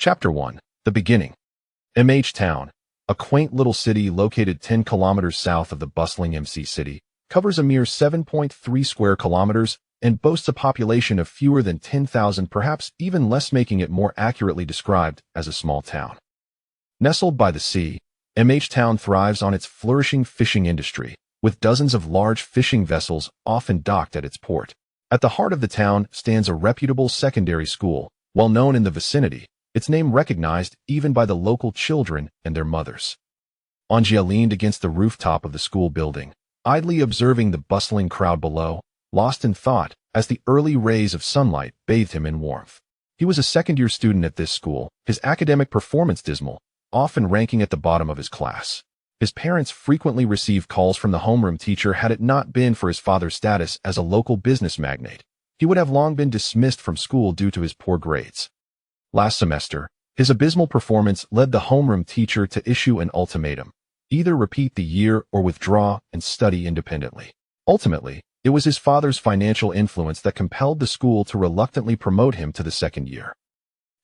Chapter 1. The Beginning. Town, a quaint little city located 10 kilometers south of the bustling MC city, covers a mere 7.3 square kilometers and boasts a population of fewer than 10,000, perhaps even less, making it more accurately described as a small town. Nestled by the sea, Town thrives on its flourishing fishing industry, with dozens of large fishing vessels often docked at its port. At the heart of the town stands a reputable secondary school, well known in the vicinity, its name recognized even by the local children and their mothers. An Jie leaned against the rooftop of the school building, idly observing the bustling crowd below, lost in thought as the early rays of sunlight bathed him in warmth. He was a second-year student at this school, his academic performance dismal, often ranking at the bottom of his class. His parents frequently received calls from the homeroom teacher. Had it not been for his father's status as a local business magnate, he would have long been dismissed from school due to his poor grades. Last semester, his abysmal performance led the homeroom teacher to issue an ultimatum: either repeat the year or withdraw and study independently. Ultimately, it was his father's financial influence that compelled the school to reluctantly promote him to the second year.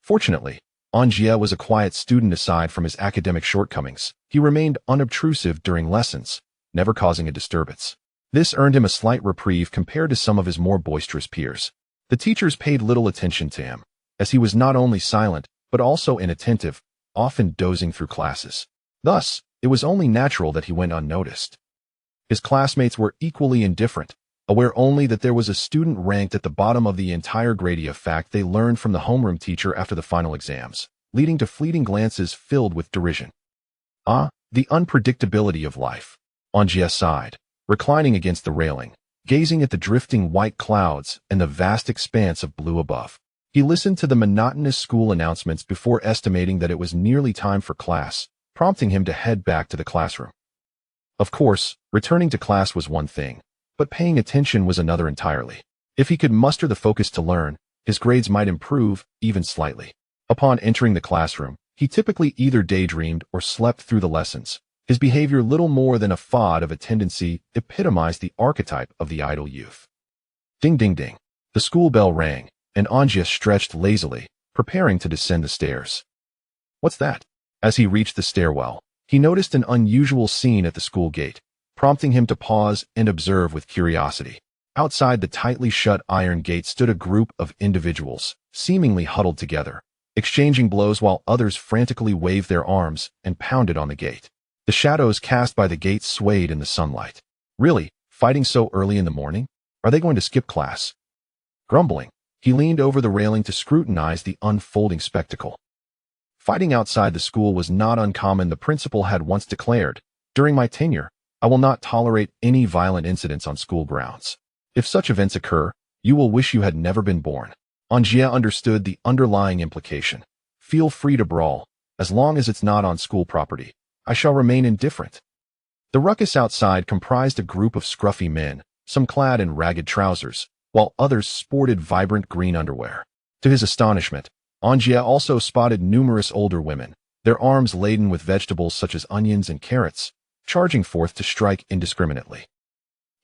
Fortunately, An Jie was a quiet student. Aside from his academic shortcomings, he remained unobtrusive during lessons, never causing a disturbance. This earned him a slight reprieve compared to some of his more boisterous peers. The teachers paid little attention to him, as he was not only silent, but also inattentive, often dozing through classes. Thus, it was only natural that he went unnoticed. His classmates were equally indifferent, aware only that there was a student ranked at the bottom of the entire grade, a fact they learned from the homeroom teacher after the final exams, leading to fleeting glances filled with derision. The unpredictability of life. An Jie sighed, reclining against the railing, gazing at the drifting white clouds and the vast expanse of blue above. He listened to the monotonous school announcements before estimating that it was nearly time for class, prompting him to head back to the classroom. Of course, returning to class was one thing, but paying attention was another entirely. If he could muster the focus to learn, his grades might improve, even slightly. Upon entering the classroom, he typically either daydreamed or slept through the lessons. His behavior, little more than a fad of a tendency, epitomized the archetype of the idle youth. Ding ding ding. The school bell rang, and An Jie stretched lazily, preparing to descend the stairs. What's that? As he reached the stairwell, he noticed an unusual scene at the school gate, prompting him to pause and observe with curiosity. Outside the tightly shut iron gate stood a group of individuals, seemingly huddled together, exchanging blows while others frantically waved their arms and pounded on the gate. The shadows cast by the gate swayed in the sunlight. Really? Fighting so early in the morning? Are they going to skip class? Grumbling, he leaned over the railing to scrutinize the unfolding spectacle. Fighting outside the school was not uncommon. The principal had once declared, "During my tenure, I will not tolerate any violent incidents on school grounds. If such events occur, you will wish you had never been born." An Jie understood the underlying implication. Feel free to brawl, as long as it's not on school property. I shall remain indifferent. The ruckus outside comprised a group of scruffy men, some clad in ragged trousers, while others sported vibrant green underwear. To his astonishment, An Jie also spotted numerous older women, their arms laden with vegetables such as onions and carrots, charging forth to strike indiscriminately.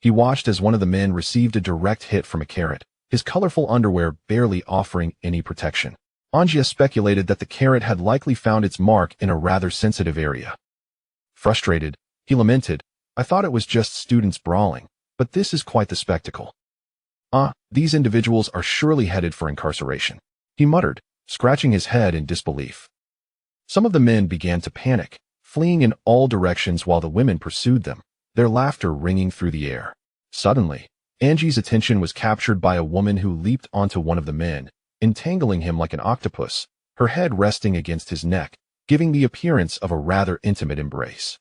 He watched as one of the men received a direct hit from a carrot, his colorful underwear barely offering any protection. An Jie speculated that the carrot had likely found its mark in a rather sensitive area. Frustrated, he lamented, "I thought it was just students brawling, but this is quite the spectacle. These individuals are surely headed for incarceration," he muttered, scratching his head in disbelief. Some of the men began to panic, fleeing in all directions while the women pursued them, their laughter ringing through the air. Suddenly, An Jie's attention was captured by a woman who leaped onto one of the men, entangling him like an octopus, her head resting against his neck, giving the appearance of a rather intimate embrace.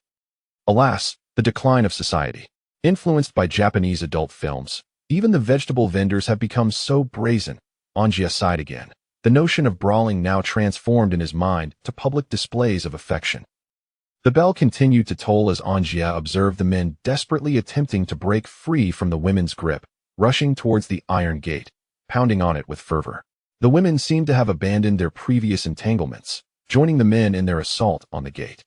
Alas, the decline of society. Influenced by Japanese adult films, even the vegetable vendors have become so brazen. An Jie sighed again, the notion of brawling now transformed in his mind to public displays of affection. The bell continued to toll as An Jie observed the men desperately attempting to break free from the women's grip, rushing towards the iron gate, pounding on it with fervor. The women seemed to have abandoned their previous entanglements, joining the men in their assault on the gate.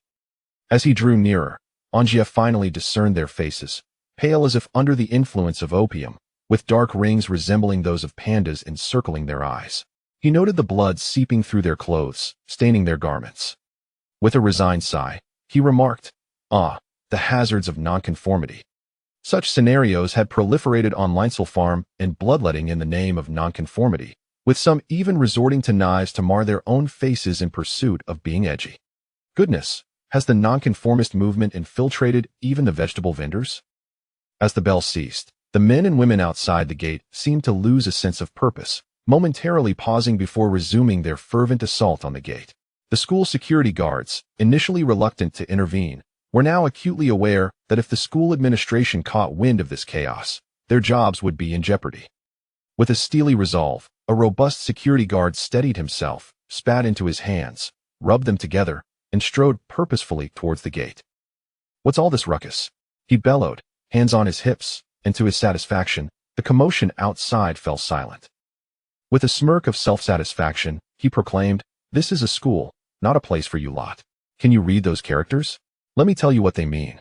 As he drew nearer, An Jie finally discerned their faces, pale as if under the influence of opium, with dark rings resembling those of pandas encircling their eyes. He noted the blood seeping through their clothes, staining their garments. With a resigned sigh, he remarked, "Ah, the hazards of nonconformity." Such scenarios had proliferated on Linsel Farm and bloodletting in the name of nonconformity, with some even resorting to knives to mar their own faces in pursuit of being edgy. Goodness, has the nonconformist movement infiltrated even the vegetable vendors? As the bell ceased, the men and women outside the gate seemed to lose a sense of purpose, momentarily pausing before resuming their fervent assault on the gate. The school security guards, initially reluctant to intervene, were now acutely aware that if the school administration caught wind of this chaos, their jobs would be in jeopardy. With a steely resolve, a robust security guard steadied himself, spat into his hands, rubbed them together, and strode purposefully towards the gate. "What's all this ruckus?" he bellowed, hands on his hips, and to his satisfaction, the commotion outside fell silent. With a smirk of self-satisfaction, he proclaimed, "This is a school, not a place for you lot. Can you read those characters? Let me tell you what they mean."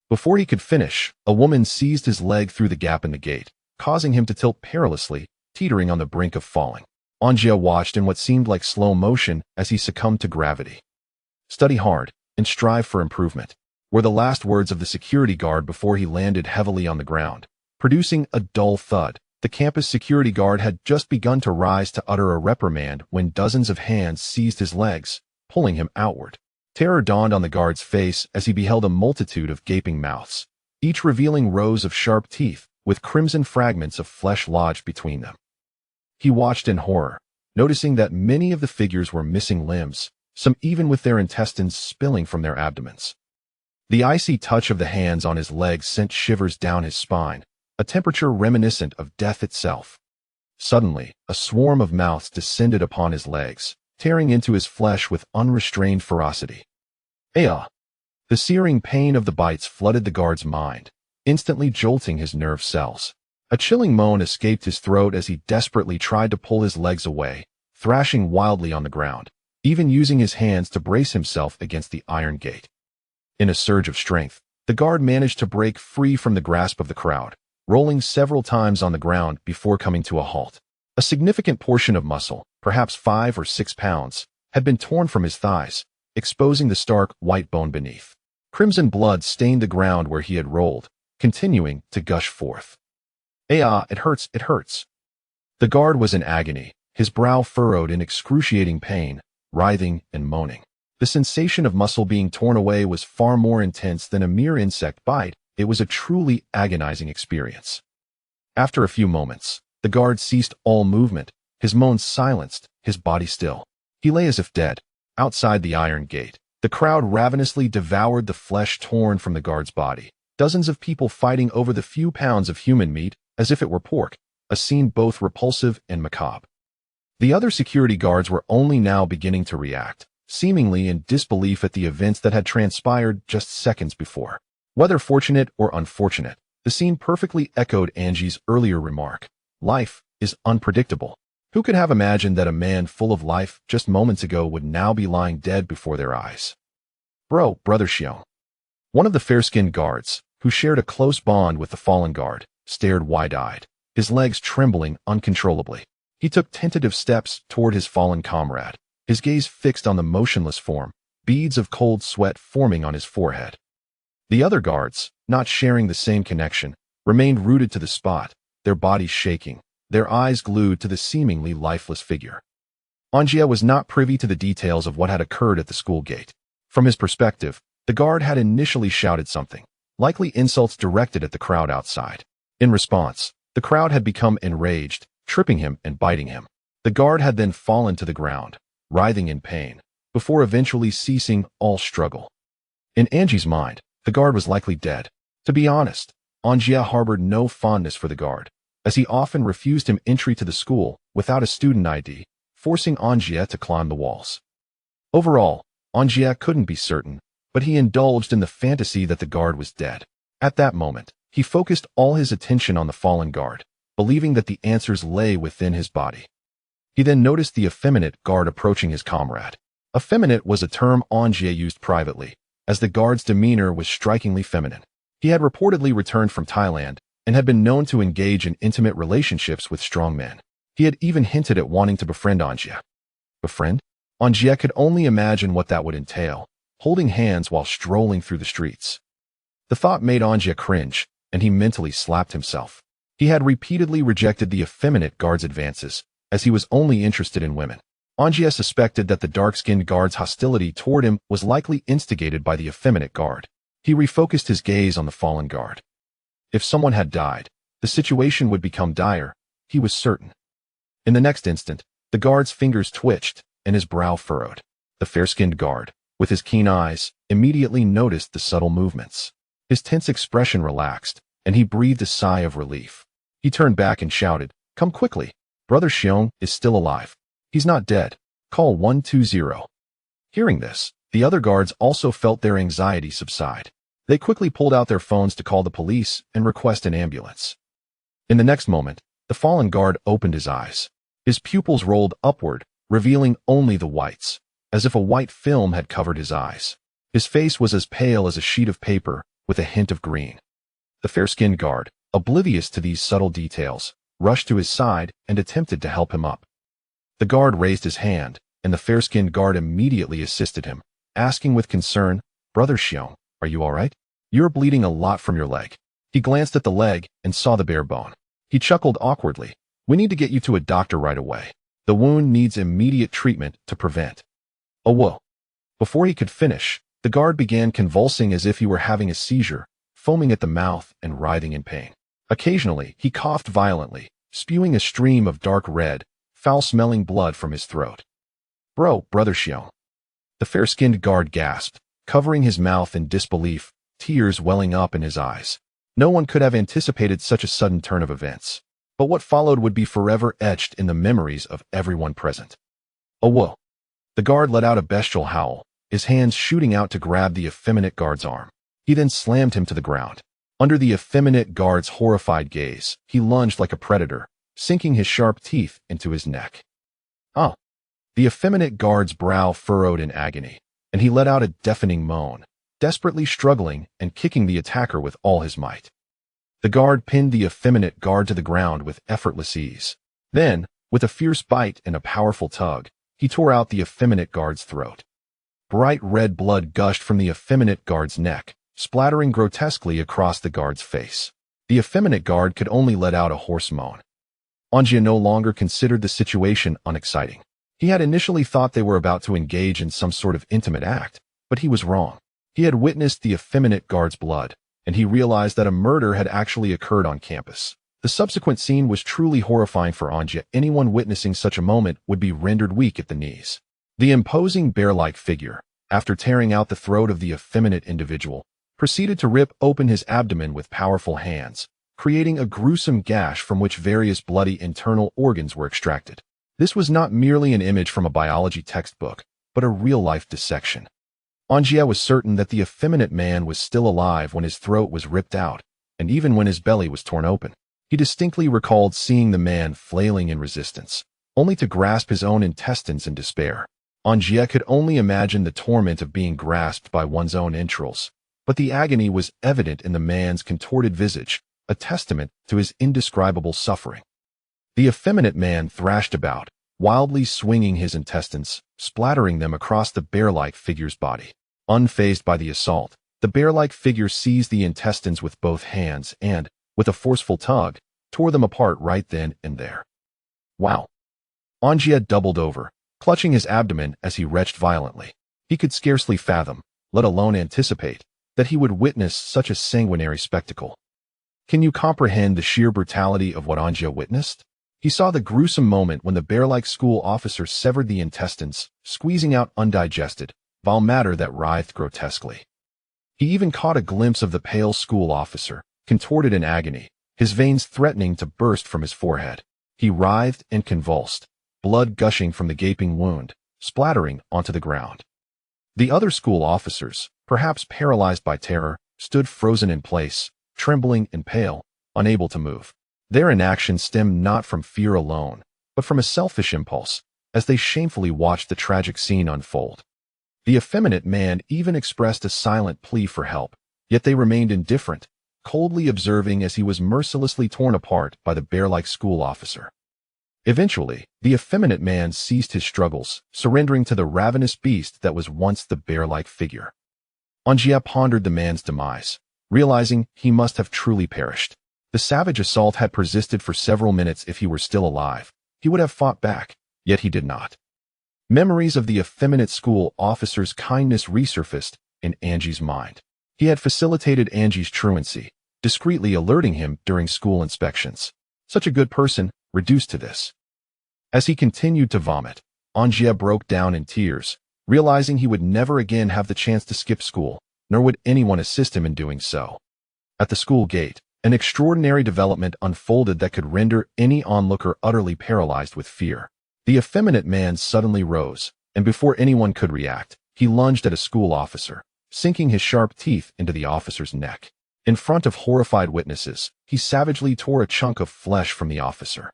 Before he could finish, a woman seized his leg through the gap in the gate, causing him to tilt perilously, teetering on the brink of falling. An Jie watched in what seemed like slow motion as he succumbed to gravity. "Study hard, and strive for improvement," were the last words of the security guard before he landed heavily on the ground. Producing a dull thud, the campus security guard had just begun to rise to utter a reprimand when dozens of hands seized his legs, pulling him outward. Terror dawned on the guard's face as he beheld a multitude of gaping mouths, each revealing rows of sharp teeth with crimson fragments of flesh lodged between them. He watched in horror, noticing that many of the figures were missing limbs, some even with their intestines spilling from their abdomens. The icy touch of the hands on his legs sent shivers down his spine, a temperature reminiscent of death itself. Suddenly, a swarm of mouths descended upon his legs, tearing into his flesh with unrestrained ferocity. "Aya!" The searing pain of the bites flooded the guard's mind, instantly jolting his nerve cells. A chilling moan escaped his throat as he desperately tried to pull his legs away, thrashing wildly on the ground, even using his hands to brace himself against the iron gate. In a surge of strength, the guard managed to break free from the grasp of the crowd, rolling several times on the ground before coming to a halt. A significant portion of muscle, perhaps 5 or 6 pounds, had been torn from his thighs, exposing the stark white bone beneath. Crimson blood stained the ground where he had rolled, continuing to gush forth. "Ah, it hurts, it hurts." The guard was in agony, his brow furrowed in excruciating pain, writhing and moaning. The sensation of muscle being torn away was far more intense than a mere insect bite. It was a truly agonizing experience. After a few moments, the guard ceased all movement, his moans silenced, his body still. He lay as if dead. Outside the iron gate, the crowd ravenously devoured the flesh torn from the guard's body, dozens of people fighting over the few pounds of human meat as if it were pork, a scene both repulsive and macabre. The other security guards were only now beginning to react, seemingly in disbelief at the events that had transpired just seconds before. Whether fortunate or unfortunate, the scene perfectly echoed An Jie's earlier remark. Life is unpredictable. Who could have imagined that a man full of life just moments ago would now be lying dead before their eyes? Brother Xiong. One of the fair-skinned guards, who shared a close bond with the fallen guard, stared wide-eyed, his legs trembling uncontrollably. He took tentative steps toward his fallen comrade, his gaze fixed on the motionless form, beads of cold sweat forming on his forehead. The other guards, not sharing the same connection, remained rooted to the spot, their bodies shaking, their eyes glued to the seemingly lifeless figure. An Jie was not privy to the details of what had occurred at the school gate. From his perspective, the guard had initially shouted something, likely insults directed at the crowd outside. In response, the crowd had become enraged, tripping him and biting him. The guard had then fallen to the ground, writhing in pain, before eventually ceasing all struggle. In An Jie's mind, the guard was likely dead. To be honest, An Jie harbored no fondness for the guard, as he often refused him entry to the school without a student ID, forcing An Jie to climb the walls. Overall, An Jie couldn't be certain, but he indulged in the fantasy that the guard was dead. At that moment, he focused all his attention on the fallen guard, believing that the answers lay within his body. He then noticed the effeminate guard approaching his comrade. Effeminate was a term An Jie used privately, as the guard's demeanor was strikingly feminine. He had reportedly returned from Thailand and had been known to engage in intimate relationships with strong men. He had even hinted at wanting to befriend An Jie. Befriend? An Jie could only imagine what that would entail, holding hands while strolling through the streets. The thought made An Jie cringe, and he mentally slapped himself. He had repeatedly rejected the effeminate guard's advances, as he was only interested in women. An Jie suspected that the dark-skinned guard's hostility toward him was likely instigated by the effeminate guard. He refocused his gaze on the fallen guard. If someone had died, the situation would become dire, he was certain. In the next instant, the guard's fingers twitched, and his brow furrowed. The fair-skinned guard, with his keen eyes, immediately noticed the subtle movements. His tense expression relaxed, and he breathed a sigh of relief. He turned back and shouted, "Come quickly! Brother Xiong is still alive. He's not dead. Call 120. Hearing this, the other guards also felt their anxiety subside. They quickly pulled out their phones to call the police and request an ambulance. In the next moment, the fallen guard opened his eyes. His pupils rolled upward, revealing only the whites, as if a white film had covered his eyes. His face was as pale as a sheet of paper, with a hint of green. The fair-skinned guard, oblivious to these subtle details, rushed to his side and attempted to help him up. The guard raised his hand, and the fair-skinned guard immediately assisted him, asking with concern, "Brother Xiong, are you all right? You're bleeding a lot from your leg." He glanced at the leg and saw the bare bone. He chuckled awkwardly. "We need to get you to a doctor right away. The wound needs immediate treatment to prevent." "Oh, whoa." Before he could finish, the guard began convulsing as if he were having a seizure, foaming at the mouth and writhing in pain. Occasionally, he coughed violently, spewing a stream of dark red, foul-smelling blood from his throat. Brother Xiong." The fair-skinned guard gasped, covering his mouth in disbelief, tears welling up in his eyes. No one could have anticipated such a sudden turn of events. But what followed would be forever etched in the memories of everyone present. "Oh, whoa." The guard let out a bestial howl, his hands shooting out to grab the effeminate guard's arm. He then slammed him to the ground. Under the effeminate guard's horrified gaze, he lunged like a predator, sinking his sharp teeth into his neck. "Oh." The effeminate guard's brow furrowed in agony, and he let out a deafening moan, desperately struggling and kicking the attacker with all his might. The guard pinned the effeminate guard to the ground with effortless ease. Then, with a fierce bite and a powerful tug, he tore out the effeminate guard's throat. Bright red blood gushed from the effeminate guard's neck, splattering grotesquely across the guard's face. The effeminate guard could only let out a hoarse moan. An Jie no longer considered the situation unexciting. He had initially thought they were about to engage in some sort of intimate act, but he was wrong. He had witnessed the effeminate guard's blood, and he realized that a murder had actually occurred on campus. The subsequent scene was truly horrifying for An Jie. Anyone witnessing such a moment would be rendered weak at the knees. The imposing bear-like figure, after tearing out the throat of the effeminate individual, proceeded to rip open his abdomen with powerful hands, creating a gruesome gash from which various bloody internal organs were extracted. This was not merely an image from a biology textbook, but a real-life dissection. An Jie was certain that the effeminate man was still alive when his throat was ripped out, and even when his belly was torn open. He distinctly recalled seeing the man flailing in resistance, only to grasp his own intestines in despair. An Jie could only imagine the torment of being grasped by one's own entrails, but the agony was evident in the man's contorted visage, a testament to his indescribable suffering. The effeminate man thrashed about, wildly swinging his intestines, splattering them across the bear-like figure's body. Unfazed by the assault, the bear-like figure seized the intestines with both hands and, with a forceful tug, tore them apart right then and there. Wow. An Jie doubled over, clutching his abdomen as he retched violently. He could scarcely fathom, let alone anticipate, that he would witness such a sanguinary spectacle. Can you comprehend the sheer brutality of what An Jie witnessed? He saw the gruesome moment when the bear-like school officer severed the intestines, squeezing out undigested, vile matter that writhed grotesquely. He even caught a glimpse of the pale school officer, contorted in agony, his veins threatening to burst from his forehead. He writhed and convulsed, blood gushing from the gaping wound, splattering onto the ground. The other school officers, perhaps paralyzed by terror, stood frozen in place, trembling and pale, unable to move. Their inaction stemmed not from fear alone, but from a selfish impulse, as they shamefully watched the tragic scene unfold. The effeminate man even expressed a silent plea for help, yet they remained indifferent, coldly observing as he was mercilessly torn apart by the bear-like school officer. Eventually, the effeminate man ceased his struggles, surrendering to the ravenous beast that was once the bear-like figure. An Jie pondered the man's demise, realizing he must have truly perished. The savage assault had persisted for several minutes. If he were still alive, he would have fought back, yet he did not. Memories of the effeminate school officer's kindness resurfaced in An Jie's mind. He had facilitated An Jie's truancy, discreetly alerting him during school inspections. Such a good person, reduced to this. As he continued to vomit, An Jie broke down in tears, realizing he would never again have the chance to skip school, nor would anyone assist him in doing so. At the school gate, an extraordinary development unfolded that could render any onlooker utterly paralyzed with fear. The effeminate man suddenly rose, and before anyone could react, he lunged at a school officer, sinking his sharp teeth into the officer's neck. In front of horrified witnesses, he savagely tore a chunk of flesh from the officer.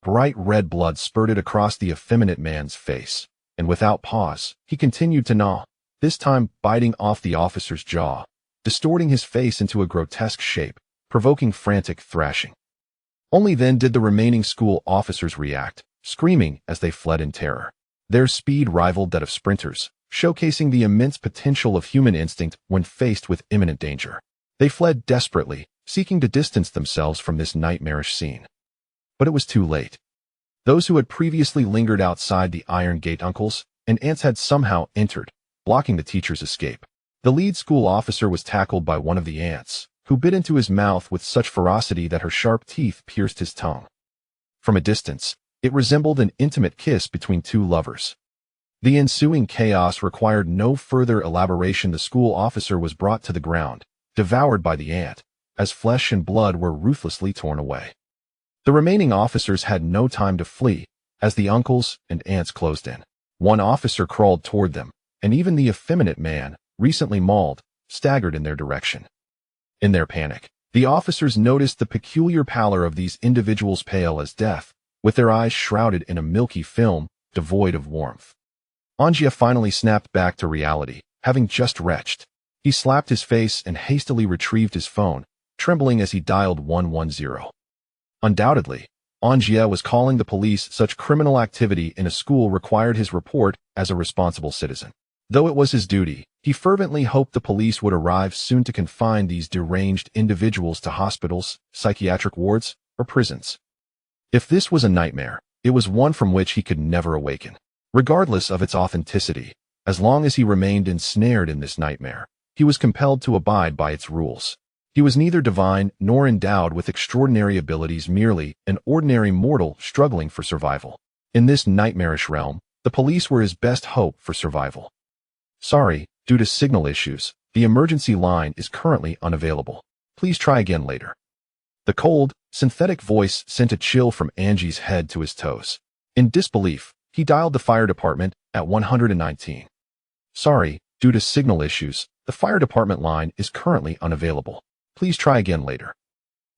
Bright red blood spurted across the effeminate man's face, and without pause, he continued to gnaw, this time biting off the officer's jaw, distorting his face into a grotesque shape, provoking frantic thrashing. Only then did the remaining school officers react, screaming as they fled in terror. Their speed rivaled that of sprinters, showcasing the immense potential of human instinct when faced with imminent danger. They fled desperately, seeking to distance themselves from this nightmarish scene. But it was too late. Those who had previously lingered outside the iron gate uncles and aunts had somehow entered, blocking the teacher's escape. The lead school officer was tackled by one of the aunts, who bit into his mouth with such ferocity that her sharp teeth pierced his tongue. From a distance, it resembled an intimate kiss between two lovers. The ensuing chaos required no further elaboration. The school officer was brought to the ground, devoured by the ant, as flesh and blood were ruthlessly torn away. The remaining officers had no time to flee, as the uncles and aunts closed in. One officer crawled toward them, and even the effeminate man, recently mauled, staggered in their direction. In their panic, the officers noticed the peculiar pallor of these individuals, pale as death, with their eyes shrouded in a milky film, devoid of warmth. An Jie finally snapped back to reality, having just retched. He slapped his face and hastily retrieved his phone, trembling as he dialed 110. Undoubtedly, An Jie was calling the police. Such criminal activity in a school required his report as a responsible citizen. Though it was his duty, he fervently hoped the police would arrive soon to confine these deranged individuals to hospitals, psychiatric wards, or prisons. If this was a nightmare, it was one from which he could never awaken. Regardless of its authenticity, as long as he remained ensnared in this nightmare, he was compelled to abide by its rules. He was neither divine nor endowed with extraordinary abilities, merely an ordinary mortal struggling for survival. In this nightmarish realm, the police were his best hope for survival. Sorry, due to signal issues, the emergency line is currently unavailable. Please try again later. The cold, synthetic voice sent a chill from An Jie's head to his toes. In disbelief, he dialed the fire department at 119. Sorry, due to signal issues, the fire department line is currently unavailable. Please try again later.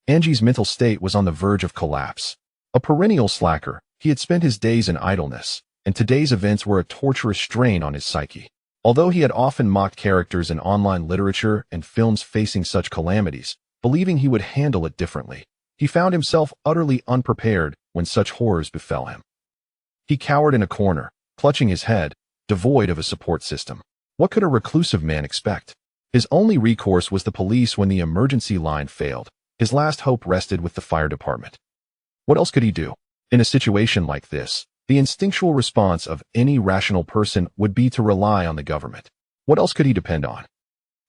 An Jie's mental state was on the verge of collapse. A perennial slacker, he had spent his days in idleness, and today's events were a torturous strain on his psyche. Although he had often mocked characters in online literature and films facing such calamities, believing he would handle it differently, he found himself utterly unprepared when such horrors befell him. He cowered in a corner, clutching his head, devoid of a support system. What could a reclusive man expect? His only recourse was the police when the emergency line failed. His last hope rested with the fire department. What else could he do? In a situation like this, the instinctual response of any rational person would be to rely on the government. What else could he depend on?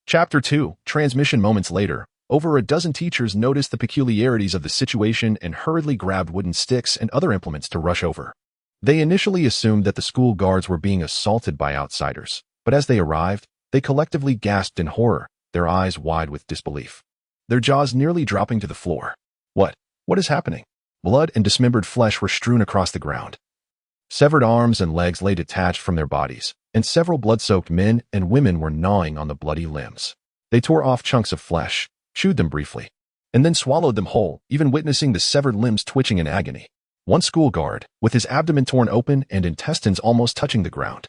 Chapter 2, Transmission. Moments later, over a dozen teachers noticed the peculiarities of the situation and hurriedly grabbed wooden sticks and other implements to rush over. They initially assumed that the school guards were being assaulted by outsiders, but as they arrived, they collectively gasped in horror, their eyes wide with disbelief, their jaws nearly dropping to the floor. What is happening? Blood and dismembered flesh were strewn across the ground. Severed arms and legs lay detached from their bodies, and several blood-soaked men and women were gnawing on the bloody limbs. They tore off chunks of flesh, chewed them briefly, and then swallowed them whole, even witnessing the severed limbs twitching in agony. One school guard, with his abdomen torn open and intestines almost touching the ground,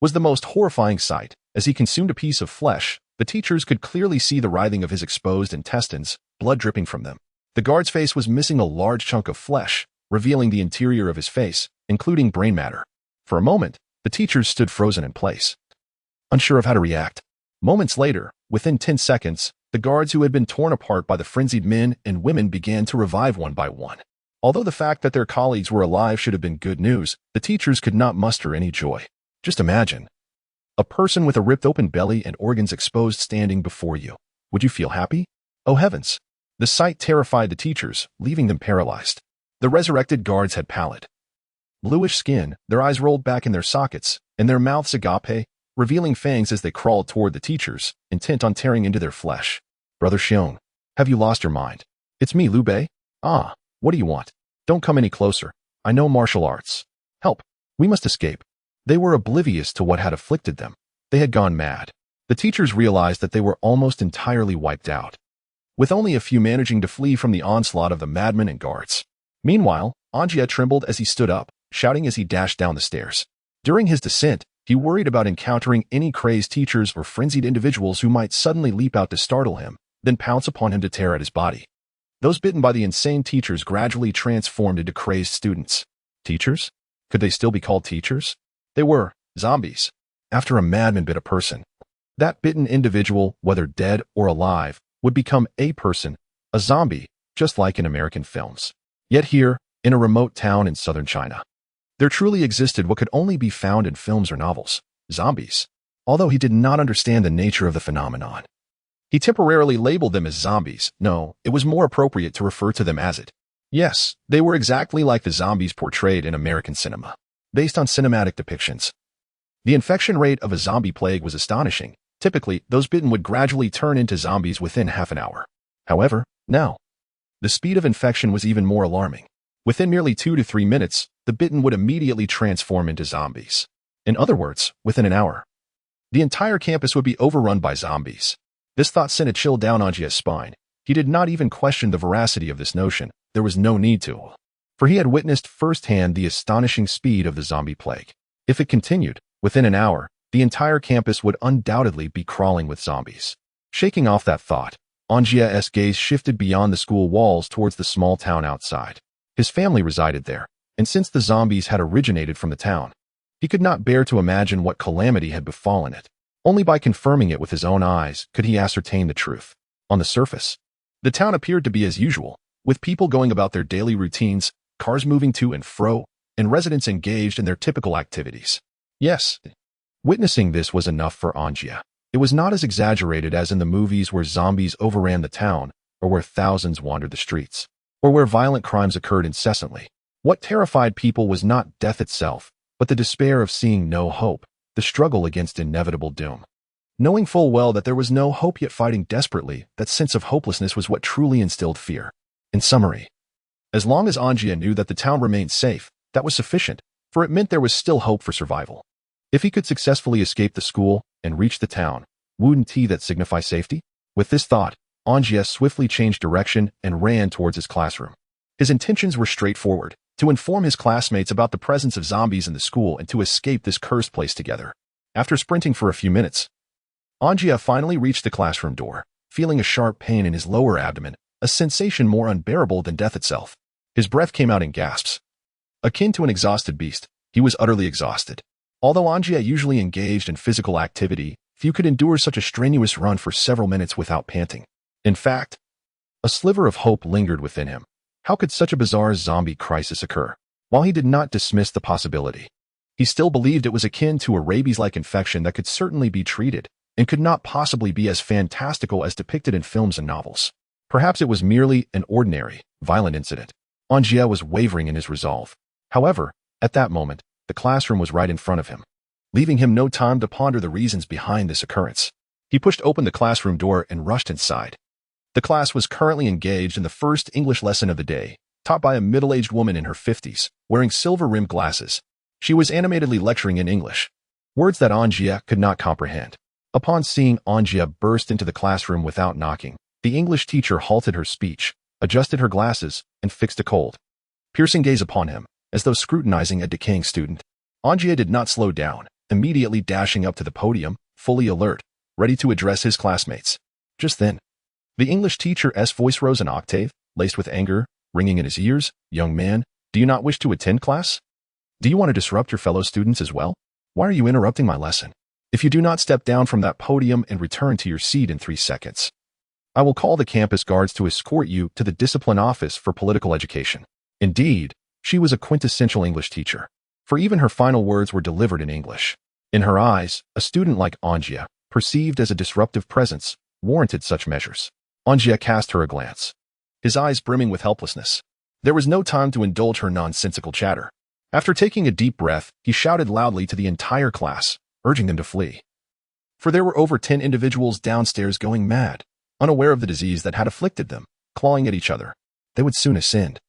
was the most horrifying sight. As he consumed a piece of flesh, the teachers could clearly see the writhing of his exposed intestines, blood dripping from them. The guard's face was missing a large chunk of flesh, revealing the interior of his face, including brain matter. For a moment, the teachers stood frozen in place, unsure of how to react. Moments later, within 10 seconds, the guards who had been torn apart by the frenzied men and women began to revive one by one. Although the fact that their colleagues were alive should have been good news, the teachers could not muster any joy. Just imagine a person with a ripped open belly and organs exposed standing before you. Would you feel happy? Oh heavens! The sight terrified the teachers, leaving them paralyzed. The resurrected guards had pallid, bluish skin, their eyes rolled back in their sockets, and their mouths agape, revealing fangs as they crawled toward the teachers, intent on tearing into their flesh. Brother Xiong, have you lost your mind? It's me, Liu Bei. Ah, what do you want? Don't come any closer. I know martial arts. Help! We must escape. They were oblivious to what had afflicted them. They had gone mad. The teachers realized that they were almost entirely wiped out, with only a few managing to flee from the onslaught of the madmen and guards. Meanwhile, An Jie trembled as he stood up, shouting as he dashed down the stairs. During his descent, he worried about encountering any crazed teachers or frenzied individuals who might suddenly leap out to startle him, then pounce upon him to tear at his body. Those bitten by the insane teachers gradually transformed into crazed students. Teachers? Could they still be called teachers? They were zombies. After a madman bit a person, that bitten individual, whether dead or alive, would become a person, a zombie, just like in American films. Yet here, in a remote town in southern China, there truly existed what could only be found in films or novels: zombies. Although he did not understand the nature of the phenomenon, he temporarily labeled them as zombies. No, it was more appropriate to refer to them as it. Yes, they were exactly like the zombies portrayed in American cinema, based on cinematic depictions. The infection rate of a zombie plague was astonishing. Typically, those bitten would gradually turn into zombies within half an hour. However, now, the speed of infection was even more alarming. Within merely 2 to 3 minutes, the bitten would immediately transform into zombies. In other words, within an hour, the entire campus would be overrun by zombies. This thought sent a chill down An Jie's spine. He did not even question the veracity of this notion. There was no need to, for he had witnessed firsthand the astonishing speed of the zombie plague. If it continued, within an hour, the entire campus would undoubtedly be crawling with zombies. Shaking off that thought, An Jie's gaze shifted beyond the school walls towards the small town outside. His family resided there, and since the zombies had originated from the town, he could not bear to imagine what calamity had befallen it. Only by confirming it with his own eyes could he ascertain the truth. On the surface, the town appeared to be as usual, with people going about their daily routines, cars moving to and fro, and residents engaged in their typical activities. Yes, witnessing this was enough for An Jie. It was not as exaggerated as in the movies where zombies overran the town, or where thousands wandered the streets, or where violent crimes occurred incessantly. What terrified people was not death itself, but the despair of seeing no hope, the struggle against inevitable doom. Knowing full well that there was no hope yet fighting desperately, that sense of hopelessness was what truly instilled fear. In summary, as long as An Jie knew that the town remained safe, that was sufficient, for it meant there was still hope for survival. If he could successfully escape the school and reach the town, wouldn't that signify safety? With this thought, An Jie swiftly changed direction and ran towards his classroom. His intentions were straightforward: to inform his classmates about the presence of zombies in the school and to escape this cursed place together. After sprinting for a few minutes, An Jie finally reached the classroom door, feeling a sharp pain in his lower abdomen, a sensation more unbearable than death itself. His breath came out in gasps. Akin to an exhausted beast, he was utterly exhausted. Although An Jie usually engaged in physical activity, few could endure such a strenuous run for several minutes without panting. In fact, a sliver of hope lingered within him. How could such a bizarre zombie crisis occur? While he did not dismiss the possibility, he still believed it was akin to a rabies-like infection that could certainly be treated and could not possibly be as fantastical as depicted in films and novels. Perhaps it was merely an ordinary, violent incident. An Jie was wavering in his resolve. However, at that moment, the classroom was right in front of him, leaving him no time to ponder the reasons behind this occurrence. He pushed open the classroom door and rushed inside. The class was currently engaged in the first English lesson of the day, taught by a middle-aged woman in her 50s, wearing silver-rimmed glasses. She was animatedly lecturing in English, words that An Jie could not comprehend. Upon seeing An Jie burst into the classroom without knocking, the English teacher halted her speech, adjusted her glasses, and fixed a cold, piercing gaze upon him, as though scrutinizing a decaying student. An Jie did not slow down, immediately dashing up to the podium, fully alert, ready to address his classmates. Just then, the English teacher's voice rose an octave, laced with anger, ringing in his ears. "Young man, Do you not wish to attend class? Do you want to disrupt your fellow students as well? Why are you interrupting my lesson? If you do not step down from that podium and return to your seat in 3 seconds, I will call the campus guards to escort you to the discipline office for political education. Indeed, she was a quintessential English teacher, for even her final words were delivered in English. In her eyes, a student like An Jie, perceived as a disruptive presence, warranted such measures. An Jie cast her a glance, his eyes brimming with helplessness. There was no time to indulge her nonsensical chatter. After taking a deep breath, he shouted loudly to the entire class, urging them to flee. For there were over 10 individuals downstairs going mad, unaware of the disease that had afflicted them, clawing at each other. They would soon ascend.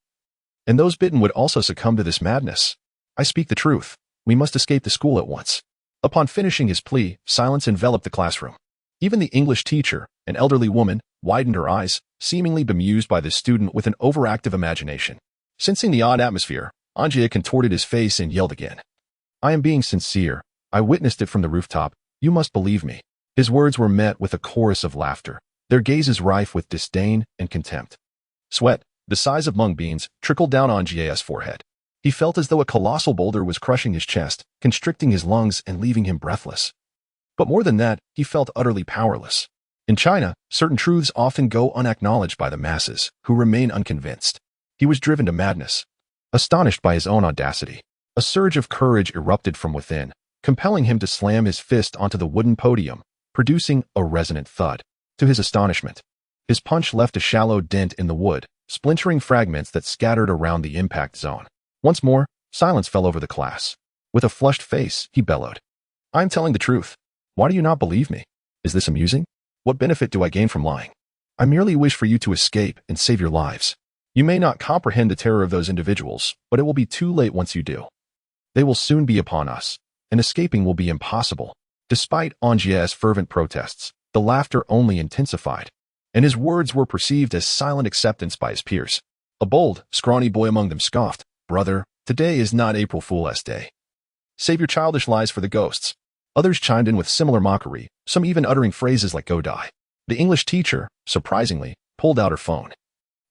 And those bitten would also succumb to this madness. I speak the truth. We must escape the school at once. Upon finishing his plea, silence enveloped the classroom. Even the English teacher, an elderly woman, widened her eyes, seemingly bemused by this student with an overactive imagination. Sensing the odd atmosphere, An Jie contorted his face and yelled again. I am being sincere. I witnessed it from the rooftop. You must believe me. His words were met with a chorus of laughter, their gazes rife with disdain and contempt. Sweat, the size of mung beans, trickled down An Jie's forehead. He felt as though a colossal boulder was crushing his chest, constricting his lungs and leaving him breathless. But more than that, he felt utterly powerless. In China, certain truths often go unacknowledged by the masses, who remain unconvinced. He was driven to madness. Astonished by his own audacity, a surge of courage erupted from within, compelling him to slam his fist onto the wooden podium, producing a resonant thud. To his astonishment, his punch left a shallow dent in the wood, splintering fragments that scattered around the impact zone. Once more, silence fell over the class. With a flushed face, he bellowed. I am telling the truth. Why do you not believe me? Is this amusing? What benefit do I gain from lying? I merely wish for you to escape and save your lives. You may not comprehend the terror of those individuals, but it will be too late once you do. They will soon be upon us, and escaping will be impossible. Despite An Jie's fervent protests, the laughter only intensified, and his words were perceived as silent acceptance by his peers. A bold, scrawny boy among them scoffed, Brother, today is not April Fool's Day. Save your childish lies for the ghosts. Others chimed in with similar mockery, some even uttering phrases like go die. The English teacher, surprisingly, pulled out her phone,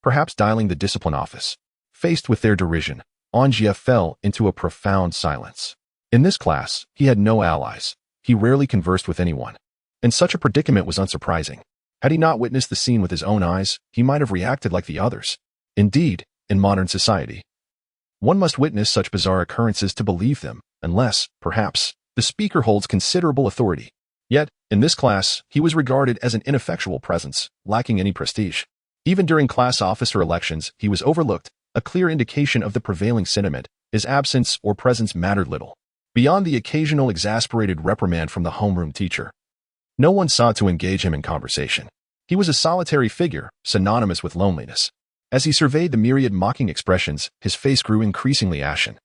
perhaps dialing the discipline office. Faced with their derision, An Jie fell into a profound silence. In this class, he had no allies. He rarely conversed with anyone. And such a predicament was unsurprising. Had he not witnessed the scene with his own eyes, he might have reacted like the others. Indeed, in modern society, one must witness such bizarre occurrences to believe them, unless, perhaps, the speaker holds considerable authority. Yet, in this class, he was regarded as an ineffectual presence, lacking any prestige. Even during class officer elections, he was overlooked, a clear indication of the prevailing sentiment. His absence or presence mattered little. Beyond the occasional exasperated reprimand from the homeroom teacher, no one sought to engage him in conversation. He was a solitary figure, synonymous with loneliness. As he surveyed the myriad mocking expressions, his face grew increasingly ashen,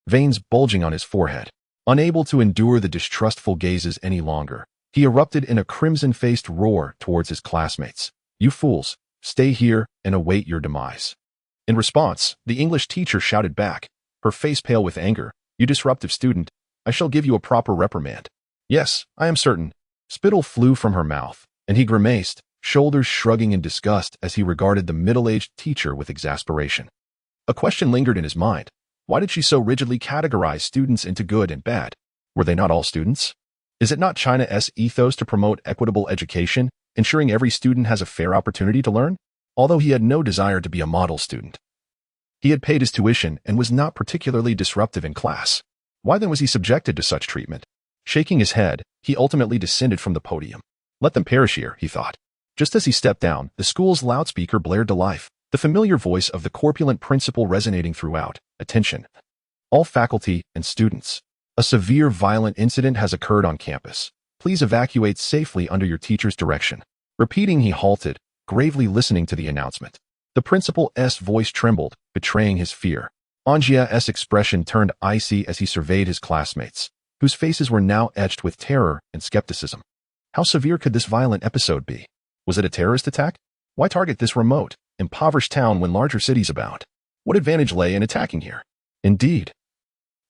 veins bulging on his forehead. Unable to endure the distrustful gazes any longer, he erupted in a crimson-faced roar towards his classmates. You fools, stay here and await your demise. In response, the English teacher shouted back, her face pale with anger, You disruptive student, I shall give you a proper reprimand. Yes, I am certain. Spittle flew from her mouth, and he grimaced, shoulders shrugging in disgust as he regarded the middle-aged teacher with exasperation. A question lingered in his mind. Why did she so rigidly categorize students into good and bad? Were they not all students? Is it not China's ethos to promote equitable education, ensuring every student has a fair opportunity to learn? Although he had no desire to be a model student, he had paid his tuition and was not particularly disruptive in class. Why then was he subjected to such treatment? Shaking his head, he ultimately descended from the podium. Let them perish here, he thought. Just as he stepped down, the school's loudspeaker blared to life, the familiar voice of the corpulent principal resonating throughout. Attention. All faculty and students. A severe violent incident has occurred on campus. Please evacuate safely under your teacher's direction. Repeating, he halted, gravely listening to the announcement. The principal's voice trembled, betraying his fear. An Jie's expression turned icy as he surveyed his classmates, whose faces were now etched with terror and skepticism. How severe could this violent episode be? Was it a terrorist attack? Why target this remote, impoverished town when larger cities abound? What advantage lay in attacking here? Indeed,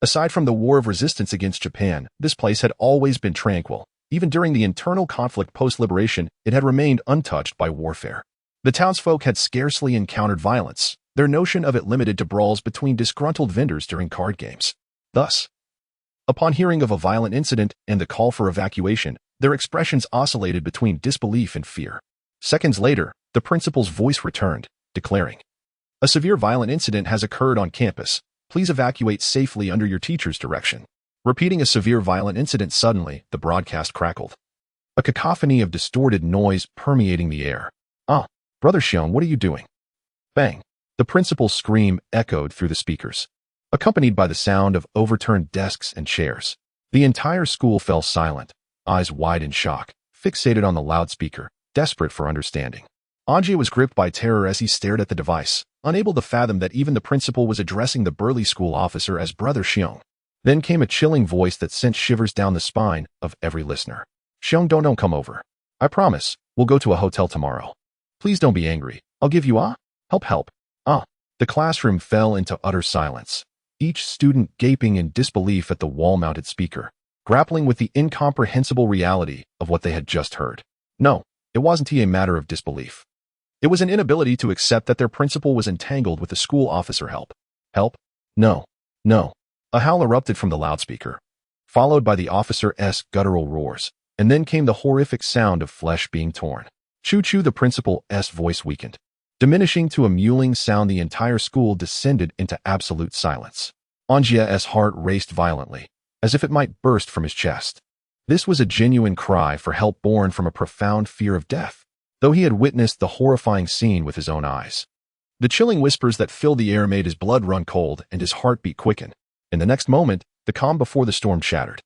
aside from the war of resistance against Japan, this place had always been tranquil. Even during the internal conflict post-liberation, it had remained untouched by warfare. The townsfolk had scarcely encountered violence. their notion of it limited to brawls between disgruntled vendors during card games. Thus, upon hearing of a violent incident and the call for evacuation, their expressions oscillated between disbelief and fear. Seconds later, the principal's voice returned, declaring, "A severe violent incident has occurred on campus. Please evacuate safely under your teacher's direction." Repeating a severe violent incident suddenly, the broadcast crackled. A cacophony of distorted noise permeating the air. "Ah, Brother Xiong, what are you doing?" Bang! The principal's scream echoed through the speakers, accompanied by the sound of overturned desks and chairs. The entire school fell silent, eyes wide in shock, fixated on the loudspeaker, desperate for understanding. An Jie was gripped by terror as he stared at the device, unable to fathom that even the principal was addressing the burly school officer as Brother Xiong. Then came a chilling voice that sent shivers down the spine of every listener. "Xiong, don't come over. I promise, we'll go to a hotel tomorrow. Please don't be angry. I'll give you help. The classroom fell into utter silence, each student gaping in disbelief at the wall-mounted speaker, grappling with the incomprehensible reality of what they had just heard. No, it wasn't a matter of disbelief. It was an inability to accept that their principal was entangled with the school officer. Help? No. A howl erupted from the loudspeaker, followed by the officer's guttural roars, and then came the horrific sound of flesh being torn. Choo-choo, the principal's voice weakened. Diminishing to a mewling sound, the entire school descended into absolute silence. An Jie's heart raced violently, as if it might burst from his chest. This was a genuine cry for help born from a profound fear of death, though he had witnessed the horrifying scene with his own eyes. The chilling whispers that filled the air made his blood run cold and his heartbeat quicken. In the next moment, the calm before the storm shattered.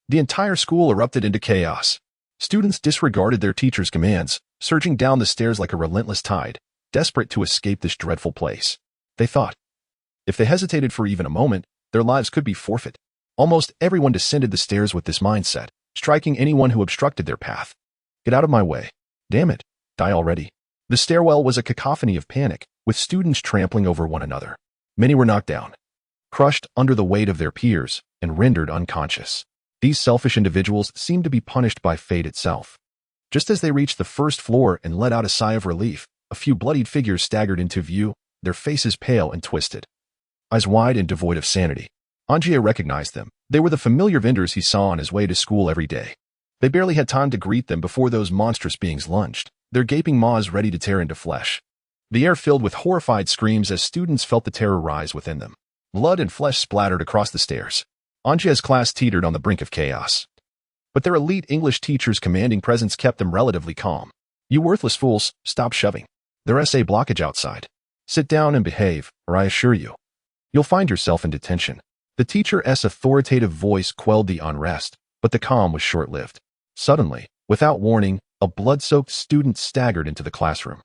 The entire school erupted into chaos. Students disregarded their teachers' commands, surging down the stairs like a relentless tide, desperate to escape this dreadful place. They thought, if they hesitated for even a moment, their lives could be forfeit. Almost everyone descended the stairs with this mindset, striking anyone who obstructed their path. "Get out of my way. Damn it, die already." The stairwell was a cacophony of panic, with students trampling over one another. Many were knocked down, crushed under the weight of their peers, and rendered unconscious. These selfish individuals seemed to be punished by fate itself. Just as they reached the first floor and let out a sigh of relief, a few bloodied figures staggered into view, their faces pale and twisted, eyes wide and devoid of sanity. An Jie recognized them. They were the familiar vendors he saw on his way to school every day. They barely had time to greet them before those monstrous beings lunged, their gaping maws ready to tear into flesh. The air filled with horrified screams as students felt the terror rise within them. Blood and flesh splattered across the stairs. An Jie's class teetered on the brink of chaos. But their elite English teacher's commanding presence kept them relatively calm. "You worthless fools, stop shoving. There's a blockage outside. Sit down and behave, or I assure you, you'll find yourself in detention." The teacher's authoritative voice quelled the unrest, but the calm was short-lived. Suddenly, without warning, a blood-soaked student staggered into the classroom.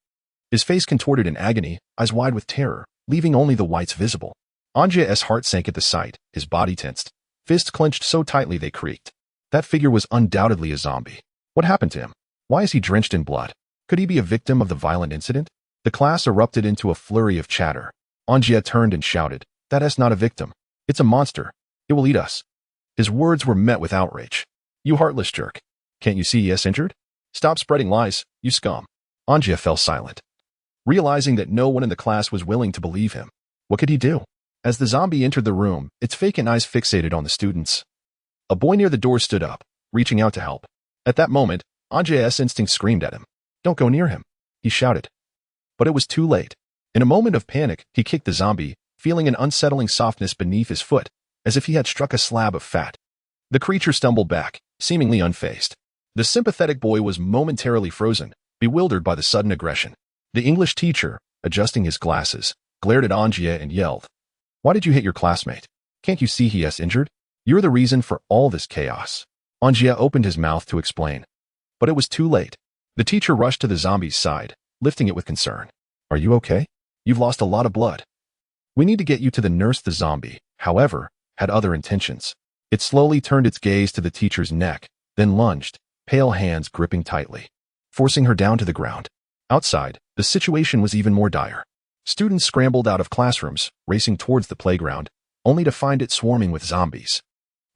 His face contorted in agony, eyes wide with terror, leaving only the whites visible. An Jie's heart sank at the sight, his body tensed, fists clenched so tightly they creaked. That figure was undoubtedly a zombie. What happened to him? Why is he drenched in blood? Could he be a victim of the violent incident? The class erupted into a flurry of chatter. An Jie turned and shouted, "That's not a victim. It's a monster. It will eat us." His words were met with outrage. "You heartless jerk. Can't you see he's injured? Stop spreading lies, you scum." An Jie fell silent, realizing that no one in the class was willing to believe him. What could he do? As the zombie entered the room, its vacant eyes fixated on the students. A boy near the door stood up, reaching out to help. At that moment, An Jie's instinct screamed at him. "Don't go near him," he shouted. But it was too late. In a moment of panic, he kicked the zombie, feeling an unsettling softness beneath his foot, as if he had struck a slab of fat. The creature stumbled back, seemingly unfazed. The sympathetic boy was momentarily frozen, bewildered by the sudden aggression. The English teacher, adjusting his glasses, glared at An Jie and yelled, "Why did you hit your classmate? Can't you see he is injured? You're the reason for all this chaos." An Jie opened his mouth to explain, but it was too late. The teacher rushed to the zombie's side, lifting it with concern. "Are you okay? You've lost a lot of blood. We need to get you to the nurse." The zombie, however, had other intentions. It slowly turned its gaze to the teacher's neck, then lunged, pale hands gripping tightly, forcing her down to the ground. Outside, the situation was even more dire. Students scrambled out of classrooms, racing towards the playground, only to find it swarming with zombies.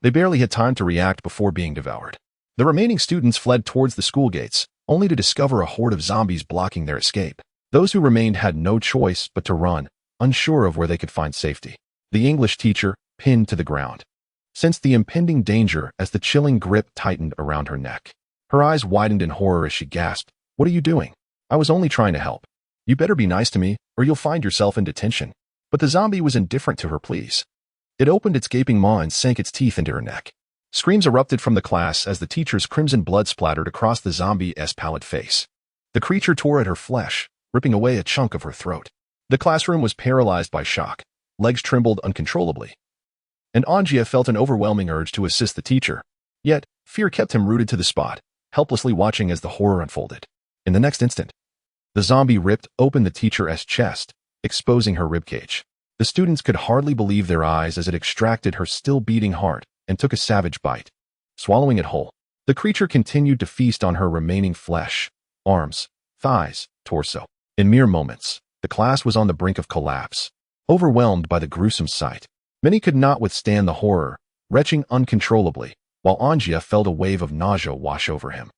They barely had time to react before being devoured. The remaining students fled towards the school gates, only to discover a horde of zombies blocking their escape. Those who remained had no choice but to run, unsure of where they could find safety. The English teacher, pinned to the ground, sensed the impending danger as the chilling grip tightened around her neck. Her eyes widened in horror as she gasped, "What are you doing? I was only trying to help. You better be nice to me, or you'll find yourself in detention." But the zombie was indifferent to her pleas. It opened its gaping maw and sank its teeth into her neck. Screams erupted from the class as the teacher's crimson blood splattered across the zombie's pallid face. The creature tore at her flesh, ripping away a chunk of her throat. The classroom was paralyzed by shock. Legs trembled uncontrollably, and An Jie felt an overwhelming urge to assist the teacher. Yet, fear kept him rooted to the spot, helplessly watching as the horror unfolded. In the next instant, the zombie ripped open the teacher's chest, exposing her ribcage. The students could hardly believe their eyes as it extracted her still-beating heart and took a savage bite. Swallowing it whole, the creature continued to feast on her remaining flesh, arms, thighs, torso. In mere moments, the class was on the brink of collapse, overwhelmed by the gruesome sight. Many could not withstand the horror, retching uncontrollably, while An Jie felt a wave of nausea wash over him.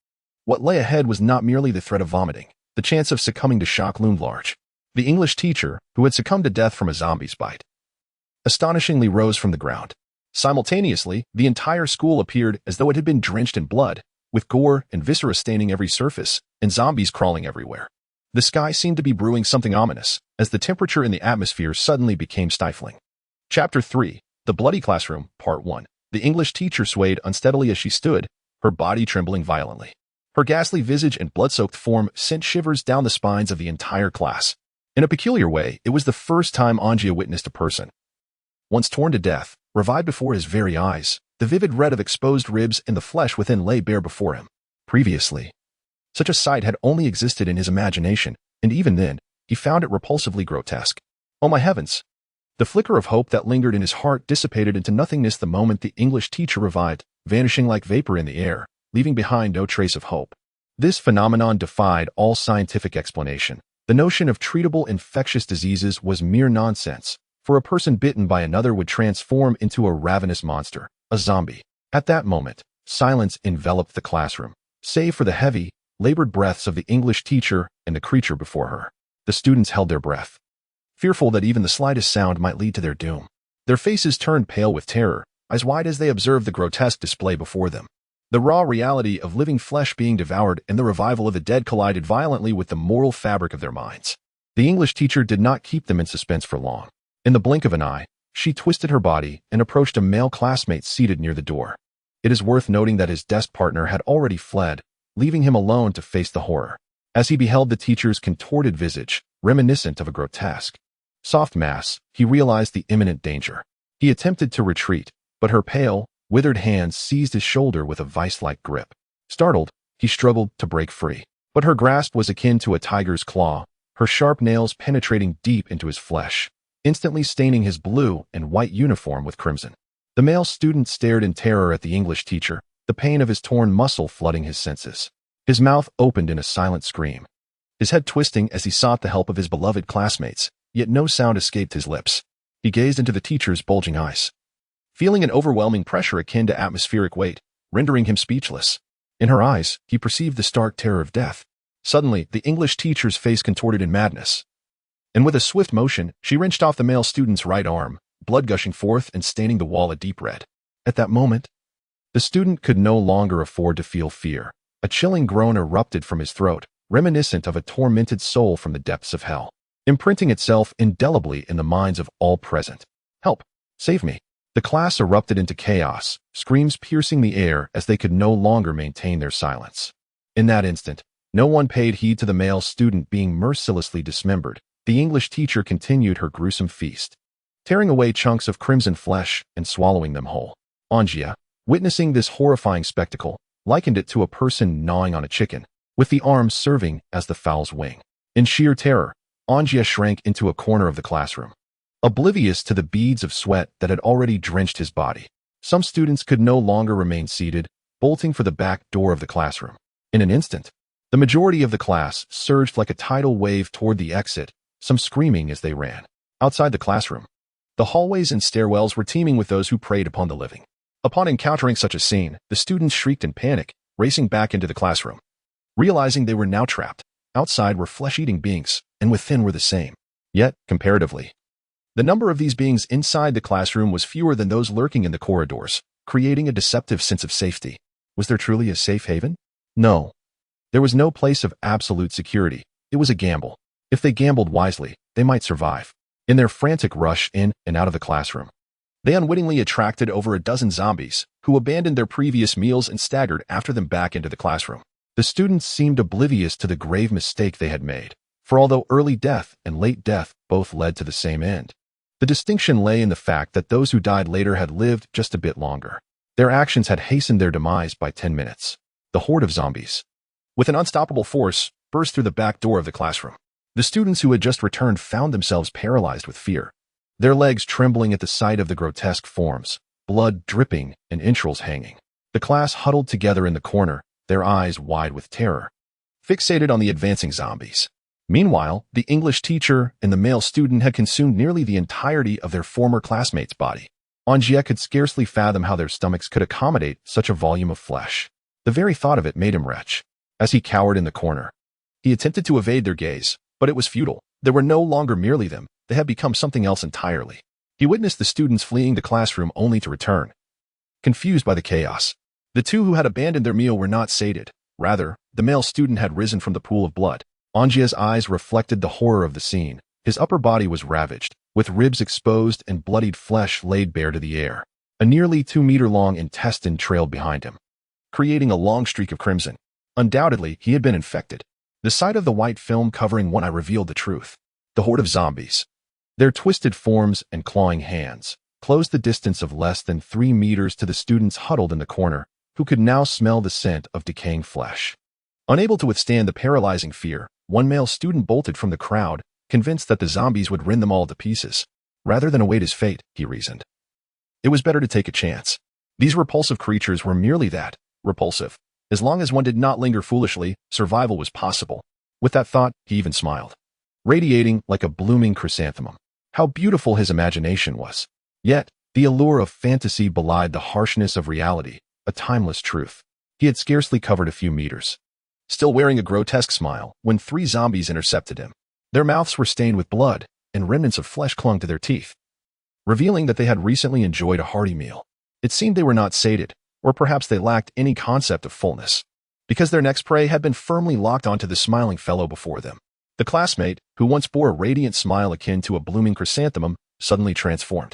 What lay ahead was not merely the threat of vomiting. The chance of succumbing to shock loomed large. The English teacher, who had succumbed to death from a zombie's bite, astonishingly rose from the ground. Simultaneously, the entire school appeared as though it had been drenched in blood, with gore and viscera staining every surface, and zombies crawling everywhere. The sky seemed to be brewing something ominous, as the temperature in the atmosphere suddenly became stifling. Chapter 3, The Bloody Classroom, Part 1. The English teacher swayed unsteadily as she stood, her body trembling violently. Her ghastly visage and blood-soaked form sent shivers down the spines of the entire class. In a peculiar way, it was the first time An Jie witnessed a person, once torn to death, revived before his very eyes. The vivid red of exposed ribs and the flesh within lay bare before him. Previously, such a sight had only existed in his imagination, and even then, he found it repulsively grotesque. Oh my heavens! The flicker of hope that lingered in his heart dissipated into nothingness the moment the English teacher revived, vanishing like vapor in the air, leaving behind no trace of hope. This phenomenon defied all scientific explanation. The notion of treatable infectious diseases was mere nonsense, for a person bitten by another would transform into a ravenous monster, a zombie. At that moment, silence enveloped the classroom, save for the heavy, labored breaths of the English teacher and the creature before her. The students held their breath, fearful that even the slightest sound might lead to their doom. Their faces turned pale with terror, eyes wide as they observed the grotesque display before them. The raw reality of living flesh being devoured and the revival of the dead collided violently with the moral fabric of their minds. The English teacher did not keep them in suspense for long. In the blink of an eye, she twisted her body and approached a male classmate seated near the door. It is worth noting that his desk partner had already fled, leaving him alone to face the horror. As he beheld the teacher's contorted visage, reminiscent of a grotesque, soft mass, he realized the imminent danger. He attempted to retreat, but her pale, withered hands seized his shoulder with a vice-like grip. Startled, he struggled to break free, but her grasp was akin to a tiger's claw, her sharp nails penetrating deep into his flesh, instantly staining his blue and white uniform with crimson. The male student stared in terror at the English teacher, the pain of his torn muscle flooding his senses. His mouth opened in a silent scream, his head twisting as he sought the help of his beloved classmates, yet no sound escaped his lips. He gazed into the teacher's bulging eyes, feeling an overwhelming pressure akin to atmospheric weight, rendering him speechless. In her eyes, he perceived the stark terror of death. Suddenly, the English teacher's face contorted in madness, and with a swift motion, she wrenched off the male student's right arm, blood gushing forth and staining the wall a deep red. At that moment, the student could no longer afford to feel fear. A chilling groan erupted from his throat, reminiscent of a tormented soul from the depths of hell, imprinting itself indelibly in the minds of all present. "Help! Save me!" The class erupted into chaos, screams piercing the air as they could no longer maintain their silence. In that instant, no one paid heed to the male student being mercilessly dismembered. The English teacher continued her gruesome feast, tearing away chunks of crimson flesh and swallowing them whole. An Jie, witnessing this horrifying spectacle, likened it to a person gnawing on a chicken, with the arm serving as the fowl's wing. In sheer terror, An Jie shrank into a corner of the classroom, oblivious to the beads of sweat that had already drenched his body. Some students could no longer remain seated, bolting for the back door of the classroom. In an instant, the majority of the class surged like a tidal wave toward the exit, some screaming as they ran. Outside the classroom, the hallways and stairwells were teeming with those who preyed upon the living. Upon encountering such a scene, the students shrieked in panic, racing back into the classroom, realizing they were now trapped. Outside were flesh-eating beings, and within were the same. Yet, comparatively, The number of these beings inside the classroom was fewer than those lurking in the corridors, creating a deceptive sense of safety. Was there truly a safe haven? No. There was no place of absolute security. It was a gamble. If they gambled wisely, they might survive. In their frantic rush in and out of the classroom, they unwittingly attracted over a dozen zombies, who abandoned their previous meals and staggered after them back into the classroom. The students seemed oblivious to the grave mistake they had made, for although early death and late death both led to the same end, the distinction lay in the fact that those who died later had lived just a bit longer. Their actions had hastened their demise by 10 minutes. The horde of zombies, with an unstoppable force, burst through the back door of the classroom. The students who had just returned found themselves paralyzed with fear, their legs trembling at the sight of the grotesque forms, blood dripping and entrails hanging. The class huddled together in the corner, their eyes wide with terror, fixated on the advancing zombies. Meanwhile, the English teacher and the male student had consumed nearly the entirety of their former classmate's body. An Jie could scarcely fathom how their stomachs could accommodate such a volume of flesh. The very thought of it made him retch. As he cowered in the corner, he attempted to evade their gaze, but it was futile. They were no longer merely them. They had become something else entirely. He witnessed the students fleeing the classroom only to return, confused by the chaos. The two who had abandoned their meal were not sated. Rather, the male student had risen from the pool of blood. An Jie's eyes reflected the horror of the scene. His upper body was ravaged, with ribs exposed and bloodied flesh laid bare to the air. A nearly 2-meter-long intestine trailed behind him, creating a long streak of crimson. Undoubtedly, he had been infected. The sight of the white film covering one eye revealed the truth. The horde of zombies, their twisted forms and clawing hands, closed the distance of less than 3 meters to the students huddled in the corner, who could now smell the scent of decaying flesh. Unable to withstand the paralyzing fear, one male student bolted from the crowd, convinced that the zombies would rend them all to pieces. Rather than await his fate, he reasoned, it was better to take a chance. These repulsive creatures were merely that, repulsive. As long as one did not linger foolishly, survival was possible. With that thought, he even smiled, radiating like a blooming chrysanthemum. How beautiful his imagination was. Yet, the allure of fantasy belied the harshness of reality, a timeless truth. He had scarcely covered a few meters, still wearing a grotesque smile, when 3 zombies intercepted him. Their mouths were stained with blood, and remnants of flesh clung to their teeth, revealing that they had recently enjoyed a hearty meal. It seemed they were not sated, or perhaps they lacked any concept of fullness, because their next prey had been firmly locked onto the smiling fellow before them. The classmate, who once bore a radiant smile akin to a blooming chrysanthemum, suddenly transformed,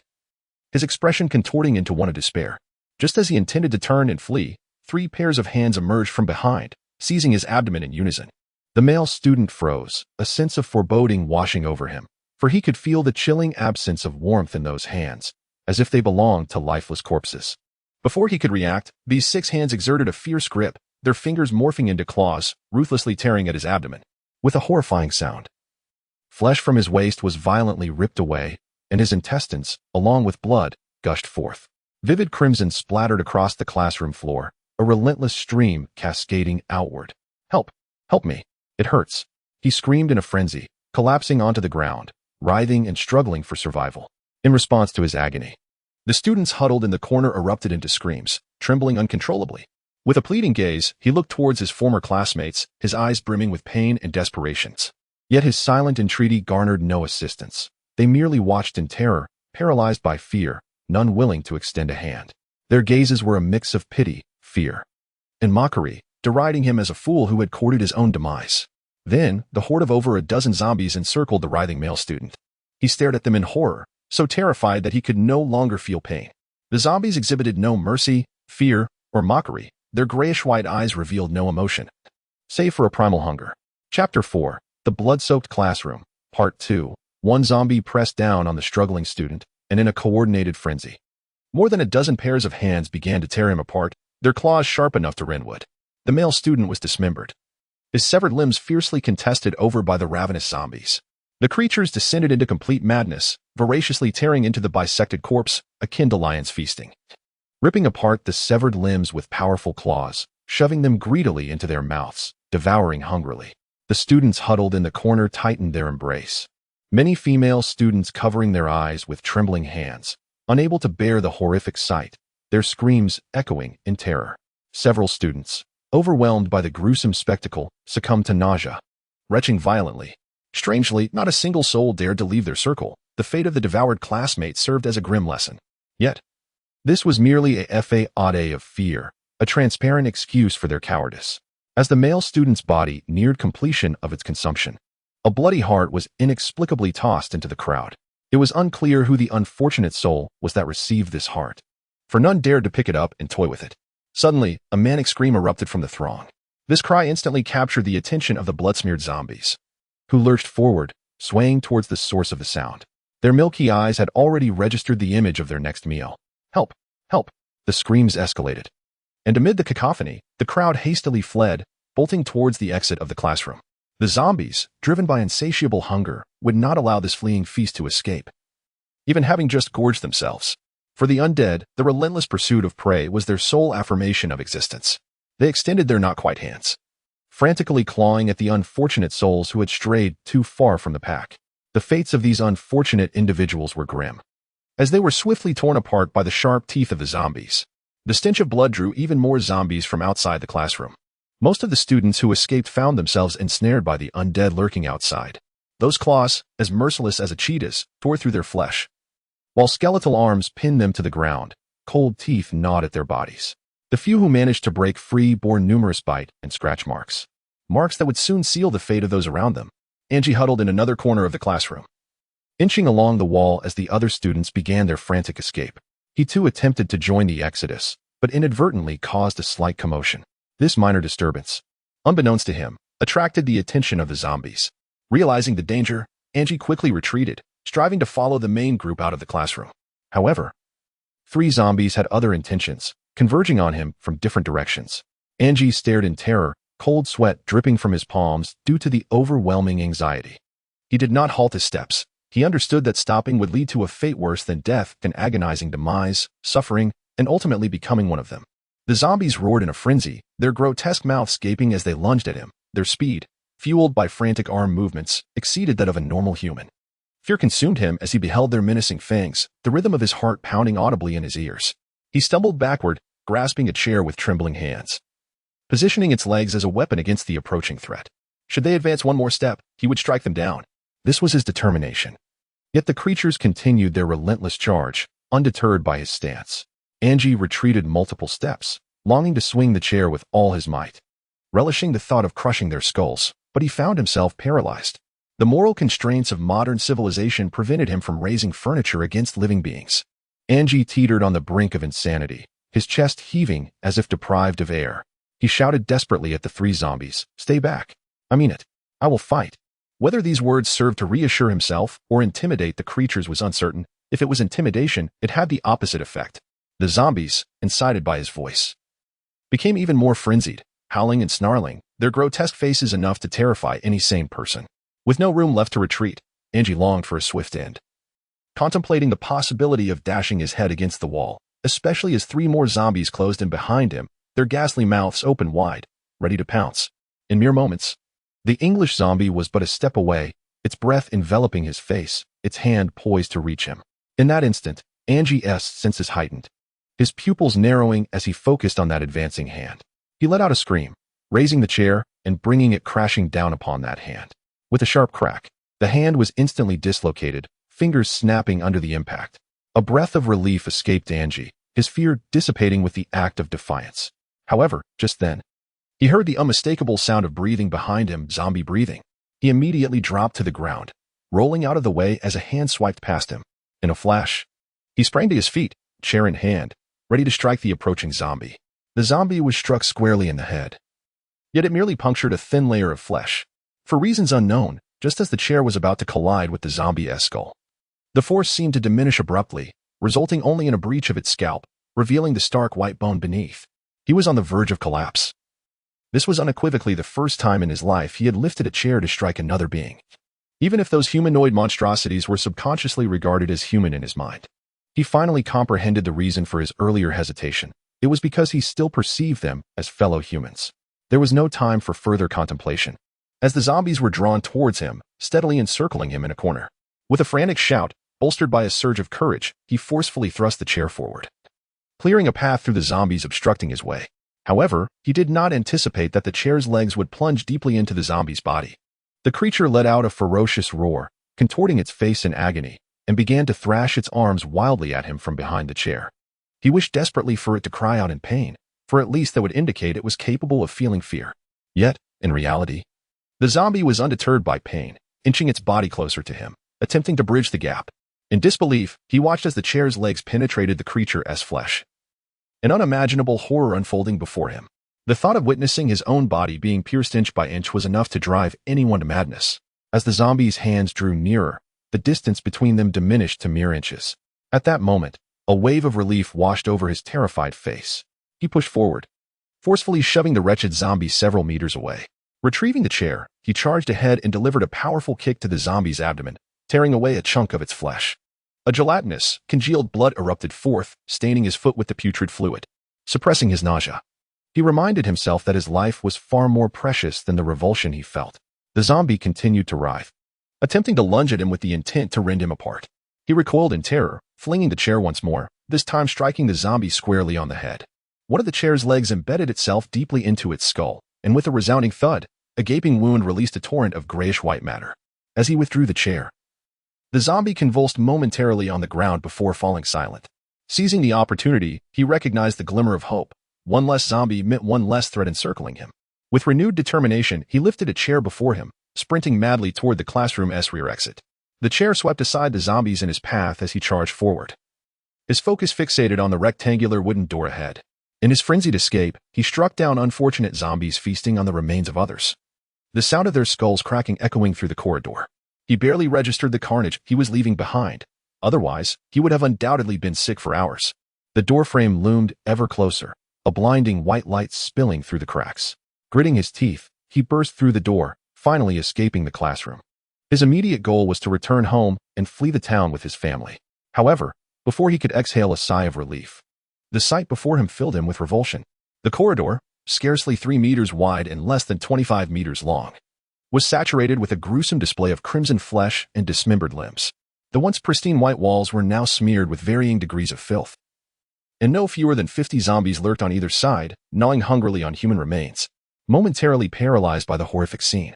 his expression contorting into one of despair. Just as he intended to turn and flee, 3 pairs of hands emerged from behind, seizing his abdomen in unison. The male student froze, a sense of foreboding washing over him, for he could feel the chilling absence of warmth in those hands, as if they belonged to lifeless corpses. Before he could react, these 6 hands exerted a fierce grip, their fingers morphing into claws, ruthlessly tearing at his abdomen. With a horrifying sound, flesh from his waist was violently ripped away, and his intestines, along with blood, gushed forth. Vivid crimson splattered across the classroom floor, a relentless stream cascading outward. Help! Help me! It hurts! He screamed in a frenzy, collapsing onto the ground, writhing and struggling for survival. In response to his agony, the students huddled in the corner erupted into screams, trembling uncontrollably. With a pleading gaze, he looked towards his former classmates, his eyes brimming with pain and desperation. Yet his silent entreaty garnered no assistance. They merely watched in terror, paralyzed by fear, none willing to extend a hand. Their gazes were a mix of pity, fear, and mockery, deriding him as a fool who had courted his own demise. Then, the horde of over a dozen zombies encircled the writhing male student. He stared at them in horror, so terrified that he could no longer feel pain. The zombies exhibited no mercy, fear, or mockery. Their grayish-white eyes revealed no emotion, save for a primal hunger. Chapter 4. The Blood-Soaked Classroom. Part 2. One zombie pressed down on the struggling student, and in a coordinated frenzy, more than a dozen pairs of hands began to tear him apart, their claws sharp enough to rend wood. The male student was dismembered, his severed limbs fiercely contested over by the ravenous zombies. The creatures descended into complete madness, voraciously tearing into the bisected corpse, akin to lions feasting, ripping apart the severed limbs with powerful claws, shoving them greedily into their mouths, devouring hungrily. The students huddled in the corner tightened their embrace, many female students covering their eyes with trembling hands, unable to bear the horrific sight, their screams echoing in terror. Several students, overwhelmed by the gruesome spectacle, succumbed to nausea, retching violently. Strangely, not a single soul dared to leave their circle. the fate of the devoured classmate served as a grim lesson. Yet, this was merely a fade of fear, a transparent excuse for their cowardice. As the male student's body neared completion of its consumption, a bloody heart was inexplicably tossed into the crowd. It was unclear who the unfortunate soul was that received this heart, for none dared to pick it up and toy with it. Suddenly, a manic scream erupted from the throng. This cry instantly captured the attention of the blood-smeared zombies, who lurched forward, swaying towards the source of the sound. Their milky eyes had already registered the image of their next meal. Help! Help! The screams escalated. And amid the cacophony, the crowd hastily fled, bolting towards the exit of the classroom. The zombies, driven by insatiable hunger, would not allow this fleeing feast to escape, even having just gorged themselves. For the undead, the relentless pursuit of prey was their sole affirmation of existence. They extended their not-quite hands, frantically clawing at the unfortunate souls who had strayed too far from the pack. The fates of these unfortunate individuals were grim, as they were swiftly torn apart by the sharp teeth of the zombies. The stench of blood drew even more zombies from outside the classroom. Most of the students who escaped found themselves ensnared by the undead lurking outside. Those claws, as merciless as a cheetah's, tore through their flesh, while skeletal arms pinned them to the ground. Cold teeth gnawed at their bodies. The few who managed to break free bore numerous bite and scratch marks, marks that would soon seal the fate of those around them. An Jie huddled in another corner of the classroom, inching along the wall as the other students began their frantic escape. He too attempted to join the exodus, but inadvertently caused a slight commotion. This minor disturbance, unbeknownst to him, attracted the attention of the zombies. Realizing the danger, An Jie quickly retreated, striving to follow the main group out of the classroom. However, 3 zombies had other intentions, converging on him from different directions. An Jie stared in terror, cold sweat dripping from his palms due to the overwhelming anxiety. He did not halt his steps. He understood that stopping would lead to a fate worse than death, an agonizing demise, suffering, and ultimately becoming one of them. The zombies roared in a frenzy, their grotesque mouths gaping as they lunged at him. Their speed, fueled by frantic arm movements, exceeded that of a normal human. Fear consumed him as he beheld their menacing fangs, the rhythm of his heart pounding audibly in his ears. He stumbled backward, grasping a chair with trembling hands, positioning its legs as a weapon against the approaching threat. Should they advance one more step, he would strike them down. This was his determination. Yet the creatures continued their relentless charge, undeterred by his stance. An Jie retreated multiple steps, longing to swing the chair with all his might, relishing the thought of crushing their skulls, but he found himself paralyzed. The moral constraints of modern civilization prevented him from raising furniture against living beings. An Jie teetered on the brink of insanity, his chest heaving as if deprived of air. He shouted desperately at the 3 zombies, "Stay back. I mean it. I will fight." Whether these words served to reassure himself or intimidate the creatures was uncertain. If it was intimidation, it had the opposite effect. The zombies, incited by his voice, became even more frenzied, howling and snarling, their grotesque faces enough to terrify any sane person. With no room left to retreat, An Jie longed for a swift end, contemplating the possibility of dashing his head against the wall, especially as 3 more zombies closed in behind him, their ghastly mouths open wide, ready to pounce. In mere moments, the English zombie was but a step away, its breath enveloping his face, its hand poised to reach him. In that instant, An Jie's senses heightened, his pupils narrowing as he focused on that advancing hand. He let out a scream, raising the chair and bringing it crashing down upon that hand. With a sharp crack, the hand was instantly dislocated, fingers snapping under the impact. A breath of relief escaped An Jie, his fear dissipating with the act of defiance. However, just then, he heard the unmistakable sound of breathing behind him, zombie breathing. He immediately dropped to the ground, rolling out of the way as a hand swiped past him. In a flash, he sprang to his feet, chair in hand, ready to strike the approaching zombie. The zombie was struck squarely in the head, yet it merely punctured a thin layer of flesh. For reasons unknown, just as the chair was about to collide with the zombie's skull, the force seemed to diminish abruptly, resulting only in a breach of its scalp, revealing the stark white bone beneath. He was on the verge of collapse. This was unequivocally the first time in his life he had lifted a chair to strike another being, even if those humanoid monstrosities were subconsciously regarded as human in his mind. He finally comprehended the reason for his earlier hesitation. It was because he still perceived them as fellow humans. There was no time for further contemplation, as the zombies were drawn towards him, steadily encircling him in a corner. With a frantic shout, bolstered by a surge of courage, he forcefully thrust the chair forward, clearing a path through the zombies obstructing his way. However, he did not anticipate that the chair's legs would plunge deeply into the zombie's body. The creature let out a ferocious roar, contorting its face in agony, and began to thrash its arms wildly at him from behind the chair. He wished desperately for it to cry out in pain, for at least that would indicate it was capable of feeling fear. Yet, in reality, the zombie was undeterred by pain, inching its body closer to him, attempting to bridge the gap. In disbelief, he watched as the chair's legs penetrated the creature's flesh. An unimaginable horror unfolding before him. The thought of witnessing his own body being pierced inch by inch was enough to drive anyone to madness. As the zombie's hands drew nearer, the distance between them diminished to mere inches. At that moment, a wave of relief washed over his terrified face. He pushed forward, forcefully shoving the wretched zombie several meters away. Retrieving the chair, he charged ahead and delivered a powerful kick to the zombie's abdomen, tearing away a chunk of its flesh. A gelatinous, congealed blood erupted forth, staining his foot with the putrid fluid, suppressing his nausea. He reminded himself that his life was far more precious than the revulsion he felt. The zombie continued to writhe, attempting to lunge at him with the intent to rend him apart. He recoiled in terror, flinging the chair once more, this time striking the zombie squarely on the head. One of the chair's legs embedded itself deeply into its skull, and with a resounding thud, a gaping wound released a torrent of grayish-white matter. As he withdrew the chair, the zombie convulsed momentarily on the ground before falling silent. Seizing the opportunity, he recognized the glimmer of hope. One less zombie meant one less threat encircling him. With renewed determination, he lifted a chair before him, sprinting madly toward the classroom's rear exit. The chair swept aside the zombies in his path as he charged forward, his focus fixated on the rectangular wooden door ahead. In his frenzied escape, he struck down unfortunate zombies feasting on the remains of others, the sound of their skulls cracking echoing through the corridor. He barely registered the carnage he was leaving behind. Otherwise, he would have undoubtedly been sick for hours. The doorframe loomed ever closer, a blinding white light spilling through the cracks. Gritting his teeth, he burst through the door, finally escaping the classroom. His immediate goal was to return home and flee the town with his family. However, before he could exhale a sigh of relief, the sight before him filled him with revulsion. The corridor, scarcely 3 meters wide and less than 25 meters long, was saturated with a gruesome display of crimson flesh and dismembered limbs. The once pristine white walls were now smeared with varying degrees of filth, and no fewer than 50 zombies lurked on either side, gnawing hungrily on human remains, momentarily paralyzed by the horrific scene.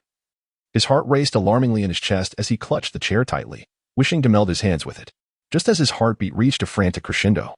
His heart raced alarmingly in his chest as he clutched the chair tightly, wishing to meld his hands with it. Just as his heartbeat reached a frantic crescendo,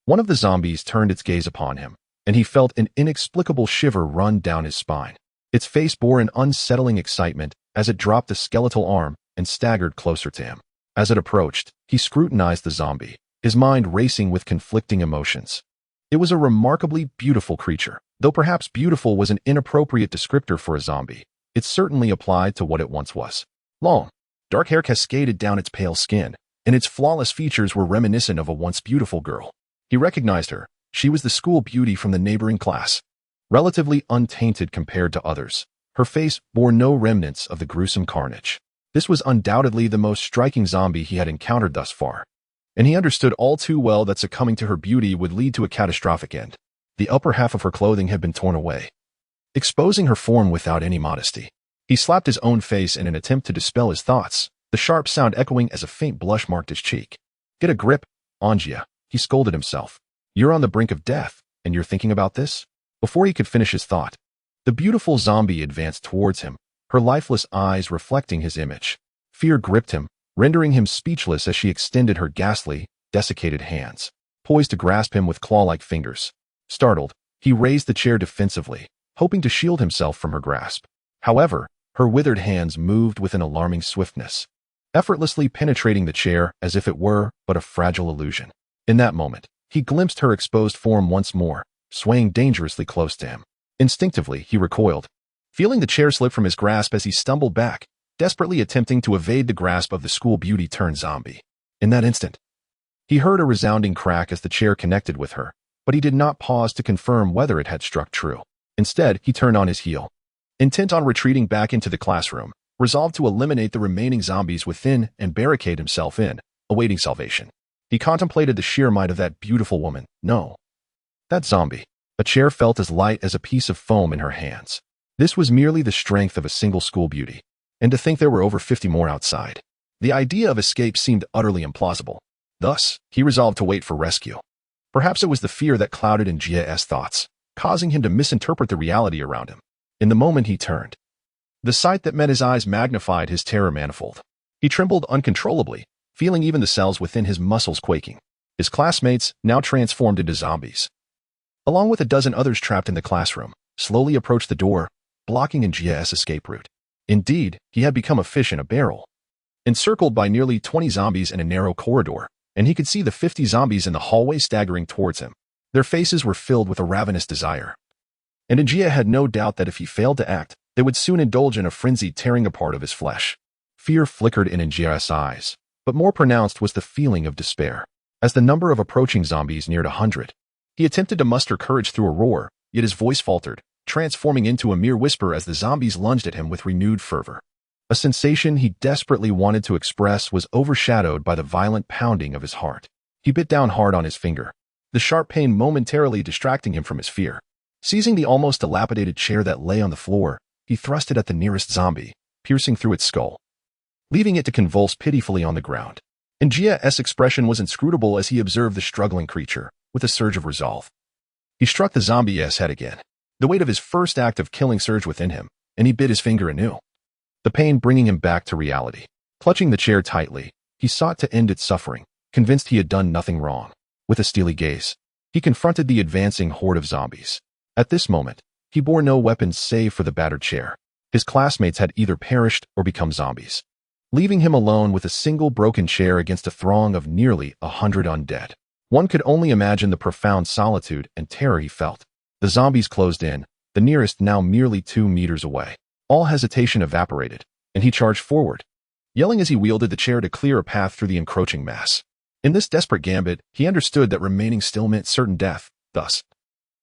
one of the zombies turned its gaze upon him, and he felt an inexplicable shiver run down his spine. Its face bore an unsettling excitement as it dropped a skeletal arm and staggered closer to him. As it approached, he scrutinized the zombie, his mind racing with conflicting emotions. It was a remarkably beautiful creature. Though perhaps beautiful was an inappropriate descriptor for a zombie, it certainly applied to what it once was. Long, dark hair cascaded down its pale skin, and its flawless features were reminiscent of a once beautiful girl. He recognized her. She was the school beauty from the neighboring class, relatively untainted compared to others. Her face bore no remnants of the gruesome carnage. This was undoubtedly the most striking zombie he had encountered thus far, and he understood all too well that succumbing to her beauty would lead to a catastrophic end. The upper half of her clothing had been torn away, exposing her form without any modesty. He slapped his own face in an attempt to dispel his thoughts, the sharp sound echoing as a faint blush marked his cheek. "Get a grip, An Jie," he scolded himself. "You're on the brink of death, and you're thinking about this?" Before he could finish his thought, the beautiful zombie advanced towards him, her lifeless eyes reflecting his image. Fear gripped him, rendering him speechless as she extended her ghastly, desiccated hands, poised to grasp him with claw-like fingers. Startled, he raised the chair defensively, hoping to shield himself from her grasp. However, her withered hands moved with an alarming swiftness, effortlessly penetrating the chair as if it were but a fragile illusion. In that moment, he glimpsed her exposed form once more, swaying dangerously close to him. Instinctively, he recoiled, feeling the chair slip from his grasp as he stumbled back, desperately attempting to evade the grasp of the school beauty turned zombie. In that instant, he heard a resounding crack as the chair connected with her, but he did not pause to confirm whether it had struck true. Instead, he turned on his heel, intent on retreating back into the classroom, resolved to eliminate the remaining zombies within and barricade himself in, awaiting salvation. He contemplated the sheer might of that beautiful woman. No, that zombie. A chair felt as light as a piece of foam in her hands. This was merely the strength of a single school beauty, and to think there were over 50 more outside. The idea of escape seemed utterly implausible. Thus, he resolved to wait for rescue. Perhaps it was the fear that clouded An Jie's thoughts, causing him to misinterpret the reality around him. In the moment he turned, the sight that met his eyes magnified his terror manifold. He trembled uncontrollably, feeling even the cells within his muscles quaking. His classmates, now transformed into zombies, along with a dozen others trapped in the classroom, slowly approached the door, blocking An Jie's escape route. Indeed, he had become a fish in a barrel, encircled by nearly 20 zombies in a narrow corridor, and he could see the 50 zombies in the hallway staggering towards him. Their faces were filled with a ravenous desire, and An Jie had no doubt that if he failed to act, they would soon indulge in a frenzied tearing apart of his flesh. Fear flickered in An Jie's eyes, but more pronounced was the feeling of despair. As the number of approaching zombies neared 100, he attempted to muster courage through a roar, yet his voice faltered, transforming into a mere whisper as the zombies lunged at him with renewed fervor. A sensation he desperately wanted to express was overshadowed by the violent pounding of his heart. He bit down hard on his finger, the sharp pain momentarily distracting him from his fear. Seizing the almost dilapidated chair that lay on the floor, he thrust it at the nearest zombie, piercing through its skull, leaving it to convulse pitifully on the ground. An Jie's expression was inscrutable as he observed the struggling creature, with a surge of resolve. He struck the zombie's head again. The weight of his first act of killing surged within him, and he bit his finger anew, the pain bringing him back to reality. Clutching the chair tightly, he sought to end its suffering, convinced he had done nothing wrong. With a steely gaze, he confronted the advancing horde of zombies. At this moment, he bore no weapons save for the battered chair. His classmates had either perished or become zombies, leaving him alone with a single broken chair against a throng of nearly 100 undead. One could only imagine the profound solitude and terror he felt. The zombies closed in, the nearest now merely 2 meters away. All hesitation evaporated, and he charged forward, yelling as he wielded the chair to clear a path through the encroaching mass. In this desperate gambit, he understood that remaining still meant certain death. Thus,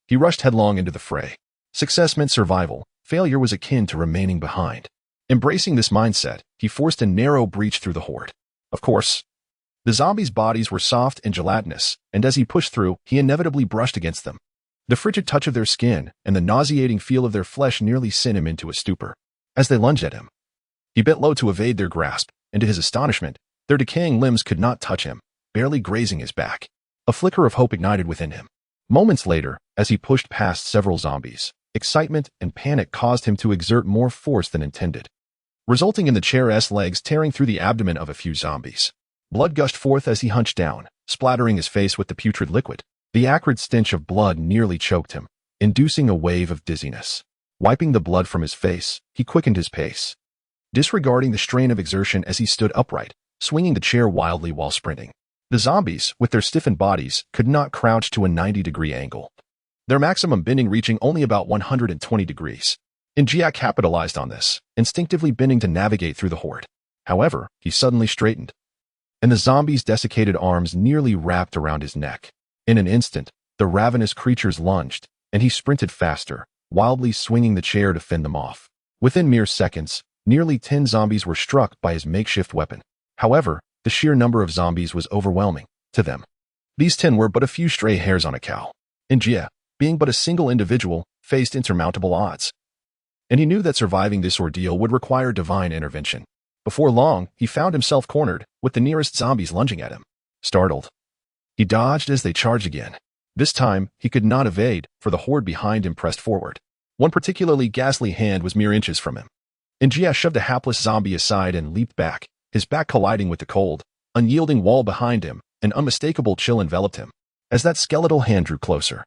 he rushed headlong into the fray. Success meant survival. Failure was akin to remaining behind. Embracing this mindset, he forced a narrow breach through the horde. Of course, the zombies' bodies were soft and gelatinous, and as he pushed through, he inevitably brushed against them. The frigid touch of their skin and the nauseating feel of their flesh nearly sent him into a stupor. As they lunged at him, he bent low to evade their grasp, and to his astonishment, their decaying limbs could not touch him, barely grazing his back. A flicker of hope ignited within him. Moments later, as he pushed past several zombies, excitement and panic caused him to exert more force than intended, resulting in the chair's legs tearing through the abdomen of a few zombies. Blood gushed forth as he hunched down, splattering his face with the putrid liquid. The acrid stench of blood nearly choked him, inducing a wave of dizziness. Wiping the blood from his face, he quickened his pace, disregarding the strain of exertion as he stood upright, swinging the chair wildly while sprinting. The zombies, with their stiffened bodies, could not crouch to a 90-degree angle, their maximum bending reaching only about 120 degrees. An Jie capitalized on this, instinctively bending to navigate through the horde. However, he suddenly straightened, and the zombie's desiccated arms nearly wrapped around his neck. In an instant, the ravenous creatures lunged, and he sprinted faster, wildly swinging the chair to fend them off. Within mere seconds, nearly 10 zombies were struck by his makeshift weapon. However, the sheer number of zombies was overwhelming. To them, these 10 were but a few stray hairs on a cow. An Jie, being but a single individual, faced insurmountable odds, and he knew that surviving this ordeal would require divine intervention. Before long, he found himself cornered, with the nearest zombies lunging at him. Startled, he dodged as they charged again. This time, he could not evade, for the horde behind him pressed forward. One particularly ghastly hand was mere inches from him. An Jie shoved a hapless zombie aside and leaped back, his back colliding with the cold, unyielding wall behind him. An unmistakable chill enveloped him. As that skeletal hand drew closer,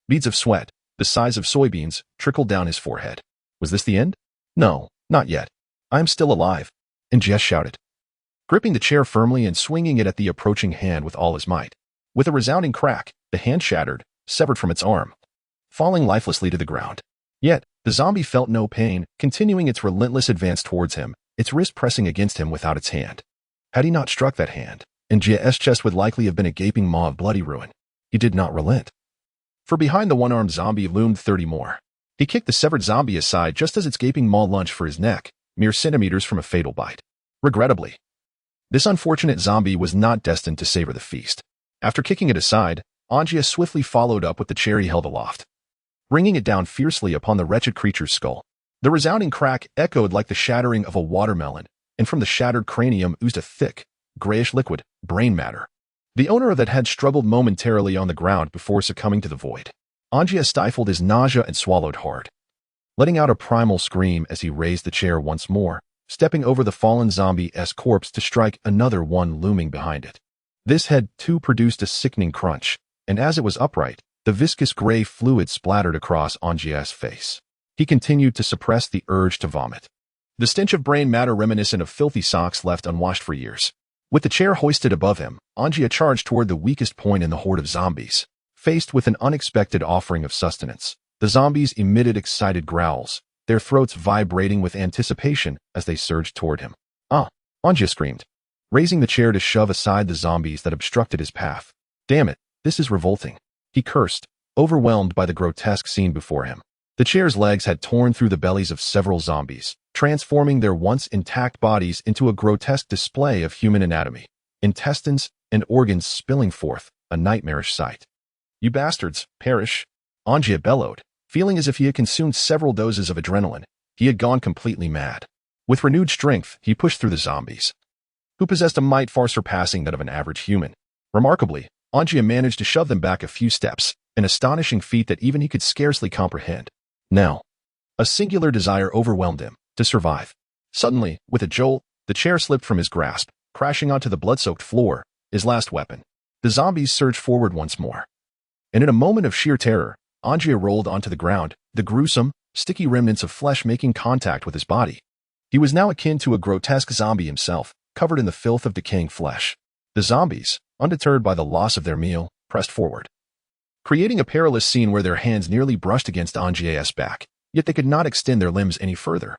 beads of sweat, the size of soybeans, trickled down his forehead. Was this the end? No, not yet. I am still alive, An Jie shouted, gripping the chair firmly and swinging it at the approaching hand with all his might. With a resounding crack, the hand shattered, severed from its arm, falling lifelessly to the ground. Yet, the zombie felt no pain, continuing its relentless advance towards him, its wrist pressing against him without its hand. Had he not struck that hand, An Jie's chest would likely have been a gaping maw of bloody ruin. He did not relent, for behind the one-armed zombie loomed 30 more. He kicked the severed zombie aside just as its gaping maw lunged for his neck, mere centimeters from a fatal bite. Regrettably, this unfortunate zombie was not destined to savor the feast. After kicking it aside, An Jie swiftly followed up with the chair he held aloft, bringing it down fiercely upon the wretched creature's skull. The resounding crack echoed like the shattering of a watermelon, and from the shattered cranium oozed a thick, grayish liquid, brain matter. The owner of that head struggled momentarily on the ground before succumbing to the void. An Jie stifled his nausea and swallowed hard, letting out a primal scream as he raised the chair once more, stepping over the fallen zombie-esque corpse to strike another one looming behind it. This head, too, produced a sickening crunch, and as it was upright, the viscous gray fluid splattered across An Jie's face. He continued to suppress the urge to vomit. The stench of brain matter reminiscent of filthy socks left unwashed for years. With the chair hoisted above him, An Jie charged toward the weakest point in the horde of zombies. Faced with an unexpected offering of sustenance, the zombies emitted excited growls, their throats vibrating with anticipation as they surged toward him. "Ah!" An Jie screamed, raising the chair to shove aside the zombies that obstructed his path. "Damn it, this is revolting," he cursed, overwhelmed by the grotesque scene before him. The chair's legs had torn through the bellies of several zombies, transforming their once intact bodies into a grotesque display of human anatomy, intestines and organs spilling forth, a nightmarish sight. "You bastards, perish!" An Jie bellowed, feeling as if he had consumed several doses of adrenaline. He had gone completely mad. With renewed strength, he pushed through the zombies, who possessed a might far surpassing that of an average human. Remarkably, An Jie managed to shove them back a few steps, an astonishing feat that even he could scarcely comprehend. Now, a singular desire overwhelmed him, to survive. Suddenly, with a jolt, the chair slipped from his grasp, crashing onto the blood-soaked floor, his last weapon. The zombies surged forward once more. And in a moment of sheer terror, An Jie rolled onto the ground, the gruesome, sticky remnants of flesh making contact with his body. He was now akin to a grotesque zombie himself, covered in the filth of decaying flesh. The zombies, undeterred by the loss of their meal, pressed forward, creating a perilous scene where their hands nearly brushed against An Jie's back, yet they could not extend their limbs any further.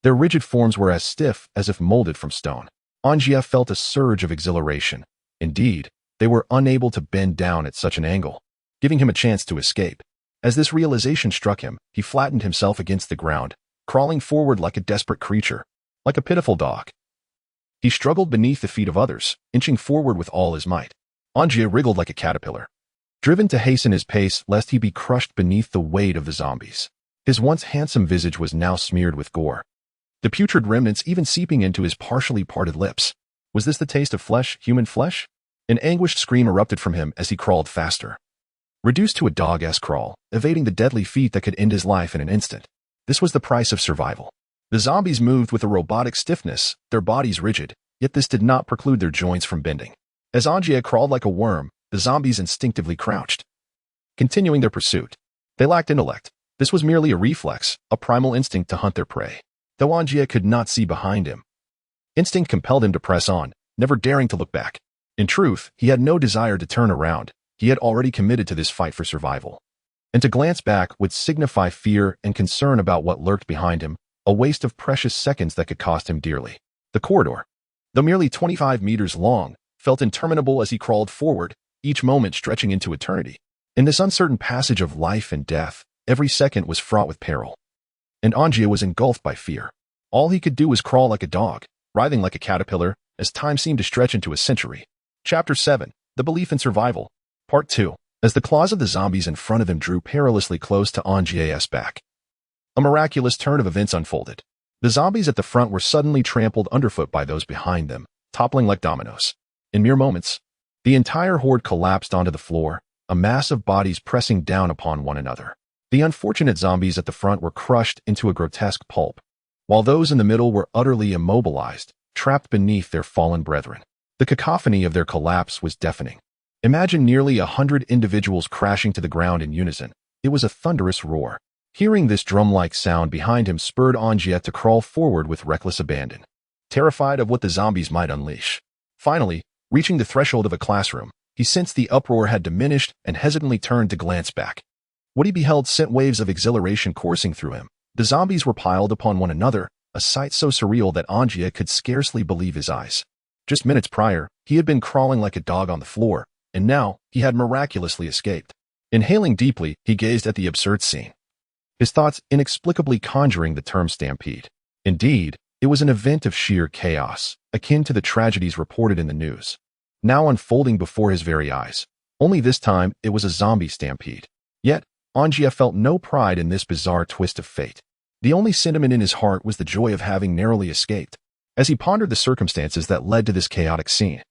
Their rigid forms were as stiff as if molded from stone. An Jie felt a surge of exhilaration. Indeed, they were unable to bend down at such an angle, giving him a chance to escape. As this realization struck him, he flattened himself against the ground, crawling forward like a desperate creature, like a pitiful dog. He struggled beneath the feet of others, inching forward with all his might. An Jie wriggled like a caterpillar, driven to hasten his pace lest he be crushed beneath the weight of the zombies. His once handsome visage was now smeared with gore, the putrid remnants even seeping into his partially parted lips. Was this the taste of flesh, human flesh? An anguished scream erupted from him as he crawled faster, reduced to a dog-esque crawl, evading the deadly feat that could end his life in an instant. This was the price of survival. The zombies moved with a robotic stiffness, their bodies rigid, yet this did not preclude their joints from bending. As An Jie crawled like a worm, the zombies instinctively crouched, continuing their pursuit. They lacked intellect. This was merely a reflex, a primal instinct to hunt their prey. Though An Jie could not see behind him, instinct compelled him to press on, never daring to look back. In truth, he had no desire to turn around. He had already committed to this fight for survival. And to glance back would signify fear and concern about what lurked behind him, a waste of precious seconds that could cost him dearly. The corridor, though merely 25 meters long, felt interminable as he crawled forward, each moment stretching into eternity. In this uncertain passage of life and death, every second was fraught with peril. And An Jie was engulfed by fear. All he could do was crawl like a dog, writhing like a caterpillar, as time seemed to stretch into a century. Chapter 7. The Belief in Survival. Part 2. As the claws of the zombies in front of him drew perilously close to An Jie's back, a miraculous turn of events unfolded. The zombies at the front were suddenly trampled underfoot by those behind them, toppling like dominoes. In mere moments, the entire horde collapsed onto the floor, a mass of bodies pressing down upon one another. The unfortunate zombies at the front were crushed into a grotesque pulp, while those in the middle were utterly immobilized, trapped beneath their fallen brethren. The cacophony of their collapse was deafening. Imagine nearly 100 individuals crashing to the ground in unison. It was a thunderous roar. Hearing this drum-like sound behind him spurred An Jie to crawl forward with reckless abandon, terrified of what the zombies might unleash. Finally, reaching the threshold of a classroom, he sensed the uproar had diminished and hesitantly turned to glance back. What he beheld sent waves of exhilaration coursing through him. The zombies were piled upon one another, a sight so surreal that An Jie could scarcely believe his eyes. Just minutes prior, he had been crawling like a dog on the floor, and now he had miraculously escaped. Inhaling deeply, he gazed at the absurd scene, his thoughts inexplicably conjuring the term stampede. Indeed, it was an event of sheer chaos, akin to the tragedies reported in the news, now unfolding before his very eyes. Only this time, it was a zombie stampede. Yet, An Jie felt no pride in this bizarre twist of fate. The only sentiment in his heart was the joy of having narrowly escaped. As he pondered the circumstances that led to this chaotic scene,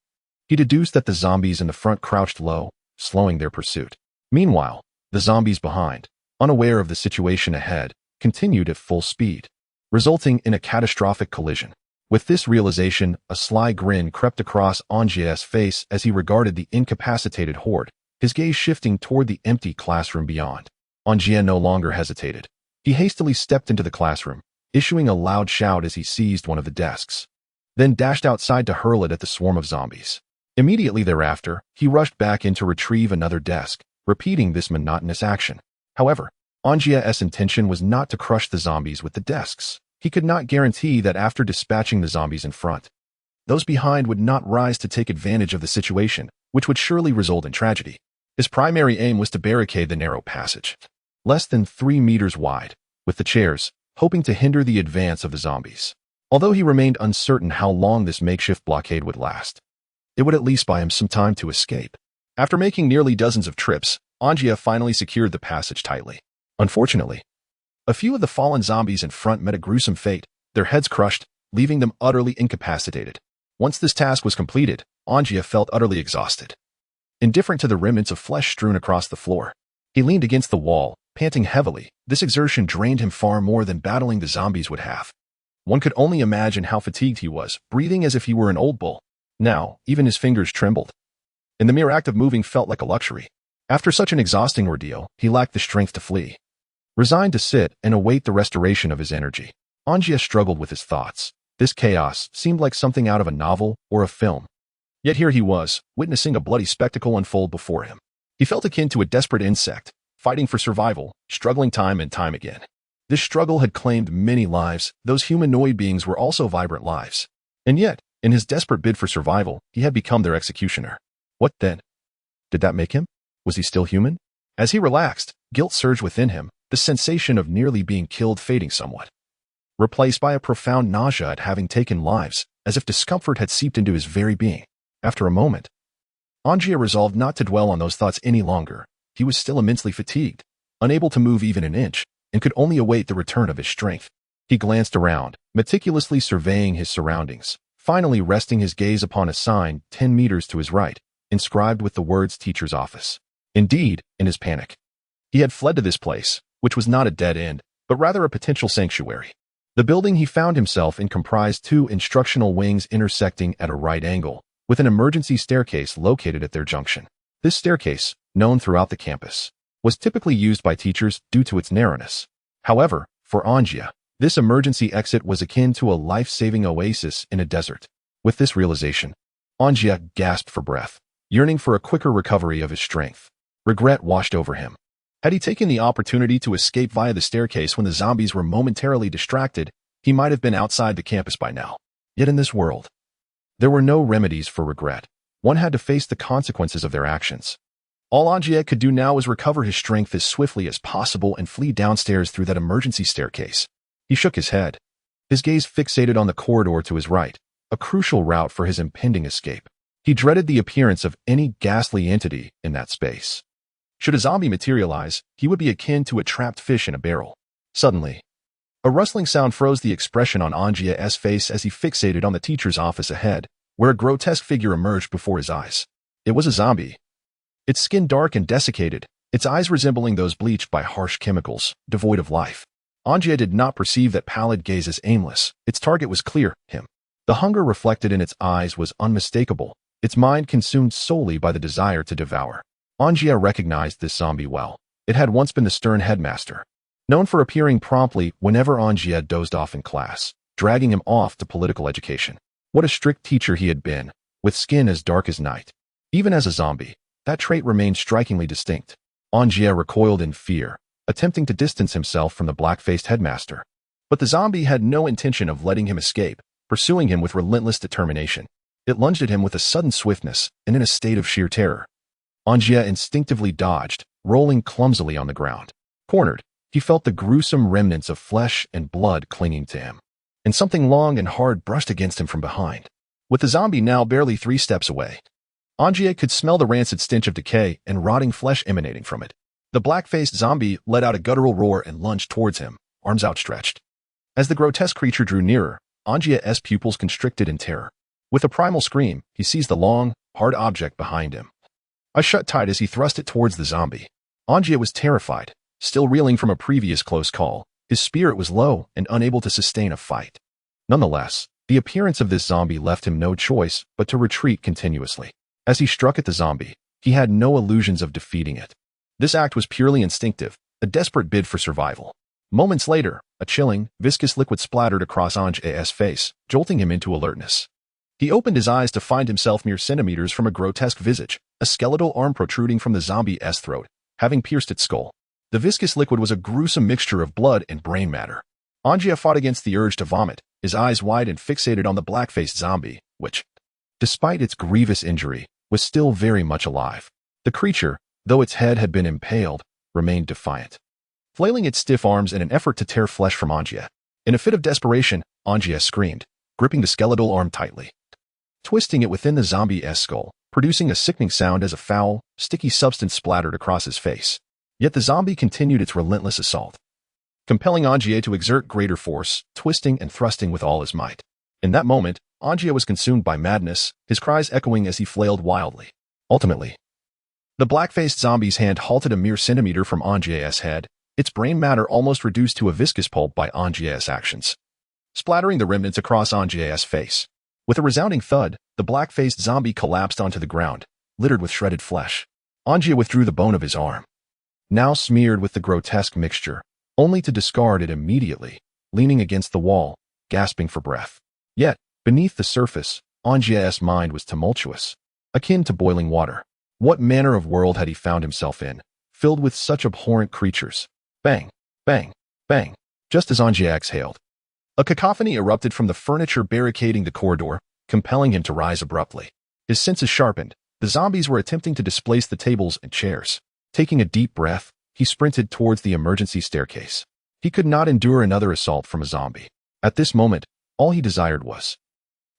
he deduced that the zombies in the front crouched low, slowing their pursuit. Meanwhile, the zombies behind, unaware of the situation ahead, continued at full speed, resulting in a catastrophic collision. With this realization, a sly grin crept across An Jie's face as he regarded the incapacitated horde, his gaze shifting toward the empty classroom beyond. An Jie no longer hesitated. He hastily stepped into the classroom, issuing a loud shout as he seized one of the desks, then dashed outside to hurl it at the swarm of zombies. Immediately thereafter, he rushed back in to retrieve another desk, repeating this monotonous action. However, An Jie's intention was not to crush the zombies with the desks. He could not guarantee that after dispatching the zombies in front, those behind would not rise to take advantage of the situation, which would surely result in tragedy. His primary aim was to barricade the narrow passage, less than 3 meters wide, with the chairs, hoping to hinder the advance of the zombies. Although he remained uncertain how long this makeshift blockade would last, it would at least buy him some time to escape. After making nearly dozens of trips, An Jie finally secured the passage tightly. Unfortunately, a few of the fallen zombies in front met a gruesome fate, their heads crushed, leaving them utterly incapacitated. Once this task was completed, An Jie felt utterly exhausted. Indifferent to the remnants of flesh strewn across the floor, he leaned against the wall, panting heavily. This exertion drained him far more than battling the zombies would have. One could only imagine how fatigued he was, breathing as if he were an old bull. Now, even his fingers trembled, and the mere act of moving felt like a luxury. After such an exhausting ordeal, he lacked the strength to flee. Resigned to sit and await the restoration of his energy, An Jie struggled with his thoughts. This chaos seemed like something out of a novel or a film. Yet here he was, witnessing a bloody spectacle unfold before him. He felt akin to a desperate insect, fighting for survival, struggling time and time again. This struggle had claimed many lives. Those humanoid beings were also vibrant lives. And yet, in his desperate bid for survival, he had become their executioner. What then? Did that make him? Was he still human? As he relaxed, guilt surged within him, the sensation of nearly being killed fading somewhat, replaced by a profound nausea at having taken lives, as if discomfort had seeped into his very being. After a moment, An Jie resolved not to dwell on those thoughts any longer. He was still immensely fatigued, unable to move even an inch, and could only await the return of his strength. He glanced around, meticulously surveying his surroundings, finally resting his gaze upon a sign 10 meters to his right, inscribed with the words "Teacher's Office." Indeed, in his panic, he had fled to this place, which was not a dead end, but rather a potential sanctuary. The building he found himself in comprised 2 instructional wings intersecting at a right angle, with an emergency staircase located at their junction. This staircase, known throughout the campus, was typically used by teachers due to its narrowness. However, for An Jie, this emergency exit was akin to a life-saving oasis in a desert. With this realization, An Jie gasped for breath, yearning for a quicker recovery of his strength. Regret washed over him. Had he taken the opportunity to escape via the staircase when the zombies were momentarily distracted, he might have been outside the campus by now. Yet in this world, there were no remedies for regret. One had to face the consequences of their actions. All An Jie could do now was recover his strength as swiftly as possible and flee downstairs through that emergency staircase. He shook his head, his gaze fixated on the corridor to his right, a crucial route for his impending escape. He dreaded the appearance of any ghastly entity in that space. Should a zombie materialize, he would be akin to a trapped fish in a barrel. Suddenly, a rustling sound froze the expression on An Jie's face as he fixated on the teacher's office ahead, where a grotesque figure emerged before his eyes. It was a zombie. Its skin dark and desiccated, its eyes resembling those bleached by harsh chemicals, devoid of life. An Jie did not perceive that pallid gaze as aimless. Its target was clear, him. The hunger reflected in its eyes was unmistakable, its mind consumed solely by the desire to devour. An Jie recognized this zombie well. It had once been the stern headmaster, known for appearing promptly whenever An Jie dozed off in class, dragging him off to political education. What a strict teacher he had been, with skin as dark as night. Even as a zombie, that trait remained strikingly distinct. An Jie recoiled in fear, attempting to distance himself from the black-faced headmaster. But the zombie had no intention of letting him escape, pursuing him with relentless determination. It lunged at him with a sudden swiftness and in a state of sheer terror. An Jie instinctively dodged, rolling clumsily on the ground. Cornered, he felt the gruesome remnants of flesh and blood clinging to him, and something long and hard brushed against him from behind. With the zombie now barely 3 steps away, An Jie could smell the rancid stench of decay and rotting flesh emanating from it. The black-faced zombie let out a guttural roar and lunged towards him, arms outstretched. As the grotesque creature drew nearer, An Jie's pupils constricted in terror. With a primal scream, he seized the long, hard object behind him. Eyes shut tight as he thrust it towards the zombie. An Jie was terrified, still reeling from a previous close call. His spirit was low and unable to sustain a fight. Nonetheless, The appearance of this zombie left him no choice but to retreat continuously. As he struck at the zombie, he had no illusions of defeating it. This act was purely instinctive, a desperate bid for survival. Moments later, a chilling, viscous liquid splattered across An Jie's face, jolting him into alertness. He opened his eyes to find himself mere centimeters from a grotesque visage, a skeletal arm protruding from the zombie's throat, having pierced its skull. The viscous liquid was a gruesome mixture of blood and brain matter. An Jie fought against the urge to vomit, his eyes wide and fixated on the black-faced zombie, which, despite its grievous injury, was still very much alive. The creature, though its head had been impaled, remained defiant, flailing its stiff arms in an effort to tear flesh from An Jie. In a fit of desperation, An Jie screamed, gripping the skeletal arm tightly, twisting it within the zombie's skull, producing a sickening sound as a foul, sticky substance splattered across his face. Yet the zombie continued its relentless assault, compelling An Jie to exert greater force, twisting and thrusting with all his might. In that moment, An Jie was consumed by madness, his cries echoing as he flailed wildly. Ultimately, the black-faced zombie's hand halted a mere centimeter from An Jie's head, its brain matter almost reduced to a viscous pulp by An Jie's actions, splattering the remnants across An Jie's face. With a resounding thud, the black-faced zombie collapsed onto the ground, littered with shredded flesh. An Jie withdrew the bone of his arm, now smeared with the grotesque mixture, only to discard it immediately, leaning against the wall, gasping for breath. Yet, beneath the surface, An Jie's mind was tumultuous, akin to boiling water. What manner of world had he found himself in, filled with such abhorrent creatures? Bang, bang, bang. Just as An Jie exhaled, a cacophony erupted from the furniture barricading the corridor, compelling him to rise abruptly. His senses sharpened. The zombies were attempting to displace the tables and chairs. Taking a deep breath, he sprinted towards the emergency staircase. He could not endure another assault from a zombie. At this moment, all he desired was.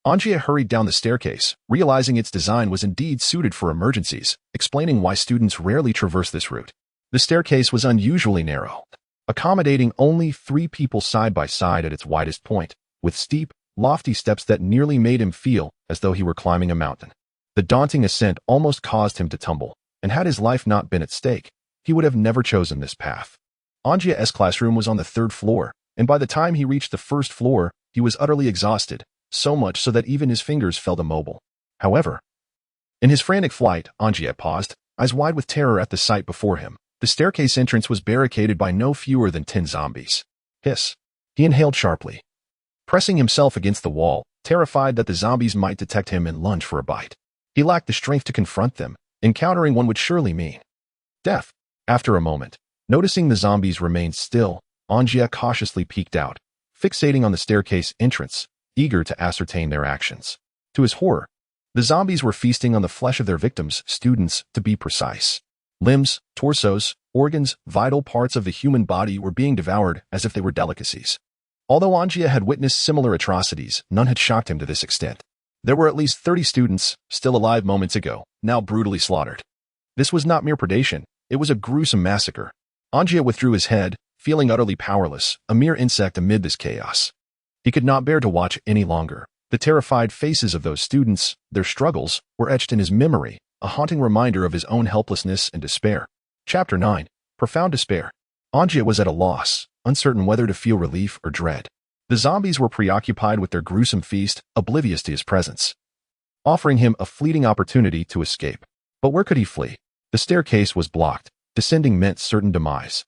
An Jie hurried down the staircase, realizing its design was indeed suited for emergencies, explaining why students rarely traverse this route. The staircase was unusually narrow, accommodating only 3 people side by side at its widest point, with steep, lofty steps that nearly made him feel as though he were climbing a mountain. The daunting ascent almost caused him to tumble, and had his life not been at stake, he would have never chosen this path. An Jie's classroom was on the 3rd floor, and by the time he reached the 1st floor, he was utterly exhausted, so much so that even his fingers felt immobile. However, in his frantic flight, An Jie paused, eyes wide with terror at the sight before him. The staircase entrance was barricaded by no fewer than 10 zombies. Hiss. He inhaled sharply, pressing himself against the wall, terrified that the zombies might detect him and lunge for a bite. He lacked the strength to confront them. Encountering one would surely mean death. After a moment, noticing the zombies remained still, An Jie cautiously peeked out, fixating on the staircase entrance, eager to ascertain their actions. To his horror, the zombies were feasting on the flesh of their victims, students, to be precise. Limbs, torsos, organs, vital parts of the human body were being devoured as if they were delicacies. Although An Jie had witnessed similar atrocities, none had shocked him to this extent. There were at least 30 students, still alive moments ago, now brutally slaughtered. This was not mere predation, it was a gruesome massacre. An Jie withdrew his head, feeling utterly powerless, a mere insect amid this chaos. He could not bear to watch any longer. The terrified faces of those students, their struggles, were etched in his memory, a haunting reminder of his own helplessness and despair. Chapter 9. Profound Despair. An Jie was at a loss, uncertain whether to feel relief or dread. The zombies were preoccupied with their gruesome feast, oblivious to his presence, offering him a fleeting opportunity to escape. But where could he flee? The staircase was blocked. Descending meant certain demise,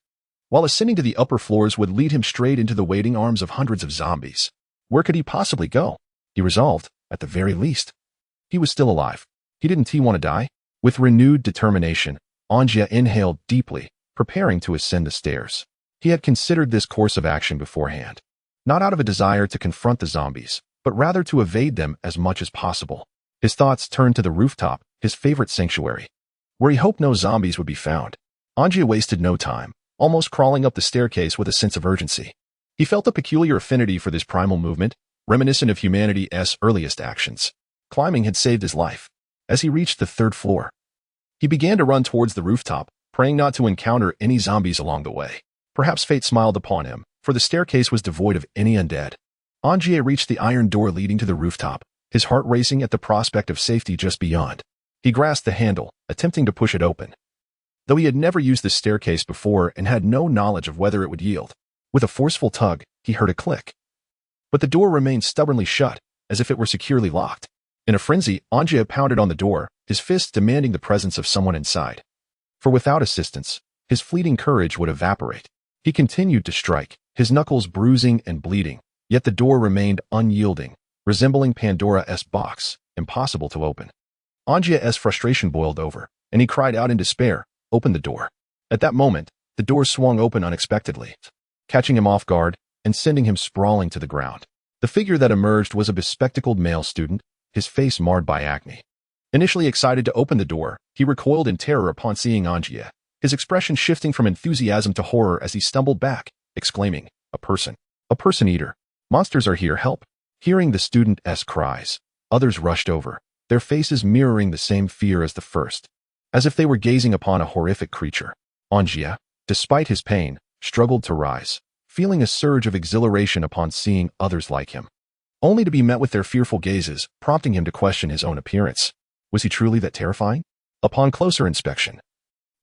while ascending to the upper floors would lead him straight into the waiting arms of hundreds of zombies. Where could he possibly go? He resolved, at the very least. He was still alive. Didn't he want to die? With renewed determination, An Jie inhaled deeply, preparing to ascend the stairs. He had considered this course of action beforehand, not out of a desire to confront the zombies, but rather to evade them as much as possible. His thoughts turned to the rooftop, his favorite sanctuary, where he hoped no zombies would be found. An Jie wasted no time, almost crawling up the staircase with a sense of urgency. He felt a peculiar affinity for this primal movement, reminiscent of humanity's earliest actions. Climbing had saved his life. As he reached the 3rd floor, he began to run towards the rooftop, praying not to encounter any zombies along the way. Perhaps fate smiled upon him, for the staircase was devoid of any undead. An Jie reached the iron door leading to the rooftop, his heart racing at the prospect of safety just beyond. He grasped the handle, attempting to push it open, though he had never used this staircase before and had no knowledge of whether it would yield. With a forceful tug, he heard a click. But the door remained stubbornly shut, as if it were securely locked. In a frenzy, An Jie pounded on the door, his fists demanding the presence of someone inside. For without assistance, his fleeting courage would evaporate. He continued to strike, his knuckles bruising and bleeding, yet the door remained unyielding, resembling Pandora's box, impossible to open. An Jie's frustration boiled over, and he cried out in despair, "Open the door." At that moment, the door swung open unexpectedly, catching him off guard and sending him sprawling to the ground. The figure that emerged was a bespectacled male student, his face marred by acne. Initially excited to open the door, he recoiled in terror upon seeing An Jie, his expression shifting from enthusiasm to horror as he stumbled back, exclaiming, "A person eater. Monsters are here, help." Hearing the student's cries, others rushed over, their faces mirroring the same fear as the first, as if they were gazing upon a horrific creature. An Jie, despite his pain, struggled to rise, feeling a surge of exhilaration upon seeing others like him, only to be met with their fearful gazes, prompting him to question his own appearance. Was he truly that terrifying? Upon closer inspection,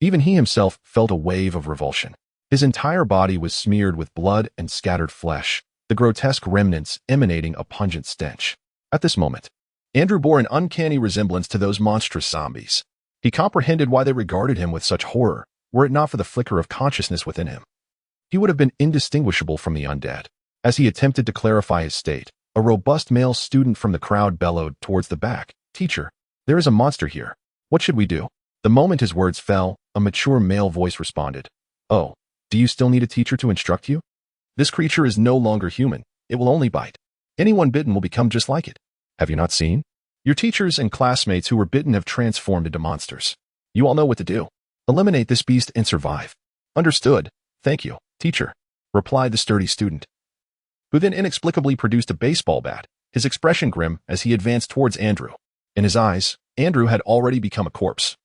even he himself felt a wave of revulsion. His entire body was smeared with blood and scattered flesh, the grotesque remnants emanating a pungent stench. At this moment, Andrew bore an uncanny resemblance to those monstrous zombies. He comprehended why they regarded him with such horror, were it not for the flicker of consciousness within him. He would have been indistinguishable from the undead. As he attempted to clarify his state, a robust male student from the crowd bellowed towards the back, "Teacher, there is a monster here. What should we do?" The moment his words fell, a mature male voice responded, "Oh, do you still need a teacher to instruct you? This creature is no longer human. It will only bite. Anyone bitten will become just like it. Have you not seen? Your teachers and classmates who were bitten have transformed into monsters. You all know what to do. Eliminate this beast and survive." "Understood. Thank you, teacher," replied the sturdy student, who then inexplicably produced a baseball bat, his expression grim as he advanced towards Andrew. In his eyes, Andrew had already become a corpse.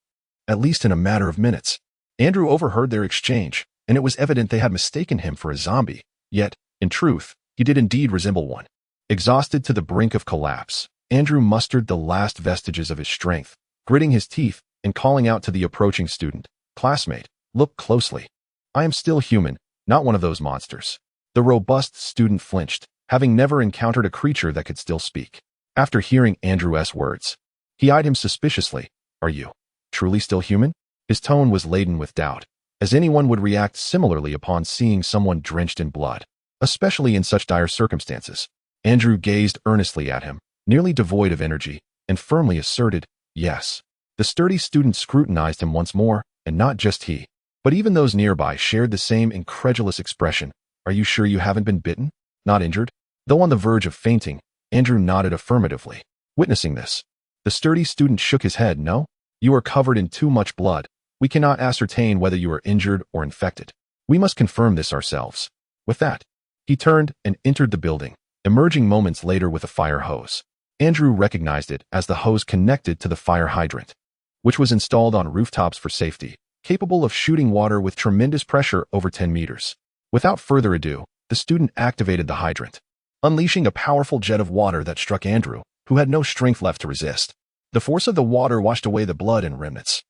At least in a matter of minutes. Andrew overheard their exchange, and it was evident they had mistaken him for a zombie. Yet, in truth, he did indeed resemble one. Exhausted to the brink of collapse, Andrew mustered the last vestiges of his strength, gritting his teeth and calling out to the approaching student, "Classmate, look closely. I am still human, not one of those monsters." The robust student flinched, having never encountered a creature that could still speak. After hearing Andrew's words, he eyed him suspiciously. "Are you truly still human?" His tone was laden with doubt, as anyone would react similarly upon seeing someone drenched in blood, especially in such dire circumstances. Andrew gazed earnestly at him, nearly devoid of energy, and firmly asserted, "Yes." The sturdy student scrutinized him once more, and not just he, but even those nearby shared the same incredulous expression. "Are you sure you haven't been bitten? Not injured?" Though on the verge of fainting, Andrew nodded affirmatively. Witnessing this, the sturdy student shook his head. "No, you are covered in too much blood. We cannot ascertain whether you are injured or infected. We must confirm this ourselves." With that, he turned and entered the building, emerging moments later with a fire hose. Andrew recognized it as the hose connected to the fire hydrant, which was installed on rooftops for safety, capable of shooting water with tremendous pressure over 10 meters. Without further ado, the student activated the hydrant, unleashing a powerful jet of water that struck Andrew, who had no strength left to resist. The force of the water washed away the blood and remnants,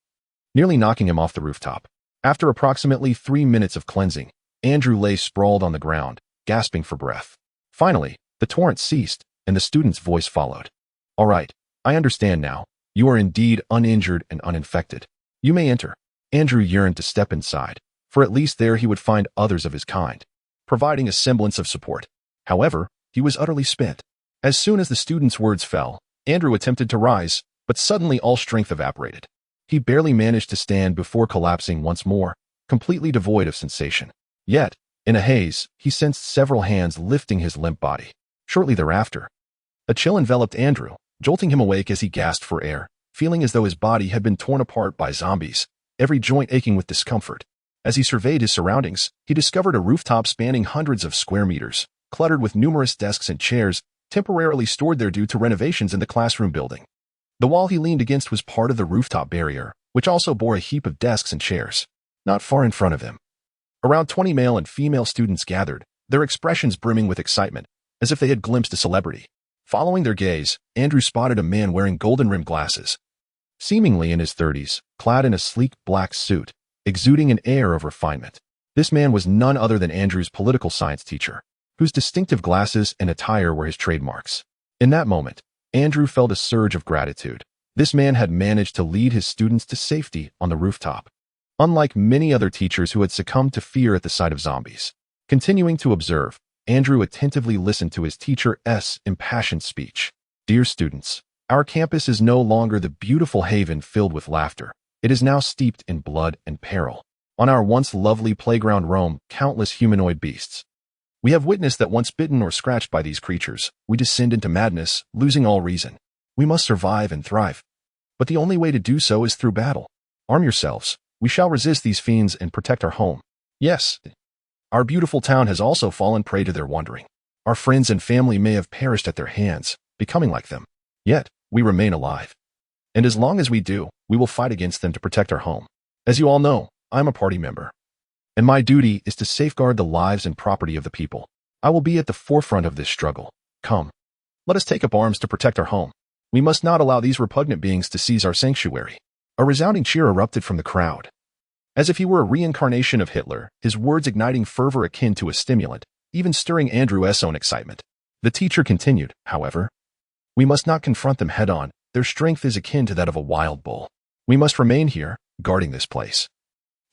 nearly knocking him off the rooftop. After approximately 3 minutes of cleansing, Andrew lay sprawled on the ground, gasping for breath. Finally, the torrent ceased, and the student's voice followed. "All right, I understand now. You are indeed uninjured and uninfected. You may enter." Andrew yearned to step inside, for at least there he would find others of his kind, providing a semblance of support. However, he was utterly spent. As soon as the student's words fell, Andrew attempted to rise, but suddenly all strength evaporated. He barely managed to stand before collapsing once more, completely devoid of sensation. Yet, in a haze, he sensed several hands lifting his limp body. Shortly thereafter, a chill enveloped Andrew, jolting him awake as he gasped for air, feeling as though his body had been torn apart by zombies, every joint aching with discomfort. As he surveyed his surroundings, he discovered a rooftop spanning hundreds of square meters, cluttered with numerous desks and chairs, temporarily stored there due to renovations in the classroom building. The wall he leaned against was part of the rooftop barrier, which also bore a heap of desks and chairs. Not far in front of him, around 20 male and female students gathered, their expressions brimming with excitement, as if they had glimpsed a celebrity. Following their gaze, Andrew spotted a man wearing golden-rimmed glasses, seemingly in his 30s, clad in a sleek black suit, exuding an air of refinement. This man was none other than Andrew's political science teacher, whose distinctive glasses and attire were his trademarks. In that moment, Andrew felt a surge of gratitude. This man had managed to lead his students to safety on the rooftop. Unlike many other teachers who had succumbed to fear at the sight of zombies. Continuing to observe, Andrew attentively listened to his teacher's impassioned speech. Dear students, our campus is no longer the beautiful haven filled with laughter. It is now steeped in blood and peril. On our once lovely playground roam countless humanoid beasts. We have witnessed that once bitten or scratched by these creatures, we descend into madness, losing all reason. We must survive and thrive. But the only way to do so is through battle. Arm yourselves. We shall resist these fiends and protect our home. Yes, our beautiful town has also fallen prey to their wandering. Our friends and family may have perished at their hands, becoming like them. Yet, we remain alive. And as long as we do, we will fight against them to protect our home. As you all know, I'm a party member. And my duty is to safeguard the lives and property of the people. I will be at the forefront of this struggle. Come. Let us take up arms to protect our home. We must not allow these repugnant beings to seize our sanctuary. A resounding cheer erupted from the crowd. As if he were a reincarnation of Hitler, his words igniting fervor akin to a stimulant, even stirring Andrew's own excitement. The teacher continued, however. We must not confront them head-on. Their strength is akin to that of a wild bull. We must remain here, guarding this place.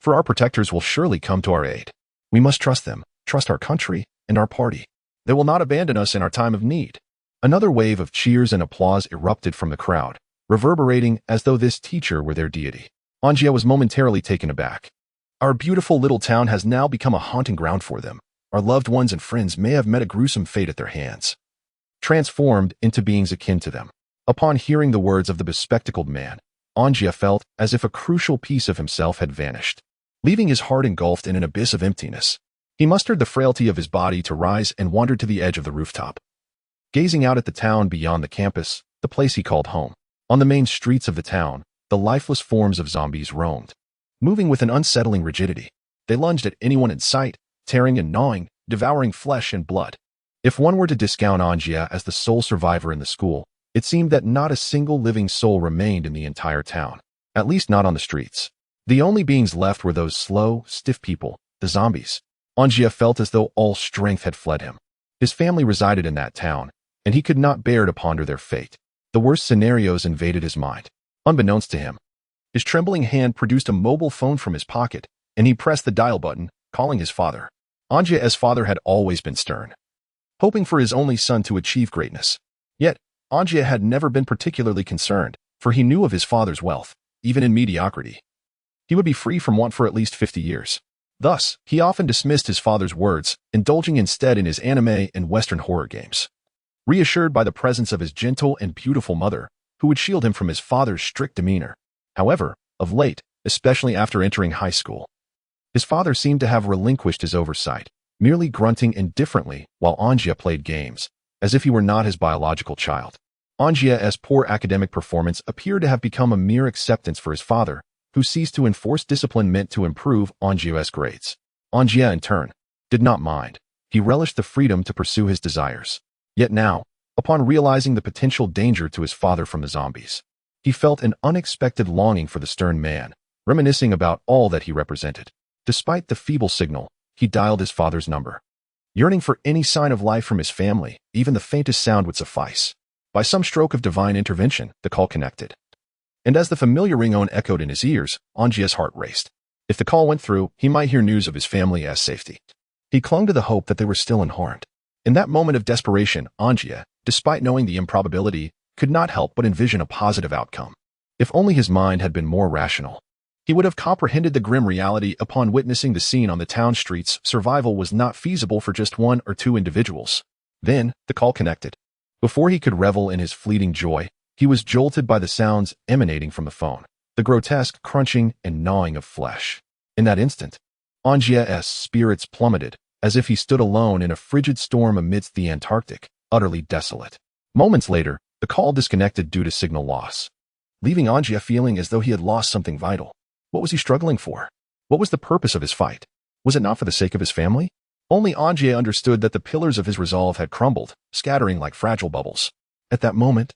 For our protectors will surely come to our aid. We must trust them, trust our country, and our party. They will not abandon us in our time of need. Another wave of cheers and applause erupted from the crowd, reverberating as though this teacher were their deity. An Jie was momentarily taken aback. Our beautiful little town has now become a haunting ground for them. Our loved ones and friends may have met a gruesome fate at their hands. Transformed into beings akin to them. Upon hearing the words of the bespectacled man, An Jie felt as if a crucial piece of himself had vanished, leaving his heart engulfed in an abyss of emptiness. He mustered the frailty of his body to rise and wandered to the edge of the rooftop. Gazing out at the town beyond the campus, the place he called home. On the main streets of the town, the lifeless forms of zombies roamed, moving with an unsettling rigidity. They lunged at anyone in sight, tearing and gnawing, devouring flesh and blood. If one were to discount An Jie as the sole survivor in the school, it seemed that not a single living soul remained in the entire town, at least not on the streets. The only beings left were those slow, stiff people, the zombies. An Jie felt as though all strength had fled him. His family resided in that town, and he could not bear to ponder their fate. The worst scenarios invaded his mind. Unbeknownst to him, his trembling hand produced a mobile phone from his pocket, and he pressed the dial button, calling his father. An Jie's father had always been stern, hoping for his only son to achieve greatness. Yet, An Jie had never been particularly concerned, for he knew of his father's wealth, even in mediocrity. He would be free from want for at least 50 years. Thus, he often dismissed his father's words, indulging instead in his anime and Western horror games. Reassured by the presence of his gentle and beautiful mother, who would shield him from his father's strict demeanor. However, of late, especially after entering high school, his father seemed to have relinquished his oversight, merely grunting indifferently while An Jie played games, as if he were not his biological child. An Jie's poor academic performance appeared to have become a mere acceptance for his father, who ceased to enforce discipline meant to improve An Jie's grades. An Jie, in turn, did not mind. He relished the freedom to pursue his desires. Yet now, upon realizing the potential danger to his father from the zombies, he felt an unexpected longing for the stern man, reminiscing about all that he represented. Despite the feeble signal, he dialed his father's number. Yearning for any sign of life from his family, even the faintest sound would suffice. By some stroke of divine intervention, the call connected. And as the familiar ringtone echoed in his ears, An Jie's heart raced. If the call went through, he might hear news of his family's safety. He clung to the hope that they were still unharmed. In that moment of desperation, An Jie, despite knowing the improbability, could not help but envision a positive outcome. If only his mind had been more rational, he would have comprehended the grim reality upon witnessing the scene on the town streets. Survival was not feasible for just one or two individuals. Then, the call connected. Before he could revel in his fleeting joy, he was jolted by the sounds emanating from the phone, the grotesque crunching and gnawing of flesh. In that instant, An Jie's spirits plummeted, as if he stood alone in a frigid storm amidst the Antarctic, utterly desolate. Moments later, the call disconnected due to signal loss, leaving An Jie feeling as though he had lost something vital. What was he struggling for? What was the purpose of his fight? Was it not for the sake of his family? Only An Jie understood that the pillars of his resolve had crumbled, scattering like fragile bubbles. At that moment,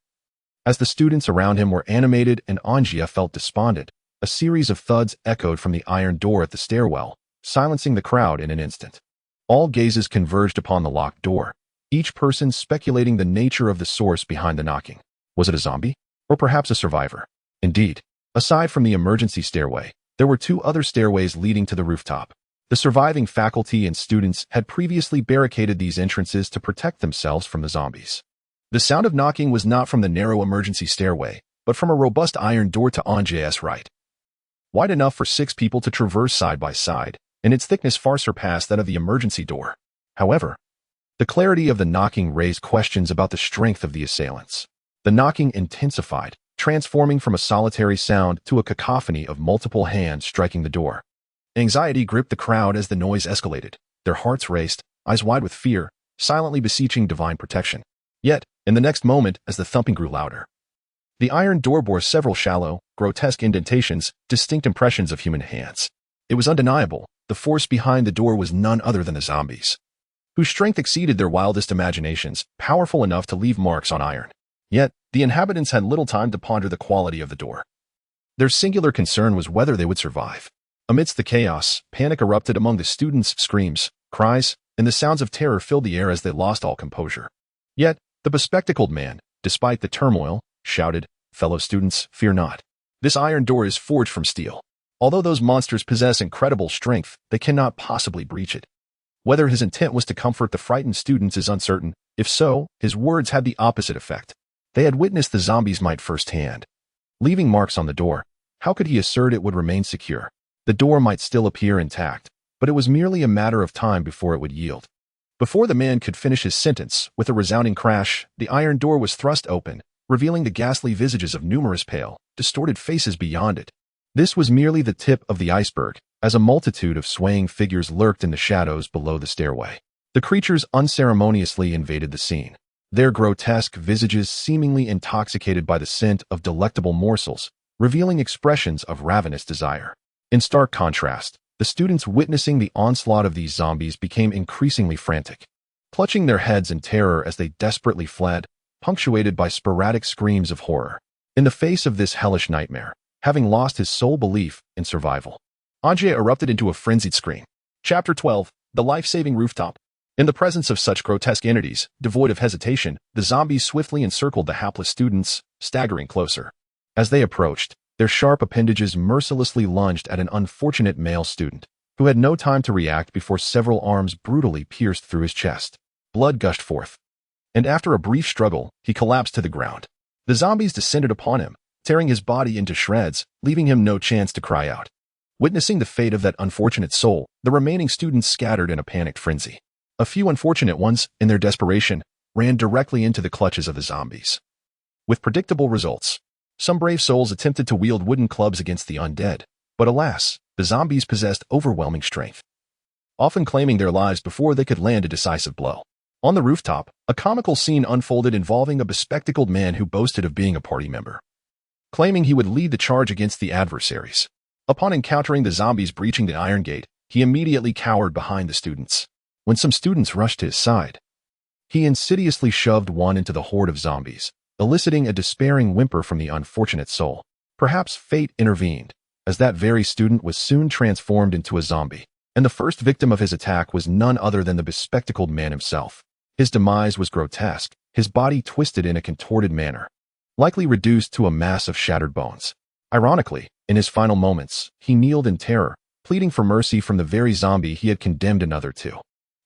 as the students around him were animated and An Jie felt despondent, a series of thuds echoed from the iron door at the stairwell, silencing the crowd in an instant. All gazes converged upon the locked door, each person speculating the nature of the source behind the knocking. Was it a zombie? Or perhaps a survivor? Indeed, aside from the emergency stairway, there were two other stairways leading to the rooftop. The surviving faculty and students had previously barricaded these entrances to protect themselves from the zombies. The sound of knocking was not from the narrow emergency stairway, but from a robust iron door to An Jie's right. Wide enough for 6 people to traverse side by side, and its thickness far surpassed that of the emergency door. However, the clarity of the knocking raised questions about the strength of the assailants. The knocking intensified, transforming from a solitary sound to a cacophony of multiple hands striking the door. Anxiety gripped the crowd as the noise escalated. Their hearts raced, eyes wide with fear, silently beseeching divine protection. Yet, in the next moment, as the thumping grew louder, the iron door bore several shallow, grotesque indentations, distinct impressions of human hands. It was undeniable. The force behind the door was none other than the zombies, whose strength exceeded their wildest imaginations, powerful enough to leave marks on iron. Yet, the inhabitants had little time to ponder the quality of the door. Their singular concern was whether they would survive. Amidst the chaos, panic erupted among the students. Screams, cries, and the sounds of terror filled the air as they lost all composure. Yet, the bespectacled man, despite the turmoil, shouted, "Fellow students, fear not. This iron door is forged from steel. Although those monsters possess incredible strength, they cannot possibly breach it." Whether his intent was to comfort the frightened students is uncertain. If so, his words had the opposite effect. They had witnessed the zombies' might firsthand. Leaving marks on the door, how could he assert it would remain secure? The door might still appear intact, but it was merely a matter of time before it would yield. Before the man could finish his sentence, with a resounding crash, the iron door was thrust open, revealing the ghastly visages of numerous pale, distorted faces beyond it. This was merely the tip of the iceberg, as a multitude of swaying figures lurked in the shadows below the stairway. The creatures unceremoniously invaded the scene, their grotesque visages seemingly intoxicated by the scent of delectable morsels, revealing expressions of ravenous desire. In stark contrast, the students witnessing the onslaught of these zombies became increasingly frantic, clutching their heads in terror as they desperately fled, punctuated by sporadic screams of horror. In the face of this hellish nightmare, having lost his sole belief in survival, An Jie erupted into a frenzied scream. Chapter 12. The Life-Saving Rooftop. In the presence of such grotesque entities, devoid of hesitation, the zombies swiftly encircled the hapless students, staggering closer. As they approached, their sharp appendages mercilessly lunged at an unfortunate male student, who had no time to react before several arms brutally pierced through his chest. Blood gushed forth, and after a brief struggle, he collapsed to the ground. The zombies descended upon him, tearing his body into shreds, leaving him no chance to cry out. Witnessing the fate of that unfortunate soul, the remaining students scattered in a panicked frenzy. A few unfortunate ones, in their desperation, ran directly into the clutches of the zombies. With predictable results, some brave souls attempted to wield wooden clubs against the undead, but alas, the zombies possessed overwhelming strength, often claiming their lives before they could land a decisive blow. On the rooftop, a comical scene unfolded involving a bespectacled man who boasted of being a party member, claiming he would lead the charge against the adversaries. Upon encountering the zombies breaching the iron gate, he immediately cowered behind the students. When some students rushed to his side, he insidiously shoved one into the horde of zombies, eliciting a despairing whimper from the unfortunate soul. Perhaps fate intervened, as that very student was soon transformed into a zombie, and the first victim of his attack was none other than the bespectacled man himself. His demise was grotesque, his body twisted in a contorted manner, likely reduced to a mass of shattered bones. Ironically, in his final moments, he kneeled in terror, pleading for mercy from the very zombie he had condemned another to.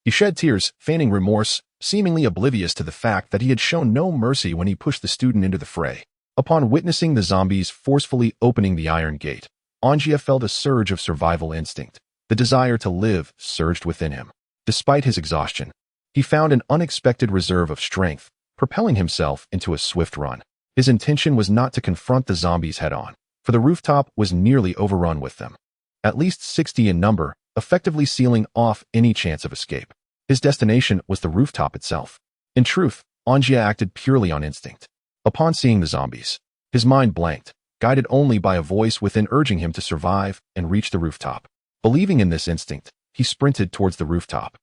He shed tears, feigning remorse, seemingly oblivious to the fact that he had shown no mercy when he pushed the student into the fray. Upon witnessing the zombies forcefully opening the iron gate, An Jie felt a surge of survival instinct. The desire to live surged within him. Despite his exhaustion, he found an unexpected reserve of strength, propelling himself into a swift run. His intention was not to confront the zombies head-on, for the rooftop was nearly overrun with them, at least 60 in number, effectively sealing off any chance of escape. His destination was the rooftop itself. In truth, An Jie acted purely on instinct. Upon seeing the zombies, his mind blanked, guided only by a voice within urging him to survive and reach the rooftop. Believing in this instinct, he sprinted towards the rooftop,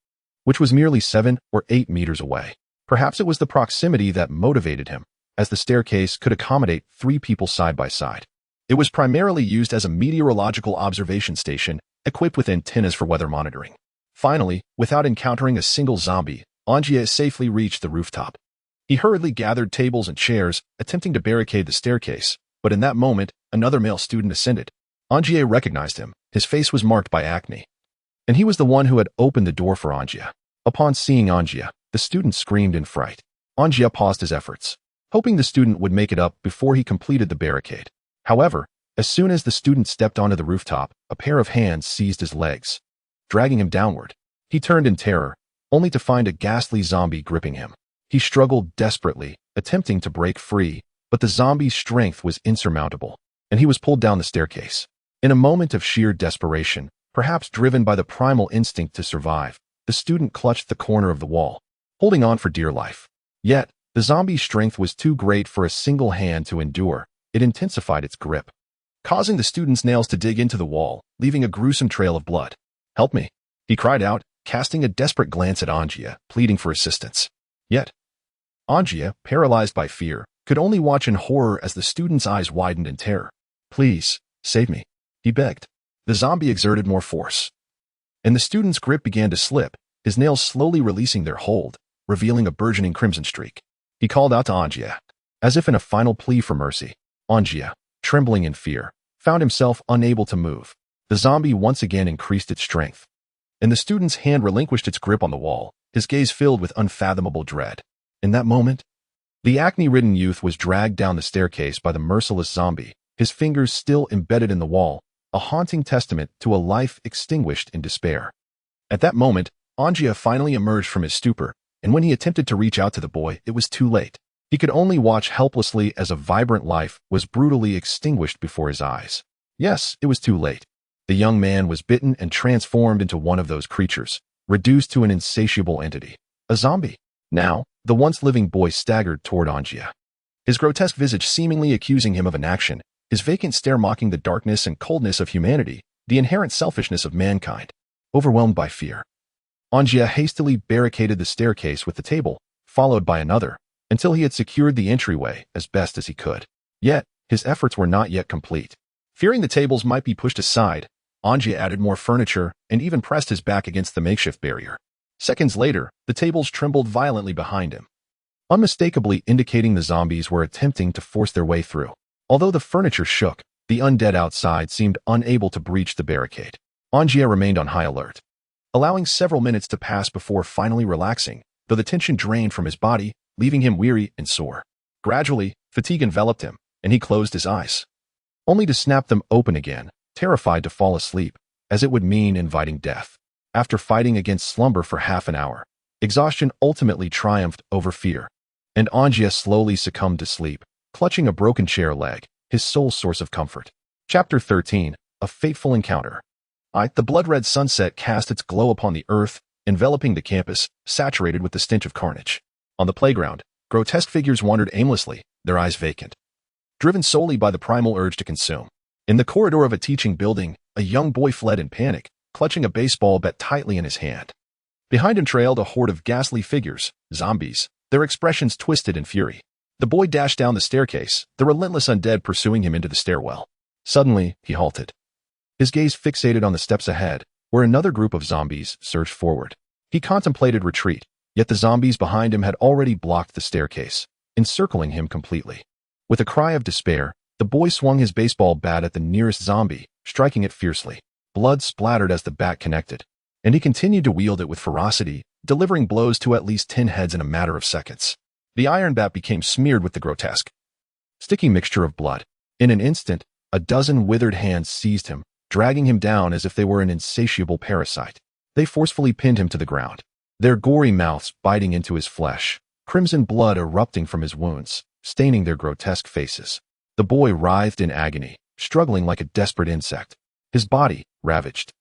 which was merely 7 or 8 meters away. Perhaps it was the proximity that motivated him, as the staircase could accommodate 3 people side by side. It was primarily used as a meteorological observation station, equipped with antennas for weather monitoring. Finally, without encountering a single zombie, An Jie safely reached the rooftop. He hurriedly gathered tables and chairs, attempting to barricade the staircase, but in that moment, another male student ascended. An Jie recognized him. His face was marked by acne, and he was the one who had opened the door for An Jie. Upon seeing An Jie, the student screamed in fright. An Jie paused his efforts, hoping the student would make it up before he completed the barricade. However, as soon as the student stepped onto the rooftop, a pair of hands seized his legs, dragging him downward. He turned in terror, only to find a ghastly zombie gripping him. He struggled desperately, attempting to break free, but the zombie's strength was insurmountable, and he was pulled down the staircase. In a moment of sheer desperation, perhaps driven by the primal instinct to survive, the student clutched the corner of the wall, holding on for dear life. Yet, the zombie's strength was too great for a single hand to endure. It intensified its grip, causing the student's nails to dig into the wall, leaving a gruesome trail of blood. "Help me," he cried out, casting a desperate glance at An Jie, pleading for assistance. Yet, An Jie, paralyzed by fear, could only watch in horror as the student's eyes widened in terror. "Please, save me," he begged. The zombie exerted more force, and the student's grip began to slip, his nails slowly releasing their hold, revealing a burgeoning crimson streak. He called out to An Jie, as if in a final plea for mercy. An Jie, trembling in fear, found himself unable to move. The zombie once again increased its strength, and the student's hand relinquished its grip on the wall, his gaze filled with unfathomable dread. In that moment, the acne-ridden youth was dragged down the staircase by the merciless zombie, his fingers still embedded in the wall, a haunting testament to a life extinguished in despair. At that moment, An Jie finally emerged from his stupor, and when he attempted to reach out to the boy, it was too late. He could only watch helplessly as a vibrant life was brutally extinguished before his eyes. Yes, it was too late. The young man was bitten and transformed into one of those creatures, reduced to an insatiable entity, a zombie. Now, the once living boy staggered toward An Jie, his grotesque visage seemingly accusing him of inaction, his vacant stare mocking the darkness and coldness of humanity, the inherent selfishness of mankind. Overwhelmed by fear, An Jie hastily barricaded the staircase with the table, followed by another, until he had secured the entryway as best as he could. Yet, his efforts were not yet complete. Fearing the tables might be pushed aside, An Jie added more furniture and even pressed his back against the makeshift barrier. Seconds later, the tables trembled violently behind him, unmistakably indicating the zombies were attempting to force their way through. Although the furniture shook, the undead outside seemed unable to breach the barricade. An Jie remained on high alert, allowing several minutes to pass before finally relaxing, though the tension drained from his body, leaving him weary and sore. Gradually, fatigue enveloped him, and he closed his eyes, only to snap them open again, terrified to fall asleep, as it would mean inviting death. After fighting against slumber for half an hour, exhaustion ultimately triumphed over fear, and An Jie slowly succumbed to sleep, clutching a broken chair leg, his sole source of comfort. Chapter 13, A Fateful Encounter. The blood-red sunset cast its glow upon the earth, enveloping the campus, saturated with the stench of carnage. On the playground, grotesque figures wandered aimlessly, their eyes vacant, driven solely by the primal urge to consume. In the corridor of a teaching building, a young boy fled in panic, clutching a baseball bat tightly in his hand. Behind him trailed a horde of ghastly figures, zombies, their expressions twisted in fury. The boy dashed down the staircase, the relentless undead pursuing him into the stairwell. Suddenly, he halted, his gaze fixated on the steps ahead, where another group of zombies surged forward. He contemplated retreat, yet the zombies behind him had already blocked the staircase, encircling him completely. With a cry of despair, the boy swung his baseball bat at the nearest zombie, striking it fiercely. Blood splattered as the bat connected, and he continued to wield it with ferocity, delivering blows to at least 10 heads in a matter of seconds. The iron bat became smeared with the grotesque, sticky mixture of blood. In an instant, a dozen withered hands seized him, dragging him down as if they were an insatiable parasite. They forcefully pinned him to the ground, their gory mouths biting into his flesh, crimson blood erupting from his wounds, staining their grotesque faces. The boy writhed in agony, struggling like a desperate insect. His body, ravaged,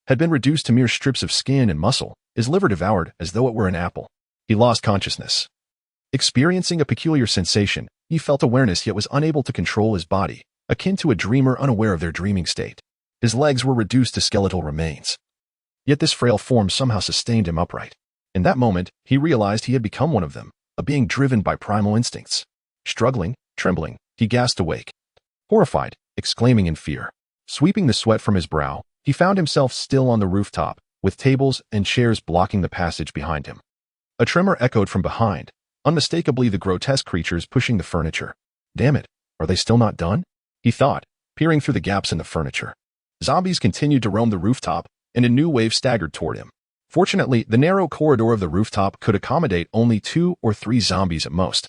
had been reduced to mere strips of skin and muscle, his liver devoured as though it were an apple. He lost consciousness. Experiencing a peculiar sensation, he felt awareness yet was unable to control his body, akin to a dreamer unaware of their dreaming state. His legs were reduced to skeletal remains, yet this frail form somehow sustained him upright. In that moment, he realized he had become one of them, a being driven by primal instincts. Struggling, trembling, he gasped awake, horrified, exclaiming in fear. Sweeping the sweat from his brow, he found himself still on the rooftop, with tables and chairs blocking the passage behind him. A tremor echoed from behind, unmistakably the grotesque creatures pushing the furniture. Damn it, are they still not done? He thought, peering through the gaps in the furniture. Zombies continued to roam the rooftop, and a new wave staggered toward him. Fortunately, the narrow corridor of the rooftop could accommodate only 2 or 3 zombies at most,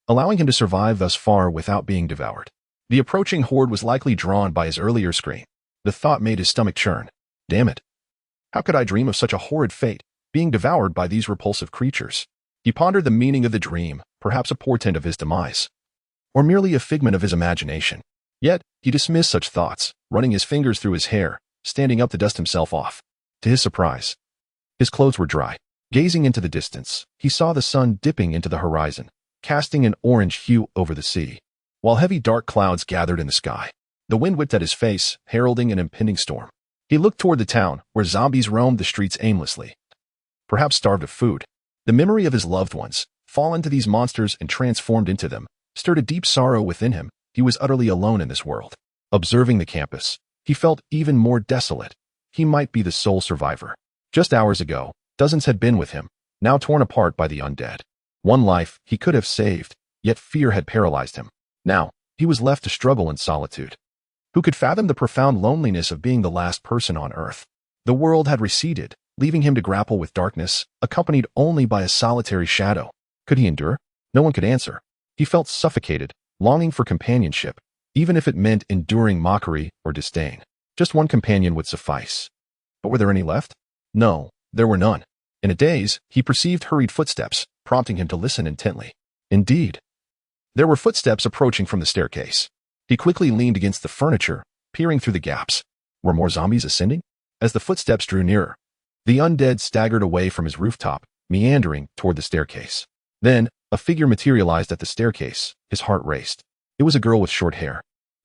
allowing him to survive thus far without being devoured. The approaching horde was likely drawn by his earlier scream. The thought made his stomach churn. Damn it. How could I dream of such a horrid fate, being devoured by these repulsive creatures? He pondered the meaning of the dream, perhaps a portent of his demise, or merely a figment of his imagination. Yet, he dismissed such thoughts, running his fingers through his hair, standing up to dust himself off. To his surprise, his clothes were dry. Gazing into the distance, he saw the sun dipping into the horizon, casting an orange hue over the sea, while heavy dark clouds gathered in the sky. The wind whipped at his face, heralding an impending storm. He looked toward the town, where zombies roamed the streets aimlessly, perhaps starved of food. The memory of his loved ones, fallen to these monsters and transformed into them, stirred a deep sorrow within him. He was utterly alone in this world. Observing the campus, he felt even more desolate. He might be the sole survivor. Just hours ago, dozens had been with him, now torn apart by the undead. One life he could have saved, yet fear had paralyzed him. Now, he was left to struggle in solitude. Who could fathom the profound loneliness of being the last person on Earth? The world had receded, leaving him to grapple with darkness, accompanied only by a solitary shadow. Could he endure? No one could answer. He felt suffocated, longing for companionship, even if it meant enduring mockery or disdain. Just one companion would suffice. But were there any left? No, there were none. In a daze, he perceived hurried footsteps, prompting him to listen intently. Indeed, there were footsteps approaching from the staircase. He quickly leaned against the furniture, peering through the gaps. Were more zombies ascending? As the footsteps drew nearer, the undead staggered away from his rooftop, meandering toward the staircase. Then, a figure materialized at the staircase. His heart raced. It was a girl with short hair,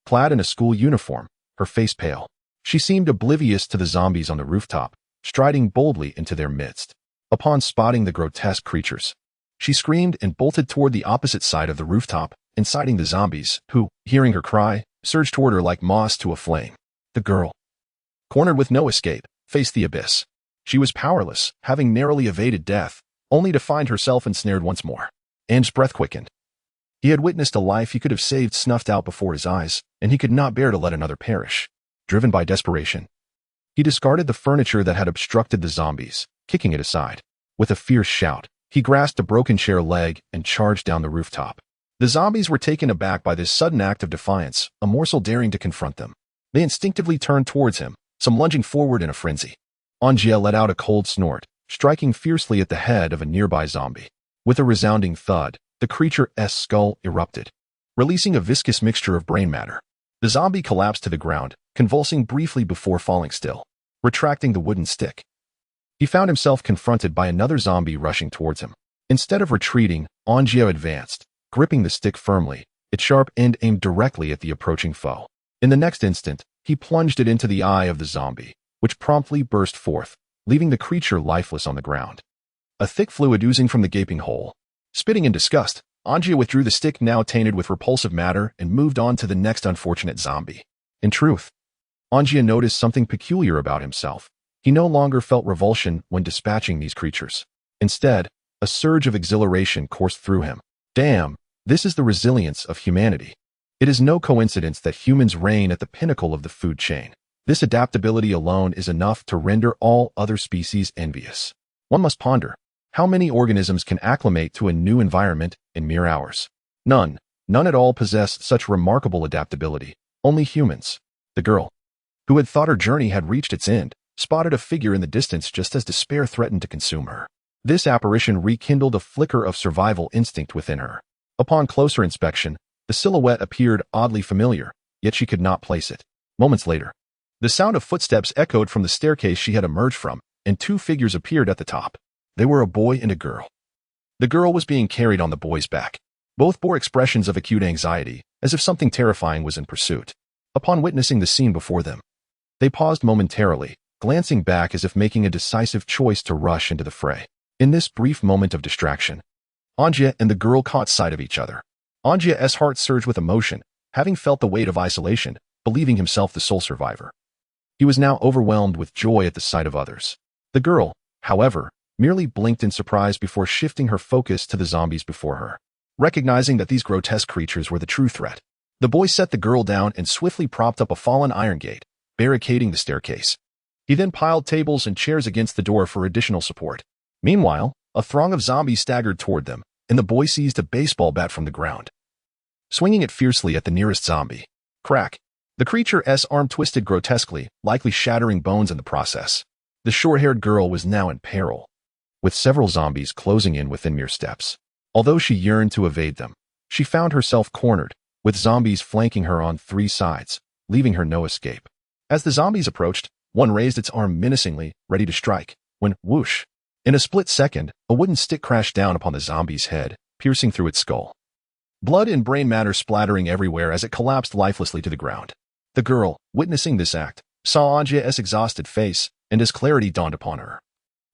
clad in a school uniform, her face pale. She seemed oblivious to the zombies on the rooftop, striding boldly into their midst. Upon spotting the grotesque creatures, she screamed and bolted toward the opposite side of the rooftop, inciting the zombies, who, hearing her cry, surged toward her like moths to a flame. The girl, cornered with no escape, faced the abyss. She was powerless, having narrowly evaded death, only to find herself ensnared once more. An's breath quickened. He had witnessed a life he could have saved snuffed out before his eyes, and he could not bear to let another perish. Driven by desperation, he discarded the furniture that had obstructed the zombies, kicking it aside. With a fierce shout, he grasped a broken chair leg and charged down the rooftop. The zombies were taken aback by this sudden act of defiance, a morsel daring to confront them. They instinctively turned towards him, some lunging forward in a frenzy. An Jie let out a cold snort, striking fiercely at the head of a nearby zombie. With a resounding thud, the creature's skull erupted, releasing a viscous mixture of brain matter. The zombie collapsed to the ground, convulsing briefly before falling still. Retracting the wooden stick, he found himself confronted by another zombie rushing towards him. Instead of retreating, An Jie advanced, gripping the stick firmly, its sharp end aimed directly at the approaching foe. In the next instant, he plunged it into the eye of the zombie, which promptly burst forth, leaving the creature lifeless on the ground. A thick fluid oozing from the gaping hole. Spitting in disgust, An Jie withdrew the stick now tainted with repulsive matter and moved on to the next unfortunate zombie. In truth, An Jie noticed something peculiar about himself. He no longer felt revulsion when dispatching these creatures. Instead, a surge of exhilaration coursed through him. Damn, this is the resilience of humanity. It is no coincidence that humans reign at the pinnacle of the food chain. This adaptability alone is enough to render all other species envious. One must ponder, how many organisms can acclimate to a new environment in mere hours? None at all possess such remarkable adaptability. Only humans. The girl, who had thought her journey had reached its end, spotted a figure in the distance just as despair threatened to consume her. This apparition rekindled a flicker of survival instinct within her. Upon closer inspection, the silhouette appeared oddly familiar, yet she could not place it. Moments later, the sound of footsteps echoed from the staircase she had emerged from, and 2 figures appeared at the top. They were a boy and a girl. The girl was being carried on the boy's back. Both bore expressions of acute anxiety, as if something terrifying was in pursuit. Upon witnessing the scene before them, they paused momentarily, glancing back as if making a decisive choice to rush into the fray. In this brief moment of distraction, An Jie and the girl caught sight of each other. An Jie's heart surged with emotion, having felt the weight of isolation, believing himself the sole survivor. He was now overwhelmed with joy at the sight of others. The girl, however, merely blinked in surprise before shifting her focus to the zombies before her. Recognizing that these grotesque creatures were the true threat, the boy set the girl down and swiftly propped up a fallen iron gate, barricading the staircase. He then piled tables and chairs against the door for additional support. Meanwhile, a throng of zombies staggered toward them, and the boy seized a baseball bat from the ground, swinging it fiercely at the nearest zombie. Crack! The creature's arm twisted grotesquely, likely shattering bones in the process. The short-haired girl was now in peril, with several zombies closing in within mere steps. Although she yearned to evade them, she found herself cornered, with zombies flanking her on 3 sides, leaving her no escape. As the zombies approached, one raised its arm menacingly, ready to strike, when, whoosh! In a split second, a wooden stick crashed down upon the zombie's head, piercing through its skull. Blood and brain matter splattering everywhere as it collapsed lifelessly to the ground. The girl, witnessing this act, saw An Jie's exhausted face, and as clarity dawned upon her,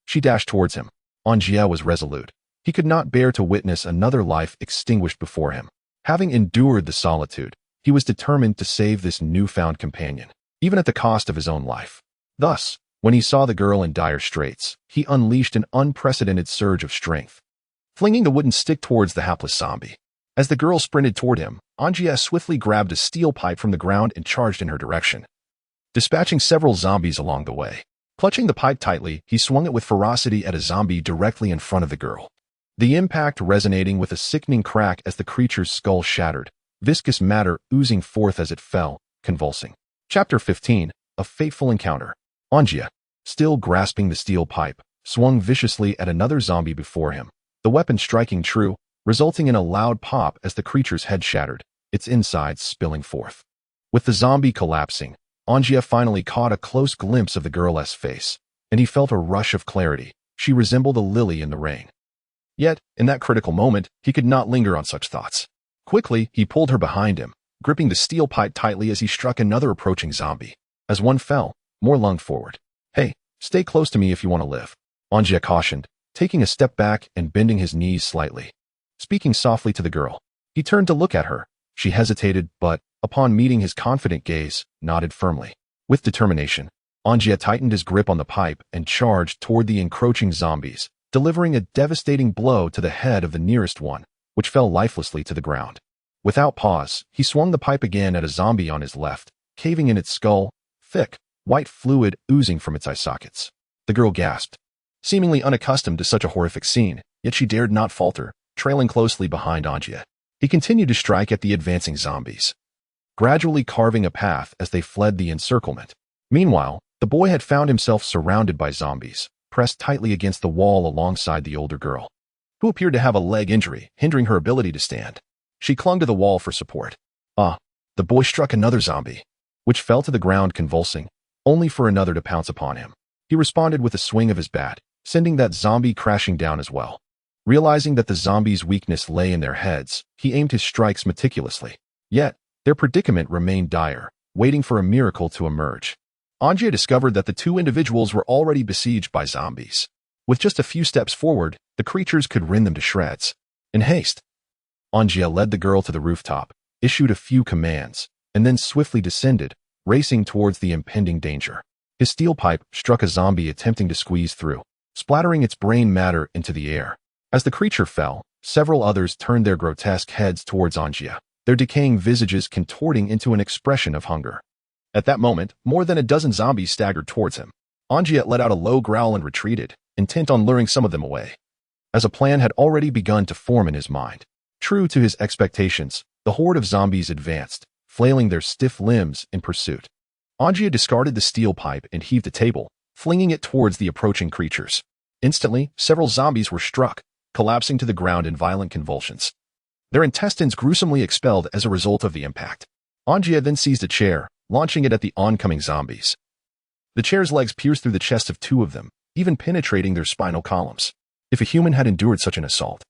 she dashed towards him. An Jie was resolute. He could not bear to witness another life extinguished before him. Having endured the solitude, he was determined to save this newfound companion, even at the cost of his own life. Thus, when he saw the girl in dire straits, he unleashed an unprecedented surge of strength, flinging the wooden stick towards the hapless zombie. As the girl sprinted toward him, An Jie swiftly grabbed a steel pipe from the ground and charged in her direction, dispatching several zombies along the way. Clutching the pipe tightly, he swung it with ferocity at a zombie directly in front of the girl, the impact resonating with a sickening crack as the creature's skull shattered, viscous matter oozing forth as it fell, convulsing. Chapter 15, A Fateful Encounter. An Jie, still grasping the steel pipe, swung viciously at another zombie before him, the weapon striking true, resulting in a loud pop as the creature's head shattered, its insides spilling forth. With the zombie collapsing, An Jie finally caught a close glimpse of the girl's face, and he felt a rush of clarity. She resembled a lily in the rain. Yet, in that critical moment, he could not linger on such thoughts. Quickly, he pulled her behind him, gripping the steel pipe tightly as he struck another approaching zombie. As one fell, more lunged forward. "Hey, stay close to me if you want to live," An Jie cautioned, taking a step back and bending his knees slightly. Speaking softly to the girl, he turned to look at her. She hesitated, but, upon meeting his confident gaze, nodded firmly. With determination, An Jie tightened his grip on the pipe and charged toward the encroaching zombies, delivering a devastating blow to the head of the nearest one, which fell lifelessly to the ground. Without pause, he swung the pipe again at a zombie on his left, caving in its skull, thick, white fluid oozing from its eye sockets. The girl gasped, seemingly unaccustomed to such a horrific scene, yet she dared not falter, trailing closely behind An Jie. He continued to strike at the advancing zombies, gradually carving a path as they fled the encirclement. Meanwhile, the boy had found himself surrounded by zombies, pressed tightly against the wall alongside the older girl, who appeared to have a leg injury, hindering her ability to stand. She clung to the wall for support. The boy struck another zombie, which fell to the ground convulsing, only for another to pounce upon him. He responded with a swing of his bat, sending that zombie crashing down as well. Realizing that the zombies' weakness lay in their heads, he aimed his strikes meticulously. Yet, their predicament remained dire, waiting for a miracle to emerge. An Jie discovered that the two individuals were already besieged by zombies. With just a few steps forward, the creatures could rend them to shreds. In haste, An Jie led the girl to the rooftop, issued a few commands, and then swiftly descended, racing towards the impending danger. His steel pipe struck a zombie attempting to squeeze through, splattering its brain matter into the air. As the creature fell, several others turned their grotesque heads towards An Jie, their decaying visages contorting into an expression of hunger. At that moment, more than a dozen zombies staggered towards him. An Jie let out a low growl and retreated, intent on luring some of them away, as a plan had already begun to form in his mind. True to his expectations, the horde of zombies advanced, flailing their stiff limbs in pursuit. An Jie discarded the steel pipe and heaved a table, flinging it towards the approaching creatures. Instantly, several zombies were struck, collapsing to the ground in violent convulsions, their intestines gruesomely expelled as a result of the impact. An Jie then seized a chair, launching it at the oncoming zombies. The chair's legs pierced through the chest of two of them, even penetrating their spinal columns. If a human had endured such an assault,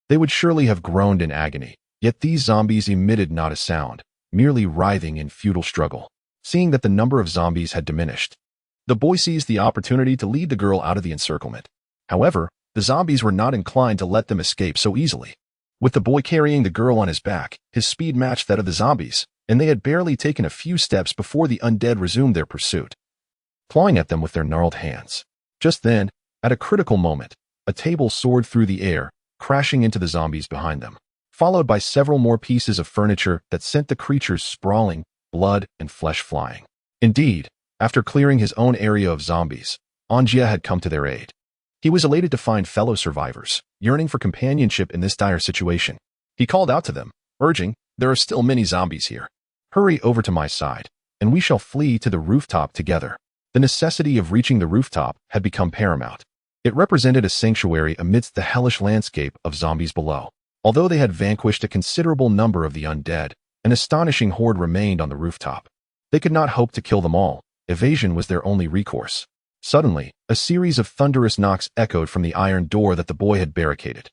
they would surely have groaned in agony, yet these zombies emitted not a sound, merely writhing in futile struggle. Seeing that the number of zombies had diminished, the boy seized the opportunity to lead the girl out of the encirclement. However, the zombies were not inclined to let them escape so easily. With the boy carrying the girl on his back, his speed matched that of the zombies, and they had barely taken a few steps before the undead resumed their pursuit, clawing at them with their gnarled hands. Just then, At a critical moment, a table soared through the air, crashing into the zombies behind them, followed by several more pieces of furniture that sent the creatures sprawling, blood and flesh flying. Indeed, after clearing his own area of zombies, An Jie had come to their aid. He was elated to find fellow survivors, yearning for companionship in this dire situation. He called out to them, urging, "There are still many zombies here. Hurry over to my side, and we shall flee to the rooftop together." The necessity of reaching the rooftop had become paramount. It represented a sanctuary amidst the hellish landscape of zombies below. Although they had vanquished a considerable number of the undead, an astonishing horde remained on the rooftop. They could not hope to kill them all. Evasion was their only recourse. Suddenly, a series of thunderous knocks echoed from the iron door that the boy had barricaded.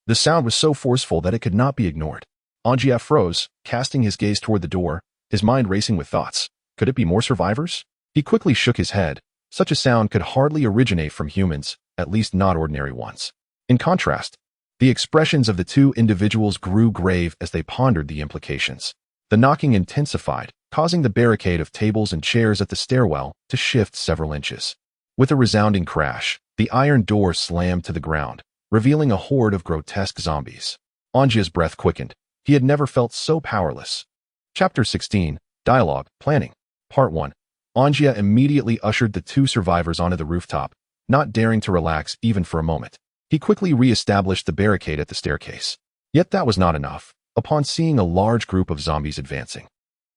The sound was so forceful that it could not be ignored. An Jie froze, casting his gaze toward the door, his mind racing with thoughts. Could it be more survivors? He quickly shook his head. Such a sound could hardly originate from humans, at least not ordinary ones. In contrast, the expressions of the two individuals grew grave as they pondered the implications. The knocking intensified, causing the barricade of tables and chairs at the stairwell to shift several inches. With a resounding crash, the iron door slammed to the ground, revealing a horde of grotesque zombies. An Jie's breath quickened. He had never felt so powerless. Chapter 16, Dialogue, Planning. Part 1. An Jie immediately ushered the two survivors onto the rooftop, not daring to relax even for a moment. He quickly re-established the barricade at the staircase. Yet that was not enough. Upon seeing a large group of zombies advancing,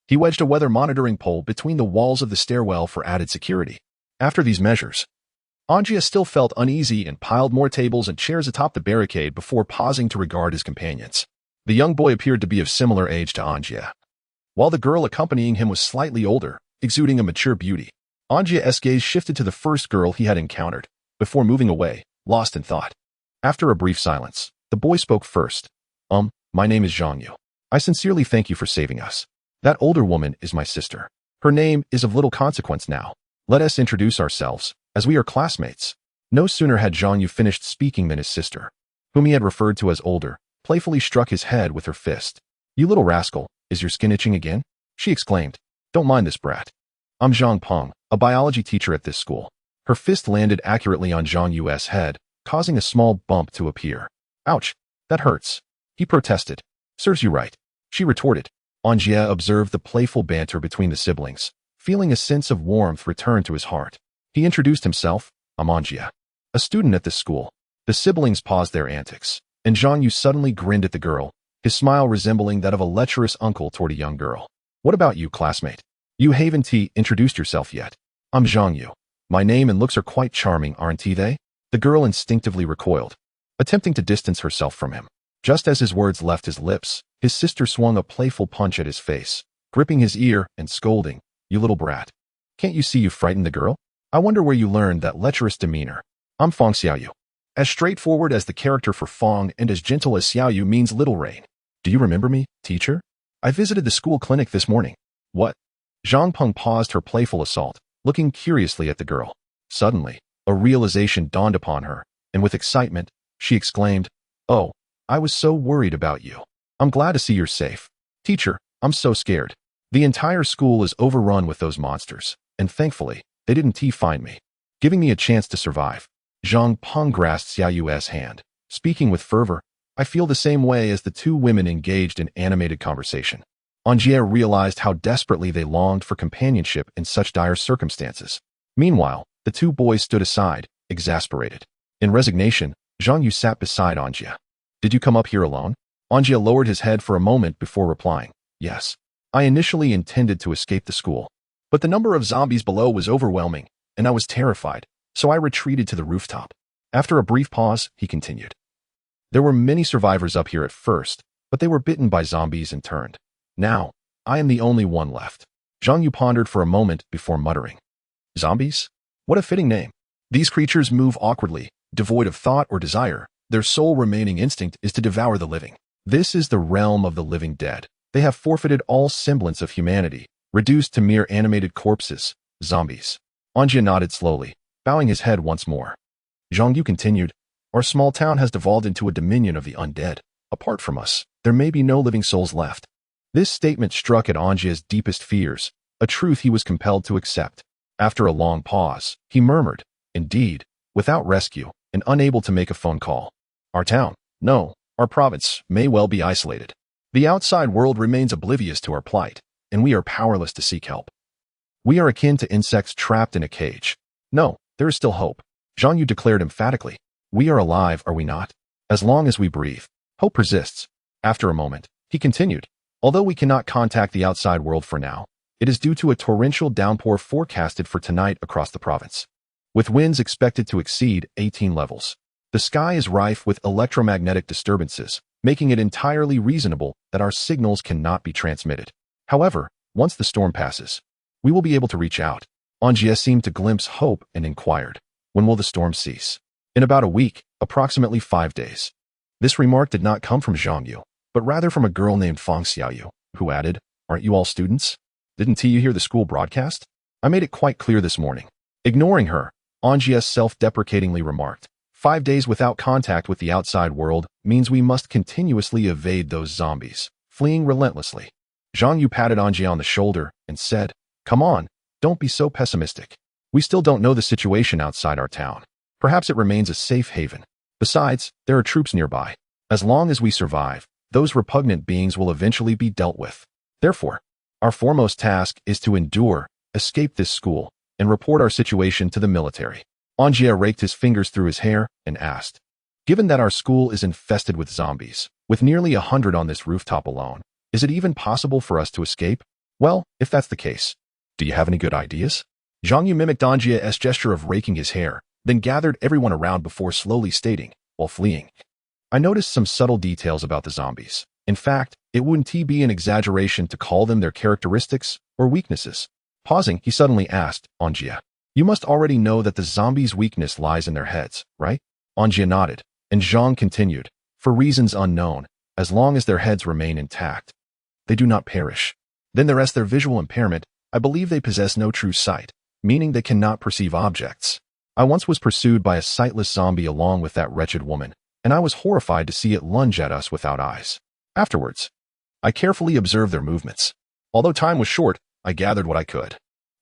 he wedged a weather monitoring pole between the walls of the stairwell for added security. After these measures, An Jie still felt uneasy and piled more tables and chairs atop the barricade before pausing to regard his companions. The young boy appeared to be of similar age to An Jie, while the girl accompanying him was slightly older, exuding a mature beauty. An Jie's gaze shifted to the first girl he had encountered, before moving away, lost in thought. After a brief silence, the boy spoke first. My name is Zhang Yu. I sincerely thank you for saving us. That older woman is my sister. Her name is of little consequence now. Let us introduce ourselves, as we are classmates." No sooner had Zhang Yu finished speaking than his sister, whom he had referred to as older, playfully struck his head with her fist. "You little rascal, is your skin itching again?" she exclaimed. "Don't mind this brat. I'm Zhang Peng, a biology teacher at this school." Her fist landed accurately on Zhang Yu's head, causing a small bump to appear. "Ouch, that hurts," he protested. "Serves you right," she retorted. An Jie observed the playful banter between the siblings, feeling a sense of warmth return to his heart. He introduced himself. "I'm An Jie, a student at this school." The siblings paused their antics, and Zhang Yu suddenly grinned at the girl, his smile resembling that of a lecherous uncle toward a young girl. "What about you, classmate? You haven't introduced yourself yet." "I'm Zhang Yu. My name and looks are quite charming, aren't they?" The girl instinctively recoiled, attempting to distance herself from him. Just as his words left his lips, his sister swung a playful punch at his face, gripping his ear and scolding, "You little brat. Can't you see you frightened the girl? I wonder where you learned that lecherous demeanor." "I'm Fong Xiaoyu. As straightforward as the character for Fong and as gentle as Xiaoyu means little rain. Do you remember me, teacher? I visited the school clinic this morning." "What?" Zhang Peng paused her playful assault, looking curiously at the girl. Suddenly, a realization dawned upon her, and with excitement, she exclaimed, "Oh, I was so worried about you. I'm glad to see you're safe. Teacher, I'm so scared. The entire school is overrun with those monsters, and thankfully, they didn't find me, giving me a chance to survive." Zhang Peng grasped Xiaoyu's hand, speaking with fervor. "I feel the same way," as the two women engaged in animated conversation. An Jie realized how desperately they longed for companionship in such dire circumstances. Meanwhile, the two boys stood aside, exasperated. In resignation, Zhang Yu sat beside An Jie. "Did you come up here alone?" An Jie lowered his head for a moment before replying, "Yes. I initially intended to escape the school, but the number of zombies below was overwhelming, and I was terrified, so I retreated to the rooftop." After a brief pause, he continued, "There were many survivors up here at first, but they were bitten by zombies and turned. Now, I am the only one left." Zhang Yu pondered for a moment before muttering, "Zombies? What a fitting name. These creatures move awkwardly, devoid of thought or desire. Their sole remaining instinct is to devour the living. This is the realm of the living dead. They have forfeited all semblance of humanity, reduced to mere animated corpses, zombies." An Jie nodded slowly, bowing his head once more. Zhang Yu continued, "Our small town has devolved into a dominion of the undead. Apart from us, there may be no living souls left." This statement struck at An Jie's deepest fears, a truth he was compelled to accept. After a long pause, he murmured, "Indeed, without rescue, and unable to make a phone call. Our town, no, our province, may well be isolated. The outside world remains oblivious to our plight, and we are powerless to seek help. We are akin to insects trapped in a cage. No, there is still hope, Zhang Yu declared emphatically. We are alive, are we not? As long as we breathe, hope persists. After a moment, he continued, although we cannot contact the outside world for now, it is due to a torrential downpour forecasted for tonight across the province. With winds expected to exceed 18 levels. The sky is rife with electromagnetic disturbances, making it entirely reasonable that our signals cannot be transmitted. However, once the storm passes, we will be able to reach out. An Jie seemed to glimpse hope and inquired, when will the storm cease? In about a week, approximately 5 days. This remark did not come from Zhang Yu, but rather from a girl named Fang Xiaoyu, who added, aren't you all students? Didn't you hear the school broadcast? I made it quite clear this morning. Ignoring her, An Jie self-deprecatingly remarked, 5 days without contact with the outside world means we must continuously evade those zombies, fleeing relentlessly. Zhang Yu patted An Jie on the shoulder and said, come on, don't be so pessimistic. We still don't know the situation outside our town. Perhaps it remains a safe haven. Besides, there are troops nearby. As long as we survive, those repugnant beings will eventually be dealt with. Therefore, our foremost task is to endure, escape this school, and report our situation to the military. An Jie raked his fingers through his hair and asked, given that our school is infested with zombies, with nearly 100 on this rooftop alone, is it even possible for us to escape? Well, if that's the case, do you have any good ideas? Zhang Yu mimicked An Jie's gesture of raking his hair, then gathered everyone around before slowly stating, while fleeing. I noticed some subtle details about the zombies. In fact, it wouldn't be an exaggeration to call them their characteristics or weaknesses. Pausing, he suddenly asked, An Jie, you must already know that the zombies' weakness lies in their heads, right? An Jie nodded, and Zhang continued, for reasons unknown, as long as their heads remain intact, they do not perish. Then there is their visual impairment. I believe they possess no true sight, meaning they cannot perceive objects. I once was pursued by a sightless zombie along with that wretched woman, and I was horrified to see it lunge at us without eyes. Afterwards, I carefully observed their movements. Although time was short, I gathered what I could.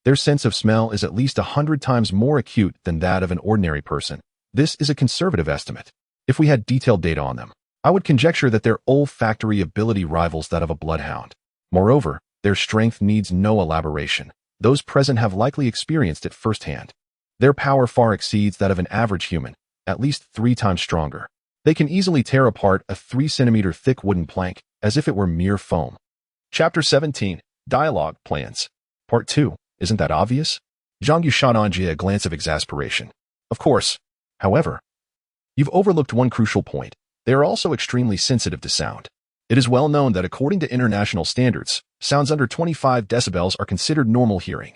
Their sense of smell is at least 100 times more acute than that of an ordinary person. This is a conservative estimate. If we had detailed data on them, I would conjecture that their olfactory ability rivals that of a bloodhound. Moreover, their strength needs no elaboration. Those present have likely experienced it firsthand. Their power far exceeds that of an average human, at least 3 times stronger. They can easily tear apart a 3-centimeter thick wooden plank, as if it were mere foam. Chapter 17, Dialogue Plans. Part 2, isn't that obvious? Zhang Yu shot An Jie a glance of exasperation. Of course. However, you've overlooked one crucial point. They are also extremely sensitive to sound. It is well known that according to international standards, sounds under 25 decibels are considered normal hearing,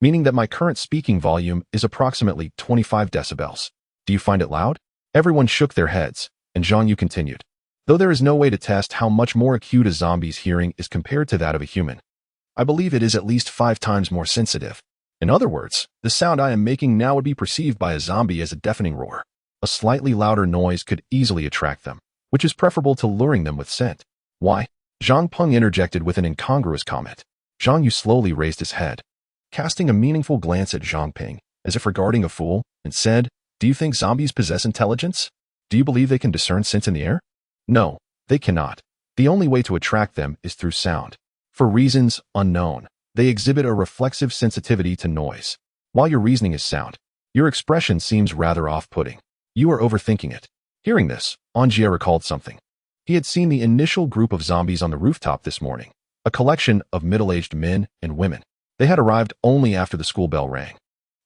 meaning that my current speaking volume is approximately 25 decibels. Do you find it loud? Everyone shook their heads, and Zhang Yu continued. Though there is no way to test how much more acute a zombie's hearing is compared to that of a human, I believe it is at least 5 times more sensitive. In other words, the sound I am making now would be perceived by a zombie as a deafening roar. A slightly louder noise could easily attract them, which is preferable to luring them with scent. Why? Zhang Peng interjected with an incongruous comment. Zhang Yu slowly raised his head, casting a meaningful glance at Zhang Peng, as if regarding a fool, and said, do you think zombies possess intelligence? Do you believe they can discern scent in the air? No, they cannot. The only way to attract them is through sound. For reasons unknown, they exhibit a reflexive sensitivity to noise. While your reasoning is sound, your expression seems rather off-putting. You are overthinking it. Hearing this, An Jie recalled something. He had seen the initial group of zombies on the rooftop this morning, a collection of middle-aged men and women. They had arrived only after the school bell rang,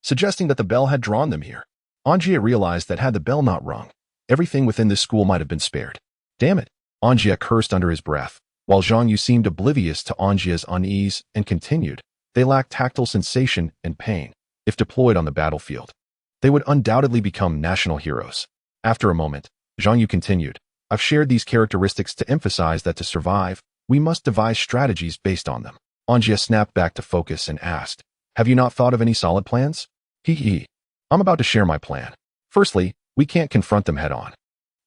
suggesting that the bell had drawn them here. An Jie realized that had the bell not rung, everything within this school might have been spared. Damn it, An Jie cursed under his breath, while Zhang Yu seemed oblivious to An Jie's unease and continued. They lack tactile sensation and pain. If deployed on the battlefield, they would undoubtedly become national heroes. After a moment, Zhang Yu continued. I've shared these characteristics to emphasize that to survive, we must devise strategies based on them. An Jie snapped back to focus and asked, have you not thought of any solid plans? I'm about to share my plan. Firstly, we can't confront them head-on,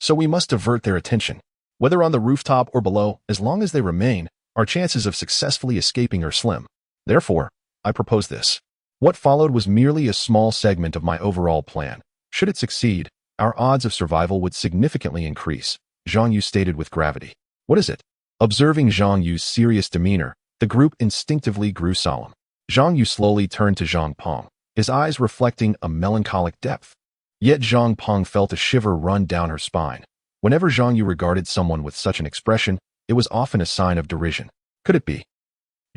so we must divert their attention. Whether on the rooftop or below, as long as they remain, our chances of successfully escaping are slim. Therefore, I propose this. What followed was merely a small segment of my overall plan, Should it succeed, our odds of survival would significantly increase, Zhang Yu stated with gravity. What is it? Observing Zhang Yu's serious demeanor, the group instinctively grew solemn. Zhang Yu slowly turned to Zhang Peng, his eyes reflecting a melancholic depth. Yet Zhang Peng felt a shiver run down her spine. Whenever Zhang Yu regarded someone with such an expression, it was often a sign of derision. Could it be?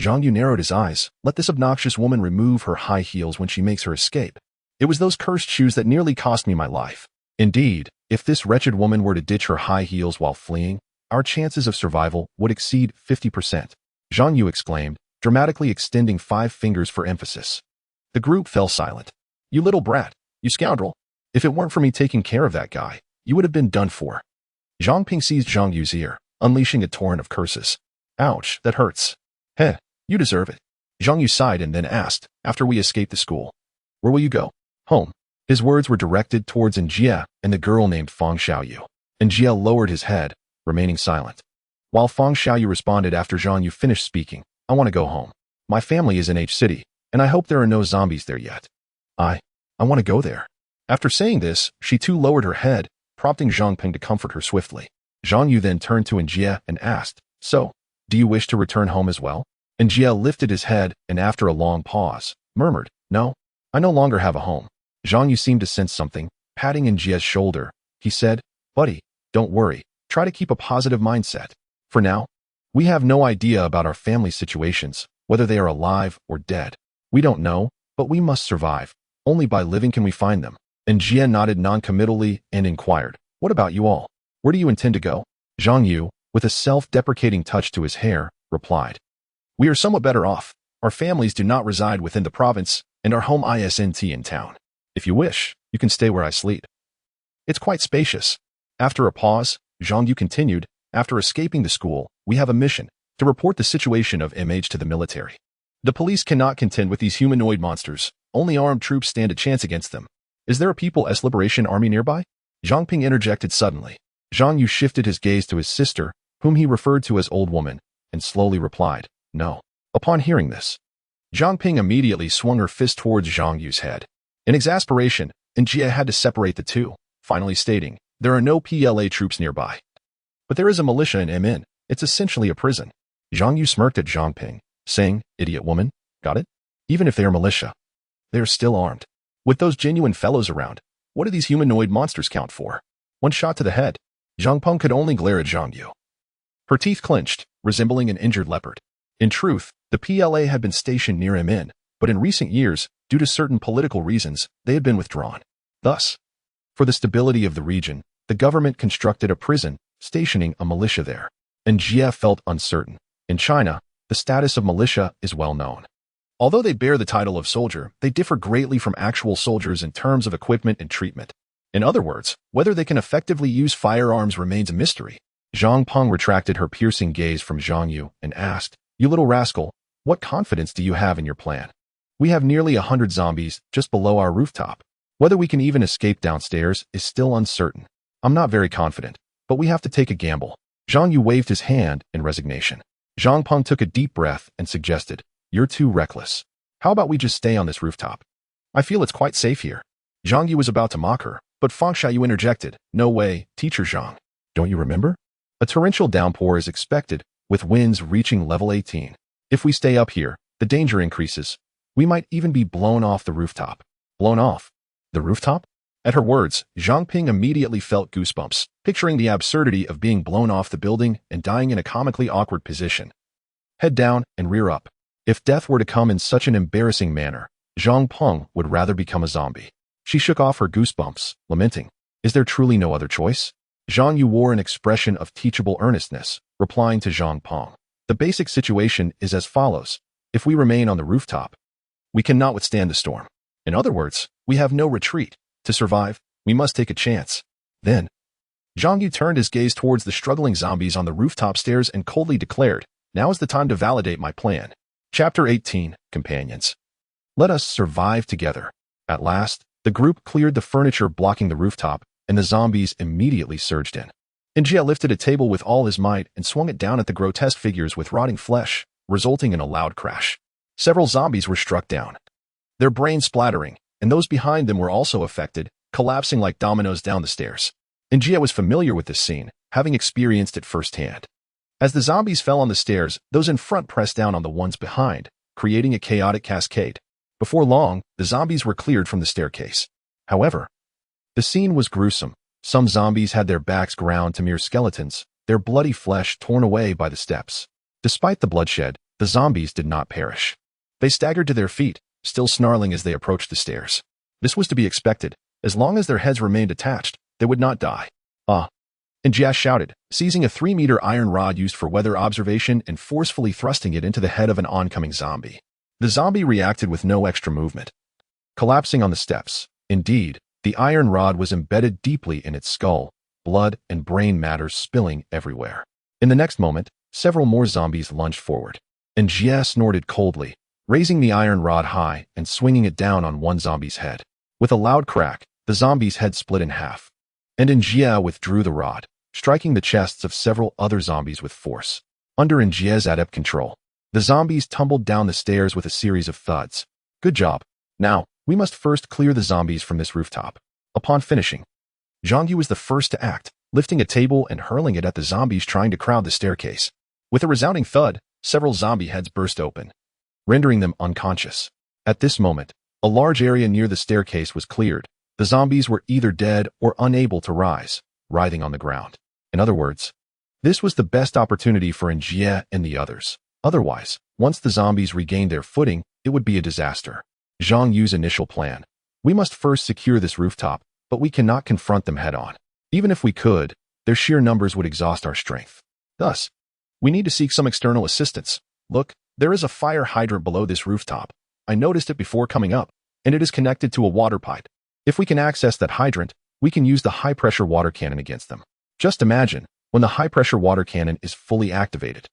Zhang Yu narrowed his eyes. Let this obnoxious woman remove her high heels when she makes her escape. It was those cursed shoes that nearly cost me my life. Indeed, if this wretched woman were to ditch her high heels while fleeing, our chances of survival would exceed 50%. Zhang Yu exclaimed, dramatically extending 5 fingers for emphasis. The group fell silent. You little brat, you scoundrel. If it weren't for me taking care of that guy, you would have been done for. Zhang Ping seized Zhang Yu's ear, unleashing a torrent of curses. Ouch, that hurts. Heh, you deserve it. Zhang Yu sighed and then asked, after we escape the school, where will you go? Home. His words were directed towards An Jie and the girl named Fang Xiaoyu. An Jie lowered his head, remaining silent. While Fang Xiaoyu responded after Zhang Yu finished speaking, I want to go home. My family is in H City, and I hope there are no zombies there yet. I want to go there. After saying this, she too lowered her head, prompting Zhang Ping to comfort her swiftly. Zhang Yu then turned to An Jie and asked, so, do you wish to return home as well? An Jie lifted his head and after a long pause, murmured, no, I no longer have a home. Zhang Yu seemed to sense something, patting An Jie's shoulder. He said, buddy, don't worry, try to keep a positive mindset. For now, we have no idea about our family situations, whether they are alive or dead. We don't know, but we must survive. Only by living can we find them. An Jie nodded non-committally and inquired, what about you all? Where do you intend to go? Zhang Yu, with a self-deprecating touch to his hair, replied, we are somewhat better off. Our families do not reside within the province, and our home isn't in town. If you wish, you can stay where I sleep. It's quite spacious. After a pause, Zhang Yu continued, after escaping the school, we have a mission, to report the situation of MH to the military. The police cannot contend with these humanoid monsters. Only armed troops stand a chance against them. Is there a People's Liberation Army nearby? Zhang Ping interjected suddenly. Zhang Yu shifted his gaze to his sister, whom he referred to as old woman, and slowly replied, no. Upon hearing this, Zhang Ping immediately swung her fist towards Zhang Yu's head. In exasperation, An Jie had to separate the two, finally stating, there are no PLA troops nearby. But there is a militia in MN. It's essentially a prison. Zhang Yu smirked at Zhang Ping, saying, idiot woman, got it? Even if they are militia, they are still armed. With those genuine fellows around, what do these humanoid monsters count for? One shot to the head. Zhang Peng could only glare at Zhang Yu. Her teeth clenched, resembling an injured leopard. In truth, the PLA had been stationed near MN, but in recent years, due to certain political reasons, they had been withdrawn. Thus, for the stability of the region, the government constructed a prison, stationing a militia there. An Jie felt uncertain. In China, the status of militia is well known. Although they bear the title of soldier, they differ greatly from actual soldiers in terms of equipment and treatment. In other words, whether they can effectively use firearms remains a mystery. Zhang Peng retracted her piercing gaze from Zhang Yu and asked, you little rascal, what confidence do you have in your plan? We have nearly 100 zombies just below our rooftop. Whether we can even escape downstairs is still uncertain. I'm not very confident, but we have to take a gamble. Zhang Yu waved his hand in resignation. Zhang Peng took a deep breath and suggested, you're too reckless. How about we just stay on this rooftop? I feel it's quite safe here. Zhang Yu was about to mock her, but Fang Xiaoyu interjected, no way, teacher Zhang. Don't you remember? A torrential downpour is expected, with winds reaching level 18. If we stay up here, the danger increases. We might even be blown off the rooftop. Blown off? The rooftop? At her words, Zhang Ping immediately felt goosebumps, picturing the absurdity of being blown off the building and dying in a comically awkward position. Head down and rear up. If death were to come in such an embarrassing manner, Zhang Peng would rather become a zombie. She shook off her goosebumps, lamenting, is there truly no other choice? Zhang Yu wore an expression of teachable earnestness, replying to Zhang Peng. The basic situation is as follows. If we remain on the rooftop, we cannot withstand the storm. In other words, we have no retreat. To survive, we must take a chance. Then, Zhang Yu turned his gaze towards the struggling zombies on the rooftop stairs and coldly declared, now is the time to validate my plan. Chapter 18, Companions. Let us survive together. At last, the group cleared the furniture blocking the rooftop, and the zombies immediately surged in. An Jie lifted a table with all his might and swung it down at the grotesque figures with rotting flesh, resulting in a loud crash. Several zombies were struck down, their brains splattering, and those behind them were also affected, collapsing like dominoes down the stairs. An Jie was familiar with this scene, having experienced it firsthand. As the zombies fell on the stairs, those in front pressed down on the ones behind, creating a chaotic cascade. Before long, the zombies were cleared from the staircase. However, the scene was gruesome. Some zombies had their backs ground to mere skeletons, their bloody flesh torn away by the steps. Despite the bloodshed, the zombies did not perish. They staggered to their feet, still snarling as they approached the stairs. This was to be expected. As long as their heads remained attached, they would not die. Ah! An Jie shouted, seizing a 3-meter iron rod used for weather observation and forcefully thrusting it into the head of an oncoming zombie. The zombie reacted with no extra movement, collapsing on the steps. Indeed, the iron rod was embedded deeply in its skull, blood and brain matter spilling everywhere. In the next moment, several more zombies lunged forward. An Jie snorted coldly, raising the iron rod high and swinging it down on one zombie's head. With a loud crack, the zombie's head split in half, and An Jie withdrew the rod, striking the chests of several other zombies with force. Under An Jie's adept control, the zombies tumbled down the stairs with a series of thuds. Good job. Now, we must first clear the zombies from this rooftop. Upon finishing, An Jie was the first to act, lifting a table and hurling it at the zombies trying to crowd the staircase. With a resounding thud, several zombie heads burst open, rendering them unconscious. At this moment, a large area near the staircase was cleared. The zombies were either dead or unable to rise, writhing on the ground. In other words, this was the best opportunity for An Jie and the others. Otherwise, once the zombies regained their footing, it would be a disaster. Zhang Yu's initial plan. We must first secure this rooftop, but we cannot confront them head-on. Even if we could, their sheer numbers would exhaust our strength. Thus, we need to seek some external assistance. Look, there is a fire hydrant below this rooftop. I noticed it before coming up, and it is connected to a water pipe. If we can access that hydrant, we can use the high-pressure water cannon against them. Just imagine, when the high-pressure water cannon is fully activated,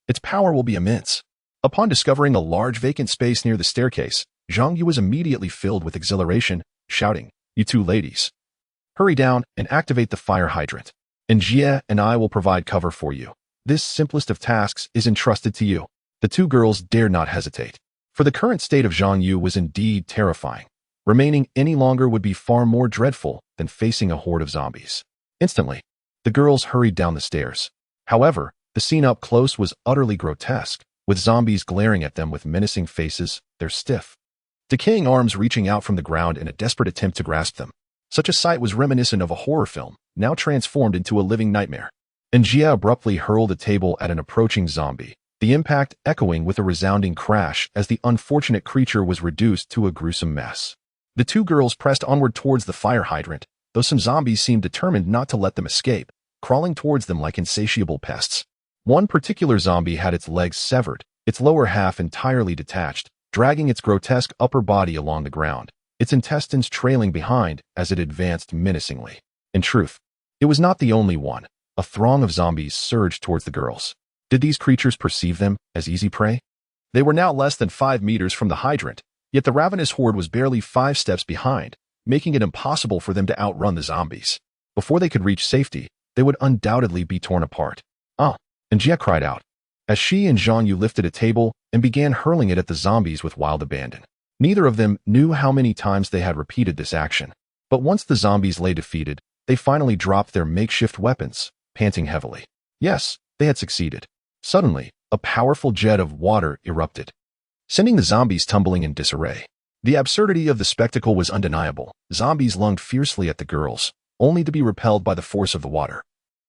its power will be immense. Upon discovering a large vacant space near the staircase, Zhang Yu was immediately filled with exhilaration, shouting, "You two ladies, hurry down and activate the fire hydrant. An Jie and I will provide cover for you. This simplest of tasks is entrusted to you." The two girls dared not hesitate, for the current state of Zhang Yu was indeed terrifying. Remaining any longer would be far more dreadful than facing a horde of zombies. Instantly, the girls hurried down the stairs. However, the scene up close was utterly grotesque, with zombies glaring at them with menacing faces, their stiff, decaying arms reaching out from the ground in a desperate attempt to grasp them. Such a sight was reminiscent of a horror film, now transformed into a living nightmare. An Jie abruptly hurled a table at an approaching zombie, the impact echoing with a resounding crash as the unfortunate creature was reduced to a gruesome mess. The two girls pressed onward towards the fire hydrant, though some zombies seemed determined not to let them escape, crawling towards them like insatiable pests. One particular zombie had its legs severed, its lower half entirely detached, dragging its grotesque upper body along the ground, its intestines trailing behind as it advanced menacingly. In truth, it was not the only one. A throng of zombies surged towards the girls. Did these creatures perceive them as easy prey? They were now less than 5 meters from the hydrant, yet the ravenous horde was barely 5 steps behind, making it impossible for them to outrun the zombies. Before they could reach safety, they would undoubtedly be torn apart. "Ah!" An Jie cried out, as she and Zhang Yu lifted a table and began hurling it at the zombies with wild abandon. Neither of them knew how many times they had repeated this action. But once the zombies lay defeated, they finally dropped their makeshift weapons, panting heavily. Yes, they had succeeded. Suddenly, a powerful jet of water erupted, sending the zombies tumbling in disarray. The absurdity of the spectacle was undeniable. Zombies lunged fiercely at the girls, only to be repelled by the force of the water,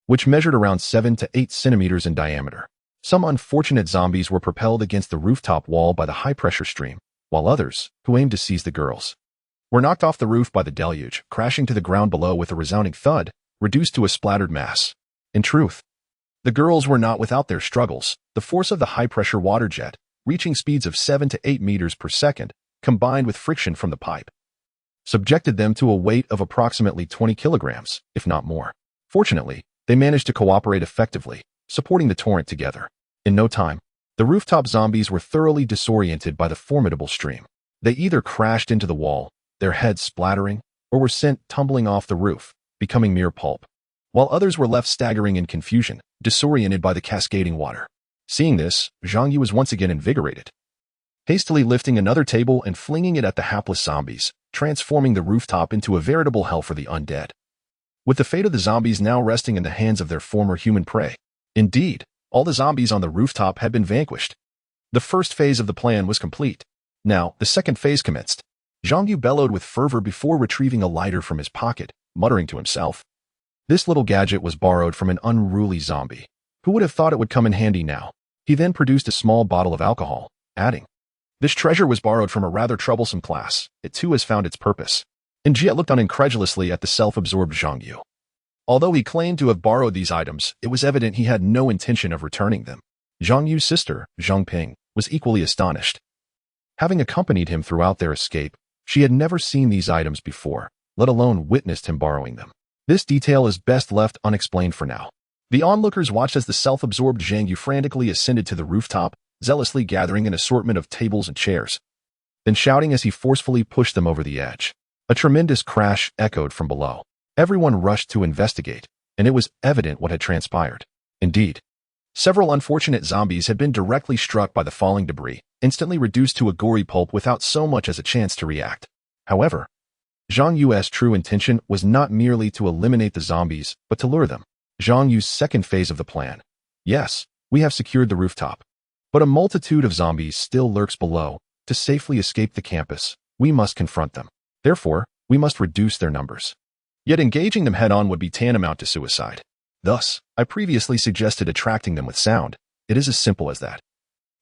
which measured around 7 to 8 centimeters in diameter. Some unfortunate zombies were propelled against the rooftop wall by the high-pressure stream, while others, who aimed to seize the girls, were knocked off the roof by the deluge, crashing to the ground below with a resounding thud, reduced to a splattered mass. In truth, the girls were not without their struggles. The force of the high-pressure water jet, reaching speeds of 7 to 8 meters per second, combined with friction from the pipe, subjected them to a weight of approximately 20 kilograms, if not more. Fortunately, they managed to cooperate effectively, supporting the torrent together. In no time, the rooftop zombies were thoroughly disoriented by the formidable stream. They either crashed into the wall, their heads splattering, or were sent tumbling off the roof, becoming mere pulp, while others were left staggering in confusion, disoriented by the cascading water. Seeing this, Zhang Yu was once again invigorated. hastily lifting another table and flinging it at the hapless zombies, transforming the rooftop into a veritable hell for the undead. With the fate of the zombies now resting in the hands of their former human prey. Indeed, all the zombies on the rooftop had been vanquished. The first phase of the plan was complete. Now, the second phase commenced. Zhang Yu bellowed with fervor before retrieving a lighter from his pocket, muttering to himself. This little gadget was borrowed from an unruly zombie. Who would have thought it would come in handy now? He then produced a small bottle of alcohol, adding, "This treasure was borrowed from a rather troublesome class. It too has found its purpose." An Jie looked on incredulously at the self-absorbed Zhang Yu. Although he claimed to have borrowed these items, it was evident he had no intention of returning them. Zhang Yu's sister, Zhang Ping, was equally astonished. Having accompanied him throughout their escape, she had never seen these items before, let alone witnessed him borrowing them. This detail is best left unexplained for now. The onlookers watched as the self-absorbed Zhang Yu frantically ascended to the rooftop, zealously gathering an assortment of tables and chairs, then shouting as he forcefully pushed them over the edge. A tremendous crash echoed from below. Everyone rushed to investigate, and it was evident what had transpired. Indeed, several unfortunate zombies had been directly struck by the falling debris, instantly reduced to a gory pulp without so much as a chance to react. However, Zhang Yu's true intention was not merely to eliminate the zombies, but to lure them. Zhang Yu's second phase of the plan. Yes, we have secured the rooftop. But a multitude of zombies still lurks below. To safely escape the campus, we must confront them. Therefore, we must reduce their numbers. Yet engaging them head-on would be tantamount to suicide. Thus, I previously suggested attracting them with sound. It is as simple as that.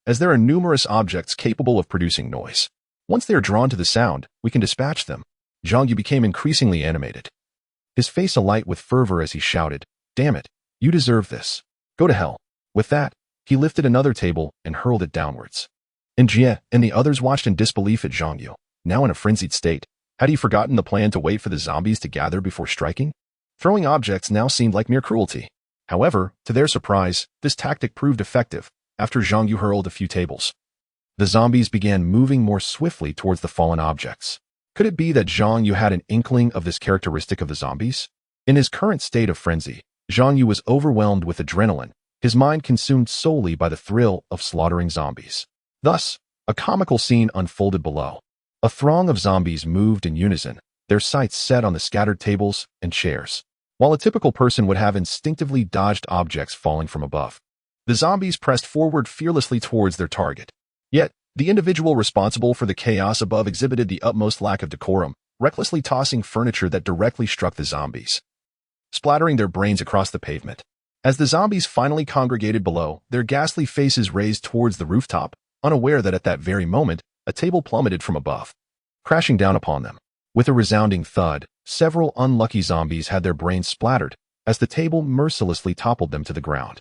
As there are numerous objects capable of producing noise. Once they are drawn to the sound, we can dispatch them. Zhang Yu became increasingly animated. His face alight with fervor as he shouted, "Damn it, you deserve this. Go to hell." With that, he lifted another table and hurled it downwards. An Jie and the others watched in disbelief at Zhang Yu, now in a frenzied state. Had he forgotten the plan to wait for the zombies to gather before striking? Throwing objects now seemed like mere cruelty. However, to their surprise, this tactic proved effective. After Zhang Yu hurled a few tables, the zombies began moving more swiftly towards the fallen objects. Could it be that Zhang Yu had an inkling of this characteristic of the zombies? In his current state of frenzy, Zhang Yu was overwhelmed with adrenaline, his mind consumed solely by the thrill of slaughtering zombies. Thus, a comical scene unfolded below. A throng of zombies moved in unison, their sights set on the scattered tables and chairs. While a typical person would have instinctively dodged objects falling from above, the zombies pressed forward fearlessly towards their target. Yet, the individual responsible for the chaos above exhibited the utmost lack of decorum, recklessly tossing furniture that directly struck the zombies, splattering their brains across the pavement. As the zombies finally congregated below, their ghastly faces raised towards the rooftop, unaware that at that very moment, a table plummeted from above, crashing down upon them. With a resounding thud, several unlucky zombies had their brains splattered as the table mercilessly toppled them to the ground.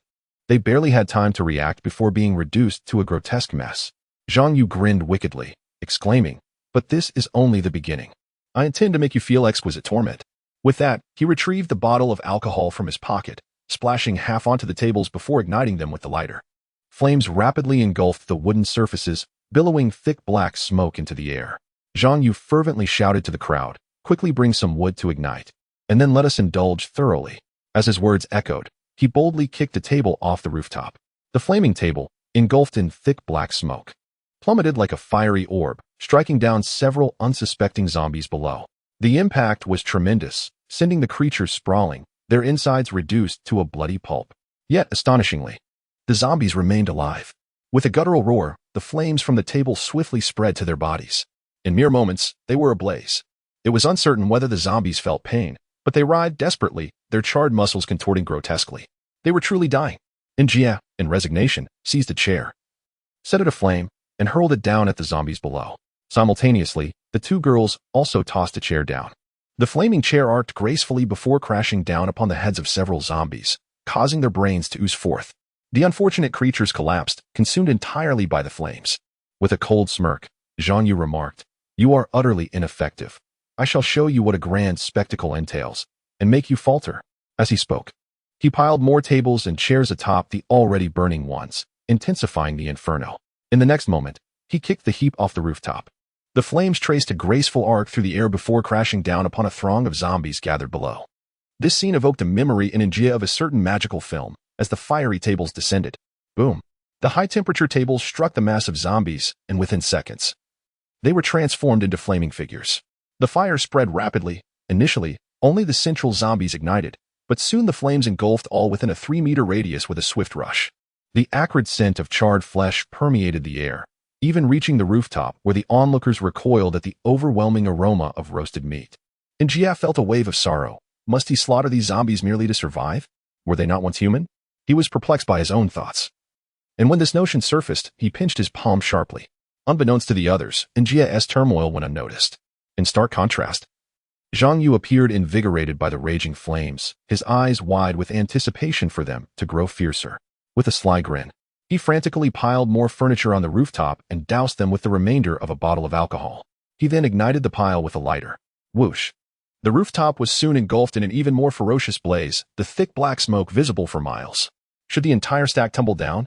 They barely had time to react before being reduced to a grotesque mess. Zhang Yu grinned wickedly, exclaiming, "But this is only the beginning. I intend to make you feel exquisite torment." With that, he retrieved the bottle of alcohol from his pocket, splashing half onto the tables before igniting them with the lighter. Flames rapidly engulfed the wooden surfaces, billowing thick black smoke into the air. Zhang Yu fervently shouted to the crowd, "Quickly bring some wood to ignite, and then let us indulge thoroughly." As his words echoed, he boldly kicked a table off the rooftop. The flaming table, engulfed in thick black smoke, plummeted like a fiery orb, striking down several unsuspecting zombies below. The impact was tremendous, sending the creatures sprawling, their insides reduced to a bloody pulp. Yet, astonishingly, the zombies remained alive. With a guttural roar, the flames from the table swiftly spread to their bodies. In mere moments, they were ablaze. It was uncertain whether the zombies felt pain, but they writhed desperately, their charred muscles contorting grotesquely. They were truly dying. An Jie, in resignation, seized a chair, set it aflame, and hurled it down at the zombies below. Simultaneously, the two girls also tossed a chair down. The flaming chair arced gracefully before crashing down upon the heads of several zombies, causing their brains to ooze forth. The unfortunate creatures collapsed, consumed entirely by the flames. With a cold smirk, Zhang Yu remarked, "You are utterly ineffective. I shall show you what a grand spectacle entails, and make you falter." As he spoke, he piled more tables and chairs atop the already burning ones, intensifying the inferno. In the next moment, he kicked the heap off the rooftop. The flames traced a graceful arc through the air before crashing down upon a throng of zombies gathered below. This scene evoked a memory in An Jie of a certain magical film, as the fiery tables descended. Boom! The high-temperature table struck the mass of zombies, and within seconds, they were transformed into flaming figures. The fire spread rapidly. Initially, only the central zombies ignited, but soon the flames engulfed all within a 3-meter radius with a swift rush. The acrid scent of charred flesh permeated the air, even reaching the rooftop where the onlookers recoiled at the overwhelming aroma of roasted meat. An Jie felt a wave of sorrow. Must he slaughter these zombies merely to survive? Were they not once human? He was perplexed by his own thoughts. And when this notion surfaced, he pinched his palm sharply. Unbeknownst to the others, An Jie's turmoil went unnoticed. In stark contrast, Zhang Yu appeared invigorated by the raging flames, his eyes wide with anticipation for them to grow fiercer. With a sly grin, he frantically piled more furniture on the rooftop and doused them with the remainder of a bottle of alcohol. He then ignited the pile with a lighter. Whoosh! The rooftop was soon engulfed in an even more ferocious blaze, the thick black smoke visible for miles. Should the entire stack tumble down,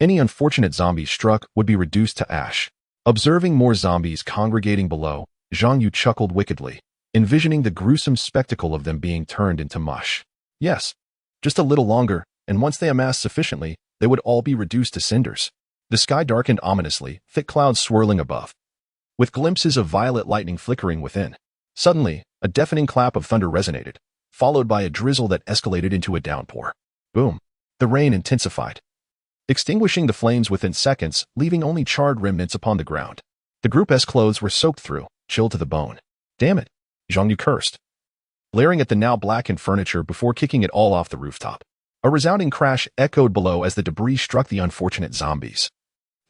any unfortunate zombie struck would be reduced to ash. Observing more zombies congregating below, Zhang Yu chuckled wickedly, envisioning the gruesome spectacle of them being turned into mush. Yes, just a little longer, and once they amassed sufficiently, they would all be reduced to cinders. The sky darkened ominously, thick clouds swirling above, with glimpses of violet lightning flickering within. Suddenly, a deafening clap of thunder resonated, followed by a drizzle that escalated into a downpour. Boom! The rain intensified, extinguishing the flames within seconds, leaving only charred remnants upon the ground. The group's clothes were soaked through, chilled to the bone. Damn it! Zhang Yu cursed, glaring at the now blackened furniture before kicking it all off the rooftop. A resounding crash echoed below as the debris struck the unfortunate zombies,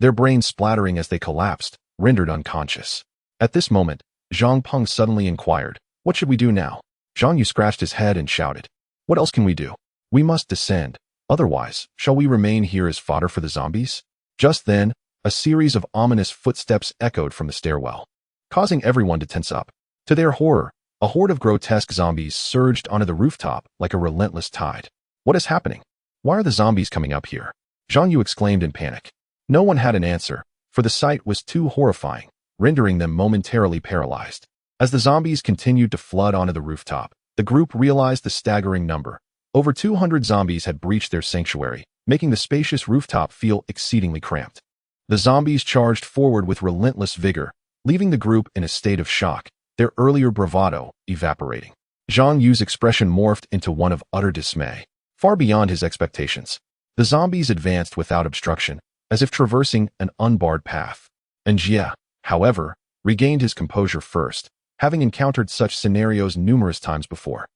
their brains splattering as they collapsed, rendered unconscious. At this moment, Zhang Peng suddenly inquired, "What should we do now?" Zhang Yu scratched his head and shouted, "What else can we do? We must descend. Otherwise, shall we remain here as fodder for the zombies?" Just then, a series of ominous footsteps echoed from the stairwell, causing everyone to tense up. To their horror, a horde of grotesque zombies surged onto the rooftop like a relentless tide. What is happening? Why are the zombies coming up here? Zhang Yu exclaimed in panic. No one had an answer, for the sight was too horrifying, rendering them momentarily paralyzed. As the zombies continued to flood onto the rooftop, the group realized the staggering number. Over 200 zombies had breached their sanctuary, making the spacious rooftop feel exceedingly cramped. The zombies charged forward with relentless vigor, leaving the group in a state of shock, their earlier bravado evaporating. Zhang Yu's expression morphed into one of utter dismay. Far beyond his expectations, the zombies advanced without obstruction, as if traversing an unbarred path. An Jie, however, regained his composure first, having encountered such scenarios numerous times before,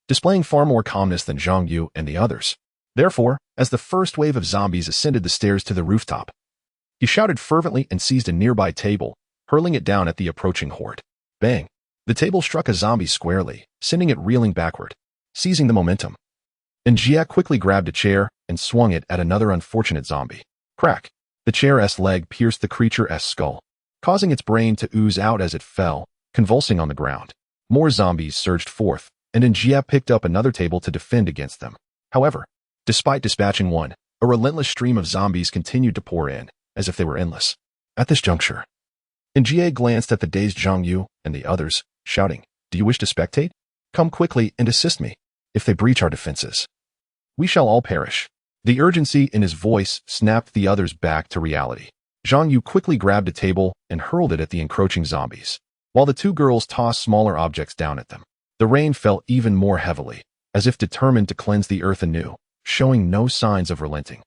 displaying far more calmness than Zhang Yu and the others. Therefore, as the first wave of zombies ascended the stairs to the rooftop, he shouted fervently and seized a nearby table, hurling it down at the approaching horde. Bang! The table struck a zombie squarely, sending it reeling backward. Seizing the momentum, An Jie quickly grabbed a chair and swung it at another unfortunate zombie. Crack! The chair's leg pierced the creature's skull, causing its brain to ooze out as it fell, convulsing on the ground. More zombies surged forth, and An Jie picked up another table to defend against them. However, despite dispatching one, a relentless stream of zombies continued to pour in, as if they were endless. At this juncture, An Jie glanced at the dazed Zhang Yu and the others, shouting, "Do you wish to spectate? Come quickly and assist me. If they breach our defenses, we shall all perish." The urgency in his voice snapped the others back to reality. Zhang Yu quickly grabbed a table and hurled it at the encroaching zombies, while the two girls tossed smaller objects down at them. The rain fell even more heavily, as if determined to cleanse the earth anew, showing no signs of relenting.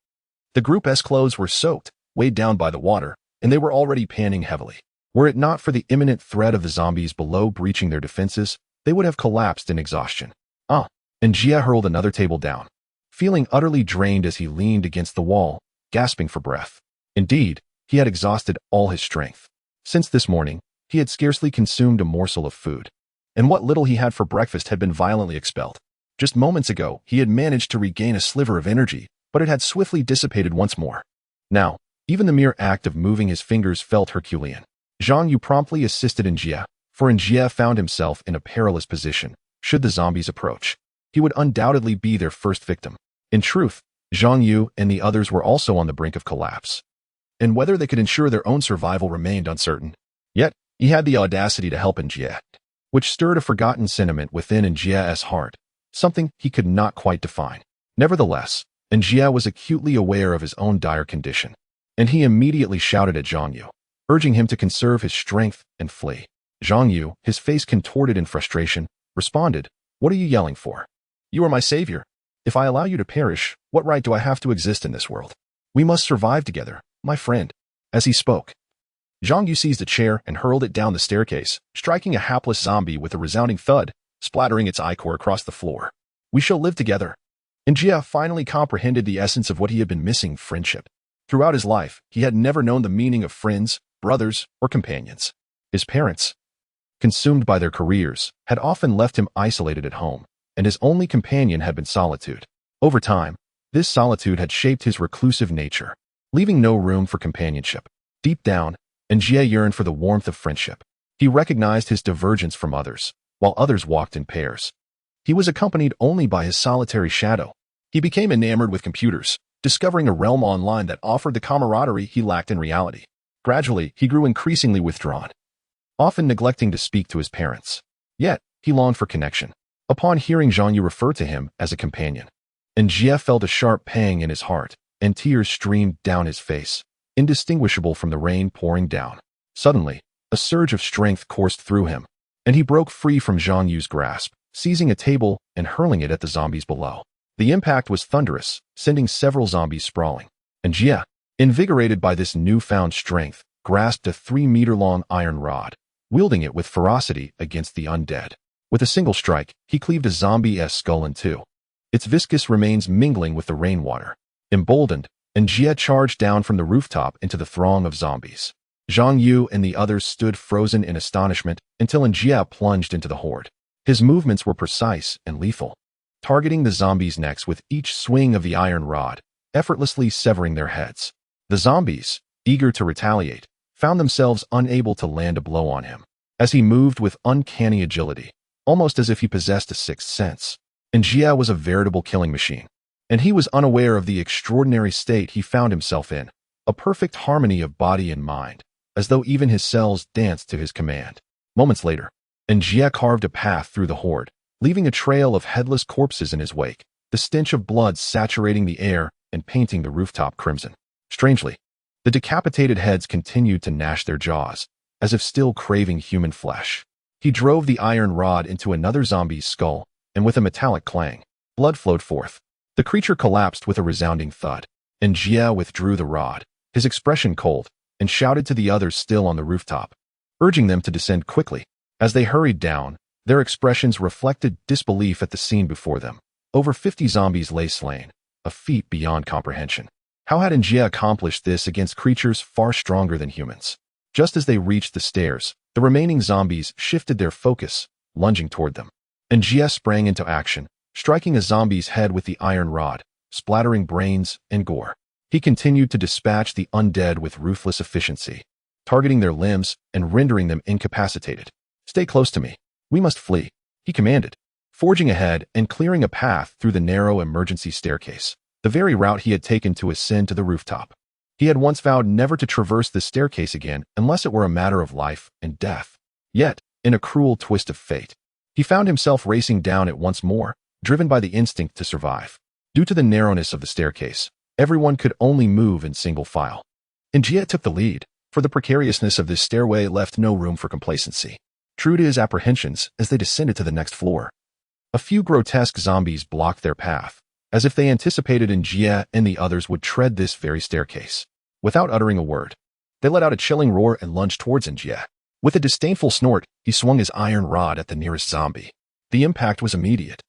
The group's clothes were soaked, weighed down by the water, and they were already panting heavily. Were it not for the imminent threat of the zombies below breaching their defenses, they would have collapsed in exhaustion. An Jie hurled another table down, feeling utterly drained as he leaned against the wall, gasping for breath. Indeed, he had exhausted all his strength. Since this morning, he had scarcely consumed a morsel of food, and what little he had for breakfast had been violently expelled. Just moments ago, he had managed to regain a sliver of energy, but it had swiftly dissipated once more. Now, even the mere act of moving his fingers felt Herculean. Zhang Yu promptly assisted An Jie, for An Jie found himself in a perilous position. Should the zombies approach, he would undoubtedly be their first victim. In truth, Zhang Yu and the others were also on the brink of collapse, and whether they could ensure their own survival remained uncertain. Yet, he had the audacity to help An Jie, which stirred a forgotten sentiment within An Jie's heart, something he could not quite define. Nevertheless, An Jie was acutely aware of his own dire condition, and he immediately shouted at Zhang Yu, urging him to conserve his strength and flee. Zhang Yu, his face contorted in frustration, responded, "What are you yelling for? You are my savior. If I allow you to perish, what right do I have to exist in this world? We must survive together, my friend." As he spoke, Zhang Yu seized a chair and hurled it down the staircase, striking a hapless zombie with a resounding thud, splattering its ichor across the floor. "We shall live together." An Jie finally comprehended the essence of what he had been missing: friendship. Throughout his life, he had never known the meaning of friends, brothers, or companions. His parents, consumed by their careers, had often left him isolated at home, and his only companion had been solitude. Over time, this solitude had shaped his reclusive nature, leaving no room for companionship. Deep down, An Jie yearned for the warmth of friendship. He recognized his divergence from others, while others walked in pairs. He was accompanied only by his solitary shadow. He became enamored with computers, discovering a realm online that offered the camaraderie he lacked in reality. Gradually, he grew increasingly withdrawn, often neglecting to speak to his parents. Yet, he longed for connection. Upon hearing Zhang Yu refer to him as a companion, An Jie felt a sharp pang in his heart, and tears streamed down his face, indistinguishable from the rain pouring down. Suddenly, a surge of strength coursed through him, and he broke free from Zhang Yu's grasp, seizing a table and hurling it at the zombies below. The impact was thunderous, sending several zombies sprawling. An Jie, invigorated by this newfound strength, grasped a 3-meter-long iron rod, wielding it with ferocity against the undead. With a single strike, he cleaved a zombie's skull in two, its viscous remains mingling with the rainwater. Emboldened, An Jie charged down from the rooftop into the throng of zombies. Zhang Yu and the others stood frozen in astonishment until An Jie plunged into the horde. His movements were precise and lethal, targeting the zombies' necks with each swing of the iron rod, effortlessly severing their heads. The zombies, eager to retaliate, found themselves unable to land a blow on him, as he moved with uncanny agility, almost as if he possessed a sixth sense. An Jie was a veritable killing machine, and he was unaware of the extraordinary state he found himself in, a perfect harmony of body and mind, as though even his cells danced to his command. Moments later, An Jie carved a path through the horde, leaving a trail of headless corpses in his wake, the stench of blood saturating the air and painting the rooftop crimson. Strangely, the decapitated heads continued to gnash their jaws, as if still craving human flesh. He drove the iron rod into another zombie's skull, and with a metallic clang, blood flowed forth. The creature collapsed with a resounding thud. An Jie withdrew the rod, his expression cold, and shouted to the others still on the rooftop, urging them to descend quickly. As they hurried down, their expressions reflected disbelief at the scene before them. Over 50 zombies lay slain, a feat beyond comprehension. How had An Jie accomplished this against creatures far stronger than humans? Just as they reached the stairs, the remaining zombies shifted their focus, lunging toward them. An Jie sprang into action, striking a zombie's head with the iron rod, splattering brains and gore. He continued to dispatch the undead with ruthless efficiency, targeting their limbs and rendering them incapacitated. "Stay close to me. We must flee," he commanded, forging ahead and clearing a path through the narrow emergency staircase, the very route he had taken to ascend to the rooftop. He had once vowed never to traverse this staircase again unless it were a matter of life and death. Yet, in a cruel twist of fate, he found himself racing down it once more, driven by the instinct to survive. Due to the narrowness of the staircase, everyone could only move in single file. An Jie took the lead, for the precariousness of this stairway left no room for complacency. True to his apprehensions, as they descended to the next floor, a few grotesque zombies blocked their path, as if they anticipated An Jie and the others would tread this very staircase. Without uttering a word, they let out a chilling roar and lunged towards An Jie. With a disdainful snort, he swung his iron rod at the nearest zombie. The impact was immediate.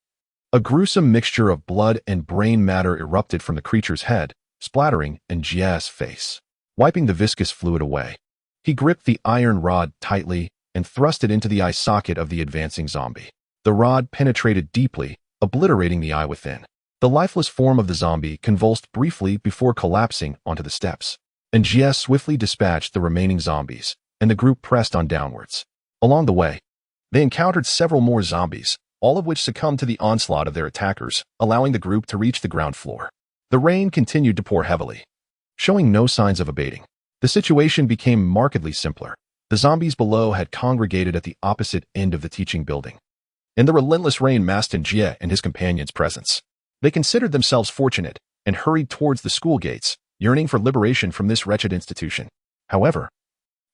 A gruesome mixture of blood and brain matter erupted from the creature's head, splattering An Jie's face, wiping the viscous fluid away. He gripped the iron rod tightly and thrust it into the eye socket of the advancing zombie. The rod penetrated deeply, obliterating the eye within. The lifeless form of the zombie convulsed briefly before collapsing onto the steps. An Jie swiftly dispatched the remaining zombies, and the group pressed on downwards. Along the way, they encountered several more zombies, all of which succumbed to the onslaught of their attackers, allowing the group to reach the ground floor. The rain continued to pour heavily, showing no signs of abating. The situation became markedly simpler. The zombies below had congregated at the opposite end of the teaching building, and the relentless rain masked An Jie and his companion's presence. They considered themselves fortunate, and hurried towards the school gates, yearning for liberation from this wretched institution. However,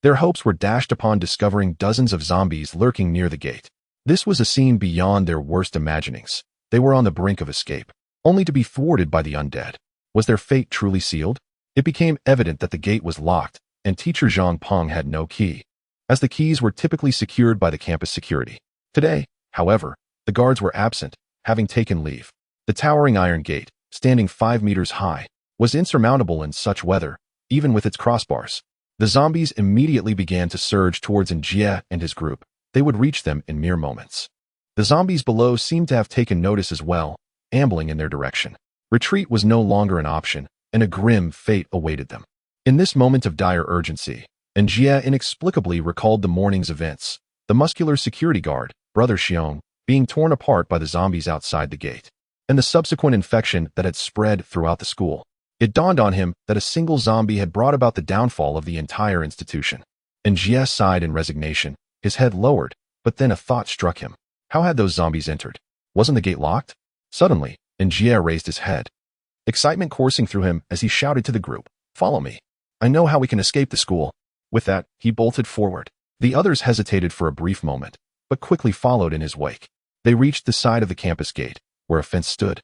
their hopes were dashed upon discovering dozens of zombies lurking near the gate. This was a scene beyond their worst imaginings. They were on the brink of escape, only to be thwarted by the undead. Was their fate truly sealed? It became evident that the gate was locked, and teacher Zhang Peng had no key, as the keys were typically secured by the campus security. Today, however, the guards were absent, having taken leave. The towering iron gate, standing 5 meters high, was insurmountable in such weather, even with its crossbars. The zombies immediately began to surge towards An Jie and his group. They would reach them in mere moments. The zombies below seemed to have taken notice as well, ambling in their direction. Retreat was no longer an option, and a grim fate awaited them. In this moment of dire urgency, An Jie inexplicably recalled the morning's events, the muscular security guard, Brother Xiong, being torn apart by the zombies outside the gate, and the subsequent infection that had spread throughout the school. It dawned on him that a single zombie had brought about the downfall of the entire institution. An Jie sighed in resignation, his head lowered, but then a thought struck him. How had those zombies entered? Wasn't the gate locked? Suddenly, An Jie raised his head, excitement coursing through him as he shouted to the group, "Follow me. I know how we can escape the school." With that, he bolted forward. The others hesitated for a brief moment, but quickly followed in his wake. They reached the side of the campus gate, where a fence stood,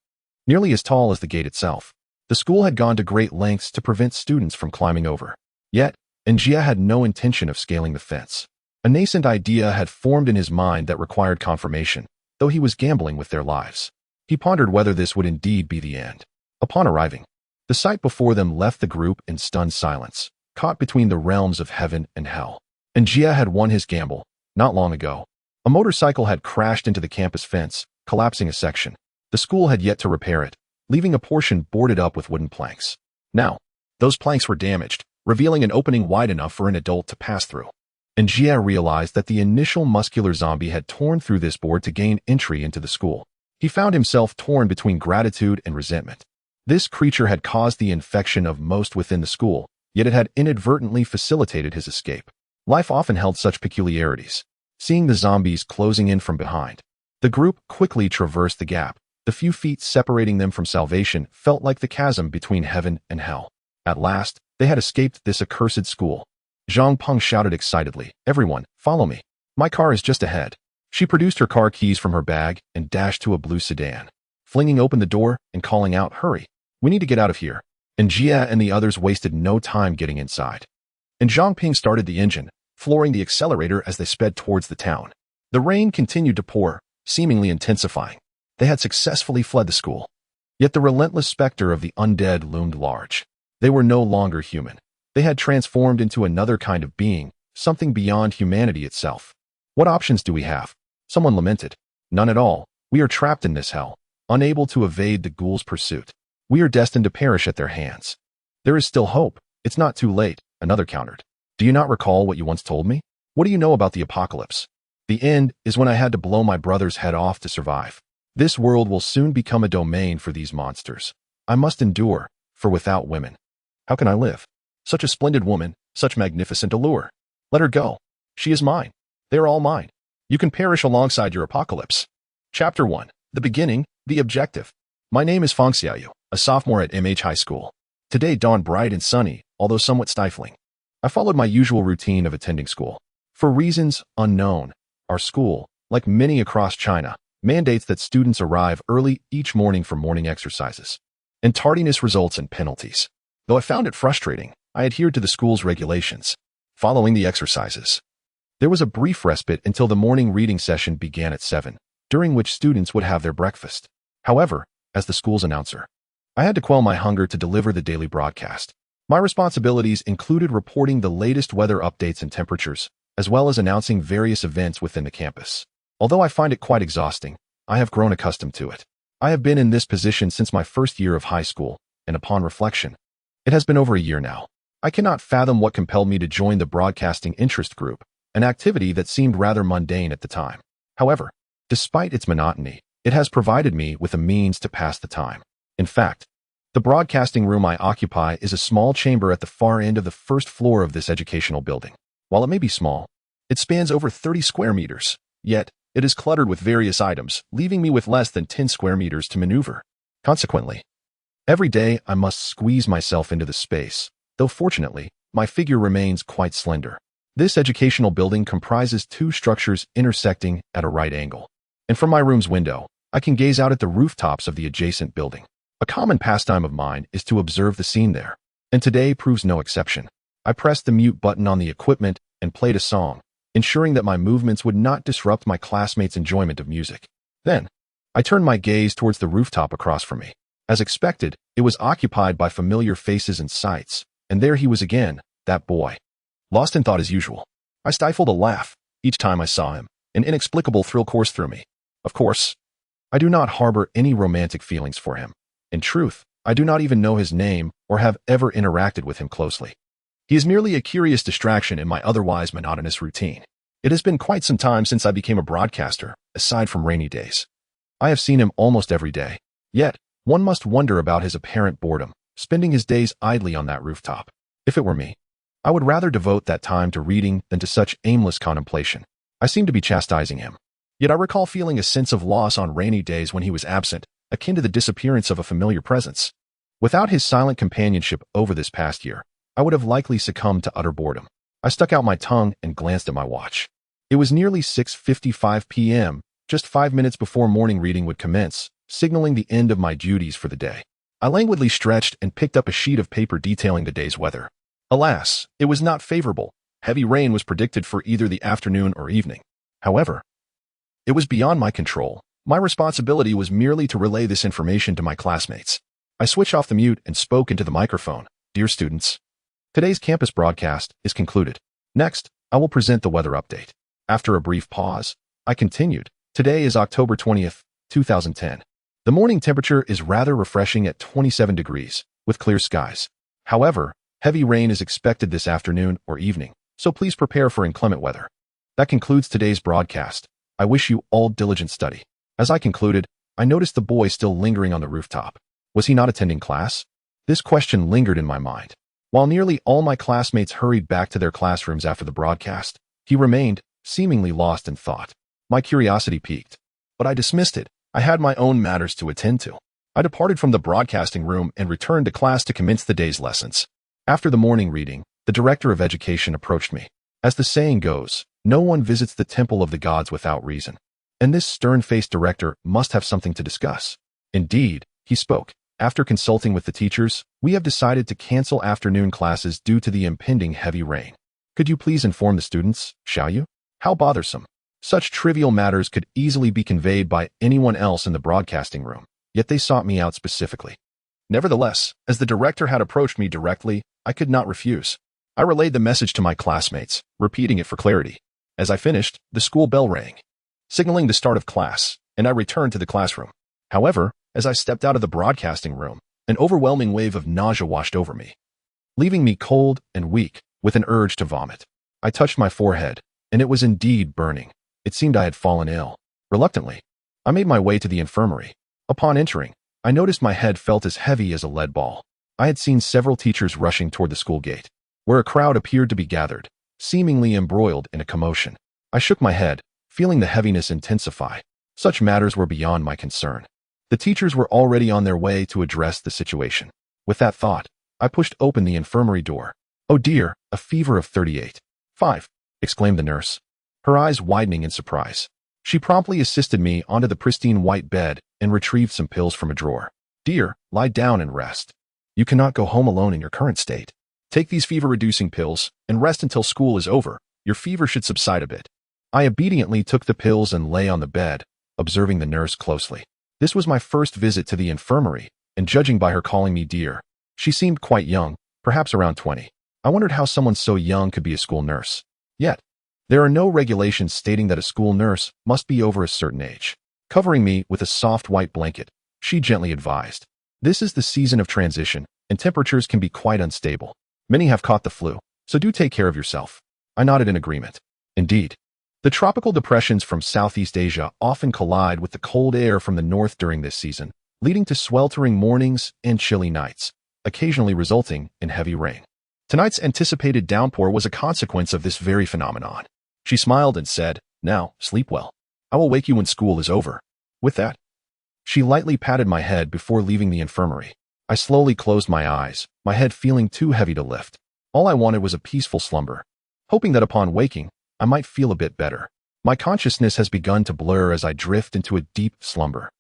nearly as tall as the gate itself. The school had gone to great lengths to prevent students from climbing over. Yet, An Jie had no intention of scaling the fence. A nascent idea had formed in his mind that required confirmation, though he was gambling with their lives. He pondered whether this would indeed be the end. Upon arriving, the sight before them left the group in stunned silence, caught between the realms of heaven and hell. An Jie had won his gamble, not long ago. A motorcycle had crashed into the campus fence, collapsing a section. The school had yet to repair it, leaving a portion boarded up with wooden planks. Now, those planks were damaged, revealing an opening wide enough for an adult to pass through. An Jie realized that the initial muscular zombie had torn through this board to gain entry into the school. He found himself torn between gratitude and resentment. This creature had caused the infection of most within the school, yet it had inadvertently facilitated his escape. Life often held such peculiarities. Seeing the zombies closing in from behind, the group quickly traversed the gap. The few feet separating them from salvation felt like the chasm between heaven and hell. At last, they had escaped this accursed school. Zhang Peng shouted excitedly, "Everyone, follow me. My car is just ahead." She produced her car keys from her bag and dashed to a blue sedan, flinging open the door and calling out, "Hurry, we need to get out of here." An Jie and the others wasted no time getting inside. And Zhang Ping started the engine, flooring the accelerator as they sped towards the town. The rain continued to pour, seemingly intensifying. They had successfully fled the school. Yet the relentless specter of the undead loomed large. They were no longer human. They had transformed into another kind of being, something beyond humanity itself. "What options do we have?" someone lamented. "None at all. We are trapped in this hell, unable to evade the ghouls' pursuit. We are destined to perish at their hands." "There is still hope. It's not too late," another countered. "Do you not recall what you once told me? What do you know about the apocalypse? The end is when I had to blow my brother's head off to survive. This world will soon become a domain for these monsters. I must endure, for without women, how can I live? Such a splendid woman, such magnificent allure. Let her go. She is mine. They are all mine. You can perish alongside your apocalypse." Chapter 1. The Beginning, the Objective. My name is Fang Xiaoyu, a sophomore at MH High School. Today dawned bright and sunny, although somewhat stifling. I followed my usual routine of attending school. For reasons unknown, our school, like many across China, mandates that students arrive early each morning for morning exercises, and tardiness results in penalties. Though I found it frustrating, I adhered to the school's regulations, following the exercises. There was a brief respite until the morning reading session began at 7, during which students would have their breakfast. However, as the school's announcer, I had to quell my hunger to deliver the daily broadcast. My responsibilities included reporting the latest weather updates and temperatures, as well as announcing various events within the campus. Although I find it quite exhausting, I have grown accustomed to it. I have been in this position since my first year of high school, and upon reflection, it has been over a year now. I cannot fathom what compelled me to join the broadcasting interest group, an activity that seemed rather mundane at the time. However, despite its monotony, it has provided me with a means to pass the time. In fact, the broadcasting room I occupy is a small chamber at the far end of the first floor of this educational building. While it may be small, it spans over 30 square meters, yet it is cluttered with various items, leaving me with less than 10 square meters to maneuver. Consequently, Every day I must squeeze myself into the space, though fortunately, my figure remains quite slender. This educational building comprises two structures intersecting at a right angle, and from my room's window, I can gaze out at the rooftops of the adjacent building. A common pastime of mine is to observe the scene there, and today proves no exception. I pressed the mute button on the equipment and played a song, ensuring that my movements would not disrupt my classmates' enjoyment of music. Then, I turned my gaze towards the rooftop across from me. As expected, it was occupied by familiar faces and sights, and there he was again, that boy. Lost in thought as usual, I stifled a laugh each time I saw him. An inexplicable thrill coursed through me. Of course, I do not harbor any romantic feelings for him. In truth, I do not even know his name or have ever interacted with him closely. He is merely a curious distraction in my otherwise monotonous routine. It has been quite some time since I became a broadcaster, aside from rainy days. I have seen him almost every day. Yet, one must wonder about his apparent boredom, spending his days idly on that rooftop. If it were me, I would rather devote that time to reading than to such aimless contemplation. I seem to be chastising him. Yet I recall feeling a sense of loss on rainy days when he was absent, akin to the disappearance of a familiar presence. Without his silent companionship over this past year, I would have likely succumbed to utter boredom. I stuck out my tongue and glanced at my watch. It was nearly 6:55 p.m., just 5 minutes before morning reading would commence, signaling the end of my duties for the day. I languidly stretched and picked up a sheet of paper detailing the day's weather. Alas, it was not favorable. Heavy rain was predicted for either the afternoon or evening. However, it was beyond my control. My responsibility was merely to relay this information to my classmates. I switched off the mute and spoke into the microphone. Dear students, today's campus broadcast is concluded. Next, I will present the weather update. After a brief pause, I continued. Today is October 20th, 2010. The morning temperature is rather refreshing at 27 degrees, with clear skies. However, heavy rain is expected this afternoon or evening, so please prepare for inclement weather. That concludes today's broadcast. I wish you all diligent study. As I concluded, I noticed the boy still lingering on the rooftop. Was he not attending class? This question lingered in my mind. While nearly all my classmates hurried back to their classrooms after the broadcast, he remained, seemingly lost in thought. My curiosity piqued, but I dismissed it. I had my own matters to attend to. I departed from the broadcasting room and returned to class to commence the day's lessons. After the morning reading, the director of education approached me. As the saying goes, no one visits the temple of the gods without reason, and this stern-faced director must have something to discuss. Indeed, he spoke. After consulting with the teachers, we have decided to cancel afternoon classes due to the impending heavy rain. Could you please inform the students, shall you? How bothersome. Such trivial matters could easily be conveyed by anyone else in the broadcasting room, yet they sought me out specifically. Nevertheless, as the director had approached me directly, I could not refuse. I relayed the message to my classmates, repeating it for clarity. As I finished, the school bell rang, signaling the start of class, and I returned to the classroom. However, as I stepped out of the broadcasting room, an overwhelming wave of nausea washed over me, leaving me cold and weak, with an urge to vomit. I touched my forehead, and it was indeed burning. It seemed I had fallen ill. Reluctantly, I made my way to the infirmary. Upon entering, I noticed my head felt as heavy as a lead ball. I had seen several teachers rushing toward the school gate, where a crowd appeared to be gathered, seemingly embroiled in a commotion. I shook my head, feeling the heaviness intensify. Such matters were beyond my concern. The teachers were already on their way to address the situation. With that thought, I pushed open the infirmary door. Oh dear, a fever of 38.5, exclaimed the nurse, her eyes widening in surprise. She promptly assisted me onto the pristine white bed and retrieved some pills from a drawer. Dear, lie down and rest. You cannot go home alone in your current state. Take these fever-reducing pills and rest until school is over. Your fever should subside a bit. I obediently took the pills and lay on the bed, observing the nurse closely. This was my first visit to the infirmary, and judging by her calling me dear, she seemed quite young, perhaps around 20. I wondered how someone so young could be a school nurse. Yet, there are no regulations stating that a school nurse must be over a certain age. Covering me with a soft white blanket, she gently advised, "This is the season of transition, and temperatures can be quite unstable. Many have caught the flu, so do take care of yourself." I nodded in agreement. Indeed, the tropical depressions from Southeast Asia often collide with the cold air from the north during this season, leading to sweltering mornings and chilly nights, occasionally resulting in heavy rain. Tonight's anticipated downpour was a consequence of this very phenomenon. She smiled and said, "Now, sleep well. I will wake you when school is over." With that, she lightly patted my head before leaving the infirmary. I slowly closed my eyes, my head feeling too heavy to lift. All I wanted was a peaceful slumber, hoping that upon waking, I might feel a bit better. My consciousness has begun to blur as I drift into a deep slumber,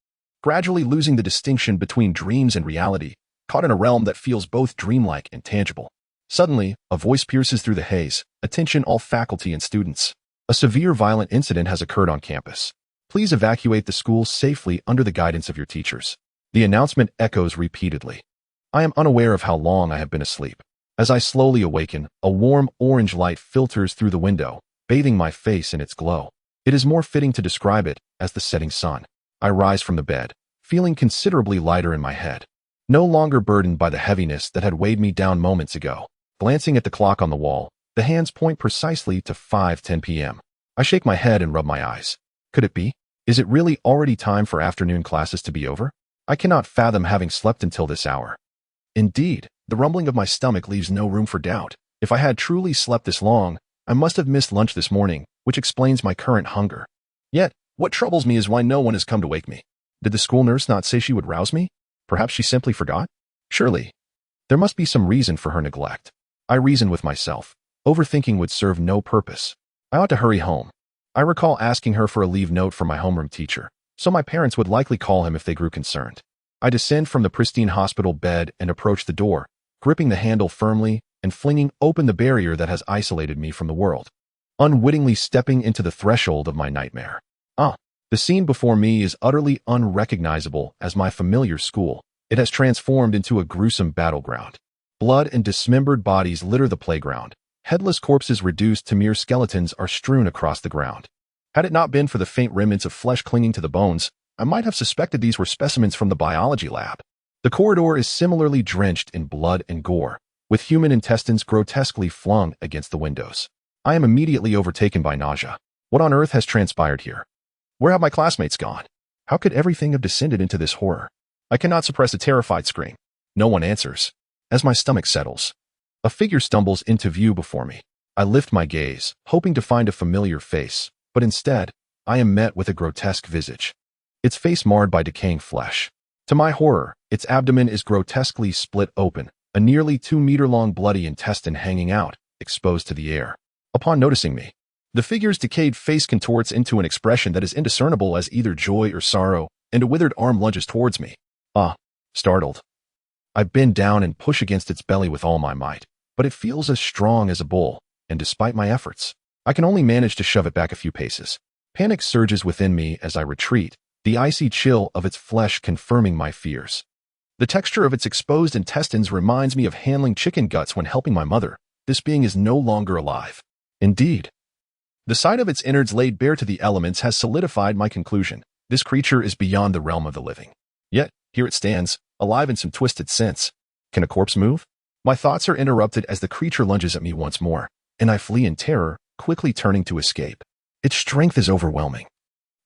gradually losing the distinction between dreams and reality, caught in a realm that feels both dreamlike and tangible. Suddenly, a voice pierces through the haze. Attention all faculty and students. A severe violent incident has occurred on campus. Please evacuate the school safely under the guidance of your teachers. The announcement echoes repeatedly. I am unaware of how long I have been asleep. As I slowly awaken, a warm orange light filters through the window, bathing my face in its glow. It is more fitting to describe it as the setting sun. I rise from the bed, feeling considerably lighter in my head, no longer burdened by the heaviness that had weighed me down moments ago. Glancing at the clock on the wall, the hands point precisely to 5:10 p.m. I shake my head and rub my eyes. Could it be? Is it really already time for afternoon classes to be over? I cannot fathom having slept until this hour. Indeed, the rumbling of my stomach leaves no room for doubt. If I had truly slept this long, I must have missed lunch this morning, which explains my current hunger. Yet, what troubles me is why no one has come to wake me. Did the school nurse not say she would rouse me? Perhaps she simply forgot? Surely, there must be some reason for her neglect. I reason with myself. Overthinking would serve no purpose. I ought to hurry home. I recall asking her for a leave note from my homeroom teacher, so my parents would likely call him if they grew concerned. I descend from the pristine hospital bed and approach the door, gripping the handle firmly and flinging open the barrier that has isolated me from the world, unwittingly stepping into the threshold of my nightmare. The scene before me is utterly unrecognizable as my familiar school. It has transformed into a gruesome battleground. Blood and dismembered bodies litter the playground. Headless corpses reduced to mere skeletons are strewn across the ground. Had it not been for the faint remnants of flesh clinging to the bones, I might have suspected these were specimens from the biology lab. The corridor is similarly drenched in blood and gore, with human intestines grotesquely flung against the windows. I am immediately overtaken by nausea. What on earth has transpired here? Where have my classmates gone? How could everything have descended into this horror? I cannot suppress a terrified scream. No one answers. As my stomach settles, a figure stumbles into view before me. I lift my gaze, hoping to find a familiar face, but instead, I am met with a grotesque visage. Its face marred by decaying flesh. To my horror, its abdomen is grotesquely split open, a nearly 2-meter-long bloody intestine hanging out, exposed to the air. Upon noticing me, the figure's decayed face contorts into an expression that is indiscernible as either joy or sorrow, and a withered arm lunges towards me. Startled. I bend down and push against its belly with all my might, but it feels as strong as a bull, and despite my efforts, I can only manage to shove it back a few paces. Panic surges within me as I retreat, the icy chill of its flesh confirming my fears. The texture of its exposed intestines reminds me of handling chicken guts when helping my mother. This being is no longer alive. Indeed, the sight of its innards laid bare to the elements has solidified my conclusion. This creature is beyond the realm of the living. Yet, here it stands, alive in some twisted sense. Can a corpse move? My thoughts are interrupted as the creature lunges at me once more, and I flee in terror, quickly turning to escape. Its strength is overwhelming,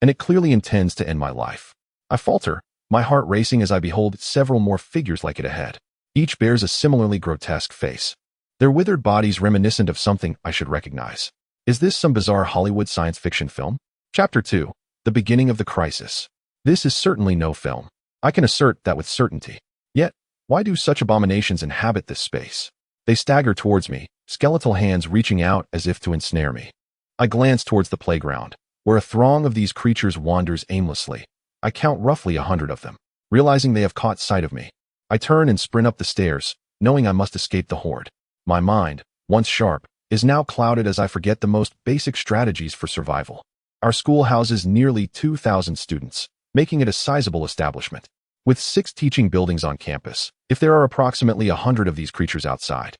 and it clearly intends to end my life. I falter, my heart racing as I behold several more figures like it ahead. Each bears a similarly grotesque face, their withered bodies reminiscent of something I should recognize. Is this some bizarre Hollywood science fiction film? Chapter 2. The Beginning of the Crisis. This is certainly no film. I can assert that with certainty. Yet, why do such abominations inhabit this space? They stagger towards me, skeletal hands reaching out as if to ensnare me. I glance towards the playground, where a throng of these creatures wanders aimlessly. I count roughly 100 of them. Realizing they have caught sight of me, I turn and sprint up the stairs, knowing I must escape the horde. My mind, once sharp, is now clouded as I forget the most basic strategies for survival. Our school houses nearly 2,000 students, making it a sizable establishment. With 6 teaching buildings on campus, if there are approximately 100 of these creatures outside,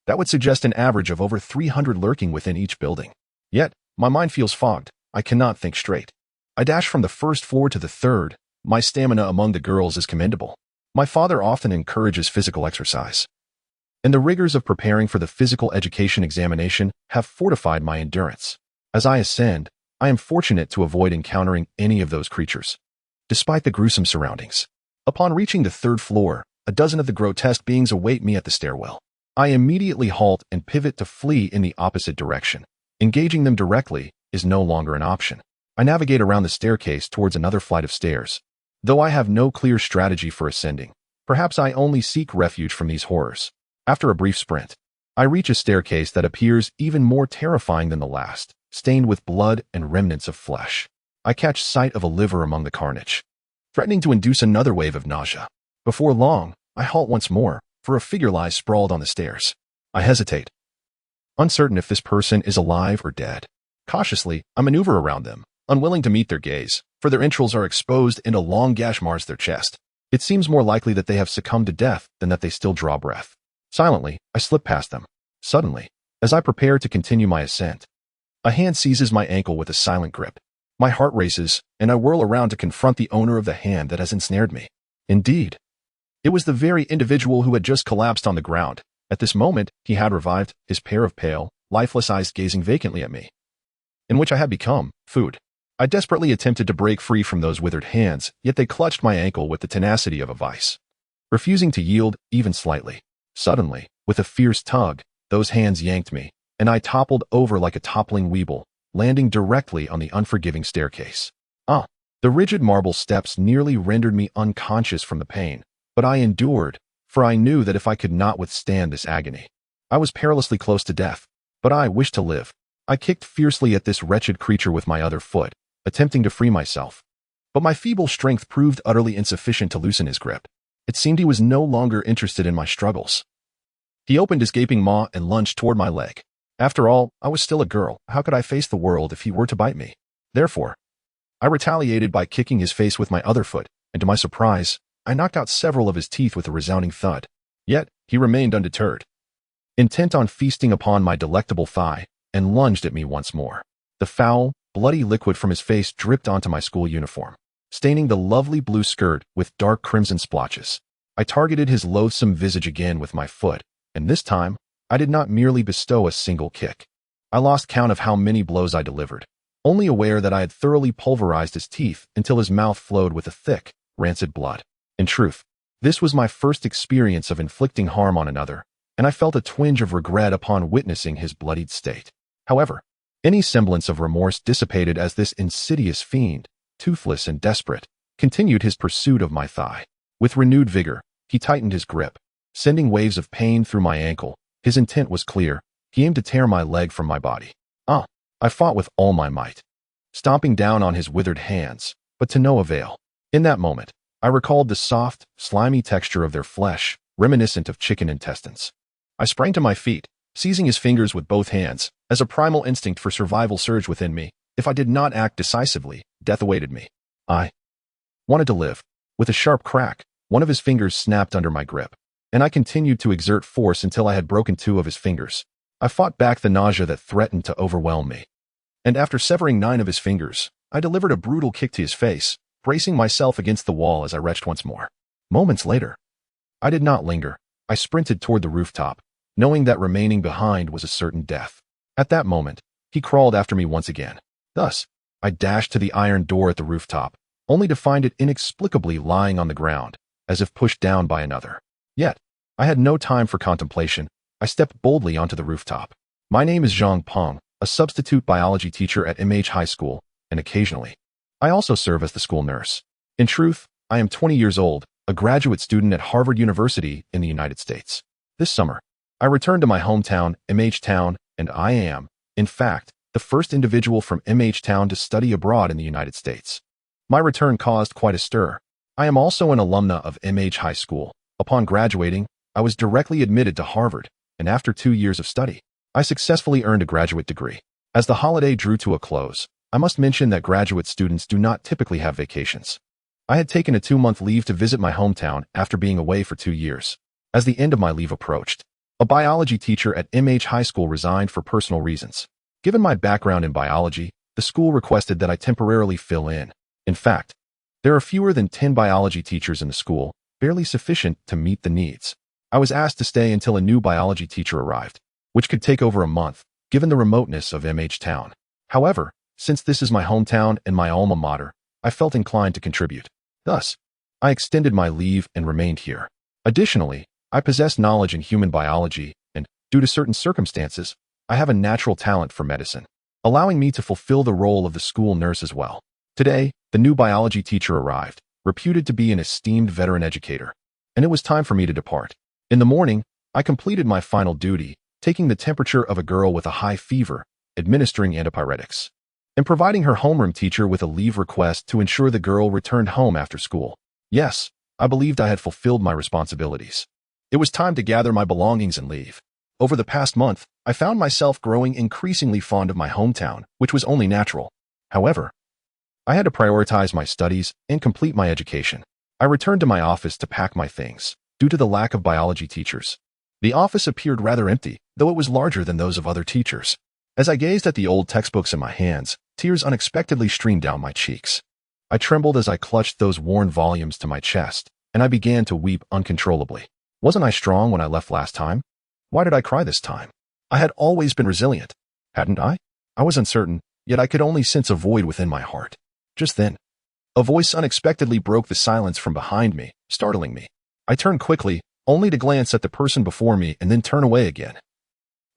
that would suggest an average of over 300 lurking within each building. Yet, my mind feels fogged. I cannot think straight. I dash from the first floor to the third. My stamina among the girls is commendable. My father often encourages physical exercise, and the rigors of preparing for the physical education examination have fortified my endurance. As I ascend, I am fortunate to avoid encountering any of those creatures, despite the gruesome surroundings. Upon reaching the 3rd floor, a dozen of the grotesque beings await me at the stairwell. I immediately halt and pivot to flee in the opposite direction. Engaging them directly is no longer an option. I navigate around the staircase towards another flight of stairs. Though I have no clear strategy for ascending, Perhaps I only seek refuge from these horrors. After a brief sprint, I reach a staircase that appears even more terrifying than the last, stained with blood and remnants of flesh. I catch sight of a liver among the carnage, threatening to induce another wave of nausea. Before long, I halt once more, for a figure lies sprawled on the stairs. I hesitate, uncertain if this person is alive or dead. Cautiously, I maneuver around them, unwilling to meet their gaze, for their entrails are exposed and a long gash mars their chest. It seems more likely that they have succumbed to death than that they still draw breath. Silently, I slip past them. Suddenly, as I prepare to continue my ascent, a hand seizes my ankle with a silent grip. My heart races, and I whirl around to confront the owner of the hand that has ensnared me. Indeed, it was the very individual who had just collapsed on the ground. At this moment, he had revived, his pair of pale, lifeless eyes gazing vacantly at me, in which I had become food. I desperately attempted to break free from those withered hands, yet they clutched my ankle with the tenacity of a vice, refusing to yield even slightly. Suddenly, with a fierce tug, those hands yanked me, and I toppled over like a toppling weeble, landing directly on the unforgiving staircase. The rigid marble steps nearly rendered me unconscious from the pain, but I endured, for I knew that if I could not withstand this agony, I was perilously close to death. But I wished to live. I kicked fiercely at this wretched creature with my other foot, attempting to free myself. But my feeble strength proved utterly insufficient to loosen his grip. It seemed he was no longer interested in my struggles. He opened his gaping maw and lunged toward my leg. After all, I was still a girl. How could I face the world if he were to bite me? Therefore, I retaliated by kicking his face with my other foot, and to my surprise, I knocked out several of his teeth with a resounding thud. Yet, he remained undeterred, intent on feasting upon my delectable thigh, and lunged at me once more. The foul, bloody liquid from his face dripped onto my school uniform, staining the lovely blue skirt with dark crimson splotches. I targeted his loathsome visage again with my foot, and this time, I did not merely bestow a single kick. I lost count of how many blows I delivered, only aware that I had thoroughly pulverized his teeth until his mouth flowed with a thick, rancid blood. In truth, this was my first experience of inflicting harm on another, and I felt a twinge of regret upon witnessing his bloodied state. However, any semblance of remorse dissipated as this insidious fiend, toothless and desperate, continued his pursuit of my thigh. With renewed vigor, he tightened his grip, sending waves of pain through my ankle. His intent was clear. He aimed to tear my leg from my body. I fought with all my might, stomping down on his withered hands, but to no avail. In that moment, I recalled the soft, slimy texture of their flesh, reminiscent of chicken intestines. I sprang to my feet, seizing his fingers with both hands, as a primal instinct for survival surged within me. If I did not act decisively, death awaited me. I wanted to live. With a sharp crack, one of his fingers snapped under my grip, and I continued to exert force until I had broken two of his fingers. I fought back the nausea that threatened to overwhelm me, and after severing 9 of his fingers, I delivered a brutal kick to his face, bracing myself against the wall as I retched once more. Moments later, I did not linger. I sprinted toward the rooftop, knowing that remaining behind was a certain death. At that moment, he crawled after me once again. Thus, I dashed to the iron door at the rooftop, only to find it inexplicably lying on the ground, as if pushed down by another. Yet, I had no time for contemplation. I stepped boldly onto the rooftop. My name is Zhang Peng, a substitute biology teacher at MH High School, and occasionally, I also serve as the school nurse. In truth, I am 20 years old, a graduate student at Harvard University in the United States. This summer, I returned to my hometown, MH Town, and I am, in fact, the first individual from MH Town to study abroad in the United States. My return caused quite a stir. I am also an alumna of MH High School. Upon graduating, I was directly admitted to Harvard, and after 2 years of study, I successfully earned a graduate degree. As the holiday drew to a close, I must mention that graduate students do not typically have vacations. I had taken a 2-month leave to visit my hometown after being away for 2 years. As the end of my leave approached, a biology teacher at MH High School resigned for personal reasons. Given my background in biology, the school requested that I temporarily fill in. In fact, there are fewer than 10 biology teachers in the school, barely sufficient to meet the needs. I was asked to stay until a new biology teacher arrived, which could take over a month, given the remoteness of MH Town. However, since this is my hometown and my alma mater, I felt inclined to contribute. Thus, I extended my leave and remained here. Additionally, I possess knowledge in human biology, and, due to certain circumstances, I have a natural talent for medicine, allowing me to fulfill the role of the school nurse as well. Today, the new biology teacher arrived, reputed to be an esteemed veteran educator. and it was time for me to depart. In the morning, I completed my final duty, taking the temperature of a girl with a high fever, administering antipyretics, and providing her homeroom teacher with a leave request to ensure the girl returned home after school. Yes, I believed I had fulfilled my responsibilities. It was time to gather my belongings and leave. Over the past month, I found myself growing increasingly fond of my hometown, which was only natural. However, I had to prioritize my studies and complete my education. I returned to my office to pack my things, due to the lack of biology teachers. The office appeared rather empty, though it was larger than those of other teachers. As I gazed at the old textbooks in my hands, tears unexpectedly streamed down my cheeks. I trembled as I clutched those worn volumes to my chest, and I began to weep uncontrollably. Wasn't I strong when I left last time? Why did I cry this time? I had always been resilient, hadn't I? I was uncertain, yet I could only sense a void within my heart. Just then, a voice unexpectedly broke the silence from behind me, startling me. I turned quickly, only to glance at the person before me and then turn away again.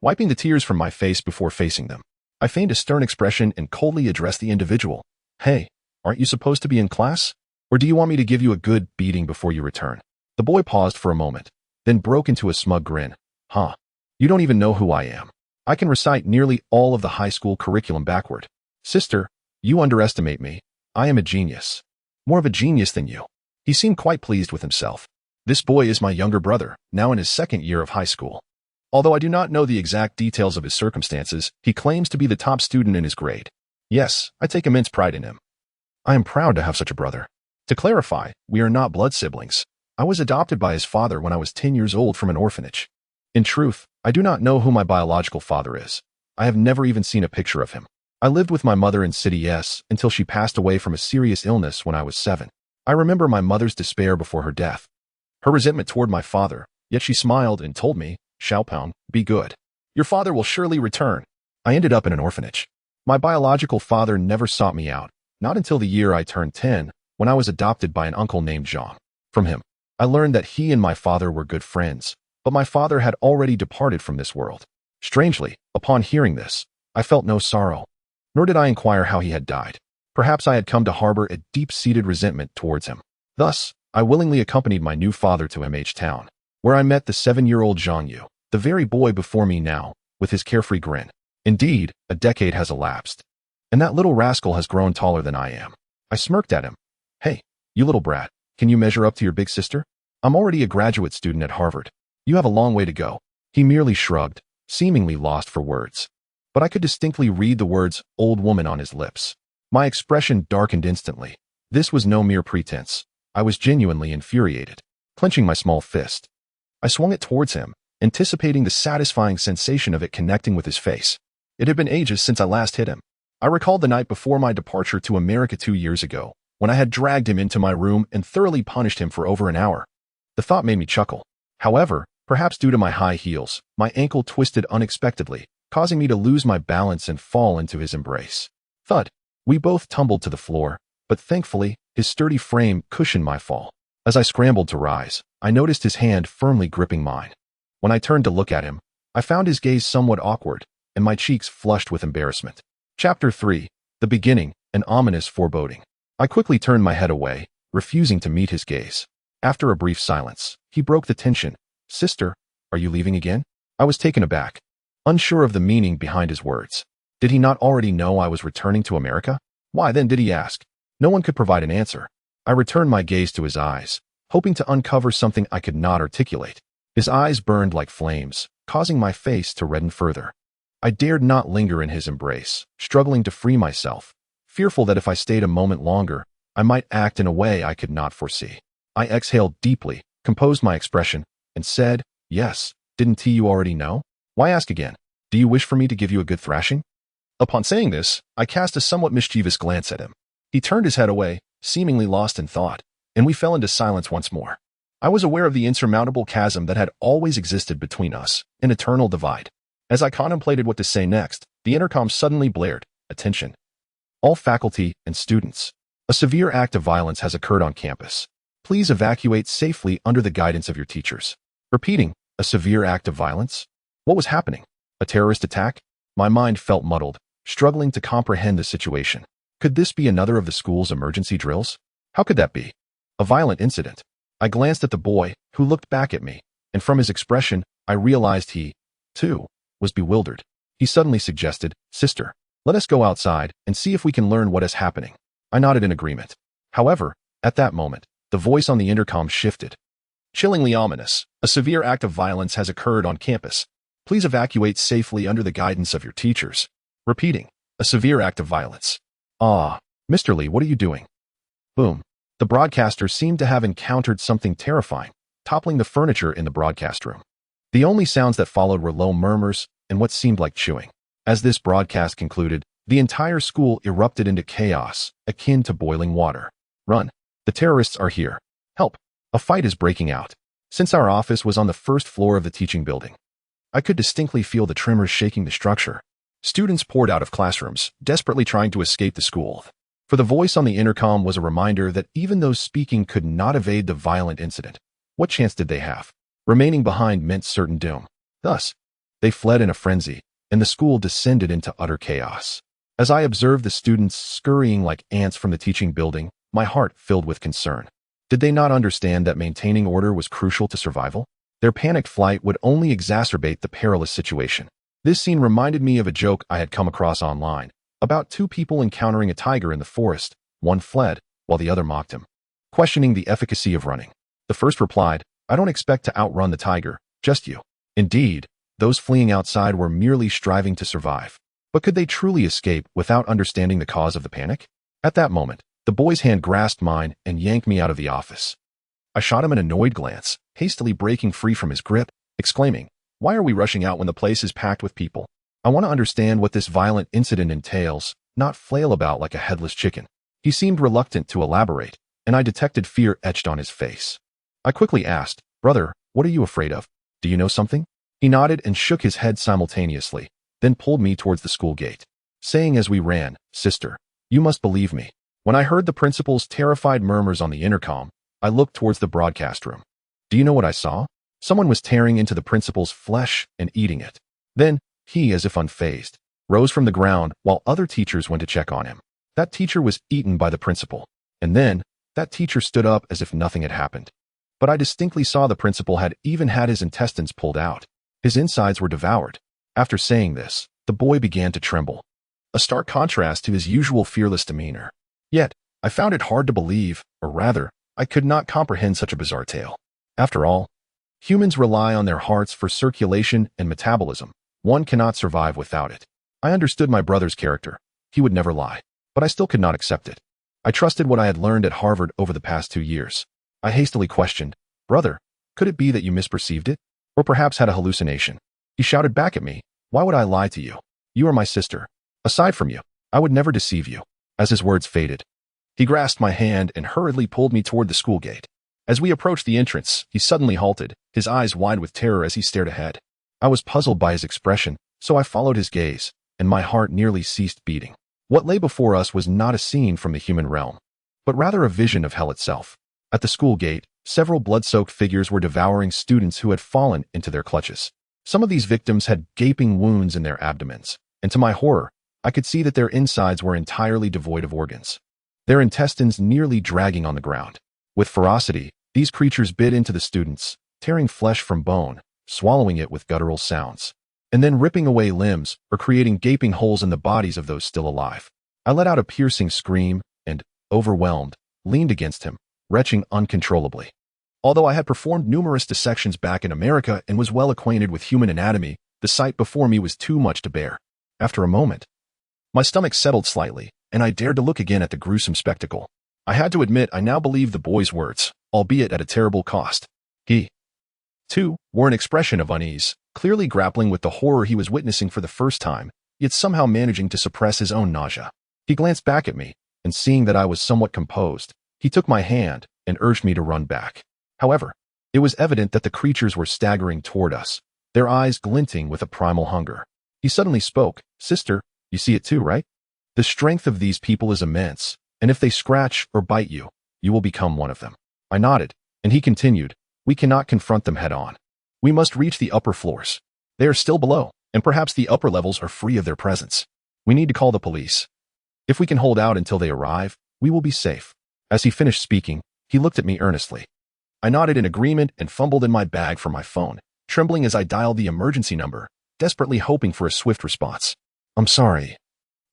Wiping the tears from my face before facing them, I feigned a stern expression and coldly addressed the individual. Hey, aren't you supposed to be in class? Or do you want me to give you a good beating before you return? The boy paused for a moment, then broke into a smug grin. Huh, you don't even know who I am. I can recite nearly all of the high school curriculum backward. Sister, you underestimate me. I am a genius. More of a genius than you. He seemed quite pleased with himself. This boy is my younger brother, now in his second year of high school. Although I do not know the exact details of his circumstances, he claims to be the top student in his grade. Yes, I take immense pride in him. I am proud to have such a brother. To clarify, we are not blood siblings. I was adopted by his father when I was 10 years old from an orphanage. In truth, I do not know who my biological father is. I have never even seen a picture of him. I lived with my mother in City S until she passed away from a serious illness when I was 7. I remember my mother's despair before her death. Her resentment toward my father, yet she smiled and told me, Xiaopeng, be good. Your father will surely return. I ended up in an orphanage. My biological father never sought me out, not until the year I turned 10, when I was adopted by an uncle named Zhang. From him, I learned that he and my father were good friends, but my father had already departed from this world. Strangely, upon hearing this, I felt no sorrow, nor did I inquire how he had died. Perhaps I had come to harbor a deep-seated resentment towards him. Thus, I willingly accompanied my new father to MH Town, where I met the 7-year-old Zhang Yu, the very boy before me now, with his carefree grin. Indeed, a decade has elapsed, and that little rascal has grown taller than I am. I smirked at him. Hey, you little brat, can you measure up to your big sister? I'm already a graduate student at Harvard. You have a long way to go. He merely shrugged, seemingly lost for words. But I could distinctly read the words, old woman, on his lips. My expression darkened instantly. This was no mere pretense. I was genuinely infuriated. Clenching my small fist, I swung it towards him, anticipating the satisfying sensation of it connecting with his face. It had been ages since I last hit him. I recalled the night before my departure to America 2 years ago, when I had dragged him into my room and thoroughly punished him for over an hour. The thought made me chuckle. However, perhaps due to my high heels, my ankle twisted unexpectedly, causing me to lose my balance and fall into his embrace. Thud. We both tumbled to the floor, but thankfully, his sturdy frame cushioned my fall. As I scrambled to rise, I noticed his hand firmly gripping mine. When I turned to look at him, I found his gaze somewhat awkward, and my cheeks flushed with embarrassment. Chapter 3. The Beginning, an Ominous Foreboding. I quickly turned my head away, refusing to meet his gaze. After a brief silence, he broke the tension. Sister, are you leaving again? I was taken aback, unsure of the meaning behind his words. Did he not already know I was returning to America? Why then did he ask? No one could provide an answer. I returned my gaze to his eyes, hoping to uncover something I could not articulate. His eyes burned like flames, causing my face to redden further. I dared not linger in his embrace, struggling to free myself, fearful that if I stayed a moment longer, I might act in a way I could not foresee. I exhaled deeply, composed my expression, and said, Yes, didn't you already know? Why ask again? Do you wish for me to give you a good thrashing? Upon saying this, I cast a somewhat mischievous glance at him. He turned his head away, seemingly lost in thought, and we fell into silence once more. I was aware of the insurmountable chasm that had always existed between us, an eternal divide. As I contemplated what to say next, the intercom suddenly blared, Attention. All faculty and students. A severe act of violence has occurred on campus. Please evacuate safely under the guidance of your teachers. Repeating, a severe act of violence? What was happening? A terrorist attack? My mind felt muddled, struggling to comprehend the situation. Could this be another of the school's emergency drills? How could that be? A violent incident. I glanced at the boy, who looked back at me, and from his expression, I realized he, too, was bewildered. He suddenly suggested, "Sister, let us go outside and see if we can learn what is happening." I nodded in agreement. However, at that moment, the voice on the intercom shifted. Chillingly ominous, a severe act of violence has occurred on campus. Please evacuate safely under the guidance of your teachers. Repeating, a severe act of violence. Ah, Mr. Lee, what are you doing? Boom. The broadcaster seemed to have encountered something terrifying, toppling the furniture in the broadcast room. The only sounds that followed were low murmurs and what seemed like chewing. As this broadcast concluded, the entire school erupted into chaos, akin to boiling water. Run. The terrorists are here. Help. A fight is breaking out. Since our office was on the first floor of the teaching building, I could distinctly feel the tremors shaking the structure. Students poured out of classrooms, desperately trying to escape the school. For the voice on the intercom was a reminder that even those speaking could not evade the violent incident. What chance did they have? Remaining behind meant certain doom. Thus, they fled in a frenzy, and the school descended into utter chaos. As I observed the students scurrying like ants from the teaching building, my heart filled with concern. Did they not understand that maintaining order was crucial to survival? Their panicked flight would only exacerbate the perilous situation. This scene reminded me of a joke I had come across online, about two people encountering a tiger in the forest. One fled, while the other mocked him, questioning the efficacy of running. The first replied, "I don't expect to outrun the tiger, just you." Indeed, those fleeing outside were merely striving to survive. But could they truly escape without understanding the cause of the panic? At that moment, the boy's hand grasped mine and yanked me out of the office. I shot him an annoyed glance, hastily breaking free from his grip, exclaiming, "Why are we rushing out when the place is packed with people? I want to understand what this violent incident entails, not flail about like a headless chicken." He seemed reluctant to elaborate, and I detected fear etched on his face. I quickly asked, "Brother, what are you afraid of? Do you know something?" He nodded and shook his head simultaneously, then pulled me towards the school gate, saying as we ran, "Sister, you must believe me." When I heard the principal's terrified murmurs on the intercom, I looked towards the broadcast room. Do you know what I saw? Someone was tearing into the principal's flesh and eating it. Then, he, as if unfazed, rose from the ground while other teachers went to check on him. That teacher was eaten by the principal, and then, that teacher stood up as if nothing had happened. But I distinctly saw the principal had even had his intestines pulled out. His insides were devoured. After saying this, the boy began to tremble, a stark contrast to his usual fearless demeanor. Yet, I found it hard to believe, or rather, I could not comprehend such a bizarre tale. After all, humans rely on their hearts for circulation and metabolism. One cannot survive without it. I understood my brother's character. He would never lie. But I still could not accept it. I trusted what I had learned at Harvard over the past 2 years. I hastily questioned, "Brother, could it be that you misperceived it? Or perhaps had a hallucination?" He shouted back at me, "Why would I lie to you? You are my sister. Aside from you, I would never deceive you." As his words faded, he grasped my hand and hurriedly pulled me toward the school gate. As we approached the entrance, he suddenly halted, his eyes wide with terror as he stared ahead. I was puzzled by his expression, so I followed his gaze, and my heart nearly ceased beating. What lay before us was not a scene from the human realm, but rather a vision of hell itself. At the school gate, several blood-soaked figures were devouring students who had fallen into their clutches. Some of these victims had gaping wounds in their abdomens, and to my horror, I could see that their insides were entirely devoid of organs, their intestines nearly dragging on the ground. With ferocity, these creatures bit into the students, tearing flesh from bone, swallowing it with guttural sounds, and then ripping away limbs or creating gaping holes in the bodies of those still alive. I let out a piercing scream and, overwhelmed, leaned against him, retching uncontrollably. Although I had performed numerous dissections back in America and was well acquainted with human anatomy, the sight before me was too much to bear. After a moment, my stomach settled slightly, and I dared to look again at the gruesome spectacle. I had to admit I now believed the boy's words, albeit at a terrible cost. He, too, wore an expression of unease, clearly grappling with the horror he was witnessing for the first time, yet somehow managing to suppress his own nausea. He glanced back at me, and seeing that I was somewhat composed, he took my hand and urged me to run back. However, it was evident that the creatures were staggering toward us, their eyes glinting with a primal hunger. He suddenly spoke, "Sister, you see it too, right? The strength of these people is immense, and if they scratch or bite you, you will become one of them." I nodded, and he continued, "We cannot confront them head-on. We must reach the upper floors. They are still below, and perhaps the upper levels are free of their presence. We need to call the police. If we can hold out until they arrive, we will be safe." As he finished speaking, he looked at me earnestly. I nodded in agreement and fumbled in my bag for my phone, trembling as I dialed the emergency number, desperately hoping for a swift response. I'm sorry.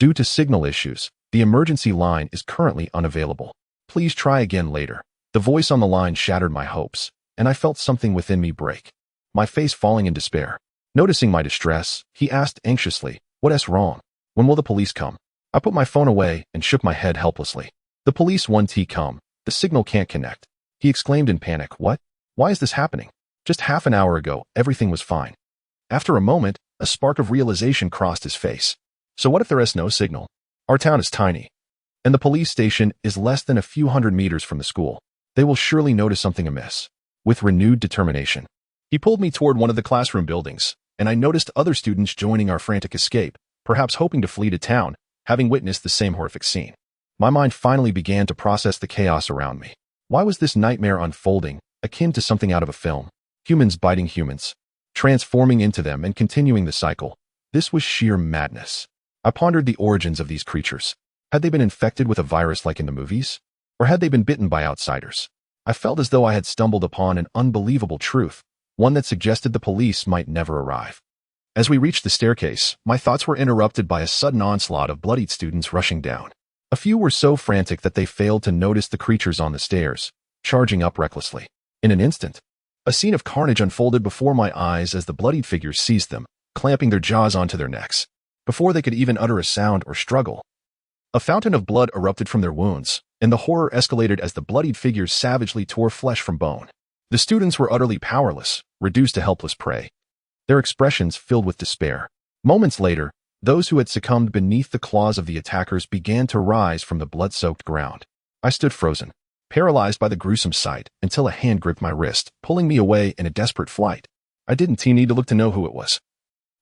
Due to signal issues, the emergency line is currently unavailable. Please try again later. The voice on the line shattered my hopes, and I felt something within me break, my face falling in despair. Noticing my distress, he asked anxiously, "What's wrong? When will the police come?" I put my phone away and shook my head helplessly. "The police won't come. The signal can't connect." He exclaimed in panic. "What? Why is this happening? Just half an hour ago, everything was fine." After a moment, a spark of realization crossed his face. So what if there is no signal? Our town is tiny, and the police station is less than a few hundred meters from the school. They will surely notice something amiss. With renewed determination, he pulled me toward one of the classroom buildings, and I noticed other students joining our frantic escape, perhaps hoping to flee to town, having witnessed the same horrific scene. My mind finally began to process the chaos around me. Why was this nightmare unfolding, akin to something out of a film? Humans biting humans, transforming into them and continuing the cycle. This was sheer madness. I pondered the origins of these creatures. Had they been infected with a virus like in the movies? Or had they been bitten by outsiders? I felt as though I had stumbled upon an unbelievable truth, one that suggested the police might never arrive. As we reached the staircase, my thoughts were interrupted by a sudden onslaught of bloodied students rushing down. A few were so frantic that they failed to notice the creatures on the stairs, charging up recklessly. In an instant, a scene of carnage unfolded before my eyes as the bloodied figures seized them, clamping their jaws onto their necks. Before they could even utter a sound or struggle, a fountain of blood erupted from their wounds, and the horror escalated as the bloodied figures savagely tore flesh from bone. The students were utterly powerless, reduced to helpless prey, their expressions filled with despair. Moments later, those who had succumbed beneath the claws of the attackers began to rise from the blood-soaked ground. I stood frozen, paralyzed by the gruesome sight, until a hand gripped my wrist, pulling me away in a desperate flight. I didn't need to look to know who it was.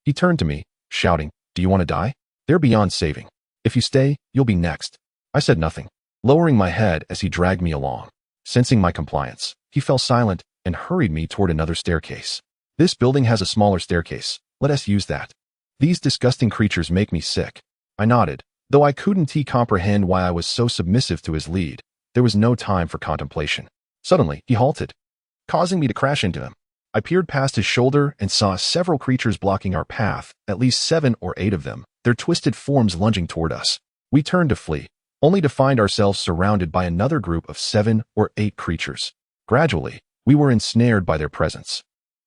He turned to me, shouting, "Do you want to die? They're beyond saving. If you stay, you'll be next." I said nothing, lowering my head as he dragged me along. Sensing my compliance, he fell silent and hurried me toward another staircase. "This building has a smaller staircase. Let us use that. These disgusting creatures make me sick." I nodded, though I couldn't comprehend why I was so submissive to his lead. There was no time for contemplation. Suddenly, he halted, causing me to crash into him. I peered past his shoulder and saw several creatures blocking our path, at least 7 or 8 of them, their twisted forms lunging toward us. We turned to flee, only to find ourselves surrounded by another group of 7 or 8 creatures. Gradually, we were ensnared by their presence.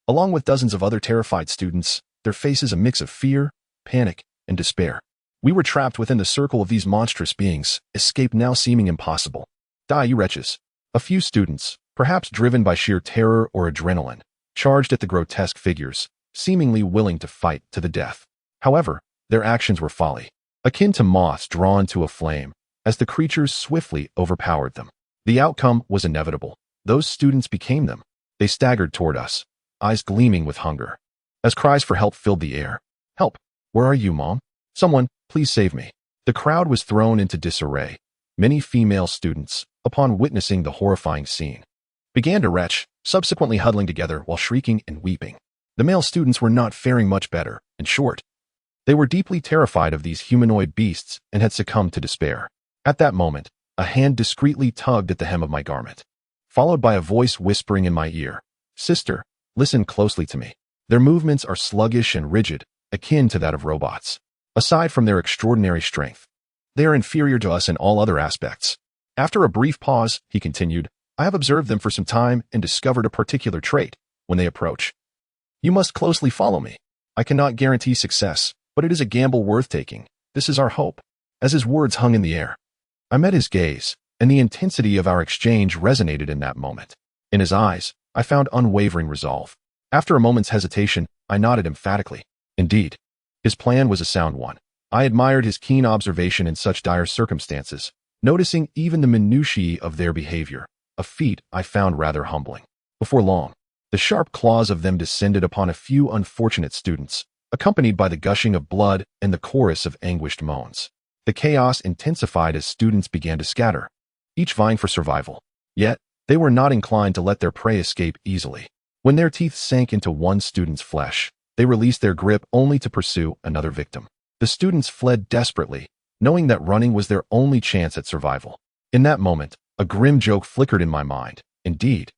Along with dozens of other terrified students, their faces a mix of fear, panic, and despair. We were trapped within the circle of these monstrous beings, escape now seeming impossible. "Die, you wretches." A few students, perhaps driven by sheer terror or adrenaline, charged at the grotesque figures, seemingly willing to fight to the death. However, their actions were folly, akin to moths drawn to a flame, as the creatures swiftly overpowered them. The outcome was inevitable. Those students became them. They staggered toward us, eyes gleaming with hunger, as cries for help filled the air. "Help! Where are you, Mom? Someone, please save me." The crowd was thrown into disarray. Many female students, upon witnessing the horrifying scene, began to retch, subsequently huddling together while shrieking and weeping. The male students were not faring much better. In short, they were deeply terrified of these humanoid beasts and had succumbed to despair. At that moment, a hand discreetly tugged at the hem of my garment, followed by a voice whispering in my ear, "Sister, listen closely to me." Their movements are sluggish and rigid, akin to that of robots. Aside from their extraordinary strength, they are inferior to us in all other aspects. After a brief pause, he continued, "I have observed them for some time and discovered a particular trait. When they approach, you must closely follow me. I cannot guarantee success, but it is a gamble worth taking. This is our hope." As his words hung in the air, I met his gaze, and the intensity of our exchange resonated in that moment. In his eyes, I found unwavering resolve. After a moment's hesitation, I nodded emphatically. Indeed, his plan was a sound one. I admired his keen observation in such dire circumstances, noticing even the minutiae of their behavior, a feat I found rather humbling. Before long, the sharp claws of them descended upon a few unfortunate students, accompanied by the gushing of blood and the chorus of anguished moans. The chaos intensified as students began to scatter, each vying for survival. Yet, they were not inclined to let their prey escape easily. When their teeth sank into one student's flesh, they released their grip only to pursue another victim. The students fled desperately, knowing that running was their only chance at survival. In that moment, a grim joke flickered in my mind. Indeed,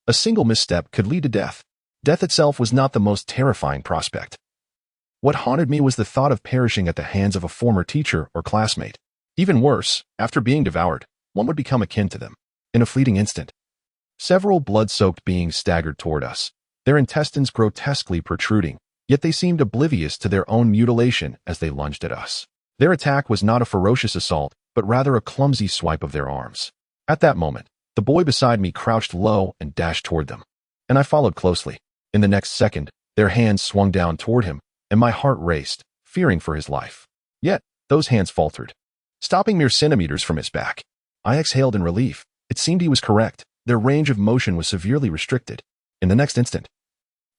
A single misstep could lead to death. Death itself was not the most terrifying prospect. What haunted me was the thought of perishing at the hands of a former teacher or classmate. Even worse, after being devoured, one would become akin to them. In a fleeting instant, several blood-soaked beings staggered toward us, their intestines grotesquely protruding, yet they seemed oblivious to their own mutilation as they lunged at us. Their attack was not a ferocious assault, but rather a clumsy swipe of their arms. At that moment, the boy beside me crouched low and dashed toward them, and I followed closely. In the next second, their hands swung down toward him, and my heart raced, fearing for his life. Yet, those hands faltered, stopping mere centimeters from his back. I exhaled in relief. It seemed he was correct. Their range of motion was severely restricted. In the next instant,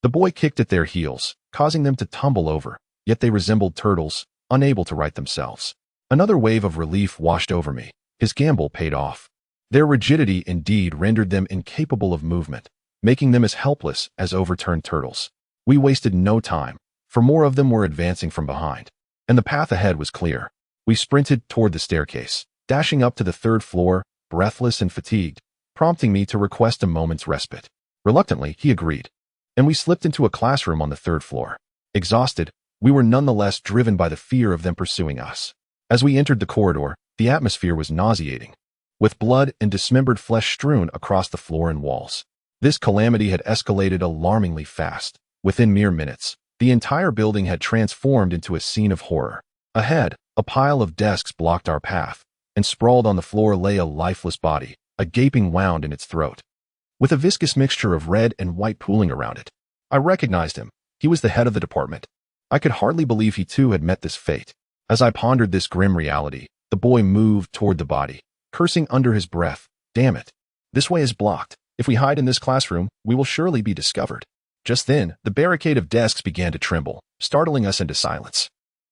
the boy kicked at their heels, causing them to tumble over, yet they resembled turtles, unable to right themselves. Another wave of relief washed over me. His gamble paid off. Their rigidity indeed rendered them incapable of movement, making them as helpless as overturned turtles. We wasted no time, for more of them were advancing from behind, and the path ahead was clear. We sprinted toward the staircase, dashing up to the third floor, breathless and fatigued, prompting me to request a moment's respite. Reluctantly, he agreed, and we slipped into a classroom on the third floor. Exhausted, we were nonetheless driven by the fear of them pursuing us. As we entered the corridor, the atmosphere was nauseating, with blood and dismembered flesh strewn across the floor and walls. This calamity had escalated alarmingly fast. Within mere minutes, the entire building had transformed into a scene of horror. Ahead, a pile of desks blocked our path, and sprawled on the floor lay a lifeless body, a gaping wound in its throat, with a viscous mixture of red and white pooling around it. I recognized him. He was the head of the department. I could hardly believe he too had met this fate. As I pondered this grim reality, the boy moved toward the body, cursing under his breath. Damn it. This way is blocked. If we hide in this classroom, we will surely be discovered. Just then, the barricade of desks began to tremble, startling us into silence.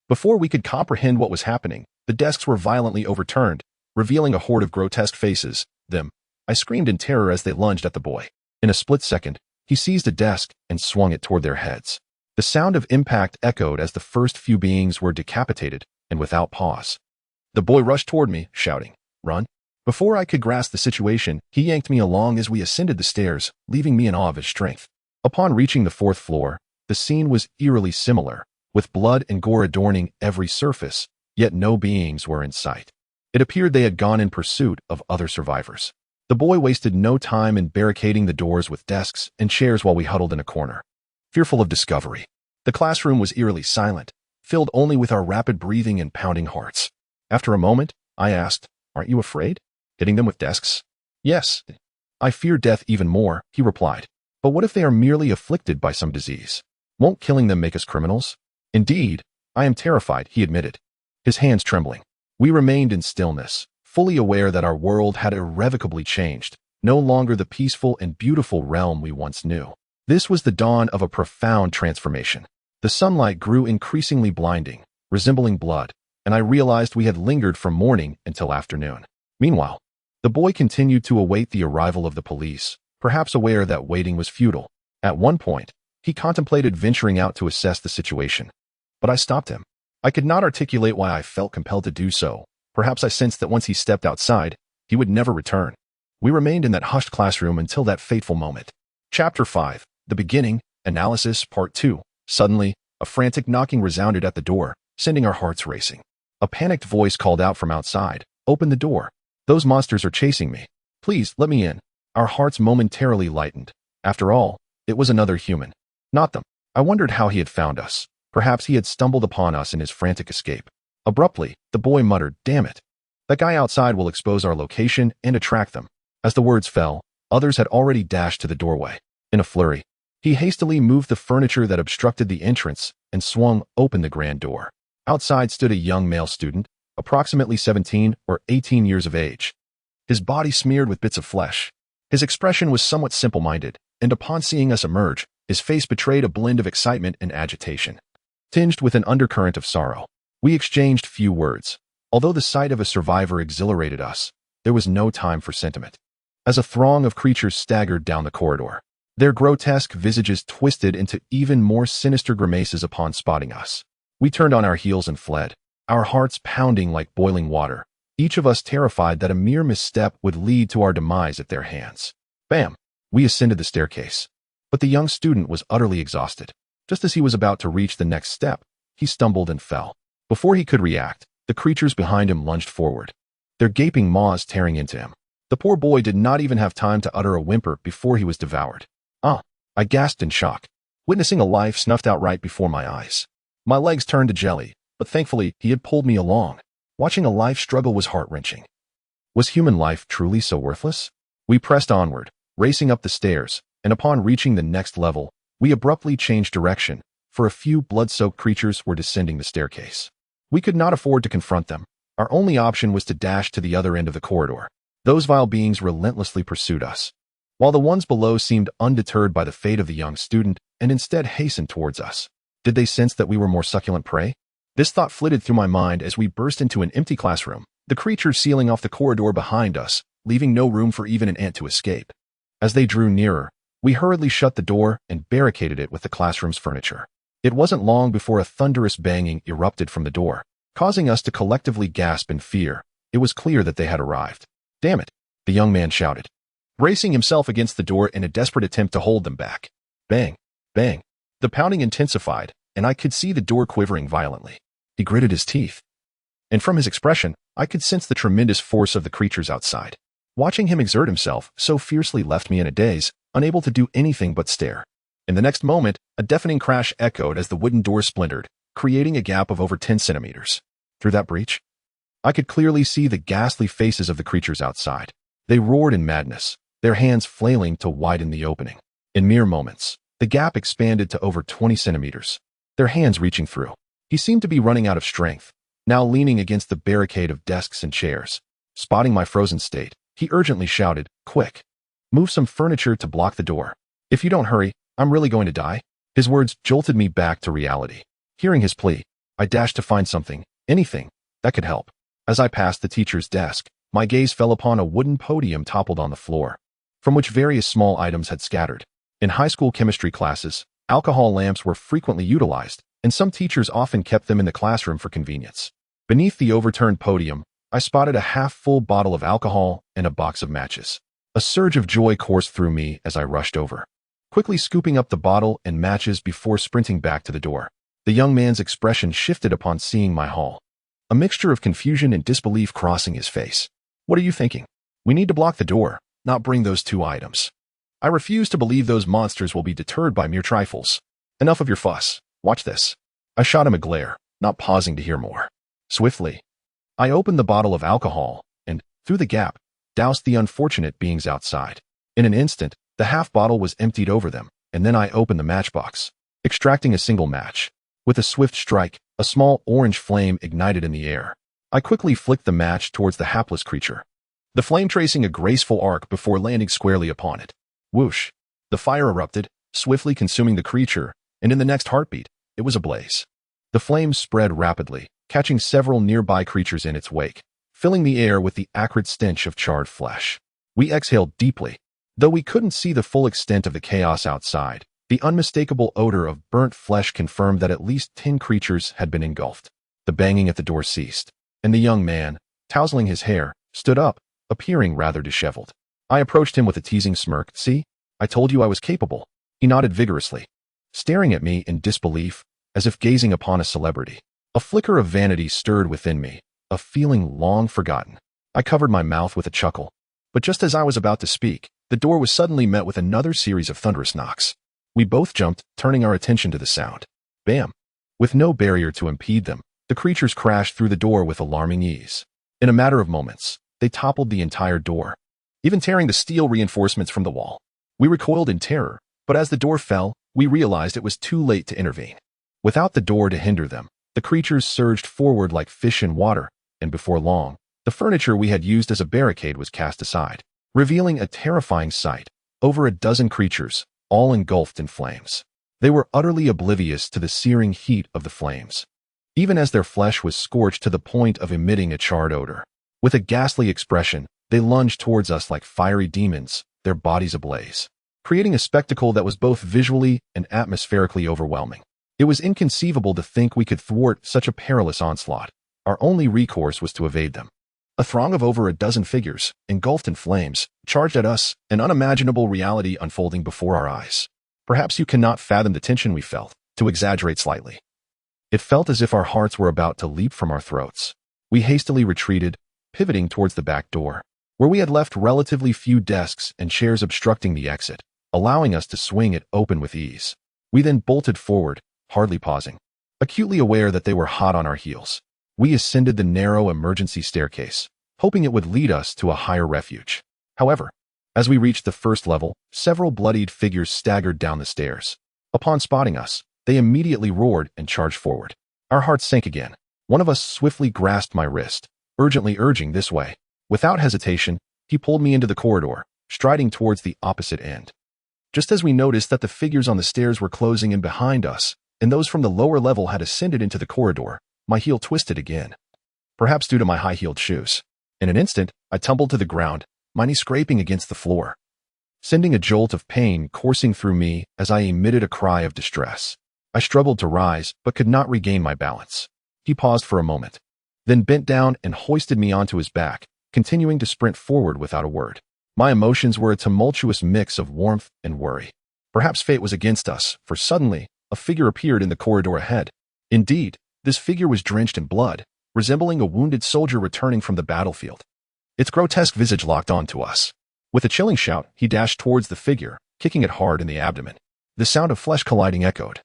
Before we could comprehend what was happening, the desks were violently overturned, revealing a horde of grotesque faces. Them. I screamed in terror as they lunged at the boy. In a split second, he seized a desk and swung it toward their heads. The sound of impact echoed as the first few beings were decapitated, and without pause. The boy rushed toward me, shouting, "Run!" Before I could grasp the situation, he yanked me along as we ascended the stairs, leaving me in awe of his strength. Upon reaching the fourth floor, the scene was eerily similar, with blood and gore adorning every surface, yet no beings were in sight. It appeared they had gone in pursuit of other survivors. The boy wasted no time in barricading the doors with desks and chairs while we huddled in a corner, fearful of discovery. The classroom was eerily silent, filled only with our rapid breathing and pounding hearts. After a moment, I asked, "Aren't you afraid? Hitting them with desks?" "Yes. I fear death even more," he replied. "But what if they are merely afflicted by some disease? Won't killing them make us criminals?" "Indeed, I am terrified," he admitted, his hands trembling. We remained in stillness, fully aware that our world had irrevocably changed, no longer the peaceful and beautiful realm we once knew. This was the dawn of a profound transformation. The sunlight grew increasingly blinding, resembling blood, and I realized we had lingered from morning until afternoon. Meanwhile, the boy continued to await the arrival of the police, perhaps aware that waiting was futile. At one point, he contemplated venturing out to assess the situation, but I stopped him. I could not articulate why I felt compelled to do so. Perhaps I sensed that once he stepped outside, he would never return. We remained in that hushed classroom until that fateful moment. Chapter 5, The Beginning, Analysis, Part 2. Suddenly, a frantic knocking resounded at the door, sending our hearts racing. A panicked voice called out from outside, "Open the door. Those monsters are chasing me. Please, let me in." Our hearts momentarily lightened. After all, it was another human, not them. I wondered how he had found us. Perhaps he had stumbled upon us in his frantic escape. Abruptly, the boy muttered, "Damn it. That guy outside will expose our location and attract them." As the words fell, others had already dashed to the doorway. In a flurry, he hastily moved the furniture that obstructed the entrance and swung open the grand door. Outside stood a young male student, approximately 17 or 18 years of age, his body smeared with bits of flesh. His expression was somewhat simple-minded, and upon seeing us emerge, his face betrayed a blend of excitement and agitation, tinged with an undercurrent of sorrow. We exchanged few words. Although the sight of a survivor exhilarated us, there was no time for sentiment. As a throng of creatures staggered down the corridor, their grotesque visages twisted into even more sinister grimaces upon spotting us, we turned on our heels and fled, our hearts pounding like boiling water, each of us terrified that a mere misstep would lead to our demise at their hands. Bam! We ascended the staircase, but the young student was utterly exhausted. Just as he was about to reach the next step, he stumbled and fell. Before he could react, the creatures behind him lunged forward, their gaping maws tearing into him. The poor boy did not even have time to utter a whimper before he was devoured. I gasped in shock, witnessing a life snuffed out right before my eyes. My legs turned to jelly, but thankfully he had pulled me along. Watching a life struggle was heart-wrenching. Was human life truly so worthless? We pressed onward, racing up the stairs, and upon reaching the next level, we abruptly changed direction, for a few blood-soaked creatures were descending the staircase. We could not afford to confront them. Our only option was to dash to the other end of the corridor. Those vile beings relentlessly pursued us, while the ones below seemed undeterred by the fate of the young student and instead hastened towards us. Did they sense that we were more succulent prey? This thought flitted through my mind as we burst into an empty classroom, the creatures sealing off the corridor behind us, leaving no room for even an ant to escape. As they drew nearer, we hurriedly shut the door and barricaded it with the classroom's furniture. It wasn't long before a thunderous banging erupted from the door, causing us to collectively gasp in fear. It was clear that they had arrived. "Damn it," the young man shouted, bracing himself against the door in a desperate attempt to hold them back. Bang, bang. The pounding intensified, and I could see the door quivering violently. He gritted his teeth, and from his expression, I could sense the tremendous force of the creatures outside. Watching him exert himself so fiercely left me in a daze, unable to do anything but stare. In the next moment, a deafening crash echoed as the wooden door splintered, creating a gap of over 10 centimeters. Through that breach, I could clearly see the ghastly faces of the creatures outside. They roared in madness, their hands flailing to widen the opening. In mere moments, the gap expanded to over 20 centimeters, their hands reaching through. He seemed to be running out of strength, now leaning against the barricade of desks and chairs. Spotting my frozen state, he urgently shouted, "Quick! Move some furniture to block the door. If you don't hurry, I'm really going to die." His words jolted me back to reality. Hearing his plea, I dashed to find something, anything, that could help. As I passed the teacher's desk, my gaze fell upon a wooden podium toppled on the floor, from which various small items had scattered. In high school chemistry classes, alcohol lamps were frequently utilized, and some teachers often kept them in the classroom for convenience. Beneath the overturned podium, I spotted a half-full bottle of alcohol and a box of matches. A surge of joy coursed through me as I rushed over, quickly scooping up the bottle and matches before sprinting back to the door. The young man's expression shifted upon seeing my haul, a mixture of confusion and disbelief crossing his face. "What are you thinking? We need to block the door, not bring those two items. I refuse to believe those monsters will be deterred by mere trifles. Enough of your fuss. Watch this." I shot him a glare, not pausing to hear more. Swiftly, I opened the bottle of alcohol and, through the gap, doused the unfortunate beings outside. In an instant, the half bottle was emptied over them, and then I opened the matchbox, extracting a single match. With a swift strike, a small orange flame ignited in the air. I quickly flicked the match towards the hapless creature, the flame tracing a graceful arc before landing squarely upon it. Whoosh! The fire erupted, swiftly consuming the creature, and in the next heartbeat, it was ablaze. The flames spread rapidly, catching several nearby creatures in its wake, filling the air with the acrid stench of charred flesh. We exhaled deeply. Though we couldn't see the full extent of the chaos outside, the unmistakable odor of burnt flesh confirmed that at least 10 creatures had been engulfed. The banging at the door ceased, and the young man, tousling his hair, stood up, appearing rather disheveled. I approached him with a teasing smirk. "See? I told you I was capable." He nodded vigorously, staring at me in disbelief, as if gazing upon a celebrity. A flicker of vanity stirred within me, a feeling long forgotten. I covered my mouth with a chuckle, but just as I was about to speak, the door was suddenly met with another series of thunderous knocks. We both jumped, turning our attention to the sound. Bam! With no barrier to impede them, the creatures crashed through the door with alarming ease. In a matter of moments, they toppled the entire door, even tearing the steel reinforcements from the wall. We recoiled in terror, but as the door fell, we realized it was too late to intervene. Without the door to hinder them, the creatures surged forward like fish in water, and before long, the furniture we had used as a barricade was cast aside, revealing a terrifying sight. Over a dozen creatures, all engulfed in flames. They were utterly oblivious to the searing heat of the flames, even as their flesh was scorched to the point of emitting a charred odor. With a ghastly expression, they lunged towards us like fiery demons, their bodies ablaze, creating a spectacle that was both visually and atmospherically overwhelming. It was inconceivable to think we could thwart such a perilous onslaught. Our only recourse was to evade them. A throng of over a dozen figures, engulfed in flames, charged at us, an unimaginable reality unfolding before our eyes. Perhaps you cannot fathom the tension we felt, to exaggerate slightly. It felt as if our hearts were about to leap from our throats. We hastily retreated, pivoting towards the back door, where we had left relatively few desks and chairs obstructing the exit, allowing us to swing it open with ease. We then bolted forward, hardly pausing. Acutely aware that they were hot on our heels, we ascended the narrow emergency staircase, hoping it would lead us to a higher refuge. However, as we reached the first level, several bloodied figures staggered down the stairs. Upon spotting us, they immediately roared and charged forward. Our hearts sank again. One of us swiftly grasped my wrist, urgently urging this way. Without hesitation, he pulled me into the corridor, striding towards the opposite end. Just as we noticed that the figures on the stairs were closing in behind us, and those from the lower level had ascended into the corridor, my heel twisted again, perhaps due to my high-heeled shoes. In an instant, I tumbled to the ground, my knee scraping against the floor, sending a jolt of pain coursing through me as I emitted a cry of distress. I struggled to rise, but could not regain my balance. He paused for a moment, then bent down and hoisted me onto his back, continuing to sprint forward without a word. My emotions were a tumultuous mix of warmth and worry. Perhaps fate was against us, for suddenly, a figure appeared in the corridor ahead. Indeed, this figure was drenched in blood, resembling a wounded soldier returning from the battlefield. Its grotesque visage locked onto us. With a chilling shout, he dashed towards the figure, kicking it hard in the abdomen. The sound of flesh colliding echoed,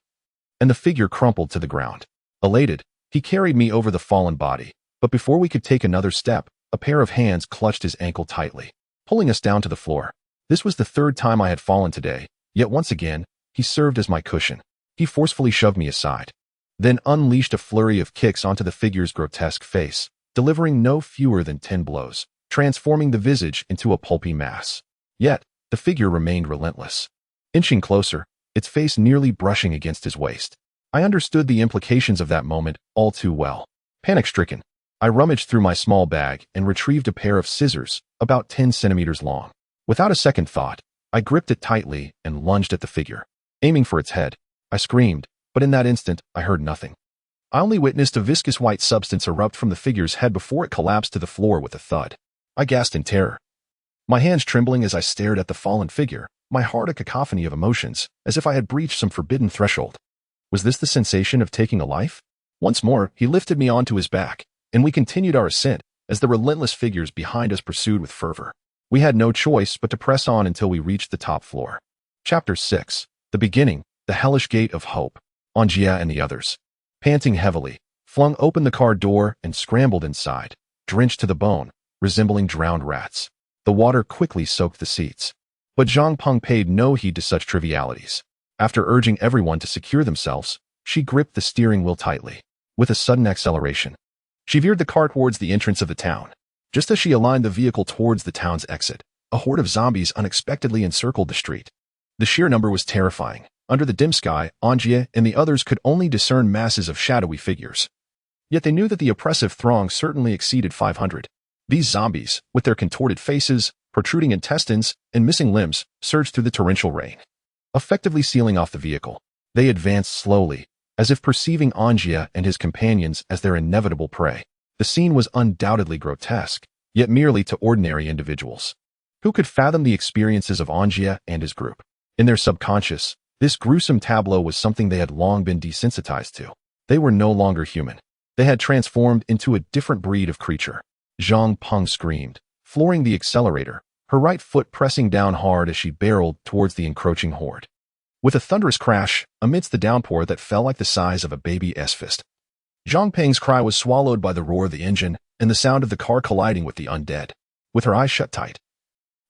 and the figure crumpled to the ground. Elated, he carried me over the fallen body, but before we could take another step, a pair of hands clutched his ankle tightly, pulling us down to the floor. This was the third time I had fallen today, yet once again, he served as my cushion. He forcefully shoved me aside, then unleashed a flurry of kicks onto the figure's grotesque face, delivering no fewer than 10 blows, transforming the visage into a pulpy mass. Yet, the figure remained relentless. Inching closer, its face nearly brushing against his waist. I understood the implications of that moment all too well. Panic-stricken, I rummaged through my small bag and retrieved a pair of scissors, about 10 centimeters long. Without a second thought, I gripped it tightly and lunged at the figure. Aiming for its head, I screamed, but in that instant, I heard nothing. I only witnessed a viscous white substance erupt from the figure's head before it collapsed to the floor with a thud. I gasped in terror, my hands trembling as I stared at the fallen figure, my heart a cacophony of emotions, as if I had breached some forbidden threshold. Was this the sensation of taking a life? Once more, he lifted me onto his back, and we continued our ascent as the relentless figures behind us pursued with fervor. We had no choice but to press on until we reached the top floor. Chapter 6. The Beginning, the Hellish Gate of Hope. An Jie and the others, panting heavily, flung open the car door and scrambled inside, drenched to the bone, resembling drowned rats. The water quickly soaked the seats. But Zhang Peng paid no heed to such trivialities. After urging everyone to secure themselves, she gripped the steering wheel tightly. With a sudden acceleration, she veered the car towards the entrance of the town. Just as she aligned the vehicle towards the town's exit, a horde of zombies unexpectedly encircled the street. The sheer number was terrifying. Under the dim sky, An Jie and the others could only discern masses of shadowy figures. Yet they knew that the oppressive throng certainly exceeded 500. These zombies, with their contorted faces, protruding intestines, and missing limbs, surged through the torrential rain, effectively sealing off the vehicle. They advanced slowly, as if perceiving An Jie and his companions as their inevitable prey. The scene was undoubtedly grotesque, yet merely to ordinary individuals. Who could fathom the experiences of An Jie and his group? In their subconscious, this gruesome tableau was something they had long been desensitized to. They were no longer human. They had transformed into a different breed of creature. Zhang Peng screamed, flooring the accelerator, her right foot pressing down hard as she barreled towards the encroaching horde. With a thunderous crash, amidst the downpour that fell like the size of a baby's fist, Zhang Peng's cry was swallowed by the roar of the engine and the sound of the car colliding with the undead. With her eyes shut tight,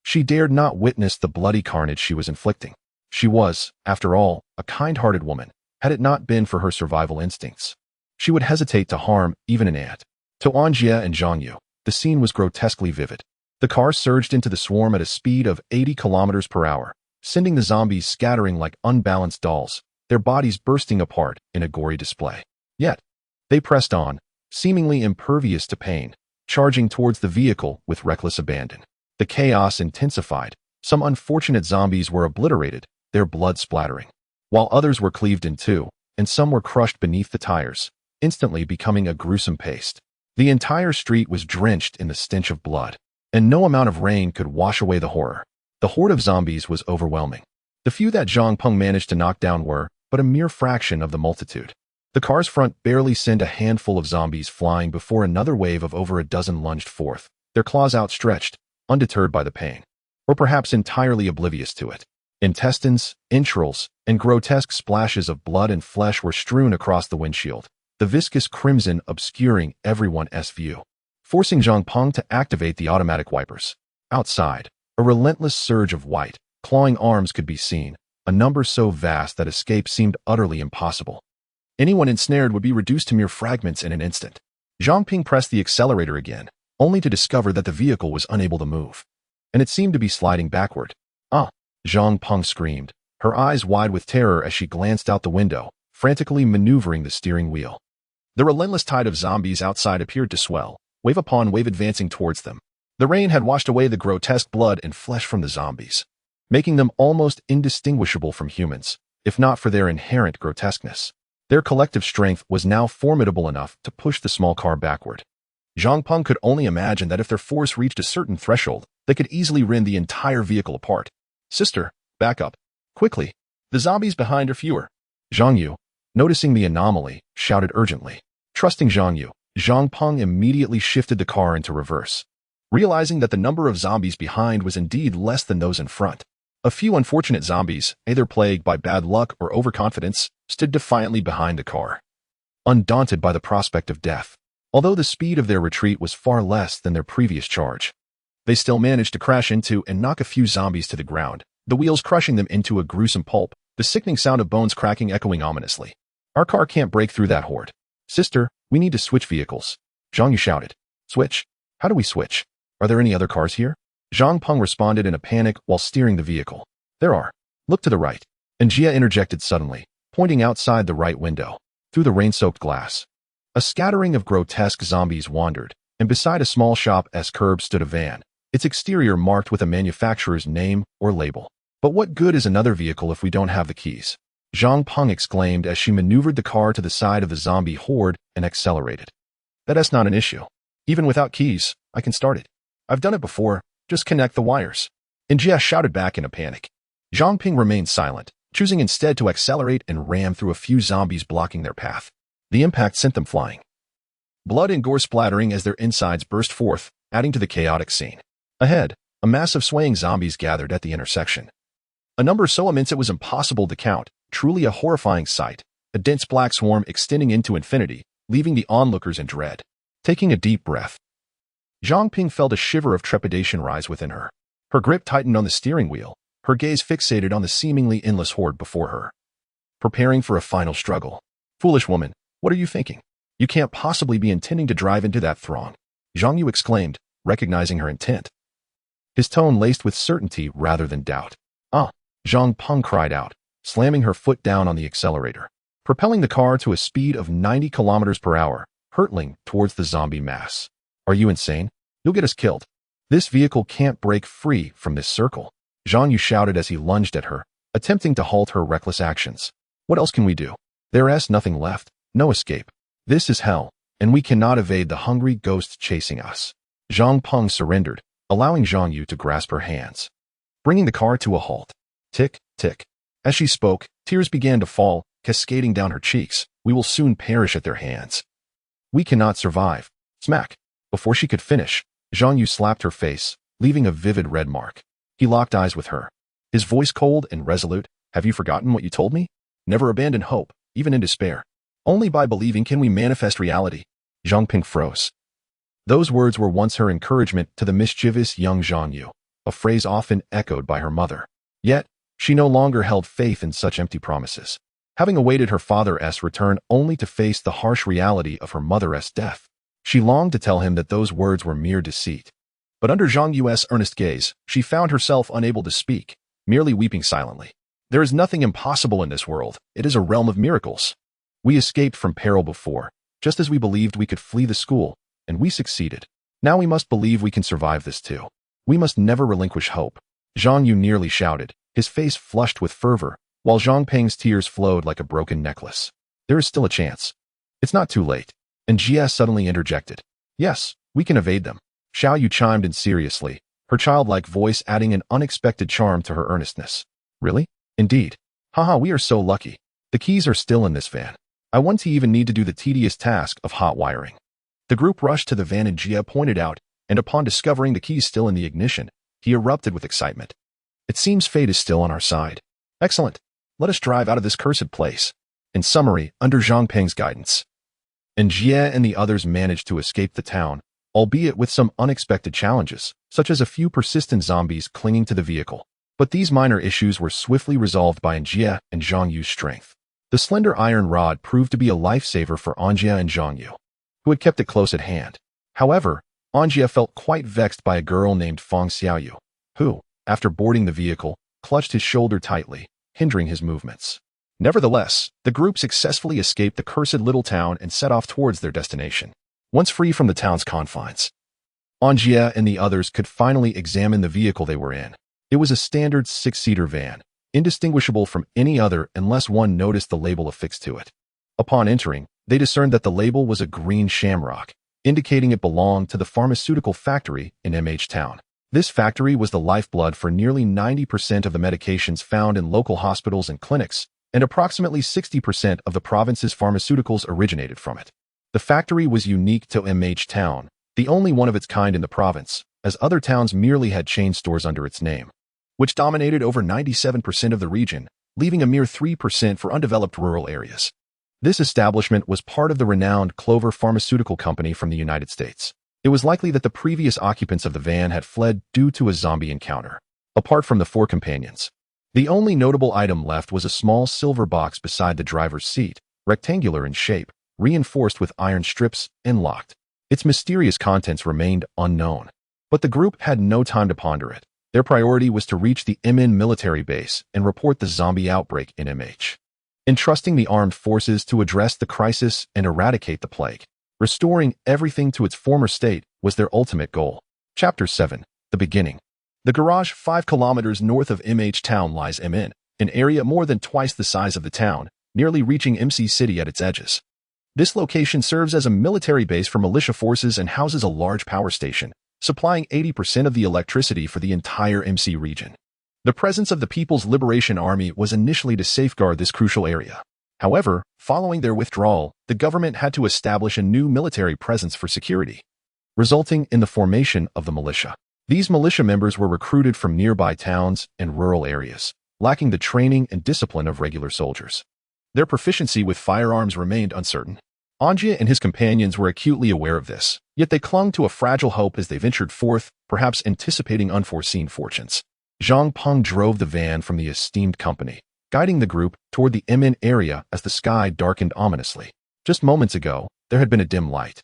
she dared not witness the bloody carnage she was inflicting. She was, after all, a kind-hearted woman. Had it not been for her survival instincts, she would hesitate to harm even an ant. To An Jie and Zhang Yu, the scene was grotesquely vivid. The car surged into the swarm at a speed of 80 kilometers per hour, sending the zombies scattering like unbalanced dolls, their bodies bursting apart in a gory display. Yet, they pressed on, seemingly impervious to pain, charging towards the vehicle with reckless abandon. The chaos intensified. Some unfortunate zombies were obliterated, their blood splattering, while others were cleaved in two, and some were crushed beneath the tires, instantly becoming a gruesome paste. The entire street was drenched in the stench of blood, and no amount of rain could wash away the horror. The horde of zombies was overwhelming. The few that Zhang Peng managed to knock down were but a mere fraction of the multitude. The car's front barely sent a handful of zombies flying before another wave of over a dozen lunged forth, their claws outstretched, undeterred by the pain, or perhaps entirely oblivious to it. Intestines, entrails, and grotesque splashes of blood and flesh were strewn across the windshield, the viscous crimson obscuring everyone's view, forcing Zhang Peng to activate the automatic wipers. Outside, a relentless surge of white, clawing arms could be seen, a number so vast that escape seemed utterly impossible. Anyone ensnared would be reduced to mere fragments in an instant. Zhang Peng pressed the accelerator again, only to discover that the vehicle was unable to move, and it seemed to be sliding backward. "Ah!" Zhang Peng screamed, her eyes wide with terror as she glanced out the window, frantically maneuvering the steering wheel. The relentless tide of zombies outside appeared to swell, wave upon wave advancing towards them. The rain had washed away the grotesque blood and flesh from the zombies, making them almost indistinguishable from humans, if not for their inherent grotesqueness. Their collective strength was now formidable enough to push the small car backward. Zhang Peng could only imagine that if their force reached a certain threshold, they could easily rend the entire vehicle apart. "Sister, back up. Quickly. The zombies behind are fewer." Zhang Yu, noticing the anomaly, shouted urgently. Trusting Zhang Yu, Zhang Peng immediately shifted the car into reverse, realizing that the number of zombies behind was indeed less than those in front. A few unfortunate zombies, either plagued by bad luck or overconfidence, stood defiantly behind the car, undaunted by the prospect of death. Although the speed of their retreat was far less than their previous charge, they still managed to crash into and knock a few zombies to the ground, the wheels crushing them into a gruesome pulp, the sickening sound of bones cracking echoing ominously. "Our car can't break through that horde. Sister, we need to switch vehicles." Zhang Yu shouted. "Switch? How do we switch? Are there any other cars here?" Zhang Peng responded in a panic while steering the vehicle. "There are. Look to the right." An Jie interjected suddenly, pointing outside the right window, through the rain-soaked glass. A scattering of grotesque zombies wandered, and beside a small shop's curb stood a van, its exterior marked with a manufacturer's name or label. "But what good is another vehicle if we don't have the keys?" Zhang Peng exclaimed as she maneuvered the car to the side of the zombie horde and accelerated. "That's not an issue. Even without keys, I can start it. I've done it before. Just connect the wires." An Jie shouted back in a panic. Zhang Peng remained silent, choosing instead to accelerate and ram through a few zombies blocking their path. The impact sent them flying, blood and gore splattering as their insides burst forth, adding to the chaotic scene. Ahead, a mass of swaying zombies gathered at the intersection. A number so immense it was impossible to count, truly a horrifying sight, a dense black swarm extending into infinity, leaving the onlookers in dread. Taking a deep breath, Zhang Peng felt a shiver of trepidation rise within her. Her grip tightened on the steering wheel, her gaze fixated on the seemingly endless horde before her, preparing for a final struggle. "Foolish woman, what are you thinking? You can't possibly be intending to drive into that throng," Zhang Yu exclaimed, recognizing her intent, his tone laced with certainty rather than doubt. "Ah!" Zhang Peng cried out, slamming her foot down on the accelerator, propelling the car to a speed of 90 kilometers per hour, hurtling towards the zombie mass. "Are you insane? You'll get us killed. This vehicle can't break free from this circle," Zhang Yu shouted as he lunged at her, attempting to halt her reckless actions. "What else can we do? There's nothing left, no escape. This is hell, and we cannot evade the hungry ghosts chasing us." Zhang Peng surrendered, allowing Zhang Yu to grasp her hands, bringing the car to a halt. Tick, tick. As she spoke, tears began to fall, cascading down her cheeks. "We will soon perish at their hands. We cannot survive." Smack. Before she could finish, Zhang Yu slapped her face, leaving a vivid red mark. He locked eyes with her, his voice cold and resolute. "Have you forgotten what you told me? Never abandon hope, even in despair. Only by believing can we manifest reality." Zhang Peng froze. Those words were once her encouragement to the mischievous young Zhang Yu, a phrase often echoed by her mother. Yet, she no longer held faith in such empty promises, having awaited her father's return only to face the harsh reality of her mother's death. She longed to tell him that those words were mere deceit. But under Zhang Yu's earnest gaze, she found herself unable to speak, merely weeping silently. "There is nothing impossible in this world. It is a realm of miracles. We escaped from peril before, just as we believed we could flee the school, and we succeeded. Now we must believe we can survive this too. We must never relinquish hope." Zhang Yu nearly shouted, his face flushed with fervor, while Zhang Peng's tears flowed like a broken necklace. "There is still a chance. It's not too late." And Jie suddenly interjected. Yes, we can evade them. Xiao Yu chimed in seriously, her childlike voice adding an unexpected charm to her earnestness. Really? Indeed. Haha, we are so lucky. The keys are still in this van. I won't even need to do the tedious task of hot wiring. The group rushed to the van An Jie pointed out, and upon discovering the keys still in the ignition, he erupted with excitement. It seems fate is still on our side. Excellent. Let us drive out of this cursed place. In summary, under Zhang Ping's guidance, An Jie and the others managed to escape the town, albeit with some unexpected challenges, such as a few persistent zombies clinging to the vehicle. But these minor issues were swiftly resolved by An Jie and Zhang Yu's strength. The slender iron rod proved to be a lifesaver for An Jie and Zhang Yu, who had kept it close at hand. However, An Jie felt quite vexed by a girl named Fang Xiaoyu, who, after boarding the vehicle, clutched his shoulder tightly, hindering his movements. Nevertheless, the group successfully escaped the cursed little town and set off towards their destination. Once free from the town's confines, An Jie and the others could finally examine the vehicle they were in. It was a standard 6-seater van, indistinguishable from any other unless one noticed the label affixed to it. Upon entering, they discerned that the label was a green shamrock, indicating it belonged to the pharmaceutical factory in MH Town. This factory was the lifeblood for nearly 90% of the medications found in local hospitals and clinics, and approximately 60% of the province's pharmaceuticals originated from it. The factory was unique to MH Town, the only one of its kind in the province, as other towns merely had chain stores under its name, which dominated over 97% of the region, leaving a mere 3% for undeveloped rural areas. This establishment was part of the renowned Clover Pharmaceutical Company from the United States. It was likely that the previous occupants of the van had fled due to a zombie encounter. Apart from the 4 companions, the only notable item left was a small silver box beside the driver's seat, rectangular in shape, reinforced with iron strips, and locked. Its mysterious contents remained unknown. But the group had no time to ponder it. Their priority was to reach the MN military base and report the zombie outbreak in MH, entrusting the armed forces to address the crisis and eradicate the plague. Restoring everything to its former state was their ultimate goal. Chapter 7. The Beginning. The garage 5 kilometers north of MH Town lies MN, an area more than twice the size of the town, nearly reaching MC City at its edges. This location serves as a military base for militia forces and houses a large power station, supplying 80% of the electricity for the entire MC region. The presence of the People's Liberation Army was initially to safeguard this crucial area. However, following their withdrawal, the government had to establish a new military presence for security, resulting in the formation of the militia. These militia members were recruited from nearby towns and rural areas, lacking the training and discipline of regular soldiers. Their proficiency with firearms remained uncertain. An Jie and his companions were acutely aware of this, yet they clung to a fragile hope as they ventured forth, perhaps anticipating unforeseen fortunes. Zhang Peng drove the van from the esteemed company, guiding the group toward the MN area as the sky darkened ominously. Just moments ago, there had been a dim light.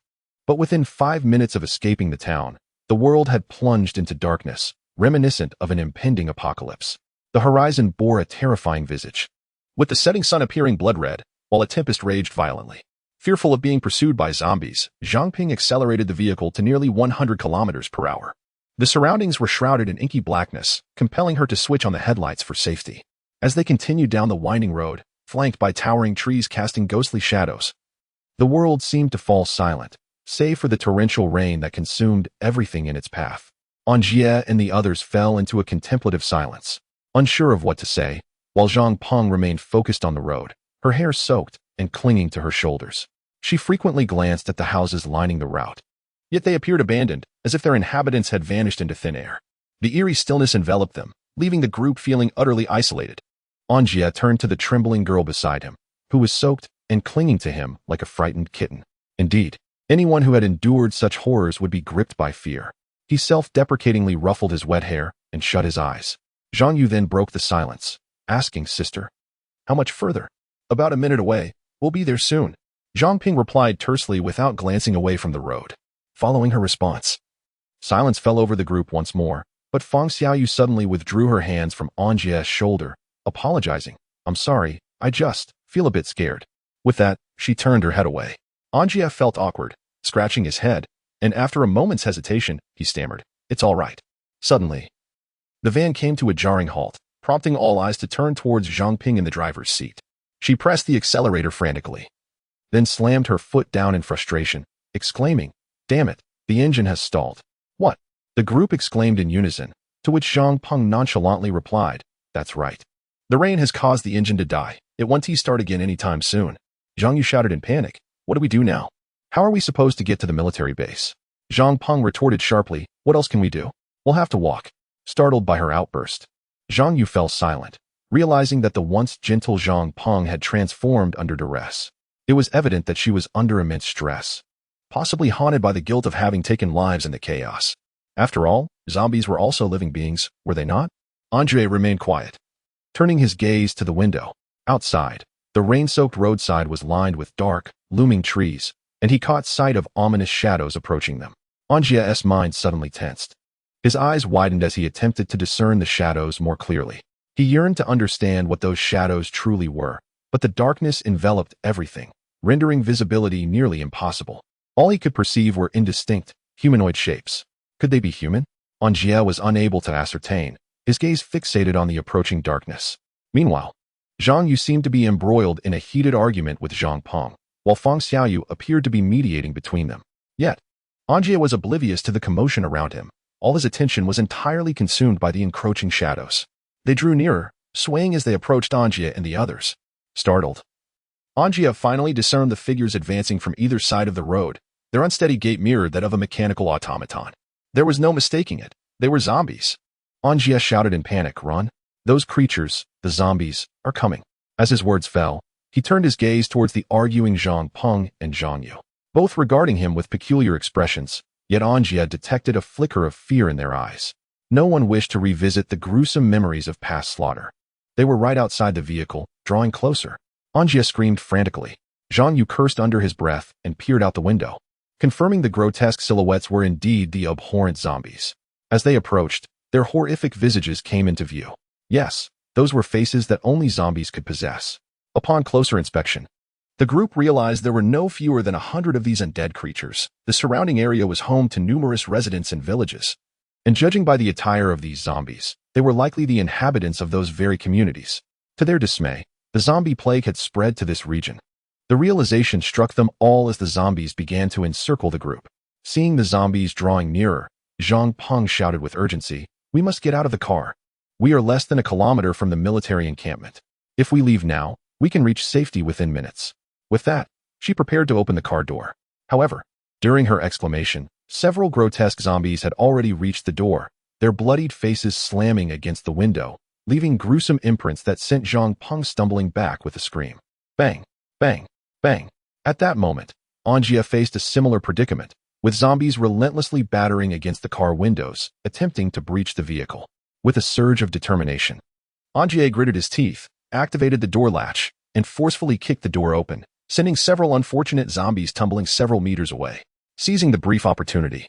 But within 5 minutes of escaping the town, the world had plunged into darkness, reminiscent of an impending apocalypse. The horizon bore a terrifying visage, with the setting sun appearing blood-red, while a tempest raged violently. Fearful of being pursued by zombies, Zhang Ping accelerated the vehicle to nearly 100 kilometers per hour. The surroundings were shrouded in inky blackness, compelling her to switch on the headlights for safety. As they continued down the winding road, flanked by towering trees casting ghostly shadows, the world seemed to fall silent, save for the torrential rain that consumed everything in its path. An Jie and the others fell into a contemplative silence, unsure of what to say, while Zhang Peng remained focused on the road, her hair soaked and clinging to her shoulders. She frequently glanced at the houses lining the route, yet they appeared abandoned, as if their inhabitants had vanished into thin air. The eerie stillness enveloped them, leaving the group feeling utterly isolated. An Jie turned to the trembling girl beside him, who was soaked and clinging to him like a frightened kitten. Indeed, anyone who had endured such horrors would be gripped by fear. He self-deprecatingly ruffled his wet hair and shut his eyes. Zhang Yu then broke the silence, asking, "Sister, how much further?" "About a minute away. We'll be there soon," Zhang Ping replied tersely without glancing away from the road. Following her response, silence fell over the group once more, but Fang Xiaoyu suddenly withdrew her hands from An Jie's shoulder, apologizing. "I'm sorry, I just feel a bit scared." With that, she turned her head away. An Jie felt awkward, scratching his head, and after a moment's hesitation, he stammered, "It's all right." Suddenly, the van came to a jarring halt, prompting all eyes to turn towards Zhang Ping in the driver's seat. She pressed the accelerator frantically, then slammed her foot down in frustration, exclaiming, "Damn it, The engine has stalled. What? The group exclaimed in unison, to which Zhang Peng nonchalantly replied, that's right. The rain has caused the engine to die. It won't start again anytime soon. Zhang Yu shouted in panic. What do we do now? How are we supposed to get to the military base? Zhang Peng retorted sharply, what else can we do? We'll have to walk. Startled by her outburst, Zhang Yu fell silent, realizing that the once gentle Zhang Peng had transformed under duress. It was evident that she was under immense stress, possibly haunted by the guilt of having taken lives in the chaos. After all, zombies were also living beings, were they not? An Jie remained quiet, turning his gaze to the window. Outside, the rain-soaked roadside was lined with dark, looming trees, and he caught sight of ominous shadows approaching them. An Jie's mind suddenly tensed. His eyes widened as he attempted to discern the shadows more clearly. He yearned to understand what those shadows truly were, but the darkness enveloped everything, rendering visibility nearly impossible. All he could perceive were indistinct, humanoid shapes. Could they be human? An Jie was unable to ascertain, his gaze fixated on the approaching darkness. Meanwhile, Zhang Yu seemed to be embroiled in a heated argument with Zhang Peng, while Feng Xiaoyu appeared to be mediating between them. Yet, An Jie was oblivious to the commotion around him. All his attention was entirely consumed by the encroaching shadows. They drew nearer, swaying as they approached An Jie and the others. Startled, An Jie finally discerned the figures advancing from either side of the road. Their unsteady gait mirrored that of a mechanical automaton. There was no mistaking it. They were zombies. An Jie shouted in panic, run. Those creatures, the zombies, are coming. As his words fell, he turned his gaze towards the arguing Zhang Peng and Zhang Yu, both regarding him with peculiar expressions. Yet An Jie detected a flicker of fear in their eyes. No one wished to revisit the gruesome memories of past slaughter. They were right outside the vehicle, drawing closer. An Jie screamed frantically. Zhang Yu cursed under his breath and peered out the window, confirming the grotesque silhouettes were indeed the abhorrent zombies. As they approached, their horrific visages came into view. Yes, those were faces that only zombies could possess. Upon closer inspection, the group realized there were no fewer than 100 of these undead creatures. The surrounding area was home to numerous residents and villages. And judging by the attire of these zombies, they were likely the inhabitants of those very communities. To their dismay, the zombie plague had spread to this region. The realization struck them all as the zombies began to encircle the group. Seeing the zombies drawing nearer, Zhang Peng shouted with urgency, we must get out of the car. We are less than a kilometer from the military encampment. If we leave now, we can reach safety within minutes. With that, she prepared to open the car door. However, during her exclamation, several grotesque zombies had already reached the door, their bloodied faces slamming against the window, leaving gruesome imprints that sent Zhang Peng stumbling back with a scream. Bang, bang, bang. At that moment, An Jie faced a similar predicament, with zombies relentlessly battering against the car windows, attempting to breach the vehicle. With a surge of determination, An Jie gritted his teeth, activated the door latch, and forcefully kicked the door open, sending several unfortunate zombies tumbling several meters away. Seizing the brief opportunity,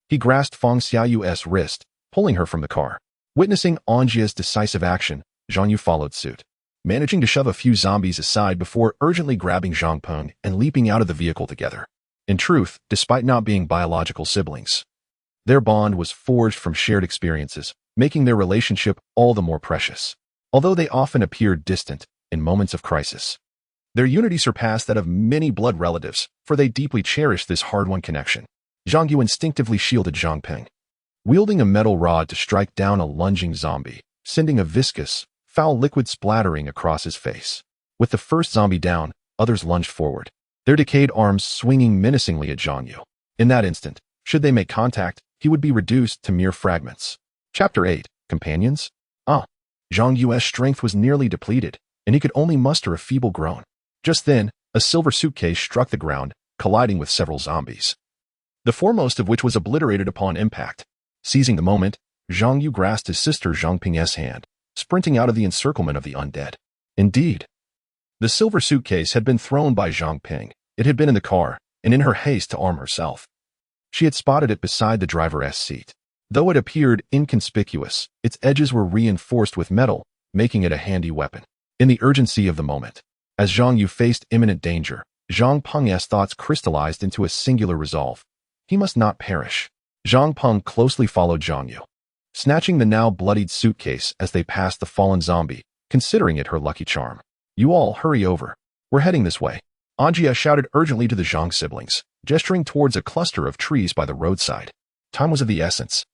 he grasped Feng Xiaoyu's wrist, pulling her from the car. Witnessing An Jie's decisive action, Zhang Yu followed suit, managing to shove a few zombies aside before urgently grabbing Zhang Peng and leaping out of the vehicle together. In truth, despite not being biological siblings, their bond was forged from shared experiences, making their relationship all the more precious. Although they often appeared distant in moments of crisis, their unity surpassed that of many blood relatives, for they deeply cherished this hard-won connection. Zhang Yu instinctively shielded Zhang Peng, wielding a metal rod to strike down a lunging zombie, sending a viscous, foul liquid splattering across his face. With the first zombie down, others lunged forward, their decayed arms swinging menacingly at Zhang Yu. In that instant, should they make contact, he would be reduced to mere fragments. Chapter 8. Companions? Zhang Yu's strength was nearly depleted, and he could only muster a feeble groan. Just then, a silver suitcase struck the ground, colliding with several zombies, the foremost of which was obliterated upon impact. Seizing the moment, Zhang Yu grasped his sister Zhang Ping's hand, sprinting out of the encirclement of the undead. Indeed, the silver suitcase had been thrown by Zhang Ping. It had been in the car, and in her haste to arm herself, she had spotted it beside the driver's seat. Though it appeared inconspicuous, its edges were reinforced with metal, making it a handy weapon. In the urgency of the moment, as Zhang Yu faced imminent danger, Zhang Peng's thoughts crystallized into a singular resolve. He must not perish. Zhang Peng closely followed Zhang Yu, snatching the now bloodied suitcase as they passed the fallen zombie, considering it her lucky charm. You all hurry over. We're heading this way. An Jie shouted urgently to the Zhang siblings. gesturing towards a cluster of trees by the roadside. Time was of the essence.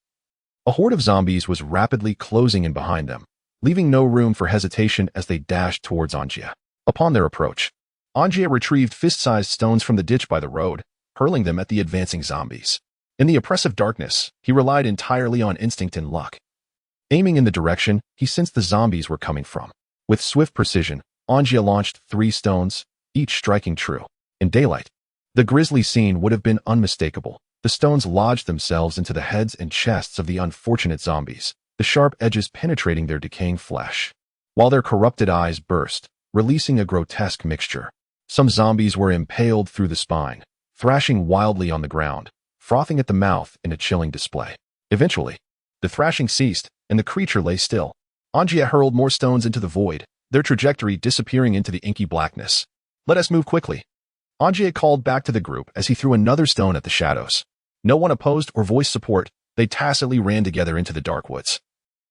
A horde of zombies was rapidly closing in behind them, leaving no room for hesitation as they dashed towards An Jie. Upon their approach, An Jie retrieved fist-sized stones from the ditch by the road, hurling them at the advancing zombies. In the oppressive darkness, he relied entirely on instinct and luck. Aiming in the direction he sensed the zombies were coming from. With swift precision, An Jie launched 3 stones, each striking true. In daylight, the grisly scene would have been unmistakable. The stones lodged themselves into the heads and chests of the unfortunate zombies, the sharp edges penetrating their decaying flesh, while their corrupted eyes burst, releasing a grotesque mixture. Some zombies were impaled through the spine, thrashing wildly on the ground, frothing at the mouth in a chilling display. Eventually, the thrashing ceased, and the creature lay still. An Jie hurled more stones into the void, their trajectory disappearing into the inky blackness. "Let us move quickly," An Jie called back to the group as he threw another stone at the shadows. No one opposed or voiced support. They tacitly ran together into the dark woods.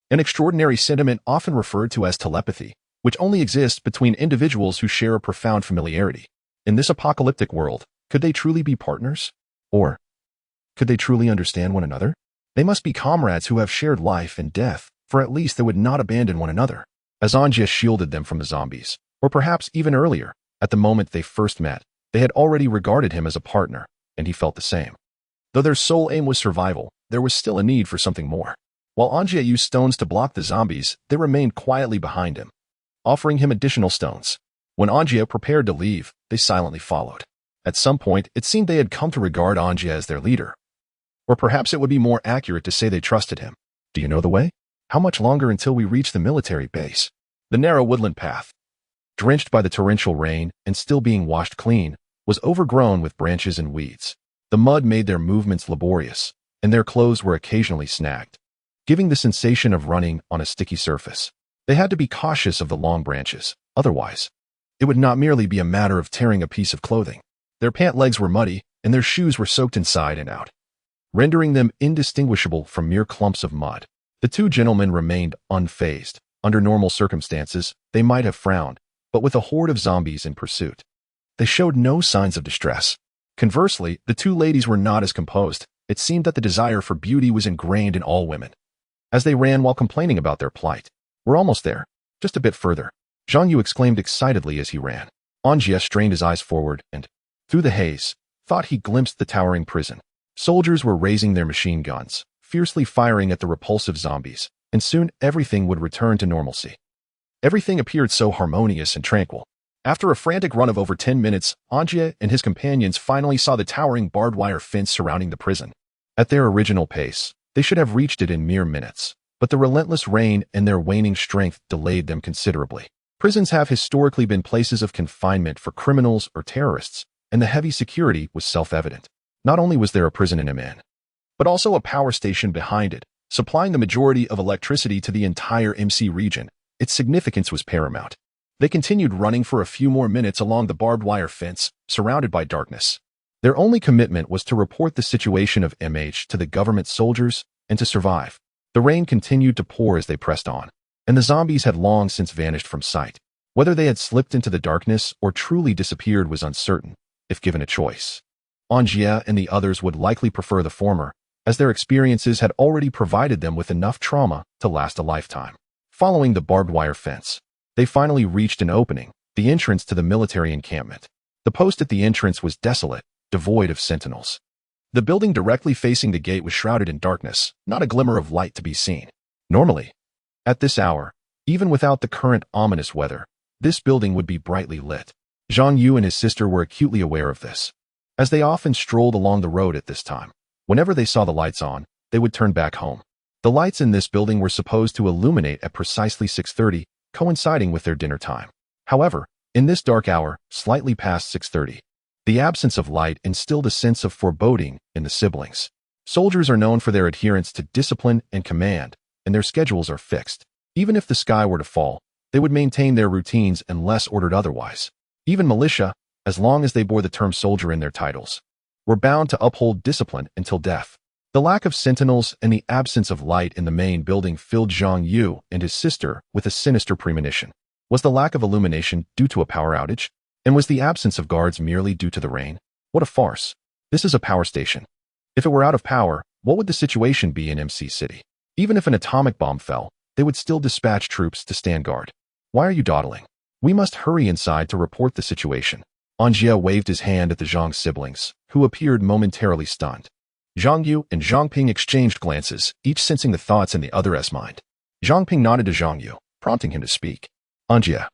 An extraordinary sentiment often referred to as telepathy, which only exists between individuals who share a profound familiarity. In this apocalyptic world, could they truly be partners? Or could they truly understand one another? They must be comrades who have shared life and death, for at least they would not abandon one another. As An Jie shielded them from the zombies, or perhaps even earlier, at the moment they first met, they had already regarded him as a partner, and he felt the same. Though their sole aim was survival, there was still a need for something more. While An Jie used stones to block the zombies, they remained quietly behind him, offering him additional stones. When An Jie prepared to leave, they silently followed. At some point, it seemed they had come to regard An Jie as their leader. Or perhaps it would be more accurate to say they trusted him. "Do you know the way? How much longer until we reach the military base?" The narrow woodland path, drenched by the torrential rain and still being washed clean, was overgrown with branches and weeds. The mud made their movements laborious, and their clothes were occasionally snagged, giving the sensation of running on a sticky surface. They had to be cautious of the long branches, otherwise, it would not merely be a matter of tearing a piece of clothing. Their pant legs were muddy, and their shoes were soaked inside and out, rendering them indistinguishable from mere clumps of mud. The 2 gentlemen remained unfazed. Under normal circumstances, they might have frowned, but with a horde of zombies in pursuit, they showed no signs of distress. Conversely, the 2 ladies were not as composed. It seemed that the desire for beauty was ingrained in all women. As they ran while complaining about their plight, "We're almost there. Just a bit further," Zhang Yu exclaimed excitedly as he ran. An Jie strained his eyes forward and, through the haze, thought he glimpsed the towering prison. Soldiers were raising their machine guns, fiercely firing at the repulsive zombies, and soon everything would return to normalcy. Everything appeared so harmonious and tranquil. After a frantic run of over 10 minutes, An Jie and his companions finally saw the towering barbed wire fence surrounding the prison. At their original pace, they should have reached it in mere minutes, but the relentless rain and their waning strength delayed them considerably. Prisons have historically been places of confinement for criminals or terrorists, and the heavy security was self-evident. Not only was there a prison in Aman, but also a power station behind it, supplying the majority of electricity to the entire MC region. Its significance was paramount. They continued running for a few more minutes along the barbed wire fence, surrounded by darkness. Their only commitment was to report the situation of MH to the government soldiers and to survive. The rain continued to pour as they pressed on, and the zombies had long since vanished from sight. Whether they had slipped into the darkness or truly disappeared was uncertain, if given a choice. An Jie and the others would likely prefer the former, as their experiences had already provided them with enough trauma to last a lifetime. Following the barbed wire fence, they finally reached an opening, the entrance to the military encampment. The post at the entrance was desolate, devoid of sentinels. The building directly facing the gate was shrouded in darkness, not a glimmer of light to be seen. Normally, at this hour, even without the current ominous weather, this building would be brightly lit. Zhang Yu and his sister were acutely aware of this, as they often strolled along the road at this time. Whenever they saw the lights on, they would turn back home. The lights in this building were supposed to illuminate at precisely 6:30, coinciding with their dinner time. However, in this dark hour, slightly past 6:30, the absence of light instilled a sense of foreboding in the siblings. Soldiers are known for their adherence to discipline and command, and their schedules are fixed. Even if the sky were to fall, they would maintain their routines unless ordered otherwise. Even militia, as long as they bore the term soldier in their titles, were bound to uphold discipline until death. The lack of sentinels and the absence of light in the main building filled Zhang Yu and his sister with a sinister premonition. Was the lack of illumination due to a power outage? And was the absence of guards merely due to the rain? What a farce. This is a power station. If it were out of power, what would the situation be in MC City? Even if an atomic bomb fell, they would still dispatch troops to stand guard. Why are you dawdling? We must hurry inside to report the situation. An Jie waved his hand at the Zhang siblings, who appeared momentarily stunned. Zhang Yu and Zhang Ping exchanged glances, each sensing the thoughts in the other's mind. Zhang Ping nodded to Zhang Yu, prompting him to speak. An Jie,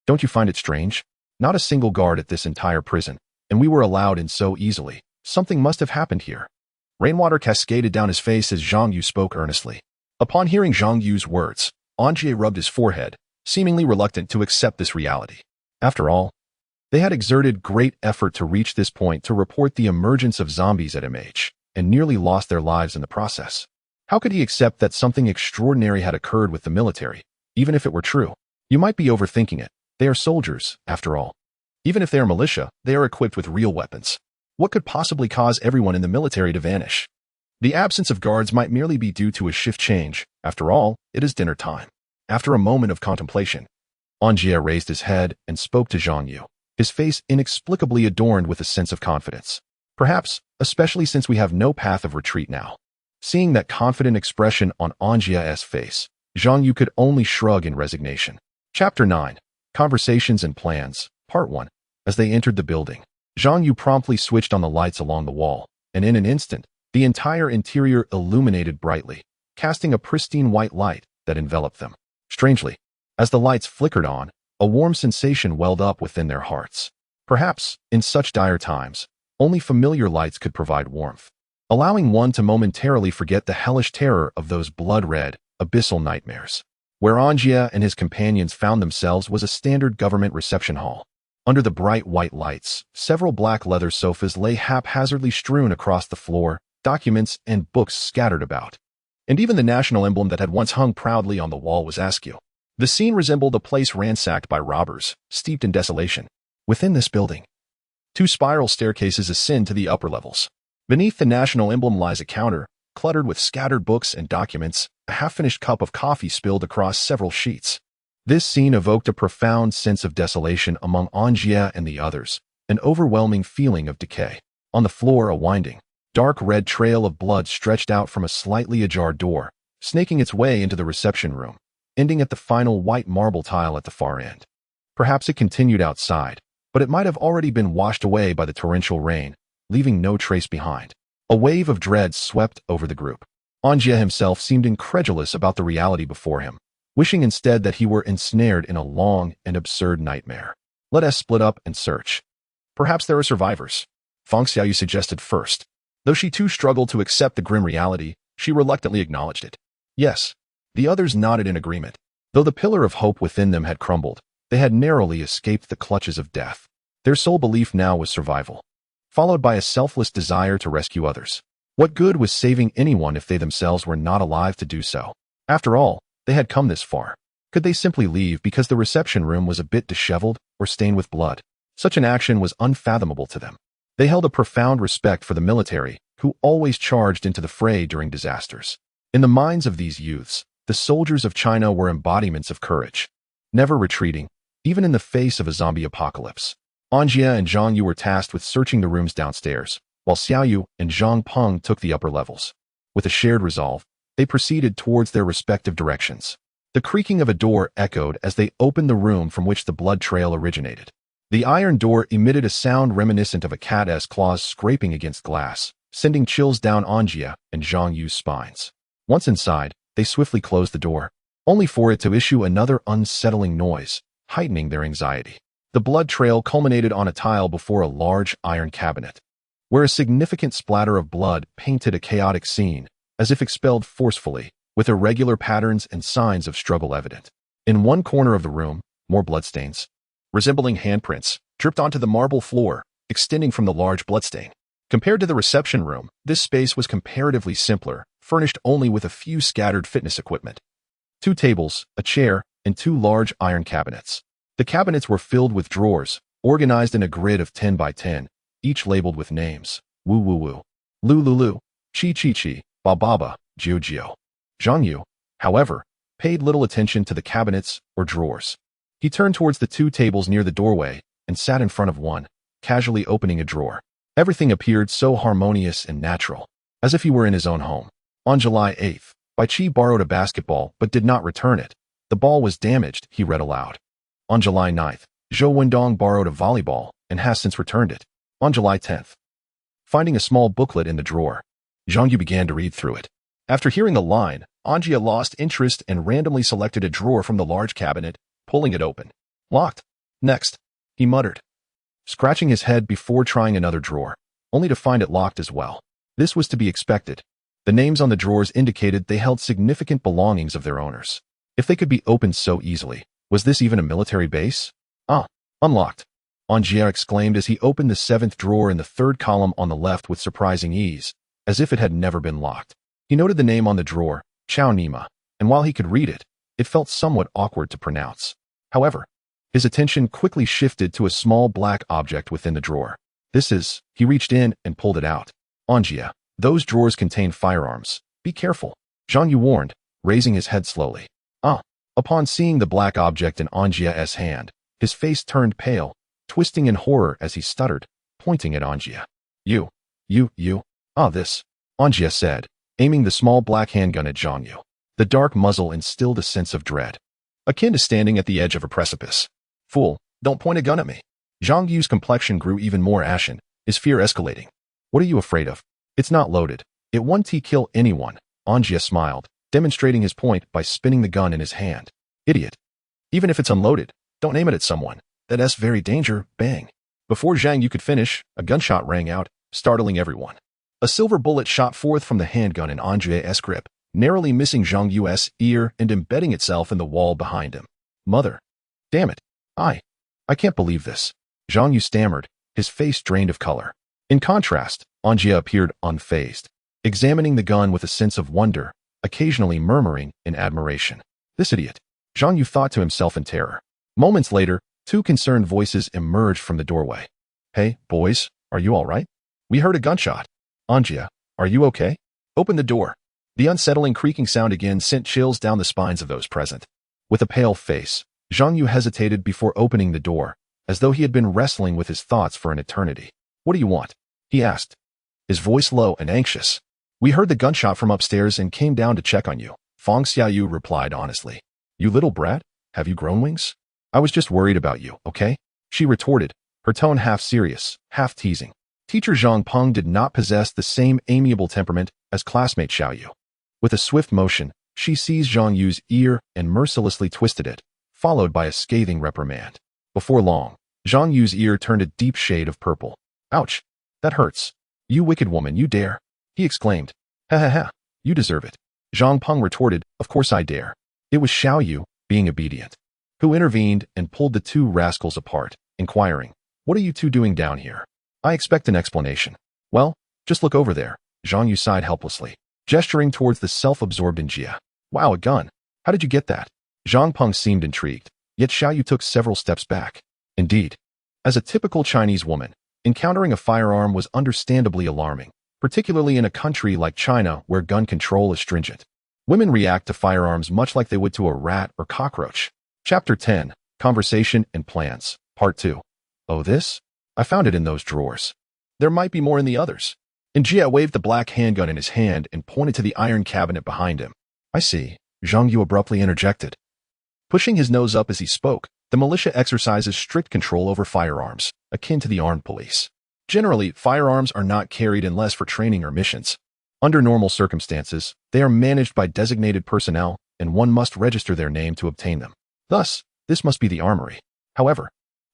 don't you find it strange? Not a single guard at this entire prison, and we were allowed in so easily. Something must have happened here. Rainwater cascaded down his face as Zhang Yu spoke earnestly. Upon hearing Zhang Yu's words, An Jie rubbed his forehead, seemingly reluctant to accept this reality. After all, they had exerted great effort to reach this point to report the emergence of zombies at MH, and nearly lost their lives in the process. How could he accept that something extraordinary had occurred with the military, even if it were true? You might be overthinking it. They are soldiers, after all. Even if they are militia, they are equipped with real weapons. What could possibly cause everyone in the military to vanish? The absence of guards might merely be due to a shift change. After all, it is dinner time. After a moment of contemplation, An Jie raised his head and spoke to Zhang Yu, his face inexplicably adorned with a sense of confidence. Perhaps, especially since we have no path of retreat now. Seeing that confident expression on An Jie's face, Zhang Yu could only shrug in resignation. Chapter 9. Conversations and Plans, Part 1. As they entered the building, Zhang Yu promptly switched on the lights along the wall, and in an instant, the entire interior illuminated brightly, casting a pristine white light that enveloped them. Strangely, as the lights flickered on, a warm sensation welled up within their hearts. Perhaps, in such dire times, only familiar lights could provide warmth, allowing one to momentarily forget the hellish terror of those blood-red, abyssal nightmares. Where An Jie and his companions found themselves was a standard government reception hall. Under the bright white lights, several black leather sofas lay haphazardly strewn across the floor, documents and books scattered about. And even the national emblem that had once hung proudly on the wall was askew. The scene resembled a place ransacked by robbers, steeped in desolation. Within this building, 2 spiral staircases ascend to the upper levels. Beneath the national emblem lies a counter, cluttered with scattered books and documents, a half-finished cup of coffee spilled across several sheets. This scene evoked a profound sense of desolation among An Jie and the others, an overwhelming feeling of decay. On the floor, a winding, dark red trail of blood stretched out from a slightly ajar door, snaking its way into the reception room, ending at the final white marble tile at the far end. Perhaps it continued outside, but it might have already been washed away by the torrential rain, leaving no trace behind. A wave of dread swept over the group. An Jie himself seemed incredulous about the reality before him, wishing instead that he were ensnared in a long and absurd nightmare. Let us split up and search. Perhaps there are survivors. Feng Xiaoyu suggested first. Though she too struggled to accept the grim reality, she reluctantly acknowledged it. Yes. The others nodded in agreement. Though the pillar of hope within them had crumbled, they had narrowly escaped the clutches of death. Their sole belief now was survival, followed by a selfless desire to rescue others. What good was saving anyone if they themselves were not alive to do so? After all, they had come this far. Could they simply leave because the reception room was a bit disheveled or stained with blood? Such an action was unfathomable to them. They held a profound respect for the military, who always charged into the fray during disasters. In the minds of these youths, the soldiers of China were embodiments of courage, never retreating, even in the face of a zombie apocalypse. An Jie and Zhang Yu were tasked with searching the rooms downstairs, while Xiaoyu and Zhang Peng took the upper levels. With a shared resolve, they proceeded towards their respective directions. The creaking of a door echoed as they opened the room from which the blood trail originated. The iron door emitted a sound reminiscent of a cat's claws scraping against glass, sending chills down An Jie and Zhang Yu's spines. Once inside, they swiftly closed the door, only for it to issue another unsettling noise, heightening their anxiety. The blood trail culminated on a tile before a large iron cabinet, where a significant splatter of blood painted a chaotic scene, as if expelled forcefully, with irregular patterns and signs of struggle evident. In one corner of the room, more bloodstains, resembling handprints, dripped onto the marble floor, extending from the large bloodstain. Compared to the reception room, this space was comparatively simpler, furnished only with a few scattered fitness equipment. 2 tables, a chair, and 2 large iron cabinets. The cabinets were filled with drawers, organized in a grid of 10 by 10, each labeled with names: Wu Wu Wu, Lu Lu Lu, Chi Chi Chi, Ba Ba Ba, Jiu Jiu. Zhang Yu, however, paid little attention to the cabinets or drawers. He turned towards the 2 tables near the doorway and sat in front of one, casually opening a drawer. Everything appeared so harmonious and natural, as if he were in his own home. On July 8th, Bai Qi borrowed a basketball but did not return it. The ball was damaged, he read aloud. On July 9th, Zhou Wendong borrowed a volleyball and has since returned it. On July 10th, finding a small booklet in the drawer, Zhang Yu began to read through it. After hearing the line, An Jie lost interest and randomly selected a drawer from the large cabinet, pulling it open. Locked. Next, he muttered, scratching his head before trying another drawer, only to find it locked as well. This was to be expected. The names on the drawers indicated they held significant belongings of their owners. If they could be opened so easily, was this even a military base? Ah, unlocked. An Jie exclaimed as he opened the 7th drawer in the 3rd column on the left with surprising ease, as if it had never been locked. He noted the name on the drawer, Chao Nima, and while he could read it, it felt somewhat awkward to pronounce. However, his attention quickly shifted to a small black object within the drawer. This is, he reached in and pulled it out. An Jie, those drawers contain firearms. Be careful, Zhang Yu warned, raising his head slowly. Upon seeing the black object in An Jie's hand, his face turned pale, twisting in horror as he stuttered, pointing at An Jie. This, An Jie said, aiming the small black handgun at Zhang Yu. The dark muzzle instilled a sense of dread, akin to standing at the edge of a precipice. Fool, don't point a gun at me. Zhang Yu's complexion grew even more ashen, his fear escalating. What are you afraid of? It's not loaded. It won't kill anyone. An Jie smiled, demonstrating his point by spinning the gun in his hand. Idiot. Even if it's unloaded, don't aim it at someone. That's very dangerous. Bang. Before Zhang Yu could finish, a gunshot rang out, startling everyone. A silver bullet shot forth from the handgun in An Jie's grip, narrowly missing Zhang Yu's ear and embedding itself in the wall behind him. Mother. Damn it. I can't believe this. Zhang Yu stammered, his face drained of color. In contrast, An Jie appeared unfazed, examining the gun with a sense of wonder, occasionally murmuring in admiration. This idiot. Zhang Yu thought to himself in terror. Moments later, 2 concerned voices emerged from the doorway. Hey, boys, are you all right? We heard a gunshot. An Jie, are you okay? Open the door. The unsettling creaking sound again sent chills down the spines of those present. With a pale face, Zhang Yu hesitated before opening the door, as though he had been wrestling with his thoughts for an eternity. What do you want? He asked, his voice low and anxious. We heard the gunshot from upstairs and came down to check on you, Feng Xiaoyu replied honestly. You little brat, have you grown wings? I was just worried about you, okay? She retorted, her tone half serious, half teasing. Teacher Zhang Peng did not possess the same amiable temperament as classmate Xiaoyu. With a swift motion, she seized Zhang Yu's ear and mercilessly twisted it, followed by a scathing reprimand. Before long, Zhang Yu's ear turned a deep shade of purple. Ouch! That hurts. You wicked woman, you dare! He exclaimed. Ha ha ha, you deserve it. Zhang Peng retorted, of course I dare. It was Xiaoyu, being obedient, who intervened and pulled the 2 rascals apart, inquiring, what are you 2 doing down here? I expect an explanation. Well, just look over there. Zhang Yu sighed helplessly, gesturing towards the self-absorbed An Jie. Wow, a gun. How did you get that? Zhang Peng seemed intrigued, yet Xiaoyu took several steps back. Indeed, as a typical Chinese woman, encountering a firearm was understandably alarming, particularly in a country like China where gun control is stringent. Women react to firearms much like they would to a rat or cockroach. Chapter 10, Conversation and Plans, Part 2. Oh, this? I found it in those drawers. There might be more in the others. An Jie waved the black handgun in his hand and pointed to the iron cabinet behind him. I see, Zhang Yu abruptly interjected. Pushing his nose up as he spoke, the militia exercises strict control over firearms, akin to the armed police. Generally, firearms are not carried unless for training or missions. Under normal circumstances, they are managed by designated personnel, and one must register their name to obtain them. Thus, this must be the armory. However,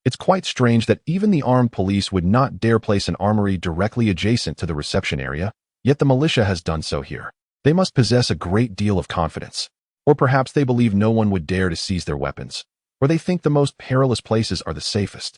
it's quite strange that even the armed police would not dare place an armory directly adjacent to the reception area, yet the militia has done so here. They must possess a great deal of confidence. Or perhaps they believe no one would dare to seize their weapons, or they think the most perilous places are the safest.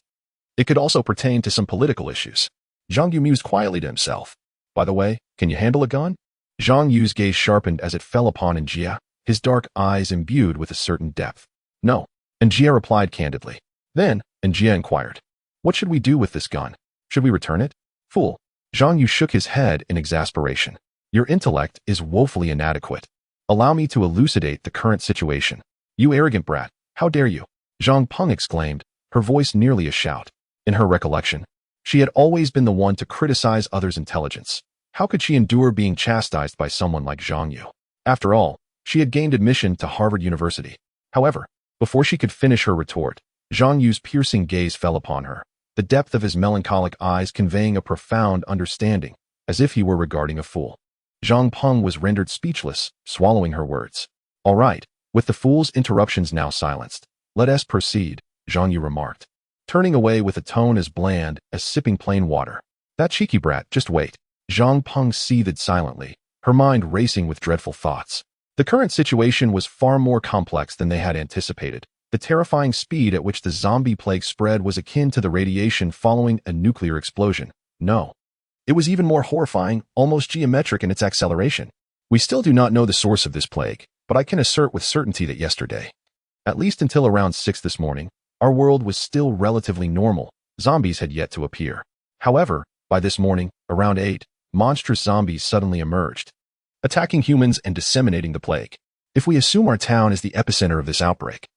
It could also pertain to some political issues. Zhang Yu mused quietly to himself. By the way, can you handle a gun? Zhang Yu's gaze sharpened as it fell upon An Jie, his dark eyes imbued with a certain depth. No, An Jie replied candidly. Then, An Jie inquired, what should we do with this gun? Should we return it? Fool. Zhang Yu shook his head in exasperation. Your intellect is woefully inadequate. Allow me to elucidate the current situation. You arrogant brat, how dare you? Zhang Peng exclaimed, her voice nearly a shout. In her recollection, She had always been the one to criticize others' intelligence. How could she endure being chastised by someone like Zhang Yu? After all, she had gained admission to Harvard University. However, before she could finish her retort, Zhang Yu's piercing gaze fell upon her, the depth of his melancholic eyes conveying a profound understanding, as if he were regarding a fool. Zhang Peng was rendered speechless, swallowing her words. All right, with the fool's interruptions now silenced, let us proceed, Zhang Yu remarked, turning away with a tone as bland as sipping plain water. That cheeky brat, just wait. Zhang Peng seethed silently, her mind racing with dreadful thoughts. The current situation was far more complex than they had anticipated. The terrifying speed at which the zombie plague spread was akin to the radiation following a nuclear explosion. No. It was even more horrifying, almost geometric in its acceleration. We still do not know the source of this plague, but I can assert with certainty that yesterday, at least until around 6 this morning, our world was still relatively normal. Zombies had yet to appear. However, by this morning, around 8, monstrous zombies suddenly emerged, attacking humans and disseminating the plague. If we assume our town is the epicenter of this outbreak,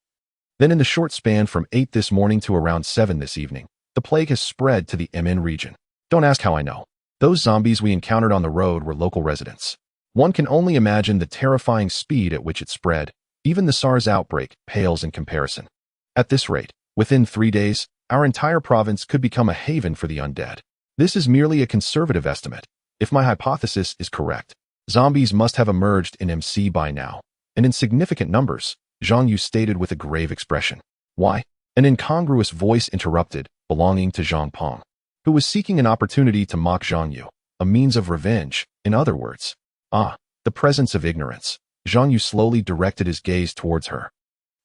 then in the short span from 8 this morning to around 7 this evening, the plague has spread to the MN region. Don't ask how I know. Those zombies we encountered on the road were local residents. One can only imagine the terrifying speed at which it spread. Even the SARS outbreak pales in comparison. At this rate, within 3 days, our entire province could become a haven for the undead. This is merely a conservative estimate. If my hypothesis is correct, zombies must have emerged in MC by now, and in significant numbers, Zhang Yu stated with a grave expression. Why? An incongruous voice interrupted, belonging to Zhang Peng, who was seeking an opportunity to mock Zhang Yu, a means of revenge, in other words. Ah, the presence of ignorance. Zhang Yu slowly directed his gaze towards her,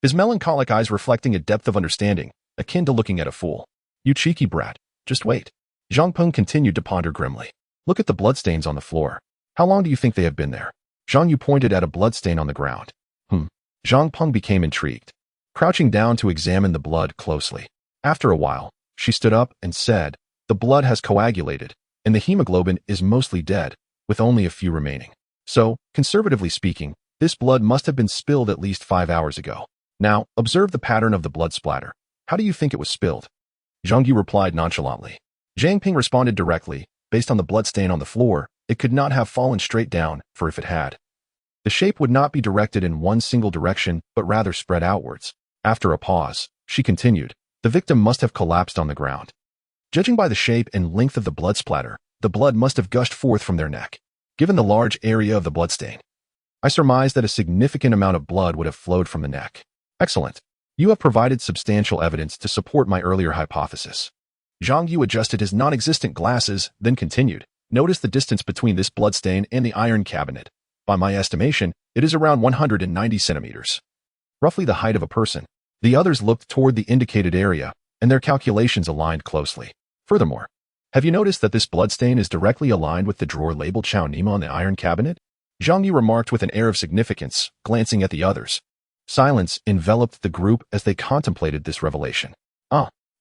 his melancholic eyes reflecting a depth of understanding, akin to looking at a fool. You cheeky brat, just wait. Zhang Peng continued to ponder grimly. Look at the bloodstains on the floor. How long do you think they have been there? Zhang Yu pointed at a bloodstain on the ground. Zhang Peng became intrigued, crouching down to examine the blood closely. After a while, she stood up and said, the blood has coagulated, and the hemoglobin is mostly dead, with only a few remaining. So, conservatively speaking, this blood must have been spilled at least 5 hours ago. Now, observe the pattern of the blood splatter. How do you think it was spilled? Zhang Yu replied nonchalantly. Zhang Ping responded directly, based on the blood stain on the floor, it could not have fallen straight down, for if it had, the shape would not be directed in one single direction, but rather spread outwards. After a pause, she continued, the victim must have collapsed on the ground. Judging by the shape and length of the blood splatter, the blood must have gushed forth from their neck. Given the large area of the bloodstain, I surmise that a significant amount of blood would have flowed from the neck. Excellent. You have provided substantial evidence to support my earlier hypothesis. Zhang Yu adjusted his non-existent glasses, then continued. Notice the distance between this bloodstain and the iron cabinet. By my estimation, it is around 190 centimeters. Roughly the height of a person. The others looked toward the indicated area, and their calculations aligned closely. Furthermore, have you noticed that this bloodstain is directly aligned with the drawer labeled Chao Nima on the iron cabinet? Zhang Yu remarked with an air of significance, glancing at the others. Silence enveloped the group as they contemplated this revelation.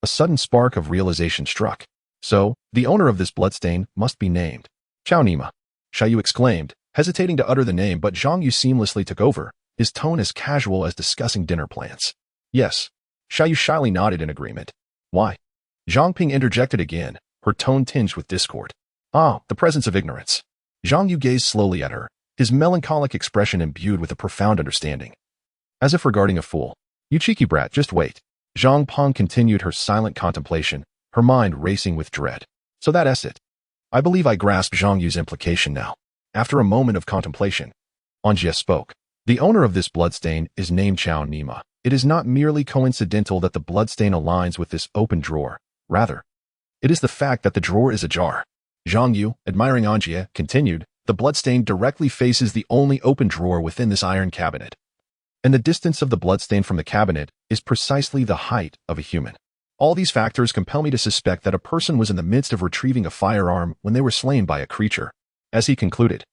A sudden spark of realization struck. So, the owner of this bloodstain must be named Chao Nima. Chao Yu exclaimed, hesitating to utter the name, but Zhang Yu seamlessly took over, his tone as casual as discussing dinner plans. Yes. Chao Yu shyly nodded in agreement. Why? Zhang Ping interjected again, her tone tinged with discord. The presence of ignorance. Zhang Yu gazed slowly at her, his melancholic expression imbued with a profound understanding. As if regarding a fool. You cheeky brat, just wait. Zhang Peng continued her silent contemplation, her mind racing with dread. So that's it. I believe I grasp Zhang Yu's implication now. After a moment of contemplation, An Jie spoke. The owner of this bloodstain is named Chao Nima. It is not merely coincidental that the bloodstain aligns with this open drawer. Rather, it is the fact that the drawer is ajar. Zhang Yu, admiring An Jie, continued, the bloodstain directly faces the only open drawer within this iron cabinet. And the distance of the bloodstain from the cabinet is precisely the height of a human. All these factors compel me to suspect that a person was in the midst of retrieving a firearm when they were slain by a creature. As he concluded,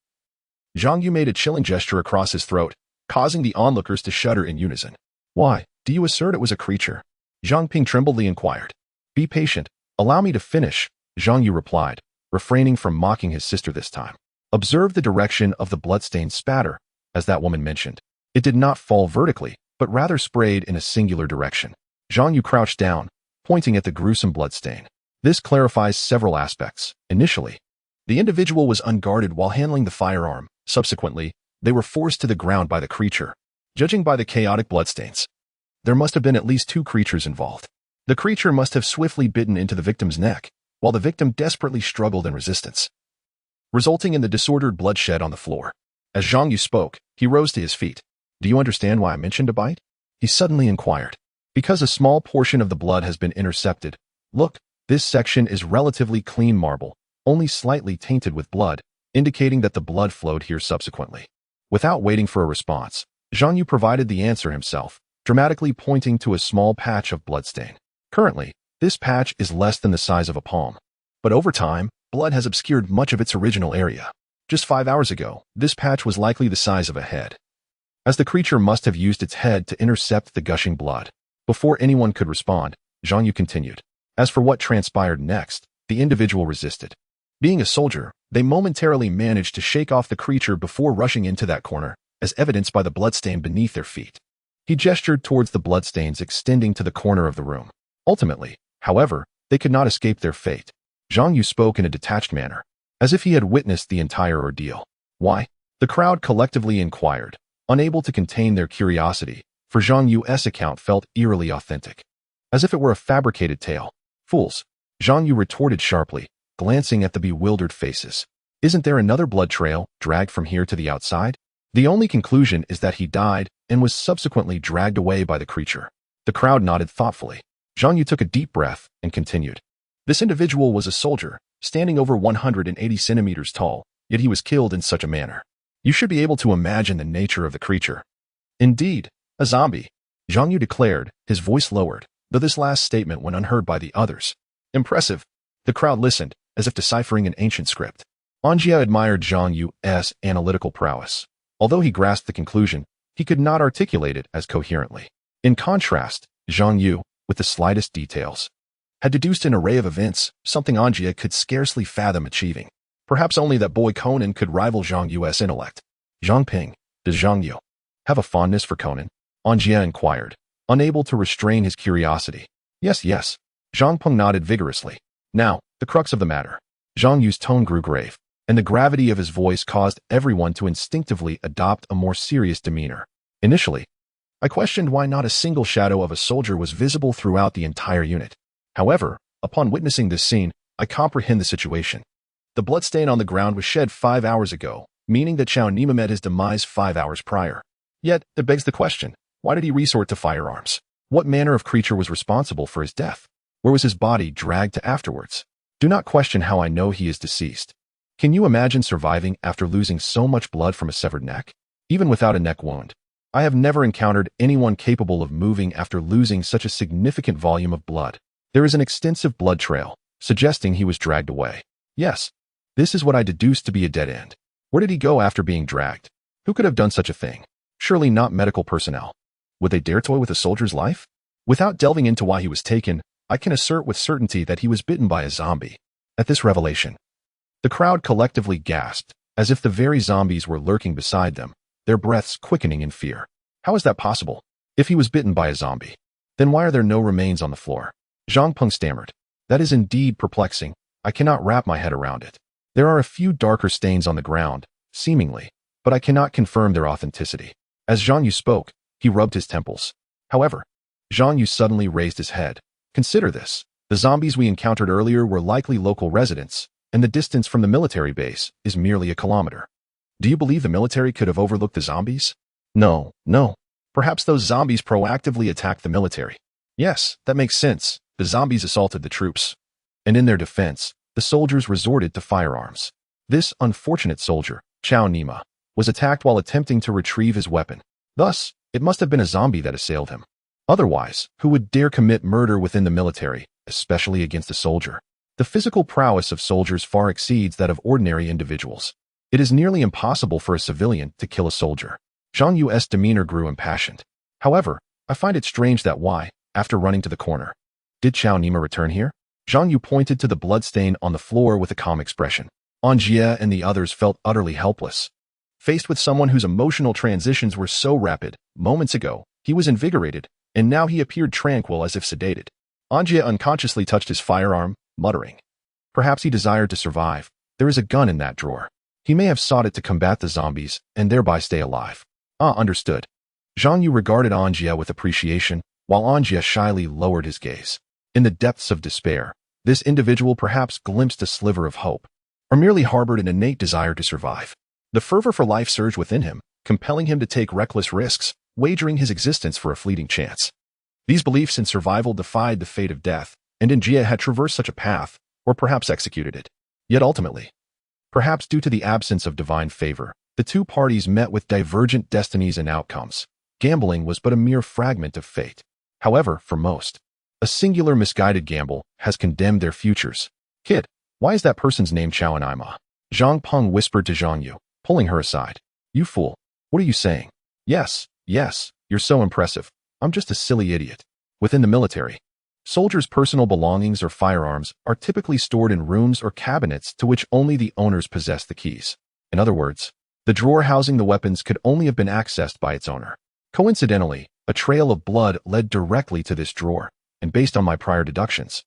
Zhang Yu made a chilling gesture across his throat, causing the onlookers to shudder in unison. Why, do you assert it was a creature? Zhang Ping trembledly inquired. Be patient, allow me to finish, Zhang Yu replied, refraining from mocking his sister this time. Observe the direction of the bloodstained spatter, as that woman mentioned. It did not fall vertically, but rather sprayed in a singular direction. Zhang Yu crouched down, pointing at the gruesome bloodstain. This clarifies several aspects. Initially, the individual was unguarded while handling the firearm. Subsequently, they were forced to the ground by the creature. Judging by the chaotic bloodstains, there must have been at least 2 creatures involved. The creature must have swiftly bitten into the victim's neck, while the victim desperately struggled in resistance, resulting in the disordered bloodshed on the floor. As Zhang Yu spoke, he rose to his feet. Do you understand why I mentioned a bite? He suddenly inquired. Because a small portion of the blood has been intercepted. Look, this section is relatively clean marble, only slightly tainted with blood, indicating that the blood flowed here subsequently. Without waiting for a response, Zhang Yu provided the answer himself, dramatically pointing to a small patch of bloodstain. Currently, this patch is less than the size of a palm. But over time, blood has obscured much of its original area. Just 5 hours ago, this patch was likely the size of a head, as the creature must have used its head to intercept the gushing blood. Before anyone could respond, Zhang Yu continued. As for what transpired next, the individual resisted. Being a soldier, they momentarily managed to shake off the creature before rushing into that corner, as evidenced by the bloodstain beneath their feet. He gestured towards the bloodstains extending to the corner of the room. Ultimately, however, they could not escape their fate. Zhang Yu spoke in a detached manner, as if he had witnessed the entire ordeal. Why? The crowd collectively inquired, unable to contain their curiosity, for Zhang Yu's account felt eerily authentic, as if it were a fabricated tale. Fools! Zhang Yu retorted sharply, glancing at the bewildered faces. Isn't there another blood trail, dragged from here to the outside? The only conclusion is that he died and was subsequently dragged away by the creature. The crowd nodded thoughtfully. Zhang Yu took a deep breath and continued. This individual was a soldier, standing over 180 centimeters tall, yet he was killed in such a manner. You should be able to imagine the nature of the creature. Indeed, a zombie, Zhang Yu declared, his voice lowered, though this last statement went unheard by the others. Impressive. The crowd listened, as if deciphering an ancient script. An Jie admired Zhang Yu's analytical prowess. Although he grasped the conclusion, he could not articulate it as coherently. In contrast, Zhang Yu, with the slightest details, had deduced an array of events, something An Jie could scarcely fathom achieving. Perhaps only that boy Conan could rival Zhang Yu's intellect. Zhang Ping, does Zhang Yu have a fondness for Conan? An Jie inquired, unable to restrain his curiosity. Yes. Zhang Peng nodded vigorously. Now, the crux of the matter. Zhang Yu's tone grew grave, and the gravity of his voice caused everyone to instinctively adopt a more serious demeanor. Initially, I questioned why not a single shadow of a soldier was visible throughout the entire unit. However, upon witnessing this scene, I comprehend the situation. The bloodstain on the ground was shed 5 hours ago, meaning that Xiao Nima met his demise 5 hours prior. Yet, it begs the question, why did he resort to firearms? What manner of creature was responsible for his death? Where was his body dragged to afterwards? Do not question how I know he is deceased. Can you imagine surviving after losing so much blood from a severed neck? Even without a neck wound, I have never encountered anyone capable of moving after losing such a significant volume of blood. There is an extensive blood trail, suggesting he was dragged away. Yes, this is what I deduced to be a dead end. Where did he go after being dragged? Who could have done such a thing? Surely not medical personnel. Would they dare toy with a soldier's life? Without delving into why he was taken, I can assert with certainty that he was bitten by a zombie. At this revelation, the crowd collectively gasped, as if the very zombies were lurking beside them, their breaths quickening in fear. How is that possible? If he was bitten by a zombie, then why are there no remains on the floor? Zhang Peng stammered. That is indeed perplexing. I cannot wrap my head around it. There are a few darker stains on the ground, seemingly, but I cannot confirm their authenticity. As Zhang Yu spoke, he rubbed his temples. However, Zhang Yu suddenly raised his head. Consider this. The zombies we encountered earlier were likely local residents, and the distance from the military base is merely a kilometer. Do you believe the military could have overlooked the zombies? No. Perhaps those zombies proactively attacked the military. Yes, that makes sense. The zombies assaulted the troops, and in their defense, the soldiers resorted to firearms. This unfortunate soldier, Xiao Nima, was attacked while attempting to retrieve his weapon. Thus, it must have been a zombie that assailed him. Otherwise, who would dare commit murder within the military, especially against a soldier? The physical prowess of soldiers far exceeds that of ordinary individuals. It is nearly impossible for a civilian to kill a soldier. Zhang Yu's demeanor grew impassioned. However, I find it strange that why, after running to the corner, did Xiao Nima return here? Zhang Yu pointed to the bloodstain on the floor with a calm expression. An Jie and the others felt utterly helpless. Faced with someone whose emotional transitions were so rapid, moments ago, he was invigorated, and now he appeared tranquil as if sedated. An Jie unconsciously touched his firearm, muttering. Perhaps he desired to survive. There is a gun in that drawer. He may have sought it to combat the zombies and thereby stay alive. Understood. Zhang Yu regarded An Jie with appreciation, while An Jie shyly lowered his gaze. In the depths of despair, this individual perhaps glimpsed a sliver of hope, or merely harbored an innate desire to survive. The fervor for life surged within him, compelling him to take reckless risks, wagering his existence for a fleeting chance. These beliefs in survival defied the fate of death, and An Jie had traversed such a path, or perhaps executed it. Yet ultimately, perhaps due to the absence of divine favor, the two parties met with divergent destinies and outcomes. Gambling was but a mere fragment of fate. However, for most, a singular misguided gamble has condemned their futures. Kid, why is that person's name Chao and Ima? Zhang Peng whispered to Zhang Yu, pulling her aside. You fool. What are you saying? Yes, you're so impressive. I'm just a silly idiot. Within the military, soldiers' personal belongings or firearms are typically stored in rooms or cabinets to which only the owners possess the keys. In other words, the drawer housing the weapons could only have been accessed by its owner. Coincidentally, a trail of blood led directly to this drawer, and based on my prior deductions,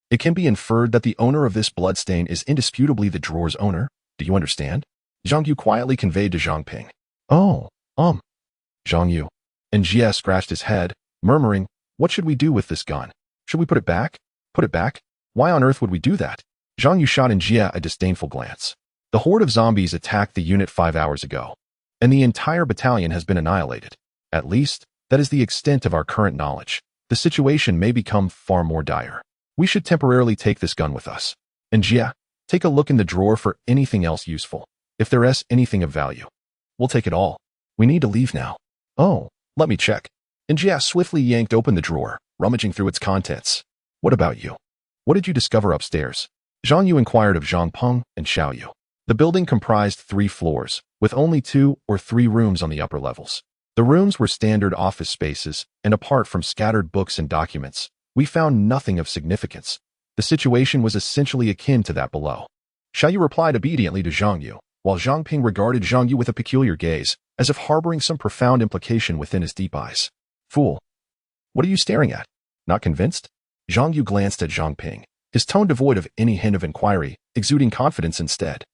it can be inferred that the owner of this bloodstain is indisputably the drawer's owner. Do you understand? Zhang Yu quietly conveyed to Zhang Ping. Zhang Yu. An Jie scratched his head, murmuring, what should we do with this gun? Should we put it back? Put it back? Why on earth would we do that? Zhang Yu shot An Jie a disdainful glance. The horde of zombies attacked the unit 5 hours ago, and the entire battalion has been annihilated. At least, that is the extent of our current knowledge. The situation may become far more dire. We should temporarily take this gun with us. An Jie, take a look in the drawer for anything else useful. If there is anything of value, we'll take it all. We need to leave now. Let me check. An Jie swiftly yanked open the drawer, rummaging through its contents. What about you? What did you discover upstairs? Zhang Yu inquired of Zhang Peng and Xiao Yu. The building comprised 3 floors, with only 2 or 3 rooms on the upper levels. The rooms were standard office spaces, and apart from scattered books and documents, we found nothing of significance. The situation was essentially akin to that below. Xiao Yu replied obediently to Zhang Yu, while Zhang Ping regarded Zhang Yu with a peculiar gaze, as if harboring some profound implication within his deep eyes. Fool. What are you staring at? Not convinced? Zhang Yu glanced at Zhang Ping, his tone devoid of any hint of inquiry, exuding confidence instead.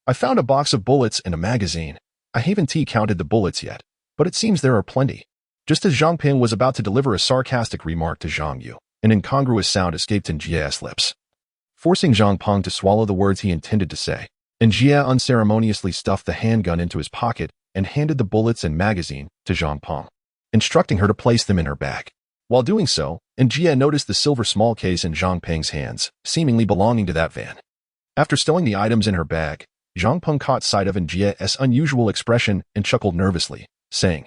I found a box of bullets and a magazine. I haven't counted the bullets yet, but it seems there are plenty. Just as Zhang Ping was about to deliver a sarcastic remark to Zhang Yu, an incongruous sound escaped An Jie's lips, forcing Zhang Peng to swallow the words he intended to say. An Jie unceremoniously stuffed the handgun into his pocket and handed the bullets and magazine to Zhang Peng, instructing her to place them in her bag. While doing so, An Jie noticed the silver small case in Zhang Peng's hands, seemingly belonging to that van. After stowing the items in her bag, Zhang Peng caught sight of An Jie's unusual expression and chuckled nervously, saying,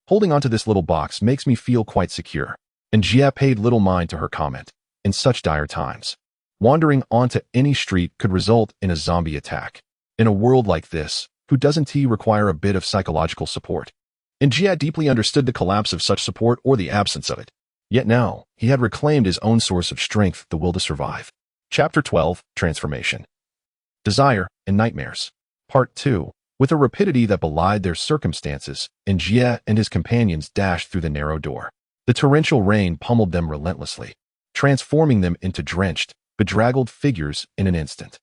holding onto this little box makes me feel quite secure. An Jie paid little mind to her comment. In such dire times, wandering onto any street could result in a zombie attack. In a world like this, who doesn't he require a bit of psychological support? An Jie deeply understood the collapse of such support or the absence of it. Yet now, he had reclaimed his own source of strength, the will to survive. Chapter 12, Transformation. Desire and Nightmares. Part 2. With a rapidity that belied their circumstances, An Jie and his companions dashed through the narrow door. The torrential rain pummeled them relentlessly, transforming them into drenched, bedraggled figures in an instant.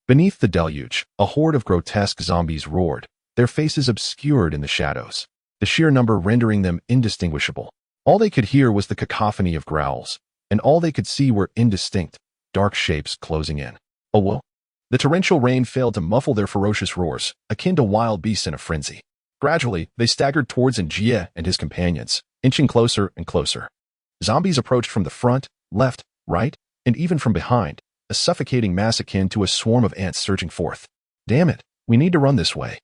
Beneath the deluge, a horde of grotesque zombies roared, their faces obscured in the shadows, the sheer number rendering them indistinguishable. All they could hear was the cacophony of growls, and all they could see were indistinct, dark shapes closing in. The torrential rain failed to muffle their ferocious roars, akin to wild beasts in a frenzy. Gradually, they staggered towards An Jie and his companions, inching closer and closer. Zombies approached from the front, left, right, and even from behind, a suffocating mass akin to a swarm of ants surging forth. Damn it, we need to run this way.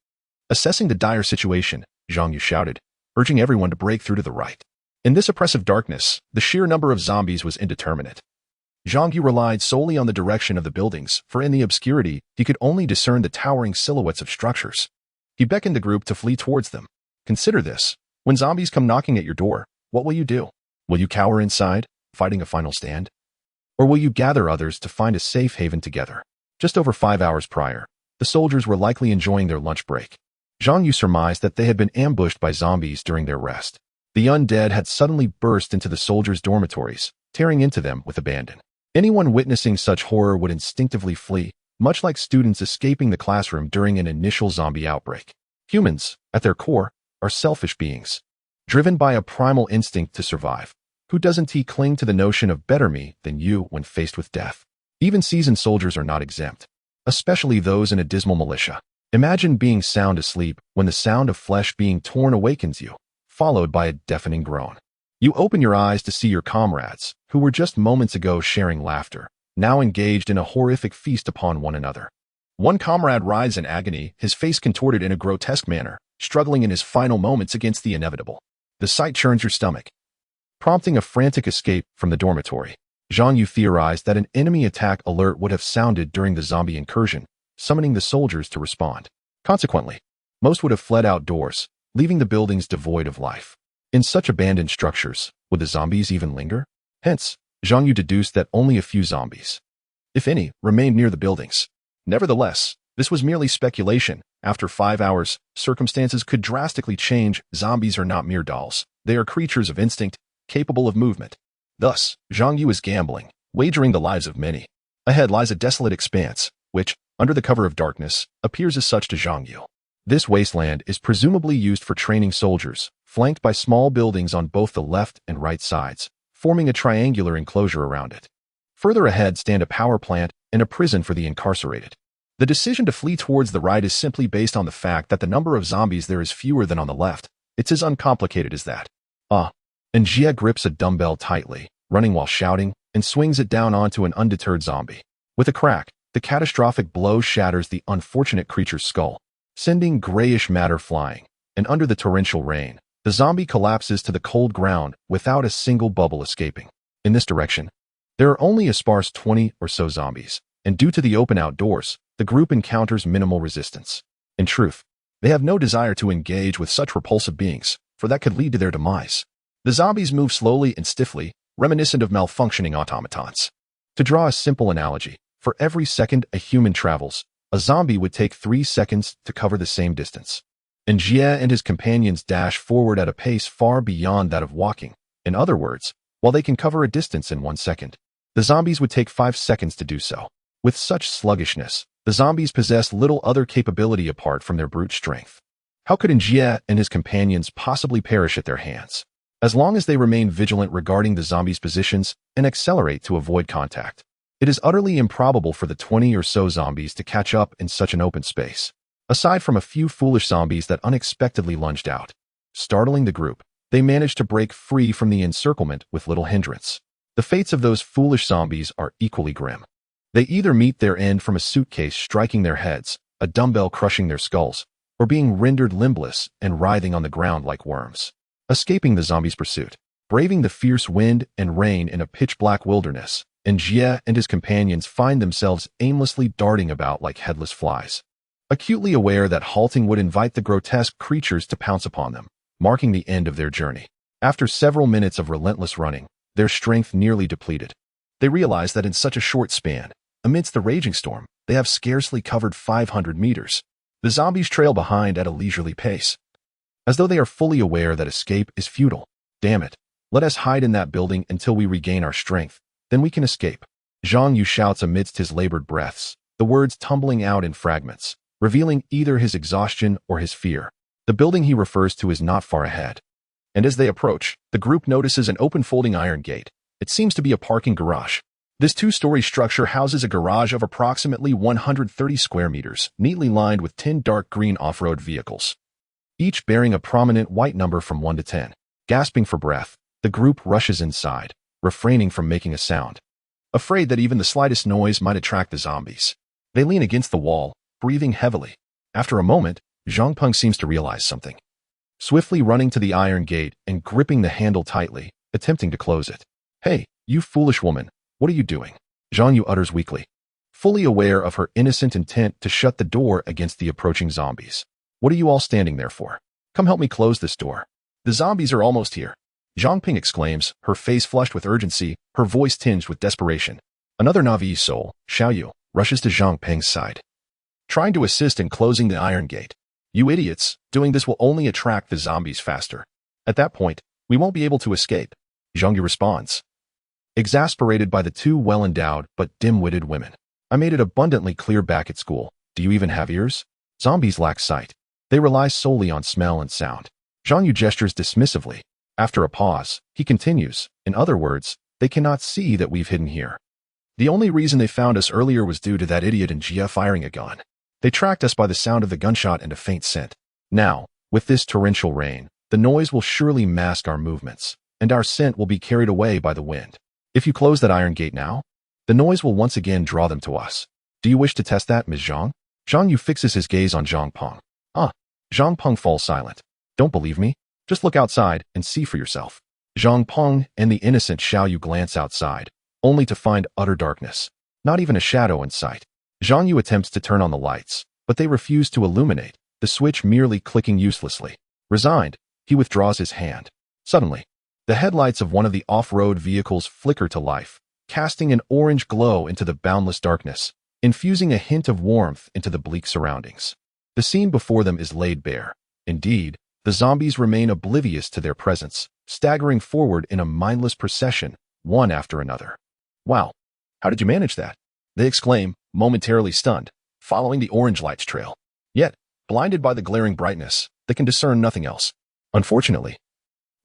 Assessing the dire situation, Zhang Yu shouted, urging everyone to break through to the right. In this oppressive darkness, the sheer number of zombies was indeterminate. Zhang Yu relied solely on the direction of the buildings, for in the obscurity, he could only discern the towering silhouettes of structures. He beckoned the group to flee towards them. Consider this. When zombies come knocking at your door, what will you do? Will you cower inside, fighting a final stand? Or will you gather others to find a safe haven together? Just over 5 hours prior, the soldiers were likely enjoying their lunch break. Zhang Yu surmised that they had been ambushed by zombies during their rest. The undead had suddenly burst into the soldiers' dormitories, tearing into them with abandon. Anyone witnessing such horror would instinctively flee, much like students escaping the classroom during an initial zombie outbreak. Humans, at their core, are selfish beings, driven by a primal instinct to survive. Who doesn't cling to the notion of better me than you when faced with death? Even seasoned soldiers are not exempt, especially those in a dismal militia. Imagine being sound asleep when the sound of flesh being torn awakens you, followed by a deafening groan. You open your eyes to see your comrades, who were just moments ago sharing laughter, now engaged in a horrific feast upon one another. One comrade writhes in agony, his face contorted in a grotesque manner, struggling in his final moments against the inevitable. The sight churns your stomach, prompting a frantic escape from the dormitory. Zhang Yu theorized that an enemy attack alert would have sounded during the zombie incursion, summoning the soldiers to respond. Consequently, most would have fled outdoors, leaving the buildings devoid of life. In such abandoned structures, would the zombies even linger? Hence, Zhang Yu deduced that only a few zombies, if any, remained near the buildings. Nevertheless, this was merely speculation. After 5 hours, circumstances could drastically change. Zombies are not mere dolls. They are creatures of instinct, capable of movement. Thus, Zhang Yu is gambling, wagering the lives of many. Ahead lies a desolate expanse, which, under the cover of darkness, appears as such to Zhang Yu. This wasteland is presumably used for training soldiers, flanked by small buildings on both the left and right sides, forming a triangular enclosure around it. Further ahead stand a power plant and a prison for the incarcerated. The decision to flee towards the right is simply based on the fact that the number of zombies there is fewer than on the left. It's as uncomplicated as that. An Jie grips a dumbbell tightly, running while shouting, and swings it down onto an undeterred zombie. With a crack, the catastrophic blow shatters the unfortunate creature's skull, sending grayish matter flying, and under the torrential rain, the zombie collapses to the cold ground without a single bubble escaping. In this direction, there are only a sparse 20 or so zombies, and due to the open outdoors, the group encounters minimal resistance. In truth, they have no desire to engage with such repulsive beings, for that could lead to their demise. The zombies move slowly and stiffly, reminiscent of malfunctioning automatons. To draw a simple analogy, for every second a human travels, a zombie would take 3 seconds to cover the same distance. An Jie and his companions dash forward at a pace far beyond that of walking. In other words, while they can cover a distance in 1 second, the zombies would take 5 seconds to do so. With such sluggishness, the zombies possess little other capability apart from their brute strength. How could An Jie and his companions possibly perish at their hands? As long as they remain vigilant regarding the zombies' positions and accelerate to avoid contact, it is utterly improbable for the 20 or so zombies to catch up in such an open space. Aside from a few foolish zombies that unexpectedly lunged out, startling the group, they managed to break free from the encirclement with little hindrance. The fates of those foolish zombies are equally grim. They either meet their end from a suitcase striking their heads, a dumbbell crushing their skulls, or being rendered limbless and writhing on the ground like worms. Escaping the zombies' pursuit, braving the fierce wind and rain in a pitch-black wilderness, An Jie and his companions find themselves aimlessly darting about like headless flies, acutely aware that halting would invite the grotesque creatures to pounce upon them, marking the end of their journey. After several minutes of relentless running, their strength nearly depleted, they realize that in such a short span, amidst the raging storm, they have scarcely covered 500 meters. The zombies trail behind at a leisurely pace, as though they are fully aware that escape is futile. Damn it, let us hide in that building until we regain our strength, then we can escape. Zhang Yu shouts amidst his labored breaths, the words tumbling out in fragments, revealing either his exhaustion or his fear. The building he refers to is not far ahead, and as they approach, the group notices an open folding iron gate. It seems to be a parking garage. This 2-story structure houses a garage of approximately 130 square meters, neatly lined with 10 dark green off-road vehicles, each bearing a prominent white number from 1 to 10. Gasping for breath, the group rushes inside, refraining from making a sound, afraid that even the slightest noise might attract the zombies. They lean against the wall, breathing heavily. After a moment, Zhang Peng seems to realize something. Swiftly running to the iron gate and gripping the handle tightly, attempting to close it. "Hey, you foolish woman, what are you doing?" Zhang Yu utters weakly, fully aware of her innocent intent to shut the door against the approaching zombies. "What are you all standing there for? Come help me close this door. The zombies are almost here." Zhang Ping exclaims, her face flushed with urgency, her voice tinged with desperation. Another Na'vi soul, Xiao Yu, rushes to Zhang Ping's side, trying to assist in closing the iron gate. "You idiots, doing this will only attract the zombies faster. At that point, we won't be able to escape," Zhang Yu responds. exasperated by the two well-endowed but dim-witted women. I made it abundantly clear back at school. Do you even have ears? Zombies lack sight. They rely solely on smell and sound. Zhang Yu gestures dismissively. After a pause, he continues. In other words, they cannot see that we've hidden here. The only reason they found us earlier was due to that idiot An Jie firing a gun. They tracked us by the sound of the gunshot and a faint scent. Now, with this torrential rain, the noise will surely mask our movements, and our scent will be carried away by the wind. If you close that iron gate now, the noise will once again draw them to us. Do you wish to test that, Ms. Zhang? Zhang Yu fixes his gaze on Zhang Peng. Zhang Peng falls silent. Don't believe me? Just look outside and see for yourself. Zhang Peng and the innocent Xiao Yu glance outside, only to find utter darkness. Not even a shadow in sight. Zhang Yu attempts to turn on the lights, but they refuse to illuminate, the switch merely clicking uselessly. Resigned, he withdraws his hand. Suddenly, the headlights of one of the off-road vehicles flicker to life, casting an orange glow into the boundless darkness, infusing a hint of warmth into the bleak surroundings. The scene before them is laid bare. Indeed, the zombies remain oblivious to their presence, staggering forward in a mindless procession, one after another. Wow, how did you manage that? They exclaim, momentarily stunned, following the orange light's trail. Yet, blinded by the glaring brightness, they can discern nothing else. Unfortunately,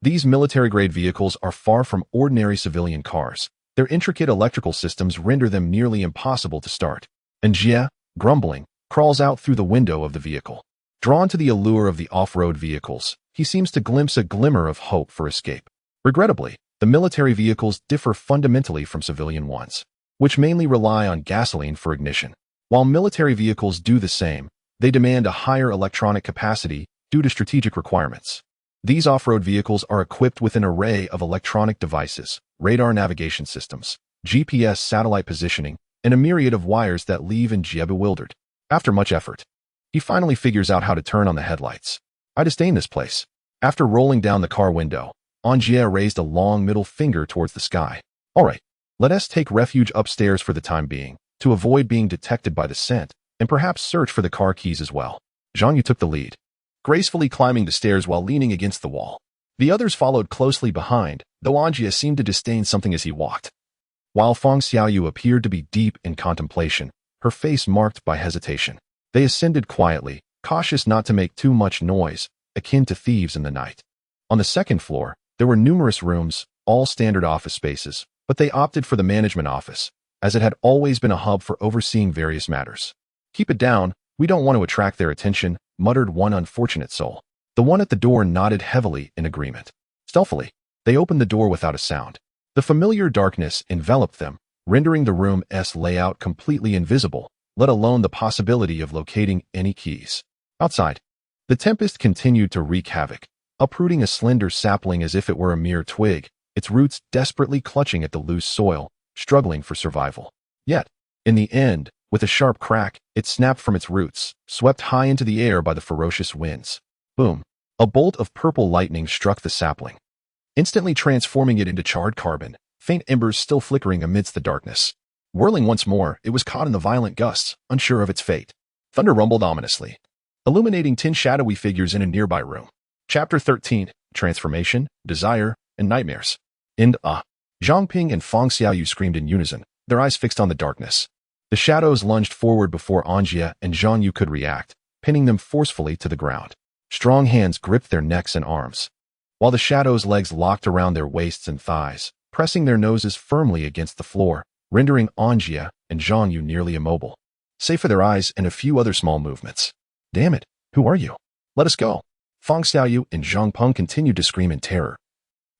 these military-grade vehicles are far from ordinary civilian cars. Their intricate electrical systems render them nearly impossible to start. An Jie, grumbling, crawls out through the window of the vehicle. Drawn to the allure of the off-road vehicles, he seems to glimpse a glimmer of hope for escape. Regrettably, the military vehicles differ fundamentally from civilian ones, which mainly rely on gasoline for ignition. While military vehicles do the same, they demand a higher electronic capacity due to strategic requirements. These off-road vehicles are equipped with an array of electronic devices, radar navigation systems, GPS satellite positioning, and a myriad of wires that leave An Jie bewildered. After much effort, he finally figures out how to turn on the headlights. I disdain this place. After rolling down the car window, An Jie raised a long middle finger towards the sky. All right, let us take refuge upstairs for the time being, to avoid being detected by the scent, and perhaps search for the car keys as well. Zhang Yu took the lead, gracefully climbing the stairs while leaning against the wall. The others followed closely behind, though An Jie seemed to disdain something as he walked. While Feng Xiaoyu appeared to be deep in contemplation, her face marked by hesitation. They ascended quietly, cautious not to make too much noise, akin to thieves in the night. On the second floor, there were numerous rooms, all standard office spaces, but they opted for the management office, as it had always been a hub for overseeing various matters. Keep it down, we don't want to attract their attention, muttered one unfortunate soul. The one at the door nodded heavily in agreement. Stealthily, they opened the door without a sound. The familiar darkness enveloped them, rendering the room's layout completely invisible, let alone the possibility of locating any keys. Outside, the tempest continued to wreak havoc, uprooting a slender sapling as if it were a mere twig, its roots desperately clutching at the loose soil, struggling for survival. Yet, in the end, with a sharp crack, it snapped from its roots, swept high into the air by the ferocious winds. Boom! A bolt of purple lightning struck the sapling, instantly transforming it into charred carbon, faint embers still flickering amidst the darkness. Whirling once more, it was caught in the violent gusts, unsure of its fate. Thunder rumbled ominously, illuminating 10 shadowy figures in a nearby room. Chapter 13, Transformation, Desire, and Nightmares. Zhang Ping and Feng Xiaoyu screamed in unison, their eyes fixed on the darkness. The shadows lunged forward before An Jie and Zhang Yu could react, pinning them forcefully to the ground. Strong hands gripped their necks and arms, while the shadows' legs locked around their waists and thighs, pressing their noses firmly against the floor, rendering An Jie and Zhang Yu nearly immobile, save for their eyes and a few other small movements. Damn it, who are you? Let us go. Feng Xiaoyu and Zhang Peng continued to scream in terror,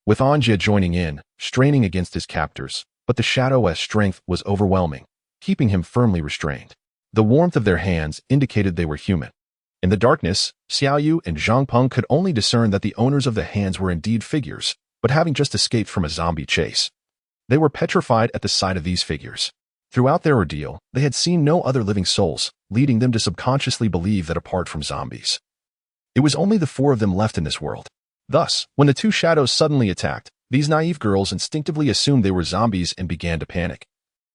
with An Jie joining in, straining against his captors, but the shadow's strength was overwhelming, keeping him firmly restrained. The warmth of their hands indicated they were human. In the darkness, Xiaoyu and Zhang Peng could only discern that the owners of the hands were indeed figures, but having just escaped from a zombie chase. They were petrified at the sight of these figures. Throughout their ordeal, they had seen no other living souls, leading them to subconsciously believe that apart from zombies, it was only the 4 of them left in this world. Thus, when the 2 shadows suddenly attacked, these naive girls instinctively assumed they were zombies and began to panic,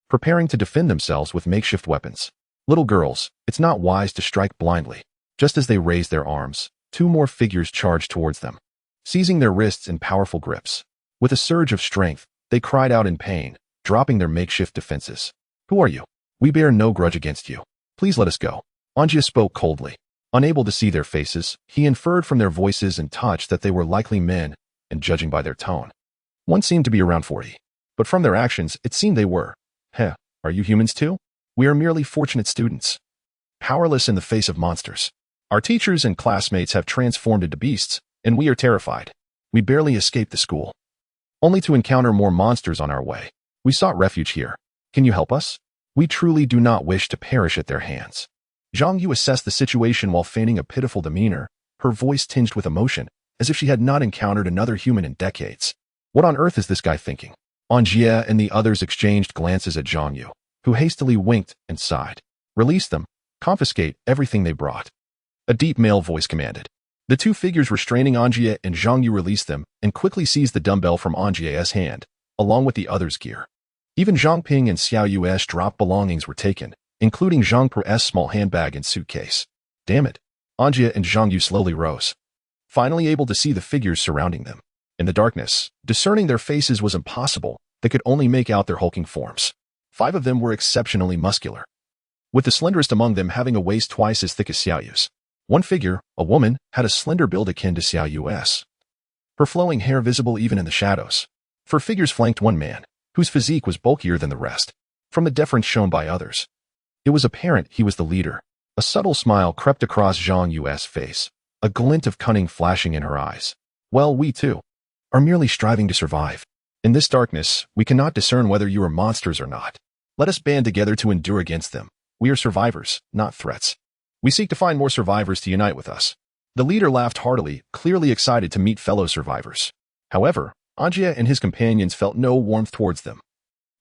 preparing to defend themselves with makeshift weapons. Little girls, it's not wise to strike blindly. Just as they raised their arms, 2 more figures charged towards them, seizing their wrists in powerful grips. With a surge of strength, They cried out in pain, dropping their makeshift defenses. Who are you? We bear no grudge against you. Please let us go. An Jie spoke coldly. Unable to see their faces, he inferred from their voices and touch that they were likely men, and judging by their tone, one seemed to be around 40. But from their actions, it seemed they were. Heh, are you humans too? We are merely fortunate students, powerless in the face of monsters. Our teachers and classmates have transformed into beasts, and we are terrified. We barely escaped the school, only to encounter more monsters on our way. We sought refuge here. Can you help us? We truly do not wish to perish at their hands. Zhang Yu assessed the situation while feigning a pitiful demeanor, her voice tinged with emotion, as if she had not encountered another human in decades. What on earth is this guy thinking? An Jie and the others exchanged glances at Zhang Yu, who hastily winked and sighed. Release them. Confiscate everything they brought. A deep male voice commanded. The two figures restraining An Jie and Zhang Yu released them and quickly seized the dumbbell from An Jie's hand, along with the others' gear. Even Zhang Ping and Xiao Yu's dropped belongings were taken, including Zhang Pro's small handbag and suitcase. Damn it. An Jie and Zhang Yu slowly rose, finally able to see the figures surrounding them. In the darkness, discerning their faces was impossible. They could only make out their hulking forms. 5 of them were exceptionally muscular, with the slenderest among them having a waist twice as thick as Xiao Yu's. One figure, a woman, had a slender build akin to Xiao Yu's, her flowing hair visible even in the shadows. 4 figures flanked one man, whose physique was bulkier than the rest. From the deference shown by others, it was apparent he was the leader. A subtle smile crept across Zhang Yu's face, a glint of cunning flashing in her eyes. Well, we too are merely striving to survive. In this darkness, we cannot discern whether you are monsters or not. Let us band together to endure against them. We are survivors, not threats. We seek to find more survivors to unite with us. The leader laughed heartily, clearly excited to meet fellow survivors. However, An Jie and his companions felt no warmth towards them,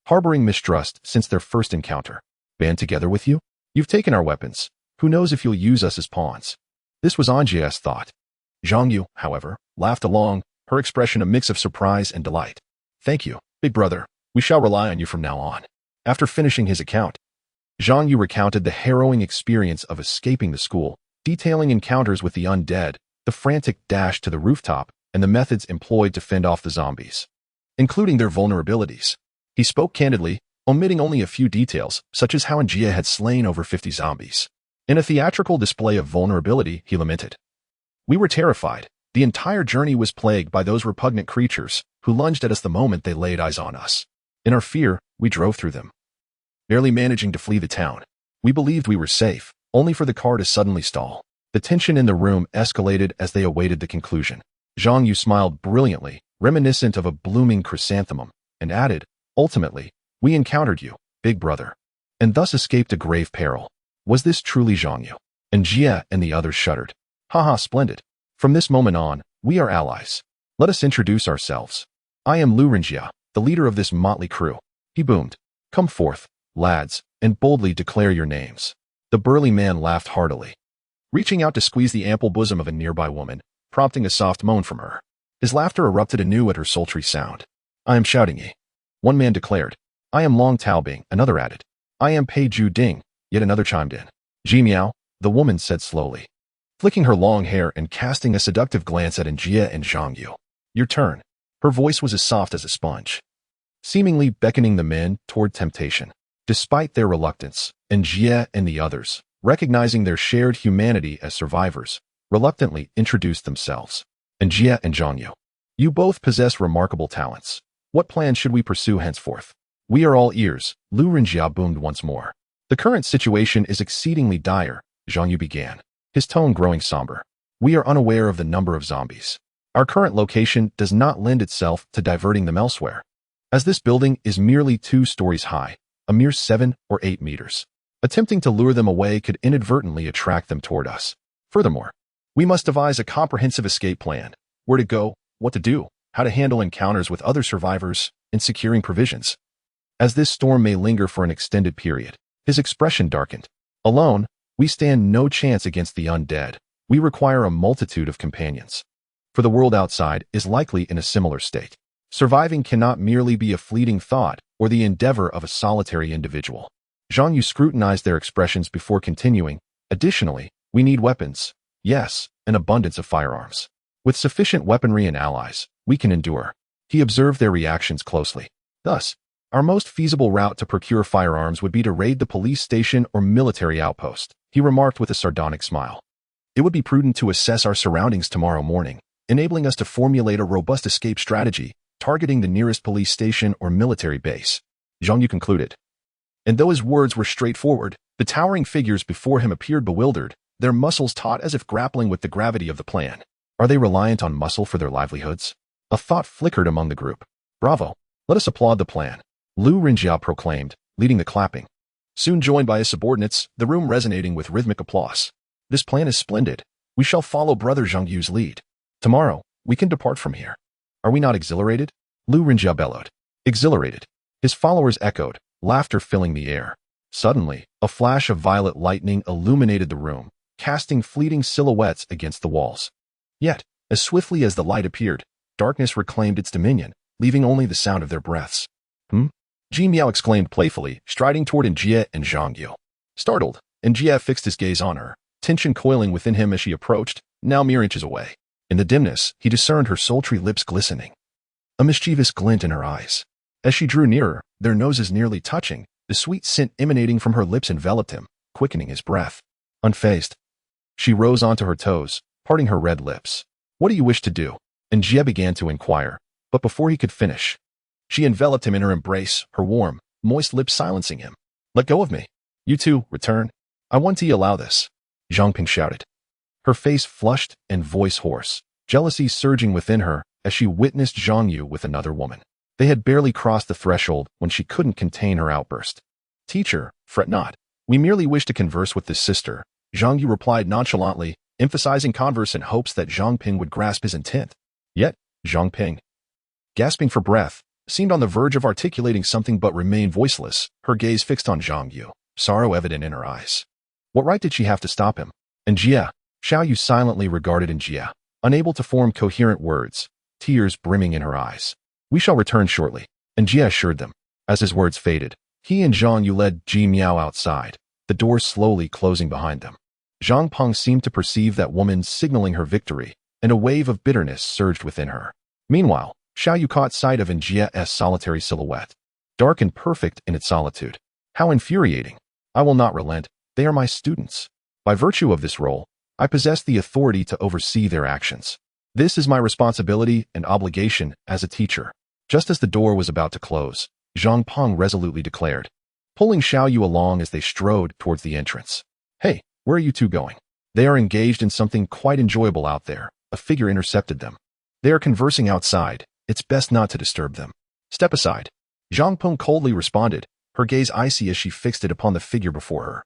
harboring mistrust since their first encounter. Band together with you? You've taken our weapons. Who knows if you'll use us as pawns? This was An Jie's thought. Zhang Yu, however, laughed along, her expression a mix of surprise and delight. Thank you, big brother. We shall rely on you from now on. After finishing his account, Zhang Yu recounted the harrowing experience of escaping the school, detailing encounters with the undead, the frantic dash to the rooftop, and the methods employed to fend off the zombies, including their vulnerabilities. He spoke candidly, omitting only a few details, such as how An Jie had slain over 50 zombies. In a theatrical display of vulnerability, he lamented. We were terrified. The entire journey was plagued by those repugnant creatures who lunged at us the moment they laid eyes on us. In our fear, we drove through them, barely managing to flee the town. We believed we were safe, only for the car to suddenly stall. The tension in the room escalated as they awaited the conclusion. Zhang Yu smiled brilliantly, reminiscent of a blooming chrysanthemum, and added, ultimately, we encountered you, big brother, and thus escaped a grave peril. Was this truly Zhang Yu? An Jie and the others shuddered. Haha, splendid. From this moment on, we are allies. Let us introduce ourselves. I am An Jie, the leader of this motley crew. He boomed. Come forth, lads, and boldly declare your names. The burly man laughed heartily, reaching out to squeeze the ample bosom of a nearby woman, prompting a soft moan from her. His laughter erupted anew at her sultry sound. I am Shouting Yi, one man declared. I am Long Taobing, another added. I am Pei Ju Ding, yet another chimed in. Ji Miao, the woman said slowly, flicking her long hair and casting a seductive glance at An Jie and Zhang Yu. Your turn. Her voice was as soft as a sponge, seemingly beckoning the men toward temptation. Despite their reluctance, An Jie and the others, recognizing their shared humanity as survivors, reluctantly introduced themselves. An Jie and Zhang Yu, you both possess remarkable talents. What plan should we pursue henceforth? We are all ears, An Jie boomed once more. The current situation is exceedingly dire, Zhang Yu began, his tone growing somber. We are unaware of the number of zombies. Our current location does not lend itself to diverting them elsewhere, as this building is merely 2 stories high, a mere 7 or 8 meters. Attempting to lure them away could inadvertently attract them toward us. Furthermore, we must devise a comprehensive escape plan. Where to go, what to do, how to handle encounters with other survivors, and securing provisions. As this storm may linger for an extended period, his expression darkened. Alone, we stand no chance against the undead. We require a multitude of companions, for the world outside is likely in a similar state. Surviving cannot merely be a fleeting thought or the endeavor of a solitary individual. Zhang Yu scrutinized their expressions before continuing. Additionally, we need weapons. Yes, an abundance of firearms. With sufficient weaponry and allies, we can endure. He observed their reactions closely. Thus, our most feasible route to procure firearms would be to raid the police station or military outpost, he remarked with a sardonic smile. It would be prudent to assess our surroundings tomorrow morning, enabling us to formulate a robust escape strategy, targeting the nearest police station or military base, Zhang Yu concluded. And though his words were straightforward, the towering figures before him appeared bewildered, their muscles taut as if grappling with the gravity of the plan. Are they reliant on muscle for their livelihoods? A thought flickered among the group. Bravo! Let us applaud the plan, Lu Rinjia proclaimed, leading the clapping. Soon joined by his subordinates, the room resonating with rhythmic applause. This plan is splendid. We shall follow Brother Zhang Yu's lead. Tomorrow, we can depart from here. Are we not exhilarated? Lu Rinjia bellowed. Exhilarated. His followers echoed, laughter filling the air. Suddenly, a flash of violet lightning illuminated the room, casting fleeting silhouettes against the walls. Yet, as swiftly as the light appeared, darkness reclaimed its dominion, leaving only the sound of their breaths. Ji Miao exclaimed playfully, striding toward An Jie and Zhang Yu. Startled, An Jie fixed his gaze on her, tension coiling within him as she approached, now mere inches away. In the dimness, he discerned her sultry lips glistening, a mischievous glint in her eyes. As she drew nearer, their noses nearly touching, the sweet scent emanating from her lips enveloped him, quickening his breath. Unfazed, she rose onto her toes, parting her red lips. What do you wish to do? An Jie began to inquire, but before he could finish, she enveloped him in her embrace, her warm, moist lips silencing him. Let go of me. You two, return. I want to allow this, Zhang Ping shouted. Her face flushed and voice hoarse, jealousy surging within her as she witnessed Zhang Yu with another woman. They had barely crossed the threshold when she couldn't contain her outburst. Teacher, fret not. We merely wish to converse with this sister, Zhang Yu replied nonchalantly, emphasizing converse in hopes that Zhang Ping would grasp his intent. Yet, Zhang Ping, gasping for breath, seemed on the verge of articulating something but remained voiceless, her gaze fixed on Zhang Yu, sorrow evident in her eyes. What right did she have to stop him? An Jie, Xiao Yu silently regarded An Jie, unable to form coherent words, tears brimming in her eyes. We shall return shortly, An Jie assured them. As his words faded, he and Zhang Yu led Ji Miao outside, the door slowly closing behind them. Zhang Peng seemed to perceive that woman signaling her victory, and a wave of bitterness surged within her. Meanwhile, Xiao Yu caught sight of An Jie's solitary silhouette, dark and perfect in its solitude. How infuriating! I will not relent, they are my students. By virtue of this role, I possess the authority to oversee their actions. This is my responsibility and obligation as a teacher. Just as the door was about to close, Zhang Peng resolutely declared, pulling Xiao Yu along as they strode towards the entrance. Hey, where are you two going? They are engaged in something quite enjoyable out there, a figure intercepted them. They are conversing outside, it's best not to disturb them. Step aside. Zhang Peng coldly responded, her gaze icy as she fixed it upon the figure before her.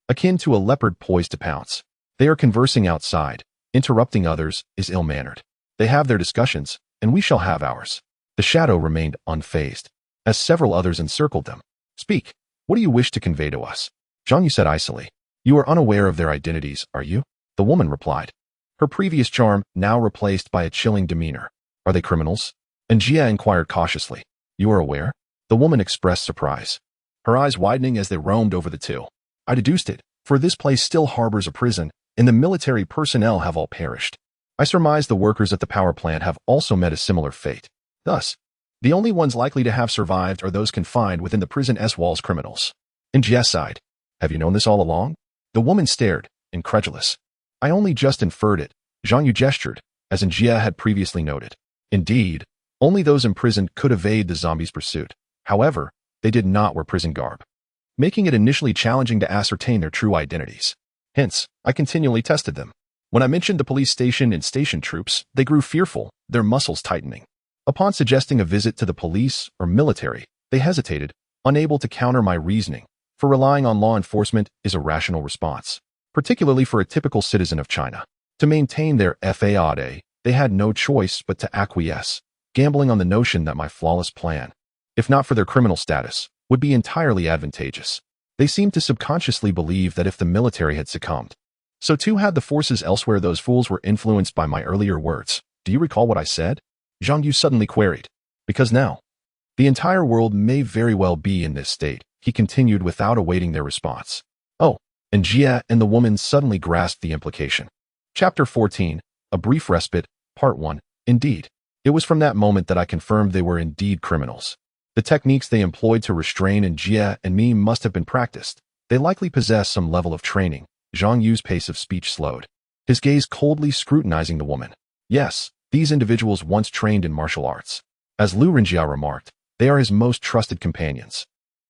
Akin to a leopard poised to pounce. They are conversing outside. Interrupting others is ill-mannered. They have their discussions, and we shall have ours. The shadow remained unfazed, as several others encircled them. Speak. What do you wish to convey to us? Zhang Yu said icily. You are unaware of their identities, are you? The woman replied, her previous charm now replaced by a chilling demeanor. Are they criminals? An Jie inquired cautiously. You are aware? The woman expressed surprise, her eyes widening as they roamed over the two. I deduced it, for this place still harbors a prison, and the military personnel have all perished. I surmise the workers at the power plant have also met a similar fate. Thus, the only ones likely to have survived are those confined within the prison's walls criminals. An Jie sighed. Have you known this all along? The woman stared, incredulous. I only just inferred it, Zhang Yu gestured, as An Jie had previously noted. Indeed, only those imprisoned could evade the zombies' pursuit. However, they did not wear prison garb, making it initially challenging to ascertain their true identities. Hence, I continually tested them. When I mentioned the police station and station troops, they grew fearful, their muscles tightening. Upon suggesting a visit to the police or military, they hesitated, unable to counter my reasoning, for relying on law enforcement is a rational response, particularly for a typical citizen of China. To maintain their faade, they had no choice but to acquiesce, gambling on the notion that my flawless plan, if not for their criminal status, would be entirely advantageous. They seemed to subconsciously believe that if the military had succumbed, so too had the forces elsewhere. Those fools were influenced by my earlier words. Do you recall what I said? Zhang Yu suddenly queried. Because now, the entire world may very well be in this state, he continued without awaiting their response. Oh, An Jie and the woman suddenly grasped the implication. Chapter 14, A Brief Respite, Part 1. Indeed, it was from that moment that I confirmed they were indeed criminals. The techniques they employed to restrain An Jie and me must have been practiced. They likely possess some level of training. Zhang Yu's pace of speech slowed, his gaze coldly scrutinizing the woman. Yes, these individuals once trained in martial arts. As Lu Renjia remarked, they are his most trusted companions.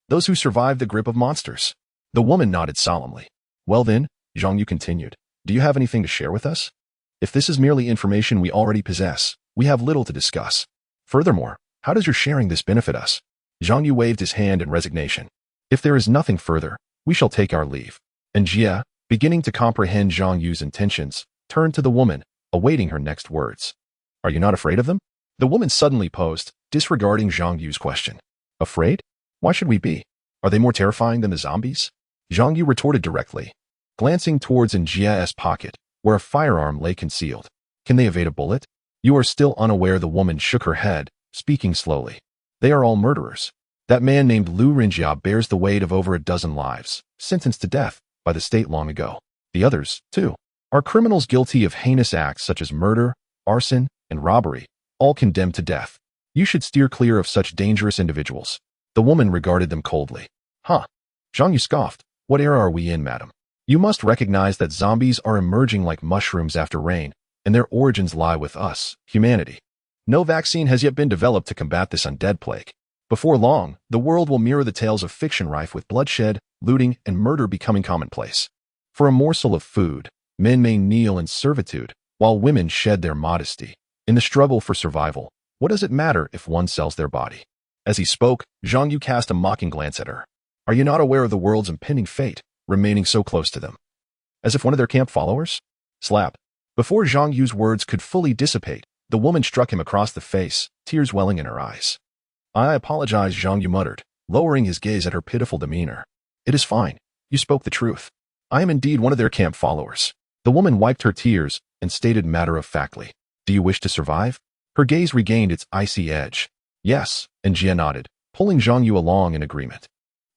Those who survived the grip of monsters. The woman nodded solemnly. Well then, Zhang Yu continued, do you have anything to share with us? If this is merely information we already possess, we have little to discuss. Furthermore, how does your sharing this benefit us? Zhang Yu waved his hand in resignation. If there is nothing further, we shall take our leave. An Jie, beginning to comprehend Zhang Yu's intentions, turned to the woman, awaiting her next words. Are you not afraid of them? The woman suddenly posed, disregarding Zhang Yu's question. Afraid? Why should we be? Are they more terrifying than the zombies? Zhang Yu retorted directly, glancing towards An Jie's pocket, where a firearm lay concealed. Can they evade a bullet? You are still unaware. The woman shook her head, speaking slowly. They are all murderers. That man named Lu Renjia bears the weight of over a dozen lives, sentenced to death by the state long ago. The others, too, are criminals guilty of heinous acts such as murder, arson, and robbery, all condemned to death. You should steer clear of such dangerous individuals. The woman regarded them coldly. Huh. Zhang Yu scoffed. What era are we in, madam? You must recognize that zombies are emerging like mushrooms after rain, and their origins lie with us, humanity. No vaccine has yet been developed to combat this undead plague. Before long, the world will mirror the tales of fiction rife with bloodshed, looting, and murder becoming commonplace. For a morsel of food, men may kneel in servitude, while women shed their modesty. In the struggle for survival, what does it matter if one sells their body? As he spoke, Zhang Yu cast a mocking glance at her. Are you not aware of the world's impending fate, remaining so close to them? As if one of their camp followers? Slap. Before Zhang Yu's words could fully dissipate, the woman struck him across the face, tears welling in her eyes. I apologize, Zhang Yu muttered, lowering his gaze at her pitiful demeanor. It is fine. You spoke the truth. I am indeed one of their camp followers. The woman wiped her tears and stated matter-of-factly. Do you wish to survive? Her gaze regained its icy edge. Yes, An Jie nodded, pulling Zhang Yu along in agreement.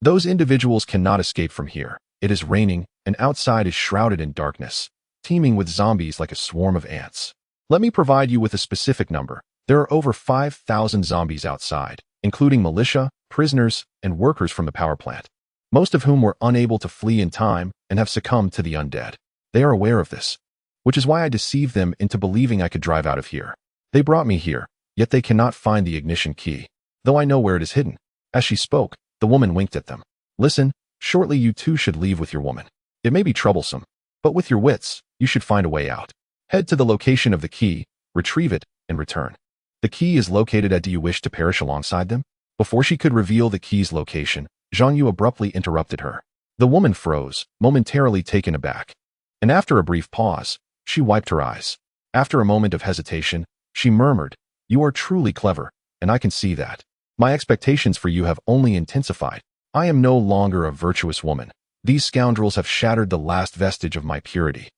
Those individuals cannot escape from here. It is raining, and outside is shrouded in darkness, teeming with zombies like a swarm of ants. Let me provide you with a specific number. There are over 5,000 zombies outside, including militia, prisoners, and workers from the power plant, most of whom were unable to flee in time and have succumbed to the undead. They are aware of this, which is why I deceived them into believing I could drive out of here. They brought me here, yet they cannot find the ignition key, though I know where it is hidden. As she spoke, the woman winked at them. Listen, shortly you too should leave with your woman. It may be troublesome, but with your wits, you should find a way out. Head to the location of the key, retrieve it, and return. The key is located at. Do you wish to perish alongside them? Before she could reveal the key's location, Zhang Yu abruptly interrupted her. The woman froze, momentarily taken aback. And after a brief pause, she wiped her eyes. After a moment of hesitation, she murmured, You are truly clever, and I can see that. My expectations for you have only intensified. I am no longer a virtuous woman. These scoundrels have shattered the last vestige of my purity,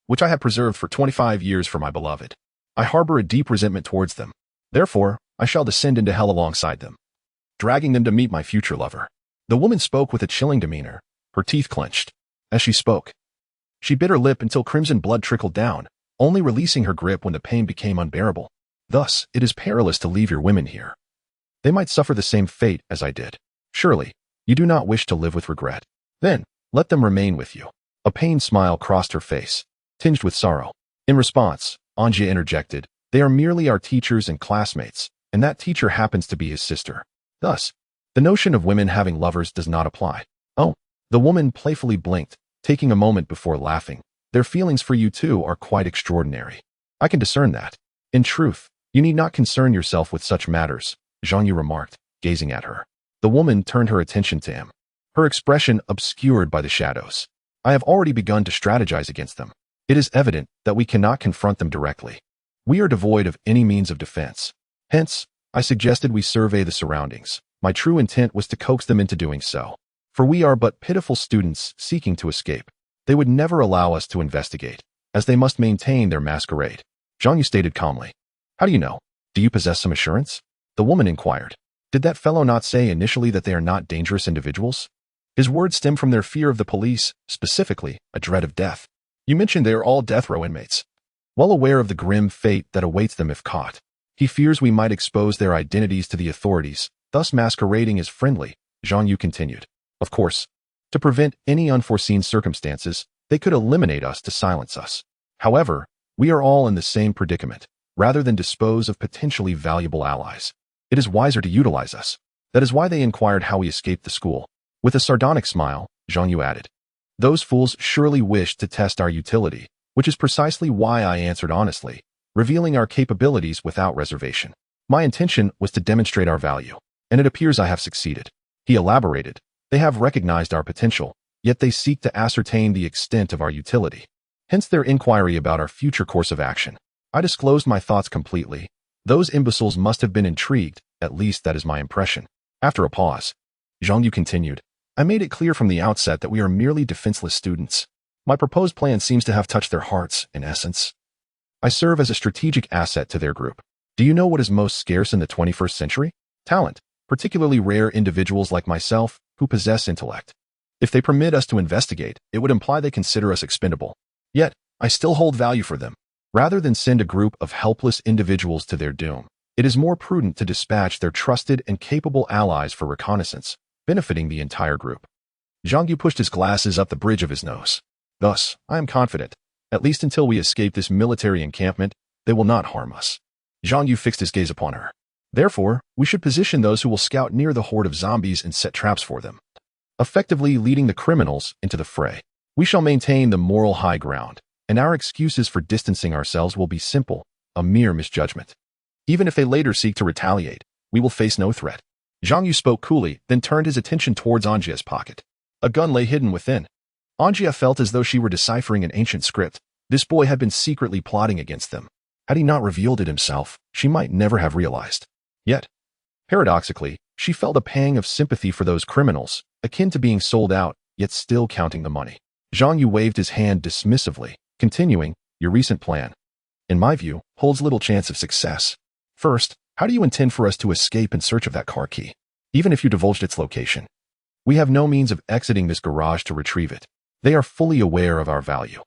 which I have preserved for 25 years for my beloved. I harbor a deep resentment towards them. Therefore, I shall descend into hell alongside them, dragging them to meet my future lover. The woman spoke with a chilling demeanor, her teeth clenched. As she spoke, she bit her lip until crimson blood trickled down, only releasing her grip when the pain became unbearable. Thus, it is perilous to leave your women here. They might suffer the same fate as I did. Surely, you do not wish to live with regret. Then, let them remain with you. A pained smile crossed her face, tinged with sorrow. In response, An Jie interjected, They are merely our teachers and classmates, and that teacher happens to be his sister. Thus, the notion of women having lovers does not apply. Oh, the woman playfully blinked, taking a moment before laughing. Their feelings for you too are quite extraordinary. I can discern that. In truth, you need not concern yourself with such matters, Zhang Yu remarked, gazing at her. The woman turned her attention to him, her expression obscured by the shadows. I have already begun to strategize against them. It is evident that we cannot confront them directly. We are devoid of any means of defense. Hence, I suggested we survey the surroundings. My true intent was to coax them into doing so. For we are but pitiful students seeking to escape. They would never allow us to investigate, as they must maintain their masquerade. Zhang Yu stated calmly. How do you know? Do you possess some assurance? The woman inquired. Did that fellow not say initially that they are not dangerous individuals? His words stem from their fear of the police, specifically, a dread of death. You mentioned they are all death row inmates. Well aware of the grim fate that awaits them if caught, he fears we might expose their identities to the authorities, thus masquerading as friendly, Zhang Yu continued. Of course, to prevent any unforeseen circumstances, they could eliminate us to silence us. However, we are all in the same predicament. Rather than dispose of potentially valuable allies, it is wiser to utilize us. That is why they inquired how we escaped the school. With a sardonic smile, Zhang Yu added, those fools surely wished to test our utility, which is precisely why I answered honestly, revealing our capabilities without reservation. My intention was to demonstrate our value, and it appears I have succeeded. He elaborated, they have recognized our potential, yet they seek to ascertain the extent of our utility. Hence their inquiry about our future course of action. I disclosed my thoughts completely. Those imbeciles must have been intrigued, at least that is my impression. After a pause, Zhang Yu continued, I made it clear from the outset that we are merely defenseless students. My proposed plan seems to have touched their hearts, in essence. I serve as a strategic asset to their group. Do you know what is most scarce in the 21st century? Talent, particularly rare individuals like myself who possess intellect. If they permit us to investigate, it would imply they consider us expendable. Yet, I still hold value for them. Rather than send a group of helpless individuals to their doom, it is more prudent to dispatch their trusted and capable allies for reconnaissance, benefiting the entire group. Zhang Yu pushed his glasses up the bridge of his nose. Thus, I am confident, at least until we escape this military encampment, they will not harm us. Zhang Yu fixed his gaze upon her. Therefore, we should position those who will scout near the horde of zombies and set traps for them, effectively leading the criminals into the fray. We shall maintain the moral high ground, and our excuses for distancing ourselves will be simple, a mere misjudgment. Even if they later seek to retaliate, we will face no threat. Zhang Yu spoke coolly, then turned his attention towards An Jie's pocket. A gun lay hidden within. An Jie felt as though she were deciphering an ancient script. This boy had been secretly plotting against them. Had he not revealed it himself, she might never have realized. Yet, paradoxically, she felt a pang of sympathy for those criminals, akin to being sold out, yet still counting the money. Zhang Yu waved his hand dismissively, continuing, your recent plan, in my view, holds little chance of success. First, how do you intend for us to escape in search of that car key? Even if you divulged its location, we have no means of exiting this garage to retrieve it. They are fully aware of our value.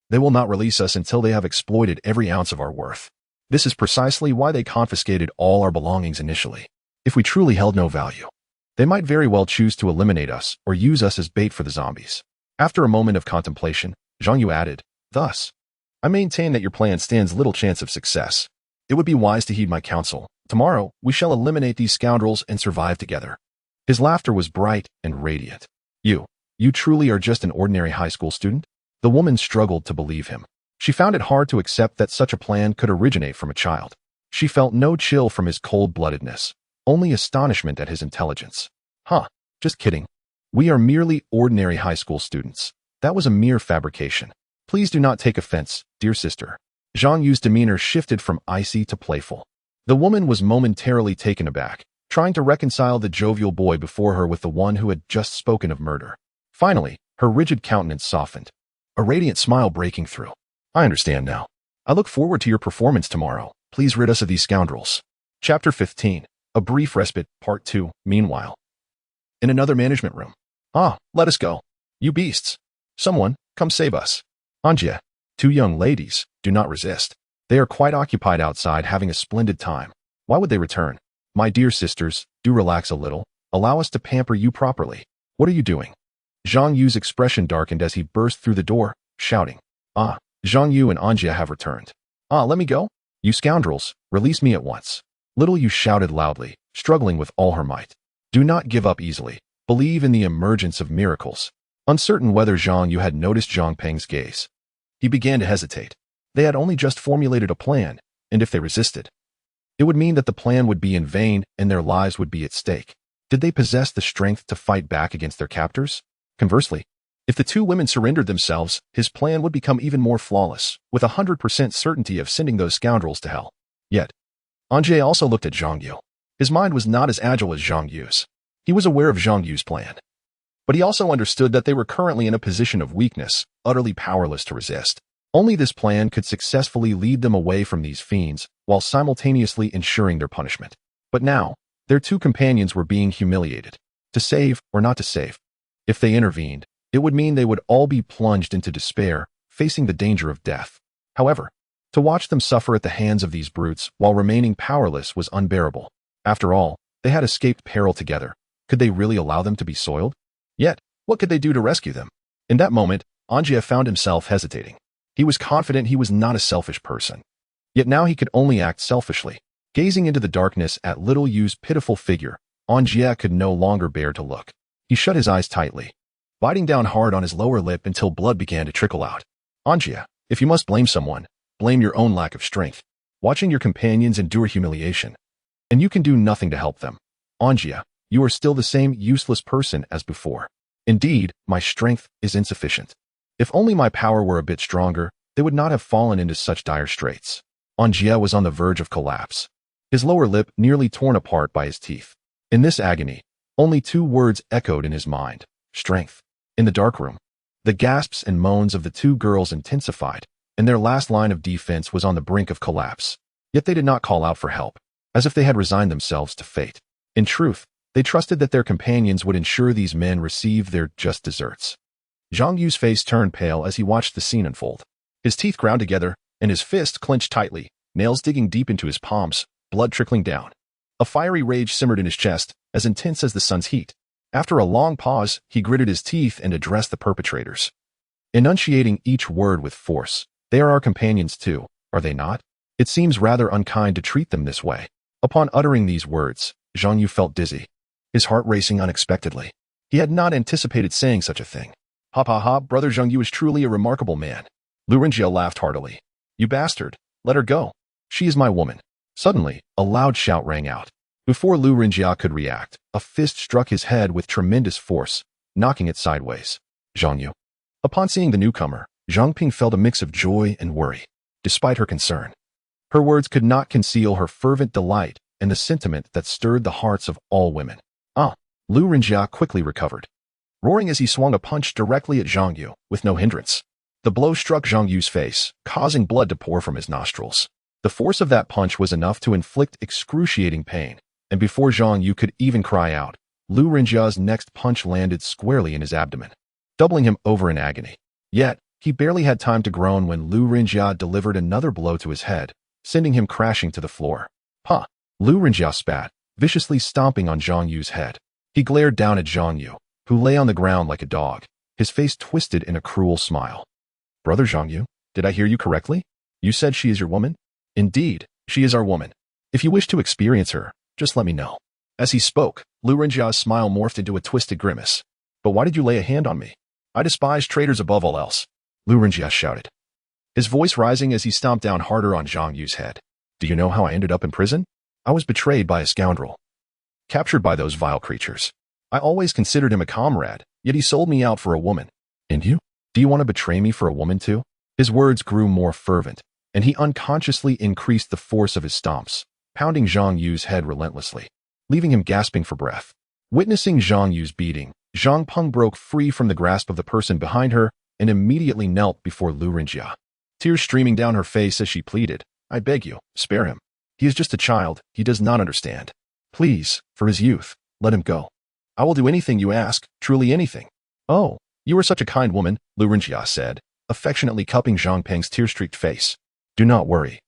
They will not release us until they have exploited every ounce of our worth. This is precisely why they confiscated all our belongings initially. If we truly held no value, they might very well choose to eliminate us or use us as bait for the zombies. After a moment of contemplation, Zhang Yu added, thus, I maintain that your plan stands little chance of success. It would be wise to heed my counsel. Tomorrow, we shall eliminate these scoundrels and survive together. His laughter was bright and radiant. You truly are just an ordinary high school student? The woman struggled to believe him. She found it hard to accept that such a plan could originate from a child. She felt no chill from his cold-bloodedness, only astonishment at his intelligence. Just kidding. We are merely ordinary high school students. That was a mere fabrication. Please do not take offense, dear sister. Zhang Yu's demeanor shifted from icy to playful. The woman was momentarily taken aback, trying to reconcile the jovial boy before her with the one who had just spoken of murder. Finally, her rigid countenance softened, a radiant smile breaking through. I understand now. I look forward to your performance tomorrow. Please rid us of these scoundrels. Chapter 15. A Brief Respite, Part 2. Meanwhile, in another management room. Let us go. You beasts. Someone, come save us. An Jie. Two young ladies, do not resist. They are quite occupied outside having a splendid time. Why would they return? My dear sisters, do relax a little. Allow us to pamper you properly. What are you doing? Zhang Yu's expression darkened as he burst through the door, shouting. Zhang Yu and An Jie have returned. Let me go? You scoundrels, release me at once. Little Yu shouted loudly, struggling with all her might. Do not give up easily. Believe in the emergence of miracles. Uncertain whether Zhang Yu had noticed Zhang Peng's gaze, he began to hesitate. They had only just formulated a plan, and if they resisted, it would mean that the plan would be in vain and their lives would be at stake. Did they possess the strength to fight back against their captors? Conversely, if the two women surrendered themselves, his plan would become even more flawless, with 100% certainty of sending those scoundrels to hell. Yet, An Jie also looked at Zhang Yu. His mind was not as agile as Zhang Yu's. He was aware of Zhang Yu's plan, but he also understood that they were currently in a position of weakness, utterly powerless to resist. Only this plan could successfully lead them away from these fiends, while simultaneously ensuring their punishment. But now, their two companions were being humiliated. To save or not to save. If they intervened, it would mean they would all be plunged into despair, facing the danger of death. However, to watch them suffer at the hands of these brutes while remaining powerless was unbearable. After all, They had escaped peril together. Could they really allow them to be soiled? Yet, what could they do to rescue them? In that moment, An Jie found himself hesitating. He was confident he was not a selfish person. Yet now he could only act selfishly. Gazing into the darkness at Little Yu's pitiful figure, An Jie could no longer bear to look. He shut his eyes tightly, biting down hard on his lower lip until blood began to trickle out. An Jie, if you must blame someone, blame your own lack of strength. Watching your companions endure humiliation, and you can do nothing to help them. An Jie, you are still the same useless person as before. Indeed, my strength is insufficient. If only my power were a bit stronger, they would not have fallen into such dire straits. An Jie was on the verge of collapse, his lower lip nearly torn apart by his teeth. In this agony, only two words echoed in his mind: strength. In the dark room, the gasps and moans of the two girls intensified, and their last line of defense was on the brink of collapse. Yet they did not call out for help, as if they had resigned themselves to fate. In truth, they trusted that their companions would ensure these men received their just deserts. Zhang Yu's face turned pale as he watched the scene unfold. His teeth ground together, and his fist clenched tightly, nails digging deep into his palms, blood trickling down. A fiery rage simmered in his chest, as intense as the sun's heat. After a long pause, he gritted his teeth and addressed the perpetrators, enunciating each word with force. They are our companions too, are they not? It seems rather unkind to treat them this way. Upon uttering these words, Zhang Yu felt dizzy, his heart racing unexpectedly. He had not anticipated saying such a thing. Ha ha ha, brother Zhang Yu is truly a remarkable man. Lu Renjie laughed heartily. You bastard, let her go. She is my woman. Suddenly, a loud shout rang out. Before Lu Renjie could react, a fist struck his head with tremendous force, knocking it sideways. Zhang Yu. Upon seeing the newcomer, Zhang Ping felt a mix of joy and worry, despite her concern. Her words could not conceal her fervent delight and the sentiment that stirred the hearts of all women. Lu Renjie quickly recovered, roaring as he swung a punch directly at Zhang Yu, with no hindrance. The blow struck Zhang Yu's face, causing blood to pour from his nostrils. The force of that punch was enough to inflict excruciating pain, and before Zhang Yu could even cry out, Lu Renjie's next punch landed squarely in his abdomen, doubling him over in agony. Yet, he barely had time to groan when Lu Renjie delivered another blow to his head, sending him crashing to the floor. Lu Renjie spat, viciously stomping on Zhang Yu's head. He glared down at Zhang Yu, who lay on the ground like a dog, his face twisted in a cruel smile. Brother Zhang Yu, did I hear you correctly? You said she is your woman? Indeed, she is our woman. If you wish to experience her, just let me know. As he spoke, Lu Renjie's smile morphed into a twisted grimace. But why did you lay a hand on me? I despise traitors above all else. Lu Renjie shouted, his voice rising as he stomped down harder on Zhang Yu's head. Do you know how I ended up in prison? I was betrayed by a scoundrel, captured by those vile creatures. I always considered him a comrade, yet he sold me out for a woman. And you? Do you want to betray me for a woman too? His words grew more fervent, and he unconsciously increased the force of his stomps, pounding Zhang Yu's head relentlessly, leaving him gasping for breath. Witnessing Zhang Yu's beating, Zhang Peng broke free from the grasp of the person behind her and immediately knelt before Lu Renjie, tears streaming down her face as she pleaded, I beg you, spare him. He is just a child, he does not understand. Please, for his youth, let him go. I will do anything you ask, truly anything. Oh, you are such a kind woman, Lu Renjie said, affectionately cupping Zhang Peng's tear-streaked face. Do not worry.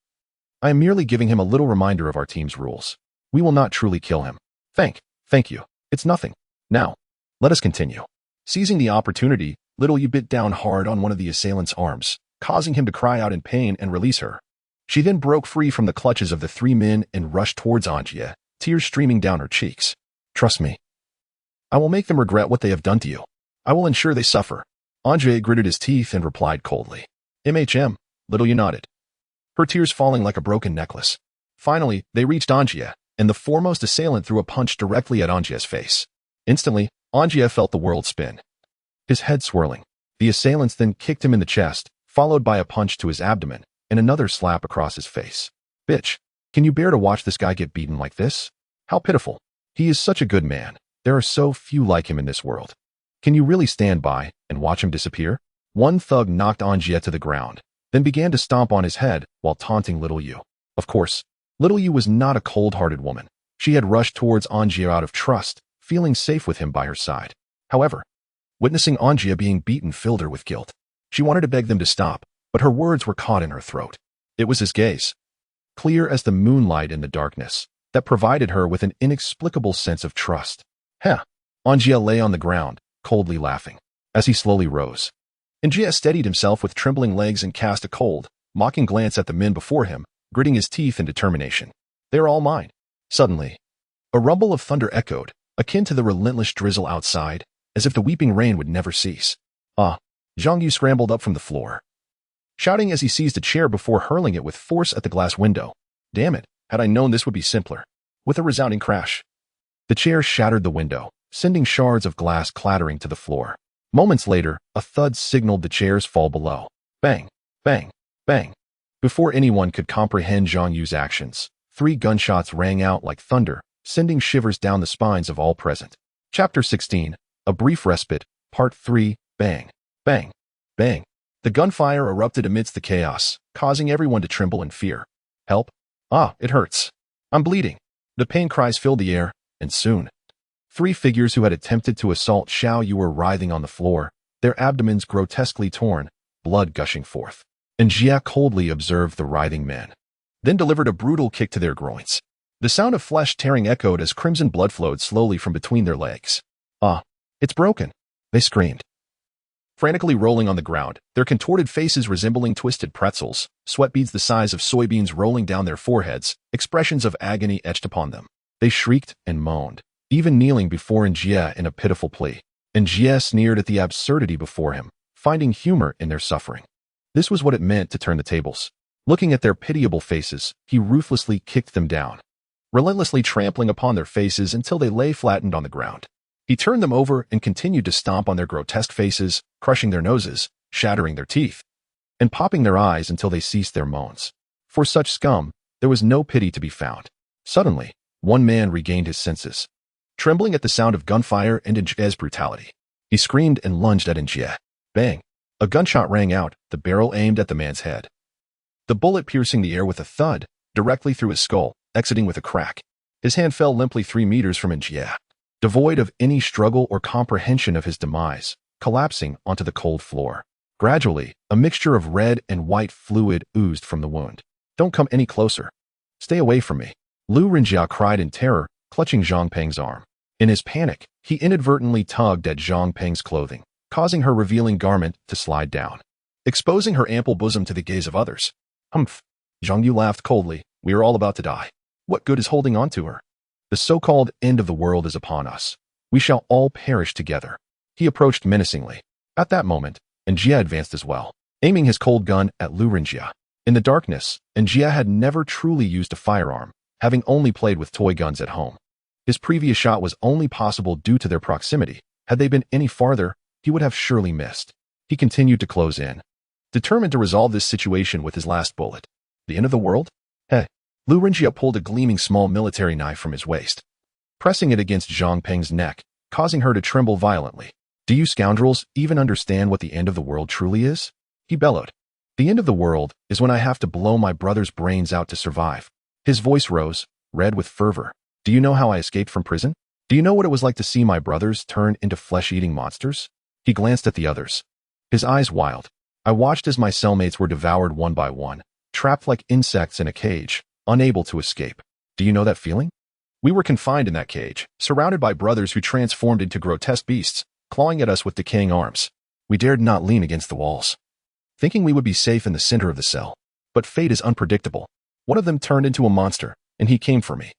I am merely giving him a little reminder of our team's rules. We will not truly kill him. Thank you. It's nothing. Now, let us continue. Seizing the opportunity, Little Yu bit down hard on one of the assailant's arms, causing him to cry out in pain and release her. She then broke free from the clutches of the three men and rushed towards An Jie, tears streaming down her cheeks. Trust me. I will make them regret what they have done to you. I will ensure they suffer. An Jie gritted his teeth and replied coldly. Little Yu nodded, her tears falling like a broken necklace. Finally, they reached An Jie, and the foremost assailant threw a punch directly at An Jie's face. Instantly, An Jie felt the world spin, his head swirling. The assailants then kicked him in the chest, followed by a punch to his abdomen, and another slap across his face. Bitch, can you bear to watch this guy get beaten like this? How pitiful. He is such a good man. There are so few like him in this world. Can you really stand by and watch him disappear? One thug knocked An Jie to the ground, then began to stomp on his head while taunting Little Yu. Of course, Little Yu was not a cold-hearted woman. She had rushed towards An Jie out of trust, feeling safe with him by her side. However, witnessing An Jie being beaten filled her with guilt. She wanted to beg them to stop, but her words were caught in her throat. It was his gaze, clear as the moonlight in the darkness, that provided her with an inexplicable sense of trust. Heh. An Jie lay on the ground, coldly laughing. As he slowly rose, An Jie steadied himself with trembling legs and cast a cold, mocking glance at the men before him, gritting his teeth in determination. They are all mine. Suddenly, a rumble of thunder echoed, akin to the relentless drizzle outside, as if the weeping rain would never cease. Zhang Yu scrambled up from the floor, shouting as he seized a chair before hurling it with force at the glass window. Damn it, had I known this would be simpler. With a resounding crash, the chair shattered the window, sending shards of glass clattering to the floor. Moments later, a thud signaled the chair's fall below. Bang, bang, bang. Before anyone could comprehend Zhang Yu's actions, 3 gunshots rang out like thunder, sending shivers down the spines of all present. Chapter 16, A Brief Respite, Part 3, Bang, bang, bang. The gunfire erupted amidst the chaos, causing everyone to tremble in fear. Help! It hurts. I'm bleeding. The pain cries filled the air, and soon, 3 figures who had attempted to assault Xiao Yu were writhing on the floor, their abdomens grotesquely torn, blood gushing forth. An Jie coldly observed the writhing men, then delivered a brutal kick to their groins. The sound of flesh tearing echoed as crimson blood flowed slowly from between their legs. It's broken, they screamed. Frantically rolling on the ground, their contorted faces resembling twisted pretzels, sweat beads the size of soybeans rolling down their foreheads, expressions of agony etched upon them. They shrieked and moaned, even kneeling before An Jie in a pitiful plea. An Jie sneered at the absurdity before him, finding humor in their suffering. This was what it meant to turn the tables. Looking at their pitiable faces, he ruthlessly kicked them down, relentlessly trampling upon their faces until they lay flattened on the ground. He turned them over and continued to stomp on their grotesque faces, crushing their noses, shattering their teeth, and popping their eyes until they ceased their moans. For such scum, there was no pity to be found. Suddenly, one man regained his senses, trembling at the sound of gunfire and An Jie's brutality. He screamed and lunged at An Jie. Bang! A gunshot rang out, the barrel aimed at the man's head. The bullet piercing the air with a thud, directly through his skull, exiting with a crack. His hand fell limply 3 meters from An Jie, devoid of any struggle or comprehension of his demise, collapsing onto the cold floor. Gradually, a mixture of red and white fluid oozed from the wound. Don't come any closer. Stay away from me. Lu Renjia cried in terror, clutching Zhang Peng's arm. In his panic, he inadvertently tugged at Zhang Peng's clothing, causing her revealing garment to slide down, exposing her ample bosom to the gaze of others. Humph. Zhang Yu laughed coldly. We are all about to die. What good is holding on to her? The so-called end of the world is upon us. We shall all perish together. He approached menacingly. At that moment, An Jie advanced as well, aiming his cold gun at Lu Renjia. In the darkness, An Jie had never truly used a firearm, having only played with toy guns at home. His previous shot was only possible due to their proximity. Had they been any farther, he would have surely missed. He continued to close in, determined to resolve this situation with his last bullet. The end of the world? Hey. Lu Renjia pulled a gleaming small military knife from his waist, pressing it against Zhang Peng's neck, causing her to tremble violently. Do you scoundrels even understand what the end of the world truly is? He bellowed. The end of the world is when I have to blow my brother's brains out to survive. His voice rose, red with fervor. Do you know how I escaped from prison? Do you know what it was like to see my brothers turn into flesh-eating monsters? He glanced at the others, his eyes wild. I watched as my cellmates were devoured one by one, trapped like insects in a cage, unable to escape. Do you know that feeling? We were confined in that cage, surrounded by brothers who transformed into grotesque beasts, clawing at us with decaying arms. We dared not lean against the walls, thinking we would be safe in the center of the cell. But fate is unpredictable. One of them turned into a monster, and he came for me.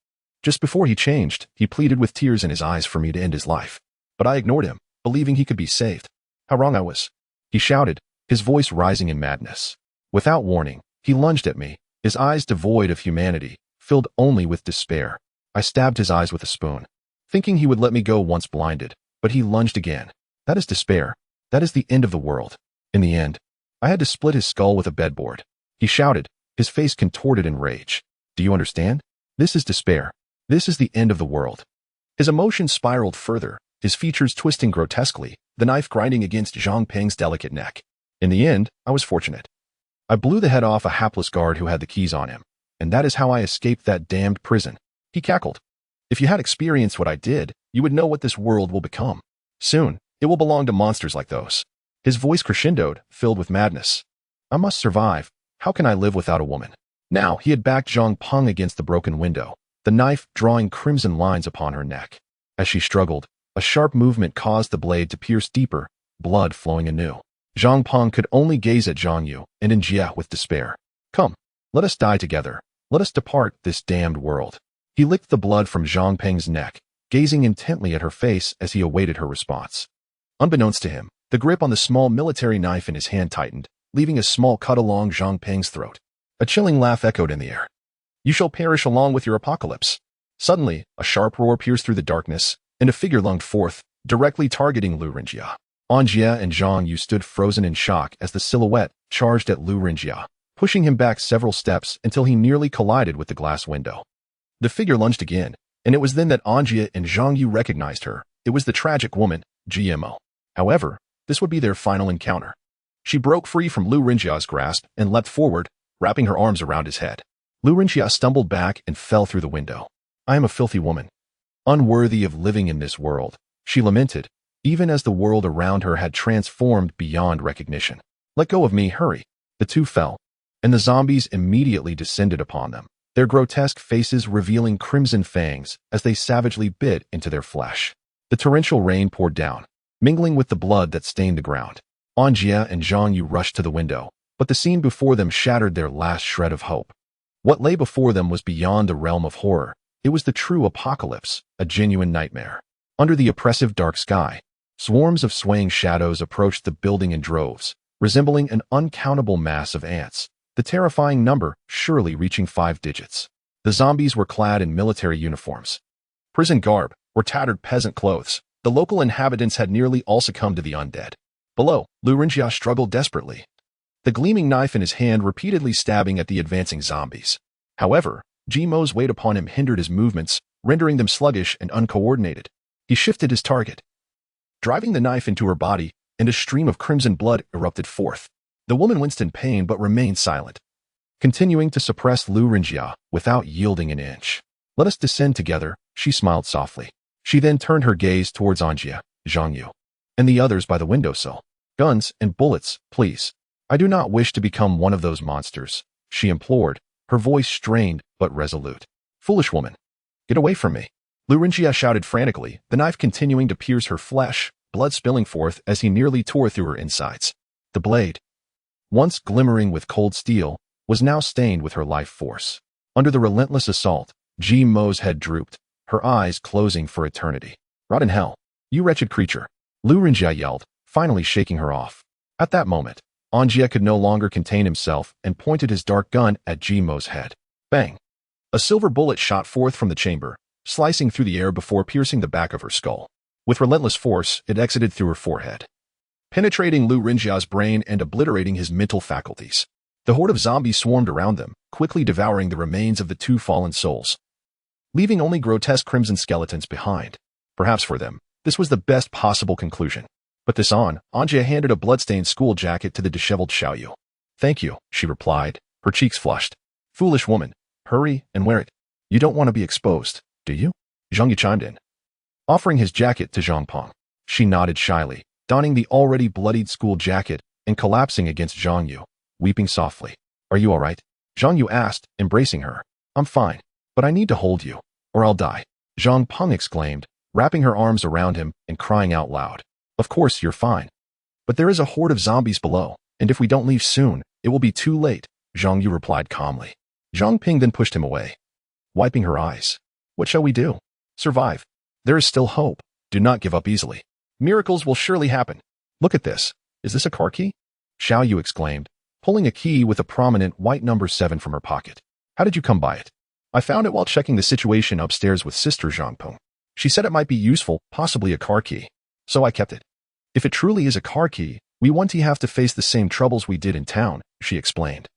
Just before he changed, he pleaded with tears in his eyes for me to end his life. But I ignored him, believing he could be saved. How wrong I was. He shouted, his voice rising in madness. Without warning, he lunged at me, his eyes devoid of humanity, filled only with despair. I stabbed his eyes with a spoon, thinking he would let me go once blinded, but he lunged again. That is despair. That is the end of the world. In the end, I had to split his skull with a bedboard. He shouted, his face contorted in rage. Do you understand? This is despair. This is the end of the world. His emotions spiraled further, his features twisting grotesquely, the knife grinding against Zhang Peng's delicate neck. In the end, I was fortunate. I blew the head off a hapless guard who had the keys on him, and that is how I escaped that damned prison. He cackled. If you had experienced what I did, you would know what this world will become. Soon, it will belong to monsters like those. His voice crescendoed, filled with madness. I must survive. How can I live without a woman? Now, he had backed Zhang Peng against the broken window, the knife drawing crimson lines upon her neck. As she struggled, a sharp movement caused the blade to pierce deeper, blood flowing anew. Zhang Peng could only gaze at Zhang Yu and An Jie with despair. Come, let us die together. Let us depart this damned world. He licked the blood from Zhang Peng's neck, gazing intently at her face as he awaited her response. Unbeknownst to him, the grip on the small military knife in his hand tightened, leaving a small cut along Zhang Peng's throat. A chilling laugh echoed in the air. You shall perish along with your apocalypse. Suddenly, a sharp roar pierced through the darkness, and a figure lunged forth, directly targeting Lu Renjia. An Jie and Zhang Yu stood frozen in shock as the silhouette charged at Lu Renjia, pushing him back several steps until he nearly collided with the glass window. The figure lunged again, and it was then that An Jie and Zhang Yu recognized her. It was the tragic woman, GMO. However, this would be their final encounter. She broke free from Lu Renjia's grasp and leapt forward, wrapping her arms around his head. Lu Renjia stumbled back and fell through the window. I am a filthy woman, unworthy of living in this world, she lamented, even as the world around her had transformed beyond recognition. Let go of me, hurry. The two fell, and the zombies immediately descended upon them, their grotesque faces revealing crimson fangs as they savagely bit into their flesh. The torrential rain poured down, mingling with the blood that stained the ground. An Jie and Zhang Yu rushed to the window, but the scene before them shattered their last shred of hope. What lay before them was beyond the realm of horror. It was the true apocalypse, a genuine nightmare. Under the oppressive dark sky, swarms of swaying shadows approached the building in droves, resembling an uncountable mass of ants, the terrifying number surely reaching 5 digits. The zombies were clad in military uniforms, prison garb, or tattered peasant clothes. The local inhabitants had nearly all succumbed to the undead. Below, Lu Renjia struggled desperately, the gleaming knife in his hand repeatedly stabbing at the advancing zombies. However, Gmo's weight upon him hindered his movements, rendering them sluggish and uncoordinated. He shifted his target, driving the knife into her body, and a stream of crimson blood erupted forth. The woman winced in pain but remained silent, continuing to suppress Lu Renjia without yielding an inch. Let us descend together, she smiled softly. She then turned her gaze towards An Jie, Zhang Yu, and the others by the windowsill. Guns and bullets, please. I do not wish to become one of those monsters, she implored, her voice strained but resolute. Foolish woman, get away from me. Lu Renjia shouted frantically, the knife continuing to pierce her flesh, blood spilling forth as he nearly tore through her insides. The blade, once glimmering with cold steel, was now stained with her life force. Under the relentless assault, Gmo's head drooped, her eyes closing for eternity. Rot in hell, you wretched creature, Lu Renjia yelled, finally shaking her off. At that moment, An Jie could no longer contain himself and pointed his dark gun at Gmo's head. Bang! A silver bullet shot forth from the chamber, slicing through the air before piercing the back of her skull. With relentless force, it exited through her forehead, penetrating Lu Renjia's brain and obliterating his mental faculties. The horde of zombies swarmed around them, quickly devouring the remains of the two fallen souls, leaving only grotesque crimson skeletons behind. Perhaps for them, this was the best possible conclusion. But this An Jie handed a bloodstained school jacket to the disheveled Xiaoyu. Thank you, she replied, her cheeks flushed. Foolish woman, hurry and wear it. You don't want to be exposed, do you? Zhang Yu chimed in, offering his jacket to Zhang Peng. She nodded shyly, donning the already bloodied school jacket and collapsing against Zhang Yu, weeping softly. Are you all right? Zhang Yu asked, embracing her. I'm fine, but I need to hold you, or I'll die, Zhang Peng exclaimed, wrapping her arms around him and crying out loud. Of course you're fine. But there is a horde of zombies below, and if we don't leave soon, it will be too late, Zhang Yu replied calmly. Zhang Ping then pushed him away, wiping her eyes. What shall we do? Survive. There is still hope. Do not give up easily. Miracles will surely happen. Look at this. Is this a car key? Xiaoyu exclaimed, pulling a key with a prominent white number 7 from her pocket. How did you come by it? I found it while checking the situation upstairs with Sister Zhang Peng. She said it might be useful, possibly a car key. So I kept it. If it truly is a car key, we won't have to face the same troubles we did in town, she explained,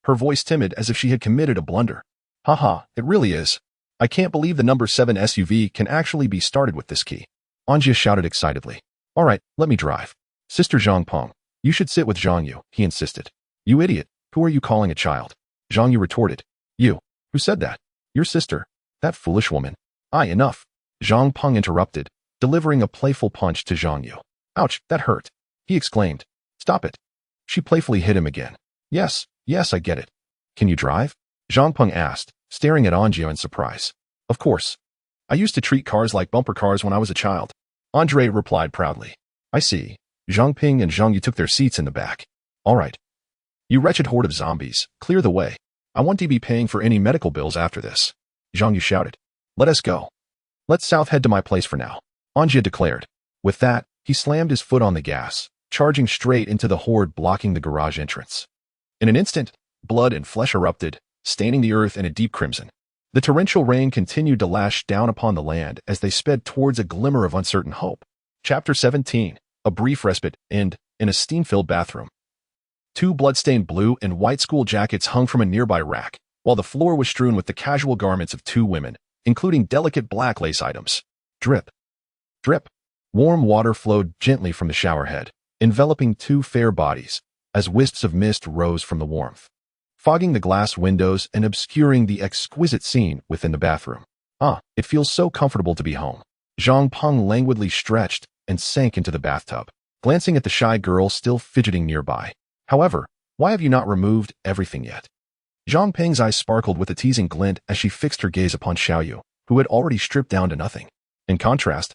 her voice timid as if she had committed a blunder. Haha, it really is. I can't believe the number 7 SUV can actually be started with this key. An Jie shouted excitedly. All right, let me drive. Sister Zhang Peng, you should sit with Zhang Yu, he insisted. You idiot, who are you calling a child? Zhang Yu retorted. You. Who said that? Your sister. That foolish woman. Enough. Zhang Peng interrupted, delivering a playful punch to Zhang Yu. Ouch, that hurt, he exclaimed. Stop it. She playfully hit him again. Yes, I get it. Can you drive? Zhang Peng asked, staring at An Jie in surprise. Of course. I used to treat cars like bumper cars when I was a child. An Jie replied proudly. I see. Zhang Ping and Zhang Yu took their seats in the back. All right. You wretched horde of zombies, clear the way. I won't be paying for any medical bills after this. Zhang Yu shouted. Let us go. Let's south head to my place for now, An Jie declared. With that, he slammed his foot on the gas, charging straight into the horde blocking the garage entrance. In an instant, blood and flesh erupted, staining the earth in a deep crimson. The torrential rain continued to lash down upon the land as they sped towards a glimmer of uncertain hope. Chapter 17, A Brief Respite, and in a steam-filled bathroom. Two blood-stained blue and white school jackets hung from a nearby rack, while the floor was strewn with the casual garments of two women, including delicate black lace items. Drip. Drip. Warm water flowed gently from the shower head, enveloping two fair bodies, as wisps of mist rose from the warmth, fogging the glass windows and obscuring the exquisite scene within the bathroom. It feels so comfortable to be home. Zhang Peng languidly stretched and sank into the bathtub, glancing at the shy girl still fidgeting nearby. However, why have you not removed everything yet? Zhang Peng's eyes sparkled with a teasing glint as she fixed her gaze upon Xiaoyu, who had already stripped down to nothing. In contrast,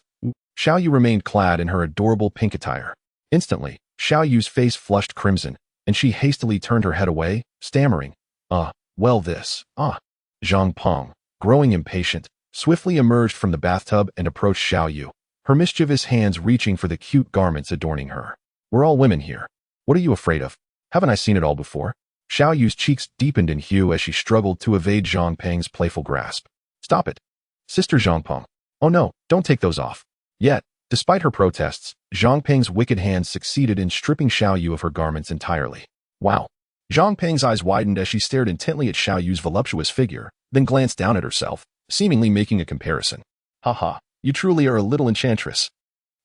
Xiaoyu remained clad in her adorable pink attire. Instantly, Xiaoyu's face flushed crimson, and she hastily turned her head away, stammering, Zhang Peng, growing impatient, swiftly emerged from the bathtub and approached Xiaoyu, her mischievous hands reaching for the cute garments adorning her. We're all women here. What are you afraid of? Haven't I seen it all before? Xiaoyu's cheeks deepened in hue as she struggled to evade Zhang Peng's playful grasp. Stop it. Sister Zhang Peng. Oh no, don't take those off. Yet, despite her protests, Zhang Peng's wicked hands succeeded in stripping Xiaoyu of her garments entirely. Wow. Zhang Peng's eyes widened as she stared intently at Xiaoyu's voluptuous figure, then glanced down at herself, seemingly making a comparison. Haha, you truly are a little enchantress.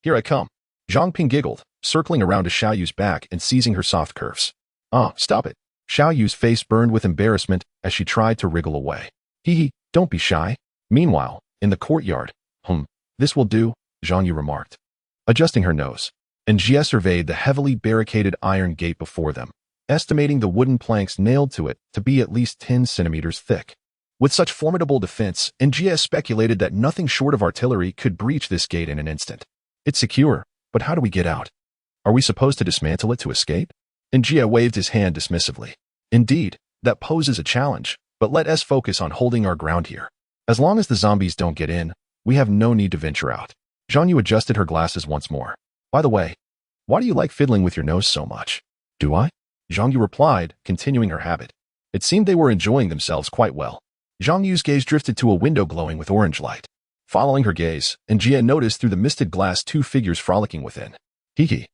Here I come. Zhang Peng giggled, circling around to Xiaoyu's back and seizing her soft curves. Stop it. Xiaoyu's face burned with embarrassment as she tried to wriggle away. Hee, don't be shy. Meanwhile, in the courtyard, this will do, Zhang Yu remarked, adjusting her nose. An Jie surveyed the heavily barricaded iron gate before them, estimating the wooden planks nailed to it to be at least 10 centimeters thick. With such formidable defense, An Jie speculated that nothing short of artillery could breach this gate in an instant. It's secure, but how do we get out? Are we supposed to dismantle it to escape? An Jie waved his hand dismissively. Indeed, that poses a challenge, but let us focus on holding our ground here. As long as the zombies don't get in, we have no need to venture out. Zhang Yu adjusted her glasses once more. By the way, why do you like fiddling with your nose so much? Do I? Zhang Yu replied, continuing her habit. It seemed they were enjoying themselves quite well. Zhang Yu's gaze drifted to a window glowing with orange light. Following her gaze, An Jie noticed through the misted glass two figures frolicking within. Hee.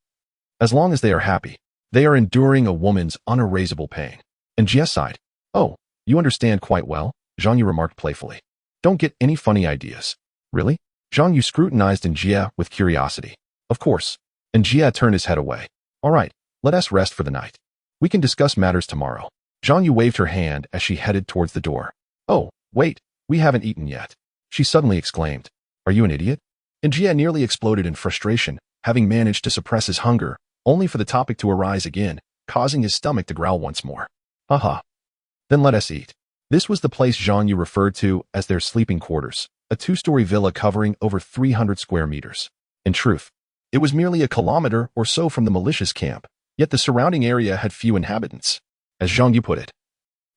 As long as they are happy, they are enduring a woman's unerasable pain. An Jie sighed. Oh, you understand quite well, Zhang Yu remarked playfully. Don't get any funny ideas. Really? Zhang Yu scrutinized An Jie with curiosity. Of course. An Jie turned his head away. All right, let us rest for the night. We can discuss matters tomorrow. Zhang Yu waved her hand as she headed towards the door. Oh, wait, we haven't eaten yet. She suddenly exclaimed. Are you an idiot? An Jie nearly exploded in frustration, having managed to suppress his hunger, only for the topic to arise again, causing his stomach to growl once more. Haha. Then let us eat. This was the place Zhang Yu referred to as their sleeping quarters, a two-story villa covering over 300 square meters. In truth, it was merely a kilometer or so from the malicious camp, yet the surrounding area had few inhabitants. As Zhang Yu put it,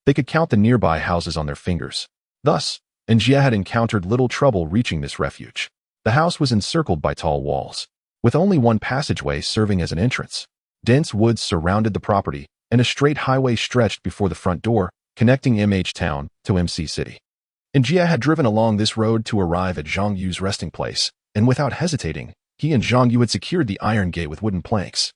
they could count the nearby houses on their fingers. Thus, An Jie had encountered little trouble reaching this refuge. The house was encircled by tall walls, with only one passageway serving as an entrance. Dense woods surrounded the property, and a straight highway stretched before the front door, connecting MH Town to MC City. An Jie had driven along this road to arrive at Zhang Yu's resting place, and without hesitating, he and Zhang Yu had secured the iron gate with wooden planks.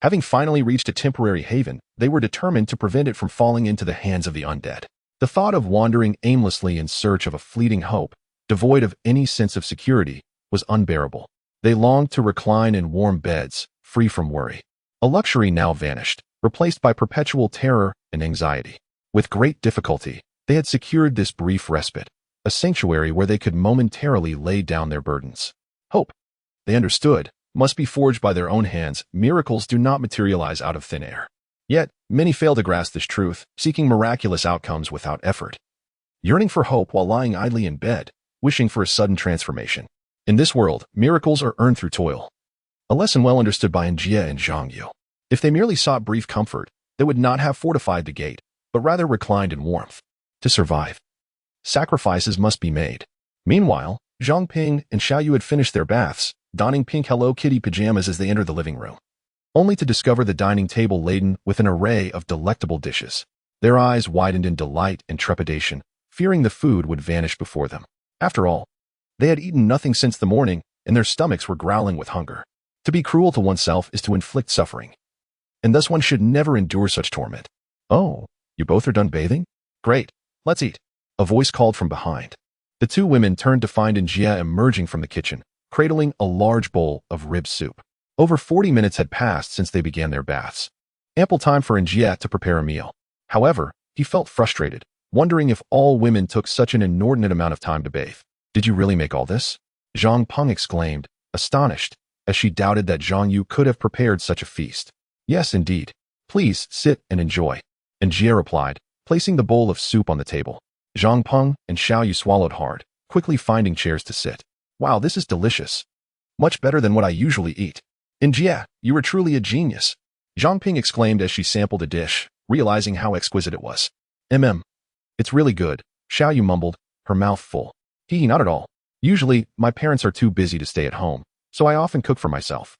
Having finally reached a temporary haven, they were determined to prevent it from falling into the hands of the undead. The thought of wandering aimlessly in search of a fleeting hope, devoid of any sense of security, was unbearable. They longed to recline in warm beds, free from worry. A luxury now vanished, replaced by perpetual terror and anxiety. With great difficulty, they had secured this brief respite, a sanctuary where they could momentarily lay down their burdens. Hope, they understood, must be forged by their own hands. Miracles do not materialize out of thin air. Yet, many fail to grasp this truth, seeking miraculous outcomes without effort. yearning for hope while lying idly in bed, wishing for a sudden transformation. In this world, miracles are earned through toil. A lesson well understood by An Jie and Zhang Yu. If they merely sought brief comfort, they would not have fortified the gate, but rather reclined in warmth. To survive, sacrifices must be made. Meanwhile, Zhang Ping and Xiao Yu had finished their baths, donning pink Hello Kitty pajamas as they entered the living room, only to discover the dining table laden with an array of delectable dishes. Their eyes widened in delight and trepidation, fearing the food would vanish before them. After all, they had eaten nothing since the morning, and their stomachs were growling with hunger. To be cruel to oneself is to inflict suffering, and thus one should never endure such torment. "Oh, you both are done bathing? Great, let's eat," a voice called from behind. The two women turned to find An Jie emerging from the kitchen, cradling a large bowl of rib soup. Over 40 minutes had passed since they began their baths. Ample time for An Jie to prepare a meal. However, he felt frustrated, wondering if all women took such an inordinate amount of time to bathe. "Did you really make all this?" Zhang Peng exclaimed, astonished, as she doubted that Zhang Yu could have prepared such a feast. "Yes, indeed. Please sit and enjoy," An Jie replied, placing the bowl of soup on the table. Zhang Peng and Xiao Yu swallowed hard, quickly finding chairs to sit. "Wow, this is delicious. Much better than what I usually eat." "An Jie, you are truly a genius," Zhang Ping exclaimed as she sampled the dish, realizing how exquisite it was. It's really good," Xiao Yu mumbled, her mouth full. Not at all. Usually, my parents are too busy to stay at home, so I often cook for myself.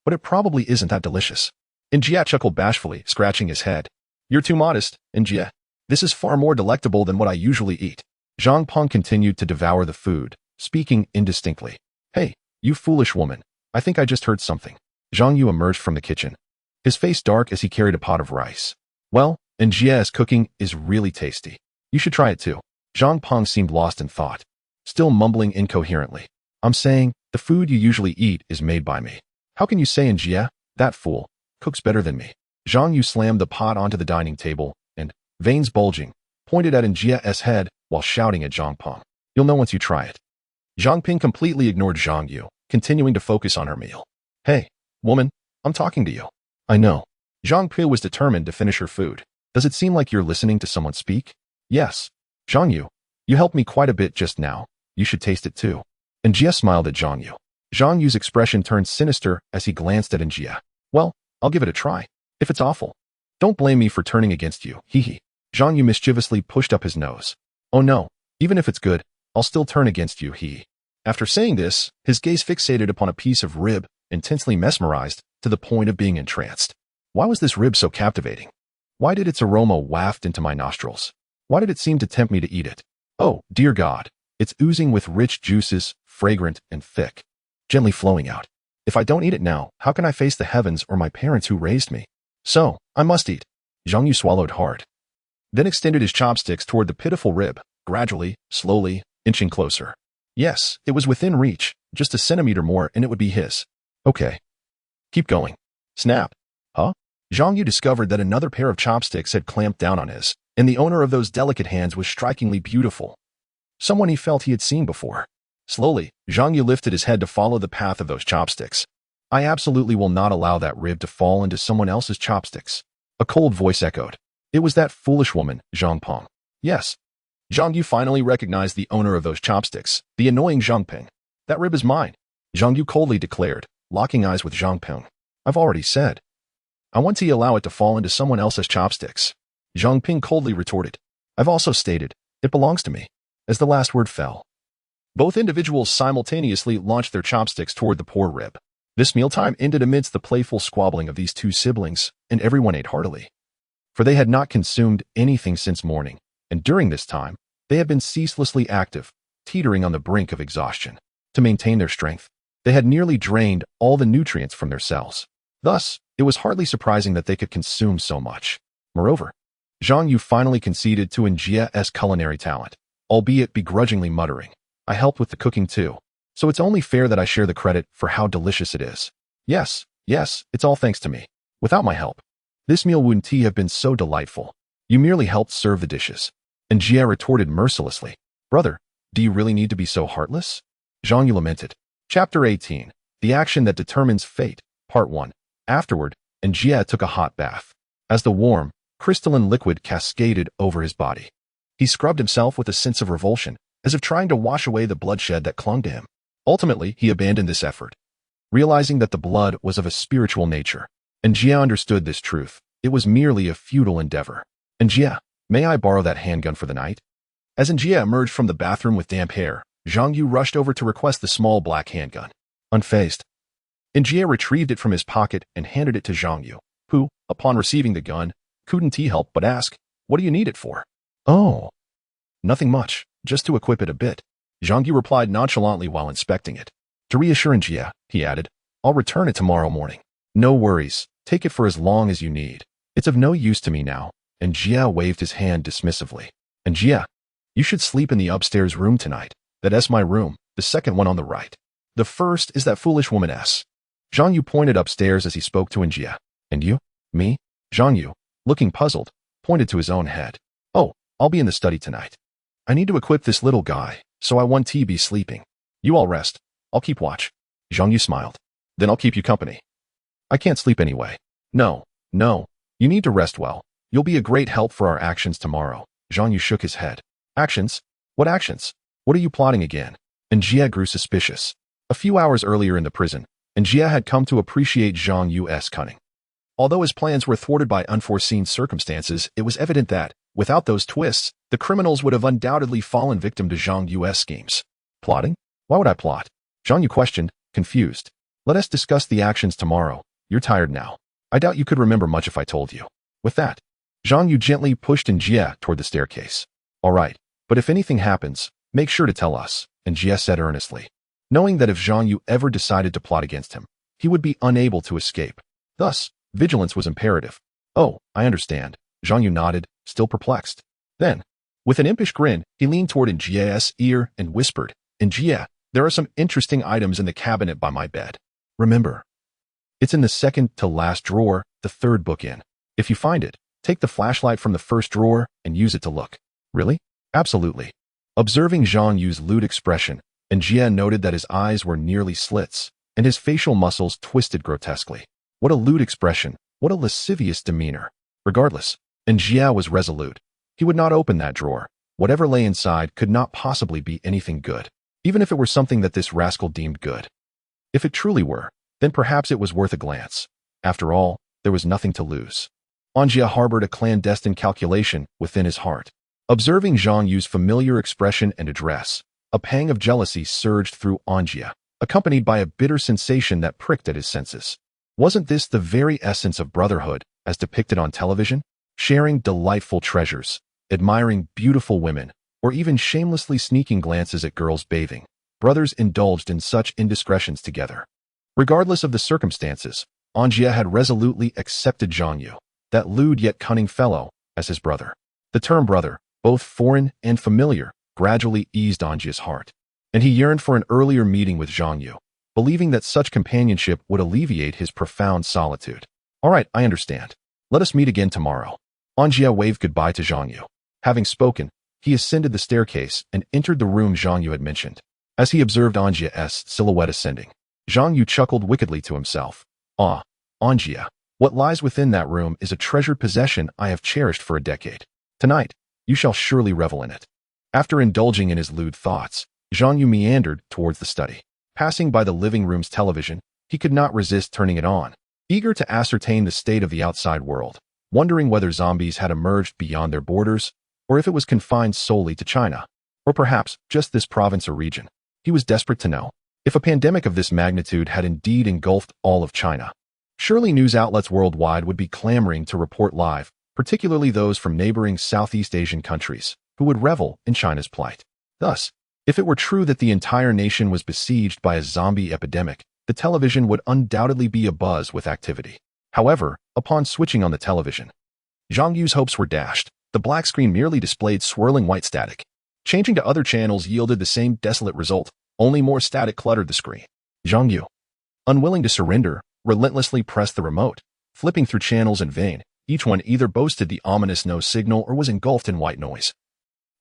But it probably isn't that delicious." An Jie chuckled bashfully, scratching his head. "You're too modest, An Jie. This is far more delectable than what I usually eat." Zhang Peng continued to devour the food, speaking indistinctly. "Hey, you foolish woman. I think I just heard something." Zhang Yu emerged from the kitchen, his face dark as he carried a pot of rice. "Well, An Jie's cooking is really tasty. You should try it too." Zhang Peng seemed lost in thought, still mumbling incoherently. "I'm saying, the food you usually eat is made by me. How can you say An Jie, that fool, cooks better than me?" Zhang Yu slammed the pot onto the dining table and, veins bulging, pointed at An Jie's head while shouting at Zhang Peng. "You'll know once you try it." Zhang Ping completely ignored Zhang Yu, continuing to focus on her meal. "Hey, woman, I'm talking to you." "I know." Zhang Ping was determined to finish her food. "Does it seem like you're listening to someone speak?" "Yes. Zhang Yu, you helped me quite a bit just now. You should taste it too." An Jie smiled at Zhang Yu. Zhang Yu's expression turned sinister as he glanced at An Jie. "Well, I'll give it a try. If it's awful, don't blame me for turning against you, hee." Zhang Yu mischievously pushed up his nose. "Oh no, even if it's good, I'll still turn against you, hee." After saying this, his gaze fixated upon a piece of rib, intensely mesmerized, to the point of being entranced. Why was this rib so captivating? Why did its aroma waft into my nostrils? Why did it seem to tempt me to eat it? Oh, dear God, it's oozing with rich juices, fragrant and thick, gently flowing out. If I don't eat it now, how can I face the heavens or my parents who raised me? So, I must eat. Zhang Yu swallowed hard, then extended his chopsticks toward the pitiful rib, gradually, slowly, inching closer. Yes, it was within reach, just a centimeter more and it would be his. Okay. Keep going. Snap. Huh? Zhang Yu discovered that another pair of chopsticks had clamped down on his, and the owner of those delicate hands was strikingly beautiful. Someone he felt he had seen before. Slowly, Zhang Yu lifted his head to follow the path of those chopsticks. I absolutely will not allow that rib to fall into someone else's chopsticks. A cold voice echoed. It was that foolish woman, Zhang Peng. Yes. Zhang Yu finally recognized the owner of those chopsticks, the annoying Zhang Peng. That rib is mine, Zhang Yu coldly declared, locking eyes with Zhang Peng. I've already said. I want to allow it to fall into someone else's chopsticks. Zhang Ping coldly retorted. I've also stated, it belongs to me, as the last word fell. Both individuals simultaneously launched their chopsticks toward the poor rib. This mealtime ended amidst the playful squabbling of these two siblings, and everyone ate heartily. For they had not consumed anything since morning, and during this time, they had been ceaselessly active, teetering on the brink of exhaustion. To maintain their strength, they had nearly drained all the nutrients from their cells. Thus, it was hardly surprising that they could consume so much. Moreover, Zhang Yu finally conceded to An Jie's culinary talent, albeit begrudgingly muttering, I helped with the cooking too, so it's only fair that I share the credit for how delicious it is. Yes, it's all thanks to me. Without my help, this meal wouldn't have been so delightful. You merely helped serve the dishes. An Jie retorted mercilessly. Brother, do you really need to be so heartless? Zhang Yu lamented. Chapter 18. The Action That Determines Fate, Part 1. Afterward, An Jie took a hot bath. As the warm, crystalline liquid cascaded over his body, He scrubbed himself with a sense of revulsion, as if trying to wash away the bloodshed that clung to him. Ultimately, he abandoned this effort, realizing that the blood was of a spiritual nature. An Jie understood this truth. It was merely a futile endeavor. An Jie, may I borrow that handgun for the night? As An Jie emerged from the bathroom with damp hair, Zhang Yu rushed over to request the small black handgun. Unfazed, An Jie retrieved it from his pocket and handed it to Zhang Yu, who, upon receiving the gun, couldn't help but ask, "What do you need it for?" "Oh, nothing much, just to equip it a bit," Zhang Yu replied nonchalantly while inspecting it. To reassure An Jie, he added, "I'll return it tomorrow morning." "No worries, take it for as long as you need. It's of no use to me now." An Jie waved his hand dismissively. "An Jie, you should sleep in the upstairs room tonight. That's my room, the second one on the right. The first is that foolish woman S." Zhang Yu pointed upstairs as he spoke to An Jie. "And you?" "Me?" Zhang Yu, looking puzzled, pointed to his own head. "Oh, I'll be in the study tonight. I need to equip this little guy, so I want to be sleeping. You all rest. I'll keep watch." Zhang Yu smiled. "Then I'll keep you company. I can't sleep anyway." No, you need to rest well. You'll be a great help for our actions tomorrow." Zhang Yu shook his head. "Actions? What actions? What are you plotting again?" An Jie grew suspicious. A few hours earlier in the prison, An Jie had come to appreciate Zhang Yu's cunning. Although his plans were thwarted by unforeseen circumstances, it was evident that, without those twists, the criminals would have undoubtedly fallen victim to Zhang Yu's schemes. "Plotting? Why would I plot?" Zhang Yu questioned, confused. "Let us discuss the actions tomorrow. You're tired now. I doubt you could remember much if I told you." With that, Zhang Yu gently pushed An Jie toward the staircase. "All right, but if anything happens, make sure to tell us," An Jie said earnestly, knowing that if Zhang Yu ever decided to plot against him, he would be unable to escape. Thus, vigilance was imperative. "Oh, I understand." Zhang Yu nodded, still perplexed. Then, with an impish grin, he leaned toward An Jie's ear and whispered, "An Jie, there are some interesting items in the cabinet by my bed. Remember, it's in the second to last drawer, the third book in. If you find it, take the flashlight from the first drawer and use it to look." "Really?" "Absolutely." Observing Zhang Yu's lewd expression, An Jie noted that his eyes were nearly slits, and his facial muscles twisted grotesquely. What a lewd expression, what a lascivious demeanor. Regardless, An Jie was resolute. He would not open that drawer. Whatever lay inside could not possibly be anything good, even if it were something that this rascal deemed good. If it truly were, then perhaps it was worth a glance. After all, there was nothing to lose. An Jie harbored a clandestine calculation within his heart. Observing Zhang Yu's familiar expression and address, a pang of jealousy surged through An Jie, accompanied by a bitter sensation that pricked at his senses. Wasn't this the very essence of brotherhood, as depicted on television? Sharing delightful treasures, admiring beautiful women, or even shamelessly sneaking glances at girls bathing. Brothers indulged in such indiscretions together. Regardless of the circumstances, An Jie had resolutely accepted Zhang Yu, that lewd yet cunning fellow, as his brother. The term brother, both foreign and familiar, gradually eased An Jie's heart, and he yearned for an earlier meeting with Zhang Yu, believing that such companionship would alleviate his profound solitude. "All right, I understand. Let us meet again tomorrow." An Jie waved goodbye to Zhang Yu. Having spoken, he ascended the staircase and entered the room Zhang Yu had mentioned. As he observed An Jie's silhouette ascending, Zhang Yu chuckled wickedly to himself. "Ah, An Jie, what lies within that room is a treasured possession I have cherished for a decade. Tonight, you shall surely revel in it." After indulging in his lewd thoughts, Zhang Yu meandered towards the study. Passing by the living room's television, he could not resist turning it on, eager to ascertain the state of the outside world, wondering whether zombies had emerged beyond their borders, or if it was confined solely to China, or perhaps just this province or region. He was desperate to know if a pandemic of this magnitude had indeed engulfed all of China. Surely news outlets worldwide would be clamoring to report live, particularly those from neighboring Southeast Asian countries, who would revel in China's plight. Thus, if it were true that the entire nation was besieged by a zombie epidemic, the television would undoubtedly be abuzz with activity. However, upon switching on the television, Zhang Yu's hopes were dashed. The black screen merely displayed swirling white static. Changing to other channels yielded the same desolate result, only more static cluttered the screen. Zhang Yu, unwilling to surrender, relentlessly pressed the remote, flipping through channels in vain. Each one either boasted the ominous no signal or was engulfed in white noise,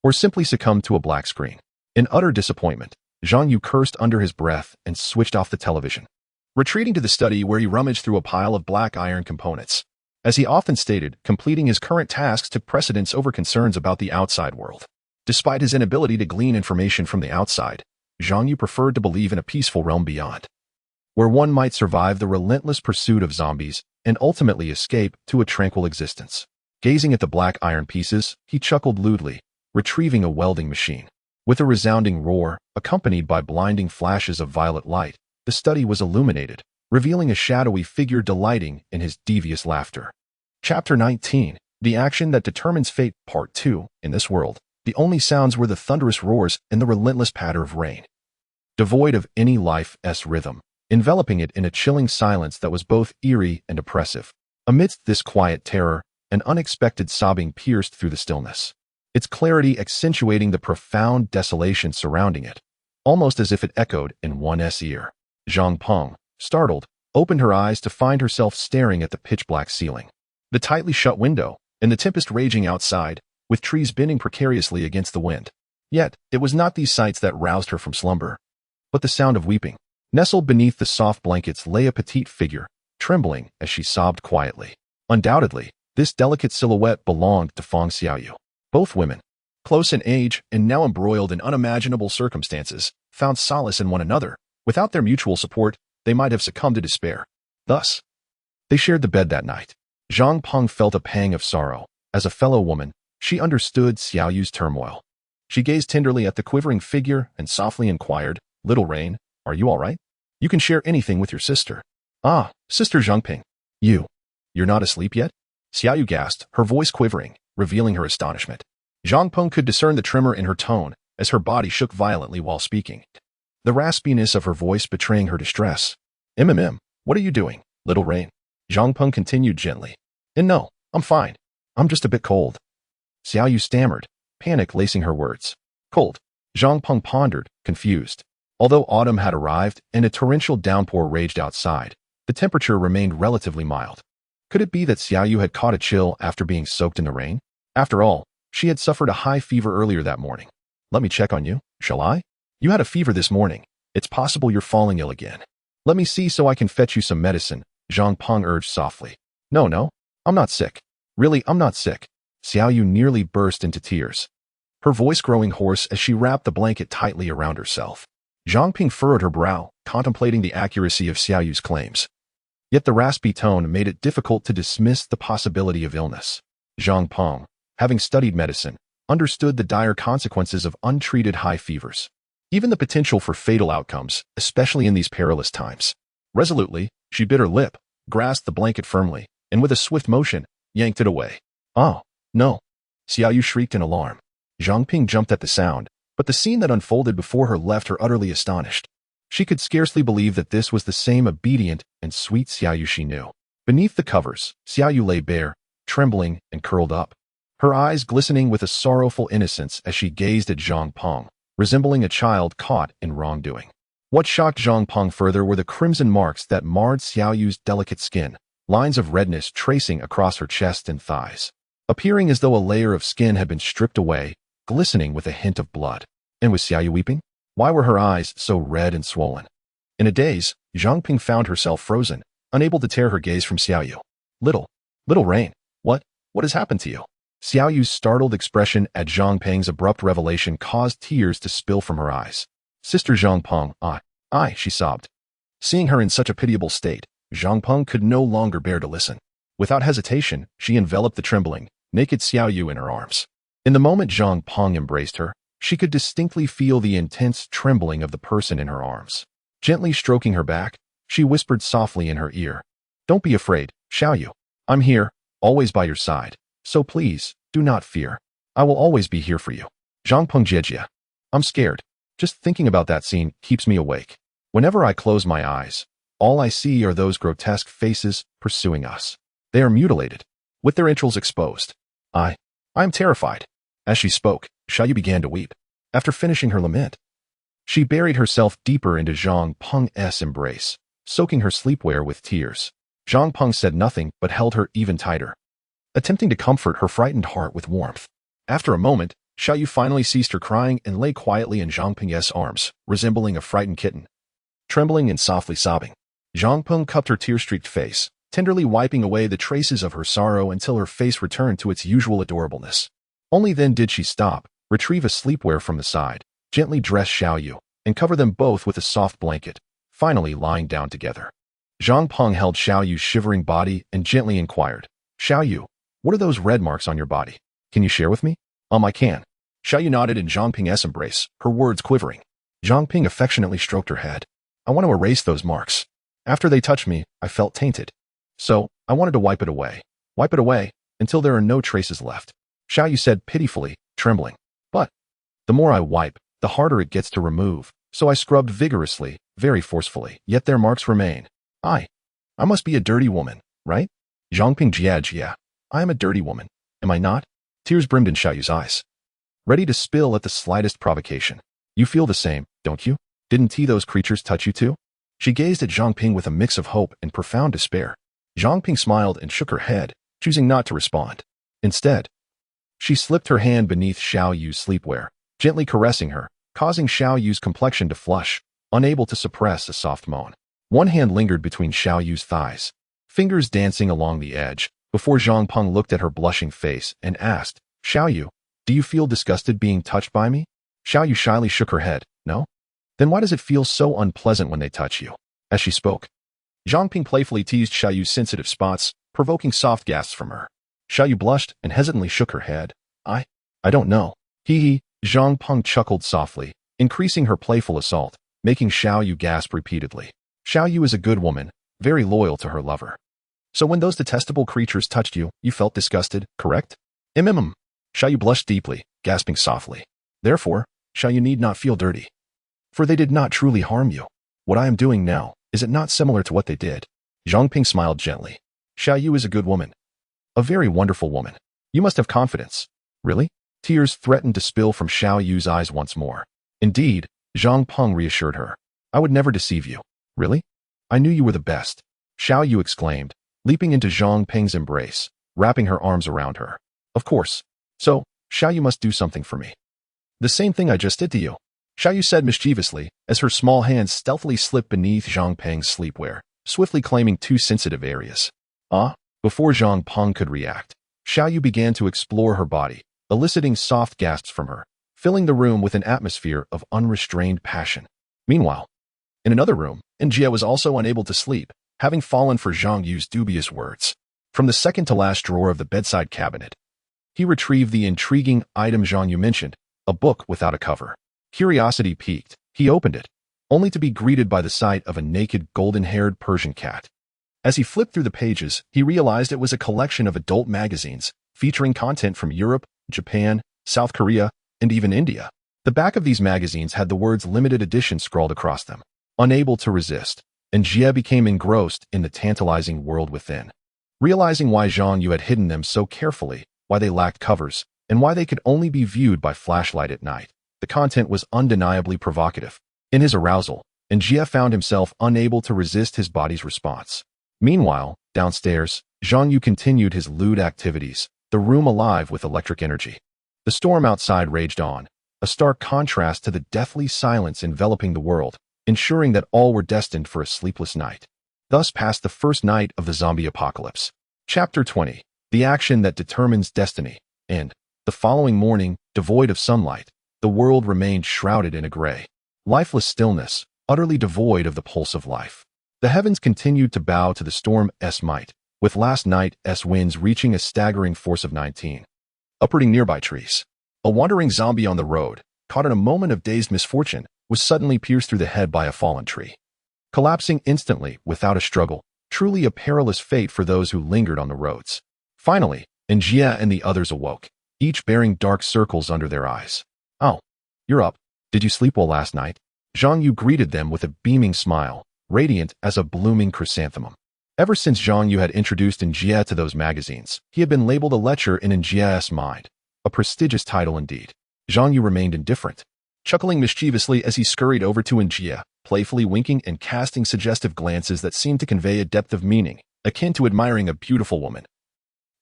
or simply succumbed to a black screen. In utter disappointment, Zhang Yu cursed under his breath and switched off the television, retreating to the study where he rummaged through a pile of black iron components. As he often stated, completing his current tasks took precedence over concerns about the outside world. Despite his inability to glean information from the outside, Zhang Yu preferred to believe in a peaceful realm beyond, where one might survive the relentless pursuit of zombies and ultimately escape to a tranquil existence. Gazing at the black iron pieces, he chuckled lewdly, retrieving a welding machine. With a resounding roar, accompanied by blinding flashes of violet light, the study was illuminated, revealing a shadowy figure delighting in his devious laughter. Chapter 19. The Action That Determines Fate, Part 2. In this world, the only sounds were the thunderous roars and the relentless patter of rain, devoid of any life's rhythm, enveloping it in a chilling silence that was both eerie and oppressive. Amidst this quiet terror, an unexpected sobbing pierced through the stillness, its clarity accentuating the profound desolation surrounding it, almost as if it echoed in one's ear. Zhang Peng, startled, opened her eyes to find herself staring at the pitch-black ceiling, the tightly shut window, and the tempest raging outside, with trees bending precariously against the wind. Yet, it was not these sights that roused her from slumber, but the sound of weeping. Nestled beneath the soft blankets lay a petite figure, trembling as she sobbed quietly. Undoubtedly, this delicate silhouette belonged to Feng Xiaoyu. Both women, close in age and now embroiled in unimaginable circumstances, found solace in one another. Without their mutual support, they might have succumbed to despair. Thus, they shared the bed that night. Zhang Peng felt a pang of sorrow. As a fellow woman, she understood Xiaoyu's turmoil. She gazed tenderly at the quivering figure and softly inquired, "Little Rain, are you all right? You can share anything with your sister." "Ah, Sister Zhangping. You're not asleep yet?" Xiaoyu gasped, her voice quivering, revealing her astonishment. Zhang Peng could discern the tremor in her tone as her body shook violently while speaking, the raspiness of her voice betraying her distress. What are you doing, Little Rain?" Zhang Peng continued gently. "And no, I'm fine. I'm just a bit cold." Xiaoyu stammered, panic lacing her words. "Cold?" Zhang Peng pondered, confused. Although autumn had arrived and a torrential downpour raged outside, the temperature remained relatively mild. Could it be that Xiaoyu had caught a chill after being soaked in the rain? After all, she had suffered a high fever earlier that morning. "Let me check on you, shall I? You had a fever this morning. It's possible you're falling ill again. Let me see so I can fetch you some medicine," Zhang Peng urged softly. No, I'm not sick. Really, I'm not sick." Xiaoyu nearly burst into tears, her voice growing hoarse as she wrapped the blanket tightly around herself. Zhang Ping furrowed her brow, contemplating the accuracy of Xiaoyu's claims. Yet the raspy tone made it difficult to dismiss the possibility of illness. Zhang Peng, having studied medicine, understood the dire consequences of untreated high fevers, even the potential for fatal outcomes, especially in these perilous times. Resolutely, she bit her lip, grasped the blanket firmly, and with a swift motion, yanked it away. "Oh, no!" Xiaoyu shrieked in alarm. Zhang Ping jumped at the sound, but the scene that unfolded before her left her utterly astonished. She could scarcely believe that this was the same obedient and sweet Xiaoyu she knew. Beneath the covers, Xiaoyu lay bare, trembling and curled up, her eyes glistening with a sorrowful innocence as she gazed at Zhang Peng, resembling a child caught in wrongdoing. What shocked Zhang Peng further were the crimson marks that marred Xiaoyu's delicate skin, lines of redness tracing across her chest and thighs, appearing as though a layer of skin had been stripped away, glistening with a hint of blood. And was Xiaoyu weeping? Why were her eyes so red and swollen? In a daze, Zhang Ping found herself frozen, unable to tear her gaze from Xiaoyu. Little Rain, what has happened to you?" Xiaoyu's startled expression at Zhang Peng's abrupt revelation caused tears to spill from her eyes. "Sister Zhang Peng, I," she sobbed. Seeing her in such a pitiable state, Zhang Peng could no longer bear to listen. Without hesitation, she enveloped the trembling, naked Xiaoyu in her arms. In the moment Zhang Peng embraced her, she could distinctly feel the intense trembling of the person in her arms. Gently stroking her back, she whispered softly in her ear, "Don't be afraid, Xiaoyu. I'm here, always by your side. So please, do not fear. I will always be here for you." Zhang Peng Jie. "I'm scared. Just thinking about that scene keeps me awake. Whenever I close my eyes, all I see are those grotesque faces pursuing us. They are mutilated, with their entrails exposed. I am terrified." As she spoke, Xiaoyu began to weep. After finishing her lament, she buried herself deeper into Zhang Peng's embrace, soaking her sleepwear with tears. Zhang Peng said nothing but held her even tighter, attempting to comfort her frightened heart with warmth. After a moment, Xiaoyu finally ceased her crying and lay quietly in Zhang Peng's arms, resembling a frightened kitten, trembling and softly sobbing. Zhang Peng cupped her tear-streaked face, tenderly wiping away the traces of her sorrow until her face returned to its usual adorableness. Only then did she stop, retrieve a sleepwear from the side, gently dress Xiaoyu, and cover them both with a soft blanket, finally lying down together. Zhang Peng held Xiaoyu's shivering body and gently inquired, "Xiaoyu, what are those red marks on your body? Can you share with me?" I can." Xiaoyu nodded in Zhang Peng's embrace, her words quivering. Zhang Peng affectionately stroked her head. "I want to erase those marks. After they touched me, I felt tainted. So, I wanted to wipe it away. Wipe it away, until there are no traces left." Xiaoyu said pitifully, trembling. "But, the more I wipe, the harder it gets to remove, so I scrubbed vigorously, very forcefully, yet their marks remain. I must be a dirty woman, right?" Zhangping Jia, "I am a dirty woman, am I not?" Tears brimmed in Xiaoyu's eyes, ready to spill at the slightest provocation. "You feel the same, don't you? Didn't those creatures touch you too?" She gazed at Zhangping with a mix of hope and profound despair. Zhangping smiled and shook her head, choosing not to respond. Instead, she slipped her hand beneath Xiaoyu's sleepwear, gently caressing her, causing Xiaoyu's complexion to flush, unable to suppress a soft moan. One hand lingered between Xiaoyu's thighs, fingers dancing along the edge, before Zhang Peng looked at her blushing face and asked, "Xiaoyu, do you feel disgusted being touched by me?" Xiaoyu shyly shook her head. "No? Then why does it feel so unpleasant when they touch you?" As she spoke, Zhang Peng playfully teased Xiaoyu's sensitive spots, provoking soft gasps from her. Xiaoyu blushed and hesitantly shook her head. I don't know. Hee. Zhang Peng chuckled softly, increasing her playful assault, making Xiaoyu gasp repeatedly. Xiaoyu is a good woman, very loyal to her lover. "So when those detestable creatures touched you, you felt disgusted, correct?" Xiaoyu blushed deeply, gasping softly. "Therefore, Xiaoyu need not feel dirty. For they did not truly harm you. What I am doing now, is it not similar to what they did?" Zhangping smiled gently. "Xiaoyu is a good woman. A very wonderful woman. You must have confidence." "Really?" Tears threatened to spill from Xiaoyu's eyes once more. "Indeed," Zhang Peng reassured her. "I would never deceive you." "Really? I knew you were the best," Xiaoyu exclaimed, leaping into Zhang Peng's embrace, wrapping her arms around her. "Of course. So, Xiaoyu must do something for me." "The same thing I just did to you," Xiaoyu said mischievously, as her small hands stealthily slipped beneath Zhang Peng's sleepwear, swiftly claiming two sensitive areas. Before Zhang Peng could react, Xiaoyu began to explore her body, eliciting soft gasps from her, filling the room with an atmosphere of unrestrained passion. Meanwhile, in another room, An Jie was also unable to sleep, having fallen for Zhang Yu's dubious words. From the second-to-last drawer of the bedside cabinet, he retrieved the intriguing item Zhang Yu mentioned, a book without a cover. Curiosity piqued, he opened it, only to be greeted by the sight of a naked, golden-haired Persian cat. As he flipped through the pages, he realized it was a collection of adult magazines, featuring content from Europe, Japan, South Korea, and even India. The back of these magazines had the words limited edition scrawled across them. Unable to resist, An Jie became engrossed in the tantalizing world within. Realizing why Zhang Yu had hidden them so carefully, why they lacked covers, and why they could only be viewed by flashlight at night, the content was undeniably provocative. In his arousal, An Jie found himself unable to resist his body's response. Meanwhile, downstairs, Zhang Yu continued his lewd activities, the room alive with electric energy. The storm outside raged on, a stark contrast to the deathly silence enveloping the world, ensuring that all were destined for a sleepless night. Thus passed the first night of the zombie apocalypse. Chapter 20. The action that determines destiny. And, the following morning, devoid of sunlight, the world remained shrouded in a gray, lifeless stillness, utterly devoid of the pulse of life. The heavens continued to bow to the storm's might, with last night's winds reaching a staggering force of 19. Uprooting nearby trees. A wandering zombie on the road, caught in a moment of dazed misfortune, was suddenly pierced through the head by a fallen tree. Collapsing instantly, without a struggle, truly a perilous fate for those who lingered on the roads. Finally, An Jie and the others awoke, each bearing dark circles under their eyes. "Oh, you're up. Did you sleep well last night?" Zhang Yu greeted them with a beaming smile, radiant as a blooming chrysanthemum. Ever since Zhang Yu had introduced An Jie to those magazines, he had been labeled a lecher in An Jie's mind, a prestigious title indeed. Zhang Yu remained indifferent, chuckling mischievously as he scurried over to An Jie, playfully winking and casting suggestive glances that seemed to convey a depth of meaning, akin to admiring a beautiful woman,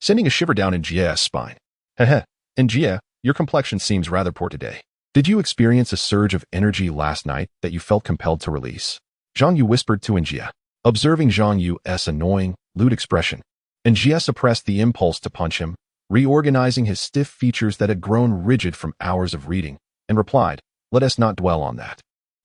sending a shiver down An Jie's spine. "Heh, An Jie, your complexion seems rather poor today. Did you experience a surge of energy last night that you felt compelled to release?" Zhang Yu whispered to An Jie. Observing Zhang Yu's annoying, lewd expression. An Jie suppressed the impulse to punch him, reorganizing his stiff features that had grown rigid from hours of reading, and replied, "Let us not dwell on that.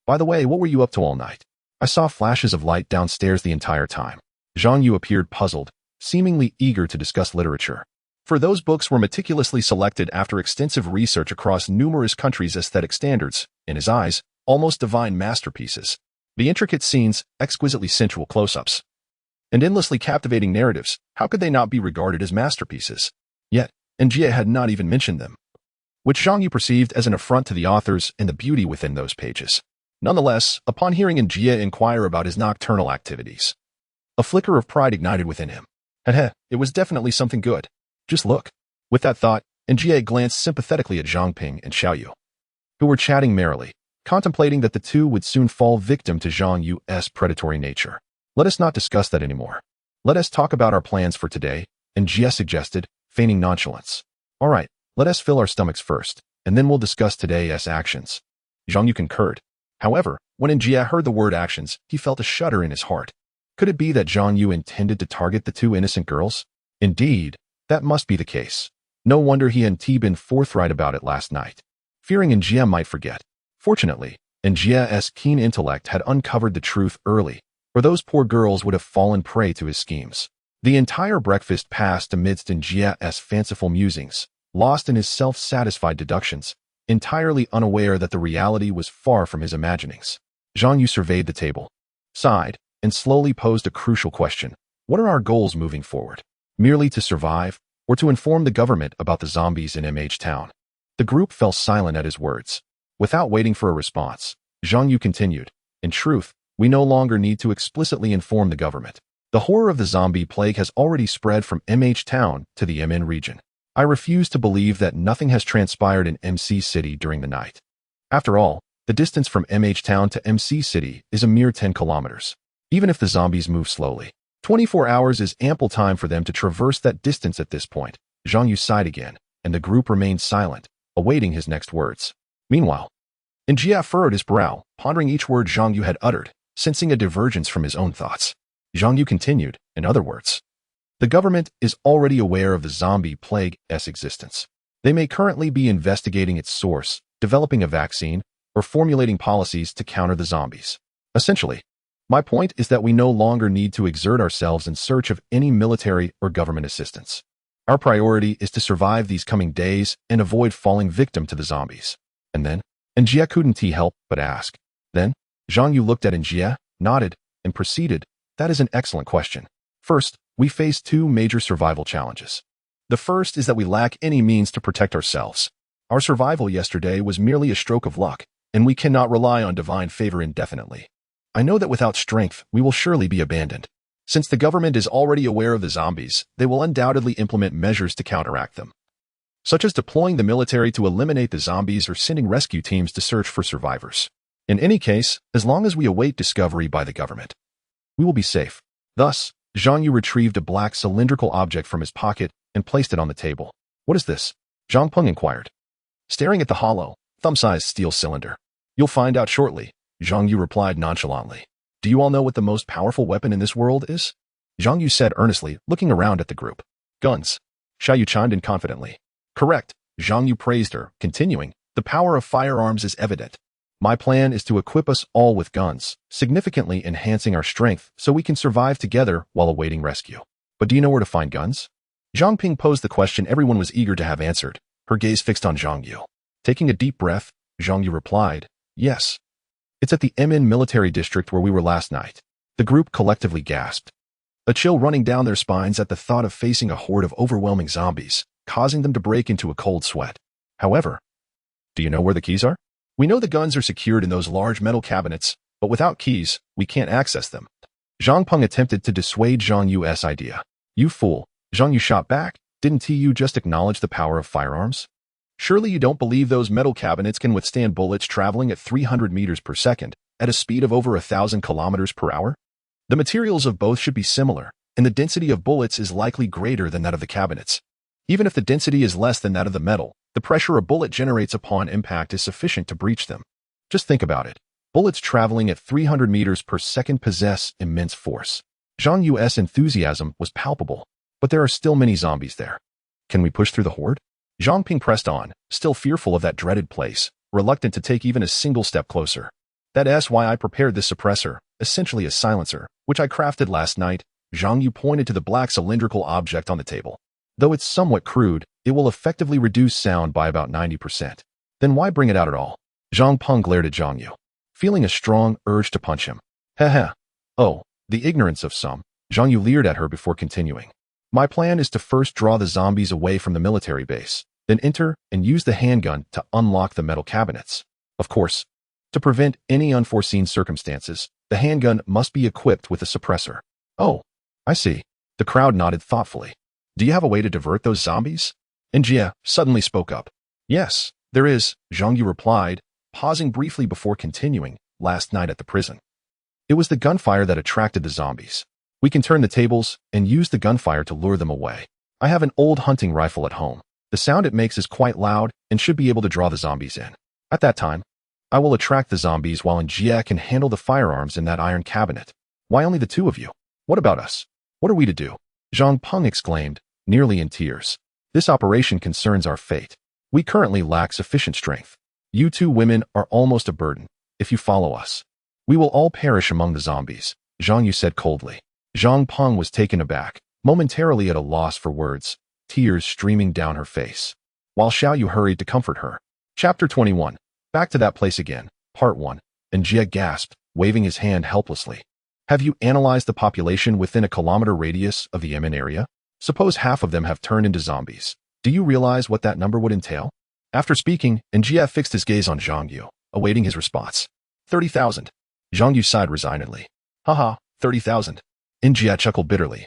By the way, what were you up to all night? I saw flashes of light downstairs the entire time." Zhang Yu appeared puzzled, seemingly eager to discuss literature. For those books were meticulously selected after extensive research across numerous countries' aesthetic standards, in his eyes, almost divine masterpieces. The intricate scenes, exquisitely sensual close-ups, and endlessly captivating narratives, how could they not be regarded as masterpieces? Yet, An Jie had not even mentioned them, which Zhang Yu perceived as an affront to the authors and the beauty within those pages. Nonetheless, upon hearing An Jie inquire about his nocturnal activities, a flicker of pride ignited within him. It was definitely something good. Just look. With that thought, An Jie glanced sympathetically at Zhang Ping and Xiao Yu, who were chatting merrily, contemplating that the two would soon fall victim to Zhang Yu's predatory nature. "Let us not discuss that anymore. Let us talk about our plans for today," An Jie suggested, feigning nonchalance. "All right, let us fill our stomachs first, and then we'll discuss today's actions." Zhang Yu concurred. However, when An Jie heard the word actions, he felt a shudder in his heart. Could it be that Zhang Yu intended to target the two innocent girls? Indeed, that must be the case. No wonder he hadn't been forthright about it last night, fearing An Jie might forget. Fortunately, An Jie's keen intellect had uncovered the truth early, or those poor girls would have fallen prey to his schemes. The entire breakfast passed amidst An Jie's fanciful musings, lost in his self-satisfied deductions, entirely unaware that the reality was far from his imaginings. Zhang Yu surveyed the table, sighed, and slowly posed a crucial question. What are our goals moving forward? Merely to survive, or to inform the government about the zombies in MH Town? The group fell silent at his words. Without waiting for a response, Zhang Yu continued, "In truth, we no longer need to explicitly inform the government. The horror of the zombie plague has already spread from MH Town to the MN region. I refuse to believe that nothing has transpired in MC City during the night. After all, the distance from MH Town to MC City is a mere 10 kilometers. Even if the zombies move slowly, 24 hours is ample time for them to traverse that distance at this point." Zhang Yu sighed again, and the group remained silent, awaiting his next words. Meanwhile, An Jie furrowed his brow, pondering each word Zhang Yu had uttered, sensing a divergence from his own thoughts. Zhang Yu continued, in other words, the government is already aware of the zombie plague's existence. They may currently be investigating its source, developing a vaccine, or formulating policies to counter the zombies. Essentially, my point is that we no longer need to exert ourselves in search of any military or government assistance. Our priority is to survive these coming days and avoid falling victim to the zombies. And then, An Jie couldn't help but ask. Then, Zhang Yu looked at An Jie, nodded, and proceeded, "That is an excellent question. First, we face two major survival challenges. The first is that we lack any means to protect ourselves. Our survival yesterday was merely a stroke of luck, and we cannot rely on divine favor indefinitely. I know that without strength, we will surely be abandoned. Since the government is already aware of the zombies, they will undoubtedly implement measures to counteract them, such as deploying the military to eliminate the zombies or sending rescue teams to search for survivors. In any case, as long as we await discovery by the government, we will be safe." Thus, Zhang Yu retrieved a black cylindrical object from his pocket and placed it on the table. "What is this?" Zhang Peng inquired, staring at the hollow, thumb-sized steel cylinder. "You'll find out shortly," Zhang Yu replied nonchalantly. "Do you all know what the most powerful weapon in this world is?" Zhang Yu said earnestly, looking around at the group. "Guns," Xiao Yu chimed in confidently. "Correct," Zhang Yu praised her, continuing, "the power of firearms is evident. My plan is to equip us all with guns, significantly enhancing our strength so we can survive together while awaiting rescue. But do you know where to find guns?" Zhang Ping posed the question everyone was eager to have answered, her gaze fixed on Zhang Yu. Taking a deep breath, Zhang Yu replied, "Yes. It's at the MN military district where we were last night." The group collectively gasped, a chill running down their spines at the thought of facing a horde of overwhelming zombies, causing them to break into a cold sweat. However, "Do you know where the keys are?" "We know the guns are secured in those large metal cabinets, but without keys, we can't access them." Zhang Peng attempted to dissuade Zhang Yu's idea. "You fool," Zhang Yu shot back, "didn't you just acknowledge the power of firearms? Surely you don't believe those metal cabinets can withstand bullets traveling at 300 meters per second, at a speed of over 1,000 kilometers per hour? The materials of both should be similar, and the density of bullets is likely greater than that of the cabinets. Even if the density is less than that of the metal, the pressure a bullet generates upon impact is sufficient to breach them. Just think about it. Bullets traveling at 300 meters per second possess immense force. Zhang Yu's enthusiasm was palpable, but there are still many zombies there. Can we push through the horde? Zhang Ping pressed on, still fearful of that dreaded place, reluctant to take even a single step closer. That's why I prepared this suppressor, essentially a silencer, which I crafted last night. Zhang Yu pointed to the black cylindrical object on the table. Though it's somewhat crude, it will effectively reduce sound by about 90%. Then why bring it out at all? Zhang Peng glared at Zhang Yu, feeling a strong urge to punch him. Heh. Oh, the ignorance of some. Zhang Yu leered at her before continuing. My plan is to first draw the zombies away from the military base, then enter and use the handgun to unlock the metal cabinets. Of course, to prevent any unforeseen circumstances, the handgun must be equipped with a suppressor. Oh, I see. The crowd nodded thoughtfully. Do you have a way to divert those zombies? An Jie suddenly spoke up. Yes, there is, Zhang Yu replied, pausing briefly before continuing. Last night at the prison, it was the gunfire that attracted the zombies. We can turn the tables and use the gunfire to lure them away. I have an old hunting rifle at home. The sound it makes is quite loud and should be able to draw the zombies in. At that time, I will attract the zombies while An Jie can handle the firearms in that iron cabinet. Why only the two of you? What about us? What are we to do? Zhang Peng exclaimed, nearly in tears. This operation concerns our fate. We currently lack sufficient strength. You two women are almost a burden. If you follow us, we will all perish among the zombies, Zhang Yu said coldly. Zhang Peng was taken aback, momentarily at a loss for words, tears streaming down her face, while Xiao Yu hurried to comfort her. Chapter 21. Back to that place again. Part 1. An Jie gasped, waving his hand helplessly. Have you analyzed the population within a kilometer radius of the MN area? Suppose half of them have turned into zombies. Do you realize what that number would entail? After speaking, An Jie fixed his gaze on Zhang Yu, awaiting his response. 30,000. Zhang Yu sighed resignedly. Haha, 30,000. An Jie chuckled bitterly,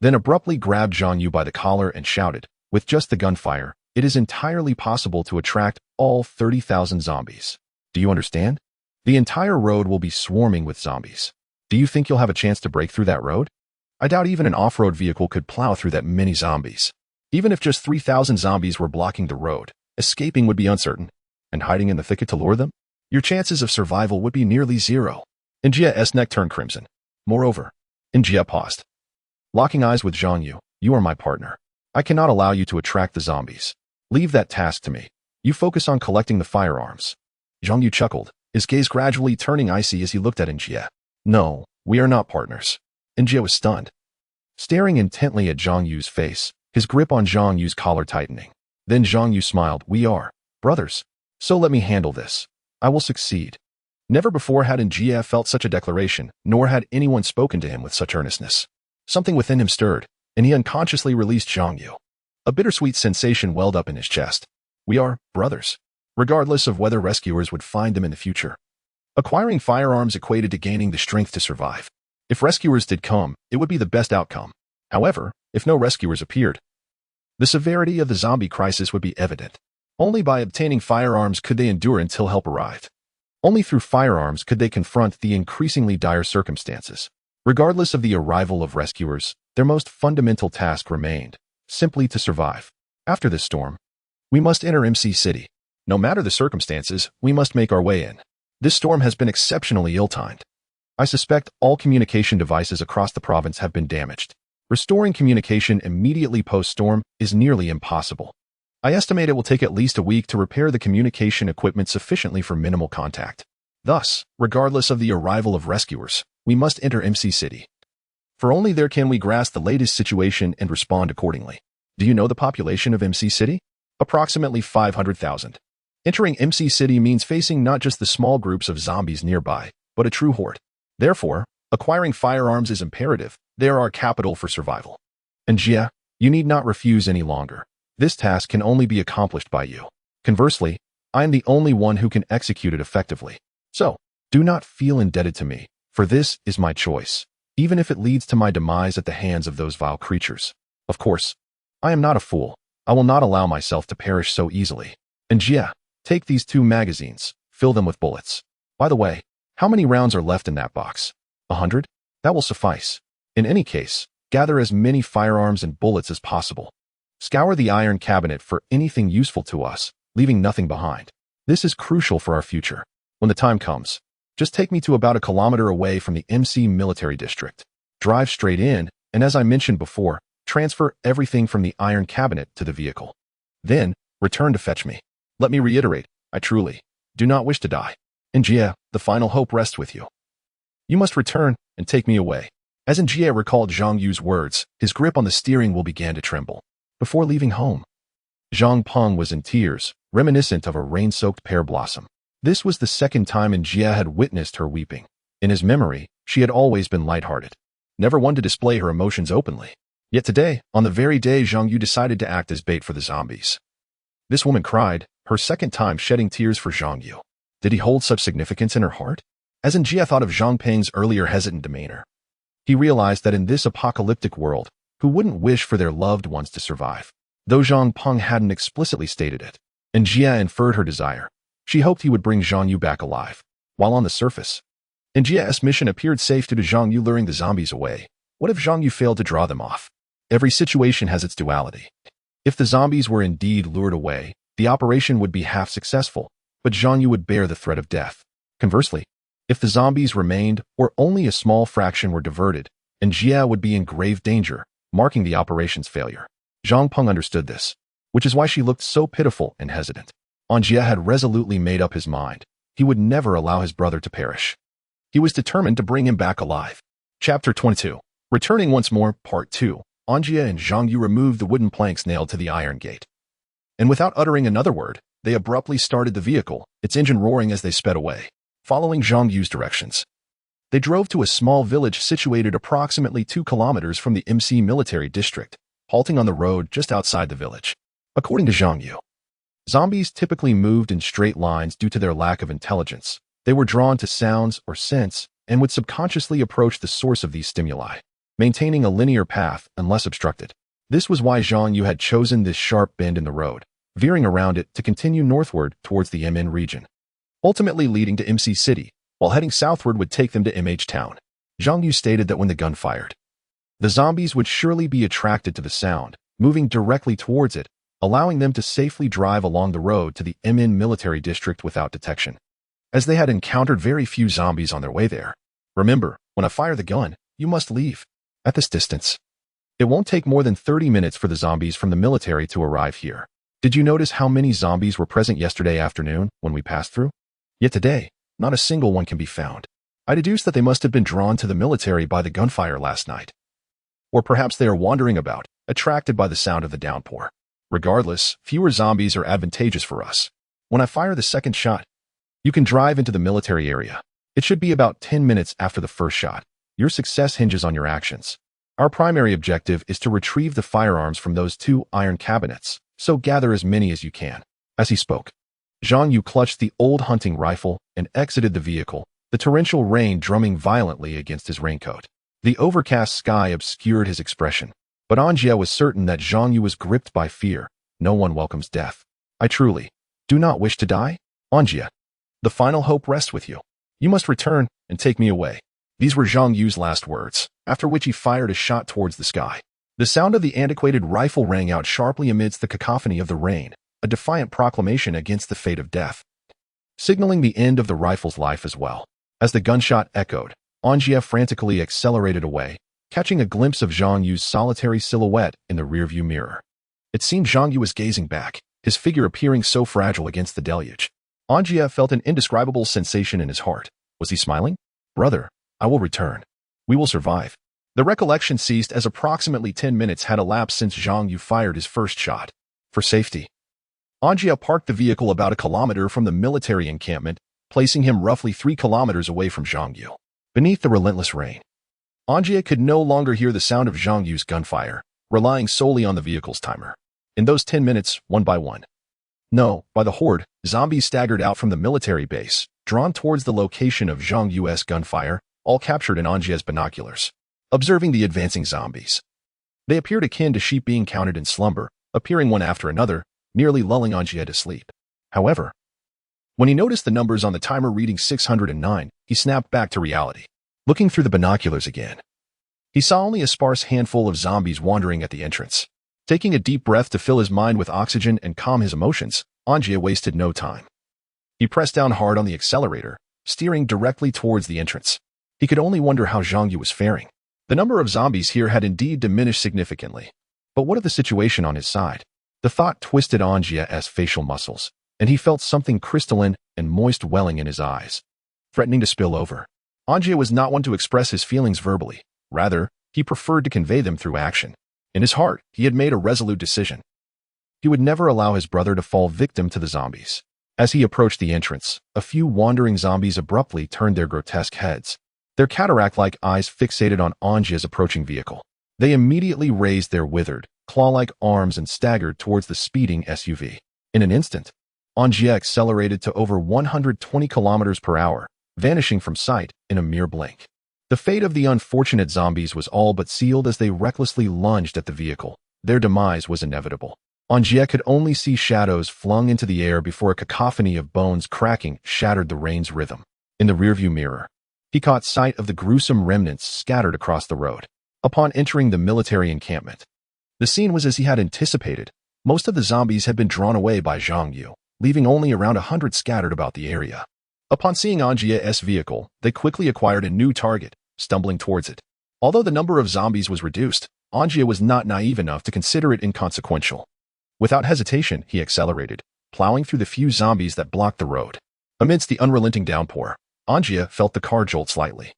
then abruptly grabbed Zhang Yu by the collar and shouted, with just the gunfire, it is entirely possible to attract all 30,000 zombies. Do you understand? The entire road will be swarming with zombies. Do you think you'll have a chance to break through that road? I doubt even an off-road vehicle could plow through that many zombies. Even if just 3,000 zombies were blocking the road, escaping would be uncertain, and hiding in the thicket to lure them? Your chances of survival would be nearly zero. An Jie's neck turned crimson. Moreover, An Jie paused. Locking eyes with Zhang Yu, you are my partner. I cannot allow you to attract the zombies. Leave that task to me. You focus on collecting the firearms. Zhang Yu chuckled, his gaze gradually turning icy as he looked at An Jie. No, we are not partners. An Jie was stunned, staring intently at Zhang Yu's face, his grip on Zhang Yu's collar tightening. Then Zhang Yu smiled. We are brothers. So let me handle this. I will succeed. Never before had An Jie felt such a declaration, nor had anyone spoken to him with such earnestness. Something within him stirred, and he unconsciously released Zhang Yu. A bittersweet sensation welled up in his chest. We are brothers, regardless of whether rescuers would find them in the future. Acquiring firearms equated to gaining the strength to survive. If rescuers did come, it would be the best outcome. However, if no rescuers appeared, the severity of the zombie crisis would be evident. Only by obtaining firearms could they endure until help arrived. Only through firearms could they confront the increasingly dire circumstances. Regardless of the arrival of rescuers, their most fundamental task remained, simply to survive. After this storm, we must enter MC City. No matter the circumstances, we must make our way in. This storm has been exceptionally ill-timed. I suspect all communication devices across the province have been damaged. Restoring communication immediately post-storm is nearly impossible. I estimate it will take at least a week to repair the communication equipment sufficiently for minimal contact. Thus, regardless of the arrival of rescuers, we must enter MC City. For only there can we grasp the latest situation and respond accordingly. Do you know the population of MC City? Approximately 500,000. Entering MC City means facing not just the small groups of zombies nearby, but a true horde. Therefore, acquiring firearms is imperative. They are our capital for survival. An Jie, you need not refuse any longer. This task can only be accomplished by you. Conversely, I am the only one who can execute it effectively. So, do not feel indebted to me, for this is my choice, even if it leads to my demise at the hands of those vile creatures. Of course, I am not a fool. I will not allow myself to perish so easily. An Jie, take these 2 magazines, fill them with bullets. By the way, how many rounds are left in that box? 100? That will suffice. In any case, gather as many firearms and bullets as possible. Scour the iron cabinet for anything useful to us, leaving nothing behind. This is crucial for our future. When the time comes, just take me to about a kilometer away from the MC military district. drive straight in, and as I mentioned before, transfer everything from the iron cabinet to the vehicle. Then, return to fetch me. Let me reiterate, I truly do not wish to die. An Jie, the final hope rests with you. You must return and take me away. As An Jie recalled Zhang Yu's words, his grip on the steering wheel began to tremble. Before leaving home, Zhang Peng was in tears, reminiscent of a rain-soaked pear blossom. This was the second time An Jie had witnessed her weeping. In his memory, she had always been lighthearted, never one to display her emotions openly. Yet today, on the very day Zhang Yu decided to act as bait for the zombies, this woman cried, her second time shedding tears for Zhang Yu. Did he hold such significance in her heart? As An Jie thought of Zhang Peng's earlier hesitant demeanor, he realized that in this apocalyptic world, who wouldn't wish for their loved ones to survive? Though Zhang Peng hadn't explicitly stated it, An Jie inferred her desire. She hoped he would bring Zhang Yu back alive. While on the surface, An Jie's mission appeared safe due to Zhang Yu luring the zombies away. What if Zhang Yu failed to draw them off? Every situation has its duality. If the zombies were indeed lured away, the operation would be half successful, but Zhang Yu would bear the threat of death. Conversely, if the zombies remained, or only a small fraction were diverted, An Jie would be in grave danger, marking the operation's failure. Zhang Peng understood this, which is why she looked so pitiful and hesitant. An Jie had resolutely made up his mind. He would never allow his brother to perish. He was determined to bring him back alive. Chapter 22. Returning once more, Part 2. An Jie and Zhang Yu removed the wooden planks nailed to the iron gate. And without uttering another word, they abruptly started the vehicle, its engine roaring as they sped away. Following Zhang Yu's directions, they drove to a small village situated approximately 2 kilometers from the MC military district, halting on the road just outside the village. According to Zhang Yu, zombies typically moved in straight lines due to their lack of intelligence. They were drawn to sounds or scents and would subconsciously approach the source of these stimuli, maintaining a linear path unless obstructed. This was why Zhang Yu had chosen this sharp bend in the road, veering around it to continue northward towards the MN region, ultimately leading to MC City, while heading southward would take them to MH Town. Zhang Yu stated that when the gun fired, the zombies would surely be attracted to the sound, moving directly towards it, allowing them to safely drive along the road to the MN military district without detection, as they had encountered very few zombies on their way there. Remember, when I fire the gun, you must leave. At this distance, it won't take more than 30 minutes for the zombies from the military to arrive here. Did you notice how many zombies were present yesterday afternoon when we passed through? Yet today, not a single one can be found. I deduce that they must have been drawn to the military by the gunfire last night. Or perhaps they are wandering about, attracted by the sound of the downpour. Regardless, fewer zombies are advantageous for us. When I fire the second shot, you can drive into the military area. It should be about 10 minutes after the first shot. Your success hinges on your actions. Our primary objective is to retrieve the firearms from those 2 iron cabinets, so gather as many as you can. As he spoke, Zhang Yu clutched the old hunting rifle and exited the vehicle, the torrential rain drumming violently against his raincoat. The overcast sky obscured his expression, but An Jie was certain that Zhang Yu was gripped by fear. No one welcomes death. I truly do not wish to die. An Jie, the final hope rests with you. You must return and take me away. These were Zhang Yu's last words, after which he fired a shot towards the sky. The sound of the antiquated rifle rang out sharply amidst the cacophony of the rain, a defiant proclamation against the fate of death, signaling the end of the rifle's life as well. As the gunshot echoed, An Jie frantically accelerated away, catching a glimpse of Zhang Yu's solitary silhouette in the rearview mirror. It seemed Zhang Yu was gazing back, his figure appearing so fragile against the deluge. An Jie felt an indescribable sensation in his heart. Was he smiling? Brother, I will return. We will survive. The recollection ceased as approximately 10 minutes had elapsed since Zhang Yu fired his first shot. For safety, An Jie parked the vehicle about a kilometer from the military encampment, placing him roughly 3 kilometers away from Zhang Yu. Beneath the relentless rain, An Jie could no longer hear the sound of Zhang Yu's gunfire, relying solely on the vehicle's timer. In those 10 minutes, one by one, no, by the horde, zombies staggered out from the military base, drawn towards the location of Zhang Yu's gunfire, all captured in An Jie's binoculars. Observing the advancing zombies, they appeared akin to sheep being counted in slumber, appearing one after another, nearly lulling An Jie to sleep. However, when he noticed the numbers on the timer reading 609, he snapped back to reality. Looking through the binoculars again, he saw only a sparse handful of zombies wandering at the entrance. Taking a deep breath to fill his mind with oxygen and calm his emotions, An Jie wasted no time. He pressed down hard on the accelerator, steering directly towards the entrance. He could only wonder how Zhang Yu was faring. The number of zombies here had indeed diminished significantly. But what of the situation on his side? The thought twisted An Jie's facial muscles, and he felt something crystalline and moist welling in his eyes, threatening to spill over. An Jie was not one to express his feelings verbally. Rather, he preferred to convey them through action. In his heart, he had made a resolute decision. He would never allow his brother to fall victim to the zombies. As he approached the entrance, a few wandering zombies abruptly turned their grotesque heads, their cataract-like eyes fixated on An Jie's approaching vehicle. They immediately raised their withered, claw-like arms and staggered towards the speeding SUV. In an instant, An Jie accelerated to over 120 kilometers per hour, vanishing from sight in a mere blink. The fate of the unfortunate zombies was all but sealed as they recklessly lunged at the vehicle. Their demise was inevitable. An Jie could only see shadows flung into the air before a cacophony of bones cracking shattered the rain's rhythm. In the rearview mirror, he caught sight of the gruesome remnants scattered across the road. Upon entering the military encampment, the scene was as he had anticipated. Most of the zombies had been drawn away by Zhang Yu, leaving only around 100 scattered about the area. Upon seeing An Jie's vehicle, they quickly acquired a new target, stumbling towards it. Although the number of zombies was reduced, An Jie was not naive enough to consider it inconsequential. Without hesitation, he accelerated, plowing through the few zombies that blocked the road. Amidst the unrelenting downpour, An Jie felt the car jolt slightly,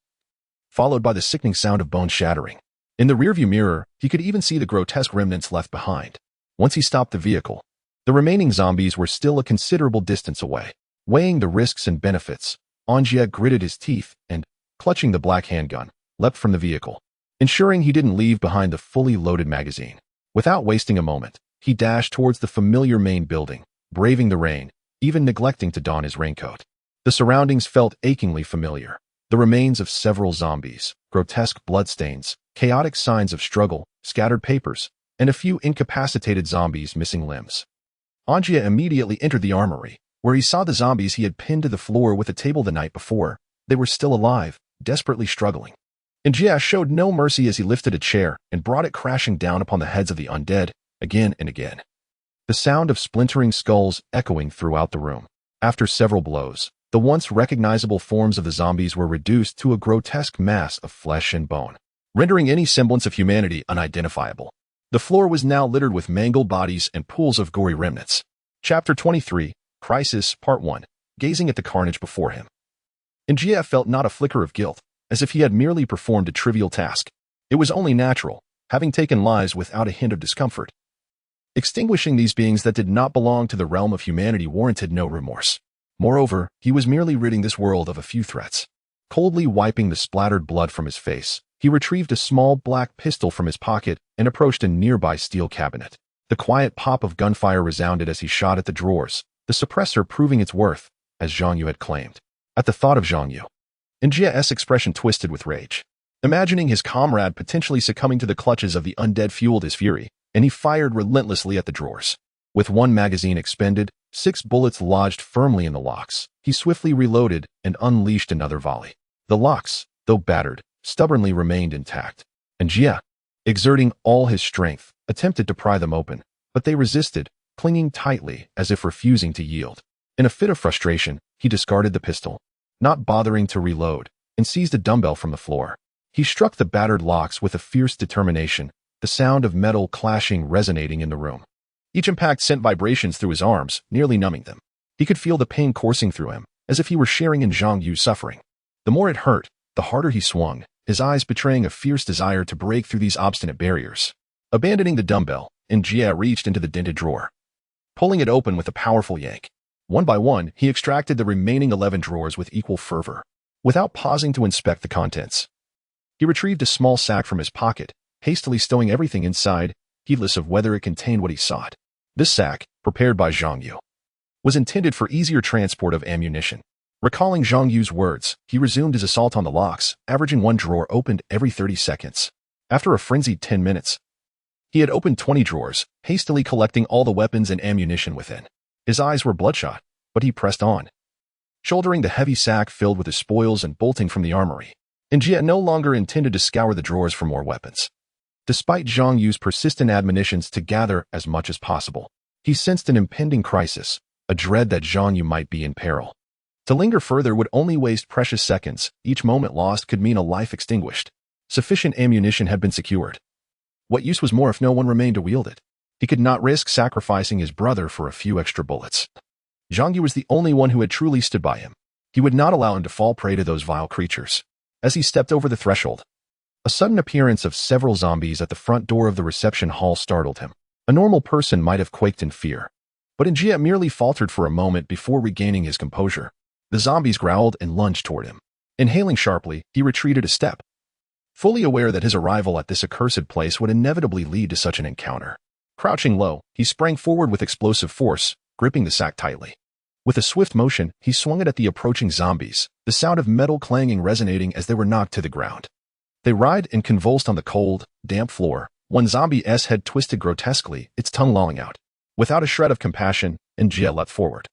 followed by the sickening sound of bone shattering. In the rearview mirror, he could even see the grotesque remnants left behind. Once he stopped the vehicle, the remaining zombies were still a considerable distance away. Weighing the risks and benefits, An Jie gritted his teeth and, clutching the black handgun, leapt from the vehicle, ensuring he didn't leave behind the fully loaded magazine. Without wasting a moment, he dashed towards the familiar main building, braving the rain, even neglecting to don his raincoat. The surroundings felt achingly familiar. The remains of several zombies, grotesque bloodstains, chaotic signs of struggle, scattered papers, and a few incapacitated zombies missing limbs. An Jie immediately entered the armory, where he saw the zombies he had pinned to the floor with a table the night before. They were still alive, desperately struggling. An Jie showed no mercy as he lifted a chair and brought it crashing down upon the heads of the undead, again and again. The sound of splintering skulls echoing throughout the room. After several blows, the once recognizable forms of the zombies were reduced to a grotesque mass of flesh and bone, rendering any semblance of humanity unidentifiable. The floor was now littered with mangled bodies and pools of gory remnants. Chapter 23, Crisis, Part 1. Gazing at the carnage before him, An Jie felt not a flicker of guilt, as if he had merely performed a trivial task. It was only natural, having taken lives without a hint of discomfort. Extinguishing these beings that did not belong to the realm of humanity warranted no remorse. Moreover, he was merely ridding this world of a few threats. Coldly wiping the splattered blood from his face, he retrieved a small black pistol from his pocket and approached a nearby steel cabinet. The quiet pop of gunfire resounded as he shot at the drawers, the suppressor proving its worth, as Zhang Yu had claimed. At the thought of Zhang Yu, An Jie's expression twisted with rage. Imagining his comrade potentially succumbing to the clutches of the undead fueled his fury, and he fired relentlessly at the drawers. With one magazine expended, 6 bullets lodged firmly in the locks. He swiftly reloaded and unleashed another volley. The locks, though battered, stubbornly remained intact. An Jie, exerting all his strength, attempted to pry them open, but they resisted, clinging tightly as if refusing to yield. In a fit of frustration, he discarded the pistol, not bothering to reload, and seized a dumbbell from the floor. He struck the battered locks with a fierce determination, the sound of metal clashing resonating in the room. Each impact sent vibrations through his arms, nearly numbing them. He could feel the pain coursing through him, as if he were sharing in Zhang Yu's suffering. The more it hurt, the harder he swung, his eyes betraying a fierce desire to break through these obstinate barriers. Abandoning the dumbbell, An Jie reached into the dented drawer, pulling it open with a powerful yank. One by one, he extracted the remaining 11 drawers with equal fervor. Without pausing to inspect the contents, he retrieved a small sack from his pocket, hastily stowing everything inside, heedless of whether it contained what he sought. This sack, prepared by Zhang Yu, was intended for easier transport of ammunition. Recalling Zhang Yu's words, he resumed his assault on the locks, averaging 1 drawer opened every 30 seconds. After a frenzied 10 minutes, he had opened 20 drawers, hastily collecting all the weapons and ammunition within. His eyes were bloodshot, but he pressed on, shouldering the heavy sack filled with his spoils and bolting from the armory. An Jie no longer intended to scour the drawers for more weapons. Despite Zhang Yu's persistent admonitions to gather as much as possible, he sensed an impending crisis, a dread that Zhang Yu might be in peril. To linger further would only waste precious seconds. Each moment lost could mean a life extinguished. Sufficient ammunition had been secured. What use was more if no one remained to wield it? He could not risk sacrificing his brother for a few extra bullets. An Jie was the only one who had truly stood by him. He would not allow him to fall prey to those vile creatures. As he stepped over the threshold, a sudden appearance of several zombies at the front door of the reception hall startled him. A normal person might have quaked in fear, but An Jie merely faltered for a moment before regaining his composure. The zombies growled and lunged toward him. Inhaling sharply, he retreated a step, fully aware that his arrival at this accursed place would inevitably lead to such an encounter. Crouching low, he sprang forward with explosive force, gripping the sack tightly. With a swift motion, he swung it at the approaching zombies, the sound of metal clanging resonating as they were knocked to the ground. They writhed and convulsed on the cold, damp floor. One zombie's head twisted grotesquely, its tongue lolling out. Without a shred of compassion, An Jie leapt forward,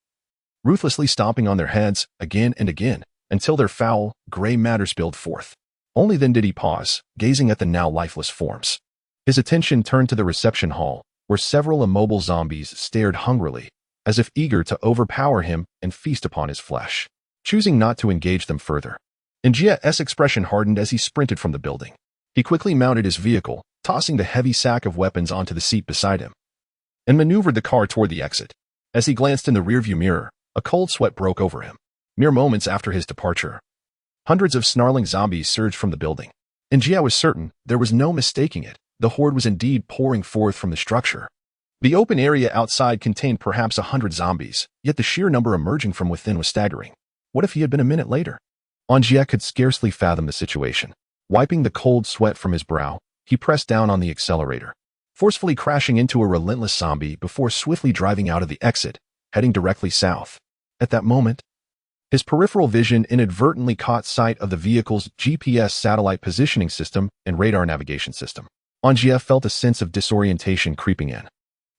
ruthlessly stomping on their heads again and again, until their foul, gray matter spilled forth. Only then did he pause, gazing at the now lifeless forms. His attention turned to the reception hall, where several immobile zombies stared hungrily, as if eager to overpower him and feast upon his flesh. Choosing not to engage them further, An Jie's expression hardened as he sprinted from the building. He quickly mounted his vehicle, tossing the heavy sack of weapons onto the seat beside him, and maneuvered the car toward the exit. As he glanced in the rearview mirror, a cold sweat broke over him. Mere moments after his departure, hundreds of snarling zombies surged from the building. An Jie was certain, there was no mistaking it, the horde was indeed pouring forth from the structure. The open area outside contained perhaps 100 zombies, yet the sheer number emerging from within was staggering. What if he had been a minute later? An Jie could scarcely fathom the situation. Wiping the cold sweat from his brow, he pressed down on the accelerator, forcefully crashing into a relentless zombie before swiftly driving out of the exit, heading directly south. At that moment, his peripheral vision inadvertently caught sight of the vehicle's GPS satellite positioning system and radar navigation system. An Jie felt a sense of disorientation creeping in.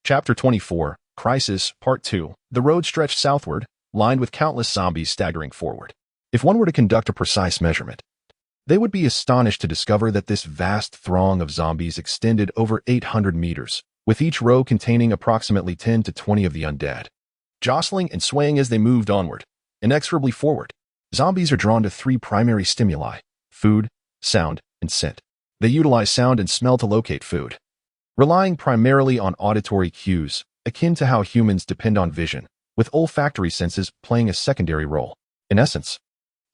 Chapter 24, Crisis, Part 2. The road stretched southward, lined with countless zombies staggering forward. If one were to conduct a precise measurement, they would be astonished to discover that this vast throng of zombies extended over 800 meters, with each row containing approximately 10 to 20 of the undead. Jostling and swaying as they moved onward, inexorably forward, zombies are drawn to three primary stimuli: food, sound, and scent. They utilize sound and smell to locate food, relying primarily on auditory cues, akin to how humans depend on vision, with olfactory senses playing a secondary role. In essence,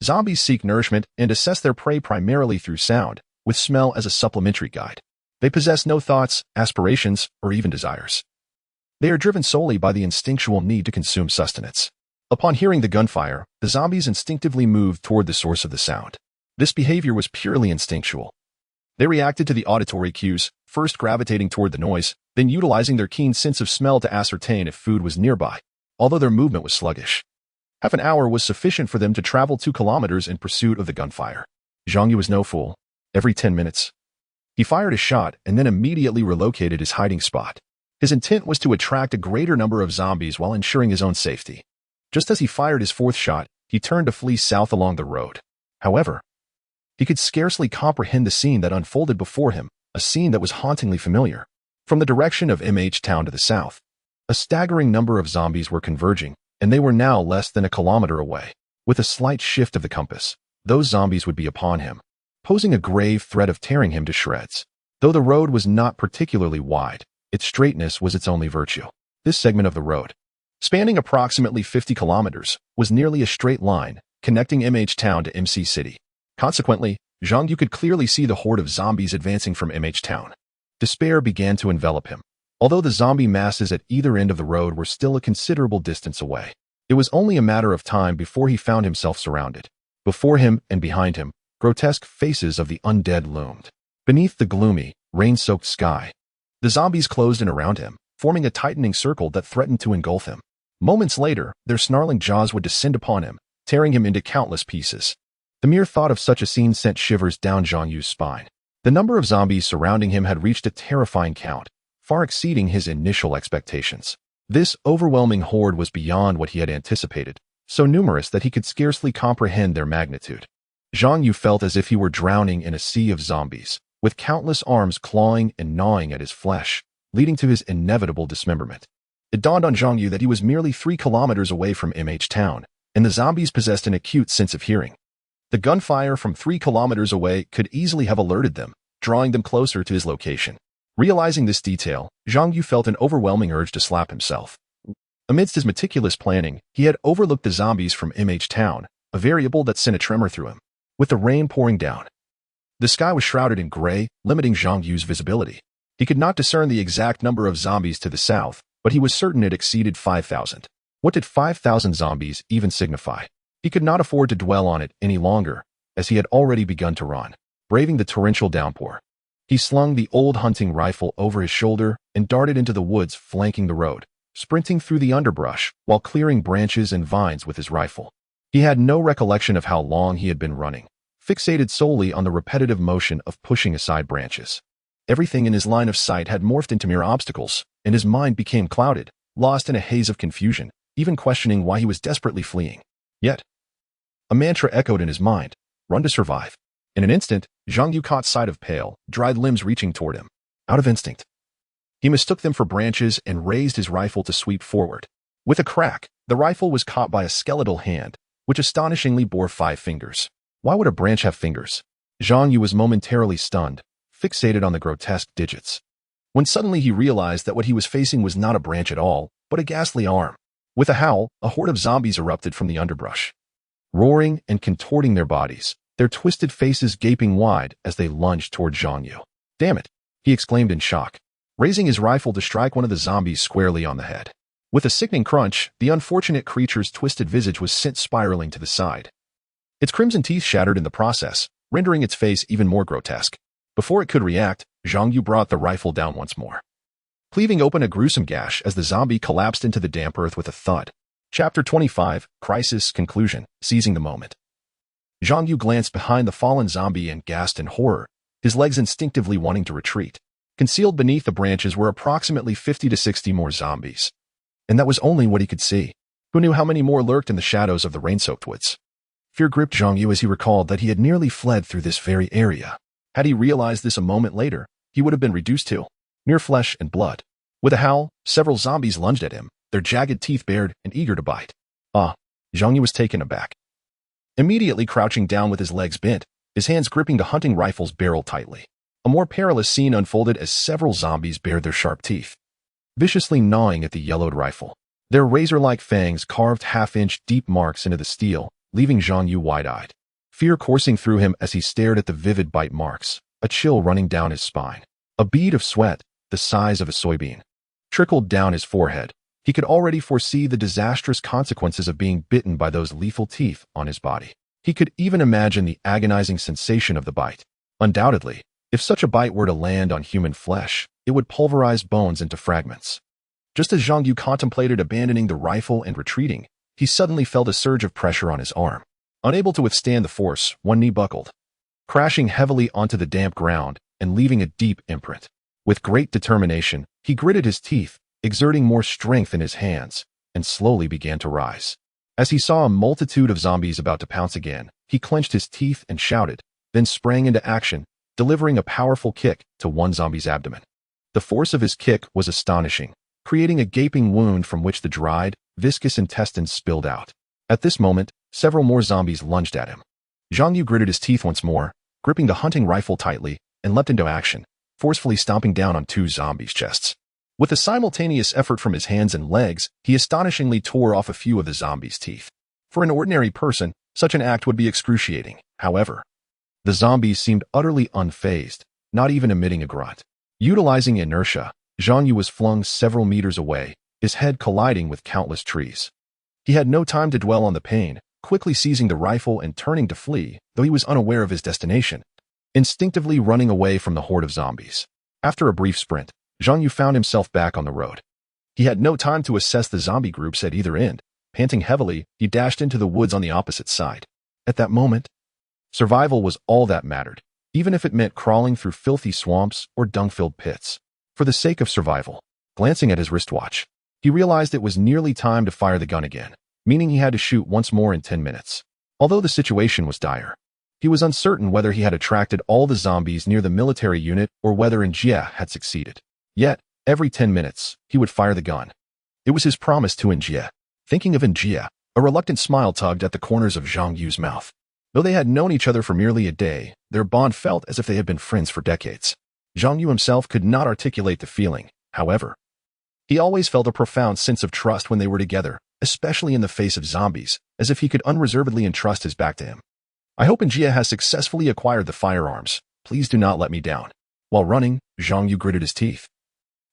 zombies seek nourishment and assess their prey primarily through sound, with smell as a supplementary guide. They possess no thoughts, aspirations, or even desires. They are driven solely by the instinctual need to consume sustenance. Upon hearing the gunfire, the zombies instinctively moved toward the source of the sound. This behavior was purely instinctual. They reacted to the auditory cues, first gravitating toward the noise, then utilizing their keen sense of smell to ascertain if food was nearby, although their movement was sluggish. Half an hour was sufficient for them to travel 2 kilometers in pursuit of the gunfire. An Jie was no fool. Every 10 minutes, he fired a shot and then immediately relocated his hiding spot. His intent was to attract a greater number of zombies while ensuring his own safety. Just as he fired his 4th shot, he turned to flee south along the road. However, he could scarcely comprehend the scene that unfolded before him, a scene that was hauntingly familiar. From the direction of MH Town to the south, a staggering number of zombies were converging, and they were now less than a kilometer away. With a slight shift of the compass, those zombies would be upon him, posing a grave threat of tearing him to shreds. Though the road was not particularly wide, its straightness was its only virtue. This segment of the road, spanning approximately 50 kilometers, was nearly a straight line, connecting MH Town to MC City. Consequently, An Jie could clearly see the horde of zombies advancing from MH Town. Despair began to envelop him. Although the zombie masses at either end of the road were still a considerable distance away, it was only a matter of time before he found himself surrounded. Before him and behind him, grotesque faces of the undead loomed. Beneath the gloomy, rain-soaked sky, the zombies closed in around him, forming a tightening circle that threatened to engulf him. Moments later, their snarling jaws would descend upon him, tearing him into countless pieces. The mere thought of such a scene sent shivers down An Jie's spine. The number of zombies surrounding him had reached a terrifying count, far exceeding his initial expectations. This overwhelming horde was beyond what he had anticipated, so numerous that he could scarcely comprehend their magnitude. An Jie felt as if he were drowning in a sea of zombies, with countless arms clawing and gnawing at his flesh, leading to his inevitable dismemberment. It dawned on An Jie that he was merely 3 kilometers away from MH Town, and the zombies possessed an acute sense of hearing. The gunfire from 3 kilometers away could easily have alerted them, drawing them closer to his location. Realizing this detail, Zhang Yu felt an overwhelming urge to slap himself. Amidst his meticulous planning, he had overlooked the zombies from MH Town, a variable that sent a tremor through him. With the rain pouring down, the sky was shrouded in gray, limiting Zhang Yu's visibility. He could not discern the exact number of zombies to the south, but he was certain it exceeded 5,000. What did 5,000 zombies even signify? He could not afford to dwell on it any longer, as he had already begun to run, braving the torrential downpour. He slung the old hunting rifle over his shoulder and darted into the woods flanking the road, sprinting through the underbrush while clearing branches and vines with his rifle. He had no recollection of how long he had been running, fixated solely on the repetitive motion of pushing aside branches. Everything in his line of sight had morphed into mere obstacles, and his mind became clouded, lost in a haze of confusion, even questioning why he was desperately fleeing. Yet, a mantra echoed in his mind: run to survive. In an instant, Zhang Yu caught sight of pale, dried limbs reaching toward him. Out of instinct, he mistook them for branches and raised his rifle to sweep forward. With a crack, the rifle was caught by a skeletal hand, which astonishingly bore 5 fingers. Why would a branch have fingers? Zhang Yu was momentarily stunned, fixated on the grotesque digits, when suddenly he realized that what he was facing was not a branch at all, but a ghastly arm. With a howl, a horde of zombies erupted from the underbrush, roaring and contorting their bodies, their twisted faces gaping wide as they lunged toward Zhang Yu. Damn it, he exclaimed in shock, raising his rifle to strike one of the zombies squarely on the head. With a sickening crunch, the unfortunate creature's twisted visage was sent spiraling to the side. Its crimson teeth shattered in the process, rendering its face even more grotesque. Before it could react, Zhang Yu brought the rifle down once more, cleaving open a gruesome gash as the zombie collapsed into the damp earth with a thud. Chapter 25, Crisis Conclusion, Seizing the Moment. Zhang Yu glanced behind the fallen zombie and gasped in horror, his legs instinctively wanting to retreat. Concealed beneath the branches were approximately 50 to 60 more zombies. And that was only what he could see. Who knew how many more lurked in the shadows of the rain-soaked woods? Fear gripped Zhang Yu as he recalled that he had nearly fled through this very area. Had he realized this a moment later, he would have been reduced to mere flesh and blood. With a howl, several zombies lunged at him, their jagged teeth bared and eager to bite. Zhang Yu was taken aback. Immediately crouching down with his legs bent, his hands gripping the hunting rifle's barrel tightly. A more perilous scene unfolded as several zombies bared their sharp teeth, viciously gnawing at the yellowed rifle. Their razor-like fangs carved half-inch deep marks into the steel, leaving Zhang Yu wide-eyed, fear coursing through him as he stared at the vivid bite marks, a chill running down his spine. A bead of sweat, the size of a soybean, trickled down his forehead. He could already foresee the disastrous consequences of being bitten by those lethal teeth on his body. He could even imagine the agonizing sensation of the bite. Undoubtedly, if such a bite were to land on human flesh, it would pulverize bones into fragments. Just as Zhang Yu contemplated abandoning the rifle and retreating, he suddenly felt a surge of pressure on his arm. Unable to withstand the force, one knee buckled, crashing heavily onto the damp ground and leaving a deep imprint. With great determination, he gritted his teeth, exerting more strength in his hands, and slowly began to rise. As he saw a multitude of zombies about to pounce again, he clenched his teeth and shouted, then sprang into action, delivering a powerful kick to one zombie's abdomen. The force of his kick was astonishing, creating a gaping wound from which the dried, viscous intestines spilled out. At this moment, several more zombies lunged at him. Zhang Yu gritted his teeth once more, gripping the hunting rifle tightly, and leapt into action, forcefully stomping down on 2 zombies' chests. With a simultaneous effort from his hands and legs, he astonishingly tore off a few of the zombies' teeth. For an ordinary person, such an act would be excruciating. However, the zombies seemed utterly unfazed, not even emitting a grunt. Utilizing inertia, Zhang Yu was flung several meters away, his head colliding with countless trees. He had no time to dwell on the pain, quickly seizing the rifle and turning to flee, though he was unaware of his destination, instinctively running away from the horde of zombies. After a brief sprint, Zhang Yu found himself back on the road. He had no time to assess the zombie groups at either end. Panting heavily, he dashed into the woods on the opposite side. At that moment, survival was all that mattered, even if it meant crawling through filthy swamps or dung-filled pits. For the sake of survival, glancing at his wristwatch, he realized it was nearly time to fire the gun again, meaning he had to shoot once more in 10 minutes. Although the situation was dire, he was uncertain whether he had attracted all the zombies near the military unit or whether An Jie had succeeded. Yet, every 10 minutes, he would fire the gun. It was his promise to An Jie. Thinking of An Jie, a reluctant smile tugged at the corners of Zhang Yu's mouth. Though they had known each other for merely a day, their bond felt as if they had been friends for decades. Zhang Yu himself could not articulate the feeling, however. He always felt a profound sense of trust when they were together, especially in the face of zombies, as if he could unreservedly entrust his back to him. I hope An Jie has successfully acquired the firearms. Please do not let me down. While running, Zhang Yu gritted his teeth,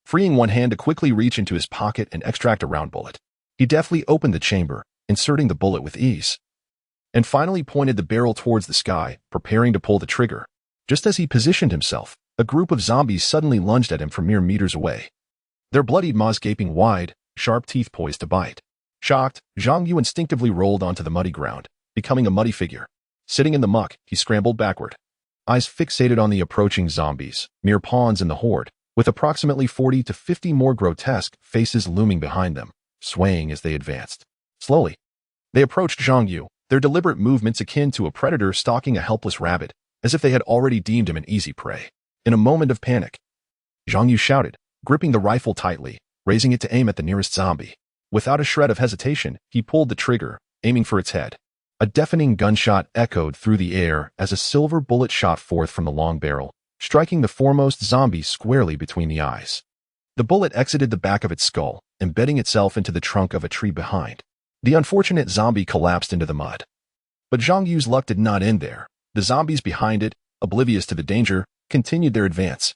freeing one hand to quickly reach into his pocket and extract a round bullet. He deftly opened the chamber, inserting the bullet with ease, and finally pointed the barrel towards the sky, preparing to pull the trigger. Just as he positioned himself, a group of zombies suddenly lunged at him from mere meters away, their bloodied maws gaping wide, sharp teeth poised to bite. Shocked, Zhang Yu instinctively rolled onto the muddy ground, becoming a muddy figure. Sitting in the muck, he scrambled backward, eyes fixated on the approaching zombies, mere pawns in the horde, with approximately 40 to 50 more grotesque faces looming behind them, swaying as they advanced. Slowly, they approached Zhang Yu, their deliberate movements akin to a predator stalking a helpless rabbit, as if they had already deemed him an easy prey. In a moment of panic, Zhang Yu shouted, gripping the rifle tightly, raising it to aim at the nearest zombie. Without a shred of hesitation, he pulled the trigger, aiming for its head. A deafening gunshot echoed through the air as a silver bullet shot forth from the long barrel, striking the foremost zombie squarely between the eyes. The bullet exited the back of its skull, embedding itself into the trunk of a tree behind. The unfortunate zombie collapsed into the mud. But Zhang Yu's luck did not end there. The zombies behind it, oblivious to the danger, continued their advance.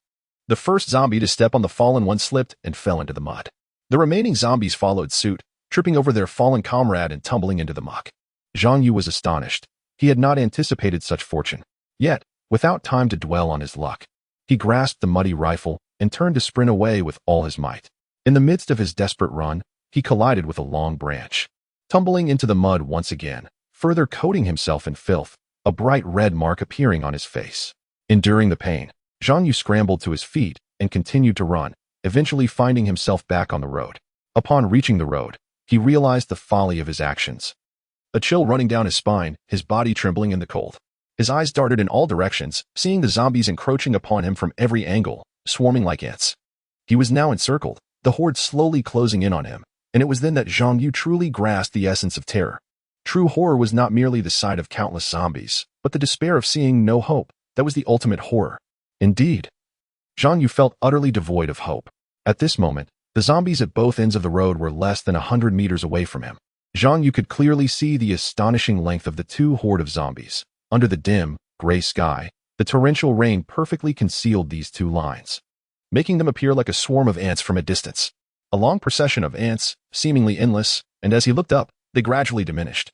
The first zombie to step on the fallen one slipped and fell into the mud. The remaining zombies followed suit, tripping over their fallen comrade and tumbling into the muck. Zhang Yu was astonished. He had not anticipated such fortune. Yet, without time to dwell on his luck, he grasped the muddy rifle and turned to sprint away with all his might. In the midst of his desperate run, he collided with a long branch, tumbling into the mud once again, further coating himself in filth, a bright red mark appearing on his face. Enduring the pain, Zhang Yu scrambled to his feet and continued to run, eventually finding himself back on the road. Upon reaching the road, he realized the folly of his actions. A chill running down his spine, his body trembling in the cold. His eyes darted in all directions, seeing the zombies encroaching upon him from every angle, swarming like ants. He was now encircled, the horde slowly closing in on him, and it was then that Zhang Yu truly grasped the essence of terror. True horror was not merely the sight of countless zombies, but the despair of seeing no hope. That was the ultimate horror. Indeed, Zhang Yu felt utterly devoid of hope. At this moment, the zombies at both ends of the road were less than 100 meters away from him. Zhang Yu could clearly see the astonishing length of the two horde of zombies. Under the dim, gray sky, the torrential rain perfectly concealed these two lines, making them appear like a swarm of ants from a distance. A long procession of ants, seemingly endless, and as he looked up, they gradually diminished,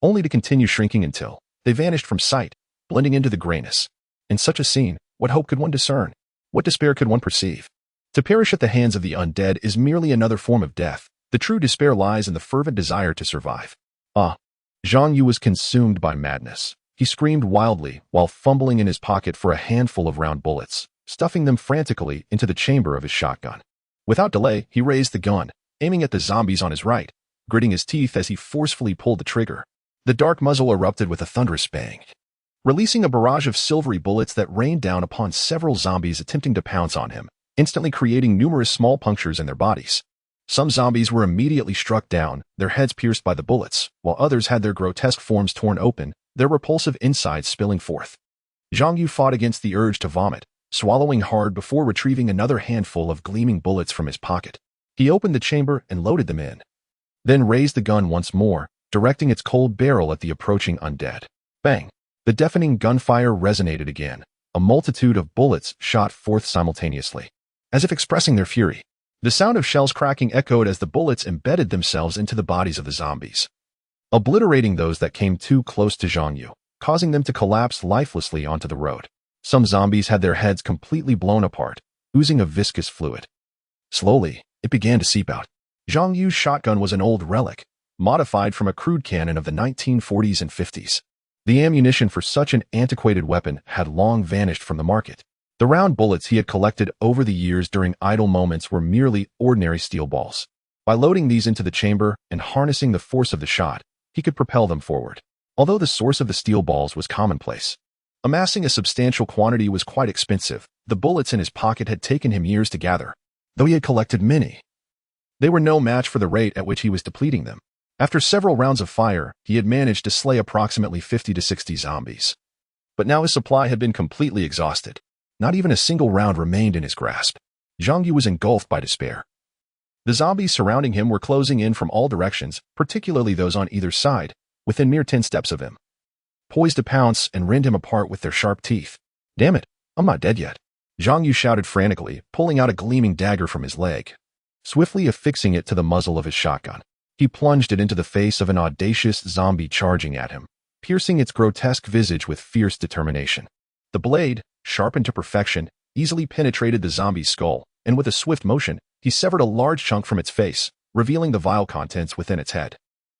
only to continue shrinking until they vanished from sight, blending into the grayness. In such a scene, what hope could one discern? What despair could one perceive? To perish at the hands of the undead is merely another form of death. The true despair lies in the fervent desire to survive. Zhang Yu was consumed by madness. He screamed wildly while fumbling in his pocket for a handful of round bullets, stuffing them frantically into the chamber of his shotgun. Without delay, he raised the gun, aiming at the zombies on his right, gritting his teeth as he forcefully pulled the trigger. The dark muzzle erupted with a thunderous bang, releasing a barrage of silvery bullets that rained down upon several zombies attempting to pounce on him, instantly creating numerous small punctures in their bodies. Some zombies were immediately struck down, their heads pierced by the bullets, while others had their grotesque forms torn open, their repulsive insides spilling forth. Zhang Yu fought against the urge to vomit, swallowing hard before retrieving another handful of gleaming bullets from his pocket. He opened the chamber and loaded them in, then raised the gun once more, directing its cold barrel at the approaching undead. Bang! The deafening gunfire resonated again. A multitude of bullets shot forth simultaneously, as if expressing their fury. The sound of shells cracking echoed as the bullets embedded themselves into the bodies of the zombies, obliterating those that came too close to Zhang Yu, causing them to collapse lifelessly onto the road. Some zombies had their heads completely blown apart, oozing a viscous fluid. Slowly, it began to seep out. Zhang Yu's shotgun was an old relic, modified from a crude cannon of the 1940s and 50s. The ammunition for such an antiquated weapon had long vanished from the market. The round bullets he had collected over the years during idle moments were merely ordinary steel balls. By loading these into the chamber and harnessing the force of the shot, he could propel them forward. Although the source of the steel balls was commonplace, amassing a substantial quantity was quite expensive. The bullets in his pocket had taken him years to gather, though he had collected many. They were no match for the rate at which he was depleting them. After several rounds of fire, he had managed to slay approximately 50 to 60 zombies. But now his supply had been completely exhausted. Not even a single round remained in his grasp. Zhang Yu was engulfed by despair. The zombies surrounding him were closing in from all directions, particularly those on either side, within mere 10 steps of him, poised to pounce and rend him apart with their sharp teeth. Damn it, I'm not dead yet. Zhang Yu shouted frantically, pulling out a gleaming dagger from his leg. Swiftly affixing it to the muzzle of his shotgun, he plunged it into the face of an audacious zombie charging at him, piercing its grotesque visage with fierce determination. The blade, sharpened to perfection, easily penetrated the zombie's skull, and with a swift motion, he severed a large chunk from its face, revealing the vile contents within its head.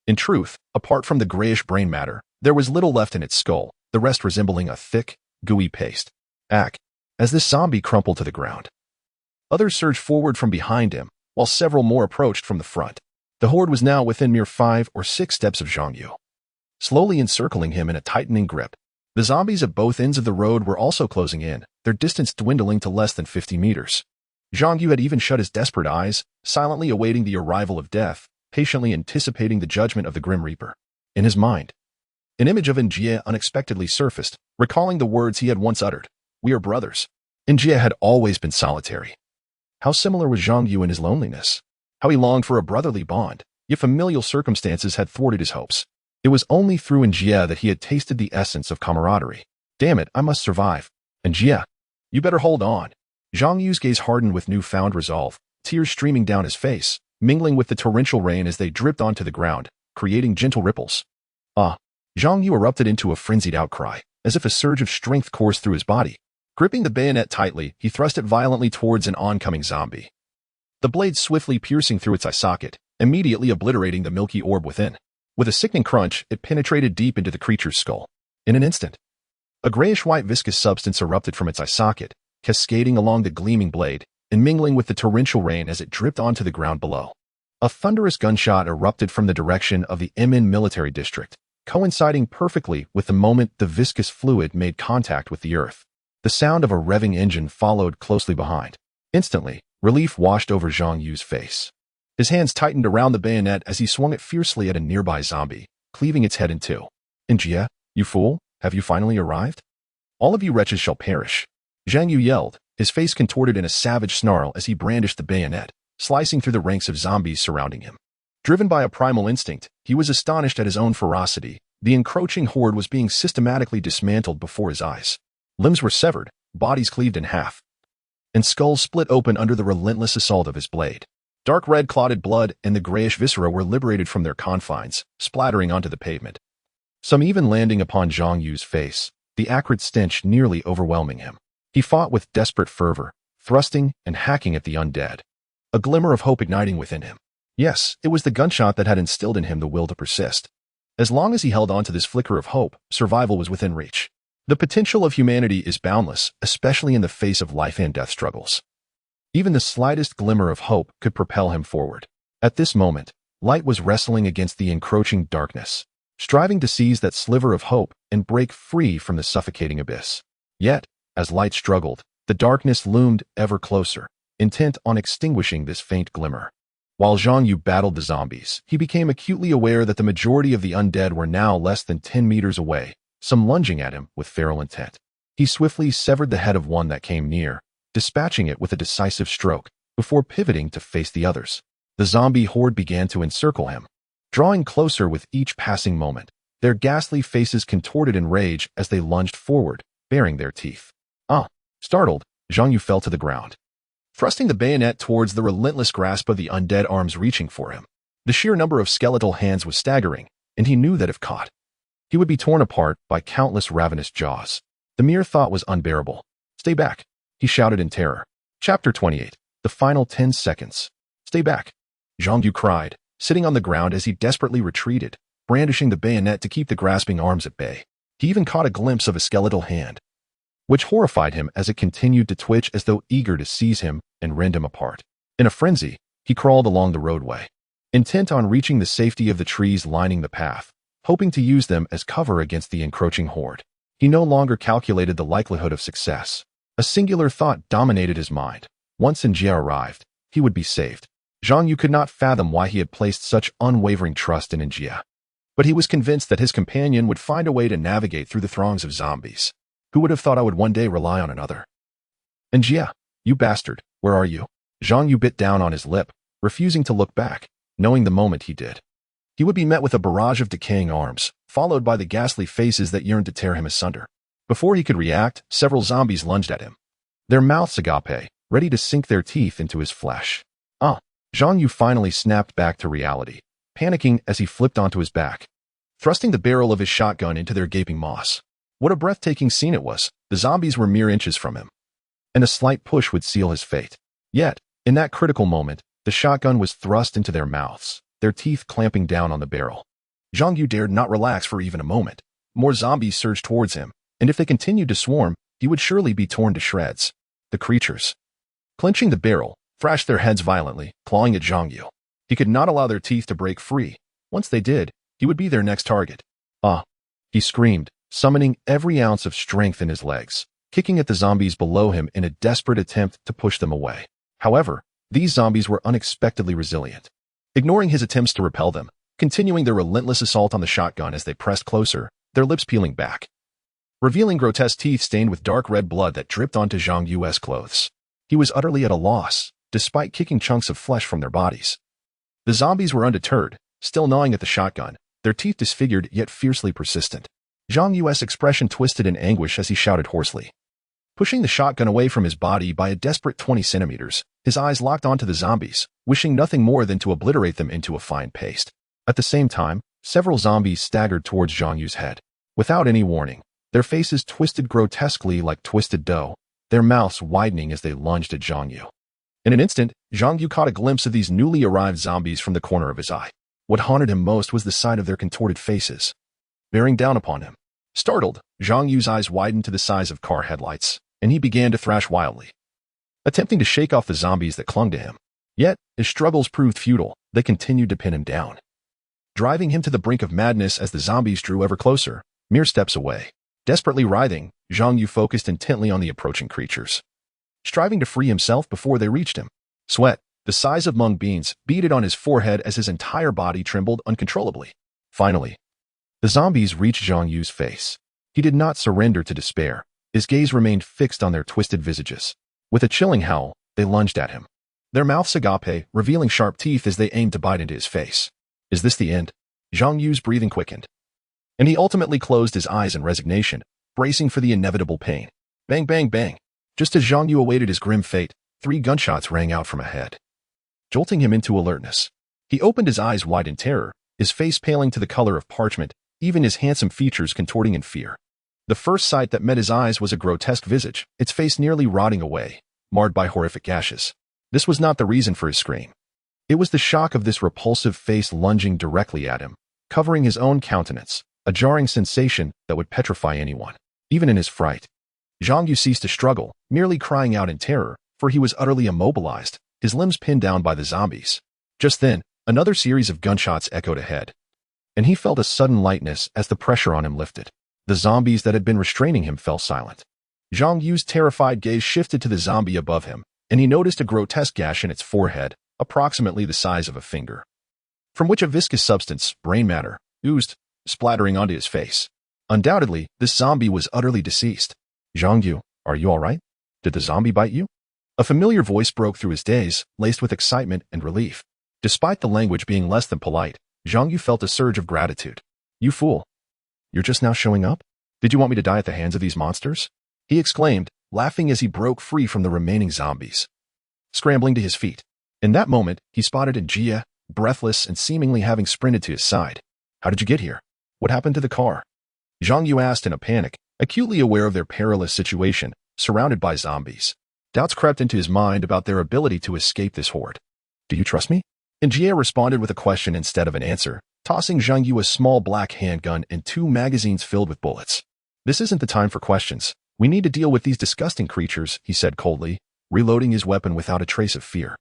In truth, apart from the grayish brain matter, there was little left in its skull, the rest resembling a thick, gooey paste. As this zombie crumpled to the ground, others surged forward from behind him, while several more approached from the front. The horde was now within mere 5 or 6 steps of Zhang Yu, slowly encircling him in a tightening grip. The zombies at both ends of the road were also closing in, their distance dwindling to less than 50 meters. Zhang Yu had even shut his desperate eyes, silently awaiting the arrival of death, patiently anticipating the judgment of the Grim Reaper. In his mind, an image of An Jie unexpectedly surfaced, recalling the words he had once uttered. We are brothers. An Jie had always been solitary. How similar was Zhang Yu in his loneliness? How he longed for a brotherly bond, yet familial circumstances had thwarted his hopes. It was only through An Jie that he had tasted the essence of camaraderie. Damn it, I must survive. An Jie, you better hold on. Zhang Yu's gaze hardened with newfound resolve, tears streaming down his face, mingling with the torrential rain as they dripped onto the ground, creating gentle ripples. Zhang Yu erupted into a frenzied outcry, as if a surge of strength coursed through his body. Gripping the bayonet tightly, he thrust it violently towards an oncoming zombie. The blade swiftly piercing through its eye socket, immediately obliterating the milky orb within. With a sickening crunch, it penetrated deep into the creature's skull. In an instant, a grayish-white viscous substance erupted from its eye socket, cascading along the gleaming blade, and mingling with the torrential rain as it dripped onto the ground below. A thunderous gunshot erupted from the direction of the MN military district, coinciding perfectly with the moment the viscous fluid made contact with the earth. The sound of a revving engine followed closely behind. Instantly, relief washed over Zhang Yu's face. His hands tightened around the bayonet as he swung it fiercely at a nearby zombie, cleaving its head in two. An Jie, you fool, have you finally arrived? All of you wretches shall perish. Zhang Yu yelled, his face contorted in a savage snarl as he brandished the bayonet, slicing through the ranks of zombies surrounding him. Driven by a primal instinct, he was astonished at his own ferocity. The encroaching horde was being systematically dismantled before his eyes. Limbs were severed, bodies cleaved in half, and skulls split open under the relentless assault of his blade. Dark red clotted blood and the grayish viscera were liberated from their confines, splattering onto the pavement. Some even landing upon Zhang Yu's face, the acrid stench nearly overwhelming him. He fought with desperate fervor, thrusting and hacking at the undead, a glimmer of hope igniting within him. Yes, it was the gunshot that had instilled in him the will to persist. As long as he held on to this flicker of hope, survival was within reach. The potential of humanity is boundless, especially in the face of life and death struggles. Even the slightest glimmer of hope could propel him forward. At this moment, light was wrestling against the encroaching darkness, striving to seize that sliver of hope and break free from the suffocating abyss. Yet, as light struggled, the darkness loomed ever closer, intent on extinguishing this faint glimmer. While Zhang Yu battled the zombies, he became acutely aware that the majority of the undead were now less than 10 meters away, some lunging at him with feral intent. He swiftly severed the head of one that came near, dispatching it with a decisive stroke, before pivoting to face the others. The zombie horde began to encircle him, drawing closer with each passing moment, their ghastly faces contorted in rage as they lunged forward, baring their teeth. Startled, Zhang Yu fell to the ground, thrusting the bayonet towards the relentless grasp of the undead arms reaching for him. The sheer number of skeletal hands was staggering, and he knew that if caught, he would be torn apart by countless ravenous jaws. The mere thought was unbearable. Stay back, he shouted in terror. Chapter 28. The final 10 seconds. Stay back, Zhang Yu cried, sitting on the ground as he desperately retreated, brandishing the bayonet to keep the grasping arms at bay. He even caught a glimpse of a skeletal hand, which horrified him as it continued to twitch as though eager to seize him and rend him apart. In a frenzy, he crawled along the roadway, intent on reaching the safety of the trees lining the path, hoping to use them as cover against the encroaching horde. He no longer calculated the likelihood of success. A singular thought dominated his mind. Once An Jie arrived, he would be saved. Zhang Yu could not fathom why he had placed such unwavering trust in An Jie. But he was convinced that his companion would find a way to navigate through the throngs of zombies. Who would have thought I would one day rely on another? An Jie, you bastard, where are you? Zhang Yu bit down on his lip, refusing to look back, knowing the moment he did, he would be met with a barrage of decaying arms, followed by the ghastly faces that yearned to tear him asunder. Before he could react, several zombies lunged at him, their mouths agape, ready to sink their teeth into his flesh. Zhang Yu finally snapped back to reality, panicking as he flipped onto his back, thrusting the barrel of his shotgun into their gaping maws. What a breathtaking scene it was. The zombies were mere inches from him, and a slight push would seal his fate. Yet, in that critical moment, the shotgun was thrust into their mouths, their teeth clamping down on the barrel. Zhang Yu dared not relax for even a moment. More zombies surged towards him, and if they continued to swarm, he would surely be torn to shreds. The creatures, clenching the barrel, thrashed their heads violently, clawing at Zhang Yu. He could not allow their teeth to break free. Once they did, he would be their next target. He screamed, summoning every ounce of strength in his legs, kicking at the zombies below him in a desperate attempt to push them away. However, these zombies were unexpectedly resilient, ignoring his attempts to repel them, continuing their relentless assault on the shotgun as they pressed closer, their lips peeling back, revealing grotesque teeth stained with dark red blood that dripped onto Zhang Yu's clothes. He was utterly at a loss, despite kicking chunks of flesh from their bodies. The zombies were undeterred, still gnawing at the shotgun, their teeth disfigured yet fiercely persistent. Zhang Yu's expression twisted in anguish as he shouted hoarsely, pushing the shotgun away from his body by a desperate 20 centimeters. His eyes locked onto the zombies, wishing nothing more than to obliterate them into a fine paste. At the same time, several zombies staggered towards Zhang Yu's head. Without any warning, their faces twisted grotesquely like twisted dough, their mouths widening as they lunged at Zhang Yu. In an instant, Zhang Yu caught a glimpse of these newly arrived zombies from the corner of his eye. What haunted him most was the sight of their contorted faces, bearing down upon him. Startled, Zhang Yu's eyes widened to the size of car headlights, and he began to thrash wildly, attempting to shake off the zombies that clung to him. Yet, his struggles proved futile. They continued to pin him down, driving him to the brink of madness as the zombies drew ever closer, mere steps away. Desperately writhing, Zhang Yu focused intently on the approaching creatures, striving to free himself before they reached him. Sweat, the size of mung beans, beaded on his forehead as his entire body trembled uncontrollably. Finally, the zombies reached Zhang Yu's face. He did not surrender to despair. His gaze remained fixed on their twisted visages. With a chilling howl, they lunged at him, their mouths agape, revealing sharp teeth as they aimed to bite into his face. Is this the end? Zhang Yu's breathing quickened, and he ultimately closed his eyes in resignation, bracing for the inevitable pain. Bang, bang, bang. Just as Zhang Yu awaited his grim fate, 3 gunshots rang out from ahead, jolting him into alertness. He opened his eyes wide in terror, his face paling to the color of parchment, even his handsome features contorting in fear. The first sight that met his eyes was a grotesque visage, its face nearly rotting away, marred by horrific gashes. This was not the reason for his scream. It was the shock of this repulsive face lunging directly at him, covering his own countenance, a jarring sensation that would petrify anyone, even in his fright. Zhang Yu ceased to struggle, merely crying out in terror, for he was utterly immobilized, his limbs pinned down by the zombies. Just then, another series of gunshots echoed ahead, and he felt a sudden lightness as the pressure on him lifted. The zombies that had been restraining him fell silent. Zhang Yu's terrified gaze shifted to the zombie above him, and he noticed a grotesque gash in its forehead, approximately the size of a finger, from which a viscous substance, brain matter, oozed, splattering onto his face. Undoubtedly, this zombie was utterly deceased. Zhang Yu, are you all right? Did the zombie bite you? A familiar voice broke through his daze, laced with excitement and relief. Despite the language being less than polite, Zhang Yu felt a surge of gratitude. You fool. You're just now showing up? Did you want me to die at the hands of these monsters? He exclaimed, laughing as he broke free from the remaining zombies, scrambling to his feet. In that moment, he spotted An Jie, breathless and seemingly having sprinted to his side. How did you get here? What happened to the car? Zhang Yu asked in a panic, acutely aware of their perilous situation, surrounded by zombies. Doubts crept into his mind about their ability to escape this horde. Do you trust me? An Jie responded with a question instead of an answer, tossing Zhang Yu a small black handgun and 2 magazines filled with bullets. This isn't the time for questions. We need to deal with these disgusting creatures, he said coldly, reloading his weapon without a trace of fear.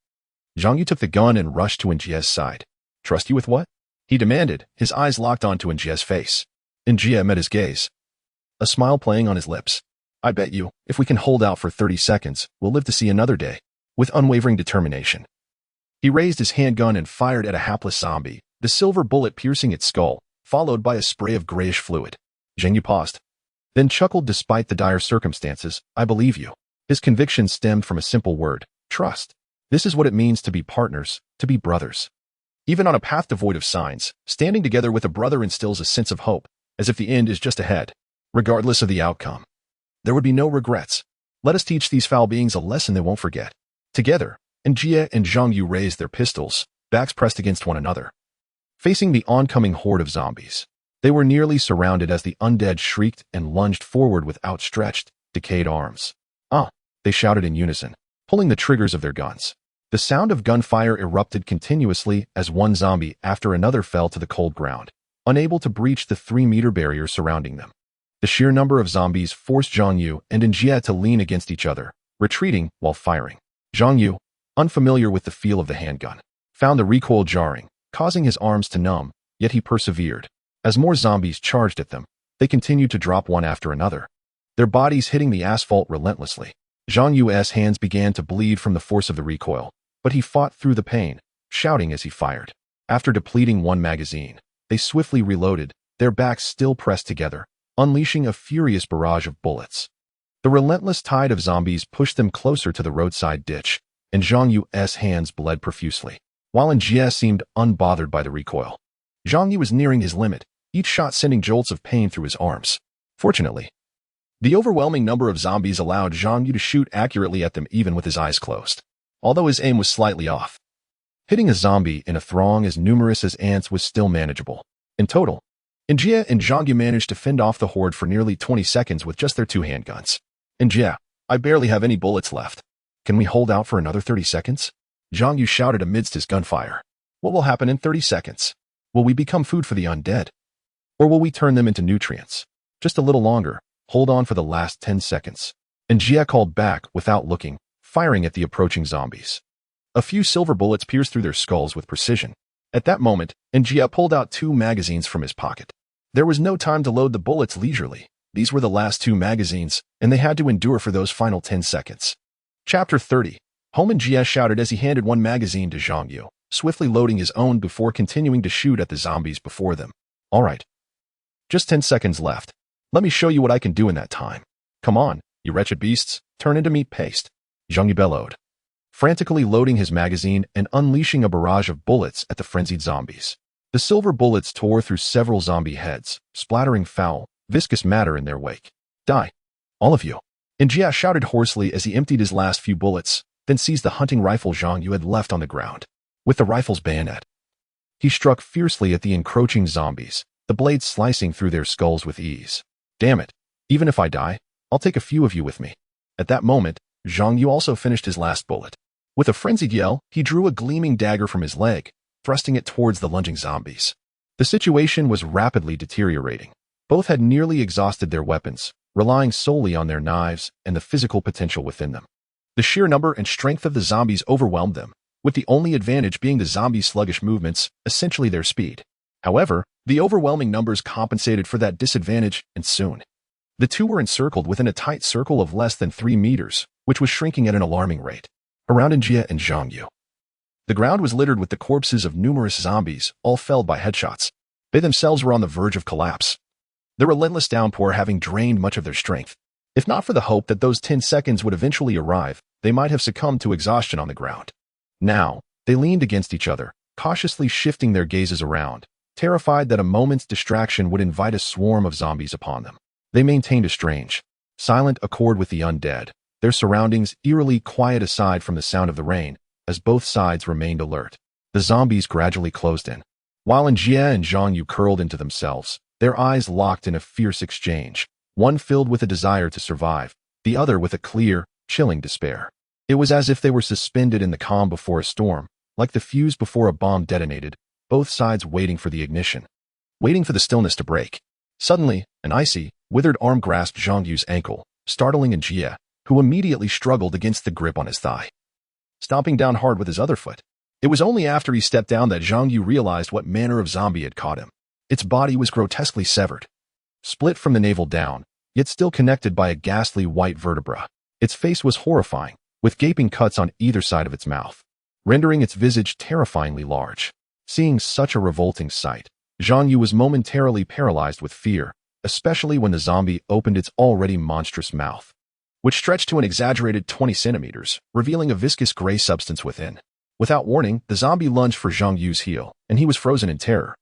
Zhang Yu took the gun and rushed to An Jie's side. Trust you with what? He demanded, his eyes locked onto An Jie's face. An Jie met his gaze, a smile playing on his lips. I bet you, if we can hold out for 30 seconds, we'll live to see another day. With unwavering determination, He raised his handgun and fired at a hapless zombie, the silver bullet piercing its skull, followed by a spray of grayish fluid. Zhang Yu paused, then chuckled despite the dire circumstances. I believe you. His conviction stemmed from a simple word: trust. This is what it means to be partners, to be brothers. Even on a path devoid of signs, standing together with a brother instills a sense of hope, as if the end is just ahead, regardless of the outcome. There would be no regrets. Let us teach these foul beings a lesson they won't forget. Together, An Jie and Zhang Yu raised their pistols, backs pressed against one another, facing the oncoming horde of zombies. They were nearly surrounded as the undead shrieked and lunged forward with outstretched, decayed arms. Ah! They shouted in unison, pulling the triggers of their guns. The sound of gunfire erupted continuously as one zombie after another fell to the cold ground, unable to breach the 3-meter barrier surrounding them. The sheer number of zombies forced Zhang Yu and An Jie to lean against each other, retreating while firing. Zhang Yu, unfamiliar with the feel of the handgun, found the recoil jarring, causing his arms to numb, yet he persevered. As more zombies charged at them, they continued to drop one after another, their bodies hitting the asphalt relentlessly. Zhang Yu's hands began to bleed from the force of the recoil, but he fought through the pain, shouting as he fired. After depleting one magazine, they swiftly reloaded, their backs still pressed together, unleashing a furious barrage of bullets. The relentless tide of zombies pushed them closer to the roadside ditch, and Zhang Yu's hands bled profusely, while An Jie seemed unbothered by the recoil. Zhang Yu was nearing his limit, each shot sending jolts of pain through his arms. Fortunately, the overwhelming number of zombies allowed Zhang Yu to shoot accurately at them even with his eyes closed, although his aim was slightly off. Hitting a zombie in a throng as numerous as ants was still manageable. In total, An Jie and Zhang Yu managed to fend off the horde for nearly 20 seconds with just their 2 handguns. An Jie, I barely have any bullets left. Can we hold out for another 30 seconds? Zhang Yu shouted amidst his gunfire. What will happen in 30 seconds? Will we become food for the undead? Or will we turn them into nutrients? Just a little longer. Hold on for the last 10 seconds. An Jie called back without looking, firing at the approaching zombies. A few silver bullets pierced through their skulls with precision. At that moment, An Jie pulled out 2 magazines from his pocket. There was no time to load the bullets leisurely. These were the last 2 magazines, and they had to endure for those final 10 seconds. Chapter 30. An Jie shouted as he handed one magazine to Zhang Yu, swiftly loading his own before continuing to shoot at the zombies before them. All right. Just 10 seconds left. Let me show you what I can do in that time. Come on, you wretched beasts, turn into meat paste. Zhang Yu bellowed, frantically loading his magazine and unleashing a barrage of bullets at the frenzied zombies. The silver bullets tore through several zombie heads, splattering foul, viscous matter in their wake. Die, all of you. An Jie shouted hoarsely as he emptied his last few bullets, then seized the hunting rifle Zhang Yu had left on the ground. With the rifle's bayonet, he struck fiercely at the encroaching zombies, the blade slicing through their skulls with ease. Damn it, even if I die, I'll take a few of you with me. At that moment, Zhang Yu also finished his last bullet. With a frenzied yell, he drew a gleaming dagger from his leg, thrusting it towards the lunging zombies. The situation was rapidly deteriorating. Both had nearly exhausted their weapons, relying solely on their knives and the physical potential within them. The sheer number and strength of the zombies overwhelmed them, with the only advantage being the zombies' sluggish movements, essentially their speed. However, the overwhelming numbers compensated for that disadvantage, and soon, the two were encircled within a tight circle of less than 3 meters, which was shrinking at an alarming rate, around An Jie and Zhang Yu. The ground was littered with the corpses of numerous zombies, all felled by headshots. They themselves were on the verge of collapse, the relentless downpour having drained much of their strength. If not for the hope that those 10 seconds would eventually arrive, they might have succumbed to exhaustion on the ground. Now, they leaned against each other, cautiously shifting their gazes around, terrified that a moment's distraction would invite a swarm of zombies upon them. They maintained a strange, silent accord with the undead, their surroundings eerily quiet aside from the sound of the rain, as both sides remained alert. The zombies gradually closed in, while An Jie and Zhang Yu curled into themselves, their eyes locked in a fierce exchange, one filled with a desire to survive, the other with a clear, chilling despair. It was as if they were suspended in the calm before a storm, like the fuse before a bomb detonated, both sides waiting for the ignition, waiting for the stillness to break. Suddenly, an icy, withered arm grasped Zhang Yu's ankle, startling An Jie, who immediately struggled against the grip on his thigh, stomping down hard with his other foot. It was only after he stepped down that Zhang Yu realized what manner of zombie had caught him. Its body was grotesquely severed, split from the navel down, yet still connected by a ghastly white vertebra. Its face was horrifying, with gaping cuts on either side of its mouth. rendering its visage terrifyingly large. Seeing such a revolting sight, Zhang Yu was momentarily paralyzed with fear, especially when the zombie opened its already monstrous mouth, which stretched to an exaggerated 20 centimeters, revealing a viscous gray substance within. Without warning, the zombie lunged for Zhang Yu's heel, and he was frozen in terror,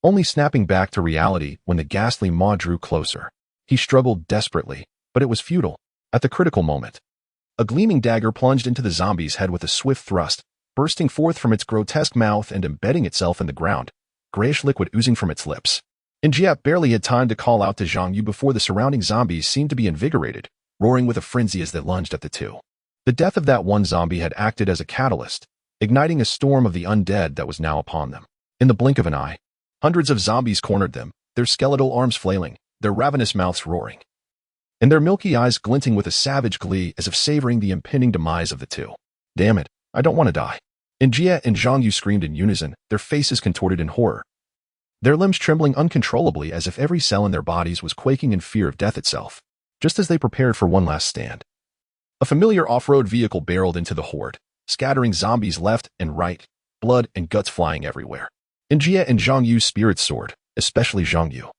only snapping back to reality when the ghastly maw drew closer. He struggled desperately, but it was futile. At the critical moment, a gleaming dagger plunged into the zombie's head with a swift thrust, bursting forth from its grotesque mouth and embedding itself in the ground, grayish liquid oozing from its lips. An Jie barely had time to call out to Zhang Yu before the surrounding zombies seemed to be invigorated, roaring with a frenzy as they lunged at the two. The death of that one zombie had acted as a catalyst, igniting a storm of the undead that was now upon them. In the blink of an eye, hundreds of zombies cornered them, their skeletal arms flailing, their ravenous mouths roaring, and their milky eyes glinting with a savage glee as if savoring the impending demise of the two. Damn it, I don't want to die. An Jie and Zhang Yu screamed in unison, their faces contorted in horror, their limbs trembling uncontrollably as if every cell in their bodies was quaking in fear of death itself. Just as they prepared for one last stand, a familiar off-road vehicle barreled into the horde, scattering zombies left and right, blood and guts flying everywhere. An Jie and Zhang Yu's spirits soared, especially Zhang Yu,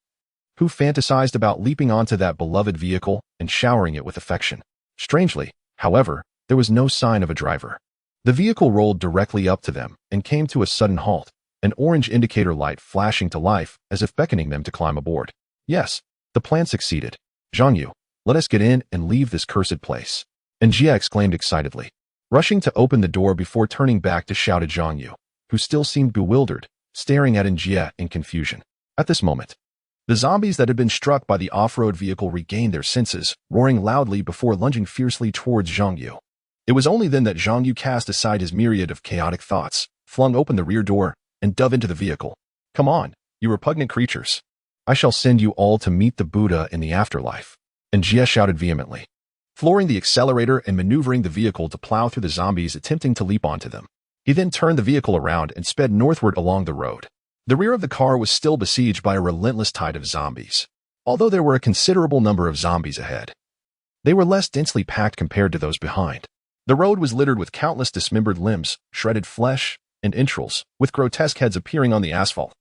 who fantasized about leaping onto that beloved vehicle and showering it with affection. Strangely, however, there was no sign of a driver. The vehicle rolled directly up to them and came to a sudden halt, an orange indicator light flashing to life as if beckoning them to climb aboard. Yes, the plan succeeded. Zhang Yu, let us get in and leave this cursed place. An Jie exclaimed excitedly, rushing to open the door before turning back to shout at Zhang Yu, who still seemed bewildered, staring at An Jie in confusion. At this moment, the zombies that had been struck by the off-road vehicle regained their senses, roaring loudly before lunging fiercely towards Zhang Yu. It was only then that Zhang Yu cast aside his myriad of chaotic thoughts, flung open the rear door, and dove into the vehicle. Come on, you repugnant creatures. I shall send you all to meet the Buddha in the afterlife. An Jie shouted vehemently, flooring the accelerator and maneuvering the vehicle to plow through the zombies attempting to leap onto them. He then turned the vehicle around and sped northward along the road. The rear of the car was still besieged by a relentless tide of zombies, although there were a considerable number of zombies ahead. They were less densely packed compared to those behind. The road was littered with countless dismembered limbs, shredded flesh, and entrails, with grotesque heads appearing on the asphalt,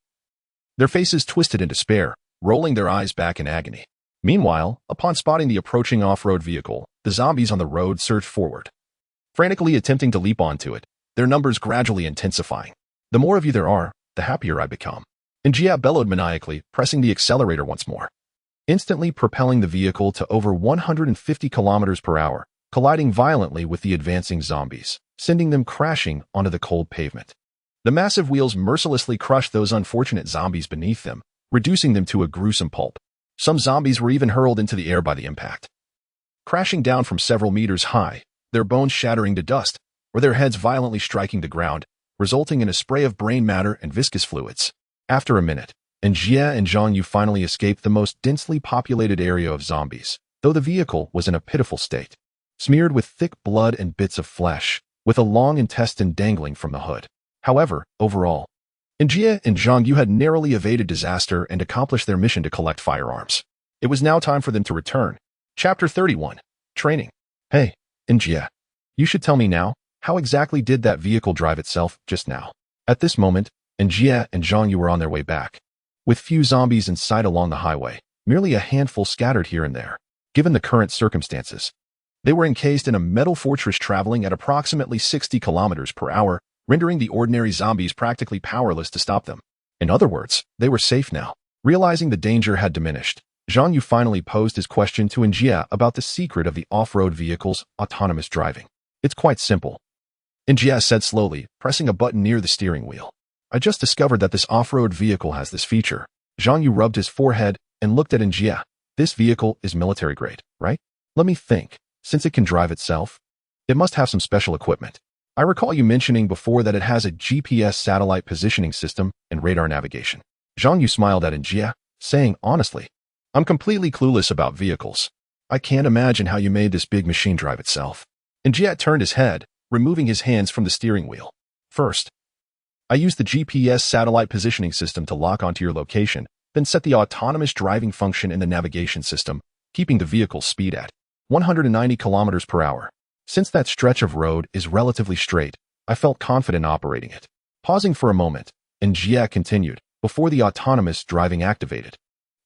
their faces twisted in despair, rolling their eyes back in agony. Meanwhile, upon spotting the approaching off-road vehicle, the zombies on the road surged forward, frantically attempting to leap onto it, their numbers gradually intensifying. The more of you there are, the happier I become. An Jie bellowed maniacally, pressing the accelerator once more, instantly propelling the vehicle to over 150 kilometers per hour, colliding violently with the advancing zombies, sending them crashing onto the cold pavement. The massive wheels mercilessly crushed those unfortunate zombies beneath them, reducing them to a gruesome pulp. Some zombies were even hurled into the air by the impact, crashing down from several meters high, their bones shattering to dust, or their heads violently striking the ground, resulting in a spray of brain matter and viscous fluids. After a minute, An Jie and Zhang Yu finally escaped the most densely populated area of zombies, though the vehicle was in a pitiful state, smeared with thick blood and bits of flesh, with a long intestine dangling from the hood. However, overall, An Jie and Zhang Yu had narrowly evaded disaster and accomplished their mission to collect firearms. It was now time for them to return. Chapter 31. Training. Hey, An Jie, you should tell me now, how exactly did that vehicle drive itself just now? At this moment, An Jie and Zhang Yu were on their way back, with few zombies in sight along the highway, merely a handful scattered here and there. Given the current circumstances, they were encased in a metal fortress traveling at approximately 60 kilometers per hour, rendering the ordinary zombies practically powerless to stop them. In other words, they were safe now. Realizing the danger had diminished, Zhang Yu finally posed his question to An Jie about the secret of the off-road vehicle's autonomous driving. It's quite simple, An Jie said slowly, pressing a button near the steering wheel. I just discovered that this off-road vehicle has this feature. Zhang Yu rubbed his forehead and looked at An Jie. This vehicle is military grade, right? Let me think. Since it can drive itself, it must have some special equipment. I recall you mentioning before that it has a GPS satellite positioning system and radar navigation. Zhang Yu smiled at An Jie, saying honestly, I'm completely clueless about vehicles. I can't imagine how you made this big machine drive itself. An Jie turned his head, removing his hands from the steering wheel. First, I used the GPS satellite positioning system to lock onto your location, then set the autonomous driving function in the navigation system, keeping the vehicle's speed at 190 kilometers per hour. Since that stretch of road is relatively straight, I felt confident operating it. Pausing for a moment, An Jie continued, before the autonomous driving activated.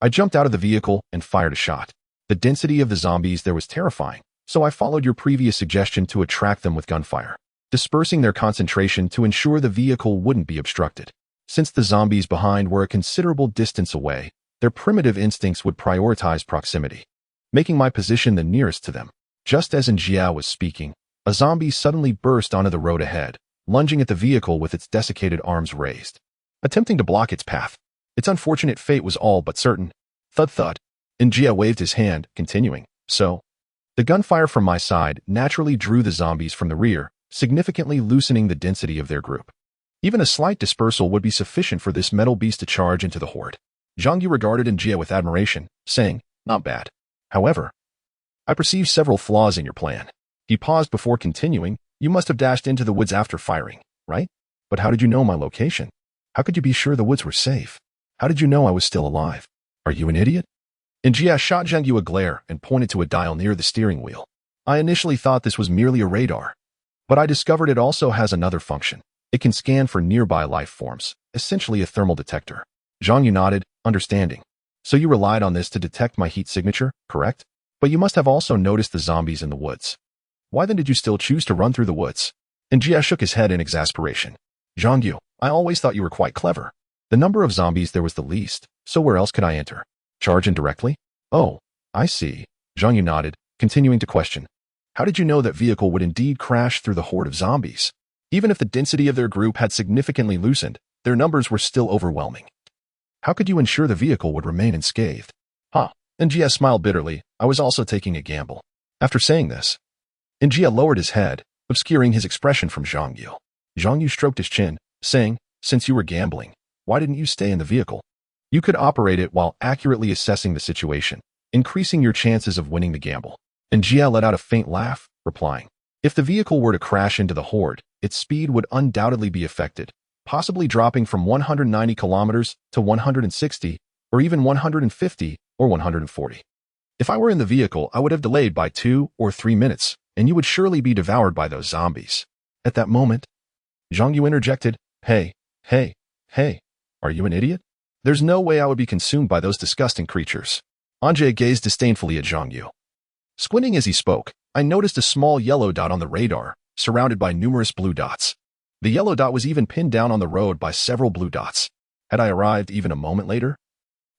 I jumped out of the vehicle and fired a shot. The density of the zombies there was terrifying, so I followed your previous suggestion to attract them with gunfire, dispersing their concentration to ensure the vehicle wouldn't be obstructed. Since the zombies behind were a considerable distance away, their primitive instincts would prioritize proximity, making my position the nearest to them. Just as An Jie was speaking, a zombie suddenly burst onto the road ahead, lunging at the vehicle with its desiccated arms raised, attempting to block its path. Its unfortunate fate was all but certain. Thud thud. An Jie waved his hand, continuing, so. The gunfire from my side naturally drew the zombies from the rear, significantly loosening the density of their group. Even a slight dispersal would be sufficient for this metal beast to charge into the horde. Zhang Yu regarded An Jie with admiration, saying, not bad. However, I perceive several flaws in your plan. He paused before continuing, you must have dashed into the woods after firing, right? But how did you know my location? How could you be sure the woods were safe? How did you know I was still alive? Are you an idiot? An Jie shot Zhang Yu a glare and pointed to a dial near the steering wheel. I initially thought this was merely a radar, but I discovered it also has another function. It can scan for nearby life forms, essentially a thermal detector. Zhang Yu nodded, understanding. So you relied on this to detect my heat signature, correct? But you must have also noticed the zombies in the woods. Why then did you still choose to run through the woods? An Jie shook his head in exasperation. Zhang Yu, I always thought you were quite clever. The number of zombies there was the least, so where else could I enter? Charge in directly? Oh, I see. Zhang Yu nodded, continuing to question. How did you know that vehicle would indeed crash through the horde of zombies? Even if the density of their group had significantly loosened, their numbers were still overwhelming. How could you ensure the vehicle would remain unscathed? Huh. An Jie smiled bitterly. I was also taking a gamble. After saying this, An Jie lowered his head, obscuring his expression from Zhang Yu. Zhang Yu stroked his chin, saying, since you were gambling, why didn't you stay in the vehicle? You could operate it while accurately assessing the situation, increasing your chances of winning the gamble. An Jie let out a faint laugh, replying, if the vehicle were to crash into the horde, its speed would undoubtedly be affected, possibly dropping from 190 kilometers to 160, or even 150 or 140. If I were in the vehicle, I would have delayed by 2 or 3 minutes, and you would surely be devoured by those zombies. At that moment, Zhang Yu interjected, hey, are you an idiot? There's no way I would be consumed by those disgusting creatures. An Jie gazed disdainfully at Zhang Yu. Squinting as he spoke, I noticed a small yellow dot on the radar, surrounded by numerous blue dots. The yellow dot was even pinned down on the road by several blue dots. Had I arrived even a moment later,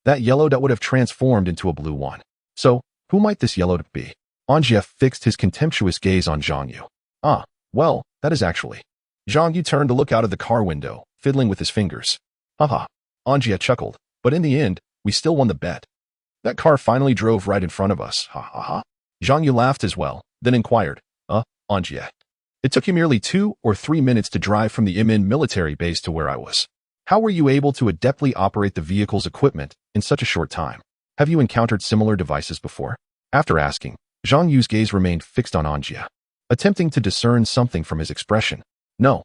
that yellow dot would have transformed into a blue one. So, who might this yellow dot be? An Jie fixed his contemptuous gaze on Zhang Yu. Ah, well, that is actually. Zhang Yu turned to look out of the car window, fiddling with his fingers. Haha. An Jie chuckled, but in the end, we still won the bet. That car finally drove right in front of us, ha ha ha. Zhang Yu laughed as well, then inquired, An Jie. It took you merely 2 or 3 minutes to drive from the Imin military base to where I was. How were you able to adeptly operate the vehicle's equipment in such a short time? Have you encountered similar devices before? After asking, Zhang Yu's gaze remained fixed on An Jie, attempting to discern something from his expression. No.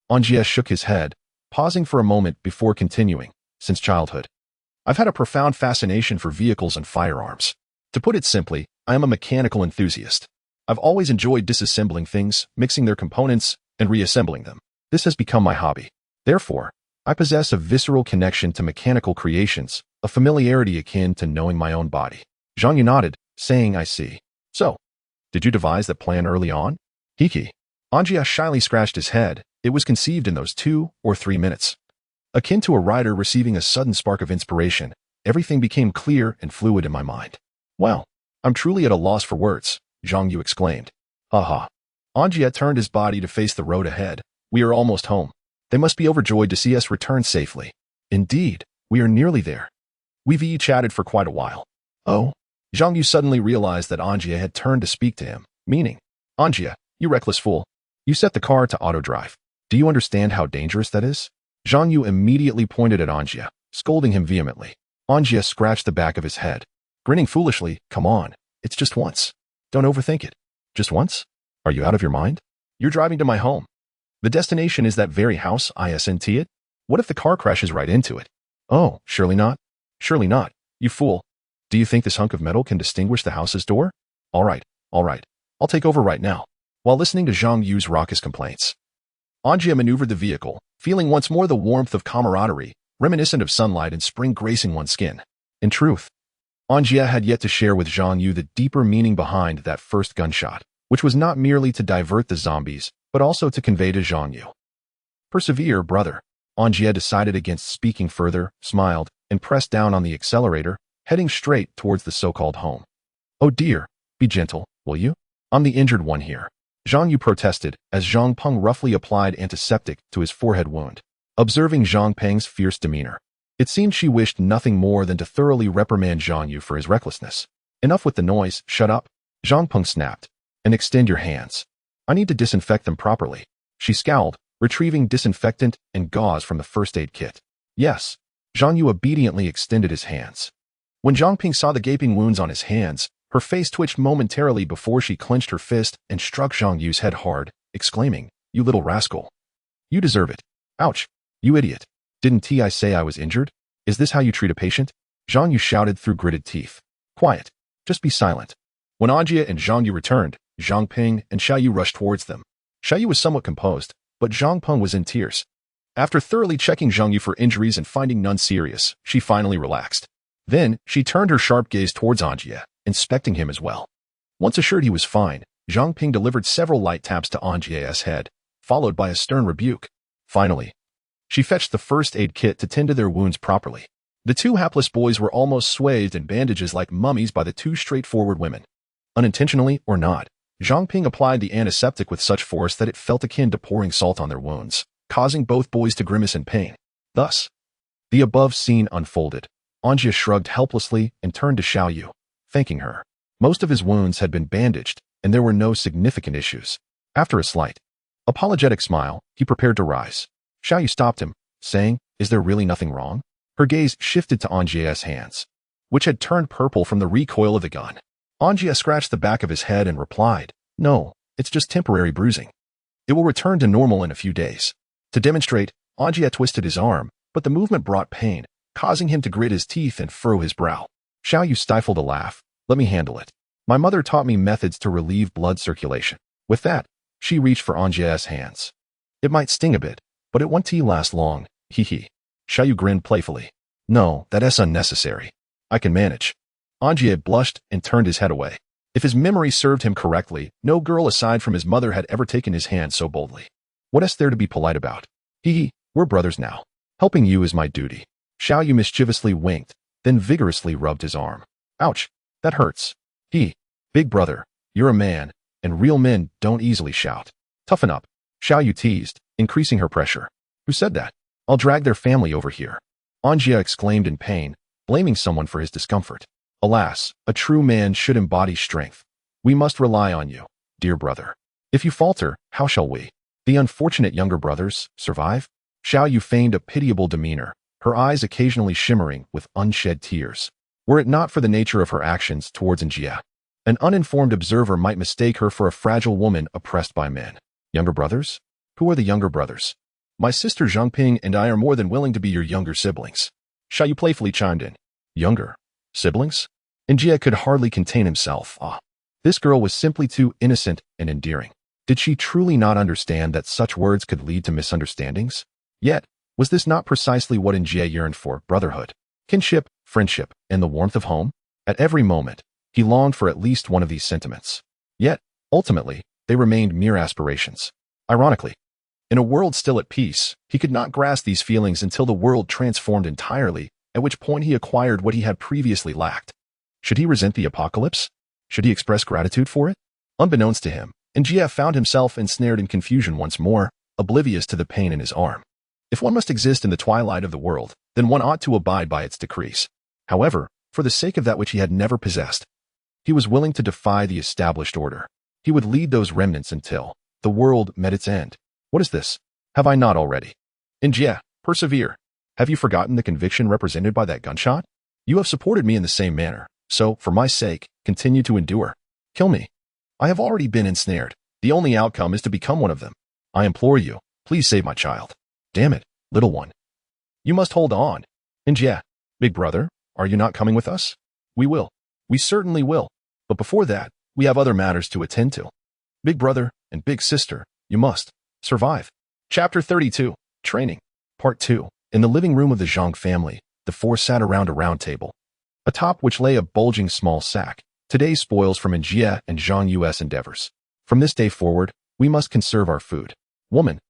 An Jie shook his head, pausing for a moment before continuing. Since childhood, I've had a profound fascination for vehicles and firearms. To put it simply, I am a mechanical enthusiast. I've always enjoyed disassembling things, mixing their components, and reassembling them. This has become my hobby. Therefore, I possess a visceral connection to mechanical creations, a familiarity akin to knowing my own body. Zhang Yu nodded, saying, I see. So, did you devise that plan early on? Hiki. An Jie shyly scratched his head. It was conceived in those 2 or 3 minutes. Akin to a writer receiving a sudden spark of inspiration, everything became clear and fluid in my mind. Well, I'm truly at a loss for words, Zhang Yu exclaimed. Ha. An Jie turned his body to face the road ahead. We are almost home. They must be overjoyed to see us return safely. Indeed, we are nearly there. We've chatted for quite a while. Oh? Zhang Yu suddenly realized that An Jie had turned to speak to him, meaning, An Jie, you reckless fool. You set the car to auto drive. Do you understand how dangerous that is? Zhang Yu immediately pointed at An Jie, scolding him vehemently. An Jie scratched the back of his head, grinning foolishly. Come on, it's just once. Don't overthink it. Just once? Are you out of your mind? You're driving to my home. The destination is that very house, isn't it? What if the car crashes right into it? Oh, surely not. Surely not, you fool. Do you think this hunk of metal can distinguish the house's door? All right. I'll take over right now. While listening to Zhang Yu's raucous complaints, An Jie maneuvered the vehicle, feeling once more the warmth of camaraderie, reminiscent of sunlight and spring gracing one's skin. In truth, An Jie had yet to share with Zhang Yu the deeper meaning behind that first gunshot, which was not merely to divert the zombies, but also to convey to Zhang Yu. Persevere, brother. An Jie decided against speaking further, smiled, and pressed down on the accelerator, heading straight towards the so-called home. Oh dear, be gentle, will you? I'm the injured one here. Zhang Yu protested as Zhang Peng roughly applied antiseptic to his forehead wound. Observing Zhang Peng's fierce demeanor, it seemed she wished nothing more than to thoroughly reprimand Zhang Yu for his recklessness. Enough with the noise, shut up. Zhang Peng snapped. And extend your hands. I need to disinfect them properly. She scowled, retrieving disinfectant and gauze from the first aid kit. Yes. Zhang Yu obediently extended his hands. When Zhang Peng saw the gaping wounds on his hands, her face twitched momentarily before she clenched her fist and struck Zhang Yu's head hard, exclaiming, "You little rascal. You deserve it. Ouch. You idiot. Didn't I say I was injured? Is this how you treat a patient?" Zhang Yu shouted through gritted teeth. Quiet. Just be silent. When An Jie and Zhang Yu returned, Zhang Peng and Xiao Yu rushed towards them. Xiao Yu was somewhat composed, but Zhang Peng was in tears. After thoroughly checking Zhang Yu for injuries and finding none serious, she finally relaxed. Then, she turned her sharp gaze towards An Jie, inspecting him as well. Once assured he was fine, Zhang Peng delivered several light taps to An Jie's head, followed by a stern rebuke. Finally, she fetched the first aid kit to tend to their wounds properly. The two hapless boys were almost swathed in bandages like mummies by the two straightforward women. Unintentionally or not, Zhang Peng applied the antiseptic with such force that it felt akin to pouring salt on their wounds, causing both boys to grimace in pain. Thus, the above scene unfolded. An Jie shrugged helplessly and turned to Xiao Yu, thanking her. Most of his wounds had been bandaged, and there were no significant issues. After a slight, apologetic smile, he prepared to rise. Xiao Yu stopped him, saying, "Is there really nothing wrong?" Her gaze shifted to An Jie's hands, which had turned purple from the recoil of the gun. An Jie scratched the back of his head and replied, "No, it's just temporary bruising. It will return to normal in a few days." To demonstrate, An Jie twisted his arm, but the movement brought pain, causing him to grit his teeth and furrow his brow. Xiao Yu stifled a laugh. "Let me handle it. My mother taught me methods to relieve blood circulation." With that, she reached for An Jie's hands. "It might sting a bit, but it won't last long, hee. Xiao Yu grinned playfully. "No, that's unnecessary. I can manage." An Jie blushed and turned his head away. If his memory served him correctly, no girl aside from his mother had ever taken his hand so boldly. What is there to be polite about? We're brothers now. Helping you is my duty. Xiao Yu mischievously winked, then vigorously rubbed his arm. "Ouch, that hurts." "Big brother, you're a man, and real men don't easily shout. Toughen up." Xiao Yu teased, increasing her pressure. "Who said that? I'll drag their family over here." An Jie exclaimed in pain, blaming someone for his discomfort. "Alas, a true man should embody strength. We must rely on you, dear brother. If you falter, how shall we, the unfortunate younger brothers, survive?" Xiao Yu feigned a pitiable demeanor, her eyes occasionally shimmering with unshed tears. Were it not for the nature of her actions towards An Jie, an uninformed observer might mistake her for a fragile woman oppressed by men. Younger brothers? Who are the younger brothers? My sister Zhang Peng and I are more than willing to be your younger siblings. Xiao Yu playfully chimed in. Younger? Siblings? An Jie could hardly contain himself. This girl was simply too innocent and endearing. Did she truly not understand that such words could lead to misunderstandings? Yet, was this not precisely what An Jie yearned for? Brotherhood, kinship, friendship, and the warmth of home? At every moment, he longed for at least one of these sentiments. Yet, ultimately, they remained mere aspirations. Ironically, in a world still at peace, he could not grasp these feelings until the world transformed entirely, at which point he acquired what he had previously lacked. Should he resent the apocalypse? Should he express gratitude for it? Unbeknownst to him, An Jie found himself ensnared in confusion once more, oblivious to the pain in his arm. If one must exist in the twilight of the world, then one ought to abide by its decrees. However, for the sake of that which he had never possessed, he was willing to defy the established order. He would lead those remnants until the world met its end. What is this? Have I not already? An Jie, persevere. Have you forgotten the conviction represented by that gunshot? You have supported me in the same manner, so, for my sake, continue to endure. Kill me. I have already been ensnared. The only outcome is to become one of them. I implore you, please save my child. Damn it, little one. You must hold on. An Jie, big brother, are you not coming with us? We will. We certainly will. But before that, we have other matters to attend to. Big brother and big sister, you must survive. Chapter 32. Training. Part 2. In the living room of the Zhang family, the four sat around a round table, atop which lay a bulging small sack. Today's spoils from An Jie and Zhang Yu's endeavors. From this day forward, we must conserve our food. Woman,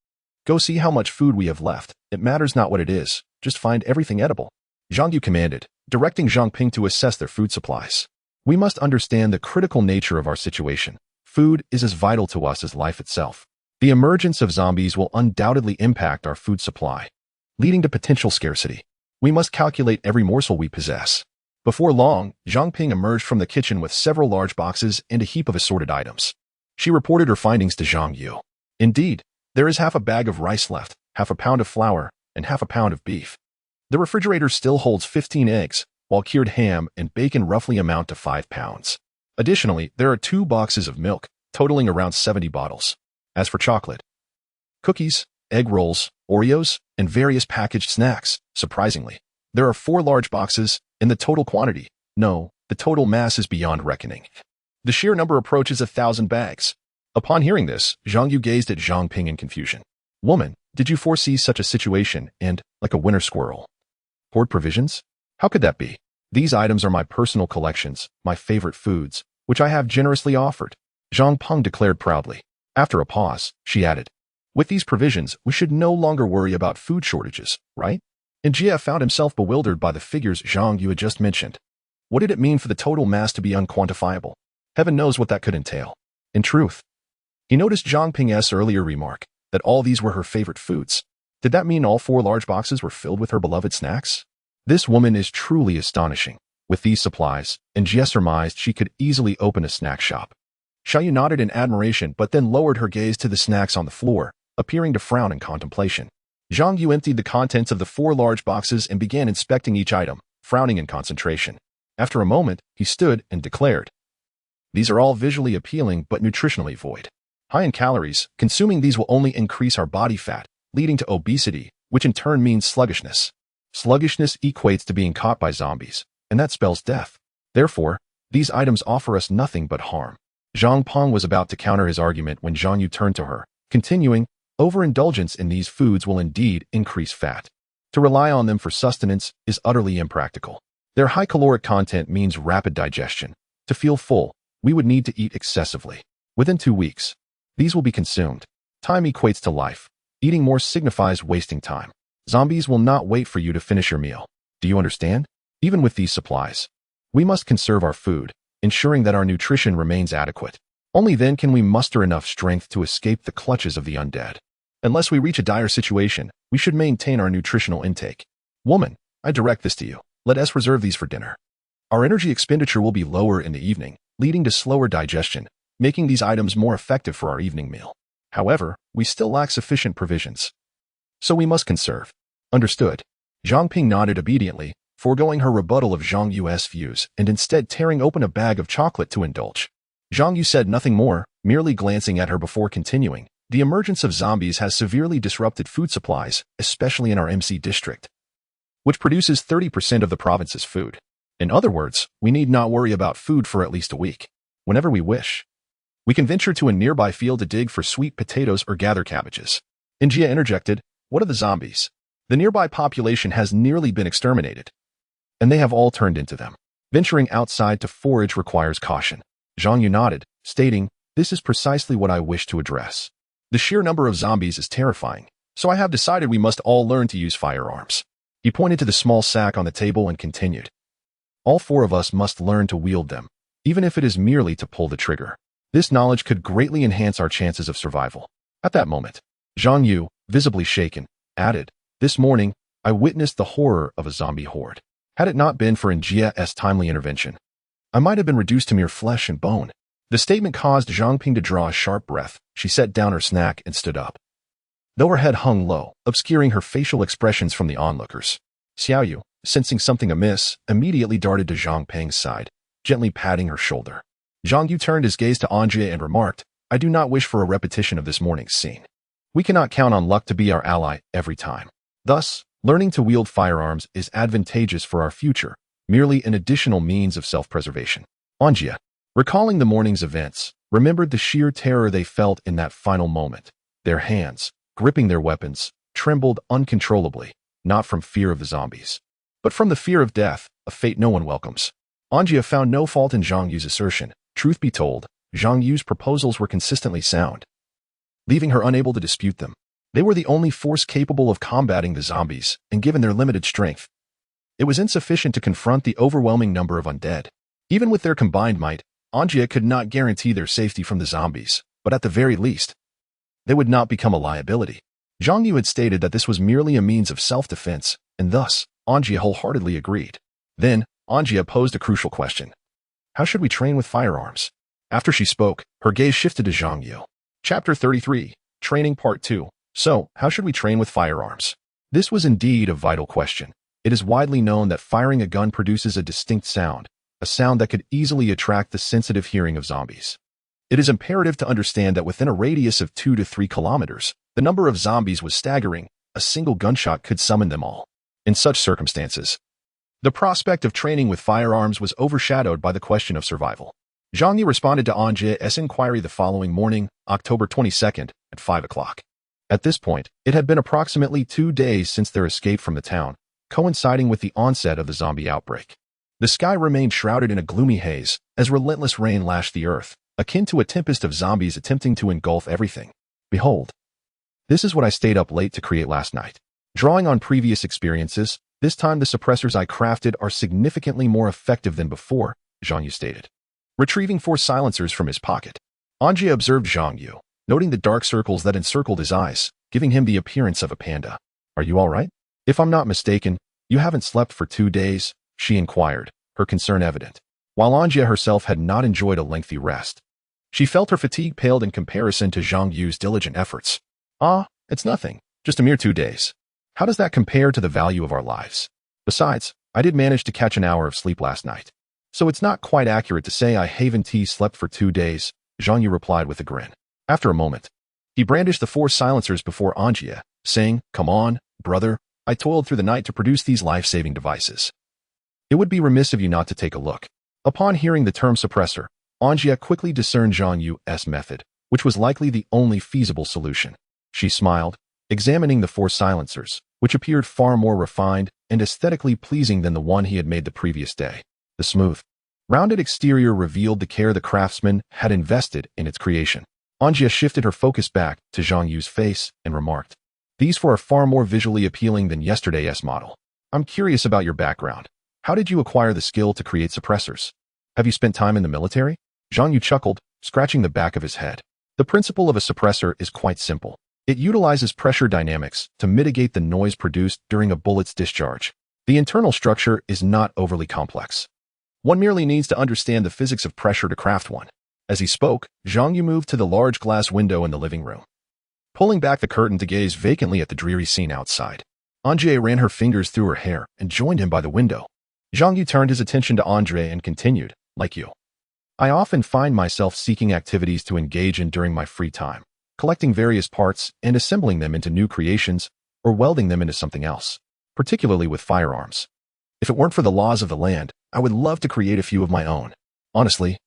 go see how much food we have left. It matters not what it is, just find everything edible. Zhang Yu commanded, directing Zhang Ping to assess their food supplies. We must understand the critical nature of our situation. Food is as vital to us as life itself. The emergence of zombies will undoubtedly impact our food supply, leading to potential scarcity. We must calculate every morsel we possess. Before long, Zhang Ping emerged from the kitchen with several large boxes and a heap of assorted items. She reported her findings to Zhang Yu. Indeed, there is half a bag of rice left, half a pound of flour, and half a pound of beef. The refrigerator still holds 15 eggs, while cured ham and bacon roughly amount to 5 pounds. Additionally, there are 2 boxes of milk, totaling around 70 bottles. As for chocolate, cookies, egg rolls, Oreos, and various packaged snacks, surprisingly, there are 4 large boxes, and the total quantity, no, the total mass is beyond reckoning. The sheer number approaches 1,000 bags. Upon hearing this, Zhang Yu gazed at Zhang Ping in confusion. Woman, did you foresee such a situation and, like a winter squirrel, hoard provisions? How could that be? These items are my personal collections, my favorite foods, which I have generously offered, Zhang Peng declared proudly. After a pause, she added, with these provisions, we should no longer worry about food shortages, right? An Jie found himself bewildered by the figures Zhang Yu had just mentioned. What did it mean for the total mass to be unquantifiable? Heaven knows what that could entail. In truth, he noticed Zhang Ping's earlier remark that all these were her favorite foods. Did that mean all 4 large boxes were filled with her beloved snacks? This woman is truly astonishing. With these supplies, An Jie surmised she could easily open a snack shop. Xiaoyu nodded in admiration but then lowered her gaze to the snacks on the floor, appearing to frown in contemplation. Zhang Yu emptied the contents of the 4 large boxes and began inspecting each item, frowning in concentration. After a moment, he stood and declared, these are all visually appealing but nutritionally void. High in calories, consuming these will only increase our body fat, leading to obesity, which in turn means sluggishness. Sluggishness equates to being caught by zombies, and that spells death. Therefore, these items offer us nothing but harm. Zhang Peng was about to counter his argument when Zhang Yu turned to her, continuing, overindulgence in these foods will indeed increase fat. To rely on them for sustenance is utterly impractical. Their high caloric content means rapid digestion. To feel full, we would need to eat excessively. Within 2 weeks, these will be consumed. Time equates to life. Eating more signifies wasting time. Zombies will not wait for you to finish your meal. Do you understand? Even with these supplies, we must conserve our food, ensuring that our nutrition remains adequate. Only then can we muster enough strength to escape the clutches of the undead. Unless we reach a dire situation, we should maintain our nutritional intake. Woman, I direct this to you. Let us reserve these for dinner. Our energy expenditure will be lower in the evening, leading to slower digestion, making these items more effective for our evening meal. However, we still lack sufficient provisions, so we must conserve. Understood. Zhang Ping nodded obediently, foregoing her rebuttal of Zhang Yu's views and instead tearing open a bag of chocolate to indulge. Zhang Yu said nothing more, merely glancing at her before continuing. The emergence of zombies has severely disrupted food supplies, especially in our MC district, which produces 30% of the province's food. In other words, we need not worry about food for at least a week. Whenever we wish, we can venture to a nearby field to dig for sweet potatoes or gather cabbages. An Jie interjected, what of the zombies? The nearby population has nearly been exterminated, and they have all turned into them. Venturing outside to forage requires caution. Zhang Yu nodded, stating, this is precisely what I wish to address. The sheer number of zombies is terrifying, so I have decided we must all learn to use firearms. He pointed to the small sack on the table and continued, all 4 of us must learn to wield them, even if it is merely to pull the trigger. This knowledge could greatly enhance our chances of survival. At that moment, Zhang Yu, visibly shaken, added, this morning, I witnessed the horror of a zombie horde. Had it not been for An Jie's timely intervention, I might have been reduced to mere flesh and bone. The statement caused Zhang Ping to draw a sharp breath. She set down her snack and stood up, though her head hung low, obscuring her facial expressions from the onlookers. Xiaoyu, sensing something amiss, immediately darted to Zhang Ping's side, gently patting her shoulder. Zhang Yu turned his gaze to An Jie and remarked, I do not wish for a repetition of this morning's scene. We cannot count on luck to be our ally every time. Thus, learning to wield firearms is advantageous for our future, merely an additional means of self-preservation. An Jie, recalling the morning's events, remembered the sheer terror they felt in that final moment. Their hands, gripping their weapons, trembled uncontrollably, not from fear of the zombies, but from the fear of death, a fate no one welcomes. An Jie found no fault in Zhang Yu's assertion. Truth be told, Zhang Yu's proposals were consistently sound, leaving her unable to dispute them. They were the only force capable of combating the zombies, and given their limited strength, it was insufficient to confront the overwhelming number of undead. Even with their combined might, An Jie could not guarantee their safety from the zombies, but at the very least, they would not become a liability. Zhang Yu had stated that this was merely a means of self-defense, and thus, An Jie wholeheartedly agreed. Then, An Jie posed a crucial question. How should we train with firearms? After she spoke, her gaze shifted to Zhang Yu. Chapter 33, Training Part 2. So, how should we train with firearms? This was indeed a vital question. It is widely known that firing a gun produces a distinct sound, a sound that could easily attract the sensitive hearing of zombies. It is imperative to understand that within a radius of 2 to 3 kilometers, the number of zombies was staggering. A single gunshot could summon them all. In such circumstances, the prospect of training with firearms was overshadowed by the question of survival. Zhang Yu responded to An Jie's inquiry the following morning, October 22nd, at 5 o'clock. At this point, it had been approximately 2 days since their escape from the town, coinciding with the onset of the zombie outbreak. The sky remained shrouded in a gloomy haze, as relentless rain lashed the earth, akin to a tempest of zombies attempting to engulf everything. Behold, this is what I stayed up late to create last night. Drawing on previous experiences, this time the suppressors I crafted are significantly more effective than before, Zhang Yu stated, retrieving 4 silencers from his pocket. An Jie observed Zhang Yu, noting the dark circles that encircled his eyes, giving him the appearance of a panda. Are you all right? If I'm not mistaken, you haven't slept for 2 days, she inquired, her concern evident. While An Jie herself had not enjoyed a lengthy rest, she felt her fatigue paled in comparison to Zhang Yu's diligent efforts. It's nothing, just a mere 2 days. How does that compare to the value of our lives? Besides, I did manage to catch an hour of sleep last night. So it's not quite accurate to say I haven't slept for 2 days, Zhang Yu replied with a grin. After a moment, he brandished the 4 silencers before An Jie, saying, Come on, brother, I toiled through the night to produce these life-saving devices. It would be remiss of you not to take a look. Upon hearing the term suppressor, An Jie quickly discerned Zhang Yu's method, which was likely the only feasible solution. She smiled, examining the 4 silencers, which appeared far more refined and aesthetically pleasing than the one he had made the previous day. The smooth, rounded exterior revealed the care the craftsman had invested in its creation. An Jie shifted her focus back to Zhang Yu's face and remarked, These 4 are far more visually appealing than yesterday's model. I'm curious about your background. How did you acquire the skill to create suppressors? Have you spent time in the military? Zhang Yu chuckled, scratching the back of his head. The principle of a suppressor is quite simple. It utilizes pressure dynamics to mitigate the noise produced during a bullet's discharge. The internal structure is not overly complex. One merely needs to understand the physics of pressure to craft one. As he spoke, Zhang Yu moved to the large glass window in the living room, pulling back the curtain to gaze vacantly at the dreary scene outside. An Jie ran her fingers through her hair and joined him by the window. Zhang Yu turned his attention to An Jie and continued, Like you, I often find myself seeking activities to engage in during my free time, collecting various parts and assembling them into new creations or welding them into something else, particularly with firearms. If it weren't for the laws of the land, I would love to create a few of my own. Honestly,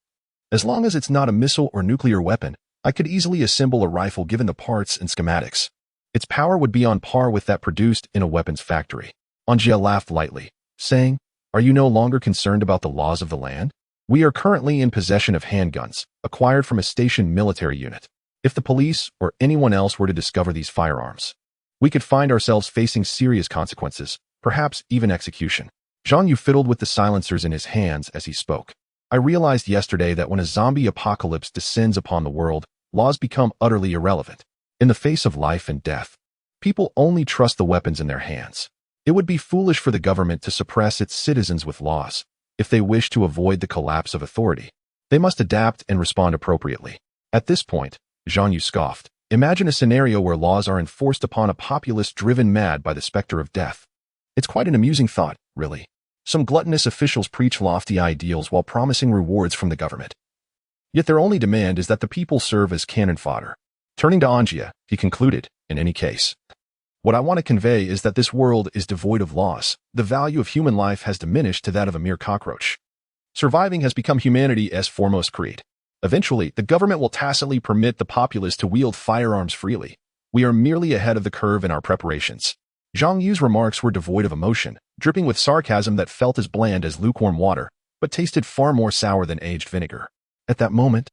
as long as it's not a missile or nuclear weapon, I could easily assemble a rifle given the parts and schematics. Its power would be on par with that produced in a weapons factory. An Jie laughed lightly, saying, Are you no longer concerned about the laws of the land? We are currently in possession of handguns, acquired from a stationed military unit. If the police or anyone else were to discover these firearms, we could find ourselves facing serious consequences, perhaps even execution. Zhang Yu fiddled with the silencers in his hands as he spoke. I realized yesterday that when a zombie apocalypse descends upon the world, laws become utterly irrelevant. In the face of life and death, people only trust the weapons in their hands. It would be foolish for the government to suppress its citizens with laws. If they wish to avoid the collapse of authority, they must adapt and respond appropriately. At this point, Zhang Yu scoffed. Imagine a scenario where laws are enforced upon a populace driven mad by the specter of death. It's quite an amusing thought, really. Some gluttonous officials preach lofty ideals while promising rewards from the government. Yet their only demand is that the people serve as cannon fodder. Turning to An Jie, he concluded, in any case, what I want to convey is that this world is devoid of laws. The value of human life has diminished to that of a mere cockroach. Surviving has become humanity's foremost creed. Eventually, the government will tacitly permit the populace to wield firearms freely. We are merely ahead of the curve in our preparations. Zhang Yu's remarks were devoid of emotion, dripping with sarcasm that felt as bland as lukewarm water, but tasted far more sour than aged vinegar. At that moment,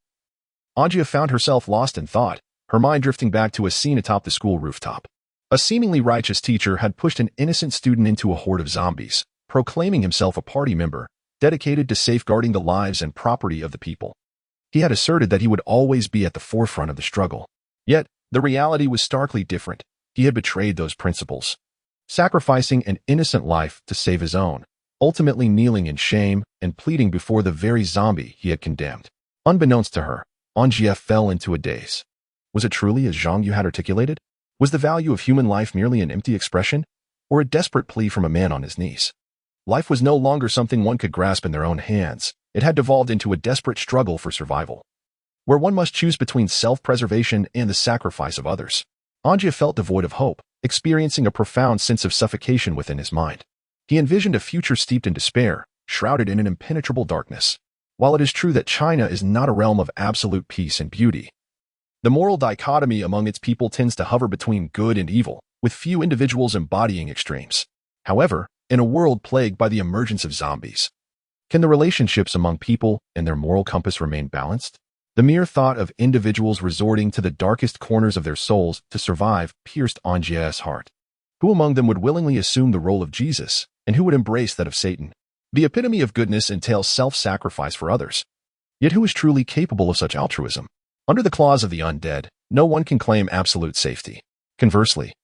An Jie found herself lost in thought, her mind drifting back to a scene atop the school rooftop. A seemingly righteous teacher had pushed an innocent student into a horde of zombies, proclaiming himself a party member, dedicated to safeguarding the lives and property of the people. He had asserted that he would always be at the forefront of the struggle. Yet, the reality was starkly different. He had betrayed those principles, sacrificing an innocent life to save his own, ultimately kneeling in shame and pleading before the very zombie he had condemned. Unbeknownst to her, An Jie fell into a daze. Was it truly as Zhang Yu had articulated? Was the value of human life merely an empty expression, or a desperate plea from a man on his knees? Life was no longer something one could grasp in their own hands. It had devolved into a desperate struggle for survival, where one must choose between self-preservation and the sacrifice of others. An Jie felt devoid of hope, experiencing a profound sense of suffocation within his mind. He envisioned a future steeped in despair, shrouded in an impenetrable darkness. While it is true that China is not a realm of absolute peace and beauty, the moral dichotomy among its people tends to hover between good and evil, with few individuals embodying extremes. However, in a world plagued by the emergence of zombies, can the relationships among people and their moral compass remain balanced? The mere thought of individuals resorting to the darkest corners of their souls to survive pierced An Jie's heart. Who among them would willingly assume the role of Jesus, and who would embrace that of Satan? The epitome of goodness entails self-sacrifice for others. Yet who is truly capable of such altruism? Under the clause of the undead, no one can claim absolute safety. Conversely,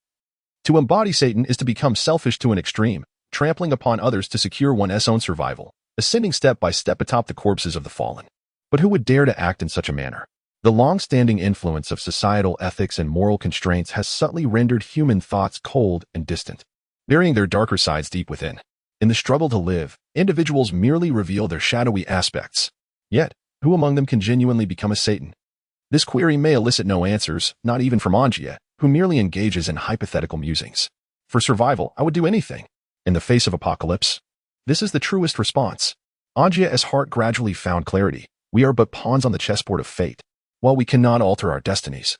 to embody Satan is to become selfish to an extreme, trampling upon others to secure one's own survival, ascending step by step atop the corpses of the fallen. But who would dare to act in such a manner? The long-standing influence of societal ethics and moral constraints has subtly rendered human thoughts cold and distant, burying their darker sides deep within. In the struggle to live, individuals merely reveal their shadowy aspects. Yet, who among them can genuinely become a Satan? This query may elicit no answers, not even from An Jie, who merely engages in hypothetical musings. For survival, I would do anything. In the face of apocalypse, this is the truest response. An Jie's heart gradually found clarity. We are but pawns on the chessboard of fate. While we cannot alter our destinies,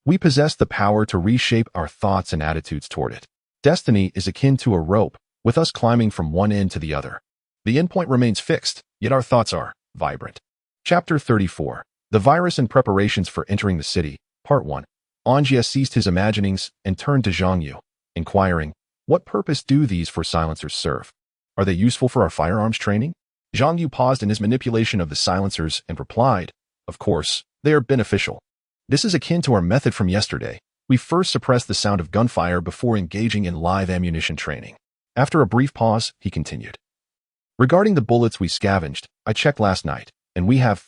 we possess the power to reshape our thoughts and attitudes toward it. Destiny is akin to a rope, with us climbing from one end to the other. The endpoint remains fixed, yet our thoughts are vibrant. Chapter 34. The Virus and Preparations for Entering the City, Part 1. An Jie ceased his imaginings and turned to Zhang Yu, inquiring, "What purpose do these four silencers serve? Are they useful for our firearms training?" Zhang Yu paused in his manipulation of the silencers and replied, "Of course, they are beneficial. This is akin to our method from yesterday. We first suppress the sound of gunfire before engaging in live ammunition training." After a brief pause, he continued, "Regarding the bullets we scavenged, I checked last night, and we have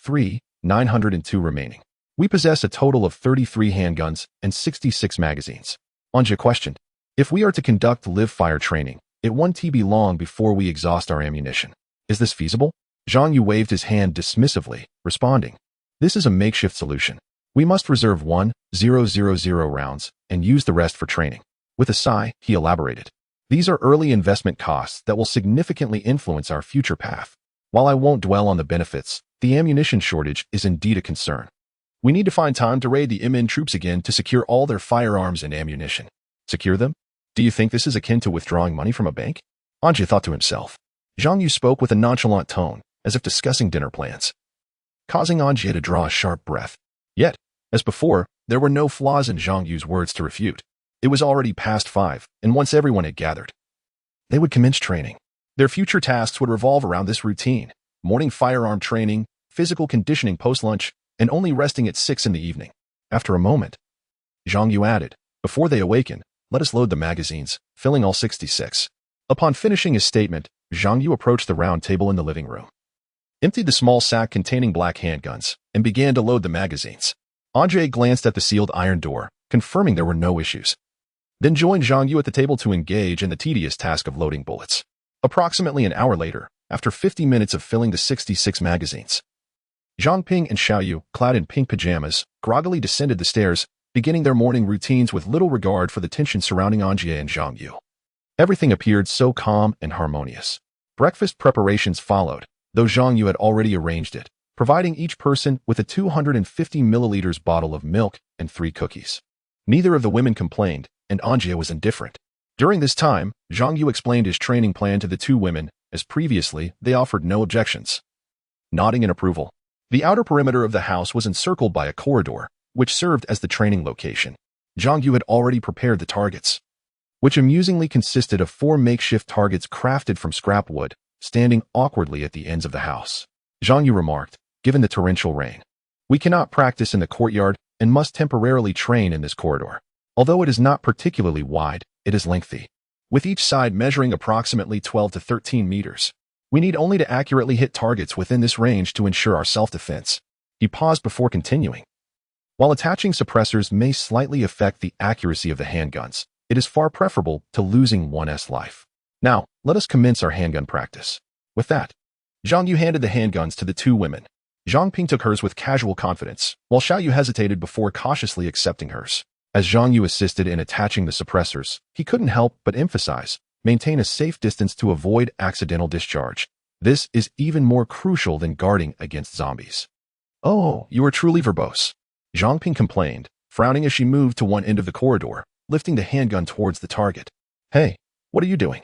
902 remaining. We possess a total of 33 handguns and 66 magazines." An Jie questioned, "If we are to conduct live-fire training, it won't be long before we exhaust our ammunition. Is this feasible?" Zhang Yu waved his hand dismissively, responding, "This is a makeshift solution. We must reserve 1,000 rounds and use the rest for training." With a sigh, he elaborated, "These are early investment costs that will significantly influence our future path. While I won't dwell on the benefits, the ammunition shortage is indeed a concern. We need to find time to raid the MN troops again to secure all their firearms and ammunition." Secure them? Do you think this is akin to withdrawing money from a bank? An Jie thought to himself. Zhang Yu spoke with a nonchalant tone, as if discussing dinner plans, causing An Jie to draw a sharp breath. Yet, as before, there were no flaws in Zhang Yu's words to refute. It was already past 5, and once everyone had gathered, they would commence training. Their future tasks would revolve around this routine: morning firearm training, physical conditioning post-lunch, and only resting at 6 in the evening. After a moment, Zhang Yu added, "Before they awaken, let us load the magazines, filling all 66. Upon finishing his statement, Zhang Yu approached the round table in the living room, emptied the small sack containing black handguns, and began to load the magazines. An Jie glanced at the sealed iron door, confirming there were no issues, then joined Zhang Yu at the table to engage in the tedious task of loading bullets. Approximately an hour later, after 50 minutes of filling the 66 magazines, Zhang Ping and Xiao Yu, clad in pink pajamas, groggily descended the stairs, beginning their morning routines with little regard for the tension surrounding An Jie and Zhang Yu. Everything appeared so calm and harmonious. Breakfast preparations followed, though Zhang Yu had already arranged it, providing each person with a 250 milliliters bottle of milk and 3 cookies. Neither of the women complained, and An Jie was indifferent. During this time, Zhang Yu explained his training plan to the two women, as previously, they offered no objections. Nodding in approval, the outer perimeter of the house was encircled by a corridor, which served as the training location. Zhang Yu had already prepared the targets, which amusingly consisted of 4 makeshift targets crafted from scrap wood, standing awkwardly at the ends of the house. Zhang Yu remarked, given the torrential rain, "We cannot practice in the courtyard and must temporarily train in this corridor. Although it is not particularly wide, it is lengthy, with each side measuring approximately 12 to 13 meters. We need only to accurately hit targets within this range to ensure our self-defense." He paused before continuing. While attaching suppressors may slightly affect the accuracy of the handguns, it is far preferable to losing one's life. Now, let us commence our handgun practice. With that, Zhang Yu handed the handguns to the two women. Zhang Ping took hers with casual confidence, while Xiaoyu hesitated before cautiously accepting hers. As Zhang Yu assisted in attaching the suppressors, he couldn't help but emphasize, maintain a safe distance to avoid accidental discharge. This is even more crucial than guarding against zombies. "Oh, you are truly verbose," Zhang Ping complained, frowning as she moved to one end of the corridor, lifting the handgun towards the target. "Hey, what are you doing?"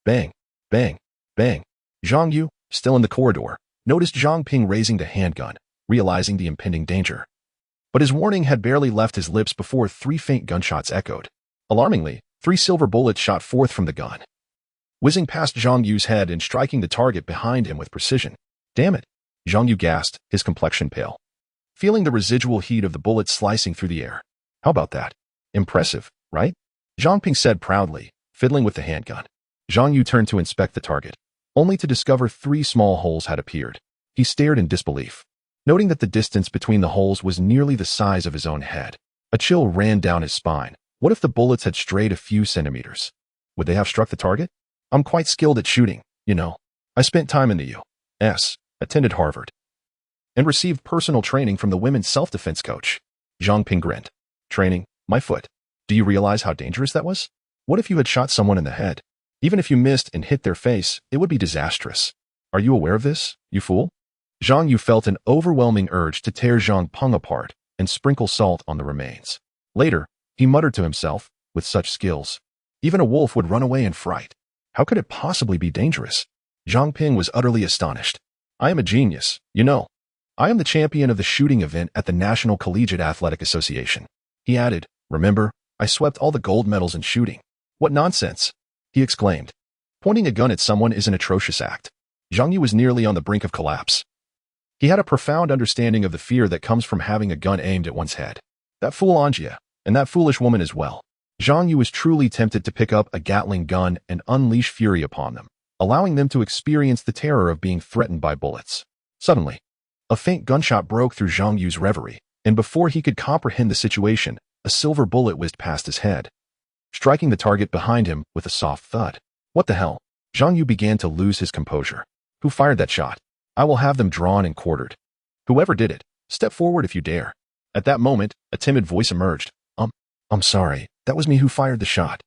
Bang, bang, bang. Zhang Yu, still in the corridor, noticed Zhang Ping raising the handgun, realizing the impending danger. But his warning had barely left his lips before 3 faint gunshots echoed. Alarmingly, 3 silver bullets shot forth from the gun, whizzing past Zhang Yu's head and striking the target behind him with precision. "Damn it," Zhang Yu gasped, his complexion pale, feeling the residual heat of the bullets slicing through the air. "How about that? Impressive, right?" Zhang Ping said proudly, fiddling with the handgun. Zhang Yu turned to inspect the target, only to discover 3 small holes had appeared. He stared in disbelief, noting that the distance between the holes was nearly the size of his own head. A chill ran down his spine. What if the bullets had strayed a few centimeters? Would they have struck the target? "I'm quite skilled at shooting, you know. I spent time in the U.S., attended Harvard, and received personal training from the women's self-defense coach." Zhang Ping grinned. "Training? My foot. Do you realize how dangerous that was? What if you had shot someone in the head? Even if you missed and hit their face, it would be disastrous. Are you aware of this, you fool?" Zhang Yu felt an overwhelming urge to tear Zhang Peng apart and sprinkle salt on the remains. Later, he muttered to himself, with such skills, even a wolf would run away in fright. How could it possibly be dangerous? Zhang Ping was utterly astonished. "I am a genius, you know. I am the champion of the shooting event at the National Collegiate Athletic Association." He added, "Remember, I swept all the gold medals in shooting." "What nonsense!" he exclaimed. "Pointing a gun at someone is an atrocious act." Zhang Yu was nearly on the brink of collapse. He had a profound understanding of the fear that comes from having a gun aimed at one's head. That fool An Jie, and that foolish woman as well. Zhang Yu was truly tempted to pick up a Gatling gun and unleash fury upon them, allowing them to experience the terror of being threatened by bullets. Suddenly, a faint gunshot broke through Zhang Yu's reverie, and before he could comprehend the situation, a silver bullet whizzed past his head, striking the target behind him with a soft thud. "What the hell?" Zhang Yu began to lose his composure. "Who fired that shot? I will have them drawn and quartered. Whoever did it, step forward if you dare." At that moment, a timid voice emerged. I'm sorry, that was me who fired the shot."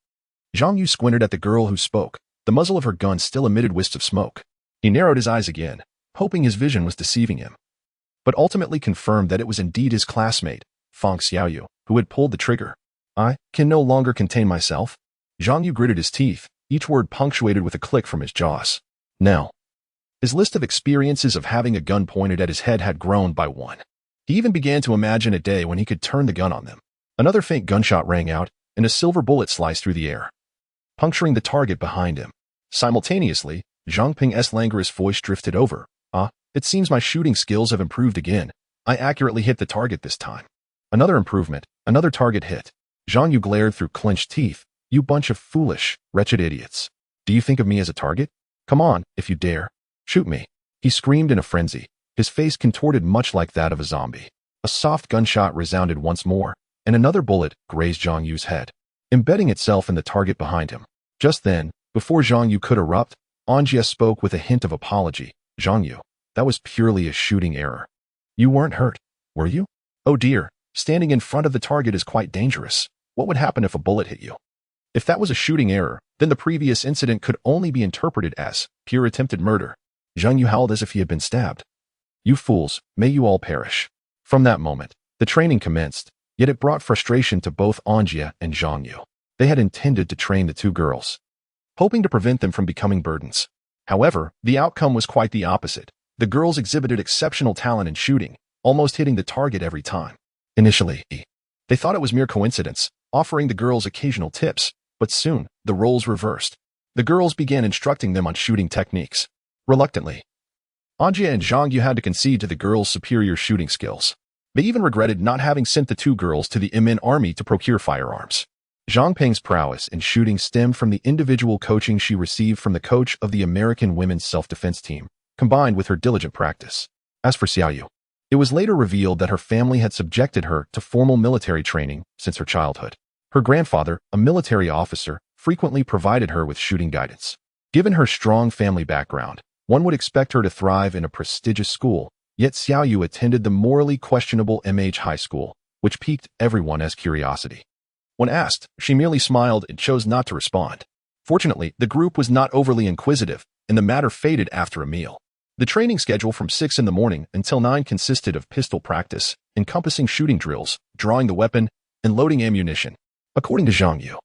Zhang Yu squinted at the girl who spoke. The muzzle of her gun still emitted wisps of smoke. He narrowed his eyes again, hoping his vision was deceiving him, but ultimately confirmed that it was indeed his classmate, Fang Xiaoyu, who had pulled the trigger. "I can no longer contain myself." Zhang Yu gritted his teeth, each word punctuated with a click from his jaws. Now, his list of experiences of having a gun pointed at his head had grown by 1. He even began to imagine a day when he could turn the gun on them. Another faint gunshot rang out, and a silver bullet sliced through the air, puncturing the target behind him. Simultaneously, Zhang Ping's languorous voice drifted over. It seems my shooting skills have improved again. I accurately hit the target this time." Another improvement, another target hit. Zhang Yu glared through clenched teeth. "You bunch of foolish, wretched idiots. Do you think of me as a target? Come on, if you dare. Shoot me." He screamed in a frenzy, his face contorted much like that of a zombie. A soft gunshot resounded once more, and another bullet grazed Zhang Yu's head, embedding itself in the target behind him. Just then, before Zhang Yu could erupt, An Jie spoke with a hint of apology. "Zhang Yu, that was purely a shooting error. You weren't hurt, were you?" "Oh dear, standing in front of the target is quite dangerous. What would happen if a bullet hit you?" If that was a shooting error, then the previous incident could only be interpreted as pure attempted murder. Zhang Yu howled as if he had been stabbed. "You fools, may you all perish." From that moment, the training commenced. Yet it brought frustration to both An Jie and Zhang Yu. They had intended to train the two girls, hoping to prevent them from becoming burdens. However, the outcome was quite the opposite. The girls exhibited exceptional talent in shooting, almost hitting the target every time. Initially, they thought it was mere coincidence, offering the girls occasional tips, but soon, the roles reversed. The girls began instructing them on shooting techniques. Reluctantly, An Jie and Zhang Yu had to concede to the girls' superior shooting skills. They even regretted not having sent the two girls to the MN army to procure firearms. Zhang Peng's prowess in shooting stemmed from the individual coaching she received from the coach of the American women's self-defense team, combined with her diligent practice. As for Xiaoyu, it was later revealed that her family had subjected her to formal military training since her childhood. Her grandfather, a military officer, frequently provided her with shooting guidance. Given her strong family background, one would expect her to thrive in a prestigious school, yet Xiaoyu attended the morally questionable MH High School, which piqued everyone's curiosity. When asked, she merely smiled and chose not to respond. Fortunately, the group was not overly inquisitive, and the matter faded after a meal. The training schedule from 6 in the morning until 9 consisted of pistol practice, encompassing shooting drills, drawing the weapon, and loading ammunition. According to Zhang Yu,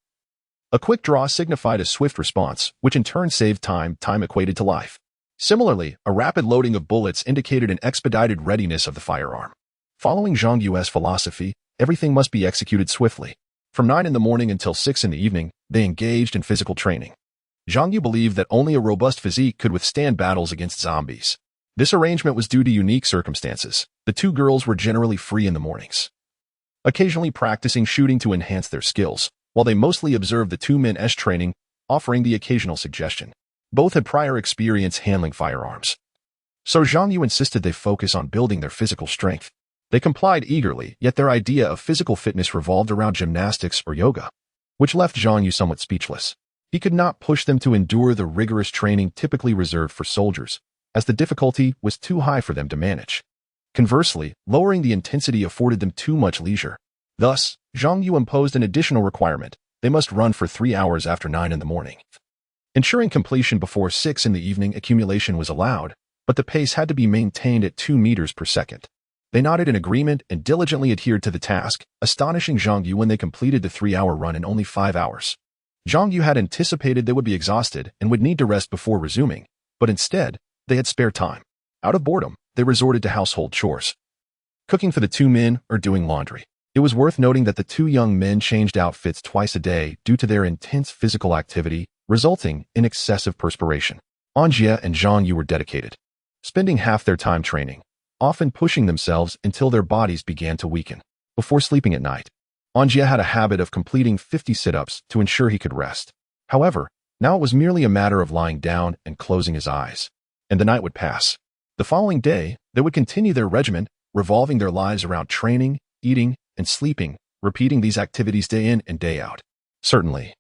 a quick draw signified a swift response, which in turn saved time equated to life. Similarly, a rapid loading of bullets indicated an expedited readiness of the firearm. Following Zhang Yu's philosophy, everything must be executed swiftly. From 9 in the morning until 6 in the evening, they engaged in physical training. Zhang Yu believed that only a robust physique could withstand battles against zombies. This arrangement was due to unique circumstances. The two girls were generally free in the mornings, occasionally practicing shooting to enhance their skills, while they mostly observed the two men's training, offering the occasional suggestion. Both had prior experience handling firearms, so Zhang Yu insisted they focus on building their physical strength. They complied eagerly, yet their idea of physical fitness revolved around gymnastics or yoga, which left Zhang Yu somewhat speechless. He could not push them to endure the rigorous training typically reserved for soldiers, as the difficulty was too high for them to manage. Conversely, lowering the intensity afforded them too much leisure. Thus, Zhang Yu imposed an additional requirement: they must run for 3 hours after 9 in the morning. Ensuring completion before 6 in the evening, accumulation was allowed, but the pace had to be maintained at 2 meters per second. They nodded in agreement and diligently adhered to the task, astonishing Zhang Yu when they completed the 3-hour run in only 5 hours. Zhang Yu had anticipated they would be exhausted and would need to rest before resuming, but instead, they had spare time. Out of boredom, they resorted to household chores, cooking for the two men or doing laundry. It was worth noting that the two young men changed outfits twice a day due to their intense physical activity, resulting in excessive perspiration. An Jie and Zhang Yu were dedicated, spending half their time training, often pushing themselves until their bodies began to weaken. Before sleeping at night, An Jie had a habit of completing 50 sit-ups to ensure he could rest. However, now it was merely a matter of lying down and closing his eyes, and the night would pass. The following day, they would continue their regimen, revolving their lives around training, eating, and sleeping, repeating these activities day in and day out. Certainly,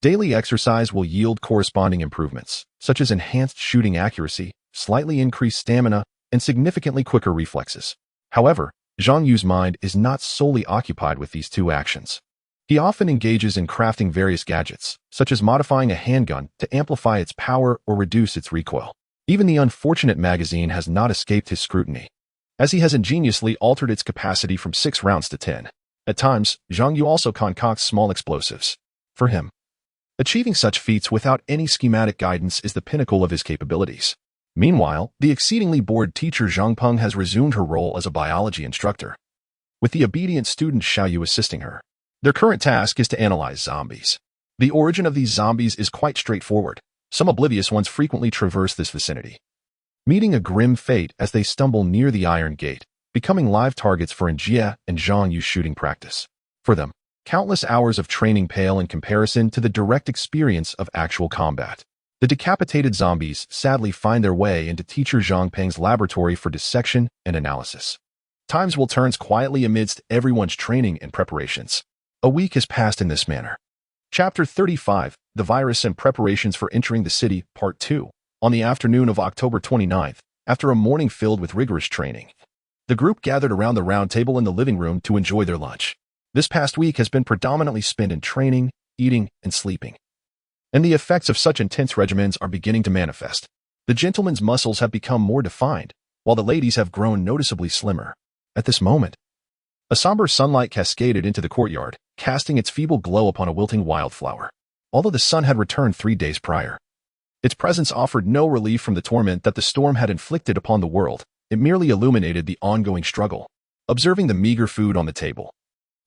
daily exercise will yield corresponding improvements, such as enhanced shooting accuracy, slightly increased stamina, and significantly quicker reflexes. However, Zhang Yu's mind is not solely occupied with these two actions. He often engages in crafting various gadgets, such as modifying a handgun to amplify its power or reduce its recoil. Even the unfortunate magazine has not escaped his scrutiny, as he has ingeniously altered its capacity from 6 rounds to 10. At times, Zhang Yu also concocts small explosives. For him, achieving such feats without any schematic guidance is the pinnacle of his capabilities. Meanwhile, the exceedingly bored teacher Zhang Peng has resumed her role as a biology instructor, with the obedient student Xiaoyu assisting her. Their current task is to analyze zombies. The origin of these zombies is quite straightforward. Some oblivious ones frequently traverse this vicinity, meeting a grim fate as they stumble near the Iron Gate, becoming live targets for An Jie and Zhang Yu's shooting practice. For them, countless hours of training pale in comparison to the direct experience of actual combat. The decapitated zombies sadly find their way into teacher Zhang Peng's laboratory for dissection and analysis. Times will turn quietly amidst everyone's training and preparations. A week has passed in this manner. Chapter 35, The Virus and Preparations for Entering the City, Part 2. On the afternoon of October 29th, after a morning filled with rigorous training, the group gathered around the round table in the living room to enjoy their lunch. This past week has been predominantly spent in training, eating, and sleeping, and the effects of such intense regimens are beginning to manifest. The gentlemen's muscles have become more defined, while the ladies have grown noticeably slimmer. At this moment, A somber sunlight cascaded into the courtyard, casting its feeble glow upon a wilting wildflower. Although the sun had returned 3 days prior, its presence offered no relief from the torment that the storm had inflicted upon the world. It merely illuminated the ongoing struggle. Observing the meager food on the table,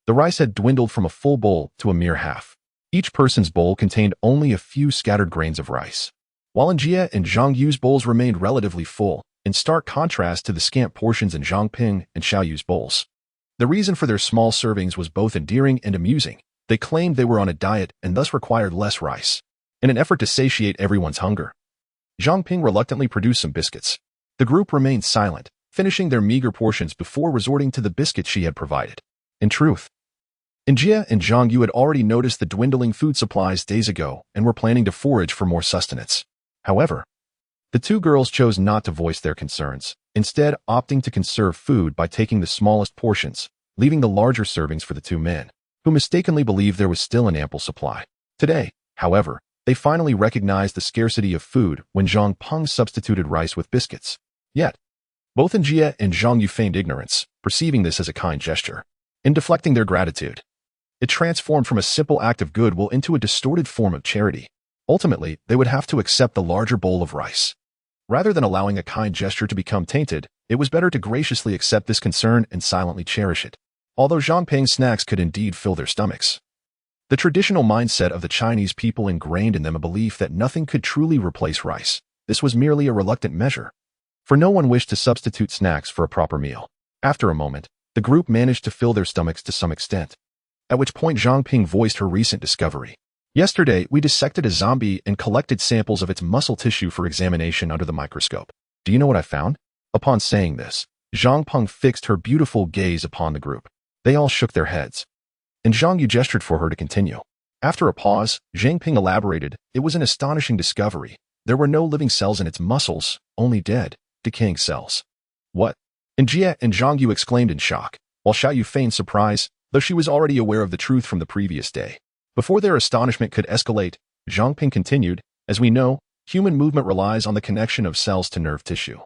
the rice had dwindled from a full bowl to a mere half. Each person's bowl contained only a few scattered grains of rice, while An Jie and Zhang Yu's bowls remained relatively full, in stark contrast to the scant portions in Zhang Ping and Xiao Yu's bowls. The reason for their small servings was both endearing and amusing. They claimed they were on a diet and thus required less rice. In an effort to satiate everyone's hunger, Zhang Ping reluctantly produced some biscuits. The group remained silent, finishing their meager portions before resorting to the biscuits she had provided. In truth, An Jie and Zhang Yu had already noticed the dwindling food supplies days ago and were planning to forage for more sustenance. However, the two girls chose not to voice their concerns, instead opting to conserve food by taking the smallest portions, leaving the larger servings for the two men, who mistakenly believed there was still an ample supply. Today, however, they finally recognized the scarcity of food when Zhang Peng substituted rice with biscuits. Yet, both An Jie and Zhang Yu feigned ignorance, perceiving this as a kind gesture. In deflecting their gratitude, it transformed from a simple act of goodwill into a distorted form of charity. Ultimately, they would have to accept the larger bowl of rice. Rather than allowing a kind gesture to become tainted, it was better to graciously accept this concern and silently cherish it. Although Zhang Peng's snacks could indeed fill their stomachs, the traditional mindset of the Chinese people ingrained in them a belief that nothing could truly replace rice. This was merely a reluctant measure, for no one wished to substitute snacks for a proper meal. After a moment, the group managed to fill their stomachs to some extent, at which point Zhang Ping voiced her recent discovery. Yesterday, we dissected a zombie and collected samples of its muscle tissue for examination under the microscope. Do you know what I found? Upon saying this, Zhang Peng fixed her beautiful gaze upon the group. They all shook their heads, and Zhang Yu gestured for her to continue. After a pause, Zhang Ping elaborated, it was an astonishing discovery. There were no living cells in its muscles, only dead, decaying cells. What? An Jie and Zhang Yu exclaimed in shock, while Xiao Yu feigned surprise, though she was already aware of the truth from the previous day. Before their astonishment could escalate, Zhang Ping continued, as we know, human movement relies on the connection of cells to nerve tissue,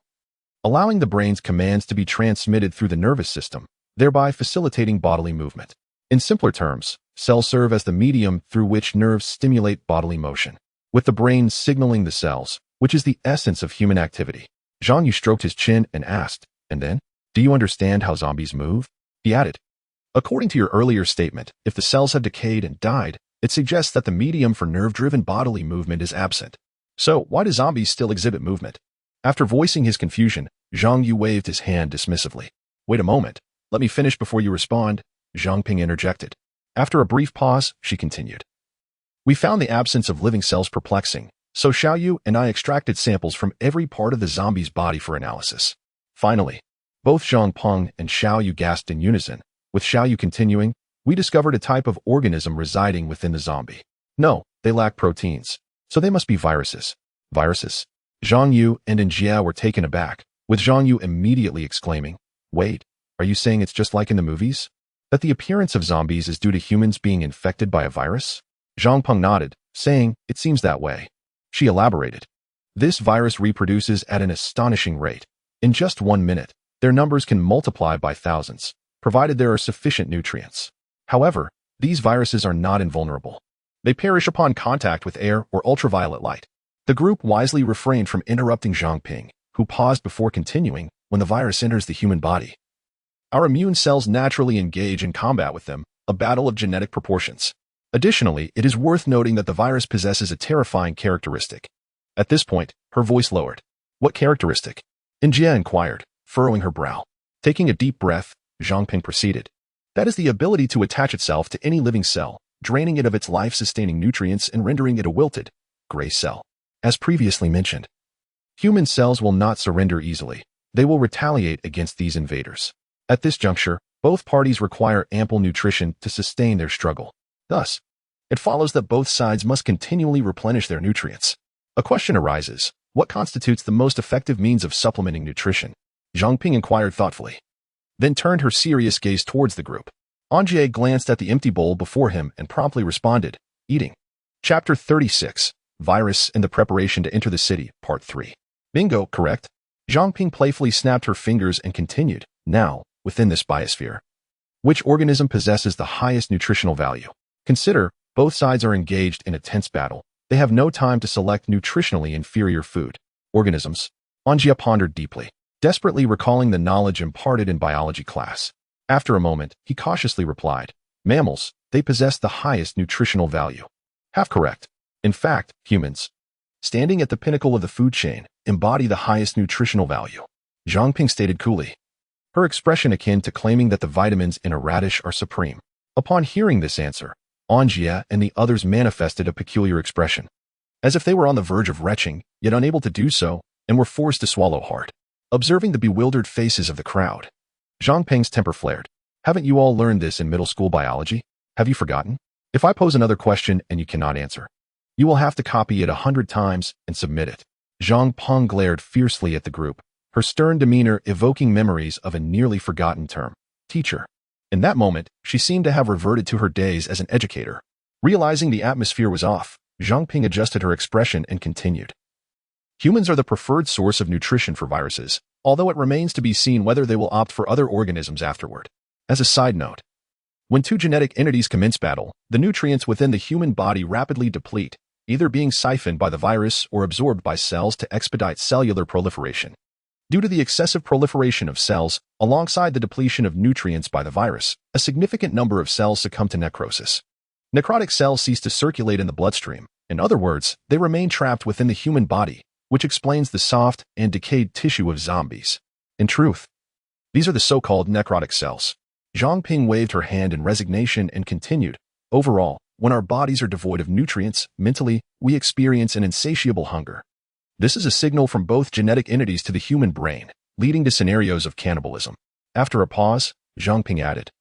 allowing the brain's commands to be transmitted through the nervous system, thereby facilitating bodily movement. In simpler terms, cells serve as the medium through which nerves stimulate bodily motion, with the brain signaling the cells, which is the essence of human activity. Zhang Yu stroked his chin and asked, and then, do you understand how zombies move? He added, according to your earlier statement, if the cells have decayed and died, it suggests that the medium for nerve-driven bodily movement is absent. So, why do zombies still exhibit movement? After voicing his confusion, Zhang Yu waved his hand dismissively. Wait a moment, let me finish before you respond, Zhang Ping interjected. After a brief pause, she continued. We found the absence of living cells perplexing, so Xiao Yu and I extracted samples from every part of the zombie's body for analysis. Finally, both Zhang Peng and Xiao Yu gasped in unison, with Xiao Yu continuing, we discovered a type of organism residing within the zombie. No, they lack proteins, so they must be viruses. Viruses? Zhang Yu and An Jie were taken aback, with Zhang Yu immediately exclaiming, wait, are you saying it's just like in the movies? That the appearance of zombies is due to humans being infected by a virus? Zhang Peng nodded, saying, it seems that way. She elaborated. This virus reproduces at an astonishing rate. In just 1 minute, their numbers can multiply by thousands, provided there are sufficient nutrients. However, these viruses are not invulnerable. They perish upon contact with air or ultraviolet light. The group wisely refrained from interrupting Zhang Ping, who paused before continuing, when the virus enters the human body, our immune cells naturally engage in combat with them, a battle of genetic proportions. Additionally, it is worth noting that the virus possesses a terrifying characteristic. At this point, her voice lowered. What characteristic? An Jie inquired, furrowing her brow. Taking a deep breath, Zhang Ping proceeded. That is the ability to attach itself to any living cell, draining it of its life-sustaining nutrients and rendering it a wilted, gray cell. As previously mentioned, human cells will not surrender easily. They will retaliate against these invaders. At this juncture, both parties require ample nutrition to sustain their struggle. Thus, it follows that both sides must continually replenish their nutrients. A question arises, what constitutes the most effective means of supplementing nutrition? Zhang Ping inquired thoughtfully, then turned her serious gaze towards the group. An Jie glanced at the empty bowl before him and promptly responded, eating. Chapter 36, Virus and the Preparation to Enter the City, Part 3. Bingo, correct? Zhang Ping playfully snapped her fingers and continued, now, within this biosphere, Which organism possesses the highest nutritional value? Consider, both sides are engaged in a tense battle. They have no time to select nutritionally inferior food. Organisms. An Jie pondered deeply, desperately recalling the knowledge imparted in biology class. After a moment, he cautiously replied, mammals, they possess the highest nutritional value. Half correct. In fact, humans, standing at the pinnacle of the food chain, embody the highest nutritional value. Zhang Ping stated coolly, her expression akin to claiming that the vitamins in a radish are supreme. Upon hearing this answer, An Jie and the others manifested a peculiar expression, as if they were on the verge of retching, yet unable to do so, and were forced to swallow hard. Observing the bewildered faces of the crowd, Zhang Ping's temper flared. Haven't you all learned this in middle school biology? Have you forgotten? If I pose another question and you cannot answer, you will have to copy it 100 times and submit it. Zhang Ping glared fiercely at the group, her stern demeanor evoking memories of a nearly forgotten term, teacher. In that moment, she seemed to have reverted to her days as an educator. Realizing the atmosphere was off, Zhang Ping adjusted her expression and continued. Humans are the preferred source of nutrition for viruses, although it remains to be seen whether they will opt for other organisms afterward. As a side note, when two genetic entities commence battle, the nutrients within the human body rapidly deplete, either being siphoned by the virus or absorbed by cells to expedite cellular proliferation. Due to the excessive proliferation of cells, alongside the depletion of nutrients by the virus, a significant number of cells succumb to necrosis. Necrotic cells cease to circulate in the bloodstream. In other words, they remain trapped within the human body, which explains the soft and decayed tissue of zombies. In truth, these are the so-called necrotic cells. Zhang Ping waved her hand in resignation and continued, overall, when our bodies are devoid of nutrients, mentally, we experience an insatiable hunger. This is a signal from both genetic entities to the human brain, leading to scenarios of cannibalism. After a pause, Zhang Ping added,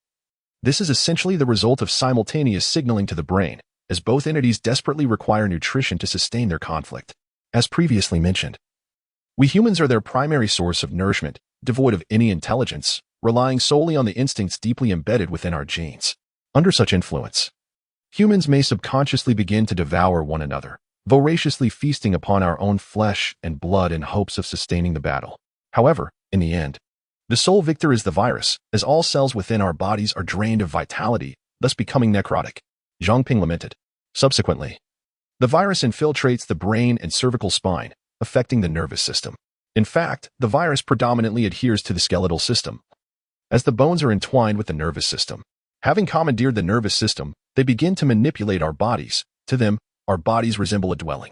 this is essentially the result of simultaneous signaling to the brain, as both entities desperately require nutrition to sustain their conflict. As previously mentioned, we humans are their primary source of nourishment, devoid of any intelligence, relying solely on the instincts deeply embedded within our genes. Under such influence, humans may subconsciously begin to devour one another, voraciously feasting upon our own flesh and blood in hopes of sustaining the battle. However, in the end, the sole victor is the virus, as all cells within our bodies are drained of vitality, thus becoming necrotic. Zhang Ping lamented. Subsequently, the virus infiltrates the brain and cervical spine, affecting the nervous system. In fact, the virus predominantly adheres to the skeletal system, as the bones are entwined with the nervous system. Having commandeered the nervous system, they begin to manipulate our bodies. To them, our bodies resemble a dwelling,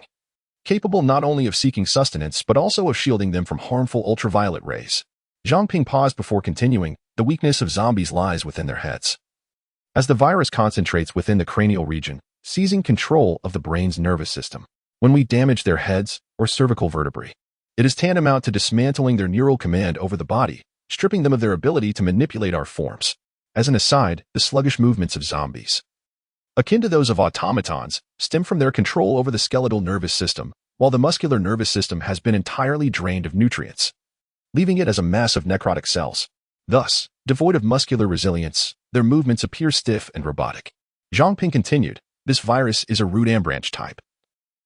capable not only of seeking sustenance but also of shielding them from harmful ultraviolet rays. Zhang Ping paused before continuing, the weakness of zombies lies within their heads, as the virus concentrates within the cranial region, seizing control of the brain's nervous system. When we damage their heads or cervical vertebrae, it is tantamount to dismantling their neural command over the body, stripping them of their ability to manipulate our forms. As an aside, the sluggish movements of zombies, akin to those of automatons, stem from their control over the skeletal nervous system, while the muscular nervous system has been entirely drained of nutrients, leaving it as a mass of necrotic cells. Thus, devoid of muscular resilience, their movements appear stiff and robotic. Zhang Ping continued, this virus is a root and branch type,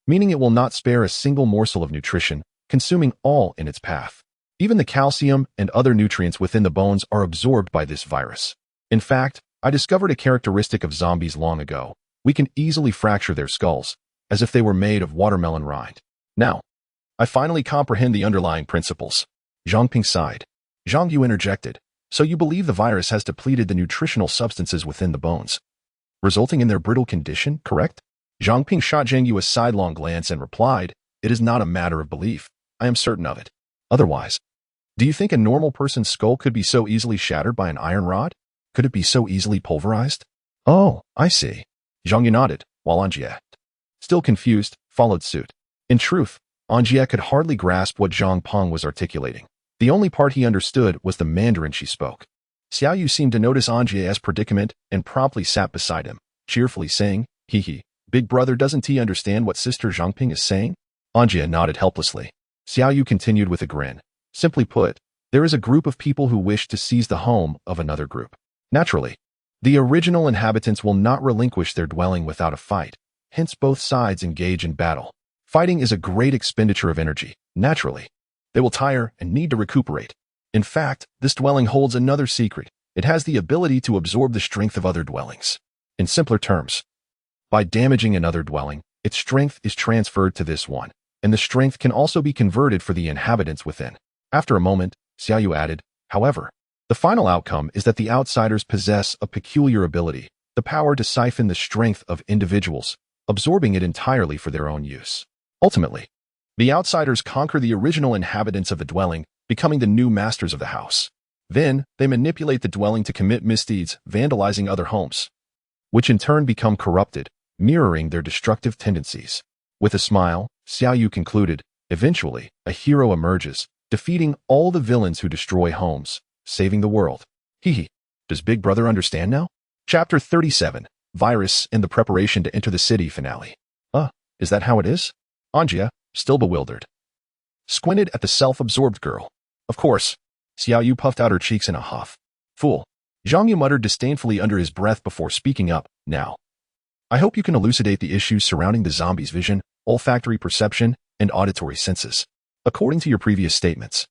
meaning it will not spare a single morsel of nutrition, consuming all in its path. Even the calcium and other nutrients within the bones are absorbed by this virus. In fact, I discovered a characteristic of zombies long ago. We can easily fracture their skulls, as if they were made of watermelon rind. Now, I finally comprehend the underlying principles. Zhang Ping sighed. Zhang Yu interjected, so you believe the virus has depleted the nutritional substances within the bones, resulting in their brittle condition, correct? Zhang Ping shot Zhang Yu a sidelong glance and replied, it is not a matter of belief. I am certain of it. Otherwise, do you think a normal person's skull could be so easily shattered by an iron rod? Could it be so easily pulverized? Oh, I see. Zhang Yu nodded, while An Jie, still confused, followed suit. In truth, An Jie could hardly grasp what Zhang Ping was articulating. The only part he understood was the Mandarin she spoke. Xiao Yu seemed to notice An Jie's predicament and promptly sat beside him, cheerfully saying, hee hee, big brother, doesn't he understand what Sister Zhang Ping is saying? An Jie nodded helplessly. Xiao Yu continued with a grin. Simply put, there is a group of people who wish to seize the home of another group. Naturally, the original inhabitants will not relinquish their dwelling without a fight, hence both sides engage in battle. Fighting is a great expenditure of energy. Naturally, they will tire and need to recuperate. In fact, this dwelling holds another secret. It has the ability to absorb the strength of other dwellings. In simpler terms, by damaging another dwelling, its strength is transferred to this one, and the strength can also be converted for the inhabitants within. After a moment, Xiaoyu added, however, the final outcome is that the outsiders possess a peculiar ability, the power to siphon the strength of individuals, absorbing it entirely for their own use. Ultimately, the outsiders conquer the original inhabitants of the dwelling, becoming the new masters of the house. Then, they manipulate the dwelling to commit misdeeds, vandalizing other homes, which in turn become corrupted, mirroring their destructive tendencies. With a smile, Xiaoyu concluded, eventually, a hero emerges, defeating all the villains who destroy homes, saving the world. Hehe. Does Big Brother understand now? Chapter 37, Virus and the Preparation to Enter the City finale. Is that how it is? An Jie, still bewildered, squinted at the self-absorbed girl. Of course. Xiaoyu puffed out her cheeks in a huff. Fool. Zhang Yu muttered disdainfully under his breath before speaking up. Now, I hope you can elucidate the issues surrounding the zombies' vision, olfactory perception, and auditory senses. According to your previous statements,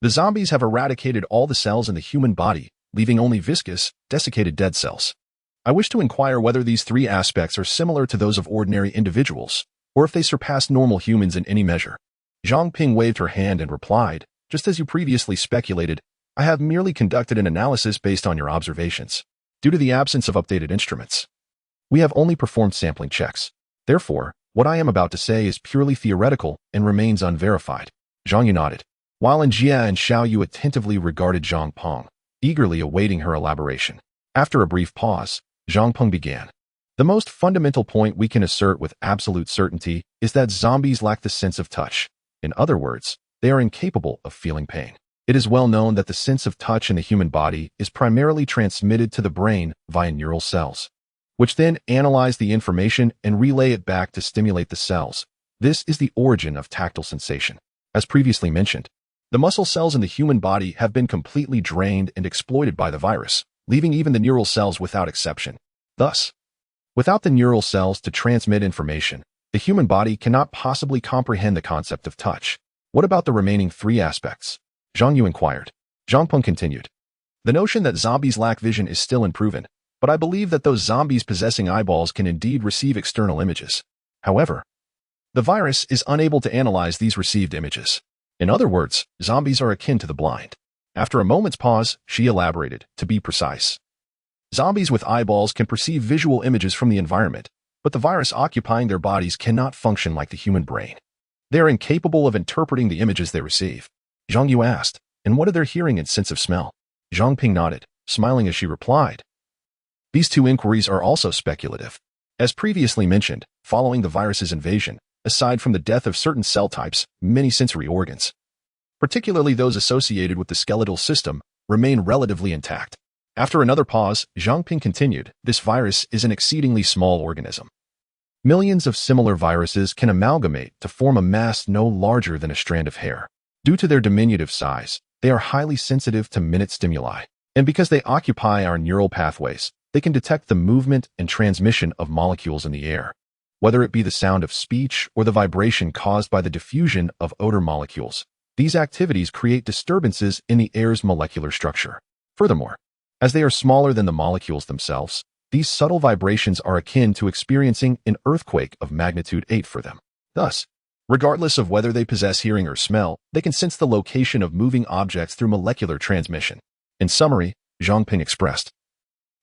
the zombies have eradicated all the cells in the human body, leaving only viscous, desiccated dead cells. I wish to inquire whether these three aspects are similar to those of ordinary individuals, or if they surpass normal humans in any measure. Zhang Ping waved her hand and replied, just as you previously speculated, I have merely conducted an analysis based on your observations. Due to the absence of updated instruments, we have only performed sampling checks. Therefore, what I am about to say is purely theoretical and remains unverified. Zhang Yu nodded, while An Jie and Xiaoyu attentively regarded Zhang Peng, eagerly awaiting her elaboration. After a brief pause, Zhang Peng began. The most fundamental point we can assert with absolute certainty is that zombies lack the sense of touch. In other words, they are incapable of feeling pain. It is well known that the sense of touch in the human body is primarily transmitted to the brain via neural cells, which then analyze the information and relay it back to stimulate the cells. This is the origin of tactile sensation. As previously mentioned, the muscle cells in the human body have been completely drained and exploited by the virus, leaving even the neural cells without exception. Thus, without the neural cells to transmit information, the human body cannot possibly comprehend the concept of touch. What about the remaining three aspects? Zhang Yu inquired. Zhang Peng continued. The notion that zombies lack vision is still unproven, but I believe that those zombies possessing eyeballs can indeed receive external images. However, the virus is unable to analyze these received images. In other words, zombies are akin to the blind. After a moment's pause, she elaborated, to be precise. Zombies with eyeballs can perceive visual images from the environment, but the virus occupying their bodies cannot function like the human brain. They are incapable of interpreting the images they receive. Zhang Yu asked, and what are their hearing and sense of smell? Zhang Ping nodded, smiling as she replied. These two inquiries are also speculative. As previously mentioned, following the virus's invasion, aside from the death of certain cell types, many sensory organs, particularly those associated with the skeletal system, remain relatively intact. After another pause, Zhang Ping continued, this virus is an exceedingly small organism. Millions of similar viruses can amalgamate to form a mass no larger than a strand of hair. Due to their diminutive size, they are highly sensitive to minute stimuli. And because they occupy our neural pathways, they can detect the movement and transmission of molecules in the air, whether it be the sound of speech or the vibration caused by the diffusion of odor molecules. These activities create disturbances in the air's molecular structure. Furthermore, as they are smaller than the molecules themselves, these subtle vibrations are akin to experiencing an earthquake of magnitude 8 for them. Thus, regardless of whether they possess hearing or smell, they can sense the location of moving objects through molecular transmission. In summary, Zhang Ping expressed,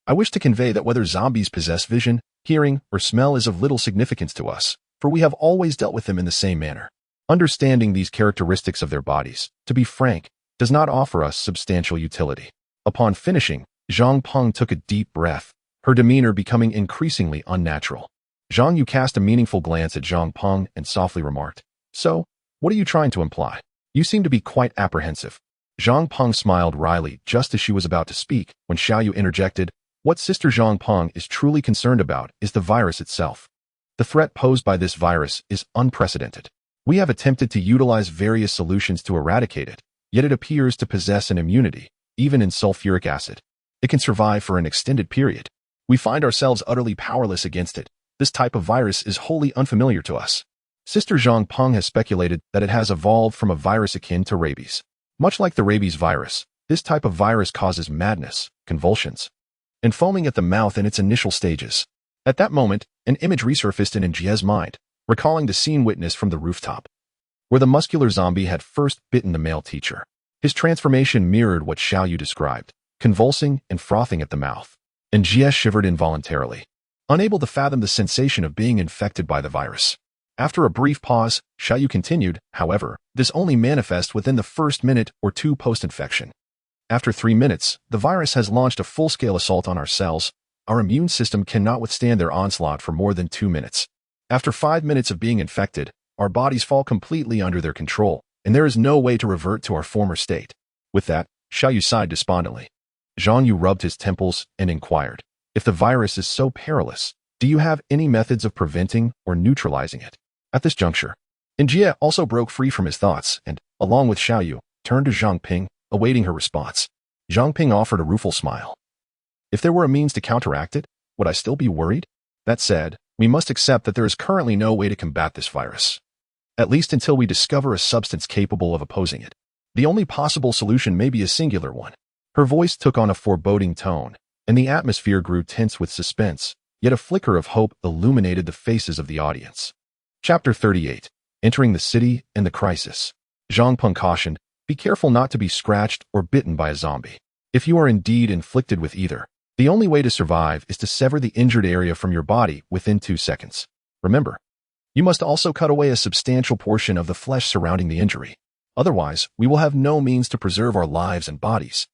I wish to convey that whether zombies possess vision, hearing, or smell is of little significance to us, for we have always dealt with them in the same manner. Understanding these characteristics of their bodies, to be frank, does not offer us substantial utility. Upon finishing, Zhang Peng took a deep breath, her demeanor becoming increasingly unnatural. Zhang Yu cast a meaningful glance at Zhang Peng and softly remarked, So, what are you trying to imply? You seem to be quite apprehensive. Zhang Peng smiled wryly just as she was about to speak when Xiaoyu interjected, What Sister Zhang Peng is truly concerned about is the virus itself. The threat posed by this virus is unprecedented. We have attempted to utilize various solutions to eradicate it, yet it appears to possess an immunity, even in sulfuric acid. It can survive for an extended period. We find ourselves utterly powerless against it. This type of virus is wholly unfamiliar to us. Sister Zhang Peng has speculated that it has evolved from a virus akin to rabies. Much like the rabies virus, This type of virus causes madness, convulsions, and foaming at the mouth in its initial stages. At that moment, an image resurfaced in An Jie's mind, recalling the scene witnessed from the rooftop, where the muscular zombie had first bitten the male teacher. His transformation mirrored what Xiaoyu described, convulsing and frothing at the mouth. An Jie shivered involuntarily, unable to fathom the sensation of being infected by the virus. After a brief pause, Xiaoyu continued, however, this only manifests within the first minute or two post-infection. After 3 minutes, the virus has launched a full-scale assault on our cells. Our immune system cannot withstand their onslaught for more than 2 minutes. After 5 minutes of being infected, our bodies fall completely under their control, and there is no way to revert to our former state. With that, Xiaoyu sighed despondently. Zhang Yu rubbed his temples and inquired, if the virus is so perilous, do you have any methods of preventing or neutralizing it? At this juncture, An Jie also broke free from his thoughts and, along with Xiaoyu, turned to Zhang Ping, awaiting her response. Zhang Ping offered a rueful smile. If there were a means to counteract it, would I still be worried? That said, we must accept that there is currently no way to combat this virus, at least until we discover a substance capable of opposing it. The only possible solution may be a singular one. Her voice took on a foreboding tone, and the atmosphere grew tense with suspense, yet a flicker of hope illuminated the faces of the audience. Chapter 38. Entering the City and the Crisis. Zhang Peng cautioned, be careful not to be scratched or bitten by a zombie. If you are indeed inflicted with either, the only way to survive is to sever the injured area from your body within 2 seconds. Remember, you must also cut away a substantial portion of the flesh surrounding the injury. Otherwise, we will have no means to preserve our lives and bodies.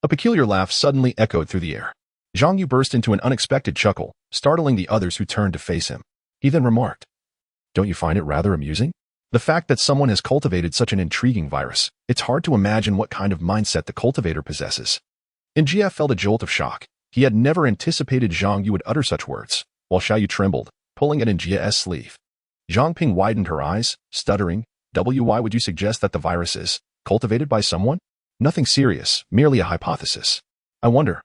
A peculiar laugh suddenly echoed through the air. Zhang Yu burst into an unexpected chuckle, startling the others who turned to face him. He then remarked, don't you find it rather amusing? The fact that someone has cultivated such an intriguing virus, it's hard to imagine what kind of mindset the cultivator possesses. An Jie felt a jolt of shock. He had never anticipated Zhang Yu would utter such words, while Xiaoyu trembled, pulling at An Jie's sleeve. Zhang Ping widened her eyes, stuttering, why would you suggest that the virus is cultivated by someone? Nothing serious, merely a hypothesis. I wonder,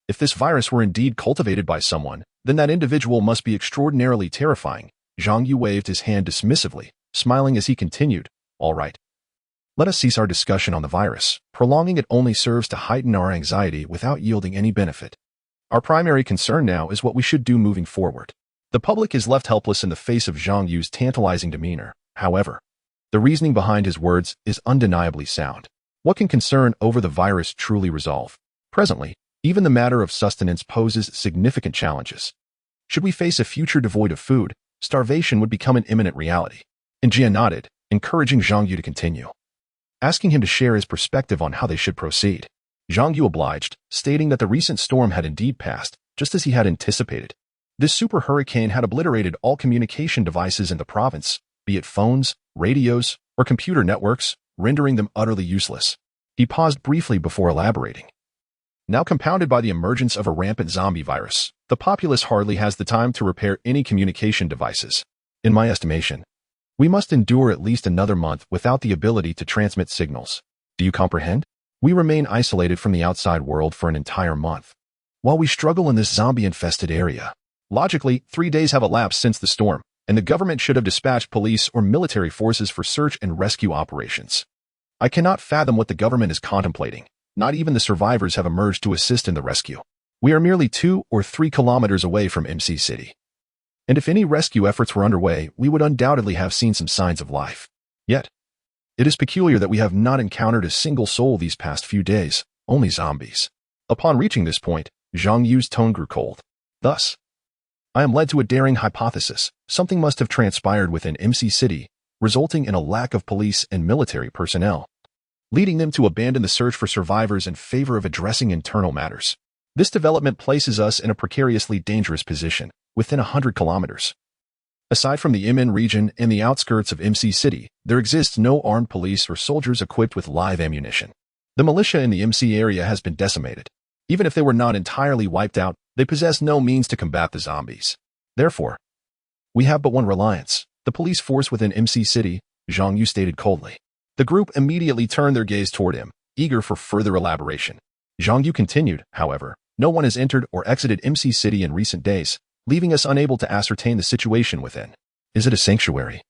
if this virus were indeed cultivated by someone, then that individual must be extraordinarily terrifying. Zhang Yu waved his hand dismissively, smiling as he continued, all right. Let us cease our discussion on the virus. Prolonging it only serves to heighten our anxiety without yielding any benefit. Our primary concern now is what we should do moving forward. The public is left helpless in the face of Zhang Yu's tantalizing demeanor. However, the reasoning behind his words is undeniably sound. What can concern over the virus truly resolve? Presently, even the matter of sustenance poses significant challenges. Should we face a future devoid of food, starvation would become an imminent reality. An Jie nodded, encouraging Zhang Yu to continue, asking him to share his perspective on how they should proceed. Zhang Yu obliged, stating that the recent storm had indeed passed, just as he had anticipated. This super hurricane had obliterated all communication devices in the province, be it phones, radios, or computer networks, rendering them utterly useless. He paused briefly before elaborating. Now compounded by the emergence of a rampant zombie virus, the populace hardly has the time to repair any communication devices. In my estimation, we must endure at least another month without the ability to transmit signals. Do you comprehend? We remain isolated from the outside world for an entire month, while we struggle in this zombie-infested area. Logically, 3 days have elapsed since the storm, and the government should have dispatched police or military forces for search and rescue operations. I cannot fathom what the government is contemplating. Not even the survivors have emerged to assist in the rescue. We are merely 2 or 3 kilometers away from MC City. And if any rescue efforts were underway, we would undoubtedly have seen some signs of life. Yet, it is peculiar that we have not encountered a single soul these past few days, only zombies. Upon reaching this point, Zhang Yu's tone grew cold. Thus, I am led to a daring hypothesis. Something must have transpired within MC City, resulting in a lack of police and military personnel, leading them to abandon the search for survivors in favor of addressing internal matters. This development places us in a precariously dangerous position, within 100 kilometers. Aside from the Imin region and the outskirts of MC City, there exists no armed police or soldiers equipped with live ammunition. The militia in the MC area has been decimated. Even if they were not entirely wiped out, they possess no means to combat the zombies. Therefore, we have but one reliance, the police force within MC City, Zhang Yu stated coldly. The group immediately turned their gaze toward him, eager for further elaboration. Zhang Yu continued, however, no one has entered or exited MC City in recent days, leaving us unable to ascertain the situation within. Is it a sanctuary?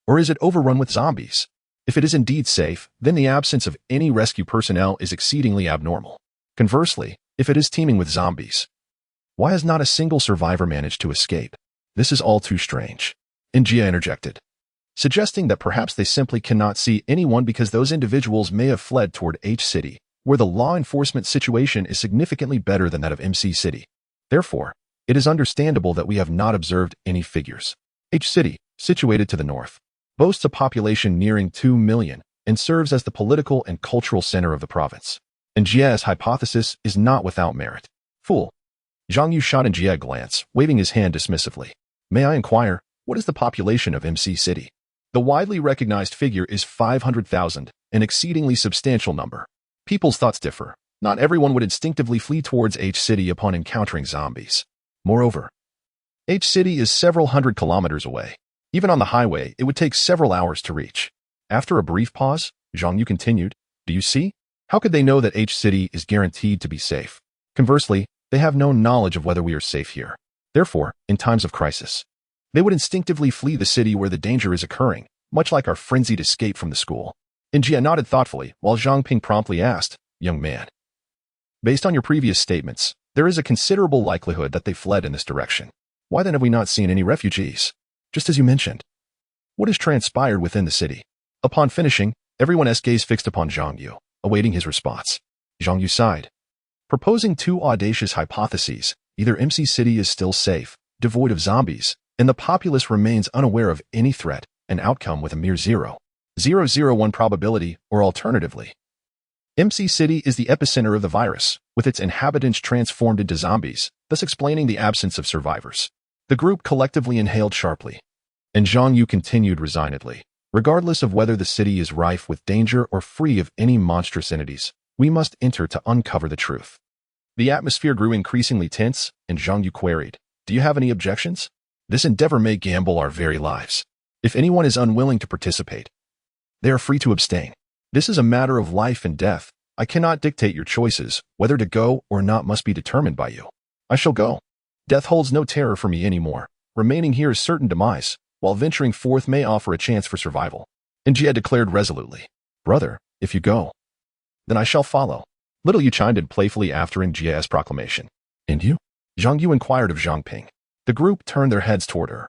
Or is it overrun with zombies? If it is indeed safe, then the absence of any rescue personnel is exceedingly abnormal. Conversely, if it is teeming with zombies, why has not a single survivor managed to escape? This is all too strange. An Jie interjected, suggesting that perhaps they simply cannot see anyone because those individuals may have fled toward H City, where the law enforcement situation is significantly better than that of MC City. Therefore, it is understandable that we have not observed any figures. H City, situated to the north, boasts a population nearing 2 million and serves as the political and cultural center of the province. An Jie's hypothesis is not without merit. Fool. Zhang Yu shot An Jie a glance, waving his hand dismissively. May I inquire, what is the population of MC City? The widely recognized figure is 500,000, an exceedingly substantial number. People's thoughts differ. Not everyone would instinctively flee towards H City upon encountering zombies. Moreover, H City is several hundred kilometers away. Even on the highway, it would take several hours to reach. After a brief pause, Zhang Yu continued, do you see? How could they know that H City is guaranteed to be safe? Conversely, they have no knowledge of whether we are safe here. Therefore, in times of crisis, they would instinctively flee the city where the danger is occurring, much like our frenzied escape from the school. An Jie nodded thoughtfully, while Zhang Ping promptly asked, young man, based on your previous statements, there is a considerable likelihood that they fled in this direction. Why then have we not seen any refugees? Just as you mentioned. What has transpired within the city? Upon finishing, everyone's gaze fixed upon Zhang Yu, awaiting his response. Zhang Yu sighed, proposing two audacious hypotheses. Either MC City is still safe, devoid of zombies, and the populace remains unaware of any threat, an outcome with a mere 0.001 probability, or alternatively, MC City is the epicenter of the virus, with its inhabitants transformed into zombies, thus explaining the absence of survivors. The group collectively inhaled sharply, and Zhang Yu continued resignedly. Regardless of whether the city is rife with danger or free of any monstrous entities, we must enter to uncover the truth. The atmosphere grew increasingly tense, and Zhang Yu queried, do you have any objections? This endeavor may gamble our very lives. If anyone is unwilling to participate, they are free to abstain. This is a matter of life and death. I cannot dictate your choices. Whether to go or not must be determined by you. I shall go. Death holds no terror for me anymore. Remaining here is certain demise, while venturing forth may offer a chance for survival. An Jie declared resolutely, brother, if you go, then I shall follow. Little Yu chimed in playfully after An Jie's proclamation. And you? Zhang Yu inquired of Zhang Ping. The group turned their heads toward her,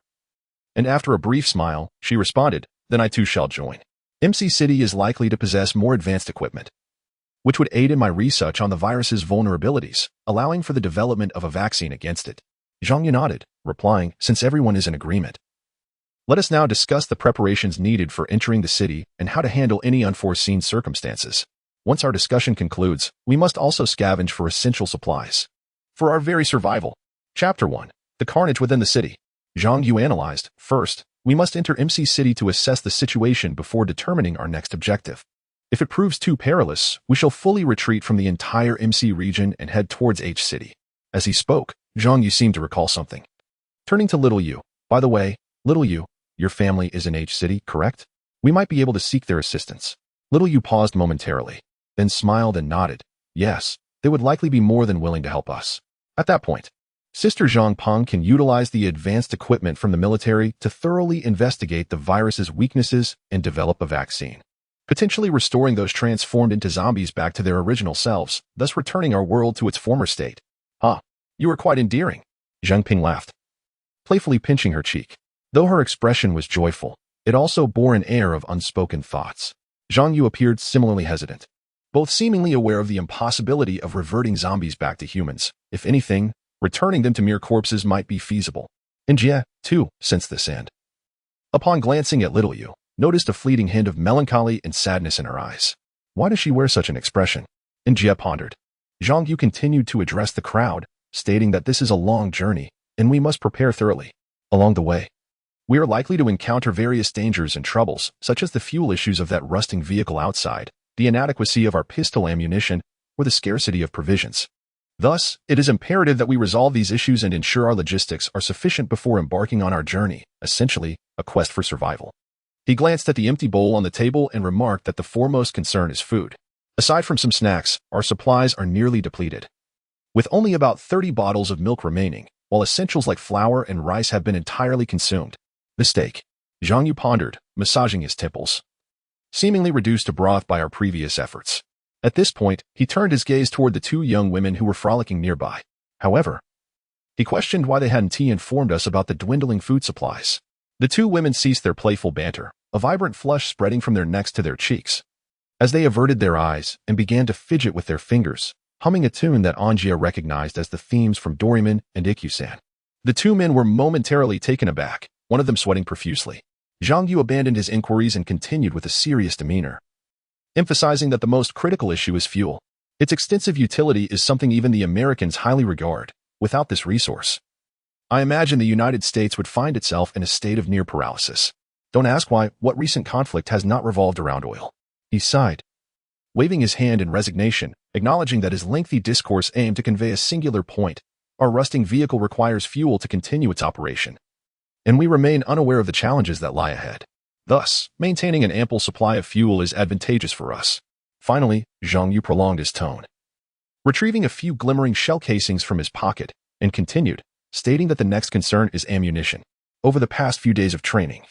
and after a brief smile, she responded, then I too shall join. MC City is likely to possess more advanced equipment, which would aid in my research on the virus's vulnerabilities, allowing for the development of a vaccine against it. Zhang Yu nodded, replying, since everyone is in agreement, let us now discuss the preparations needed for entering the city and how to handle any unforeseen circumstances. Once our discussion concludes, we must also scavenge for essential supplies for our very survival. Chapter 1. The Carnage Within the City. Zhang Yu analyzed, first, we must enter MC City to assess the situation before determining our next objective. If it proves too perilous, we shall fully retreat from the entire MC region and head towards H City. As he spoke, Zhang Yu seemed to recall something. Turning to Little Yu, by the way, Little Yu, your family is in H City, correct? We might be able to seek their assistance. Little Yu paused momentarily, then smiled and nodded. Yes, they would likely be more than willing to help us. At that point, Sister Zhang Peng can utilize the advanced equipment from the military to thoroughly investigate the virus's weaknesses and develop a vaccine, potentially restoring those transformed into zombies back to their original selves, thus returning our world to its former state. Ah, you are quite endearing. Zhang Ping laughed, playfully pinching her cheek. Though her expression was joyful, it also bore an air of unspoken thoughts. Zhang Yu appeared similarly hesitant, both seemingly aware of the impossibility of reverting zombies back to humans. If anything, returning them to mere corpses might be feasible. An Jie, too, sensed this and, upon glancing at Little Yu, noticed a fleeting hint of melancholy and sadness in her eyes. Why does she wear such an expression? An Jie pondered. Zhang Yu continued to address the crowd, stating that this is a long journey, and we must prepare thoroughly. Along the way, we are likely to encounter various dangers and troubles, such as the fuel issues of that rusting vehicle outside, the inadequacy of our pistol ammunition, or the scarcity of provisions. Thus, it is imperative that we resolve these issues and ensure our logistics are sufficient before embarking on our journey, essentially, a quest for survival. He glanced at the empty bowl on the table and remarked that the foremost concern is food. Aside from some snacks, our supplies are nearly depleted, with only about 30 bottles of milk remaining, while essentials like flour and rice have been entirely consumed. The steak. Zhang Yu pondered, massaging his temples. seemingly reduced to broth by our previous efforts. At this point, he turned his gaze toward the two young women who were frolicking nearby. However, he questioned why they hadn't informed us about the dwindling food supplies. The two women ceased their playful banter, a vibrant flush spreading from their necks to their cheeks, as they averted their eyes and began to fidget with their fingers, humming a tune that An Jie recognized as the themes from Doraemon and Ikyu-san. The two men were momentarily taken aback, one of them sweating profusely. Zhang Yu abandoned his inquiries and continued with a serious demeanor, emphasizing that the most critical issue is fuel. Its extensive utility is something even the Americans highly regard. Without this resource, I imagine the United States would find itself in a state of near paralysis. Don't ask why. What recent conflict has not revolved around oil? He sighed, waving his hand in resignation, acknowledging that his lengthy discourse aimed to convey a singular point. Our rusting vehicle requires fuel to continue its operation, and we remain unaware of the challenges that lie ahead. Thus, maintaining an ample supply of fuel is advantageous for us. Finally, Zhang Yu prolonged his tone, retrieving a few glimmering shell casings from his pocket, and continued, stating that the next concern is ammunition. Over the past few days of training,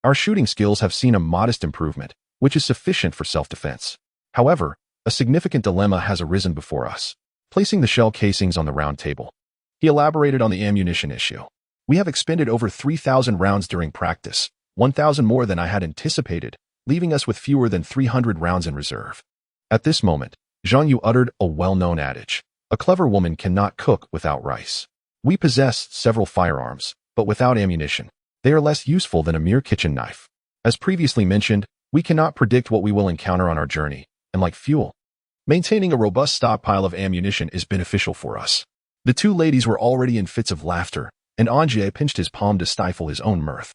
our shooting skills have seen a modest improvement, which is sufficient for self-defense. However, a significant dilemma has arisen before us. Placing the shell casings on the round table, he elaborated on the ammunition issue. We have expended over 3,000 rounds during practice, 1,000 more than I had anticipated, leaving us with fewer than 300 rounds in reserve. At this moment, Zhang Yu uttered a well-known adage: a clever woman cannot cook without rice. We possess several firearms, but without ammunition, they are less useful than a mere kitchen knife. As previously mentioned, we cannot predict what we will encounter on our journey, and like fuel, maintaining a robust stockpile of ammunition is beneficial for us. The two ladies were already in fits of laughter, and An Jie pinched his palm to stifle his own mirth,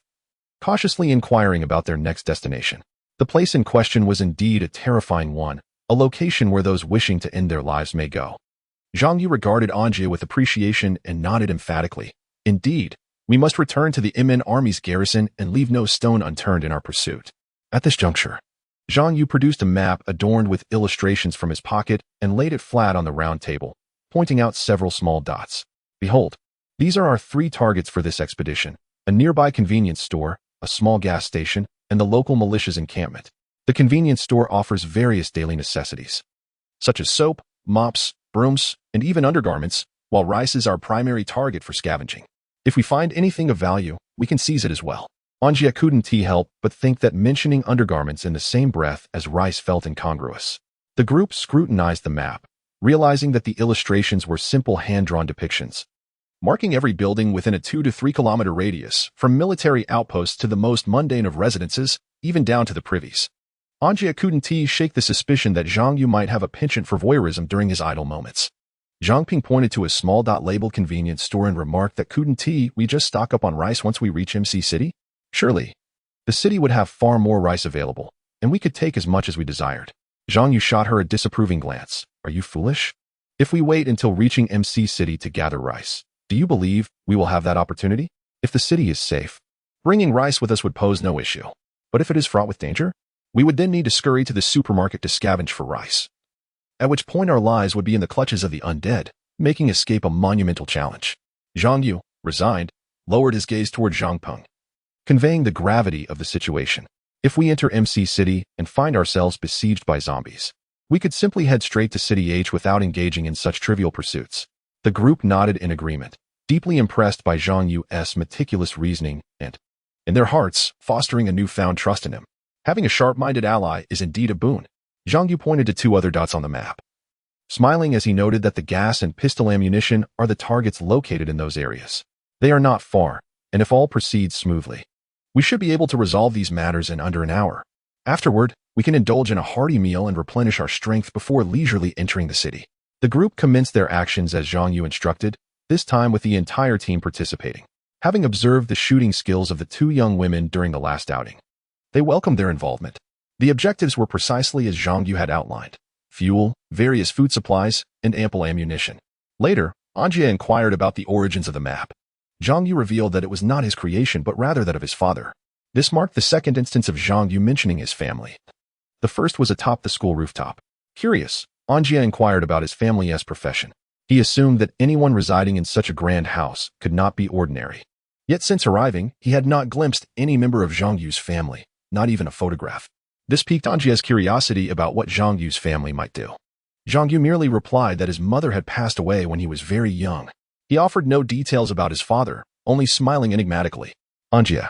cautiously inquiring about their next destination. The place in question was indeed a terrifying one, a location where those wishing to end their lives may go. Zhang Yu regarded An Jie with appreciation and nodded emphatically. Indeed, we must return to the MN Army's garrison and leave no stone unturned in our pursuit. At this juncture, Zhang Yu produced a map adorned with illustrations from his pocket and laid it flat on the round table, pointing out several small dots. Behold, these are our 3 targets for this expedition: a nearby convenience store, a small gas station, and the local militia's encampment. The convenience store offers various daily necessities, such as soap, mops, brooms, and even undergarments, while rice is our primary target for scavenging. If we find anything of value, we can seize it as well. An Jie couldn't help but think that mentioning undergarments in the same breath as rice felt incongruous. The group scrutinized the map, realizing that the illustrations were simple hand-drawn depictions, marking every building within a 2 to 3 kilometer radius, from military outposts to the most mundane of residences, even down to the privies. An Jie couldn't shake the suspicion that Zhang Yu might have a penchant for voyeurism during his idle moments. Zhang Ping pointed to a small dot-labeled convenience store and remarked that couldn't we just stock up on rice once we reach MC City? Surely, the city would have far more rice available, and we could take as much as we desired. Zhang Yu shot her a disapproving glance. Are you foolish? If we wait until reaching MC City to gather rice, do you believe we will have that opportunity? If the city is safe, bringing rice with us would pose no issue. But if it is fraught with danger, we would then need to scurry to the supermarket to scavenge for rice, at which point our lives would be in the clutches of the undead, making escape a monumental challenge. Zhang Yu, resigned, lowered his gaze toward Zhang Peng, conveying the gravity of the situation. If we enter MC City and find ourselves besieged by zombies, we could simply head straight to City H without engaging in such trivial pursuits. The group nodded in agreement, deeply impressed by Zhang Yu's meticulous reasoning and, in their hearts, fostering a newfound trust in him. Having a sharp-minded ally is indeed a boon. Zhang Yu pointed to 2 other dots on the map, smiling as he noted that the gas and pistol ammunition are the targets located in those areas. They are not far, and if all proceeds smoothly, we should be able to resolve these matters in under an hour. Afterward, we can indulge in a hearty meal and replenish our strength before leisurely entering the city. The group commenced their actions as Zhang Yu instructed, this time with the entire team participating. Having observed the shooting skills of the 2 young women during the last outing, they welcomed their involvement. The objectives were precisely as Zhang Yu had outlined: fuel, various food supplies, and ample ammunition. Later, An Jie inquired about the origins of the map. Zhang Yu revealed that it was not his creation but rather that of his father. This marked the second instance of Zhang Yu mentioning his family. The first was atop the school rooftop. Curious, An Jie inquired about his family's profession. He assumed that anyone residing in such a grand house could not be ordinary. Yet since arriving, he had not glimpsed any member of Zhang Yu's family, not even a photograph. This piqued An Jie's curiosity about what Zhang Yu's family might do. Zhang Yu merely replied that his mother had passed away when he was very young. He offered no details about his father, only smiling enigmatically. An Jie,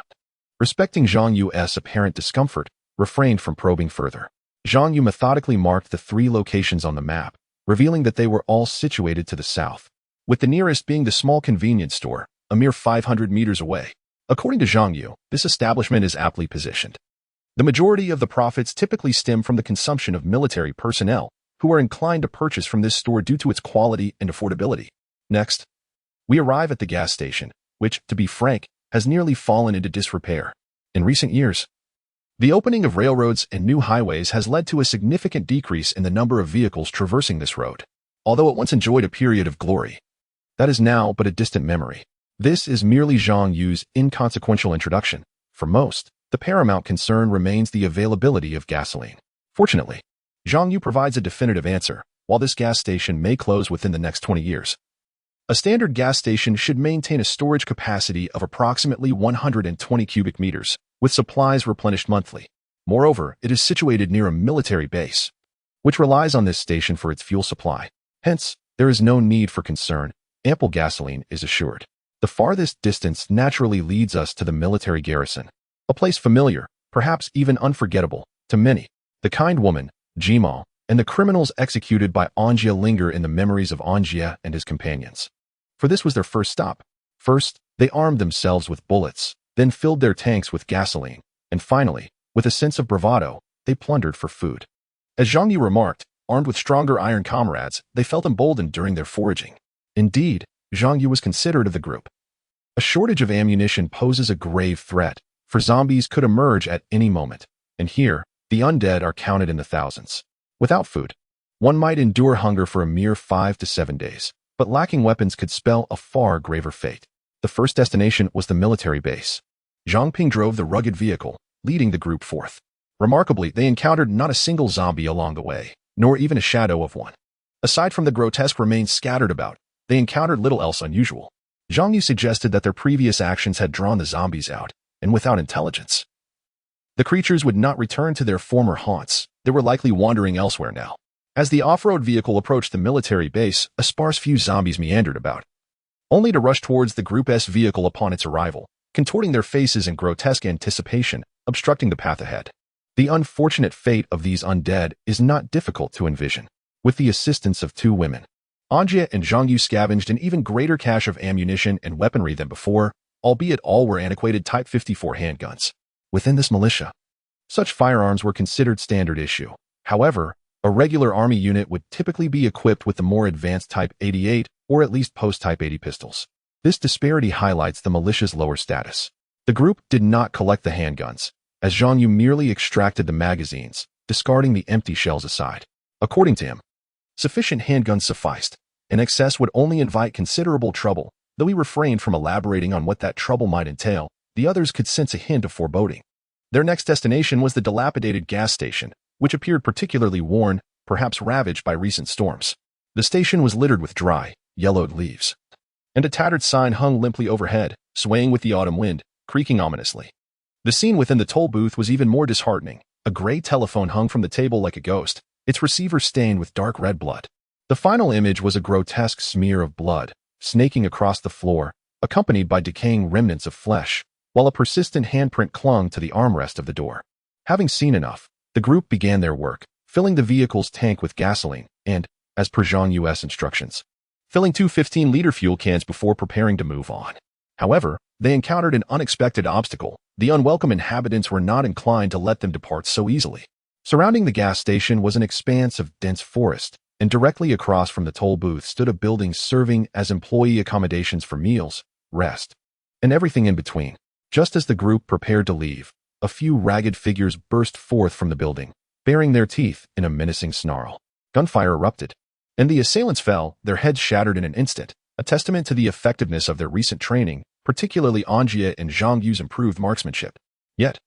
respecting Zhang Yu's apparent discomfort, refrained from probing further. Zhang Yu methodically marked the 3 locations on the map, revealing that they were all situated to the south, with the nearest being the small convenience store, a mere 500 meters away. According to Zhang Yu, this establishment is aptly positioned. The majority of the profits typically stem from the consumption of military personnel, who are inclined to purchase from this store due to its quality and affordability. Next, we arrive at the gas station, which, to be frank, has nearly fallen into disrepair. In recent years, the opening of railroads and new highways has led to a significant decrease in the number of vehicles traversing this road. Although it once enjoyed a period of glory, that is now but a distant memory. This is merely Zhang Yu's inconsequential introduction. For most, the paramount concern remains the availability of gasoline. Fortunately, Zhang Yu provides a definitive answer. While this gas station may close within the next 20 years, a standard gas station should maintain a storage capacity of approximately 120 cubic meters, with supplies replenished monthly. Moreover, it is situated near a military base, which relies on this station for its fuel supply. Hence, there is no need for concern. Ample gasoline is assured. The farthest distance naturally leads us to the military garrison, a place familiar, perhaps even unforgettable, to many. The kind woman, Jima, and the criminals executed by An Jie linger in the memories of An Jie and his companions. For this was their first stop. First, they armed themselves with bullets, then filled their tanks with gasoline, and finally, with a sense of bravado, they plundered for food. As Zhang Yu remarked, armed with stronger iron comrades, they felt emboldened during their foraging. Indeed, Zhang Yu was considerate of the group. A shortage of ammunition poses a grave threat, for zombies could emerge at any moment, and here, the undead are counted in the thousands. Without food, one might endure hunger for a mere 5 to 7 days, but lacking weapons could spell a far graver fate. The first destination was the military base. Zhang Ping drove the rugged vehicle, leading the group forth. Remarkably, they encountered not a single zombie along the way, nor even a shadow of one. Aside from the grotesque remains scattered about, they encountered little else unusual. Zhang Yu suggested that their previous actions had drawn the zombies out, and without intelligence, the creatures would not return to their former haunts. They were likely wandering elsewhere now. As the off-road vehicle approached the military base, a sparse few zombies meandered about, only to rush towards the Group's vehicle upon its arrival, contorting their faces in grotesque anticipation, obstructing the path ahead. The unfortunate fate of these undead is not difficult to envision. With the assistance of 2 women, An Jie and Zhang Yu scavenged an even greater cache of ammunition and weaponry than before, albeit all were antiquated Type 54 handguns. Within this militia, such firearms were considered standard issue. However, a regular army unit would typically be equipped with the more advanced Type 88 or at least post-Type 80 pistols. This disparity highlights the militia's lower status. The group did not collect the handguns, as Zhang Yu merely extracted the magazines, discarding the empty shells aside. According to him, sufficient handguns sufficed. An excess would only invite considerable trouble. Though he refrained from elaborating on what that trouble might entail, the others could sense a hint of foreboding. Their next destination was the dilapidated gas station, which appeared particularly worn, perhaps ravaged by recent storms. The station was littered with dry, yellowed leaves, and a tattered sign hung limply overhead, swaying with the autumn wind, creaking ominously. The scene within the toll booth was even more disheartening. A gray telephone hung from the table like a ghost, its receiver stained with dark red blood. The final image was a grotesque smear of blood, snaking across the floor, accompanied by decaying remnants of flesh, while a persistent handprint clung to the armrest of the door. Having seen enough, the group began their work, filling the vehicle's tank with gasoline and, as per Zhang Yu's instructions, filling 2 15-liter fuel cans before preparing to move on. However, they encountered an unexpected obstacle. The unwelcome inhabitants were not inclined to let them depart so easily. Surrounding the gas station was an expanse of dense forest, and directly across from the toll booth stood a building serving as employee accommodations for meals, rest, and everything in between. Just as the group prepared to leave, a few ragged figures burst forth from the building, baring their teeth in a menacing snarl. Gunfire erupted, and the assailants fell, their heads shattered in an instant, a testament to the effectiveness of their recent training, particularly An Jie and Zhang Yu's improved marksmanship. Yet,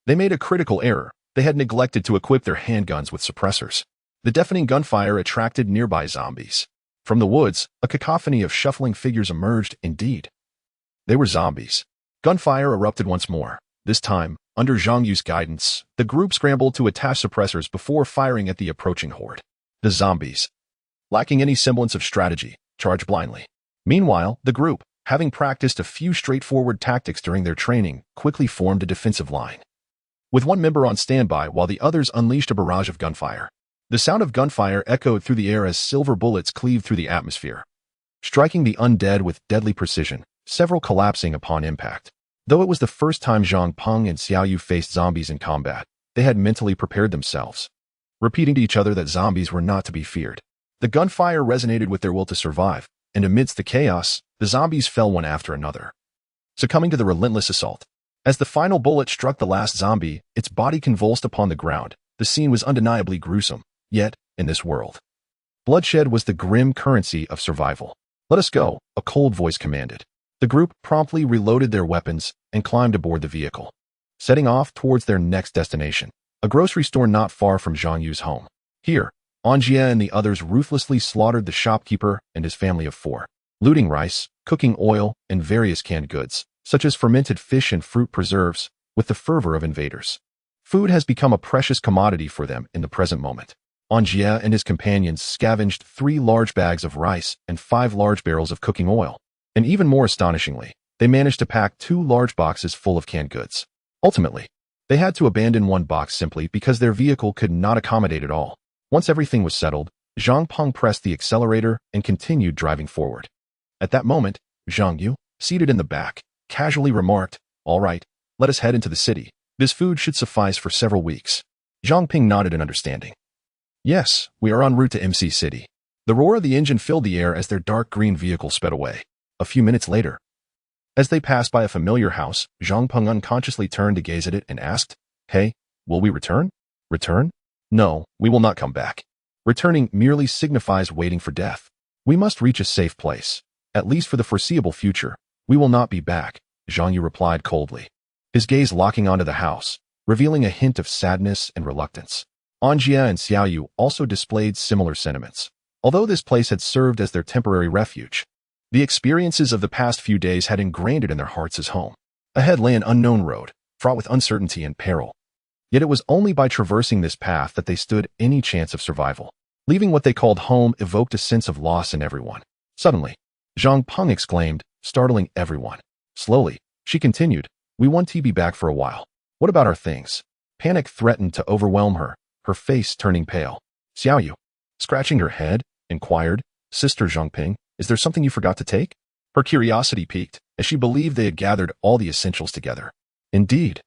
they made a critical error. They had neglected to equip their handguns with suppressors. The deafening gunfire attracted nearby zombies. From the woods, a cacophony of shuffling figures emerged. Indeed, they were zombies. Gunfire erupted once more, this time Under Zhang Yu's guidance, the group scrambled to attach suppressors before firing at the approaching horde. The zombies, lacking any semblance of strategy, charged blindly. Meanwhile, the group, having practiced a few straightforward tactics during their training, quickly formed a defensive line, with one member on standby while the others unleashed a barrage of gunfire. The sound of gunfire echoed through the air as silver bullets cleaved through the atmosphere, striking the undead with deadly precision, several collapsing upon impact. Though it was the first time Zhang Peng and Xiao Yu faced zombies in combat, they had mentally prepared themselves, repeating to each other that zombies were not to be feared. The gunfire resonated with their will to survive, and amidst the chaos, the zombies fell one after another, succumbing to the relentless assault. As the final bullet struck the last zombie, its body convulsed upon the ground. The scene was undeniably gruesome, yet, in this world, bloodshed was the grim currency of survival. "Let us go," a cold voice commanded. The group promptly reloaded their weapons and climbed aboard the vehicle, setting off towards their next destination, a grocery store not far from Zhang Yu's home. Here, An Jie and the others ruthlessly slaughtered the shopkeeper and his family of 4, looting rice, cooking oil, and various canned goods, such as fermented fish and fruit preserves, with the fervor of invaders. Food has become a precious commodity for them in the present moment. An Jie and his companions scavenged 3 large bags of rice and 5 large barrels of cooking oil. And even more astonishingly, they managed to pack 2 large boxes full of canned goods. Ultimately, they had to abandon one box simply because their vehicle could not accommodate it all. Once everything was settled, Zhang Peng pressed the accelerator and continued driving forward. At that moment, Zhang Yu, seated in the back, casually remarked, "All right, let us head into the city. This food should suffice for several weeks." Zhang Ping nodded in understanding. "Yes, we are en route to MC City." The roar of the engine filled the air as their dark green vehicle sped away. A few minutes later, as they passed by a familiar house, Zhang Peng unconsciously turned to gaze at it and asked, "Hey, will we return?" "Return? No, we will not come back. Returning merely signifies waiting for death. We must reach a safe place. At least for the foreseeable future, we will not be back," Zhang Yu replied coldly, his gaze locking onto the house, revealing a hint of sadness and reluctance. An Jie and Xiao Yu also displayed similar sentiments. Although this place had served as their temporary refuge, the experiences of the past few days had ingrained it in their hearts as home. Ahead lay an unknown road, fraught with uncertainty and peril. Yet it was only by traversing this path that they stood any chance of survival. Leaving what they called home evoked a sense of loss in everyone. Suddenly, Zhang Peng exclaimed, startling everyone. Slowly, she continued, "We want to be back for a while. What about our things?" Panic threatened to overwhelm her, her face turning pale. Xiao Yu, scratching her head, inquired, "Sister Zhangping, is there something you forgot to take?" Her curiosity piqued, as she believed they had gathered all the essentials together. "Indeed,"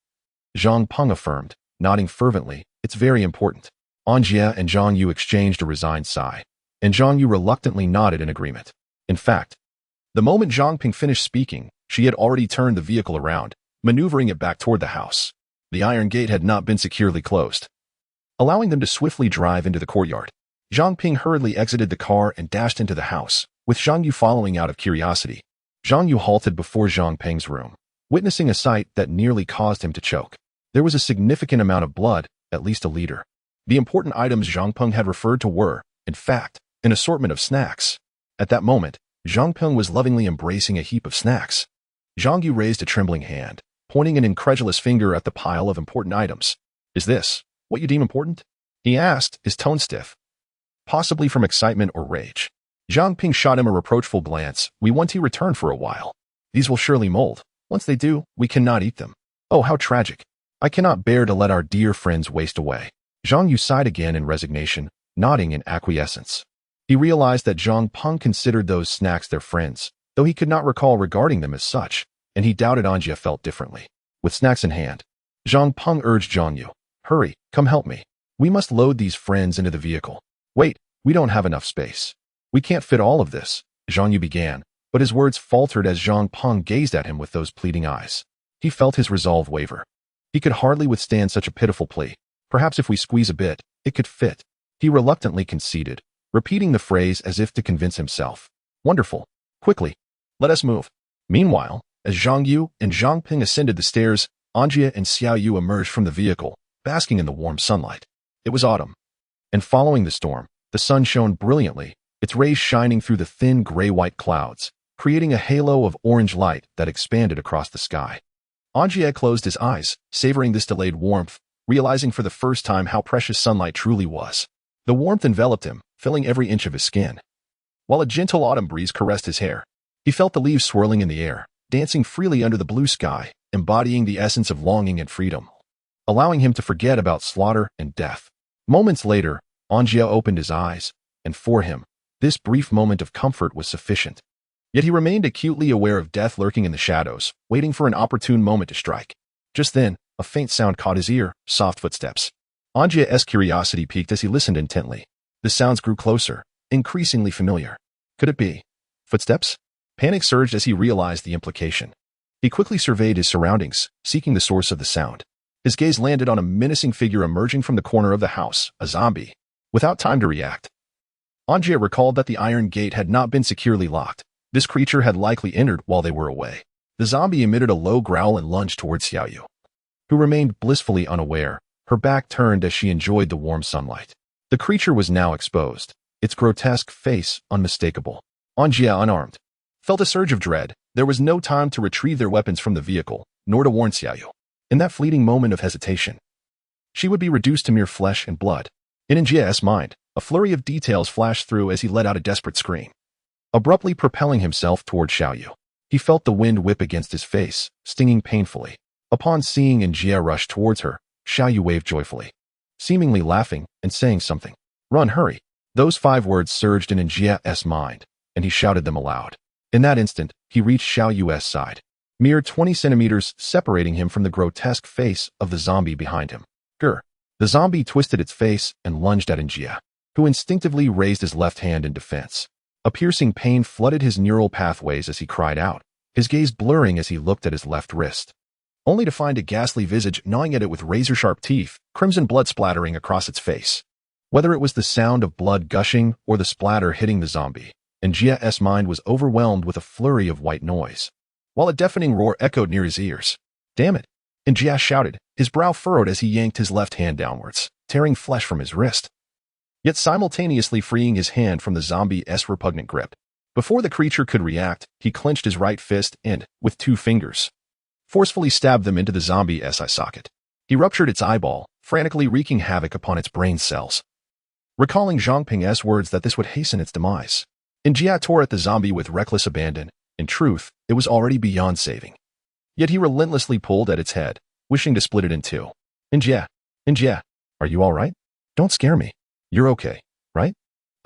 Zhang Peng affirmed, nodding fervently, "it's very important." An Jie and Zhang Yu exchanged a resigned sigh, and Zhang Yu reluctantly nodded in agreement. In fact, the moment Zhang Ping finished speaking, she had already turned the vehicle around, maneuvering it back toward the house. The iron gate had not been securely closed, allowing them to swiftly drive into the courtyard. Zhang Ping hurriedly exited the car and dashed into the house, with Zhang Yu following out of curiosity. Zhang Yu halted before Zhang Ping's room, witnessing a sight that nearly caused him to choke. There was a significant amount of blood, at least a liter. The important items Zhang Peng had referred to were, in fact, an assortment of snacks. At that moment, Zhang Peng was lovingly embracing a heap of snacks. Zhang Yu raised a trembling hand, pointing an incredulous finger at the pile of important items. "Is this what you deem important?" he asked, his tone stiff, possibly from excitement or rage. Zhang Ping shot him a reproachful glance. "We want to return for a while. These will surely mold. Once they do, we cannot eat them. Oh, how tragic. I cannot bear to let our dear friends waste away." Zhang Yu sighed again in resignation, nodding in acquiescence. He realized that Zhang Peng considered those snacks their friends, though he could not recall regarding them as such, and he doubted An Jie felt differently. With snacks in hand, Zhang Peng urged Zhang Yu, "Hurry, come help me. We must load these friends into the vehicle." "Wait, we don't have enough space. We can't fit all of this," Zhang Yu began, but his words faltered as Zhang Peng gazed at him with those pleading eyes. He felt his resolve waver. He could hardly withstand such a pitiful plea. "Perhaps if we squeeze a bit, it could fit." He reluctantly conceded, repeating the phrase as if to convince himself. "Wonderful. Quickly, let us move." Meanwhile, as Zhang Yu and Zhang Ping ascended the stairs, An Jie and Xiao Yu emerged from the vehicle, basking in the warm sunlight. It was autumn, and following the storm, the sun shone brilliantly, its rays shining through the thin gray-white clouds, creating a halo of orange light that expanded across the sky. An Jie closed his eyes, savoring this delayed warmth, realizing for the first time how precious sunlight truly was. The warmth enveloped him, filling every inch of his skin. While a gentle autumn breeze caressed his hair, he felt the leaves swirling in the air, dancing freely under the blue sky, embodying the essence of longing and freedom, allowing him to forget about slaughter and death. Moments later, An Jie opened his eyes, and for him, this brief moment of comfort was sufficient. Yet he remained acutely aware of death lurking in the shadows, waiting for an opportune moment to strike. Just then, a faint sound caught his ear, soft footsteps. An Jie's curiosity piqued as he listened intently. The sounds grew closer, increasingly familiar. Could it be footsteps? Panic surged as he realized the implication. He quickly surveyed his surroundings, seeking the source of the sound. His gaze landed on a menacing figure emerging from the corner of the house, a zombie. Without time to react, An Jie recalled that the iron gate had not been securely locked. This creature had likely entered while they were away. The zombie emitted a low growl and lunged towards Xiaoyu, who remained blissfully unaware, her back turned as she enjoyed the warm sunlight. The creature was now exposed, its grotesque face unmistakable. An Jie, unarmed, felt a surge of dread. There was no time to retrieve their weapons from the vehicle, nor to warn Xiaoyu. In that fleeting moment of hesitation, she would be reduced to mere flesh and blood. In An Jie's mind, a flurry of details flashed through as he let out a desperate scream. Abruptly propelling himself toward Xiaoyu, he felt the wind whip against his face, stinging painfully. Upon seeing An Jie rush towards her, Xiaoyu waved joyfully, seemingly laughing and saying something. Run, hurry. Those 5 words surged in An Jie's mind, and he shouted them aloud. In that instant, he reached Xiaoyu's side, mere 20 centimeters separating him from the grotesque face of the zombie behind him. Grr. The zombie twisted its face and lunged at An Jie, who instinctively raised his left hand in defense. A piercing pain flooded his neural pathways as he cried out, his gaze blurring as he looked at his left wrist, only to find a ghastly visage gnawing at it with razor-sharp teeth, crimson blood splattering across its face. Whether it was the sound of blood gushing or the splatter hitting the zombie, An Jie's mind was overwhelmed with a flurry of white noise, while a deafening roar echoed near his ears. Damn it! An Jie shouted, his brow furrowed as he yanked his left hand downwards, tearing flesh from his wrist, yet simultaneously freeing his hand from the zombie's repugnant grip. Before the creature could react, he clenched his right fist and, with 2 fingers, forcefully stabbed them into the zombie's eye socket. He ruptured its eyeball, frantically wreaking havoc upon its brain cells. Recalling Zhang Ping's words that this would hasten its demise, An Jie tore at the zombie with reckless abandon. In truth, it was already beyond saving. Yet he relentlessly pulled at its head, wishing to split it in 2. An Jie, are you all right? Don't scare me. You're okay, right?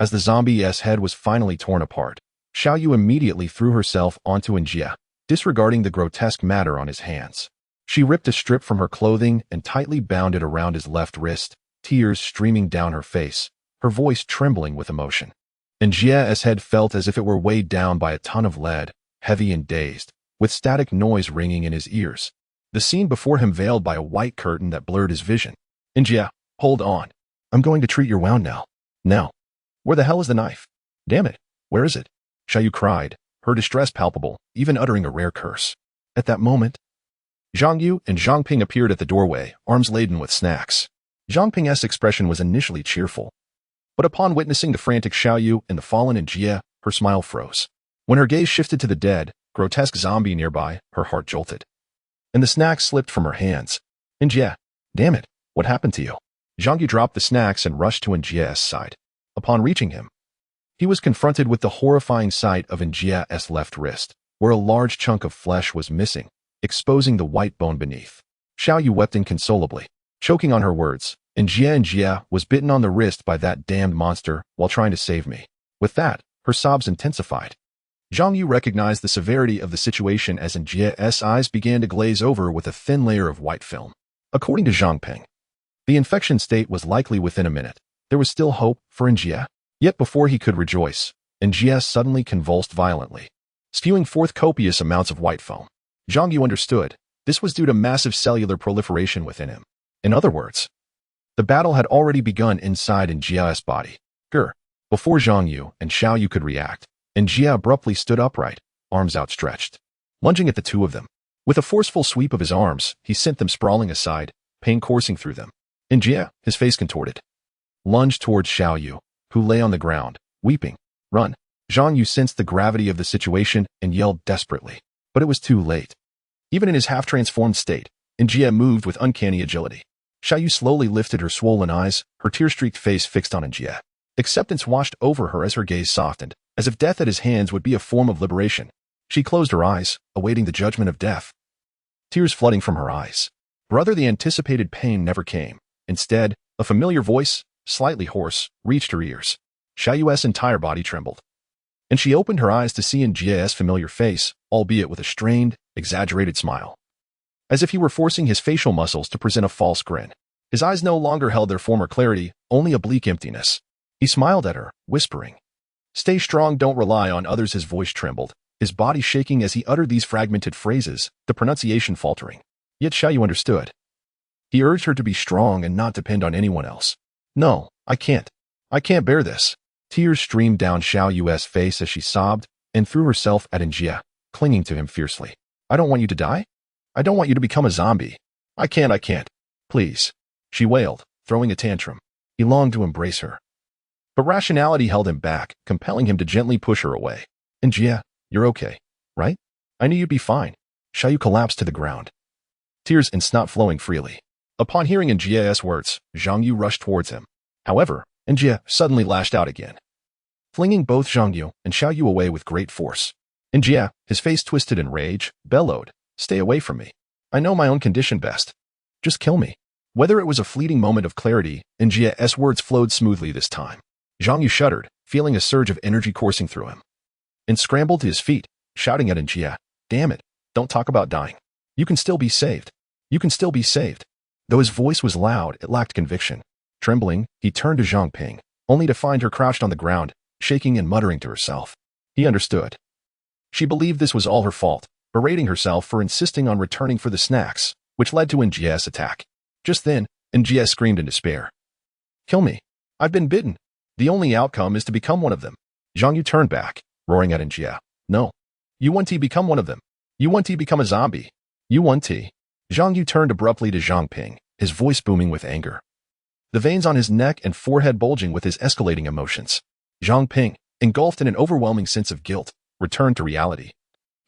As the zombie's head was finally torn apart, Xiaoyu immediately threw herself onto An Jie, disregarding the grotesque matter on his hands. She ripped a strip from her clothing and tightly bound it around his left wrist, tears streaming down her face, her voice trembling with emotion. An Jie's head felt as if it were weighed down by a ton of lead, heavy and dazed, with static noise ringing in his ears. The scene before him veiled by a white curtain that blurred his vision. An Jie, hold on. I'm going to treat your wound now. Now. Where the hell is the knife? Damn it. Where is it? Xiaoyu cried, her distress palpable, even uttering a rare curse. At that moment, Zhang Yu and Zhang Ping appeared at the doorway, arms laden with snacks. Zhang Ping's expression was initially cheerful, but upon witnessing the frantic Xiaoyu and the fallen An Jie, her smile froze. When her gaze shifted to the dead, grotesque zombie nearby, her heart jolted, and the snacks slipped from her hands. An Jie, damn it, what happened to you? Zhang Yu dropped the snacks and rushed to An Jie's side. Upon reaching him, he was confronted with the horrifying sight of An Jie's left wrist, where a large chunk of flesh was missing, exposing the white bone beneath. Xiaoyu wept inconsolably, choking on her words. An Jie was bitten on the wrist by that damned monster while trying to save me. With that, her sobs intensified. Zhang Yu recognized the severity of the situation as An Jie's eyes began to glaze over with a thin layer of white film. According to Zhang Ping, the infection state was likely within a minute. There was still hope for An Jie. Yet before he could rejoice, An Jie suddenly convulsed violently, spewing forth copious amounts of white foam. Zhang Yu understood. This was due to massive cellular proliferation within him. In other words, the battle had already begun inside An Jie's body. Grr. Before Zhang Yu and Xiaoyu could react, An Jie abruptly stood upright, arms outstretched, lunging at the 2 of them. With a forceful sweep of his arms, he sent them sprawling aside, pain coursing through them. An Jie, his face contorted, lunged towards Xiaoyu, who lay on the ground, weeping. Run. Zhang Yu sensed the gravity of the situation and yelled desperately, but it was too late. Even in his half-transformed state, An Jie moved with uncanny agility. Xiaoyu slowly lifted her swollen eyes, her tear-streaked face fixed on An Jie. Acceptance washed over her as her gaze softened, as if death at his hands would be a form of liberation. She closed her eyes, awaiting the judgment of death. Tears flooding from her eyes. Brother, the anticipated pain never came. Instead, a familiar voice, slightly hoarse, reached her ears. Xiaoyu's entire body trembled. And she opened her eyes to see An Jie's familiar face, albeit with a strained, exaggerated smile. As if he were forcing his facial muscles to present a false grin. His eyes no longer held their former clarity, only a bleak emptiness. He smiled at her, whispering, "Stay strong, don't rely on others." His voice trembled, his body shaking as he uttered these fragmented phrases, the pronunciation faltering. Yet Xiaoyu understood. He urged her to be strong and not depend on anyone else. "No, I can't. I can't bear this." Tears streamed down Xiaoyu's face as she sobbed and threw herself at An Jie, clinging to him fiercely. "I don't want you to die. I don't want you to become a zombie. I can't. Please," she wailed, throwing a tantrum. He longed to embrace her. But rationality held him back, compelling him to gently push her away. "An Jie, you're okay, right? I knew you'd be fine." Xiaoyu collapsed to the ground, tears and snot flowing freely. Upon hearing An Jie's words, Zhang Yu rushed towards him. However, An Jie suddenly lashed out again, flinging both Zhang Yu and Xiaoyu away with great force. An Jie, his face twisted in rage, bellowed, "Stay away from me. I know my own condition best. Just kill me." Whether it was a fleeting moment of clarity, An Jie's words flowed smoothly this time. Zhang Yu shuddered, feeling a surge of energy coursing through him, and scrambled to his feet, shouting at An Jie, "Damn it, don't talk about dying. You can still be saved. You can still be saved." Though his voice was loud, it lacked conviction. Trembling, he turned to Zhang Ping, only to find her crouched on the ground, shaking and muttering to herself. He understood. She believed this was all her fault, berating herself for insisting on returning for the snacks, which led to An Jie's attack. Just then, An Jie screamed in despair. "Kill me. I've been bitten. The only outcome is to become one of them." Zhang Yu turned back, roaring at An Jie. "No. You want to become one of them. You want to become a zombie. You want to." Zhang Yu turned abruptly to Zhang Ping, his voice booming with anger, the veins on his neck and forehead bulging with his escalating emotions. Zhang Ping, engulfed in an overwhelming sense of guilt, returned to reality,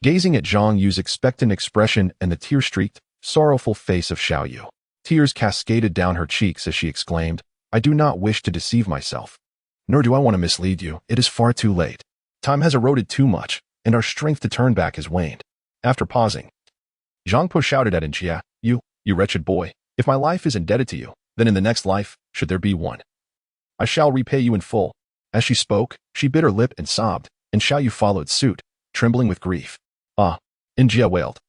gazing at Zhang Yu's expectant expression and the tear-streaked, sorrowful face of Xiaoyu. Tears cascaded down her cheeks as she exclaimed, "I do not wish to deceive myself. Nor do I want to mislead you. It is far too late. Time has eroded too much, and our strength to turn back has waned." After pausing, Zhang Po shouted at An Jie, You wretched boy, if my life is indebted to you, then in the next life, should there be one, I shall repay you in full." As she spoke, she bit her lip and sobbed, and Xiaoyu followed suit, trembling with grief. "Ah," An Jie wailed,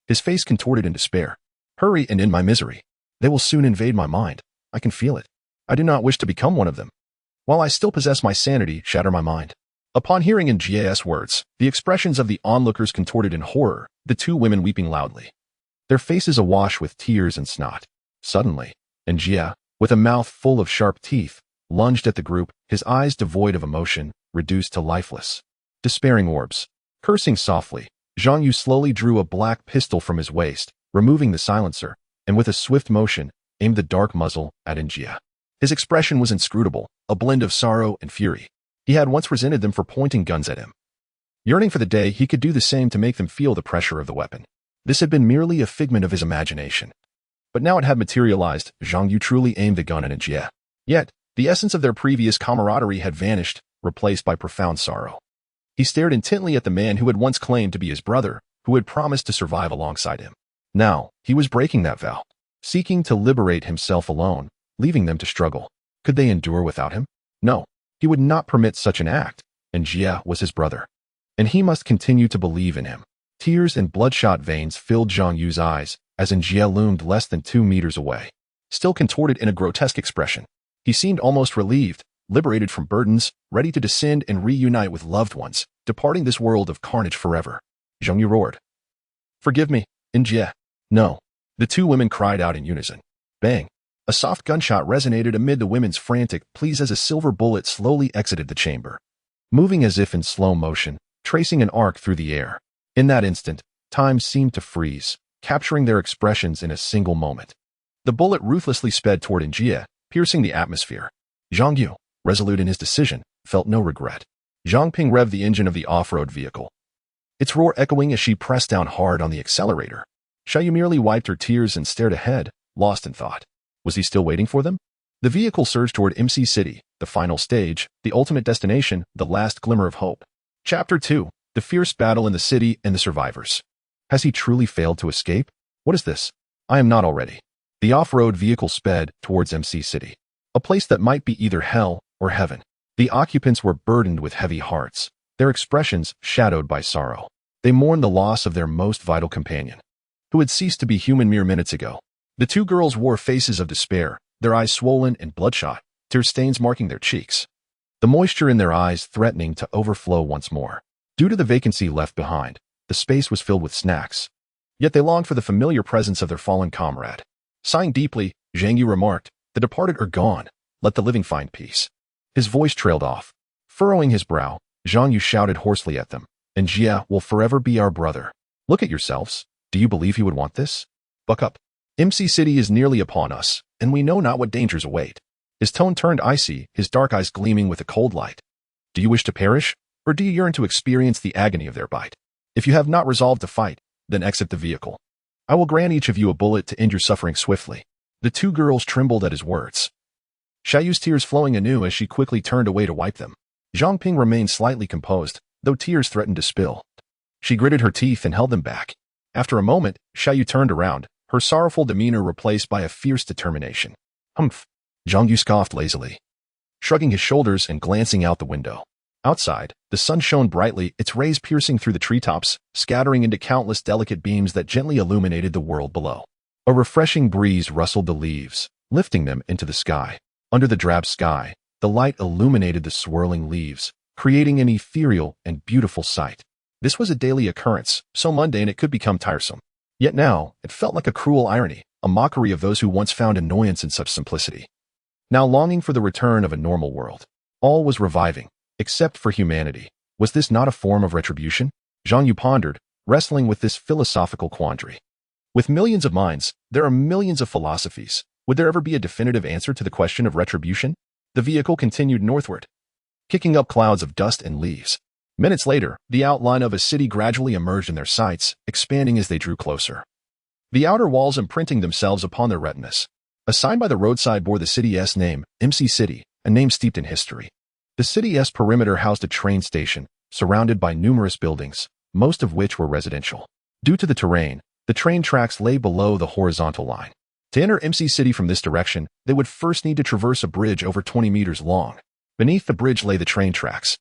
his face contorted in despair. "Hurry and end my misery. They will soon invade my mind. I can feel it. I do not wish to become one of them. While I still possess my sanity, shatter my mind." Upon hearing An Jie's words, the expressions of the onlookers contorted in horror, the two women weeping loudly, their faces awash with tears and snot. Suddenly, An Jie, with a mouth full of sharp teeth, lunged at the group, his eyes devoid of emotion, reduced to lifeless, despairing orbs. Cursing softly, Zhang Yu slowly drew a black pistol from his waist, removing the silencer, and with a swift motion, aimed the dark muzzle at An Jie. His expression was inscrutable, a blend of sorrow and fury. He had once resented them for pointing guns at him, yearning for the day he could do the same to make them feel the pressure of the weapon. This had been merely a figment of his imagination. But now it had materialized. Zhang Yu truly aimed the gun at An Jie. Yet, the essence of their previous camaraderie had vanished, replaced by profound sorrow. He stared intently at the man who had once claimed to be his brother, who had promised to survive alongside him. Now, he was breaking that vow, seeking to liberate himself alone, leaving them to struggle. Could they endure without him? No, he would not permit such an act. An Jie was his brother, and he must continue to believe in him. Tears and bloodshot veins filled Zhang Yu's eyes as An Jie loomed less than 2 meters away, still contorted in a grotesque expression. He seemed almost relieved, liberated from burdens, ready to descend and reunite with loved ones, departing this world of carnage forever. Zhang Yu roared, "Forgive me, An Jie." "No." The two women cried out in unison. Bang! A soft gunshot resonated amid the women's frantic pleas as a silver bullet slowly exited the chamber, moving as if in slow motion, tracing an arc through the air. In that instant, time seemed to freeze, capturing their expressions in a single moment. The bullet ruthlessly sped toward An Jie, piercing the atmosphere. Zhang Yu, resolute in his decision, felt no regret. Zhang Ping revved the engine of the off-road vehicle, its roar echoing as she pressed down hard on the accelerator. Xiaoyu merely wiped her tears and stared ahead, lost in thought. Was he still waiting for them? The vehicle surged toward MC City, the final stage, the ultimate destination, the last glimmer of hope. Chapter 2. The fierce battle in the city and the survivors. Has he truly failed to escape? What is this? I am not already. The off-road vehicle sped towards MC City, a place that might be either hell or heaven. The occupants were burdened with heavy hearts, their expressions shadowed by sorrow. They mourned the loss of their most vital companion, who had ceased to be human mere minutes ago. The two girls wore faces of despair, their eyes swollen and bloodshot, tear stains marking their cheeks, the moisture in their eyes threatening to overflow once more. Due to the vacancy left behind, the space was filled with snacks. Yet they longed for the familiar presence of their fallen comrade. Sighing deeply, Zhang Yu remarked, "The departed are gone. Let the living find peace." His voice trailed off. Furrowing his brow, Zhang Yu shouted hoarsely at them, "An Jie will forever be our brother. Look at yourselves. Do you believe he would want this? Buck up. MC City is nearly upon us, and we know not what dangers await." His tone turned icy, his dark eyes gleaming with a cold light. "Do you wish to perish, or do you yearn to experience the agony of their bite? If you have not resolved to fight, then exit the vehicle. I will grant each of you a bullet to end your suffering swiftly." The two girls trembled at his words, Xiaoyu's tears flowing anew as she quickly turned away to wipe them. Zhang Ping remained slightly composed, though tears threatened to spill. She gritted her teeth and held them back. After a moment, Xiaoyu turned around, her sorrowful demeanor replaced by a fierce determination. "Humph." Zhang Yu scoffed lazily, shrugging his shoulders and glancing out the window. Outside, the sun shone brightly, its rays piercing through the treetops, scattering into countless delicate beams that gently illuminated the world below. A refreshing breeze rustled the leaves, lifting them into the sky. Under the drab sky, the light illuminated the swirling leaves, creating an ethereal and beautiful sight. This was a daily occurrence, so mundane it could become tiresome. Yet now, it felt like a cruel irony, a mockery of those who once found annoyance in such simplicity. Now longing for the return of a normal world. All was reviving, except for humanity. Was this not a form of retribution? Zhang Yu pondered, wrestling with this philosophical quandary. With millions of minds, there are millions of philosophies. Would there ever be a definitive answer to the question of retribution? The vehicle continued northward, kicking up clouds of dust and leaves. Minutes later, the outline of a city gradually emerged in their sights, expanding as they drew closer. The outer walls imprinting themselves upon their retinas. A sign by the roadside bore the city's name, MC City, a name steeped in history. The city's perimeter housed a train station, surrounded by numerous buildings, most of which were residential. Due to the terrain, the train tracks lay below the horizontal line. To enter MC City from this direction, they would first need to traverse a bridge over 20 meters long. Beneath the bridge lay the train tracks,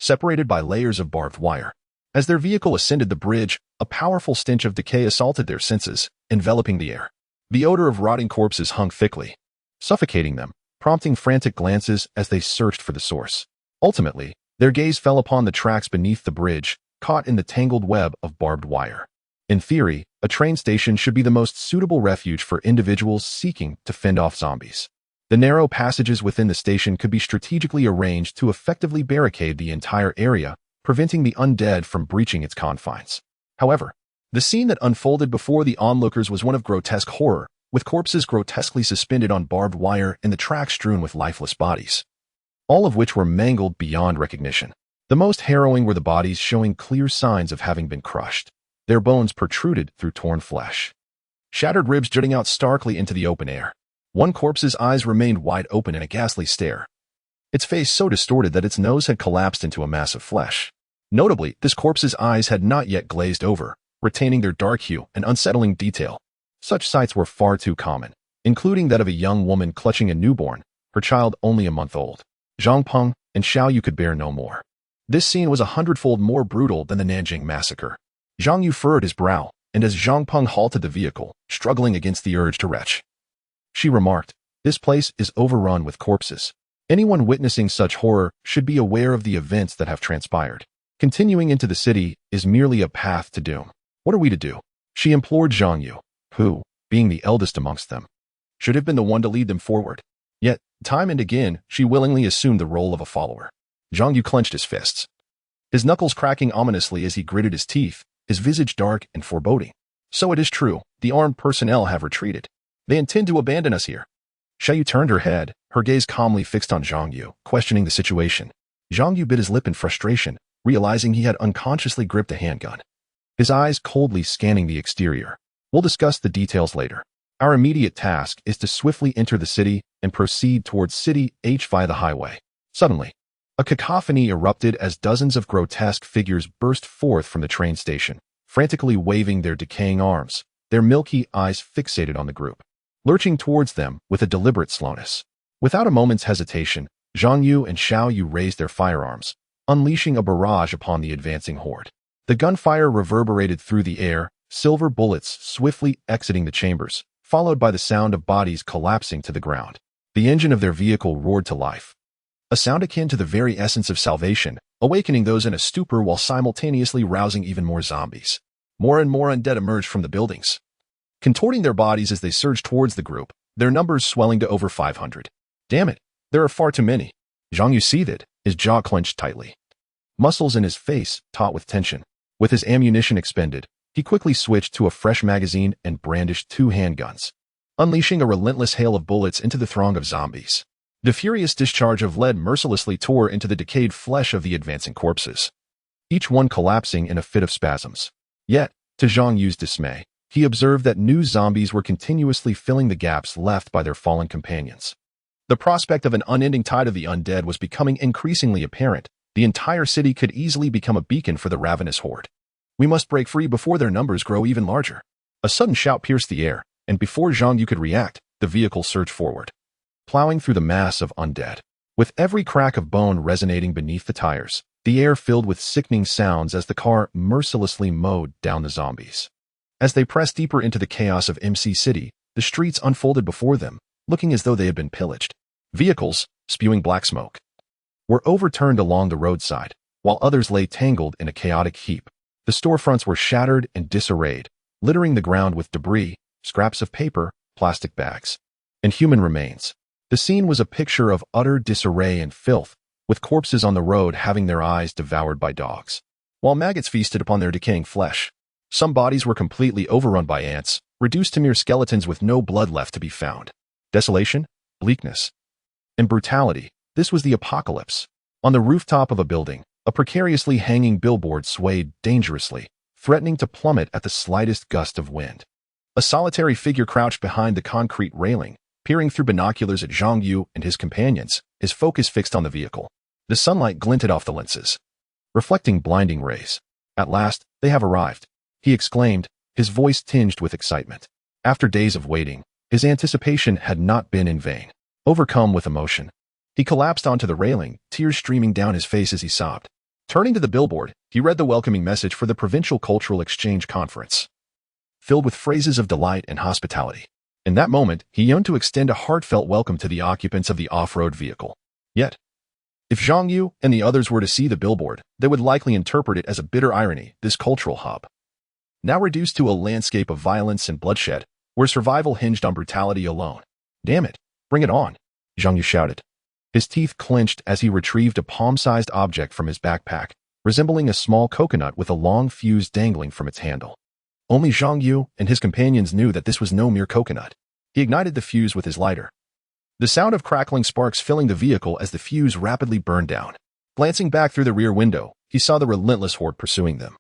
separated by layers of barbed wire. As their vehicle ascended the bridge, a powerful stench of decay assaulted their senses, enveloping the air. The odor of rotting corpses hung thickly, suffocating them, prompting frantic glances as they searched for the source. Ultimately, their gaze fell upon the tracks beneath the bridge, caught in the tangled web of barbed wire. In theory, a train station should be the most suitable refuge for individuals seeking to fend off zombies. The narrow passages within the station could be strategically arranged to effectively barricade the entire area, preventing the undead from breaching its confines. However, the scene that unfolded before the onlookers was one of grotesque horror, with corpses grotesquely suspended on barbed wire and the tracks strewn with lifeless bodies, all of which were mangled beyond recognition. The most harrowing were the bodies showing clear signs of having been crushed, their bones protruded through torn flesh, shattered ribs jutting out starkly into the open air. One corpse's eyes remained wide open in a ghastly stare, its face so distorted that its nose had collapsed into a mass of flesh. Notably, this corpse's eyes had not yet glazed over, retaining their dark hue and unsettling detail. Such sights were far too common, including that of a young woman clutching a newborn, her child only a month old. Zhang Peng and Xiaoyu could bear no more. This scene was 100-fold more brutal than the Nanjing massacre. Zhang Yu furrowed his brow, and as Zhang Peng halted the vehicle, struggling against the urge to retch, she remarked, "This place is overrun with corpses. Anyone witnessing such horror should be aware of the events that have transpired. Continuing into the city is merely a path to doom. What are we to do?" She implored Zhang Yu, who, being the eldest amongst them, should have been the one to lead them forward. Yet, time and again, she willingly assumed the role of a follower. Zhang Yu clenched his fists, his knuckles cracking ominously as he gritted his teeth, his visage dark and foreboding. "So it is true, the armed personnel have retreated. They intend to abandon us here." Xiaoyu turned her head, her gaze calmly fixed on Zhang Yu, questioning the situation. Zhang Yu bit his lip in frustration, realizing he had unconsciously gripped a handgun, his eyes coldly scanning the exterior. We'll discuss the details later. Our immediate task is to swiftly enter the city and proceed towards City H via the highway. Suddenly, a cacophony erupted as dozens of grotesque figures burst forth from the train station, frantically waving their decaying arms, their milky eyes fixated on the group, lurching towards them with a deliberate slowness. Without a moment's hesitation, Zhang Yu and Xiao Yu raised their firearms, unleashing a barrage upon the advancing horde. The gunfire reverberated through the air, silver bullets swiftly exiting the chambers, followed by the sound of bodies collapsing to the ground. The engine of their vehicle roared to life, a sound akin to the very essence of salvation, awakening those in a stupor while simultaneously rousing even more zombies. More and more undead emerged from the buildings, contorting their bodies as they surged towards the group, their numbers swelling to over 500. Damn it, there are far too many. Zhang Yu seethed, his jaw clenched tightly, muscles in his face taut with tension. With his ammunition expended, he quickly switched to a fresh magazine and brandished 2 handguns, unleashing a relentless hail of bullets into the throng of zombies. The furious discharge of lead mercilessly tore into the decayed flesh of the advancing corpses, each one collapsing in a fit of spasms. Yet, to Zhang Yu's dismay, he observed that new zombies were continuously filling the gaps left by their fallen companions. The prospect of an unending tide of the undead was becoming increasingly apparent. The entire city could easily become a beacon for the ravenous horde. We must break free before their numbers grow even larger. A sudden shout pierced the air, and before Zhang Yu could react, the vehicle surged forward, plowing through the mass of undead. With every crack of bone resonating beneath the tires, the air filled with sickening sounds as the car mercilessly mowed down the zombies. As they pressed deeper into the chaos of MC City, the streets unfolded before them, looking as though they had been pillaged. Vehicles, spewing black smoke, were overturned along the roadside, while others lay tangled in a chaotic heap. The storefronts were shattered and disarrayed, littering the ground with debris, scraps of paper, plastic bags, and human remains. The scene was a picture of utter disarray and filth, with corpses on the road having their eyes devoured by dogs, while maggots feasted upon their decaying flesh. Some bodies were completely overrun by ants, reduced to mere skeletons with no blood left to be found. Desolation, bleakness, and brutality. This was the apocalypse. On the rooftop of a building, a precariously hanging billboard swayed dangerously, threatening to plummet at the slightest gust of wind. A solitary figure crouched behind the concrete railing, peering through binoculars at Zhang Yu and his companions, his focus fixed on the vehicle. The sunlight glinted off the lenses, reflecting blinding rays. At last, they have arrived, he exclaimed, his voice tinged with excitement. After days of waiting, his anticipation had not been in vain. Overcome with emotion, he collapsed onto the railing, tears streaming down his face as he sobbed. Turning to the billboard, he read the welcoming message for the Provincial Cultural Exchange Conference, filled with phrases of delight and hospitality. In that moment, he yearned to extend a heartfelt welcome to the occupants of the off-road vehicle. Yet, if Zhang Yu and the others were to see the billboard, they would likely interpret it as a bitter irony. This cultural hub, now reduced to a landscape of violence and bloodshed, where survival hinged on brutality alone. Damn it, bring it on, Zhang Yu shouted. His teeth clenched as he retrieved a palm-sized object from his backpack, resembling a small coconut with a long fuse dangling from its handle. Only Zhang Yu and his companions knew that this was no mere coconut. He ignited the fuse with his lighter, the sound of crackling sparks filling the vehicle as the fuse rapidly burned down. Glancing back through the rear window, he saw the relentless horde pursuing them,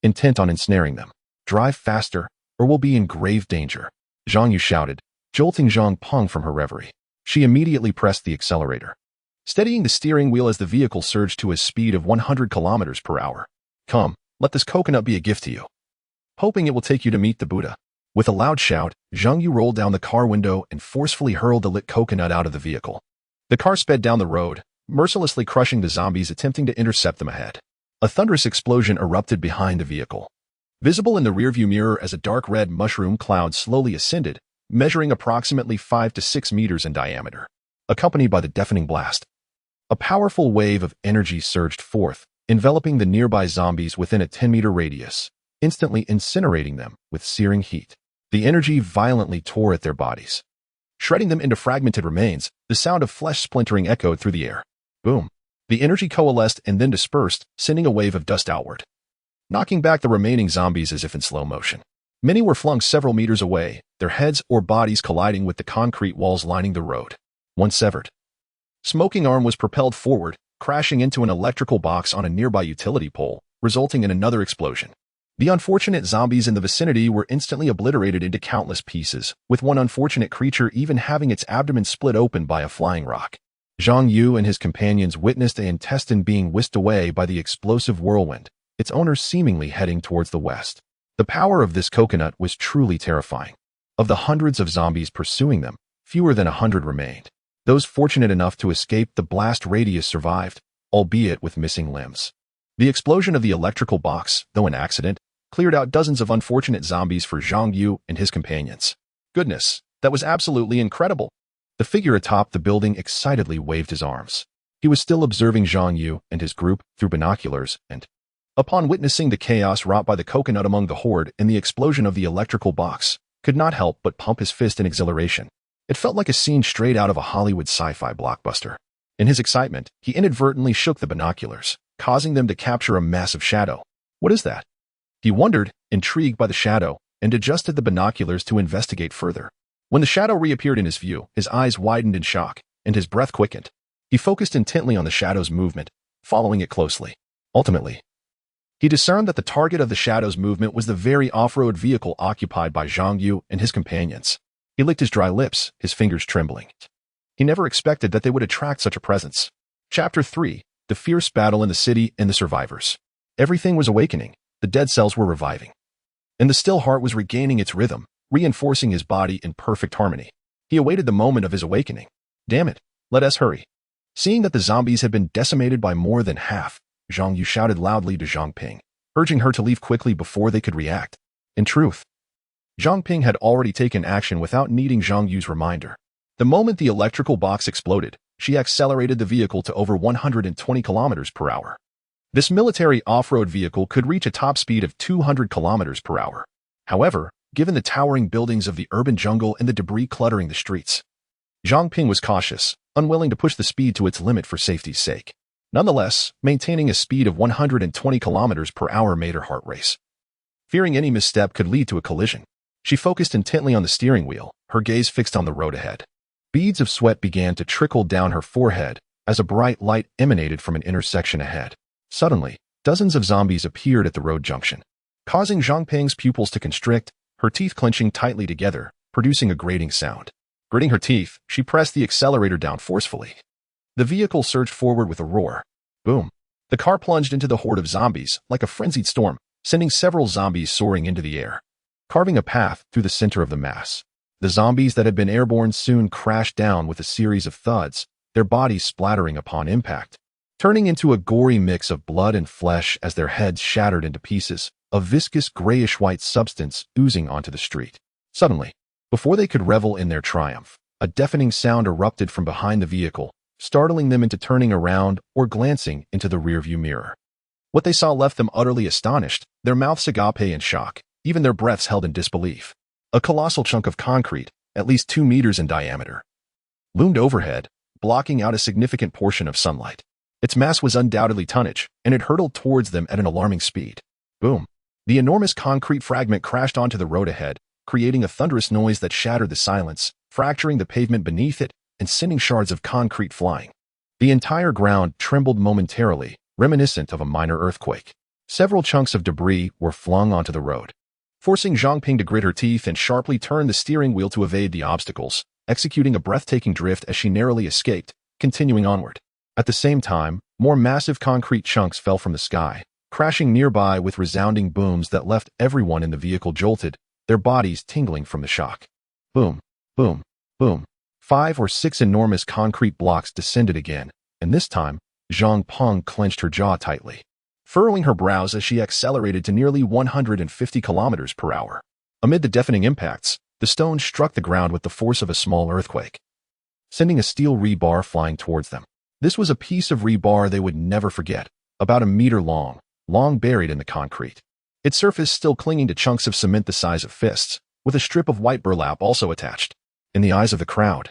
intent on ensnaring them. Drive faster, or we'll be in grave danger, Zhang Yu shouted, jolting Zhang Peng from her reverie. She immediately pressed the accelerator, steadying the steering wheel as the vehicle surged to a speed of 100 kilometers per hour. Come, let this coconut be a gift to you, hoping it will take you to meet the Buddha. With a loud shout, Zhang Yu rolled down the car window and forcefully hurled the lit coconut out of the vehicle. The car sped down the road, mercilessly crushing the zombies attempting to intercept them ahead. A thunderous explosion erupted behind the vehicle, visible in the rearview mirror as a dark red mushroom cloud slowly ascended, measuring approximately 5 to 6 meters in diameter. Accompanied by the deafening blast, a powerful wave of energy surged forth, enveloping the nearby zombies within a 10-meter radius, instantly incinerating them with searing heat. The energy violently tore at their bodies, shredding them into fragmented remains. The sound of flesh splintering echoed through the air. Boom! The energy coalesced and then dispersed, sending a wave of dust outward, knocking back the remaining zombies as if in slow motion. Many were flung several meters away, their heads or bodies colliding with the concrete walls lining the road. One severed, smoking arm was propelled forward, crashing into an electrical box on a nearby utility pole, resulting in another explosion. The unfortunate zombies in the vicinity were instantly obliterated into countless pieces, with one unfortunate creature even having its abdomen split open by a flying rock. Zhang Yu and his companions witnessed an intestine being whisked away by the explosive whirlwind, its owner seemingly heading towards the west. The power of this coconut was truly terrifying. Of the hundreds of zombies pursuing them, fewer than 100 remained. Those fortunate enough to escape the blast radius survived, albeit with missing limbs. The explosion of the electrical box, though an accident, cleared out dozens of unfortunate zombies for Zhang Yu and his companions. Goodness, that was absolutely incredible. The figure atop the building excitedly waved his arms. He was still observing Zhang Yu and his group through binoculars and, upon witnessing the chaos wrought by the coconut among the horde and the explosion of the electrical box, could not help but pump his fist in exhilaration. It felt like a scene straight out of a Hollywood sci-fi blockbuster. In his excitement, he inadvertently shook the binoculars, causing them to capture a massive shadow. What is that? He wondered, intrigued by the shadow, and adjusted the binoculars to investigate further. When the shadow reappeared in his view, his eyes widened in shock, and his breath quickened. He focused intently on the shadow's movement, following it closely. Ultimately, he discerned that the target of the shadow's movement was the very off-road vehicle occupied by Zhang Yu and his companions. He licked his dry lips, his fingers trembling. He never expected that they would attract such a presence. Chapter 3. The fierce battle in the city and the survivors. Everything was awakening. The dead cells were reviving. And the still heart was regaining its rhythm, reinforcing his body in perfect harmony. He awaited the moment of his awakening. Damn it, let us hurry. Seeing that the zombies had been decimated by more than half, Zhang Yu shouted loudly to Zhang Ping, urging her to leave quickly before they could react. In truth, Zhang Ping had already taken action without needing Zhang Yu's reminder. The moment the electrical box exploded, she accelerated the vehicle to over 120 kilometers per hour. This military off-road vehicle could reach a top speed of 200 kilometers per hour. However, given the towering buildings of the urban jungle and the debris cluttering the streets, Zhang Ping was cautious, unwilling to push the speed to its limit for safety's sake. Nonetheless, maintaining a speed of 120 kilometers per hour made her heart race. Fearing any misstep could lead to a collision, she focused intently on the steering wheel, her gaze fixed on the road ahead. Beads of sweat began to trickle down her forehead as a bright light emanated from an intersection ahead. Suddenly, dozens of zombies appeared at the road junction, causing Zhang Ping's pupils to constrict, her teeth clenching tightly together, producing a grating sound. Gritting her teeth, she pressed the accelerator down forcefully. The vehicle surged forward with a roar. Boom. The car plunged into the horde of zombies like a frenzied storm, sending several zombies soaring into the air, carving a path through the center of the mass. The zombies that had been airborne soon crashed down with a series of thuds, their bodies splattering upon impact, turning into a gory mix of blood and flesh as their heads shattered into pieces, a viscous grayish-white substance oozing onto the street. Suddenly, before they could revel in their triumph, a deafening sound erupted from behind the vehicle, startling them into turning around or glancing into the rearview mirror. What they saw left them utterly astonished, their mouths agape in shock, even their breaths held in disbelief. A colossal chunk of concrete, at least 2 meters in diameter, loomed overhead, blocking out a significant portion of sunlight. Its mass was undoubtedly tonnage, and it hurtled towards them at an alarming speed. Boom. The enormous concrete fragment crashed onto the road ahead, creating a thunderous noise that shattered the silence, fracturing the pavement beneath it, and sending shards of concrete flying. The entire ground trembled momentarily, reminiscent of a minor earthquake. Several chunks of debris were flung onto the road, forcing Zhang Ping to grit her teeth and sharply turn the steering wheel to evade the obstacles, executing a breathtaking drift as she narrowly escaped, continuing onward. At the same time, more massive concrete chunks fell from the sky, crashing nearby with resounding booms that left everyone in the vehicle jolted, their bodies tingling from the shock. Boom, boom, boom. 5 or 6 enormous concrete blocks descended again, and this time, Zhang Peng clenched her jaw tightly, furrowing her brows as she accelerated to nearly 150 kilometers per hour. Amid the deafening impacts, the stones struck the ground with the force of a small earthquake, sending a steel rebar flying towards them. This was a piece of rebar they would never forget, about a meter long buried in the concrete. Its surface still clinging to chunks of cement the size of fists, with a strip of white burlap also attached. In the eyes of the crowd,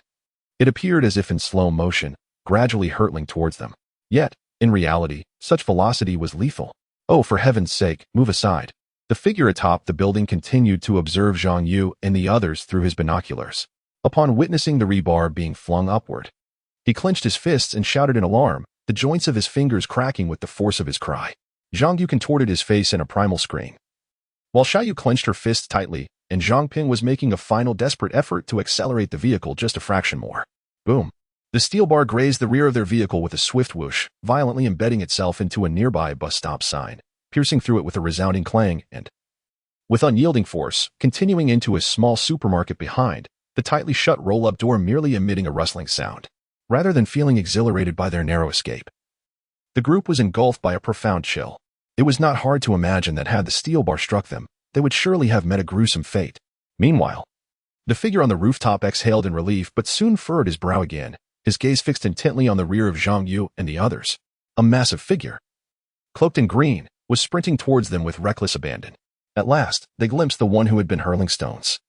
it appeared as if in slow motion, gradually hurtling towards them. Yet, in reality, such velocity was lethal. Oh, for heaven's sake, move aside. The figure atop the building continued to observe Zhang Yu and the others through his binoculars. Upon witnessing the rebar being flung upward, he clenched his fists and shouted in alarm, the joints of his fingers cracking with the force of his cry. Zhang Yu contorted his face in a primal scream. While Xiaoyu clenched her fists tightly, and Zhang Ping was making a final desperate effort to accelerate the vehicle just a fraction more. Boom. The steel bar grazed the rear of their vehicle with a swift whoosh, violently embedding itself into a nearby bus stop sign, piercing through it with a resounding clang and, with unyielding force, continuing into a small supermarket behind, the tightly shut roll-up door merely emitting a rustling sound, rather than feeling exhilarated by their narrow escape. The group was engulfed by a profound chill. It was not hard to imagine that had the steel bar struck them, they would surely have met a gruesome fate. Meanwhile, the figure on the rooftop exhaled in relief but soon furrowed his brow again, his gaze fixed intently on the rear of Zhang Yu and the others. A massive figure, cloaked in green, was sprinting towards them with reckless abandon. At last, they glimpsed the one who had been hurling stones.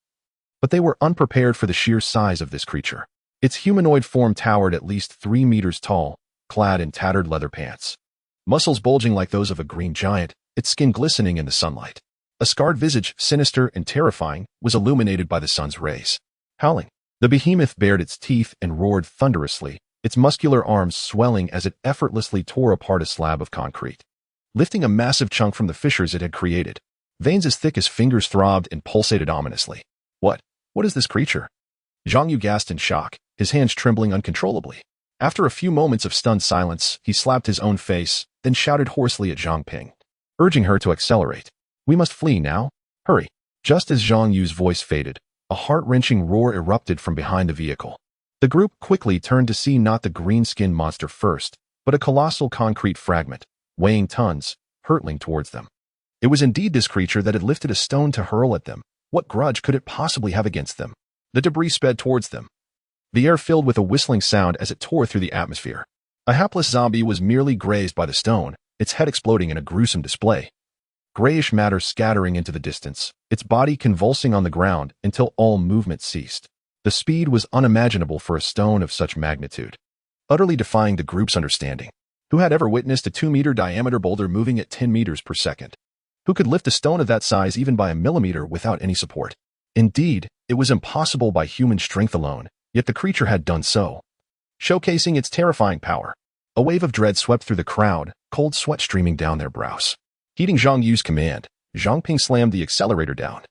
But they were unprepared for the sheer size of this creature. Its humanoid form towered at least 3 meters tall, clad in tattered leather pants. Muscles bulging like those of a green giant, its skin glistening in the sunlight. A scarred visage, sinister and terrifying, was illuminated by the sun's rays. Howling, the behemoth bared its teeth and roared thunderously, its muscular arms swelling as it effortlessly tore apart a slab of concrete, lifting a massive chunk from the fissures it had created. Veins as thick as fingers throbbed and pulsated ominously. What is this creature? Zhang Yu gasped in shock, his hands trembling uncontrollably. After a few moments of stunned silence, he slapped his own face, then shouted hoarsely at Zhang Ping, urging her to accelerate. We must flee now. Hurry. Just as Zhang Yu's voice faded, a heart-wrenching roar erupted from behind the vehicle. The group quickly turned to see not the green-skinned monster first, but a colossal concrete fragment, weighing tons, hurtling towards them. It was indeed this creature that had lifted a stone to hurl at them. What grudge could it possibly have against them? The debris sped towards them, the air filled with a whistling sound as it tore through the atmosphere. A hapless zombie was merely grazed by the stone, its head exploding in a gruesome display. Grayish matter scattering into the distance, its body convulsing on the ground until all movement ceased. The speed was unimaginable for a stone of such magnitude, utterly defying the group's understanding. Who had ever witnessed a 2-meter diameter boulder moving at 10 meters per second? Who could lift a stone of that size even by a millimeter without any support? Indeed, it was impossible by human strength alone, yet the creature had done so, showcasing its terrifying power. A wave of dread swept through the crowd, cold sweat streaming down their brows. Heeding Zhang Yu's command, Zhang Ping slammed the accelerator down,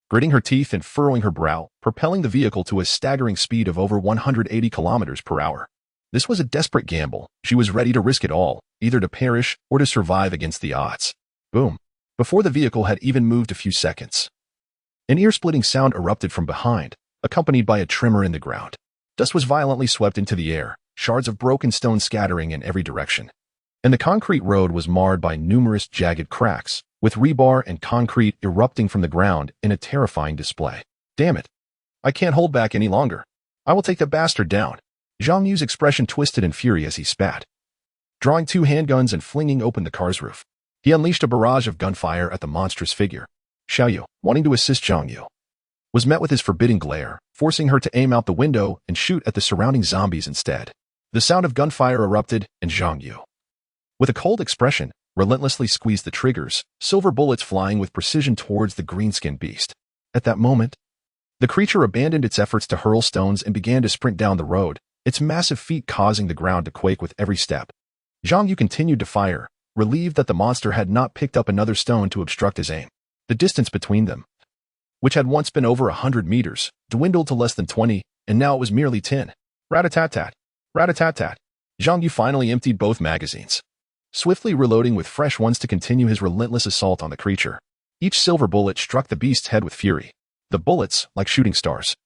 gritting her teeth and furrowing her brow, propelling the vehicle to a staggering speed of over 180 kilometers per hour. This was a desperate gamble. She was ready to risk it all, either to perish or to survive against the odds. Boom. Before the vehicle had even moved a few seconds, an ear-splitting sound erupted from behind, accompanied by a tremor in the ground. Dust was violently swept into the air, shards of broken stone scattering in every direction. And the concrete road was marred by numerous jagged cracks, with rebar and concrete erupting from the ground in a terrifying display. Damn it. I can't hold back any longer. I will take the bastard down. Zhang Yu's expression twisted in fury as he spat, drawing 2 handguns and flinging open the car's roof. He unleashed a barrage of gunfire at the monstrous figure. Xiaoyu, wanting to assist Zhang Yu, was met with his forbidding glare, forcing her to aim out the window and shoot at the surrounding zombies instead. The sound of gunfire erupted, and Zhang Yu, with a cold expression, relentlessly squeezed the triggers, silver bullets flying with precision towards the green-skinned beast. At that moment, the creature abandoned its efforts to hurl stones and began to sprint down the road, its massive feet causing the ground to quake with every step. Zhang Yu continued to fire, relieved that the monster had not picked up another stone to obstruct his aim. The distance between them, which had once been over 100 meters, dwindled to less than 20, and now it was merely 10. Rat-a-tat-tat. Rat-a-tat-tat. Zhang Yu finally emptied both magazines, swiftly reloading with fresh ones to continue his relentless assault on the creature. Each silver bullet struck the beast's head with fury. The bullets, like shooting stars,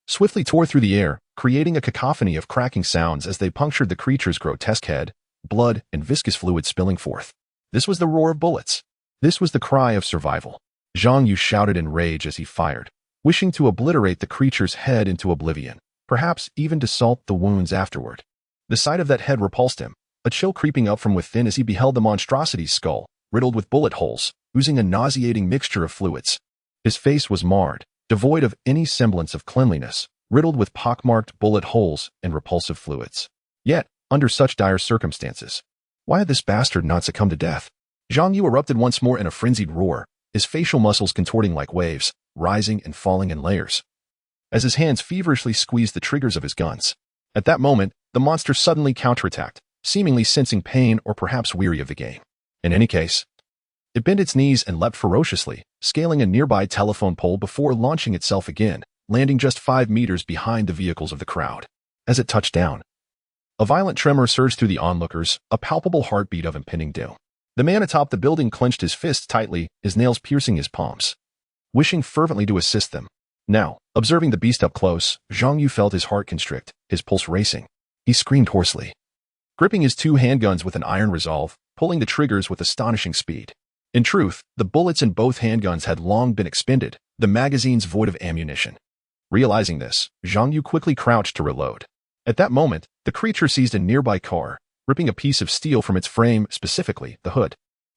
swiftly tore through the air, creating a cacophony of cracking sounds as they punctured the creature's grotesque head, blood and viscous fluid spilling forth. This was the roar of bullets. This was the cry of survival. Zhang Yu shouted in rage as he fired, wishing to obliterate the creature's head into oblivion, perhaps even to salt the wounds afterward. The sight of that head repulsed him, a chill creeping up from within as he beheld the monstrosity's skull, riddled with bullet holes, oozing a nauseating mixture of fluids. His face was marred, devoid of any semblance of cleanliness, riddled with pockmarked bullet holes and repulsive fluids. Yet, under such dire circumstances, why had this bastard not succumbed to death? Zhang Yu erupted once more in a frenzied roar, his facial muscles contorting like waves, rising and falling in layers, as his hands feverishly squeezed the triggers of his guns. At that moment, the monster suddenly counterattacked, seemingly sensing pain or perhaps weary of the game. In any case, It bent its knees and leapt ferociously, scaling a nearby telephone pole before launching itself again, landing just 5 meters behind the vehicles of the crowd. As it touched down, a violent tremor surged through the onlookers, a palpable heartbeat of impending doom. The man atop the building clenched his fists tightly, his nails piercing his palms, wishing fervently to assist them. Now, observing the beast up close, Zhang Yu felt his heart constrict, his pulse racing. He screamed hoarsely, gripping his 2 handguns with an iron resolve, pulling the triggers with astonishing speed. In truth, the bullets in both handguns had long been expended, the magazines void of ammunition. Realizing this, Zhang Yu quickly crouched to reload. At that moment, the creature seized a nearby car, ripping a piece of steel from its frame, specifically the hood.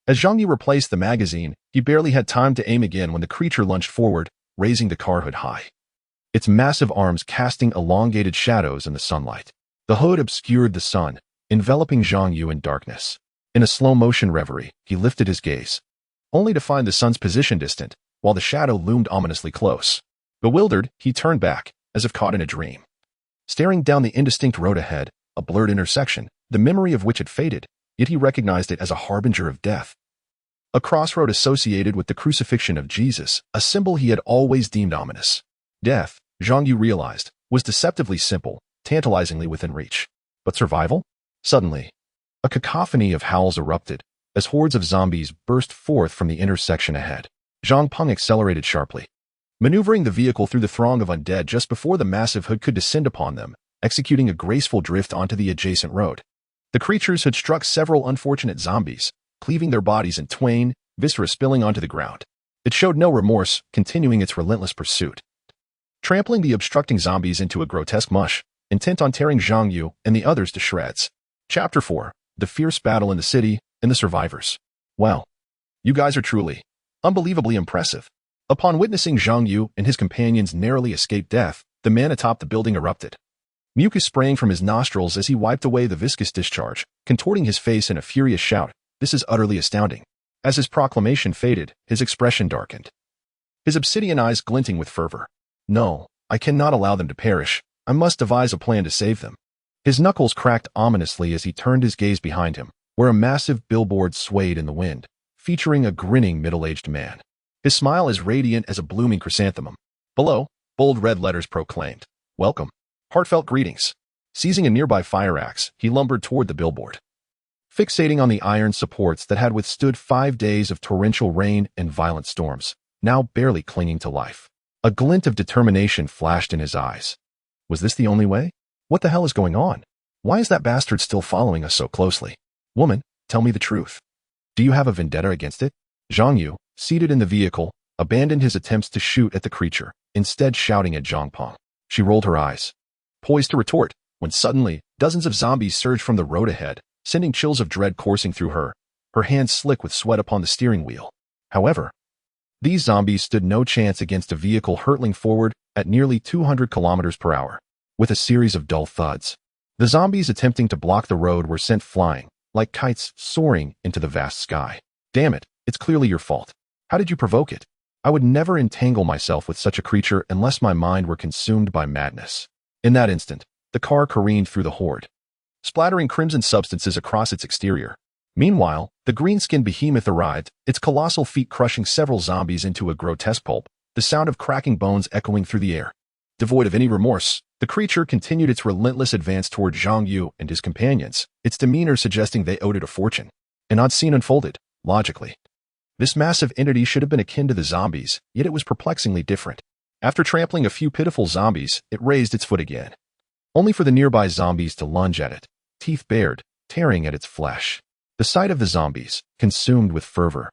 As Zhang Yu replaced the magazine, he barely had time to aim again when the creature lunged forward, raising the car hood high, its massive arms casting elongated shadows in the sunlight. The hood obscured the sun, enveloping Zhang Yu in darkness. In a slow-motion reverie, he lifted his gaze, only to find the sun's position distant, while the shadow loomed ominously close. Bewildered, he turned back, as if caught in a dream. Staring down the indistinct road ahead, a blurred intersection, the memory of which had faded, yet he recognized it as a harbinger of death. A crossroad associated with the crucifixion of Jesus, a symbol he had always deemed ominous. Death, Zhang Yu realized, was deceptively simple, tantalizingly within reach. But survival? Suddenly, a cacophony of howls erupted, as hordes of zombies burst forth from the intersection ahead. Zhang Peng accelerated sharply, maneuvering the vehicle through the throng of undead just before the massive hood could descend upon them, executing a graceful drift onto the adjacent road. The creatures had struck several unfortunate zombies, cleaving their bodies in twain, viscera spilling onto the ground. It showed no remorse, continuing its relentless pursuit, trampling the obstructing zombies into a grotesque mush, intent on tearing Zhang Yu and the others to shreds. Chapter 4. The Fierce Battle in the City and the Survivors. Well, you guys are truly, unbelievably impressive. Upon witnessing Zhang Yu and his companions narrowly escape death, the man atop the building erupted, mucus spraying from his nostrils as he wiped away the viscous discharge, contorting his face in a furious shout. This is utterly astounding. As his proclamation faded, his expression darkened, his obsidian eyes glinting with fervor. No, I cannot allow them to perish. I must devise a plan to save them. His knuckles cracked ominously as he turned his gaze behind him, where a massive billboard swayed in the wind, featuring a grinning middle-aged man. His smile as radiant as a blooming chrysanthemum. Below, bold red letters proclaimed, "Welcome. Heartfelt greetings." Seizing a nearby fire axe, he lumbered toward the billboard, fixating on the iron supports that had withstood 5 days of torrential rain and violent storms, now barely clinging to life. A glint of determination flashed in his eyes. Was this the only way? What the hell is going on? Why is that bastard still following us so closely? Woman, tell me the truth. Do you have a vendetta against it? Zhang Yu, seated in the vehicle, abandoned his attempts to shoot at the creature, instead shouting at Zhang Peng. She rolled her eyes, poised to retort, when suddenly, dozens of zombies surged from the road ahead, sending chills of dread coursing through her hands slick with sweat upon the steering wheel. However, these zombies stood no chance against a vehicle hurtling forward at nearly 200 kilometers per hour. With a series of dull thuds, the zombies attempting to block the road were sent flying, like kites soaring into the vast sky. Damn it, it's clearly your fault. How did you provoke it? I would never entangle myself with such a creature unless my mind were consumed by madness. In that instant, the car careened through the horde, splattering crimson substances across its exterior. Meanwhile, the green-skinned behemoth arrived, its colossal feet crushing several zombies into a grotesque pulp, the sound of cracking bones echoing through the air. Devoid of any remorse, the creature continued its relentless advance toward Zhang Yu and his companions, its demeanor suggesting they owed it a fortune. An odd scene unfolded, logically. This massive entity should have been akin to the zombies, yet it was perplexingly different. After trampling a few pitiful zombies, it raised its foot again, only for the nearby zombies to lunge at it, teeth bared, tearing at its flesh. The sight of the zombies, consumed with fervor,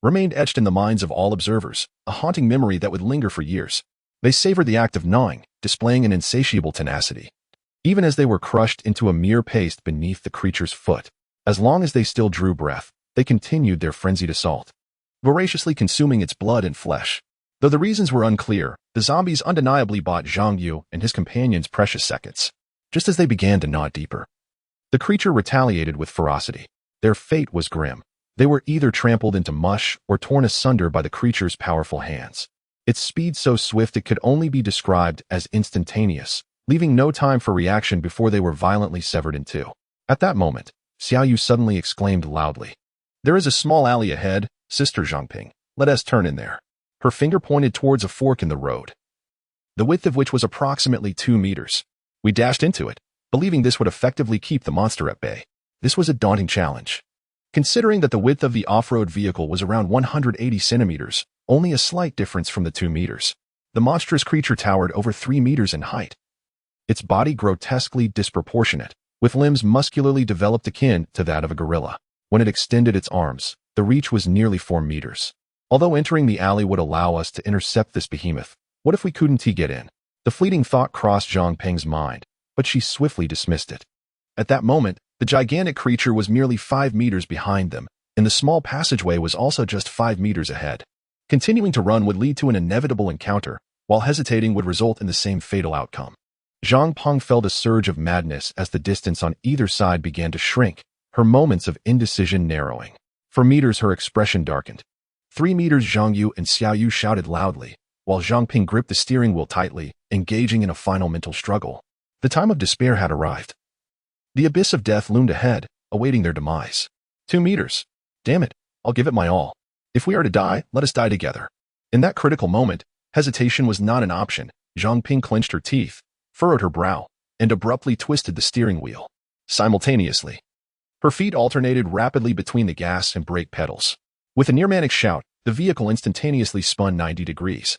remained etched in the minds of all observers, a haunting memory that would linger for years. They savored the act of gnawing, displaying an insatiable tenacity, even as they were crushed into a mere paste beneath the creature's foot. As long as they still drew breath, they continued their frenzied assault, voraciously consuming its blood and flesh. Though the reasons were unclear, the zombies undeniably bought Zhang Yu and his companions precious seconds. Just as they began to gnaw deeper, the creature retaliated with ferocity. Their fate was grim. They were either trampled into mush or torn asunder by the creature's powerful hands. Its speed so swift it could only be described as instantaneous, leaving no time for reaction before they were violently severed in two. At that moment, Xiao Yu suddenly exclaimed loudly, "There is a small alley ahead, Sister Zhangping, let us turn in there. Her finger pointed towards a fork in the road, the width of which was approximately 2 meters. We dashed into it, believing this would effectively keep the monster at bay. This was a daunting challenge. Considering that the width of the off-road vehicle was around 180 centimeters, only a slight difference from the 2 meters. The monstrous creature towered over 3 meters in height. Its body grotesquely disproportionate, with limbs muscularly developed akin to that of a gorilla. When it extended its arms, the reach was nearly 4 meters. Although entering the alley would allow us to intercept this behemoth, what if we couldn't get in? The fleeting thought crossed Zhangping's mind, but she swiftly dismissed it. At that moment, the gigantic creature was merely 5 meters behind them, and the small passageway was also just 5 meters ahead. Continuing to run would lead to an inevitable encounter, while hesitating would result in the same fatal outcome. Zhangping felt a surge of madness as the distance on either side began to shrink, her moments of indecision narrowing. For meters her expression darkened. 3 meters Zhang Yu and Xiao Yu shouted loudly, while Zhangping gripped the steering wheel tightly, engaging in a final mental struggle. The time of despair had arrived. The abyss of death loomed ahead, awaiting their demise. 2 meters. Damn it, I'll give it my all. If we are to die, let us die together. In that critical moment, hesitation was not an option. Zhangping clenched her teeth, furrowed her brow, and abruptly twisted the steering wheel. Simultaneously, her feet alternated rapidly between the gas and brake pedals. With a near-manic shout, the vehicle instantaneously spun 90 degrees,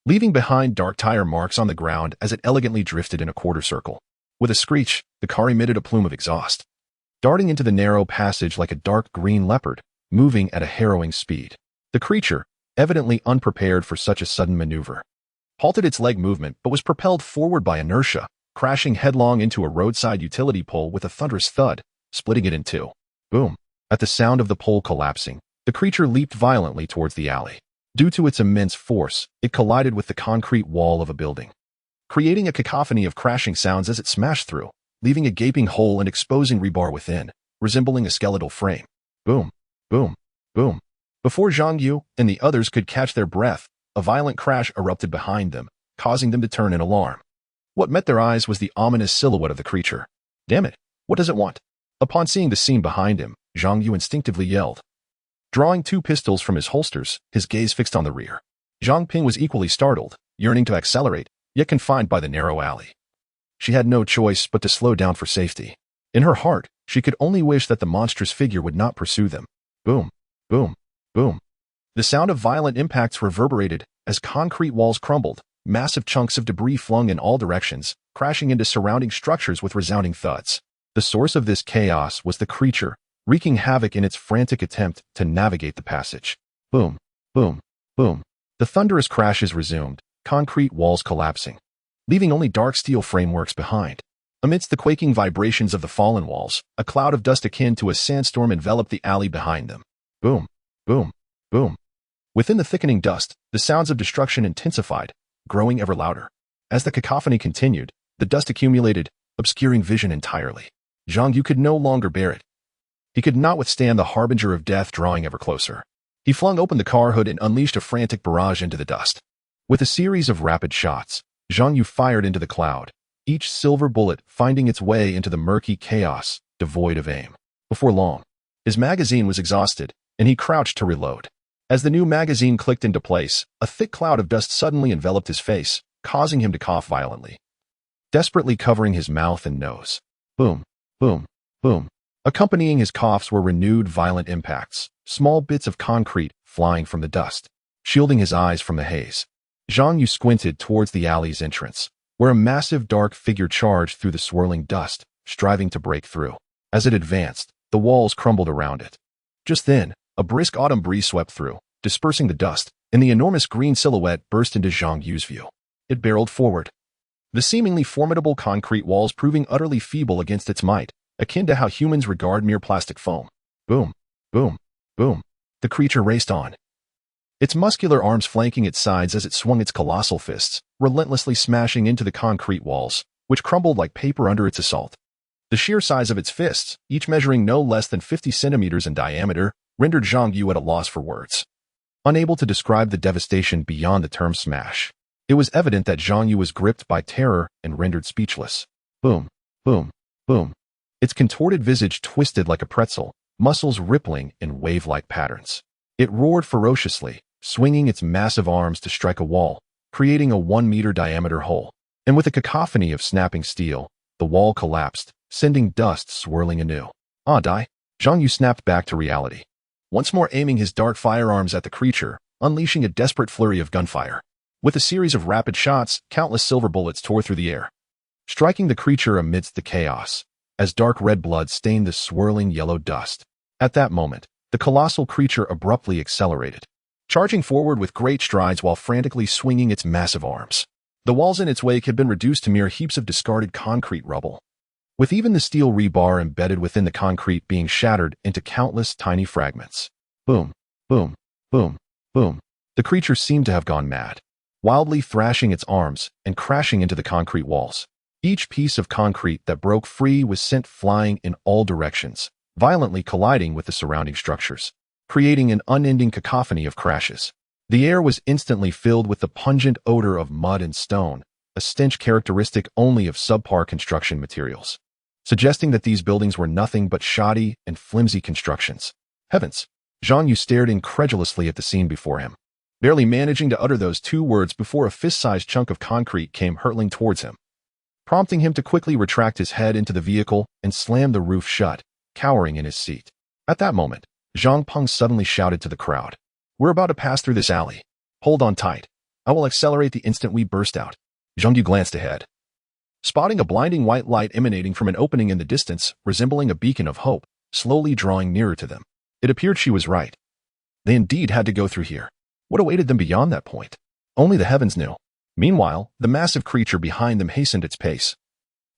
leaving behind dark tire marks on the ground as it elegantly drifted in a quarter circle. With a screech, the car emitted a plume of exhaust, darting into the narrow passage like a dark green leopard, moving at a harrowing speed. The creature, evidently unprepared for such a sudden maneuver, halted its leg movement but was propelled forward by inertia, crashing headlong into a roadside utility pole with a thunderous thud, splitting it in two. Boom! At the sound of the pole collapsing, the creature leaped violently towards the alley. Due to its immense force, it collided with the concrete wall of a building, creating a cacophony of crashing sounds as it smashed through, leaving a gaping hole and exposing rebar within, resembling a skeletal frame. Boom! Boom! Boom! Before Zhang Yu and the others could catch their breath, a violent crash erupted behind them, causing them to turn in alarm. What met their eyes was the ominous silhouette of the creature. Damn it! What does it want? Upon seeing the scene behind him, Zhang Yu instinctively yelled. Drawing 2 pistols from his holsters, his gaze fixed on the rear. Zhangping was equally startled, yearning to accelerate, yet confined by the narrow alley. She had no choice but to slow down for safety. In her heart, she could only wish that the monstrous figure would not pursue them. Boom! Boom! Boom! The sound of violent impacts reverberated as concrete walls crumbled, massive chunks of debris flung in all directions, crashing into surrounding structures with resounding thuds. The source of this chaos was the creature, wreaking havoc in its frantic attempt to navigate the passage. Boom! Boom! Boom! The thunderous crashes resumed, concrete walls collapsing, leaving only dark steel frameworks behind. Amidst the quaking vibrations of the fallen walls, a cloud of dust akin to a sandstorm enveloped the alley behind them. Boom! Boom! Boom! Within the thickening dust, the sounds of destruction intensified, growing ever louder. As the cacophony continued, the dust accumulated, obscuring vision entirely. Zhang Yu could no longer bear it. He could not withstand the harbinger of death drawing ever closer. He flung open the car hood and unleashed a frantic barrage into the dust. With a series of rapid shots, Zhang Yu fired into the cloud, each silver bullet finding its way into the murky chaos, devoid of aim. Before long, his magazine was exhausted, and he crouched to reload. As the new magazine clicked into place, a thick cloud of dust suddenly enveloped his face, causing him to cough violently, desperately covering his mouth and nose. Boom! Boom! Boom! Accompanying his coughs were renewed violent impacts, small bits of concrete flying from the dust, shielding his eyes from the haze. Zhang Yu squinted towards the alley's entrance, where a massive dark figure charged through the swirling dust, striving to break through. As it advanced, the walls crumbled around it. Just then, a brisk autumn breeze swept through, dispersing the dust, and the enormous green silhouette burst into Zhang Yu's view. It barreled forward, the seemingly formidable concrete walls proving utterly feeble against its might, akin to how humans regard mere plastic foam. Boom! Boom! Boom! The creature raced on, its muscular arms flanking its sides as it swung its colossal fists, relentlessly smashing into the concrete walls, which crumbled like paper under its assault. The sheer size of its fists, each measuring no less than 50 centimeters in diameter, rendered Zhang Yu at a loss for words. Unable to describe the devastation beyond the term smash, it was evident that Zhang Yu was gripped by terror and rendered speechless. Boom! Boom! Boom! Its contorted visage twisted like a pretzel, muscles rippling in wave-like patterns. It roared ferociously, swinging its massive arms to strike a wall, creating a 1-meter diameter hole. And with a cacophony of snapping steel, the wall collapsed, sending dust swirling anew. An Jie. Zhang Yu snapped back to reality, once more aiming his dark firearms at the creature, unleashing a desperate flurry of gunfire. With a series of rapid shots, countless silver bullets tore through the air, striking the creature amidst the chaos, as dark red blood stained the swirling yellow dust. At that moment, the colossal creature abruptly accelerated, charging forward with great strides while frantically swinging its massive arms. The walls in its wake had been reduced to mere heaps of discarded concrete rubble, with even the steel rebar embedded within the concrete being shattered into countless tiny fragments. Boom, boom, boom, boom. The creature seemed to have gone mad, wildly thrashing its arms and crashing into the concrete walls. Each piece of concrete that broke free was sent flying in all directions, violently colliding with the surrounding structures, creating an unending cacophony of crashes. The air was instantly filled with the pungent odor of mud and stone, a stench characteristic only of subpar construction materials, suggesting that these buildings were nothing but shoddy and flimsy constructions. Heavens! Zhang Yu stared incredulously at the scene before him, barely managing to utter those 2 words before a fist-sized chunk of concrete came hurtling towards him, prompting him to quickly retract his head into the vehicle and slam the roof shut, cowering in his seat. At that moment, Zhang Peng suddenly shouted to the crowd, "We're about to pass through this alley. Hold on tight. I will accelerate the instant we burst out." Zhang Yu glanced ahead, spotting a blinding white light emanating from an opening in the distance, resembling a beacon of hope, slowly drawing nearer to them. It appeared she was right. They indeed had to go through here. What awaited them beyond that point? Only the heavens knew. Meanwhile, the massive creature behind them hastened its pace,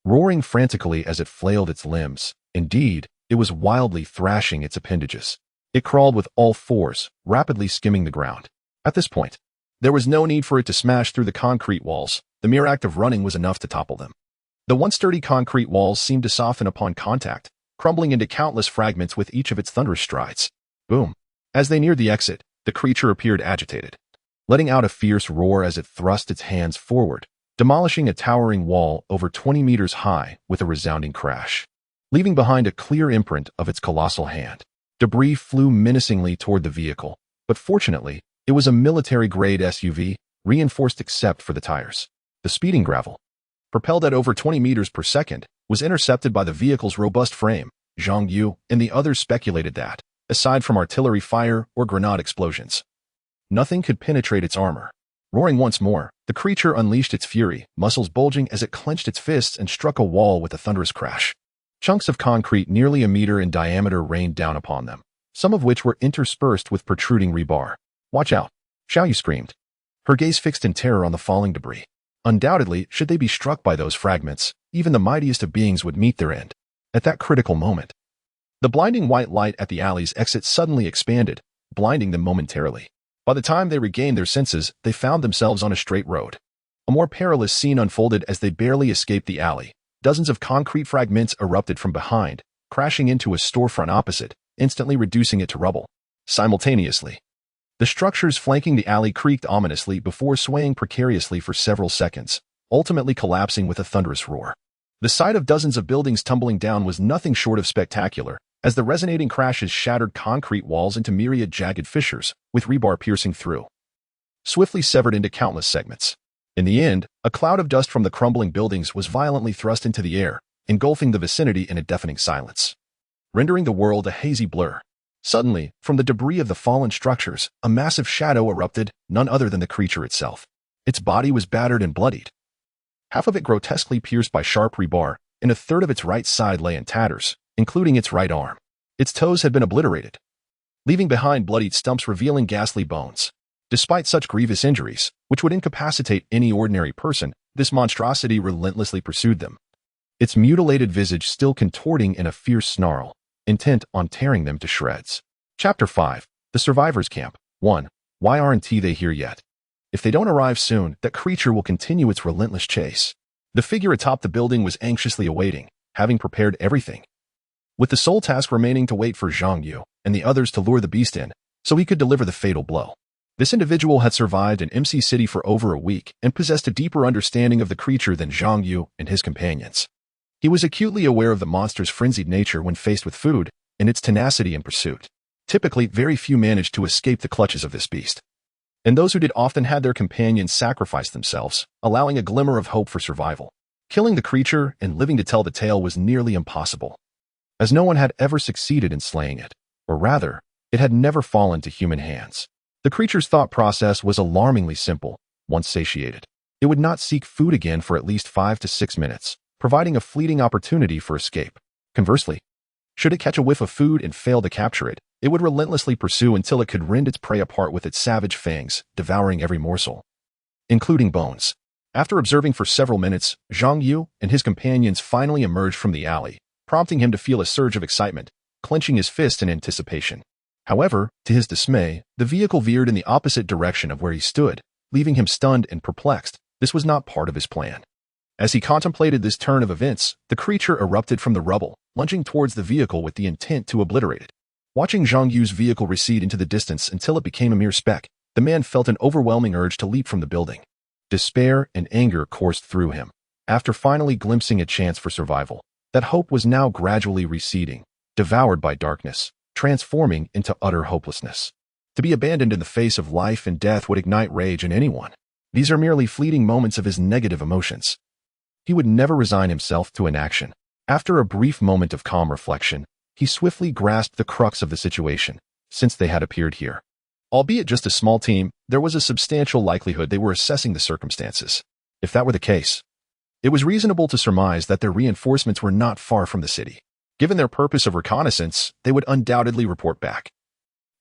roaring frantically as it flailed its limbs. Indeed, it was wildly thrashing its appendages. It crawled with all 4s, rapidly skimming the ground. At this point, there was no need for it to smash through the concrete walls. The mere act of running was enough to topple them. The once sturdy concrete walls seemed to soften upon contact, crumbling into countless fragments with each of its thunderous strides. Boom! As they neared the exit, the creature appeared agitated, letting out a fierce roar as it thrust its hands forward, demolishing a towering wall over 20 meters high with a resounding crash, leaving behind a clear imprint of its colossal hand. Debris flew menacingly toward the vehicle, but fortunately, it was a military-grade SUV, reinforced except for the tires. The speeding gravel, propelled at over 20 meters per second, was intercepted by the vehicle's robust frame. Zhang Yu and the others speculated that, aside from artillery fire or grenade explosions, nothing could penetrate its armor. Roaring once more, the creature unleashed its fury, muscles bulging as it clenched its fists and struck a wall with a thunderous crash. Chunks of concrete nearly a meter in diameter rained down upon them, some of which were interspersed with protruding rebar. "Watch out!" Xiao Yu screamed, her gaze fixed in terror on the falling debris. Undoubtedly, should they be struck by those fragments, even the mightiest of beings would meet their end. At that critical moment, the blinding white light at the alley's exit suddenly expanded, blinding them momentarily. By the time they regained their senses, they found themselves on a straight road. A more perilous scene unfolded as they barely escaped the alley. Dozens of concrete fragments erupted from behind, crashing into a storefront opposite, instantly reducing it to rubble. Simultaneously, the structures flanking the alley creaked ominously before swaying precariously for several seconds, ultimately collapsing with a thunderous roar. The sight of dozens of buildings tumbling down was nothing short of spectacular, as the resonating crashes shattered concrete walls into myriad jagged fissures, with rebar piercing through, swiftly severed into countless segments. In the end, a cloud of dust from the crumbling buildings was violently thrust into the air, engulfing the vicinity in a deafening silence, rendering the world a hazy blur. Suddenly, from the debris of the fallen structures, a massive shadow erupted, none other than the creature itself. Its body was battered and bloodied, half of it grotesquely pierced by sharp rebar, and a third of its right side lay in tatters, including its right arm. Its toes had been obliterated, leaving behind bloodied stumps revealing ghastly bones. Despite such grievous injuries, which would incapacitate any ordinary person, this monstrosity relentlessly pursued them, its mutilated visage still contorting in a fierce snarl, intent on tearing them to shreds. Chapter 5. The Survivors Camp. 1. Why aren't they here yet? If they don't arrive soon, that creature will continue its relentless chase. The figure atop the building was anxiously awaiting, having prepared everything, with the sole task remaining to wait for Zhang Yu and the others to lure the beast in, so he could deliver the fatal blow. This individual had survived in MC City for over a week and possessed a deeper understanding of the creature than Zhang Yu and his companions. He was acutely aware of the monster's frenzied nature when faced with food, and its tenacity in pursuit. Typically, very few managed to escape the clutches of this beast. And those who did often had their companions sacrifice themselves, allowing a glimmer of hope for survival. Killing the creature and living to tell the tale was nearly impossible, as no one had ever succeeded in slaying it, or rather, it had never fallen to human hands. The creature's thought process was alarmingly simple. Once satiated, it would not seek food again for at least 5 to 6 minutes, providing a fleeting opportunity for escape. Conversely, should it catch a whiff of food and fail to capture it, it would relentlessly pursue until it could rend its prey apart with its savage fangs, devouring every morsel, including bones. After observing for several minutes, Zhang Yu and his companions finally emerged from the alley, prompting him to feel a surge of excitement, clenching his fist in anticipation. However, to his dismay, the vehicle veered in the opposite direction of where he stood, leaving him stunned and perplexed. This was not part of his plan. As he contemplated this turn of events, the creature erupted from the rubble, lunging towards the vehicle with the intent to obliterate it. Watching Zhang Yu's vehicle recede into the distance until it became a mere speck, the man felt an overwhelming urge to leap from the building. Despair and anger coursed through him. After finally glimpsing a chance for survival, that hope was now gradually receding, devoured by darkness, transforming into utter hopelessness. To be abandoned in the face of life and death would ignite rage in anyone. These are merely fleeting moments of his negative emotions. He would never resign himself to inaction. After a brief moment of calm reflection, he swiftly grasped the crux of the situation. Since they had appeared here, albeit just a small team, there was a substantial likelihood they were assessing the circumstances. If that were the case, it was reasonable to surmise that their reinforcements were not far from the city. Given their purpose of reconnaissance, they would undoubtedly report back,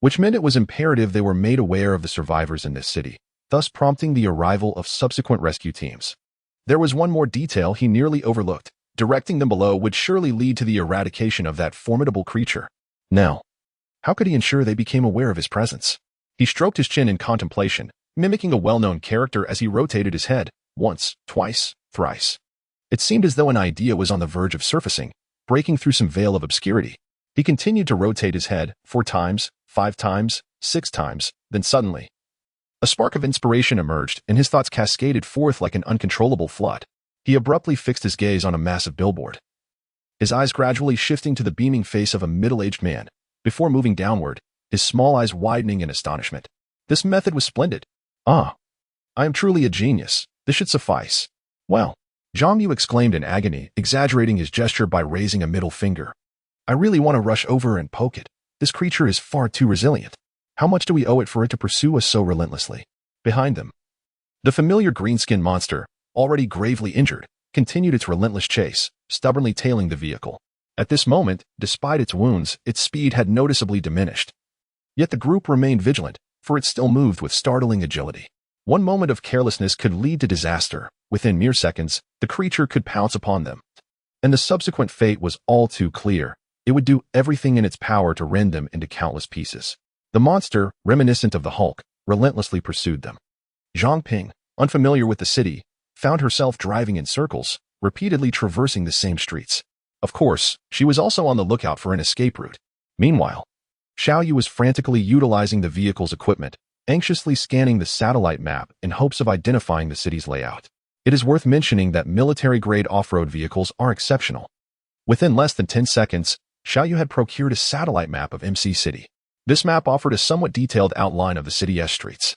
which meant it was imperative they were made aware of the survivors in this city, thus prompting the arrival of subsequent rescue teams. There was one more detail he nearly overlooked. Directing them below would surely lead to the eradication of that formidable creature. Now, how could he ensure they became aware of his presence? He stroked his chin in contemplation, mimicking a well-known character as he rotated his head, once, twice, thrice. It seemed as though an idea was on the verge of surfacing, breaking through some veil of obscurity. He continued to rotate his head 4 times, 5 times, 6 times, then suddenly, a spark of inspiration emerged, and his thoughts cascaded forth like an uncontrollable flood. He abruptly fixed his gaze on a massive billboard, his eyes gradually shifting to the beaming face of a middle-aged man, before moving downward, his small eyes widening in astonishment. This method was splendid. Ah, I am truly a genius. This should suffice. Well, Zhang Yu exclaimed in agony, exaggerating his gesture by raising a middle finger. I really want to rush over and poke it. This creature is far too resilient. How much do we owe it for it to pursue us so relentlessly? Behind them, the familiar green-skinned monster, already gravely injured, continued its relentless chase, stubbornly tailing the vehicle. At this moment, despite its wounds, its speed had noticeably diminished. Yet the group remained vigilant, for it still moved with startling agility. One moment of carelessness could lead to disaster. Within mere seconds, the creature could pounce upon them. And the subsequent fate was all too clear. It would do everything in its power to rend them into countless pieces. The monster, reminiscent of the Hulk, relentlessly pursued them. Zhang Ping, unfamiliar with the city, found herself driving in circles, repeatedly traversing the same streets. Of course, she was also on the lookout for an escape route. Meanwhile, Xiaoyu was frantically utilizing the vehicle's equipment, anxiously scanning the satellite map in hopes of identifying the city's layout. It is worth mentioning that military-grade off-road vehicles are exceptional. Within less than 10 seconds, Xiaoyu had procured a satellite map of MC City. This map offered a somewhat detailed outline of the city's streets.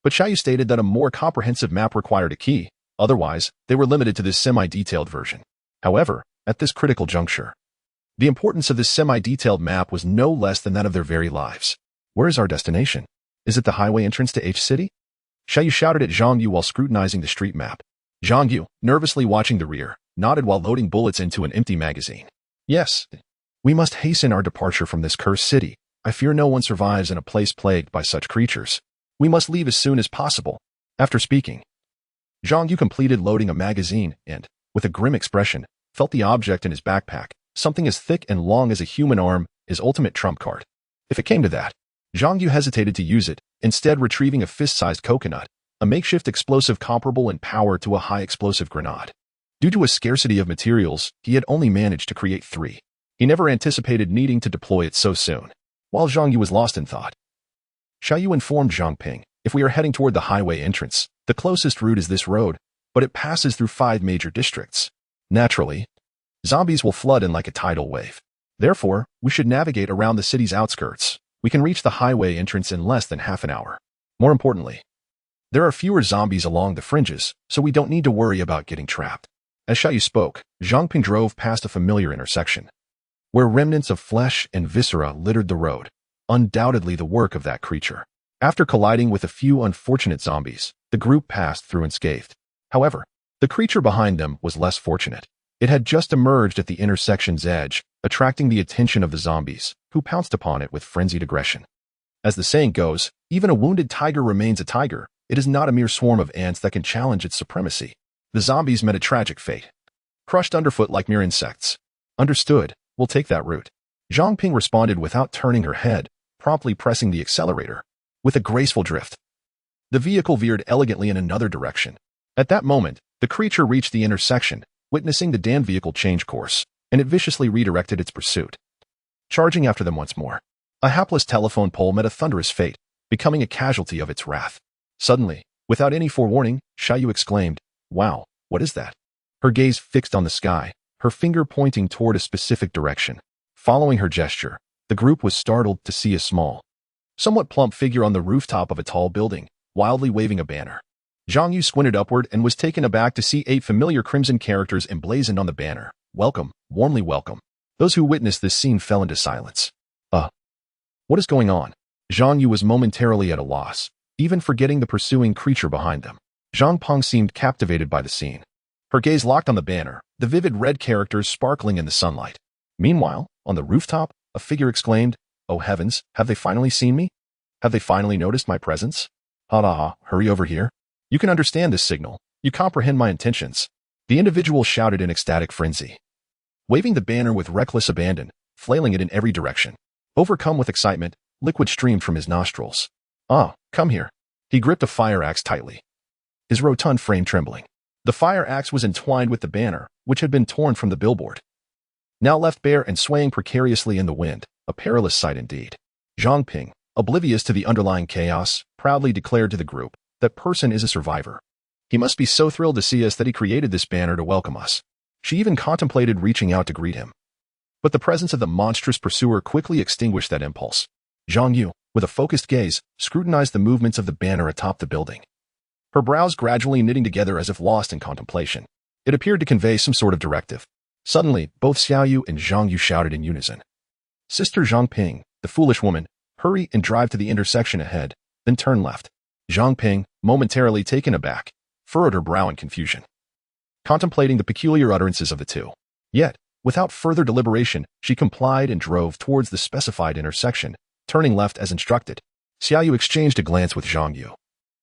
But Xiaoyu stated that a more comprehensive map required a key. Otherwise, they were limited to this semi-detailed version. However, at this critical juncture, the importance of this semi-detailed map was no less than that of their very lives. Where is our destination? Is it the highway entrance to H City? Xiaoyu shouted at Zhang Yu while scrutinizing the street map. Zhang Yu, nervously watching the rear, nodded while loading bullets into an empty magazine. Yes, we must hasten our departure from this cursed city. I fear no one survives in a place plagued by such creatures. We must leave as soon as possible. After speaking, Zhang Yu completed loading a magazine and, with a grim expression, felt the object in his backpack, something as thick and long as a human arm, his ultimate trump card. If it came to that, Zhang Yu hesitated to use it, instead retrieving a fist-sized coconut, a makeshift explosive comparable in power to a high-explosive grenade. Due to a scarcity of materials, he had only managed to create 3. He never anticipated needing to deploy it so soon. While Zhang Yu was lost in thought, Xiaoyu informed Zhang Ping, if we are heading toward the highway entrance, the closest route is this road, but it passes through 5 major districts. Naturally, zombies will flood in like a tidal wave. Therefore, we should navigate around the city's outskirts. We can reach the highway entrance in less than half an hour. More importantly, there are fewer zombies along the fringes, so we don't need to worry about getting trapped. As Xiaoyu spoke, Zhang Ping drove past a familiar intersection, where remnants of flesh and viscera littered the road, undoubtedly the work of that creature. After colliding with a few unfortunate zombies, the group passed through unscathed. However, the creature behind them was less fortunate. It had just emerged at the intersection's edge, attracting the attention of the zombies, who pounced upon it with frenzied aggression. As the saying goes, even a wounded tiger remains a tiger. It is not a mere swarm of ants that can challenge its supremacy. The zombies met a tragic fate, crushed underfoot like mere insects. Understood, we'll take that route. Zhang Ping responded without turning her head, promptly pressing the accelerator. With a graceful drift, the vehicle veered elegantly in another direction. At that moment, the creature reached the intersection, witnessing the damned vehicle change course, and it viciously redirected its pursuit, charging after them once more. A hapless telephone pole met a thunderous fate, becoming a casualty of its wrath. Suddenly, without any forewarning, Xiaoyu exclaimed, "Wow, what is that?" Her gaze fixed on the sky, her finger pointing toward a specific direction. Following her gesture, the group was startled to see a small, somewhat plump figure on the rooftop of a tall building, wildly waving a banner. Zhang Yu squinted upward and was taken aback to see 8 familiar crimson characters emblazoned on the banner. "Welcome, warmly welcome." Those who witnessed this scene fell into silence. What is going on? Zhang Yu was momentarily at a loss, even forgetting the pursuing creature behind them. Zhang Peng seemed captivated by the scene. Her gaze locked on the banner, the vivid red characters sparkling in the sunlight. Meanwhile, on the rooftop, a figure exclaimed, "Oh heavens, have they finally seen me? Have they finally noticed my presence? Ha, hurry over here. You can understand this signal. You comprehend my intentions." The individual shouted in ecstatic frenzy, waving the banner with reckless abandon, flailing it in every direction. Overcome with excitement, liquid streamed from his nostrils. Come here." He gripped a fire axe tightly, his rotund frame trembling. The fire axe was entwined with the banner, which had been torn from the billboard, now left bare and swaying precariously in the wind, a perilous sight indeed. Zhang Ping, oblivious to the underlying chaos, proudly declared to the group, "That person is a survivor. He must be so thrilled to see us that he created this banner to welcome us." She even contemplated reaching out to greet him. But the presence of the monstrous pursuer quickly extinguished that impulse. Zhang Yu, with a focused gaze, scrutinized the movements of the banner atop the building, her brows gradually knitting together as if lost in contemplation. It appeared to convey some sort of directive. Suddenly, both Xiaoyu and Zhang Yu shouted in unison, "Sister Zhang Ping, the foolish woman, hurry and drive to the intersection ahead, then turn left." Zhang Ping, momentarily taken aback, furrowed her brow in confusion, contemplating the peculiar utterances of the two. Yet, without further deliberation, she complied and drove towards the specified intersection, turning left as instructed. Xiaoyu exchanged a glance with Zhang Yu,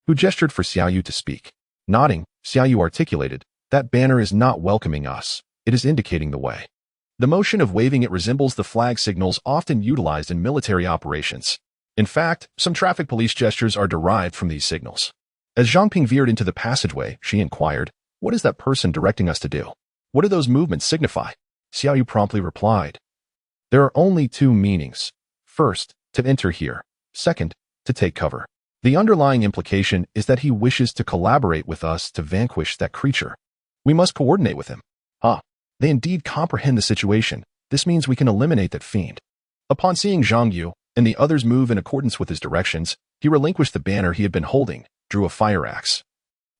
who gestured for Xiaoyu to speak. Nodding, Xiaoyu articulated, "That banner is not welcoming us. It is indicating the way." The motion of waving it resembles the flag signals often utilized in military operations. In fact, some traffic police gestures are derived from these signals. As Zhang Ping veered into the passageway, she inquired, "What is that person directing us to do? What do those movements signify?" Xiaoyu promptly replied, "There are only 2 meanings. First, to enter here. Second, to take cover." The underlying implication is that he wishes to collaborate with us to vanquish that creature. We must coordinate with him. They indeed comprehend the situation. This means we can eliminate that fiend. Upon seeing Zhang Yu and the others move in accordance with his directions, he relinquished the banner he had been holding, drew a fire axe,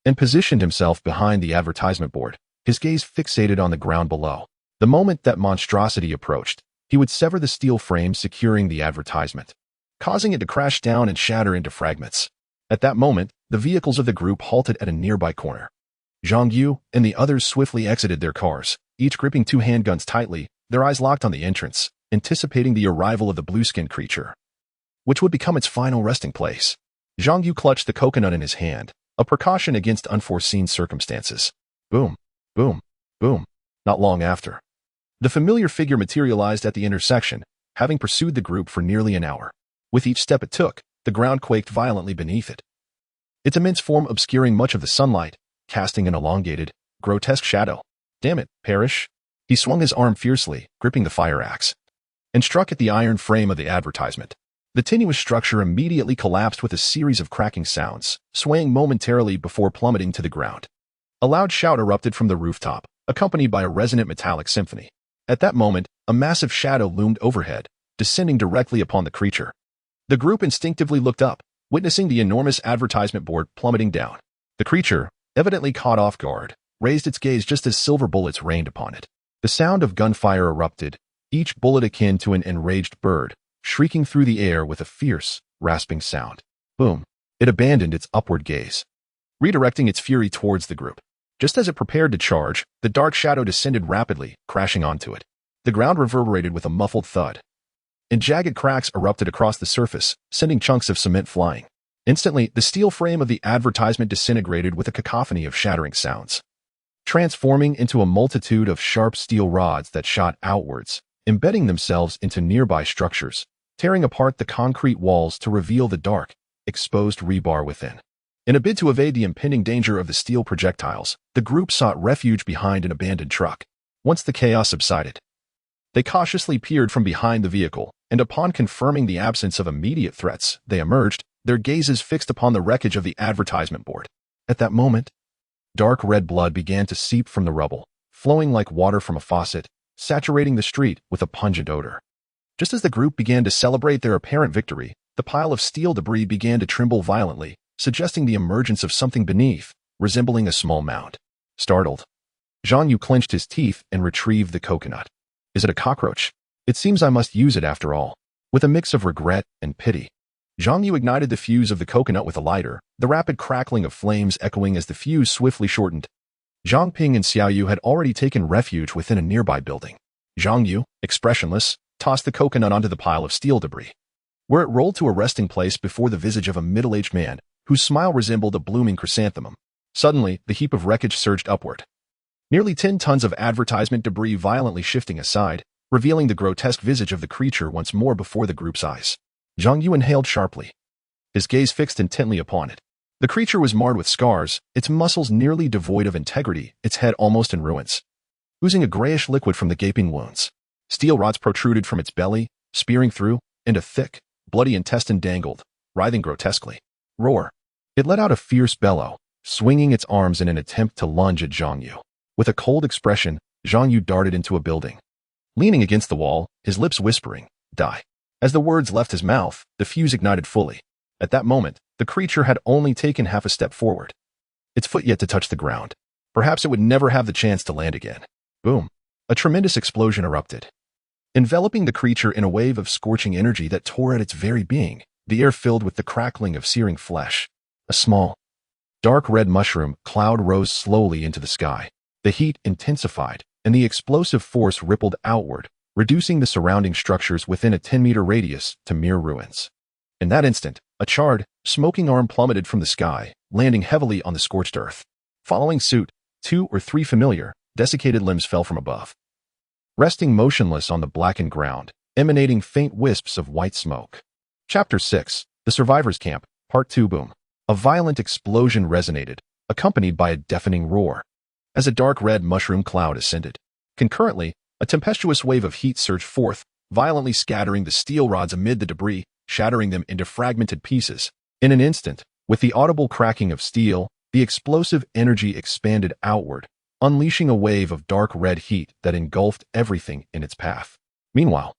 and positioned himself behind the advertisement board, his gaze fixated on the ground below. The moment that monstrosity approached, he would sever the steel frame securing the advertisement, causing it to crash down and shatter into fragments. At that moment, the vehicles of the group halted at a nearby corner. Zhang Yu and the others swiftly exited their cars, each gripping 2 handguns tightly, their eyes locked on the entrance, anticipating the arrival of the blue-skinned creature, which would become its final resting place. Zhang Yu clutched the coconut in his hand, a precaution against unforeseen circumstances. Boom, boom, boom. Not long after, the familiar figure materialized at the intersection, having pursued the group for nearly an hour. With each step it took, the ground quaked violently beneath it, its immense form obscuring much of the sunlight, casting an elongated, grotesque shadow. "Damn it, perish!" He swung his arm fiercely, gripping the fire axe, and struck at the iron frame of the advertisement. The tenuous structure immediately collapsed with a series of cracking sounds, swaying momentarily before plummeting to the ground. A loud shout erupted from the rooftop, accompanied by a resonant metallic symphony. At that moment, a massive shadow loomed overhead, descending directly upon the creature. The group instinctively looked up, witnessing the enormous advertisement board plummeting down. The creature, evidently caught off guard, raised its gaze just as silver bullets rained upon it. The sound of gunfire erupted, each bullet akin to an enraged bird, shrieking through the air with a fierce, rasping sound. Boom. It abandoned its upward gaze, redirecting its fury towards the group. Just as it prepared to charge, the dark shadow descended rapidly, crashing onto it. The ground reverberated with a muffled thud, and jagged cracks erupted across the surface, sending chunks of cement flying. Instantly, the steel frame of the advertisement disintegrated with a cacophony of shattering sounds, transforming into a multitude of sharp steel rods that shot outwards, embedding themselves into nearby structures, tearing apart the concrete walls to reveal the dark, exposed rebar within. In a bid to evade the impending danger of the steel projectiles, the group sought refuge behind an abandoned truck. Once the chaos subsided, they cautiously peered from behind the vehicle, and upon confirming the absence of immediate threats, they emerged, their gazes fixed upon the wreckage of the advertisement board. At that moment, dark red blood began to seep from the rubble, flowing like water from a faucet, saturating the street with a pungent odor. Just as the group began to celebrate their apparent victory, the pile of steel debris began to tremble violently, suggesting the emergence of something beneath, resembling a small mound. Startled, An Jie clenched his teeth and retrieved the coconut. Is it a cockroach? It seems I must use it after all. With a mix of regret and pity, An Jie ignited the fuse of the coconut with a lighter, the rapid crackling of flames echoing as the fuse swiftly shortened. Zhang Ping and Xiao Yu had already taken refuge within a nearby building. Zhang Yu, expressionless, tossed the coconut onto the pile of steel debris, where it rolled to a resting place before the visage of a middle-aged man, whose smile resembled a blooming chrysanthemum. Suddenly, the heap of wreckage surged upward, nearly 10 tons of advertisement debris violently shifting aside, revealing the grotesque visage of the creature once more before the group's eyes. Zhang Yu inhaled sharply, his gaze fixed intently upon it. The creature was marred with scars, its muscles nearly devoid of integrity, its head almost in ruins, oozing a grayish liquid from the gaping wounds. Steel rods protruded from its belly, spearing through, and a thick, bloody intestine dangled, writhing grotesquely. Roar! It let out a fierce bellow, swinging its arms in an attempt to lunge at Zhang Yu. With a cold expression, Zhang Yu darted into a building, leaning against the wall, his lips whispering, "Die." As the words left his mouth, the fuse ignited fully. At that moment, the creature had only taken half a step forward, its foot yet to touch the ground. Perhaps it would never have the chance to land again. Boom! A tremendous explosion erupted, enveloping the creature in a wave of scorching energy that tore at its very being, the air filled with the crackling of searing flesh. A small, dark red mushroom cloud rose slowly into the sky. The heat intensified, and the explosive force rippled outward, reducing the surrounding structures within a 10-meter radius to mere ruins. In that instant, a charred, smoking arm plummeted from the sky, landing heavily on the scorched earth. Following suit, 2 or 3 familiar, desiccated limbs fell from above, resting motionless on the blackened ground, emanating faint wisps of white smoke. Chapter 6, The Survivors' Camp, Part 2. Boom! A violent explosion resonated, accompanied by a deafening roar, as a dark red mushroom cloud ascended. Concurrently, a tempestuous wave of heat surged forth, violently scattering the steel rods amid the debris, shattering them into fragmented pieces. In an instant, with the audible cracking of steel, the explosive energy expanded outward, unleashing a wave of dark red heat that engulfed everything in its path. Meanwhile,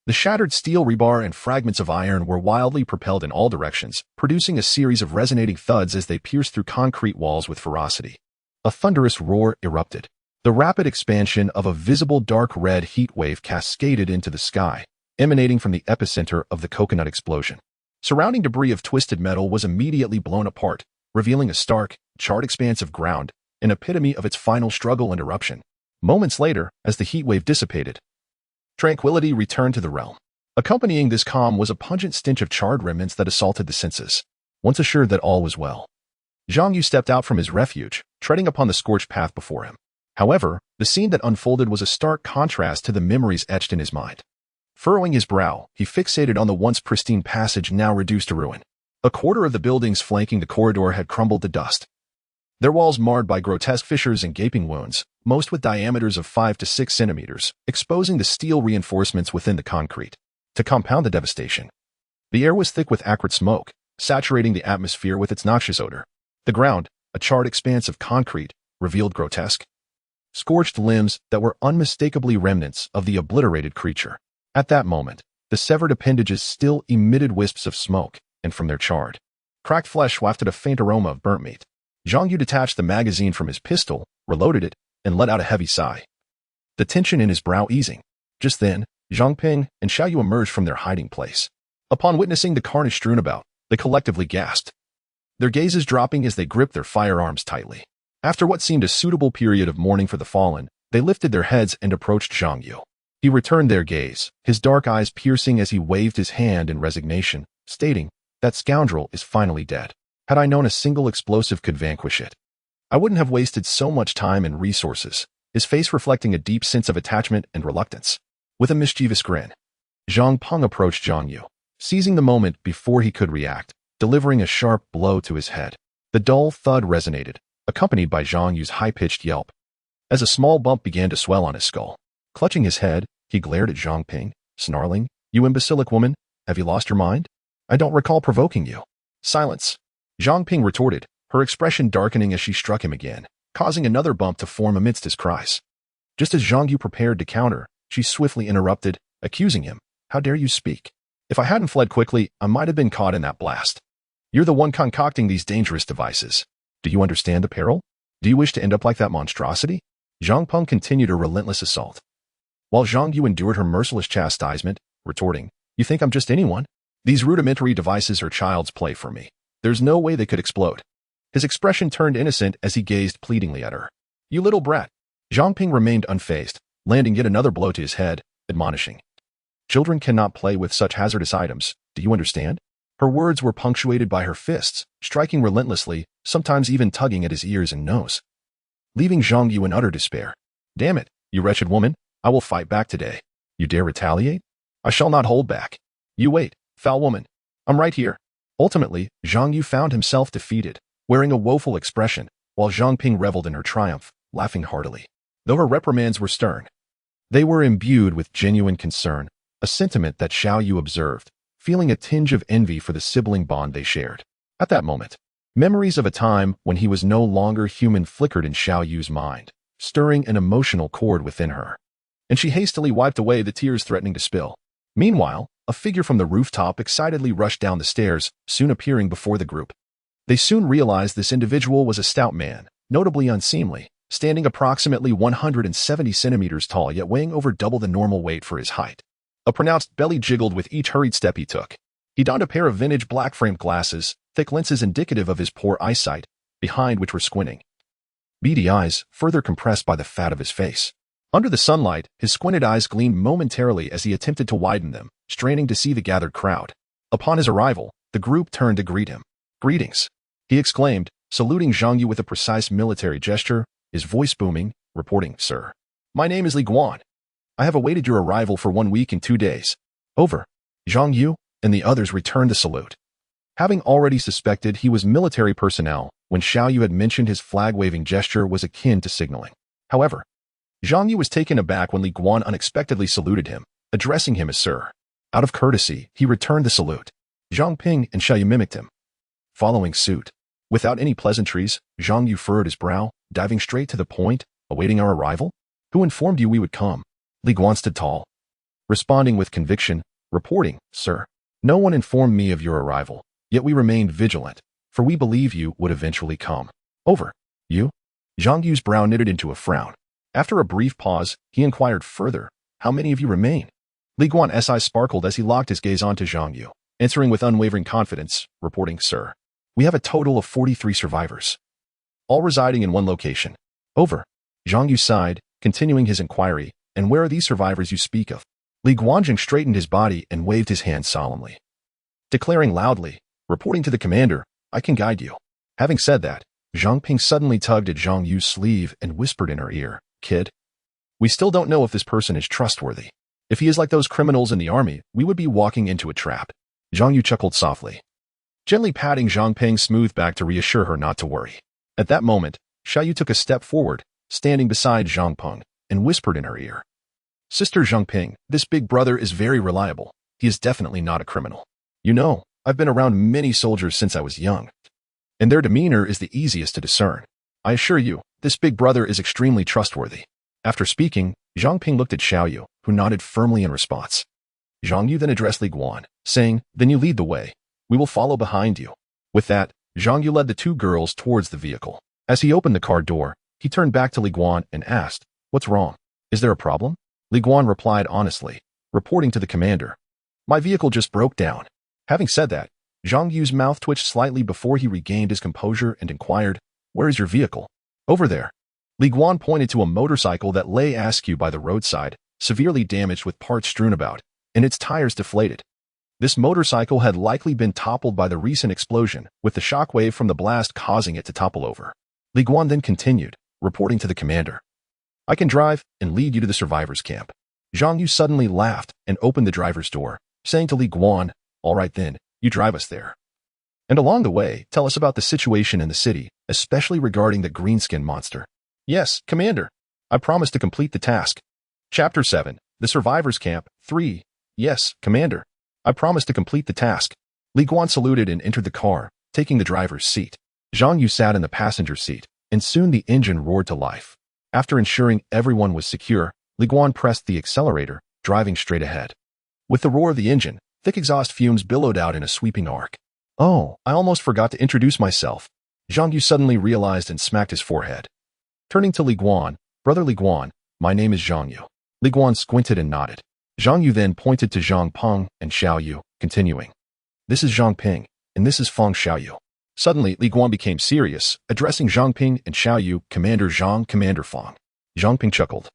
the shattered steel rebar and fragments of iron were wildly propelled in all directions, producing a series of resonating thuds as they pierced through concrete walls with ferocity. A thunderous roar erupted. The rapid expansion of a visible dark red heat wave cascaded into the sky, emanating from the epicenter of the coconut explosion. Surrounding debris of twisted metal was immediately blown apart, revealing a stark, charred expanse of ground, an epitome of its final struggle and eruption. Moments later, as the heat wave dissipated, tranquility returned to the realm. Accompanying this calm was a pungent stench of charred remnants that assaulted the senses. Once assured that all was well, Zhang Yu stepped out from his refuge, treading upon the scorched path before him. However, the scene that unfolded was a stark contrast to the memories etched in his mind. Furrowing his brow, he fixated on the once pristine passage now reduced to ruin. A quarter of the buildings flanking the corridor had crumbled to dust, their walls marred by grotesque fissures and gaping wounds, most with diameters of 5 to 6 centimeters, exposing the steel reinforcements within the concrete. To compound the devastation, the air was thick with acrid smoke, saturating the atmosphere with its noxious odor. The ground, a charred expanse of concrete, revealed grotesque, scorched limbs that were unmistakably remnants of the obliterated creature. At that moment, The severed appendages still emitted wisps of smoke, and from their charred, cracked flesh wafted a faint aroma of burnt meat. Zhang Yu detached the magazine from his pistol, reloaded it, and let out a heavy sigh. The tension in his brow easing. Just then, Zhang Ping and Xiao Yu emerged from their hiding place. Upon witnessing the carnage strewn about, they collectively gasped, their gazes dropping as they gripped their firearms tightly. After what seemed a suitable period of mourning for the fallen, they lifted their heads and approached Zhang Yu. He returned their gaze, his dark eyes piercing as he waved his hand in resignation, stating, "That scoundrel is finally dead. Had I known a single explosive could vanquish it, I wouldn't have wasted so much time and resources," his face reflecting a deep sense of attachment and reluctance. With a mischievous grin, Zhang Peng approached Zhang Yu, seizing the moment before he could react, delivering a sharp blow to his head. The dull thud resonated, accompanied by Zhang Yu's high-pitched yelp, as a small bump began to swell on his skull. Clutching his head, he glared at Zhang Ping, snarling, "You imbecilic woman, have you lost your mind? I don't recall provoking you." "Silence," Zhang Ping retorted, her expression darkening as she struck him again, causing another bump to form amidst his cries. Just as Zhang Yu prepared to counter, she swiftly interrupted, accusing him, "How dare you speak? If I hadn't fled quickly, I might have been caught in that blast. You're the one concocting these dangerous devices. Do you understand the peril? Do you wish to end up like that monstrosity?" Zhang Peng continued her relentless assault, while Zhang Yu endured her merciless chastisement, retorting, "You think I'm just anyone? These rudimentary devices are child's play for me. There's no way they could explode." His expression turned innocent as he gazed pleadingly at her. "You little brat." Zhang Ping remained unfazed, landing yet another blow to his head, admonishing, "Children cannot play with such hazardous items, do you understand?" Her words were punctuated by her fists, striking relentlessly, sometimes even tugging at his ears and nose, leaving Zhang Yu in utter despair. "Damn it, you wretched woman, I will fight back today. You dare retaliate? I shall not hold back. You wait, foul woman. I'm right here." Ultimately, Zhang Yu found himself defeated, wearing a woeful expression, while Zhang Ping reveled in her triumph, laughing heartily. Though her reprimands were stern, they were imbued with genuine concern, a sentiment that Xiao Yu observed, feeling a tinge of envy for the sibling bond they shared. At that moment, memories of a time when he was no longer human flickered in Xiao Yu's mind, stirring an emotional chord within her, and she hastily wiped away the tears threatening to spill. Meanwhile, a figure from the rooftop excitedly rushed down the stairs, soon appearing before the group. They soon realized this individual was a stout man, notably unseemly, standing approximately 170 centimeters tall yet weighing over double the normal weight for his height. A pronounced belly jiggled with each hurried step he took. He donned a pair of vintage black-framed glasses, thick lenses indicative of his poor eyesight, behind which were squinting beady eyes, further compressed by the fat of his face. Under the sunlight, his squinted eyes gleamed momentarily as he attempted to widen them, straining to see the gathered crowd. Upon his arrival, the group turned to greet him. "Greetings," he exclaimed, saluting Zhang Yu with a precise military gesture, his voice booming, reporting, "Sir, my name is Li Guan. I have awaited your arrival for 1 week and 2 days. Over." Zhang Yu and the others returned the salute, having already suspected he was military personnel when Xiao Yu had mentioned his flag-waving gesture was akin to signaling. However, Zhang Yu was taken aback when Li Guan unexpectedly saluted him, addressing him as Sir. Out of courtesy, he returned the salute. Zhang Ping and Xiao Yu mimicked him, following suit. Without any pleasantries, Zhang Yu furrowed his brow, diving straight to the point, awaiting our arrival. "Who informed you we would come?" Li Guan stood tall, responding with conviction, reporting, "Sir, no one informed me of your arrival, yet we remained vigilant, for we believe you would eventually come." "Over. You?" Zhang Yu's brow knitted into a frown. After a brief pause, he inquired further, "How many of you remain?" Li Guan's eyes sparkled as he locked his gaze onto Zhang Yu, answering with unwavering confidence, reporting, "Sir, we have a total of 43 survivors, all residing in one location." "Over." Zhang Yu sighed, continuing his inquiry, "And where are these survivors you speak of?" Li Guanjing straightened his body and waved his hand solemnly, declaring loudly, reporting to the commander, "I can guide you." Having said that, Zhang Ping suddenly tugged at Zhang Yu's sleeve and whispered in her ear, "Kid, we still don't know if this person is trustworthy. If he is like those criminals in the army, we would be walking into a trap." Zhang Yu chuckled softly, gently patting Zhang Ping's smooth back to reassure her not to worry. At that moment, Xiao Yu took a step forward, standing beside Zhang Peng, and whispered in her ear, "Sister Zhang Ping, this big brother is very reliable. He is definitely not a criminal. You know, I've been around many soldiers since I was young, and their demeanor is the easiest to discern. I assure you, this big brother is extremely trustworthy." After speaking, Zhang Ping looked at Xiao Yu, who nodded firmly in response. Zhang Yu then addressed Li Guan, saying, "Then you lead the way. We will follow behind you." With that, Zhang Yu led the two girls towards the vehicle. As he opened the car door, he turned back to Li Guan and asked, "What's wrong? Is there a problem?" Li Guan replied honestly, reporting to the commander, "My vehicle just broke down." Having said that, Zhang Yu's mouth twitched slightly before he regained his composure and inquired, "Where is your vehicle?" "Over there." Li Guan pointed to a motorcycle that lay askew by the roadside, severely damaged with parts strewn about, and its tires deflated. This motorcycle had likely been toppled by the recent explosion, with the shockwave from the blast causing it to topple over. Li Guan then continued, reporting to the commander, "I can drive and lead you to the survivors' camp." Zhang Yu suddenly laughed and opened the driver's door, saying to Li Guan, "All right then, you drive us there. And along the way, tell us about the situation in the city, especially regarding the greenskin monster." "Yes, Commander. I promise to complete the task." Chapter 7, The Survivors' Camp, 3. "Yes, Commander. I promise to complete the task." Li Guan saluted and entered the car, taking the driver's seat. Zhang Yu sat in the passenger seat, and soon the engine roared to life. After ensuring everyone was secure, Li Guan pressed the accelerator, driving straight ahead. With the roar of the engine, thick exhaust fumes billowed out in a sweeping arc. "Oh, I almost forgot to introduce myself." Zhang Yu suddenly realized and smacked his forehead. Turning to Li Guan, "Brother Li Guan, my name is Zhang Yu." Li Guan squinted and nodded. Zhang Yu then pointed to Zhang Peng and Xiao Yu, continuing, "This is Zhang Ping, and this is Feng Xiaoyu." Suddenly, Li Guan became serious, addressing Zhang Ping and Xiao Yu, "Commander Zhang, Commander Feng." Zhang Ping chuckled,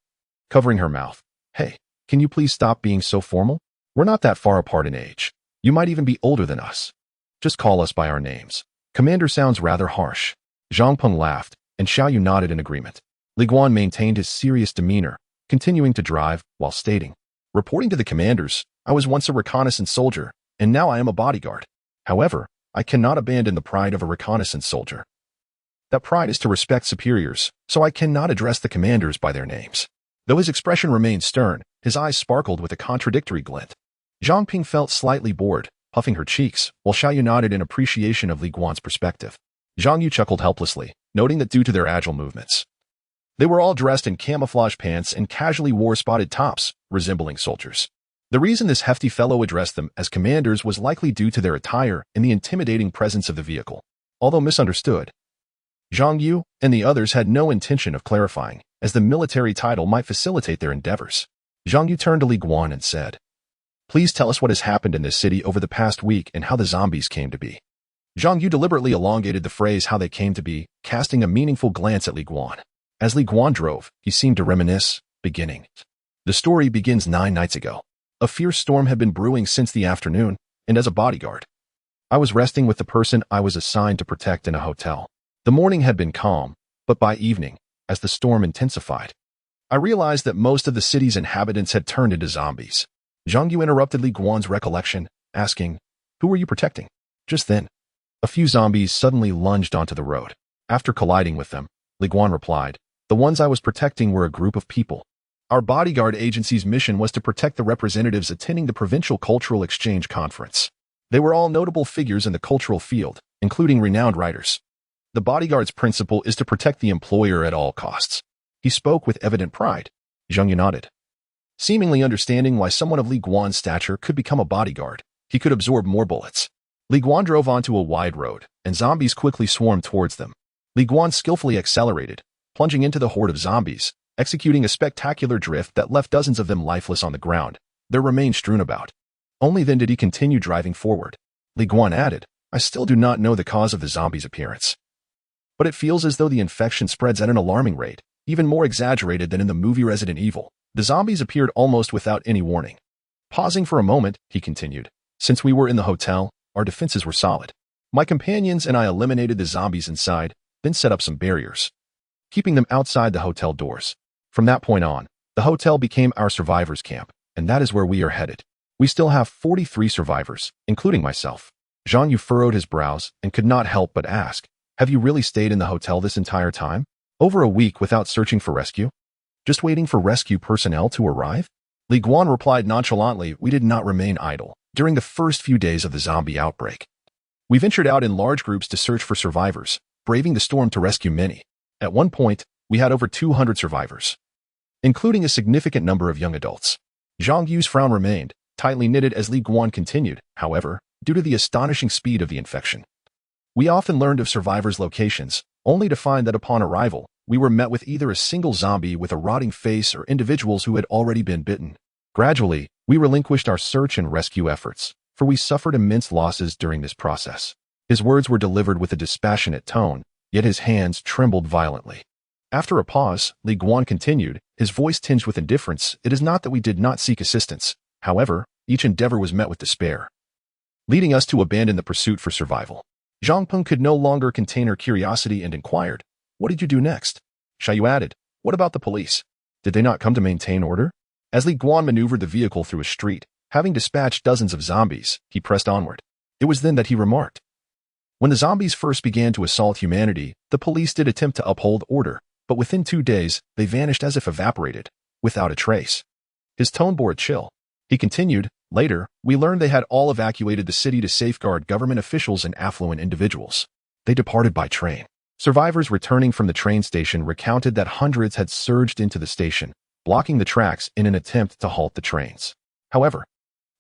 covering her mouth. "Hey, can you please stop being so formal? We're not that far apart in age. You might even be older than us. Just call us by our names." "Commander sounds rather harsh." Zhang Peng laughed, and Xiao Yu nodded in agreement. Li Guan maintained his serious demeanor, continuing to drive while stating, "Reporting to the commanders, I was once a reconnaissance soldier, and now I am a bodyguard. However, I cannot abandon the pride of a reconnaissance soldier. That pride is to respect superiors, so I cannot address the commanders by their names." Though his expression remained stern, his eyes sparkled with a contradictory glint. Zhang Ping felt slightly bored, puffing her cheeks, while Xiao Yu nodded in appreciation of Li Guan's perspective. Zhang Yu chuckled helplessly, noting that due to their agile movements, they were all dressed in camouflage pants and casually wore spotted tops, resembling soldiers. The reason this hefty fellow addressed them as commanders was likely due to their attire and the intimidating presence of the vehicle. Although misunderstood, Zhang Yu and the others had no intention of clarifying, as the military title might facilitate their endeavors. Zhang Yu turned to Li Guan and said, "Please tell us what has happened in this city over the past week and how the zombies came to be." Zhang Yu deliberately elongated the phrase "how they came to be," casting a meaningful glance at Li Guan. As Li Guan drove, he seemed to reminisce, beginning, "The story begins 9 nights ago. A fierce storm had been brewing since the afternoon, and as a bodyguard, I was resting with the person I was assigned to protect in a hotel. The morning had been calm, but by evening, as the storm intensified, I realized that most of the city's inhabitants had turned into zombies." Zhang Yu interrupted Li Guan's recollection, asking, "Who were you protecting?" Just then, a few zombies suddenly lunged onto the road. After colliding with them, Li Guan replied, "The ones I was protecting were a group of people. Our bodyguard agency's mission was to protect the representatives attending the Provincial Cultural Exchange Conference. They were all notable figures in the cultural field, including renowned writers. The bodyguard's principle is to protect the employer at all costs." He spoke with evident pride. Zhang Yu nodded, seemingly understanding why someone of Li Guan's stature could become a bodyguard. He could absorb more bullets. Li Guan drove onto a wide road, and zombies quickly swarmed towards them. Li Guan skillfully accelerated, plunging into the horde of zombies, executing a spectacular drift that left dozens of them lifeless on the ground, their remains strewn about. Only then did he continue driving forward. Li Guan added, "I still do not know the cause of the zombies' appearance, but it feels as though the infection spreads at an alarming rate, even more exaggerated than in the movie Resident Evil. The zombies appeared almost without any warning." Pausing for a moment, he continued, "Since we were in the hotel, our defenses were solid. My companions and I eliminated the zombies inside, then set up some barriers, keeping them outside the hotel doors. From that point on, the hotel became our survivors' camp, and that is where we are headed. We still have 43 survivors, including myself." Zhang Yu furrowed his brows and could not help but ask, "Have you really stayed in the hotel this entire time? Over a week without searching for rescue? Just waiting for rescue personnel to arrive?" Li Guan replied nonchalantly, "We did not remain idle during the first few days of the zombie outbreak. We ventured out in large groups to search for survivors, braving the storm to rescue many. At one point, we had over 200 survivors, including a significant number of young adults." Zhang Yu's frown remained, tightly knitted as Li Guan continued, however, due to the astonishing speed of the infection. We often learned of survivors' locations, only to find that upon arrival, we were met with either a single zombie with a rotting face or individuals who had already been bitten. Gradually, we relinquished our search and rescue efforts, for we suffered immense losses during this process. His words were delivered with a dispassionate tone, yet his hands trembled violently. After a pause, Li Guan continued, his voice tinged with indifference. It is not that we did not seek assistance. However, each endeavor was met with despair, leading us to abandon the pursuit for survival. Zhang Peng could no longer contain her curiosity and inquired, "What did you do next?" Xiaoyu added, "What about the police? Did they not come to maintain order?" As Li Guan maneuvered the vehicle through a street, having dispatched dozens of zombies, he pressed onward. It was then that he remarked, "When the zombies first began to assault humanity, the police did attempt to uphold order, but within 2 days, they vanished as if evaporated, without a trace." His tone bore a chill. He continued, "Later, we learned they had all evacuated the city to safeguard government officials and affluent individuals. They departed by train." Survivors returning from the train station recounted that hundreds had surged into the station, blocking the tracks in an attempt to halt the trains. However,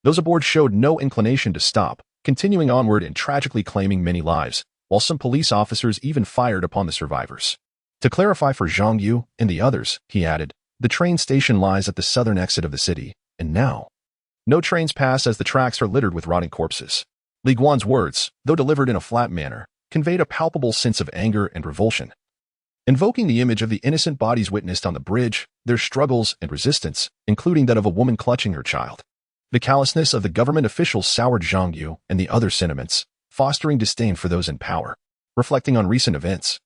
those aboard showed no inclination to stop, continuing onward and tragically claiming many lives, while some police officers even fired upon the survivors. To clarify for Zhang Yu and the others, he added, "The train station lies at the southern exit of the city, and now no trains pass as the tracks are littered with rotting corpses." Li Guan's words, though delivered in a flat manner, conveyed a palpable sense of anger and revulsion, invoking the image of the innocent bodies witnessed on the bridge, their struggles and resistance, including that of a woman clutching her child. The callousness of the government officials soured Zhang Yu and the other sentiments, fostering disdain for those in power. Reflecting on recent events,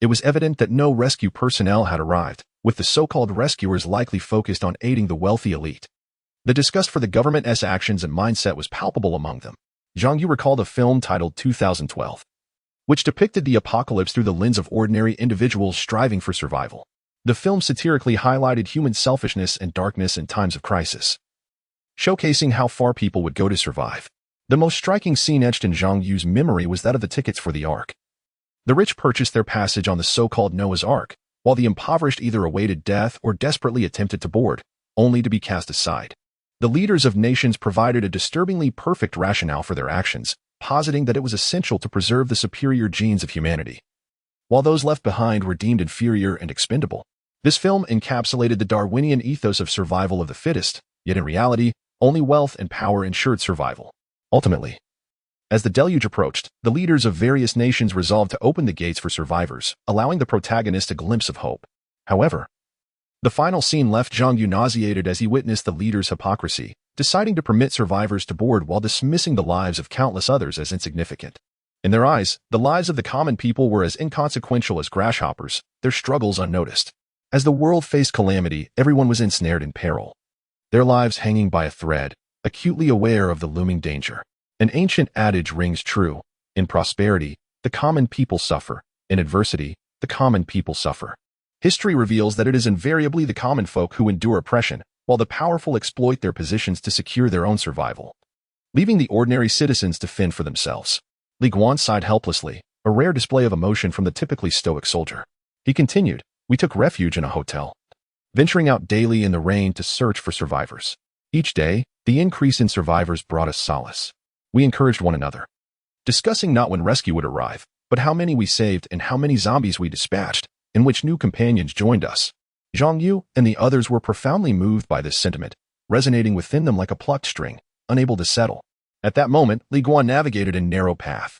it was evident that no rescue personnel had arrived, with the so-called rescuers likely focused on aiding the wealthy elite. The disgust for the government's actions and mindset was palpable among them. Zhang Yu recalled a film titled 2012, which depicted the apocalypse through the lens of ordinary individuals striving for survival. The film satirically highlighted human selfishness and darkness in times of crisis, showcasing how far people would go to survive. The most striking scene etched in Zhang Yu's memory was that of the tickets for the Ark. The rich purchased their passage on the so-called Noah's Ark, while the impoverished either awaited death or desperately attempted to board, only to be cast aside. The leaders of nations provided a disturbingly perfect rationale for their actions, positing that it was essential to preserve the superior genes of humanity, while those left behind were deemed inferior and expendable. This film encapsulated the Darwinian ethos of survival of the fittest, yet in reality, only wealth and power ensured survival. Ultimately, as the deluge approached, the leaders of various nations resolved to open the gates for survivors, allowing the protagonist a glimpse of hope. However, the final scene left Zhang Yu nauseated as he witnessed the leaders' hypocrisy, deciding to permit survivors to board while dismissing the lives of countless others as insignificant. In their eyes, the lives of the common people were as inconsequential as grasshoppers, their struggles unnoticed. As the world faced calamity, everyone was ensnared in peril, their lives hanging by a thread, acutely aware of the looming danger. An ancient adage rings true: in prosperity, the common people suffer; in adversity, the common people suffer. History reveals that it is invariably the common folk who endure oppression, while the powerful exploit their positions to secure their own survival, leaving the ordinary citizens to fend for themselves. Li Guan sighed helplessly, a rare display of emotion from the typically stoic soldier. He continued, "We took refuge in a hotel, venturing out daily in the rain to search for survivors. Each day, the increase in survivors brought us solace. We encouraged one another, discussing not when rescue would arrive, but how many we saved and how many zombies we dispatched, in which new companions joined us." Zhang Yu and the others were profoundly moved by this sentiment, resonating within them like a plucked string, unable to settle. At that moment, Li Guan navigated a narrow path,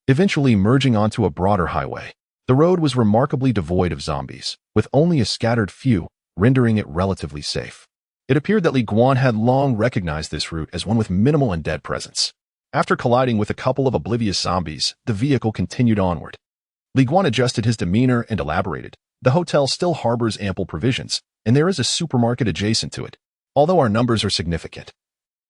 eventually merging onto a broader highway. The road was remarkably devoid of zombies, with only a scattered few, rendering it relatively safe. It appeared that Li Guan had long recognized this route as one with minimal undead presence. After colliding with a couple of oblivious zombies, the vehicle continued onward. Li Guan adjusted his demeanor and elaborated, "The hotel still harbors ample provisions, and there is a supermarket adjacent to it. Although our numbers are significant,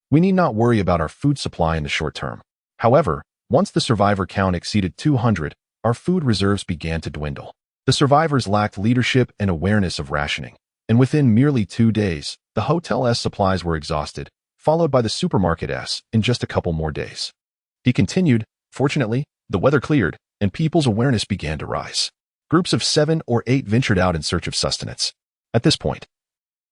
we need not worry about our food supply in the short term. However, once the survivor count exceeded 200, our food reserves began to dwindle. The survivors lacked leadership and awareness of rationing, and within merely 2 days, the hotel's supplies were exhausted, followed by the supermarket's in just a couple more days." He continued, "Fortunately, the weather cleared, and people's awareness began to rise. Groups of 7 or 8 ventured out in search of sustenance." At this point,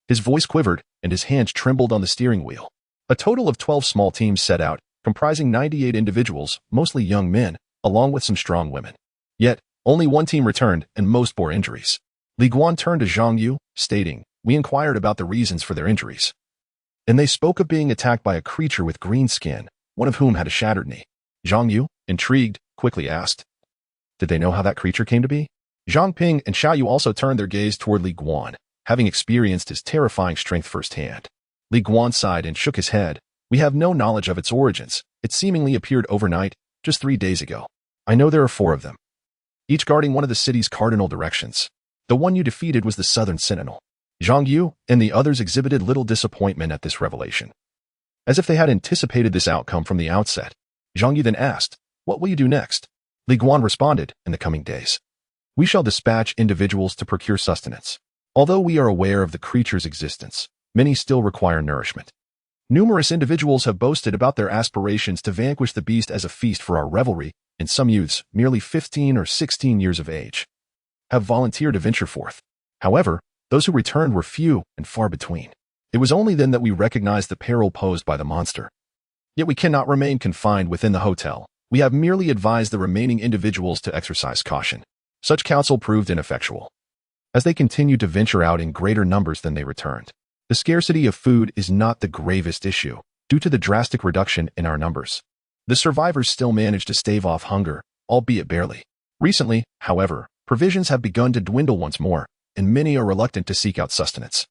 his voice quivered and his hands trembled on the steering wheel. A total of 12 small teams set out, comprising 98 individuals, mostly young men, along with some strong women. Yet, only one team returned, and most bore injuries. Li Guan turned to Zhang Yu, stating, "We inquired about the reasons for their injuries. And they spoke of being attacked by a creature with green skin, one of whom had a shattered knee." Zhang Yu, intrigued, quickly asked, "Did they know how that creature came to be?" Zhang Ping and Xiao Yu also turned their gaze toward Li Guan, having experienced his terrifying strength firsthand. Li Guan sighed and shook his head. "We have no knowledge of its origins. It seemingly appeared overnight, just 3 days ago. I know there are 4 of them, each guarding one of the city's cardinal directions. The one you defeated was the Southern Sentinel." Zhang Yu and the others exhibited little disappointment at this revelation, as if they had anticipated this outcome from the outset. Zhang Yu then asked, "What will you do next?" Li Guan responded, "In the coming days, we shall dispatch individuals to procure sustenance. Although we are aware of the creature's existence, many still require nourishment. Numerous individuals have boasted about their aspirations to vanquish the beast as a feast for our revelry, and some youths, merely 15 or 16 years of age, have volunteered to venture forth. However, those who returned were few and far between. It was only then that we recognized the peril posed by the monster. Yet we cannot remain confined within the hotel. We have merely advised the remaining individuals to exercise caution." Such counsel proved ineffectual, as they continued to venture out in greater numbers than they returned. The scarcity of food is not the gravest issue, due to the drastic reduction in our numbers. The survivors still managed to stave off hunger, albeit barely. Recently, however, provisions have begun to dwindle once more, and many are reluctant to seek out sustenance.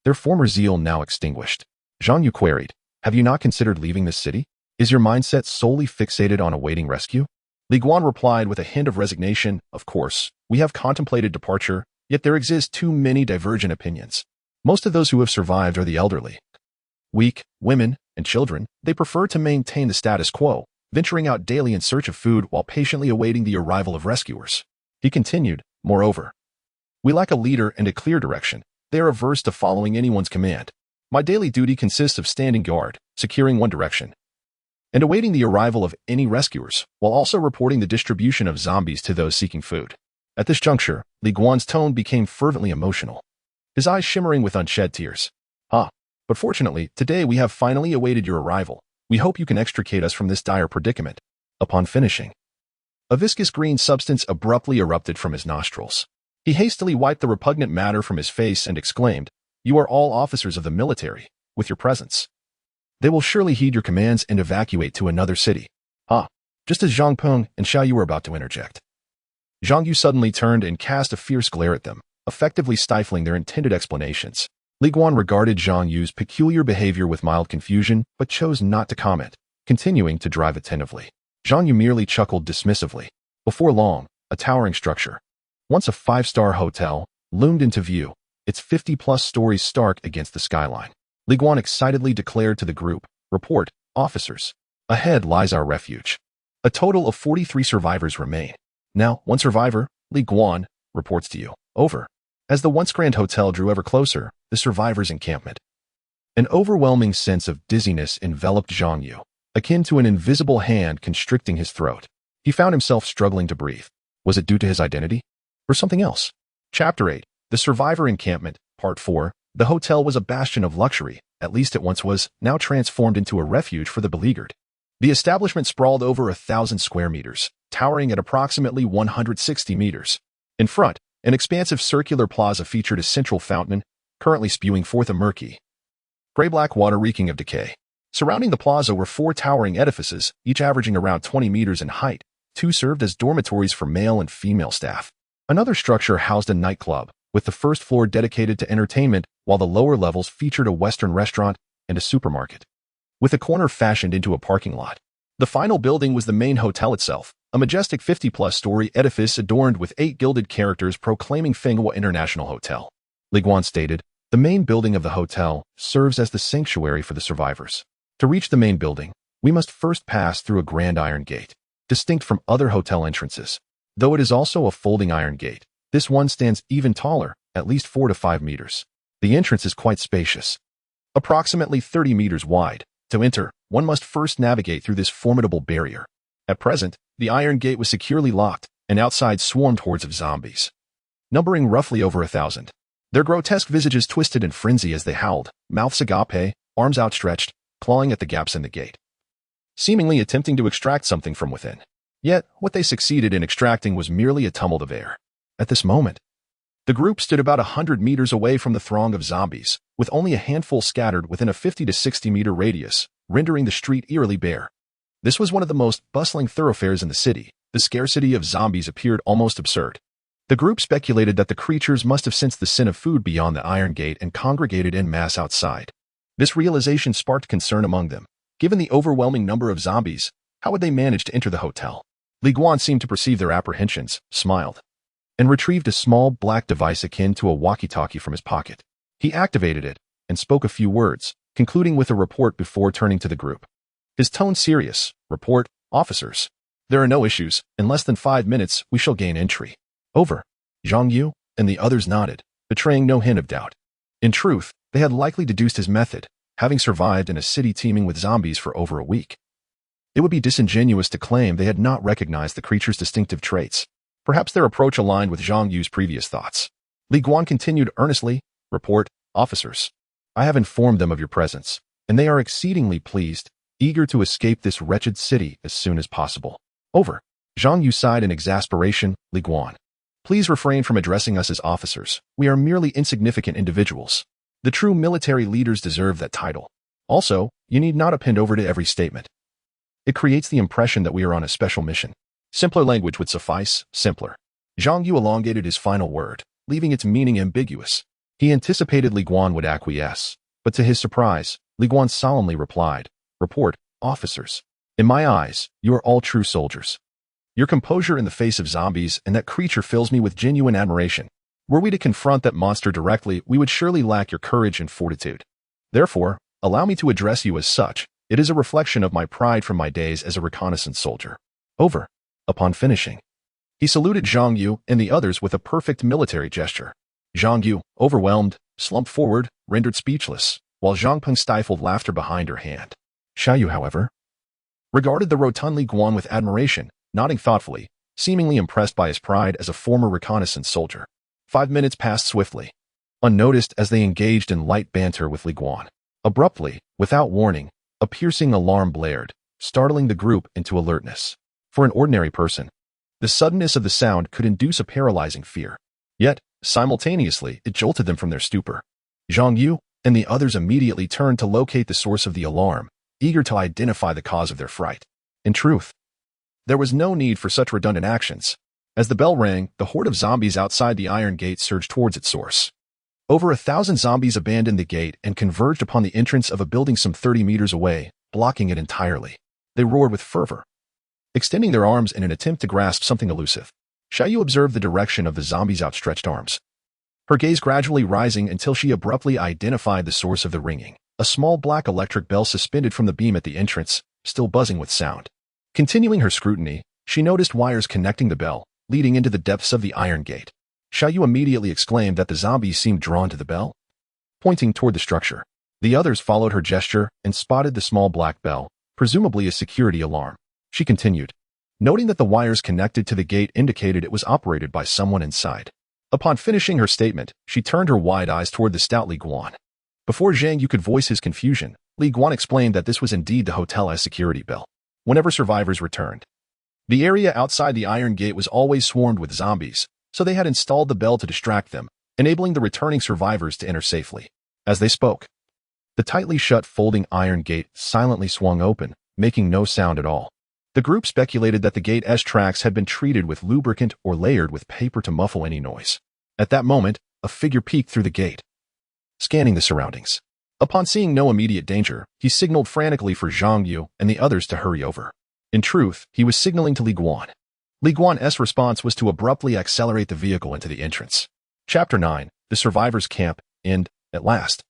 Their former zeal now extinguished. Zhang Yu queried, "Have you not considered leaving this city? Is your mindset solely fixated on awaiting rescue?" Li Guan replied with a hint of resignation, "Of course, we have contemplated departure, yet there exist too many divergent opinions. Most of those who have survived are the elderly, weak, women, and children. They prefer to maintain the status quo, venturing out daily in search of food while patiently awaiting the arrival of rescuers." He continued, "Moreover, we lack a leader and a clear direction. They are averse to following anyone's command. My daily duty consists of standing guard, securing one direction, and awaiting the arrival of any rescuers, while also reporting the distribution of zombies to those seeking food." At this juncture, Li Guan's tone became fervently emotional, his eyes shimmering with unshed tears. But fortunately, today we have finally awaited your arrival. We hope you can extricate us from this dire predicament." Upon finishing, a viscous green substance abruptly erupted from his nostrils. He hastily wiped the repugnant matter from his face and exclaimed, "You are all officers of the military. With your presence, they will surely heed your commands and evacuate to another city." Just as Zhang Peng and Xiao Yu were about to interject, Zhang Yu suddenly turned and cast a fierce glare at them, effectively stifling their intended explanations. Li Guan regarded Zhang Yu's peculiar behavior with mild confusion, but chose not to comment, continuing to drive attentively. Zhang Yu merely chuckled dismissively. Before long, a towering structure, once a 5-star hotel, loomed into view, its 50-plus stories stark against the skyline. Li Guan excitedly declared to the group, "Report, officers. Ahead lies our refuge." A total of 43 survivors remain. "Now, one survivor, Li Guan, reports to you. Over." As the once grand hotel drew ever closer, the survivors' encampment. An overwhelming sense of dizziness enveloped Zhang Yu, akin to an invisible hand constricting his throat. He found himself struggling to breathe. Was it due to his identity? Or something else? Chapter 8. The Survivor Encampment, Part 4. The hotel was a bastion of luxury, at least it once was, now transformed into a refuge for the beleaguered. The establishment sprawled over 1,000 square meters, towering at approximately 160 meters. In front, an expansive circular plaza featured a central fountain, currently spewing forth a murky, gray-black water reeking of decay. Surrounding the plaza were 4 towering edifices, each averaging around 20 meters in height. 2 served as dormitories for male and female staff. Another structure housed a nightclub, with the first floor dedicated to entertainment, while the lower levels featured a Western restaurant and a supermarket, with a corner fashioned into a parking lot. The final building was the main hotel itself, a majestic 50-plus story edifice adorned with 8 gilded characters proclaiming Fenghua International Hotel. Li Guan stated, "The main building of the hotel serves as the sanctuary for the survivors. To reach the main building, we must first pass through a grand iron gate, distinct from other hotel entrances. Though it is also a folding iron gate, this one stands even taller, at least 4 to 5 meters. The entrance is quite spacious, approximately 30 meters wide. To enter, one must first navigate through this formidable barrier. At present, the iron gate was securely locked, and outside swarmed hordes of zombies, numbering roughly over 1,000. Their grotesque visages twisted in frenzy as they howled, mouths agape, arms outstretched, clawing at the gaps in the gate, seemingly attempting to extract something from within. Yet, what they succeeded in extracting was merely a tumult of air. At this moment, the group stood about 100 meters away from the throng of zombies, with only a handful scattered within a 50 to 60 meter radius, rendering the street eerily bare. This was one of the most bustling thoroughfares in the city. The scarcity of zombies appeared almost absurd. The group speculated that the creatures must have sensed the sin of food beyond the Iron Gate and congregated en masse outside. This realization sparked concern among them. Given the overwhelming number of zombies, how would they manage to enter the hotel? Li Guan seemed to perceive their apprehensions, smiled, and retrieved a small black device akin to a walkie-talkie from his pocket. He activated it and spoke a few words, concluding with a report before turning to the group. His tone serious. Report, officers. There are no issues. In less than 5 minutes, we shall gain entry. Over. Zhang Yu and the others nodded, betraying no hint of doubt. In truth, they had likely deduced his method, having survived in a city teeming with zombies for over a week. It would be disingenuous to claim they had not recognized the creature's distinctive traits. Perhaps their approach aligned with Zhang Yu's previous thoughts. Li Guan continued earnestly, Report, officers. I have informed them of your presence, and they are exceedingly pleased, eager to escape this wretched city as soon as possible. Over. Zhang Yu sighed in exasperation. Li Guan, please refrain from addressing us as officers. We are merely insignificant individuals. The true military leaders deserve that title. Also, you need not append over to every statement. It creates the impression that we are on a special mission. Simpler language would suffice, simpler. Zhang Yu elongated his final word, leaving its meaning ambiguous. He anticipated Li Guan would acquiesce, but to his surprise, Li Guan solemnly replied, Report, officers. In my eyes, you are all true soldiers. Your composure in the face of zombies and that creature fills me with genuine admiration. Were we to confront that monster directly, we would surely lack your courage and fortitude. Therefore, allow me to address you as such. It is a reflection of my pride from my days as a reconnaissance soldier. Over. Upon finishing, he saluted Zhang Yu and the others with a perfect military gesture. Zhang Yu, overwhelmed, slumped forward, rendered speechless, while Zhang Peng stifled laughter behind her hand. Xiao Yu, however, regarded the rotund Li Guan with admiration, nodding thoughtfully, seemingly impressed by his pride as a former reconnaissance soldier. 5 minutes passed swiftly, unnoticed as they engaged in light banter with Li Guan. Abruptly, without warning, a piercing alarm blared, startling the group into alertness. For an ordinary person, the suddenness of the sound could induce a paralyzing fear. Yet, simultaneously, it jolted them from their stupor. Zhang Yu and the others immediately turned to locate the source of the alarm, eager to identify the cause of their fright. In truth, there was no need for such redundant actions. As the bell rang, the horde of zombies outside the Iron Gate surged towards its source. Over 1,000 zombies abandoned the gate and converged upon the entrance of a building some 30 meters away, blocking it entirely. They roared with fervor, extending their arms in an attempt to grasp something elusive. Xiaoyu observed the direction of the zombies' outstretched arms, her gaze gradually rising until she abruptly identified the source of the ringing. A small black electric bell suspended from the beam at the entrance, still buzzing with sound. Continuing her scrutiny, she noticed wires connecting the bell, leading into the depths of the Iron Gate. Xiaoyu immediately exclaimed that the zombies seemed drawn to the bell, pointing toward the structure. The others followed her gesture and spotted the small black bell, presumably a security alarm. She continued, noting that the wires connected to the gate indicated it was operated by someone inside. Upon finishing her statement, she turned her wide eyes toward the stout Li Guan. Before Zhang Yu could voice his confusion, Li Guan explained that this was indeed the hotel's security bell. Whenever survivors returned, the area outside the Iron Gate was always swarmed with zombies, so they had installed the bell to distract them, enabling the returning survivors to enter safely. As they spoke, the tightly shut folding Iron Gate silently swung open, making no sound at all. The group speculated that the gate's tracks had been treated with lubricant or layered with paper to muffle any noise. At that moment, a figure peeked through the gate, scanning the surroundings. Upon seeing no immediate danger, he signaled frantically for Zhang Yu and the others to hurry over. In truth, he was signaling to Li Guan. Li Guan's response was to abruptly accelerate the vehicle into the entrance. Chapter 9, The Survivors' Camp, End. At last,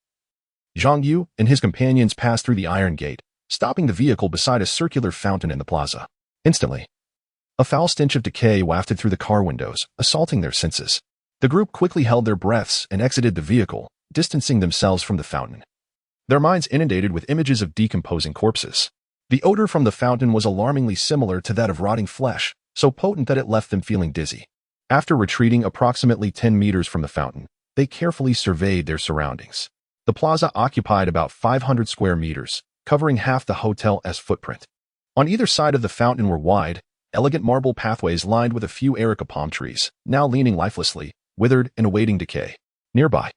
Zhang Yu and his companions passed through the Iron Gate, stopping the vehicle beside a circular fountain in the plaza. Instantly, a foul stench of decay wafted through the car windows, assaulting their senses. The group quickly held their breaths and exited the vehicle, distancing themselves from the fountain, their minds inundated with images of decomposing corpses. The odor from the fountain was alarmingly similar to that of rotting flesh, so potent that it left them feeling dizzy. After retreating approximately 10 meters from the fountain, they carefully surveyed their surroundings. The plaza occupied about 500 square meters, covering half the hotel's footprint. On either side of the fountain were wide, elegant marble pathways lined with a few erica palm trees, now leaning lifelessly, withered and awaiting decay. Nearby,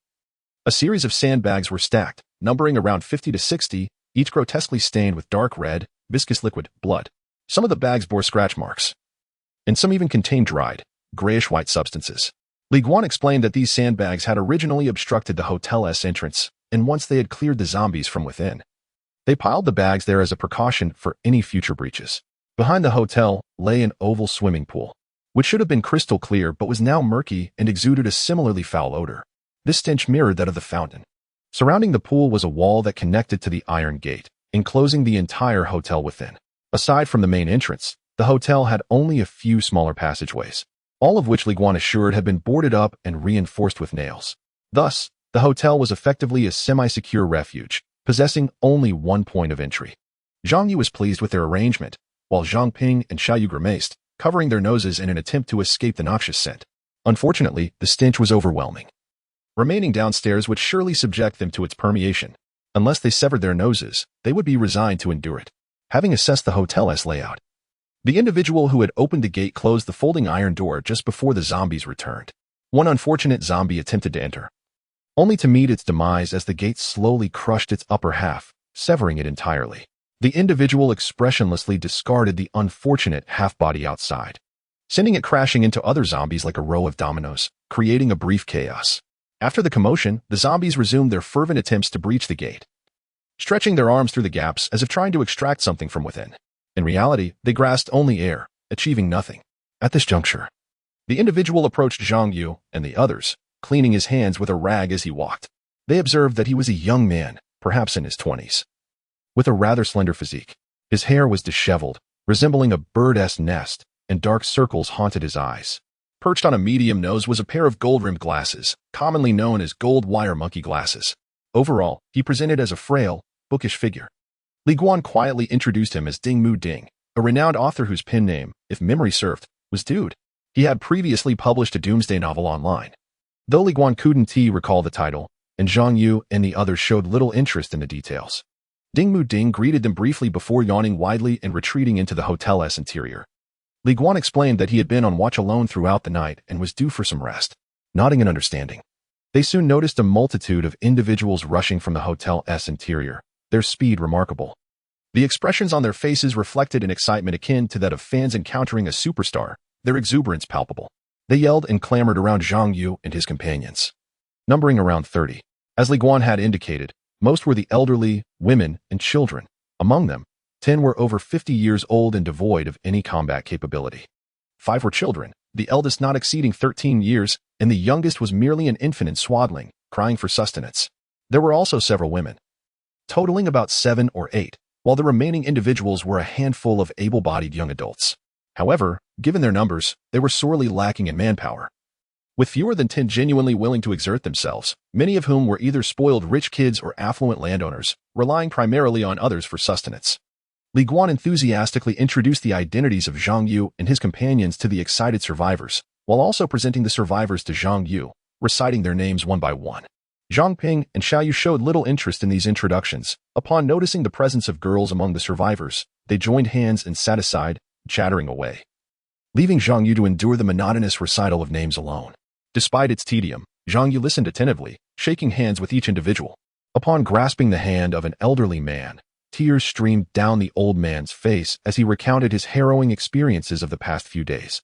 a series of sandbags were stacked, numbering around 50 to 60, each grotesquely stained with dark red, viscous liquid, blood. Some of the bags bore scratch marks, and some even contained dried, grayish-white substances. Li Guan explained that these sandbags had originally obstructed the hotel's entrance, and once they had cleared the zombies from within, they piled the bags there as a precaution for any future breaches. Behind the hotel lay an oval swimming pool, which should have been crystal clear but was now murky and exuded a similarly foul odor. This stench mirrored that of the fountain. Surrounding the pool was a wall that connected to the iron gate, enclosing the entire hotel within. Aside from the main entrance, the hotel had only a few smaller passageways, all of which Li Guan assured had been boarded up and reinforced with nails. Thus, the hotel was effectively a semi-secure refuge, possessing only one point of entry. Zhang Yu was pleased with their arrangement, while Zhang Ping and Xiaoyu grimaced, covering their noses in an attempt to escape the noxious scent. Unfortunately, the stench was overwhelming. Remaining downstairs would surely subject them to its permeation. Unless they severed their noses, they would be resigned to endure it. Having assessed the hotel's layout, the individual who had opened the gate closed the folding iron door just before the zombies returned. One unfortunate zombie attempted to enter, only to meet its demise as the gate slowly crushed its upper half, severing it entirely. The individual expressionlessly discarded the unfortunate half-body outside, sending it crashing into other zombies like a row of dominoes, creating a brief chaos. After the commotion, the zombies resumed their fervent attempts to breach the gate, stretching their arms through the gaps as if trying to extract something from within. In reality, they grasped only air, achieving nothing. At this juncture, the individual approached Zhang Yu and the others, cleaning his hands with a rag as he walked. They observed that he was a young man, perhaps in his 20s, with a rather slender physique. His hair was disheveled, resembling a bird's nest, and dark circles haunted his eyes. Perched on a medium nose was a pair of gold-rimmed glasses, commonly known as gold wire monkey glasses. Overall, he presented as a frail, bookish figure. Li Guan quietly introduced him as Ding Mu Ding, a renowned author whose pen name, if memory served, was Dude. He had previously published a Doomsday novel online. Though Li Guan couldn't recall the title, and Zhang Yu and the others showed little interest in the details, Ding Mu Ding greeted them briefly before yawning widely and retreating into the hotel's interior. Li Guan explained that he had been on watch alone throughout the night and was due for some rest. Nodding in understanding, they soon noticed a multitude of individuals rushing from the hotel's interior, their speed remarkable. The expressions on their faces reflected an excitement akin to that of fans encountering a superstar, their exuberance palpable. They yelled and clamored around Zhang Yu and his companions, numbering around 30. As Li Guan had indicated, most were the elderly, women, and children. Among them, 10 were over 50 years old and devoid of any combat capability. 5 were children, the eldest not exceeding 13 years, and the youngest was merely an infant in swaddling, crying for sustenance. There were also several women, totaling about 7 or 8, while the remaining individuals were a handful of able-bodied young adults. However, given their numbers, they were sorely lacking in manpower. With fewer than 10 genuinely willing to exert themselves, many of whom were either spoiled rich kids or affluent landowners, relying primarily on others for sustenance. Li Guan enthusiastically introduced the identities of Zhang Yu and his companions to the excited survivors, while also presenting the survivors to Zhang Yu, reciting their names one by one. Zhang Ping and Xiaoyu showed little interest in these introductions. Upon noticing the presence of girls among the survivors, they joined hands and sat aside, chattering away, leaving Zhang Yu to endure the monotonous recital of names alone. Despite its tedium, Zhang Yu listened attentively, shaking hands with each individual. Upon grasping the hand of an elderly man, tears streamed down the old man's face as he recounted his harrowing experiences of the past few days,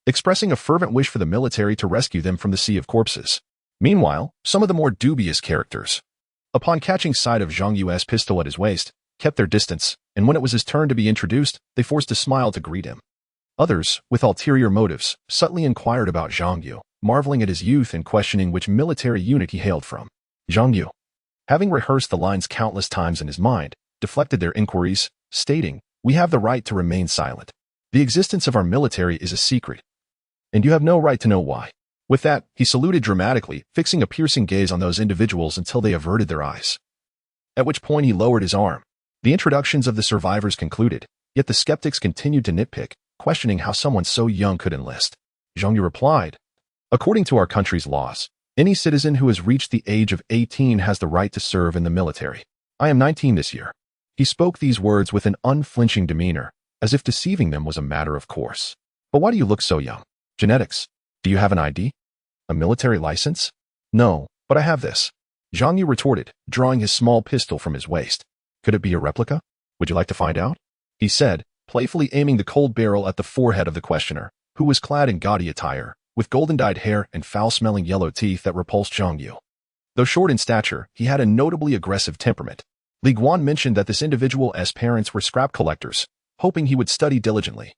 expressing a fervent wish for the military to rescue them from the sea of corpses. Meanwhile, some of the more dubious characters, upon catching sight of Zhang Yu's pistol at his waist, kept their distance, and when it was his turn to be introduced, they forced a smile to greet him. Others, with ulterior motives, subtly inquired about Zhang Yu, marveling at his youth and questioning which military unit he hailed from. Zhang Yu, having rehearsed the lines countless times in his mind, deflected their inquiries, stating, "We have the right to remain silent. The existence of our military is a secret, and you have no right to know why." With that, he saluted dramatically, fixing a piercing gaze on those individuals until they averted their eyes, at which point he lowered his arm. The introductions of the survivors concluded, yet the skeptics continued to nitpick, questioning how someone so young could enlist. Zhang Yu replied, "According to our country's laws, any citizen who has reached the age of 18 has the right to serve in the military. I am 19 this year." He spoke these words with an unflinching demeanor, as if deceiving them was a matter of course. But why do you look so young? Genetics. Do you have an ID? A military license? No, but I have this. Zhang Yu retorted, drawing his small pistol from his waist. Could it be a replica? Would you like to find out? He said, playfully aiming the cold barrel at the forehead of the questioner, who was clad in gaudy attire, with golden-dyed hair and foul-smelling yellow teeth that repulsed Zhang Yu. Though short in stature, he had a notably aggressive temperament. Li Guan mentioned that this individual's parents were scrap collectors, hoping he would study diligently,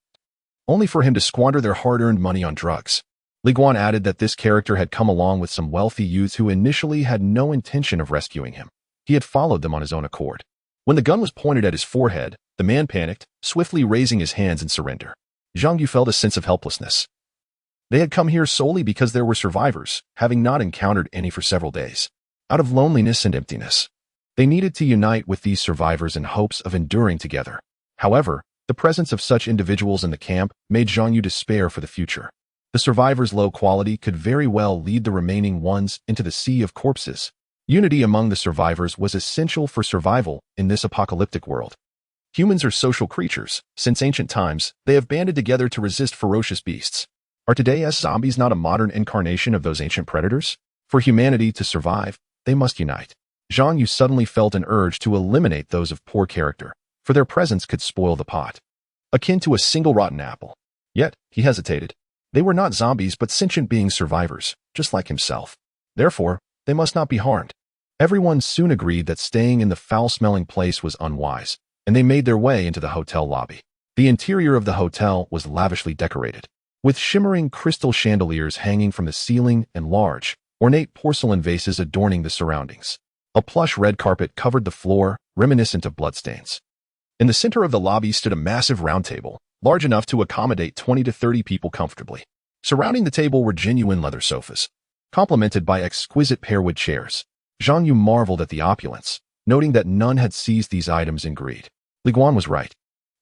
only for him to squander their hard-earned money on drugs. Li Guan added that this character had come along with some wealthy youths who initially had no intention of rescuing him. He had followed them on his own accord. When the gun was pointed at his forehead, the man panicked, swiftly raising his hands in surrender. Zhang Yu felt a sense of helplessness. They had come here solely because there were survivors, having not encountered any for several days. Out of loneliness and emptiness, they needed to unite with these survivors in hopes of enduring together. However, the presence of such individuals in the camp made Zhang Yu despair for the future. The survivors' low quality could very well lead the remaining ones into the sea of corpses. Unity among the survivors was essential for survival in this apocalyptic world. Humans are social creatures. Since ancient times, they have banded together to resist ferocious beasts. Are today's zombies not a modern incarnation of those ancient predators? For humanity to survive, they must unite. Zhang Yu suddenly felt an urge to eliminate those of poor character, for their presence could spoil the pot. Akin to a single rotten apple. Yet, he hesitated. They were not zombies but sentient beings, survivors, just like himself. Therefore, they must not be harmed. Everyone soon agreed that staying in the foul-smelling place was unwise, and they made their way into the hotel lobby. The interior of the hotel was lavishly decorated, with shimmering crystal chandeliers hanging from the ceiling and large, ornate porcelain vases adorning the surroundings. A plush red carpet covered the floor, reminiscent of bloodstains. In the center of the lobby stood a massive round table, large enough to accommodate 20 to 30 people comfortably. Surrounding the table were genuine leather sofas, complemented by exquisite pearwood chairs. Zhang Yu marveled at the opulence, noting that none had seized these items in greed. Li Guan was right.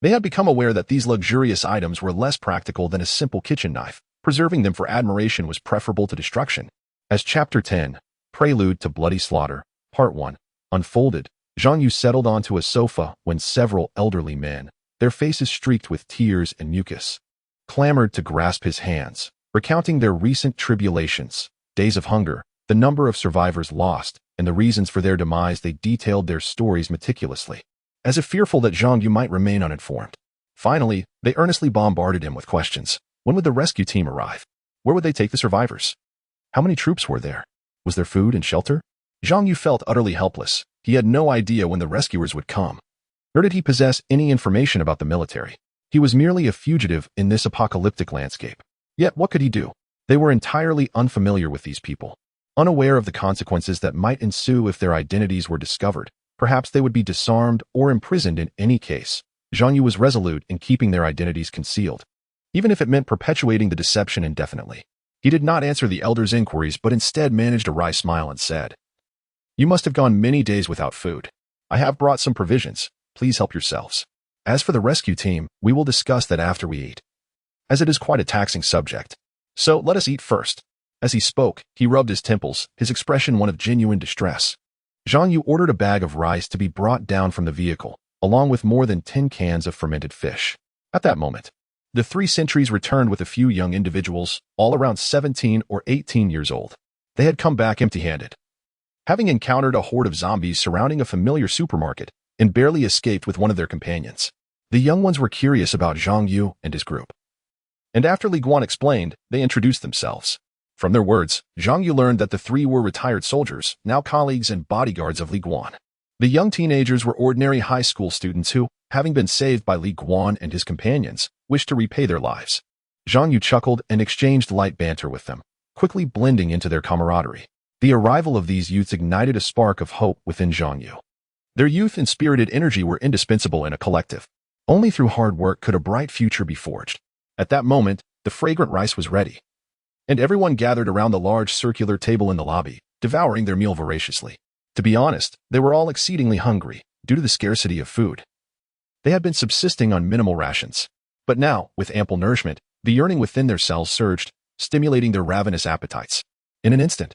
They had become aware that these luxurious items were less practical than a simple kitchen knife. Preserving them for admiration was preferable to destruction. As Chapter 10, Prelude to Bloody Slaughter, Part 1, unfolded, Zhang Yu settled onto a sofa when several elderly men, their faces streaked with tears and mucus, clamored to grasp his hands, recounting their recent tribulations, days of hunger, the number of survivors lost, and the reasons for their demise. They detailed their stories meticulously, as if fearful that Zhang Yu might remain uninformed. Finally, they earnestly bombarded him with questions. When would the rescue team arrive? Where would they take the survivors? How many troops were there? Was there food and shelter? Zhang Yu felt utterly helpless. He had no idea when the rescuers would come, nor did he possess any information about the military. He was merely a fugitive in this apocalyptic landscape. Yet what could he do? They were entirely unfamiliar with these people, unaware of the consequences that might ensue if their identities were discovered. Perhaps they would be disarmed or imprisoned in any case. Zhang Yu was resolute in keeping their identities concealed, even if it meant perpetuating the deception indefinitely. He did not answer the elders' inquiries, but instead managed a wry smile and said, "You must have gone many days without food. I have brought some provisions. Please help yourselves. As for the rescue team, we will discuss that after we eat, as it is quite a taxing subject. So let us eat first." As he spoke, he rubbed his temples, his expression one of genuine distress. Zhang Yu ordered a bag of rice to be brought down from the vehicle, along with more than 10 cans of fermented fish. At that moment, the 3 sentries returned with a few young individuals, all around 17 or 18 years old. They had come back empty-handed, having encountered a horde of zombies surrounding a familiar supermarket, and barely escaped with one of their companions. The young ones were curious about Zhang Yu and his group, and after Li Guan explained, they introduced themselves. From their words, Zhang Yu learned that the 3 were retired soldiers, now colleagues and bodyguards of Li Guan. The young teenagers were ordinary high school students who, having been saved by Li Guan and his companions, wished to repay their lives. Zhang Yu chuckled and exchanged light banter with them, quickly blending into their camaraderie. The arrival of these youths ignited a spark of hope within Zhang Yu. Their youth and spirited energy were indispensable in a collective. Only through hard work could a bright future be forged. At that moment, the fragrant rice was ready, and everyone gathered around the large circular table in the lobby, devouring their meal voraciously. To be honest, they were all exceedingly hungry, due to the scarcity of food. They had been subsisting on minimal rations. But now, with ample nourishment, the yearning within their cells surged, stimulating their ravenous appetites. In an instant,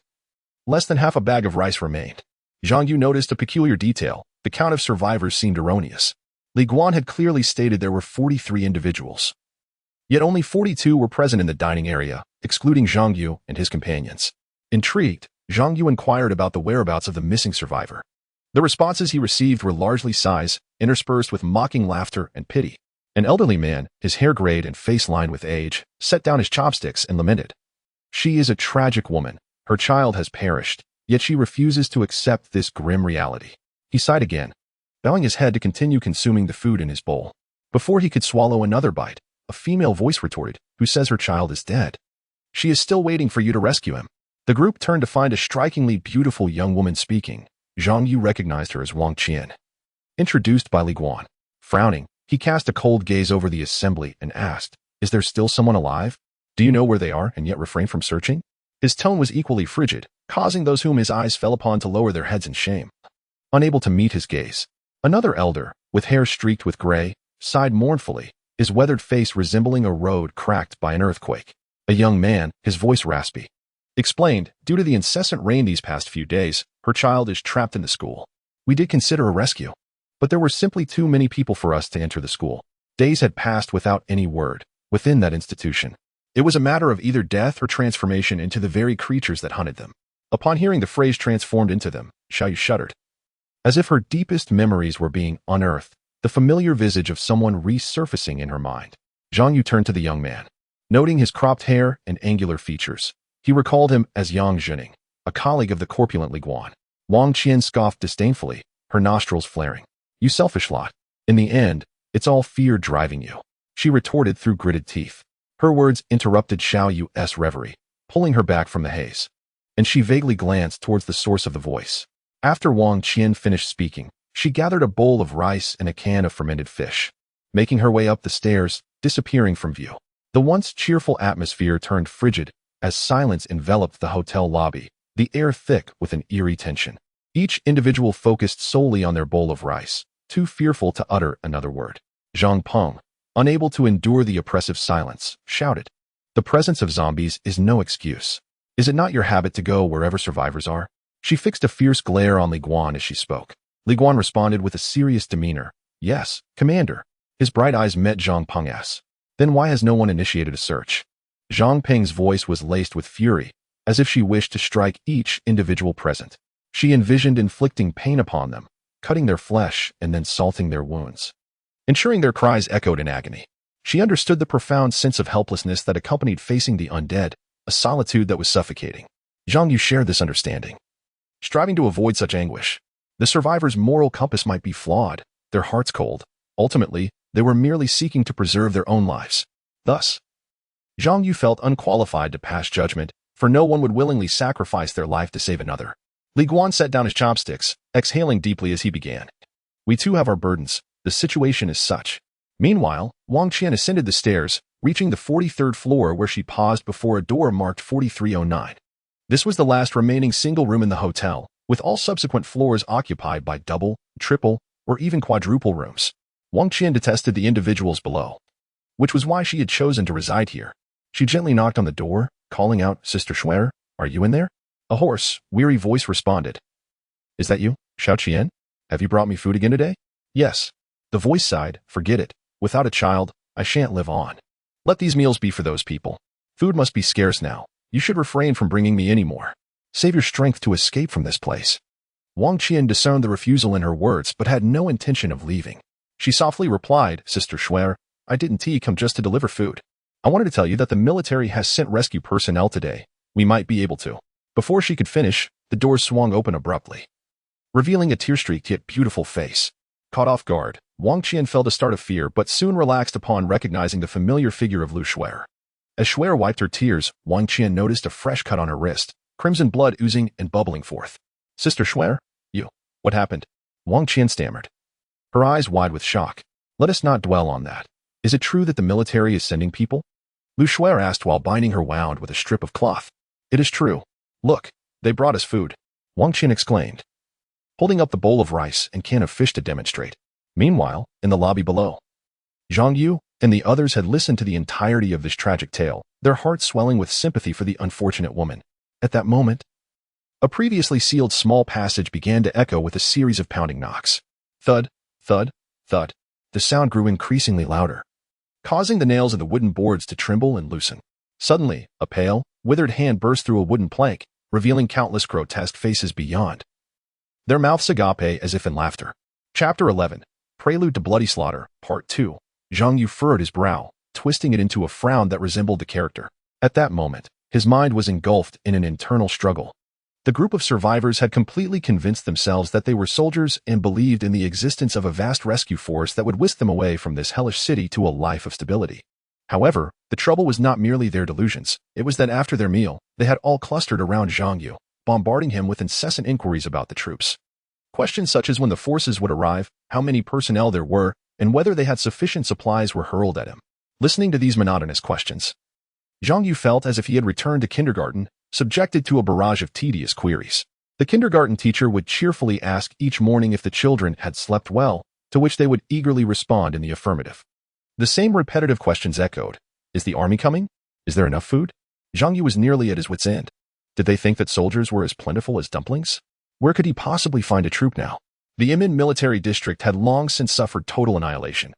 less than half a bag of rice remained. Zhang Yu noticed a peculiar detail. The count of survivors seemed erroneous. Li Guan had clearly stated there were 43 individuals. Yet only 42 were present in the dining area, excluding Zhang Yu and his companions. Intrigued, Zhang Yu inquired about the whereabouts of the missing survivor. The responses he received were largely sighs, interspersed with mocking laughter and pity. An elderly man, his hair grayed and face lined with age, set down his chopsticks and lamented. She is a tragic woman. Her child has perished, yet she refuses to accept this grim reality. He sighed again, bowing his head to continue consuming the food in his bowl. Before he could swallow another bite, a female voice retorted, "Who says her child is dead? She is still waiting for you to rescue him." The group turned to find a strikingly beautiful young woman speaking. Zhang Yu recognized her as Wang Qian. Introduced by Li Guan. Frowning, he cast a cold gaze over the assembly and asked, "Is there still someone alive? Do you know where they are and yet refrain from searching?" His tone was equally frigid, causing those whom his eyes fell upon to lower their heads in shame. Unable to meet his gaze, another elder, with hair streaked with gray, sighed mournfully, his weathered face resembling a road cracked by an earthquake. A young man, his voice raspy, explained, "Due to the incessant rain these past few days, her child is trapped in the school. We did consider a rescue, but there were simply too many people for us to enter the school. Days had passed without any word within that institution. It was a matter of either death or transformation into the very creatures that hunted them." Upon hearing the phrase transformed into them, Xiaoyu shuddered. As if her deepest memories were being unearthed, the familiar visage of someone resurfacing in her mind. Zhang Yu turned to the young man. Noting his cropped hair and angular features, he recalled him as Yang Zhening, a colleague of the corpulent Li Guan. Wang Qian scoffed disdainfully, her nostrils flaring. "You selfish lot. In the end, it's all fear driving you," she retorted through gritted teeth. Her words interrupted Xiaoyu's reverie, pulling her back from the haze, and she vaguely glanced towards the source of the voice. After Wang Qian finished speaking, she gathered a bowl of rice and a can of fermented fish, making her way up the stairs, disappearing from view. The once cheerful atmosphere turned frigid as silence enveloped the hotel lobby, the air thick with an eerie tension. Each individual focused solely on their bowl of rice, too fearful to utter another word. Zhang Peng, unable to endure the oppressive silence, shouted, "The presence of zombies is no excuse. Is it not your habit to go wherever survivors are?" She fixed a fierce glare on Li Guan as she spoke. Li Guan responded with a serious demeanor, "Yes, Commander." His bright eyes met Zhang Peng's. "Then why has no one initiated a search?" Zhang Peng's voice was laced with fury, as if she wished to strike each individual present. She envisioned inflicting pain upon them, cutting their flesh and then salting their wounds, ensuring their cries echoed in agony. She understood the profound sense of helplessness that accompanied facing the undead, a solitude that was suffocating. Zhang Yu shared this understanding, striving to avoid such anguish. The survivors' moral compass might be flawed, their hearts cold. Ultimately, they were merely seeking to preserve their own lives. Thus, Zhang Yu felt unqualified to pass judgment, for no one would willingly sacrifice their life to save another. Li Guan set down his chopsticks, exhaling deeply as he began. "We too have our burdens. The situation is such." Meanwhile, Wang Qian ascended the stairs, reaching the 43rd floor where she paused before a door marked 4309. This was the last remaining single room in the hotel, with all subsequent floors occupied by double, triple, or even quadruple rooms. Wang Qian detested the individuals below, which was why she had chosen to reside here. She gently knocked on the door, calling out, "Sister Schwer, are you in there?" A hoarse, weary voice responded. "Is that you, Xiao Qian? Have you brought me food again today?" "Yes." The voice sighed, "Forget it. Without a child, I shan't live on. Let these meals be for those people. Food must be scarce now. You should refrain from bringing me any more. Save your strength to escape from this place." Wang Qian discerned the refusal in her words but had no intention of leaving. She softly replied, "Sister Schwer, I didn't come just to deliver food. I wanted to tell you that the military has sent rescue personnel today. We might be able to." Before she could finish, the door swung open abruptly, revealing a tear-streaked yet beautiful face. Caught off guard, Wang Qian felt a start of fear but soon relaxed upon recognizing the familiar figure of Lu Schwer. As Schwer wiped her tears, Wang Qian noticed a fresh cut on her wrist, crimson blood oozing and bubbling forth. "Sister Schwer? What happened?" Wang Qian stammered, her eyes wide with shock. "Let us not dwell on that. Is it true that the military is sending people?" Lu Schwer asked while binding her wound with a strip of cloth. "It is true. Look, they brought us food," Wang Qian exclaimed, holding up the bowl of rice and can of fish to demonstrate. Meanwhile, in the lobby below, Zhang Yu and the others had listened to the entirety of this tragic tale, their hearts swelling with sympathy for the unfortunate woman. At that moment, a previously sealed small passage began to echo with a series of pounding knocks. Thud, thud, thud. The sound grew increasingly louder, causing the nails of the wooden boards to tremble and loosen. Suddenly, a pale, withered hand burst through a wooden plank, revealing countless grotesque faces beyond, their mouths agape as if in laughter. Chapter 11. Prelude to Bloody Slaughter, Part 2. Zhang Yu furrowed his brow, twisting it into a frown that resembled the character. At that moment, his mind was engulfed in an internal struggle. The group of survivors had completely convinced themselves that they were soldiers and believed in the existence of a vast rescue force that would whisk them away from this hellish city to a life of stability. However, the trouble was not merely their delusions. It was that after their meal, they had all clustered around Zhang Yu, bombarding him with incessant inquiries about the troops. Questions such as when the forces would arrive, how many personnel there were, and whether they had sufficient supplies were hurled at him. Listening to these monotonous questions, Zhang Yu felt as if he had returned to kindergarten, subjected to a barrage of tedious queries. The kindergarten teacher would cheerfully ask each morning if the children had slept well, to which they would eagerly respond in the affirmative. The same repetitive questions echoed. Is the army coming? Is there enough food? Zhang Yu was nearly at his wit's end. Did they think that soldiers were as plentiful as dumplings? Where could he possibly find a troop now? The Imin military district had long since suffered total annihilation.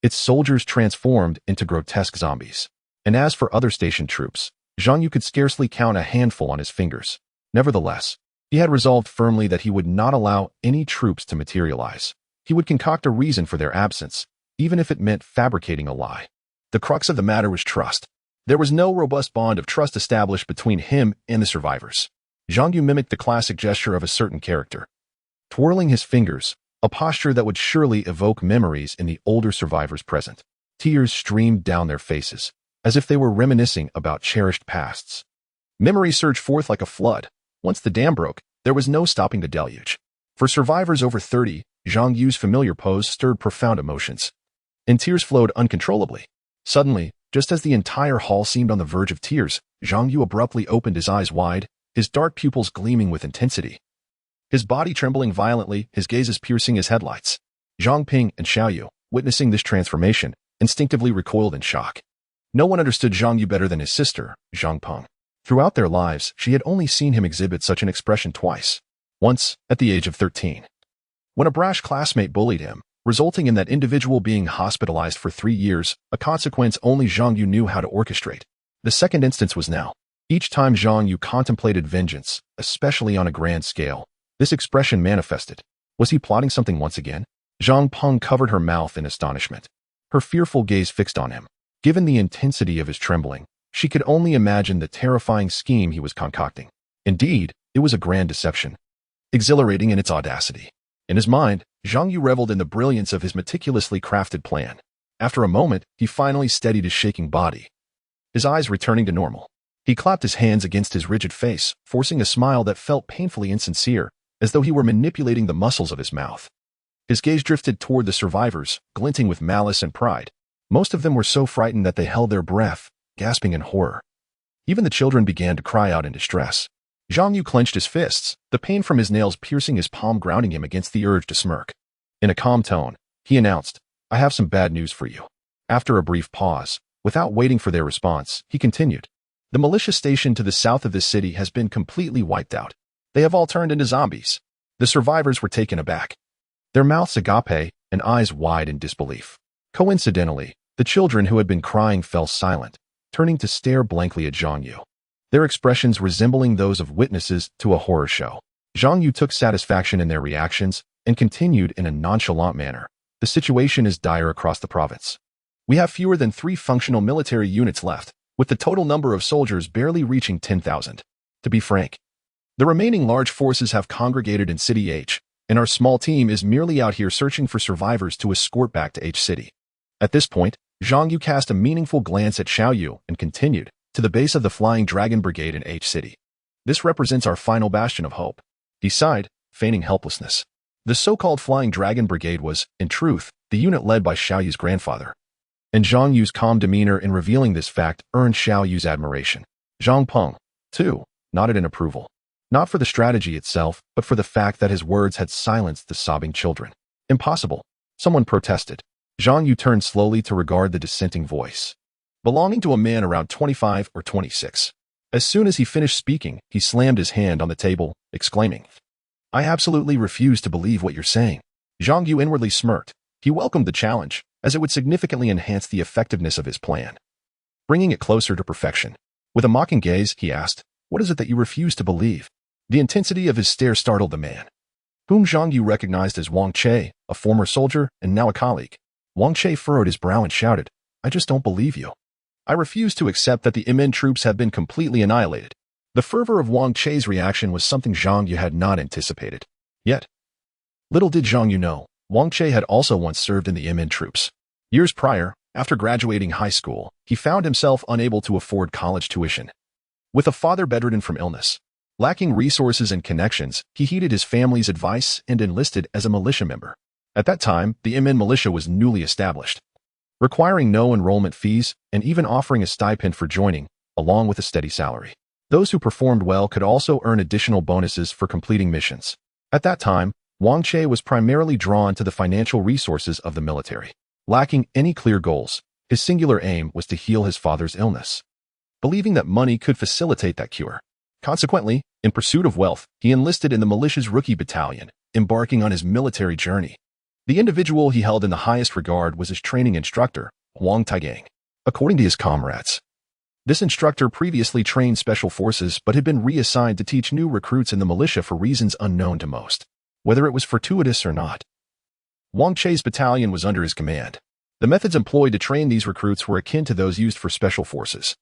Its soldiers transformed into grotesque zombies. And as for other station troops, Zhang Yu could scarcely count a handful on his fingers. Nevertheless, he had resolved firmly that he would not allow any troops to materialize. He would concoct a reason for their absence, even if it meant fabricating a lie. The crux of the matter was trust. There was no robust bond of trust established between him and the survivors. Zhang Yu mimicked the classic gesture of a certain character, twirling his fingers, a posture that would surely evoke memories in the older survivors present. Tears streamed down their faces, as if they were reminiscing about cherished pasts. Memories surged forth like a flood. Once the dam broke, there was no stopping the deluge. For survivors over 30, Zhang Yu's familiar pose stirred profound emotions, and tears flowed uncontrollably. Suddenly, just as the entire hall seemed on the verge of tears, Zhang Yu abruptly opened his eyes wide, his dark pupils gleaming with intensity. His body trembling violently, his gazes piercing as headlights. Zhang Ping and Xiao Yu, witnessing this transformation, instinctively recoiled in shock. No one understood Zhang Yu better than his sister, Zhang Peng. Throughout their lives, she had only seen him exhibit such an expression twice. Once, at the age of 13, when a brash classmate bullied him, resulting in that individual being hospitalized for 3 years, a consequence only Zhang Yu knew how to orchestrate. The second instance was now. Each time Zhang Yu contemplated vengeance, especially on a grand scale, this expression manifested. Was he plotting something once again? Zhang Peng covered her mouth in astonishment, her fearful gaze fixed on him. Given the intensity of his trembling, she could only imagine the terrifying scheme he was concocting. Indeed, it was a grand deception, exhilarating in its audacity. In his mind, Zhang Yu reveled in the brilliance of his meticulously crafted plan. After a moment, he finally steadied his shaking body, his eyes returning to normal. He clapped his hands against his rigid face, forcing a smile that felt painfully insincere, as though he were manipulating the muscles of his mouth. His gaze drifted toward the survivors, glinting with malice and pride. Most of them were so frightened that they held their breath, gasping in horror. Even the children began to cry out in distress. Zhang Yu clenched his fists, the pain from his nails piercing his palm grounding him against the urge to smirk. In a calm tone, he announced, "I have some bad news for you." After a brief pause, without waiting for their response, he continued, "The militia station to the south of this city has been completely wiped out. They have all turned into zombies." The survivors were taken aback, their mouths agape and eyes wide in disbelief. Coincidentally, the children who had been crying fell silent, turning to stare blankly at Zhang Yu, their expressions resembling those of witnesses to a horror show. Zhang Yu took satisfaction in their reactions and continued in a nonchalant manner. "The situation is dire across the province. We have fewer than 3 functional military units left, with the total number of soldiers barely reaching 10,000. To be frank, the remaining large forces have congregated in City H, and our small team is merely out here searching for survivors to escort back to H City." At this point, Zhang Yu cast a meaningful glance at Xiao Yu and continued, "To the base of the Flying Dragon Brigade in H City. This represents our final bastion of hope." He sighed, feigning helplessness. The so-called Flying Dragon Brigade was, in truth, the unit led by Xiao Yu's grandfather. And Zhang Yu's calm demeanor in revealing this fact earned Xiao Yu's admiration. Zhang Peng, too, nodded in approval. Not for the strategy itself, but for the fact that his words had silenced the sobbing children. "Impossible," someone protested. Zhang Yu turned slowly to regard the dissenting voice, belonging to a man around 25 or 26. As soon as he finished speaking, he slammed his hand on the table, exclaiming, "I absolutely refuse to believe what you're saying. Zhang Yu inwardly smirked. He welcomed the challenge, as it would significantly enhance the effectiveness of his plan, bringing it closer to perfection. With a mocking gaze, he asked, "What is it that you refuse to believe?" The intensity of his stare startled the man, whom Zhang Yu recognized as An Jie, a former soldier and now a colleague. An Jie furrowed his brow and shouted, "I just don't believe you. I refuse to accept that the Imin troops have been completely annihilated." The fervor of An Jie's reaction was something Zhang Yu had not anticipated. Yet, little did Zhang Yu know, An Jie had also once served in the Imin troops. Years prior, after graduating high school, he found himself unable to afford college tuition. With a father bedridden from illness, lacking resources and connections, he heeded his family's advice and enlisted as a militia member. At that time, the Imin militia was newly established, requiring no enrollment fees and even offering a stipend for joining, along with a steady salary. Those who performed well could also earn additional bonuses for completing missions. At that time, An Jie was primarily drawn to the financial resources of the military. Lacking any clear goals, his singular aim was to heal his father's illness, believing that money could facilitate that cure. Consequently, in pursuit of wealth, he enlisted in the militia's rookie battalion, embarking on his military journey. The individual he held in the highest regard was his training instructor, Wang Taigang. According to his comrades, this instructor previously trained special forces but had been reassigned to teach new recruits in the militia for reasons unknown to most, whether it was fortuitous or not. An Jie's battalion was under his command. The methods employed to train these recruits were akin to those used for special forces,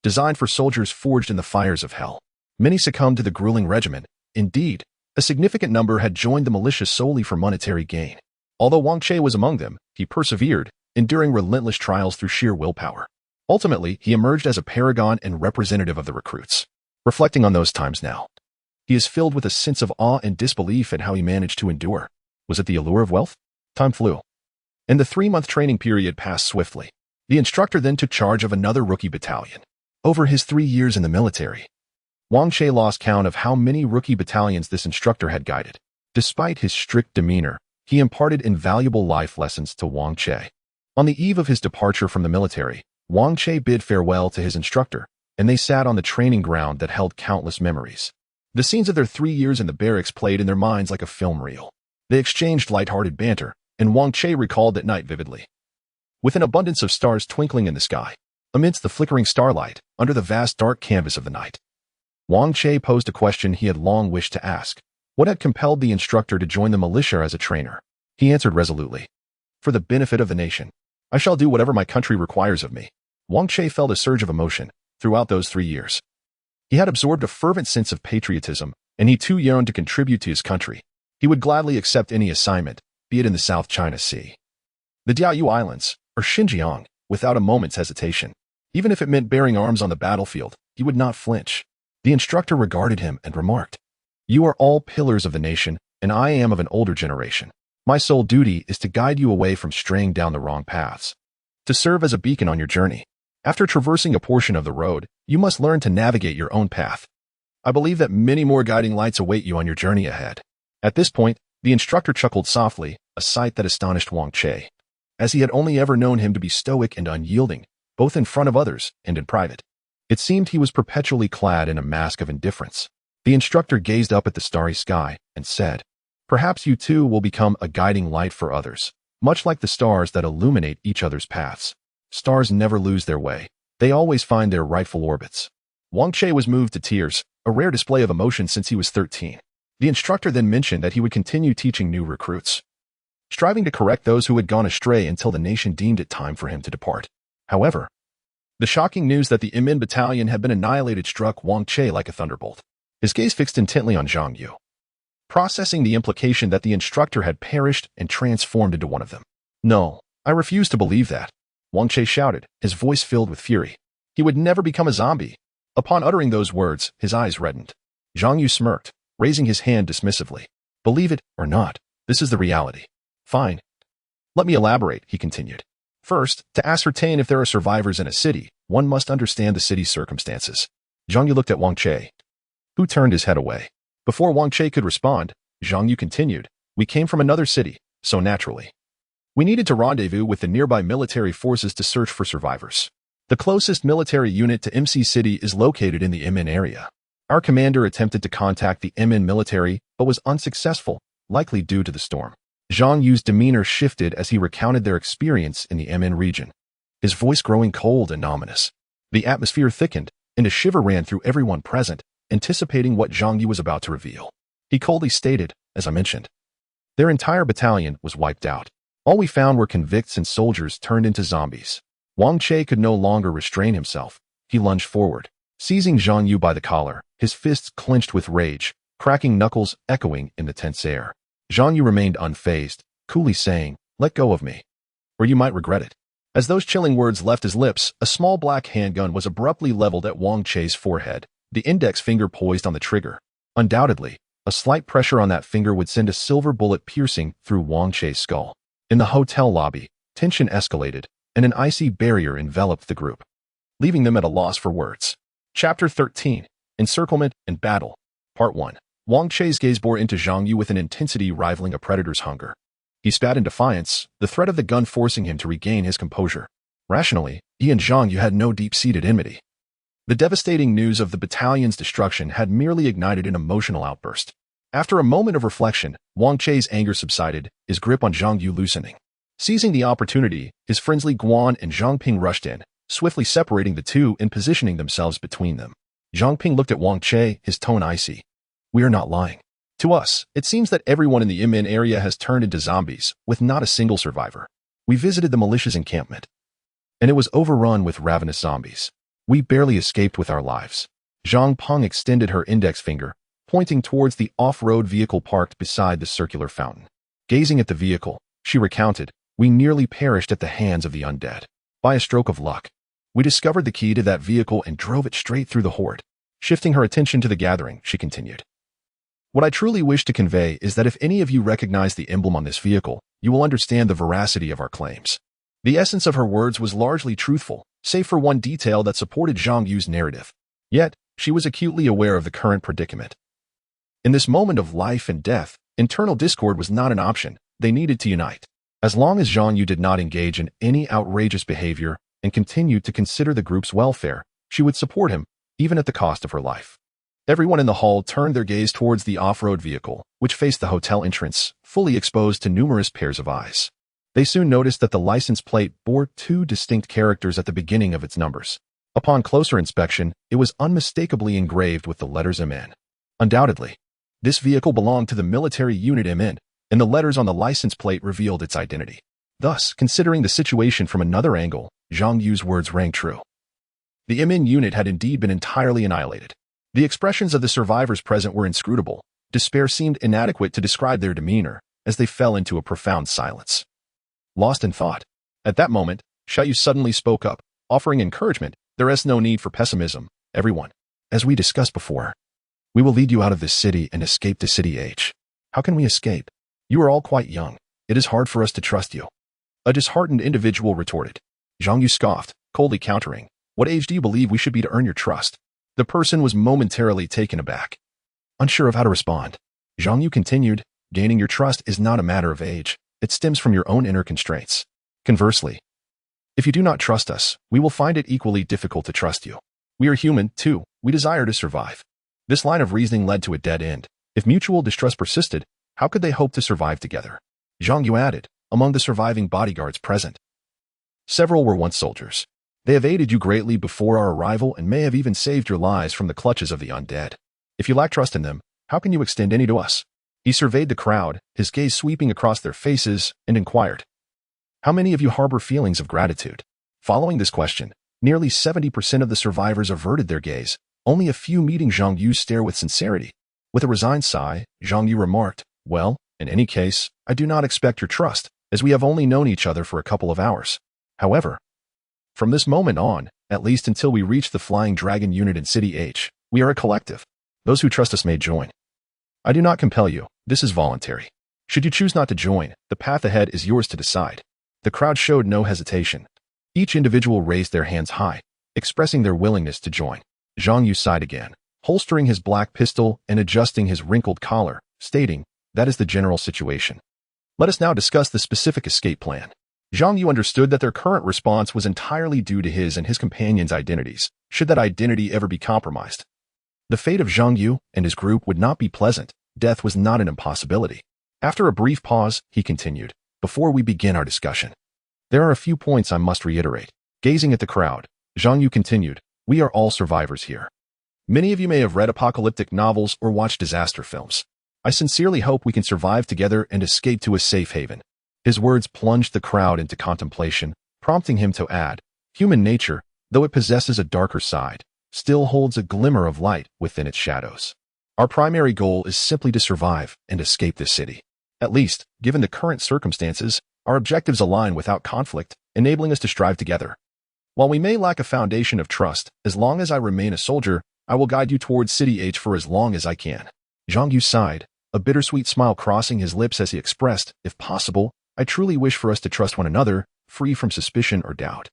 designed for soldiers forged in the fires of hell. Many succumbed to the grueling regimen. Indeed, a significant number had joined the militia solely for monetary gain. Although An Jie was among them, he persevered, enduring relentless trials through sheer willpower. Ultimately, he emerged as a paragon and representative of the recruits. Reflecting on those times now, he is filled with a sense of awe and disbelief at how he managed to endure. Was it the allure of wealth? Time flew, and the 3-month training period passed swiftly. The instructor then took charge of another rookie battalion. Over his 3 years in the military, An Jie lost count of how many rookie battalions this instructor had guided. Despite his strict demeanor, he imparted invaluable life lessons to An Jie. On the eve of his departure from the military, An Jie bid farewell to his instructor, and they sat on the training ground that held countless memories. The scenes of their 3 years in the barracks played in their minds like a film reel. They exchanged light-hearted banter, and An Jie recalled that night vividly. With an abundance of stars twinkling in the sky, amidst the flickering starlight, under the vast dark canvas of the night, An Jie posed a question he had long wished to ask. What had compelled the instructor to join the militia as a trainer? He answered resolutely, "For the benefit of the nation. I shall do whatever my country requires of me." An Jie felt a surge of emotion throughout those 3 years. He had absorbed a fervent sense of patriotism, and he too yearned to contribute to his country. He would gladly accept any assignment, be it in the South China Sea, the Diaoyu Islands, or Xinjiang, without a moment's hesitation. Even if it meant bearing arms on the battlefield, he would not flinch. The instructor regarded him and remarked, "You are all pillars of the nation, and I am of an older generation. My sole duty is to guide you away from straying down the wrong paths, to serve as a beacon on your journey. After traversing a portion of the road, you must learn to navigate your own path. I believe that many more guiding lights await you on your journey ahead." At this point, the instructor chuckled softly, a sight that astonished An Jie, as he had only ever known him to be stoic and unyielding, both in front of others and in private. It seemed he was perpetually clad in a mask of indifference. The instructor gazed up at the starry sky and said, "Perhaps you too will become a guiding light for others, much like the stars that illuminate each other's paths. Stars never lose their way. They always find their rightful orbits." An Jie was moved to tears, a rare display of emotion since he was 13. The instructor then mentioned that he would continue teaching new recruits, striving to correct those who had gone astray until the nation deemed it time for him to depart. However, the shocking news that the Imin battalion had been annihilated struck An Jie like a thunderbolt. His gaze fixed intently on Zhang Yu, processing the implication that the instructor had perished and transformed into one of them. "No, I refuse to believe that," An Jie shouted, his voice filled with fury. He would never become a zombie. Upon uttering those words, his eyes reddened. Zhang Yu smirked, raising his hand dismissively. "Believe it or not, this is the reality." "Fine. Let me elaborate," he continued. "First, to ascertain if there are survivors in a city, one must understand the city's circumstances." Zhang Yu looked at An Jie, who turned his head away. Before An Jie could respond, Zhang Yu continued, "We came from another city, so naturally, we needed to rendezvous with the nearby military forces to search for survivors. The closest military unit to MC City is located in the Imin area. Our commander attempted to contact the Imin military, but was unsuccessful, likely due to the storm. Zhang Yu's demeanor shifted as he recounted their experience in the MN region, his voice growing cold and ominous. The atmosphere thickened, and a shiver ran through everyone present, anticipating what Zhang Yu was about to reveal. He coldly stated, as I mentioned, their entire battalion was wiped out. All we found were convicts and soldiers turned into zombies. Wang Jie could no longer restrain himself. He lunged forward, seizing Zhang Yu by the collar, his fists clenched with rage, cracking knuckles echoing in the tense air. Zhang Yu remained unfazed, coolly saying, "Let go of me, or you might regret it." As those chilling words left his lips, a small black handgun was abruptly leveled at Wang Jie's forehead, the index finger poised on the trigger. Undoubtedly, a slight pressure on that finger would send a silver bullet piercing through Wang Jie's skull. In the hotel lobby, tension escalated, and an icy barrier enveloped the group, leaving them at a loss for words. Chapter 13. Encirclement and Battle. Part 1. Wang Jie's gaze bore into Zhang Yu with an intensity rivaling a predator's hunger. He spat in defiance, the threat of the gun forcing him to regain his composure. Rationally, he and Zhang Yu had no deep-seated enmity. The devastating news of the battalion's destruction had merely ignited an emotional outburst. After a moment of reflection, Wang Jie's anger subsided, his grip on Zhang Yu loosening. Seizing the opportunity, his friends Li Guan and Zhang Ping rushed in, swiftly separating the two and positioning themselves between them. Zhang Ping looked at Wang Jie, his tone icy. "We are not lying. To us, it seems that everyone in the MN area has turned into zombies, with not a single survivor. We visited the militia's encampment, and it was overrun with ravenous zombies. We barely escaped with our lives." Zhang Peng extended her index finger, pointing towards the off-road vehicle parked beside the circular fountain. Gazing at the vehicle, she recounted, "We nearly perished at the hands of the undead. By a stroke of luck, we discovered the key to that vehicle and drove it straight through the horde." Shifting her attention to the gathering, she continued, "What I truly wish to convey is that if any of you recognize the emblem on this vehicle, you will understand the veracity of our claims." The essence of her words was largely truthful, save for one detail that supported Zhang Yu's narrative. Yet, she was acutely aware of the current predicament. In this moment of life and death, internal discord was not an option. They needed to unite. As long as Zhang Yu did not engage in any outrageous behavior and continued to consider the group's welfare, she would support him, even at the cost of her life. Everyone in the hall turned their gaze towards the off-road vehicle, which faced the hotel entrance, fully exposed to numerous pairs of eyes. They soon noticed that the license plate bore two distinct characters at the beginning of its numbers. Upon closer inspection, it was unmistakably engraved with the letters MN. Undoubtedly, this vehicle belonged to the military unit MN, and the letters on the license plate revealed its identity. Thus, considering the situation from another angle, Zhang Yu's words rang true. The MN unit had indeed been entirely annihilated. The expressions of the survivors present were inscrutable. Despair seemed inadequate to describe their demeanor, as they fell into a profound silence. Lost in thought. At that moment, Xiaoyu suddenly spoke up, offering encouragement. "There is no need for pessimism, everyone. As we discussed before, we will lead you out of this city and escape to City H." "How can we escape? You are all quite young. It is hard for us to trust you," a disheartened individual retorted. Zhang Yu scoffed, coldly countering, "What age do you believe we should be to earn your trust?" The person was momentarily taken aback. Unsure of how to respond, Zhang Yu continued, "Gaining your trust is not a matter of age. It stems from your own inner constraints. Conversely, if you do not trust us, we will find it equally difficult to trust you. We are human, too. We desire to survive." This line of reasoning led to a dead end. If mutual distrust persisted, how could they hope to survive together? Zhang Yu added, "Among the surviving bodyguards present, several were once soldiers. They have aided you greatly before our arrival and may have even saved your lives from the clutches of the undead. If you lack trust in them, how can you extend any to us?" He surveyed the crowd, his gaze sweeping across their faces, and inquired, "How many of you harbor feelings of gratitude?" Following this question, nearly 70% of the survivors averted their gaze, only a few meeting Zhang Yu's stare with sincerity. With a resigned sigh, Zhang Yu remarked, "Well, in any case, I do not expect your trust, as we have only known each other for a couple of hours. However, from this moment on, at least until we reach the Flying Dragon unit in City H, we are a collective. Those who trust us may join. I do not compel you. This is voluntary. Should you choose not to join, the path ahead is yours to decide." The crowd showed no hesitation. Each individual raised their hands high, expressing their willingness to join. Zhang Yu sighed again, holstering his black pistol and adjusting his wrinkled collar, stating, "That is the general situation. Let us now discuss the specific escape plan." Zhang Yu understood that their current response was entirely due to his and his companions' identities, should that identity ever be compromised. The fate of Zhang Yu and his group would not be pleasant. Death was not an impossibility. After a brief pause, he continued, "Before we begin our discussion, there are a few points I must reiterate." Gazing at the crowd, Zhang Yu continued, "We are all survivors here. Many of you may have read apocalyptic novels or watched disaster films. I sincerely hope we can survive together and escape to a safe haven." His words plunged the crowd into contemplation, prompting him to add, "Human nature, though it possesses a darker side, still holds a glimmer of light within its shadows. Our primary goal is simply to survive and escape this city. At least, given the current circumstances, our objectives align without conflict, enabling us to strive together. While we may lack a foundation of trust, as long as I remain a soldier, I will guide you towards City H for as long as I can." Zhang Yu sighed, a bittersweet smile crossing his lips as he expressed, "If possible, I truly wish for us to trust one another, free from suspicion or doubt."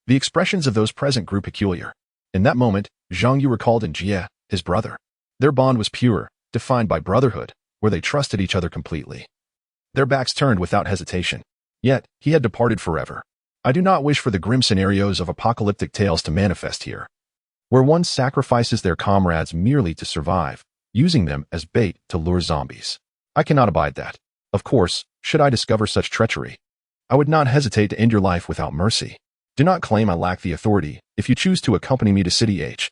The expressions of those present grew peculiar. In that moment, Zhang Yu recalled An Jie, his brother. Their bond was pure, defined by brotherhood, where they trusted each other completely. Their backs turned without hesitation. Yet, he had departed forever. I do not wish for the grim scenarios of apocalyptic tales to manifest here, where one sacrifices their comrades merely to survive, using them as bait to lure zombies. I cannot abide that. Of course, should I discover such treachery, I would not hesitate to end your life without mercy. Do not claim I lack the authority. If you choose to accompany me to City H,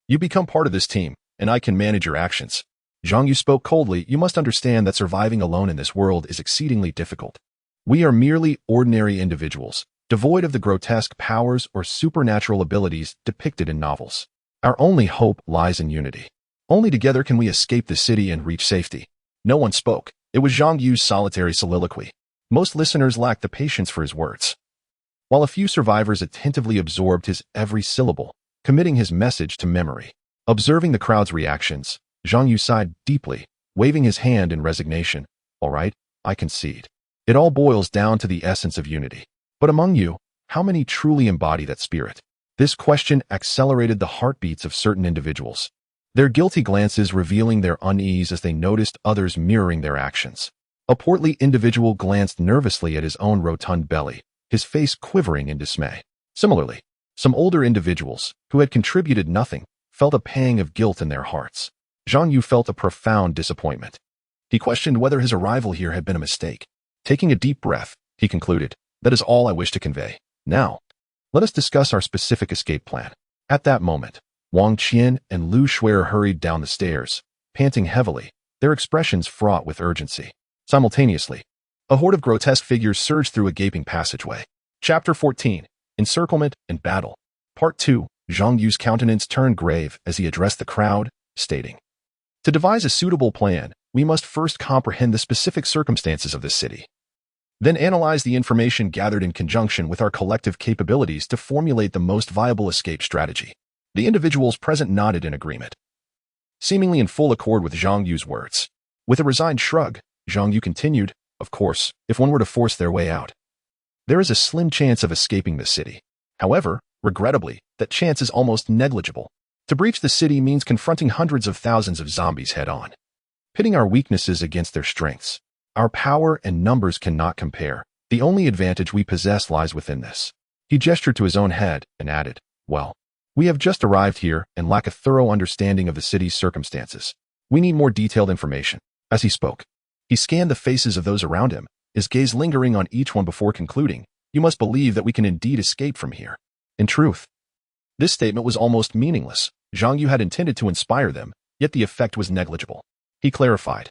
you become part of this team, and I can manage your actions." Zhang Yu spoke coldly. "You must understand that surviving alone in this world is exceedingly difficult. We are merely ordinary individuals, devoid of the grotesque powers or supernatural abilities depicted in novels. Our only hope lies in unity. Only together can we escape the city and reach safety." No one spoke. It was Zhang Yu's solitary soliloquy. Most listeners lacked the patience for his words, while a few survivors attentively absorbed his every syllable, committing his message to memory. Observing the crowd's reactions, Zhang Yu sighed deeply, waving his hand in resignation. "All right, I concede. It all boils down to the essence of unity. But among you, how many truly embody that spirit?" This question accelerated the heartbeats of certain individuals, their guilty glances revealing their unease as they noticed others mirroring their actions. A portly individual glanced nervously at his own rotund belly, his face quivering in dismay. Similarly, some older individuals, who had contributed nothing, felt a pang of guilt in their hearts. Zhang Yu felt a profound disappointment. He questioned whether his arrival here had been a mistake. Taking a deep breath, he concluded, "That is all I wish to convey. Now, let us discuss our specific escape plan." At that moment, Wang Qian and Lu Shuer hurried down the stairs, panting heavily, their expressions fraught with urgency. Simultaneously, a horde of grotesque figures surged through a gaping passageway. Chapter 14, Encirclement and Battle. Part 2, Zhang Yu's countenance turned grave as he addressed the crowd, stating, "To devise a suitable plan, we must first comprehend the specific circumstances of this city. Then analyze the information gathered in conjunction with our collective capabilities to formulate the most viable escape strategy." The individuals present nodded in agreement, seemingly in full accord with Zhang Yu's words. With a resigned shrug, Zhang Yu continued, "Of course, if one were to force their way out, there is a slim chance of escaping the city. However, regrettably, that chance is almost negligible. To breach the city means confronting hundreds of thousands of zombies head-on, pitting our weaknesses against their strengths. Our power and numbers cannot compare. The only advantage we possess lies within this." He gestured to his own head and added, "Well, we have just arrived here and lack a thorough understanding of the city's circumstances. We need more detailed information." As he spoke, he scanned the faces of those around him, his gaze lingering on each one before concluding, "You must believe that we can indeed escape from here." In truth, this statement was almost meaningless. Zhang Yu had intended to inspire them, yet the effect was negligible. He clarified,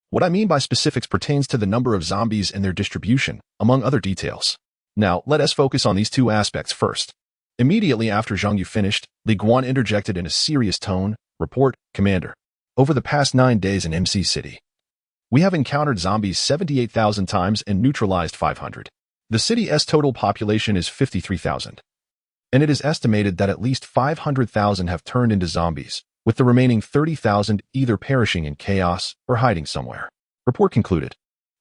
"What I mean by specifics pertains to the number of zombies and their distribution, among other details. Now, let us focus on these two aspects first." Immediately after Zhang Yu finished, Li Guan interjected in a serious tone, "Report, Commander. Over the past 9 days in MC City, we have encountered zombies 78,000 times and neutralized 500. The city's total population is 53,000. And it is estimated that at least 500,000 have turned into zombies, with the remaining 30,000 either perishing in chaos or hiding somewhere." Report concluded.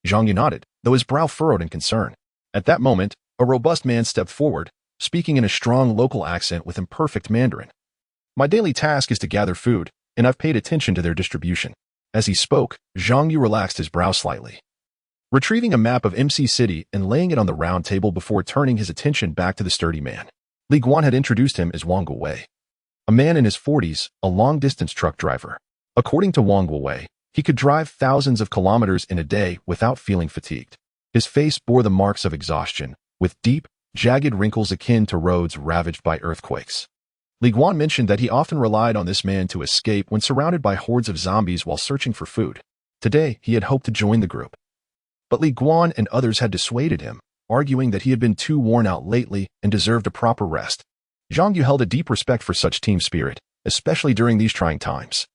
Zhang Yu nodded, though his brow furrowed in concern. At that moment, a robust man stepped forward, speaking in a strong local accent with imperfect Mandarin. "My daily task is to gather food, and I've paid attention to their distribution." As he spoke, Zhang Yu relaxed his brow slightly, retrieving a map of MC City and laying it on the round table before turning his attention back to the sturdy man. Li Guan had introduced him as Wang Guowei, a man in his 40s, a long-distance truck driver. According to Wang Guowei, He could drive thousands of kilometers in a day without feeling fatigued. His face bore the marks of exhaustion, with deep, jagged wrinkles akin to roads ravaged by earthquakes. Li Guan mentioned that he often relied on this man to escape when surrounded by hordes of zombies while searching for food. Today, he had hoped to join the group. But Li Guan and others had dissuaded him, arguing that he had been too worn out lately and deserved a proper rest. Zhang Yu held a deep respect for such team spirit, especially during these trying times.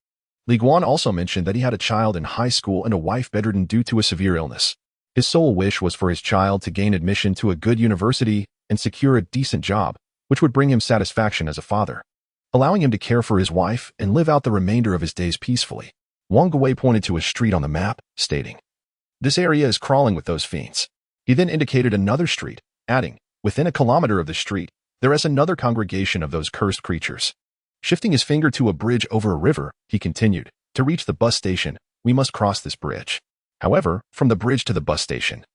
Li Guan also mentioned that he had a child in high school and a wife bedridden due to a severe illness. His sole wish was for his child to gain admission to a good university and secure a decent job, which would bring him satisfaction as a father, allowing him to care for his wife and live out the remainder of his days peacefully. Wang Guowei pointed to a street on the map, stating, "This area is crawling with those fiends." He then indicated another street, adding, "Within a kilometer of the street, there is another congregation of those cursed creatures." Shifting his finger to a bridge over a river, he continued, "To reach the bus station, we must cross this bridge. However, from the bridge to the bus station,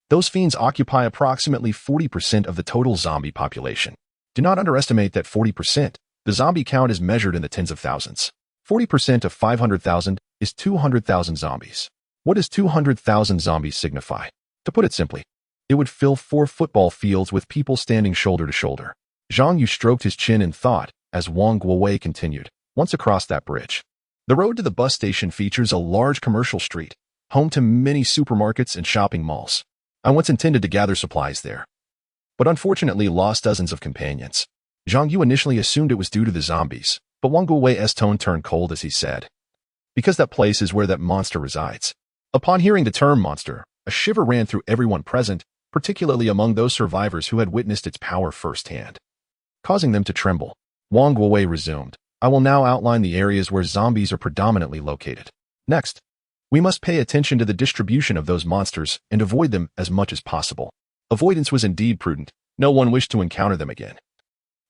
those fiends occupy approximately 40% of the total zombie population. Do not underestimate that 40%. The zombie count is measured in the tens of thousands. 40% of 500,000 is 200,000 zombies. What does 200,000 zombies signify? To put it simply, it would fill 4 football fields with people standing shoulder to shoulder." Zhang Yu stroked his chin in thought as Wang Guowei continued, "Once across that bridge, the road to the bus station features a large commercial street, home to many supermarkets and shopping malls. I once intended to gather supplies there, but unfortunately lost dozens of companions." Zhang Yu initially assumed it was due to the zombies, but Wang Guowei's tone turned cold as he said, "Because that place is where that monster resides." Upon hearing the term monster, a shiver ran through everyone present, particularly among those survivors who had witnessed its power firsthand, causing them to tremble. Wang Guowei resumed, "I will now outline the areas where zombies are predominantly located. Next, we must pay attention to the distribution of those monsters and avoid them as much as possible." Avoidance was indeed prudent. No one wished to encounter them again,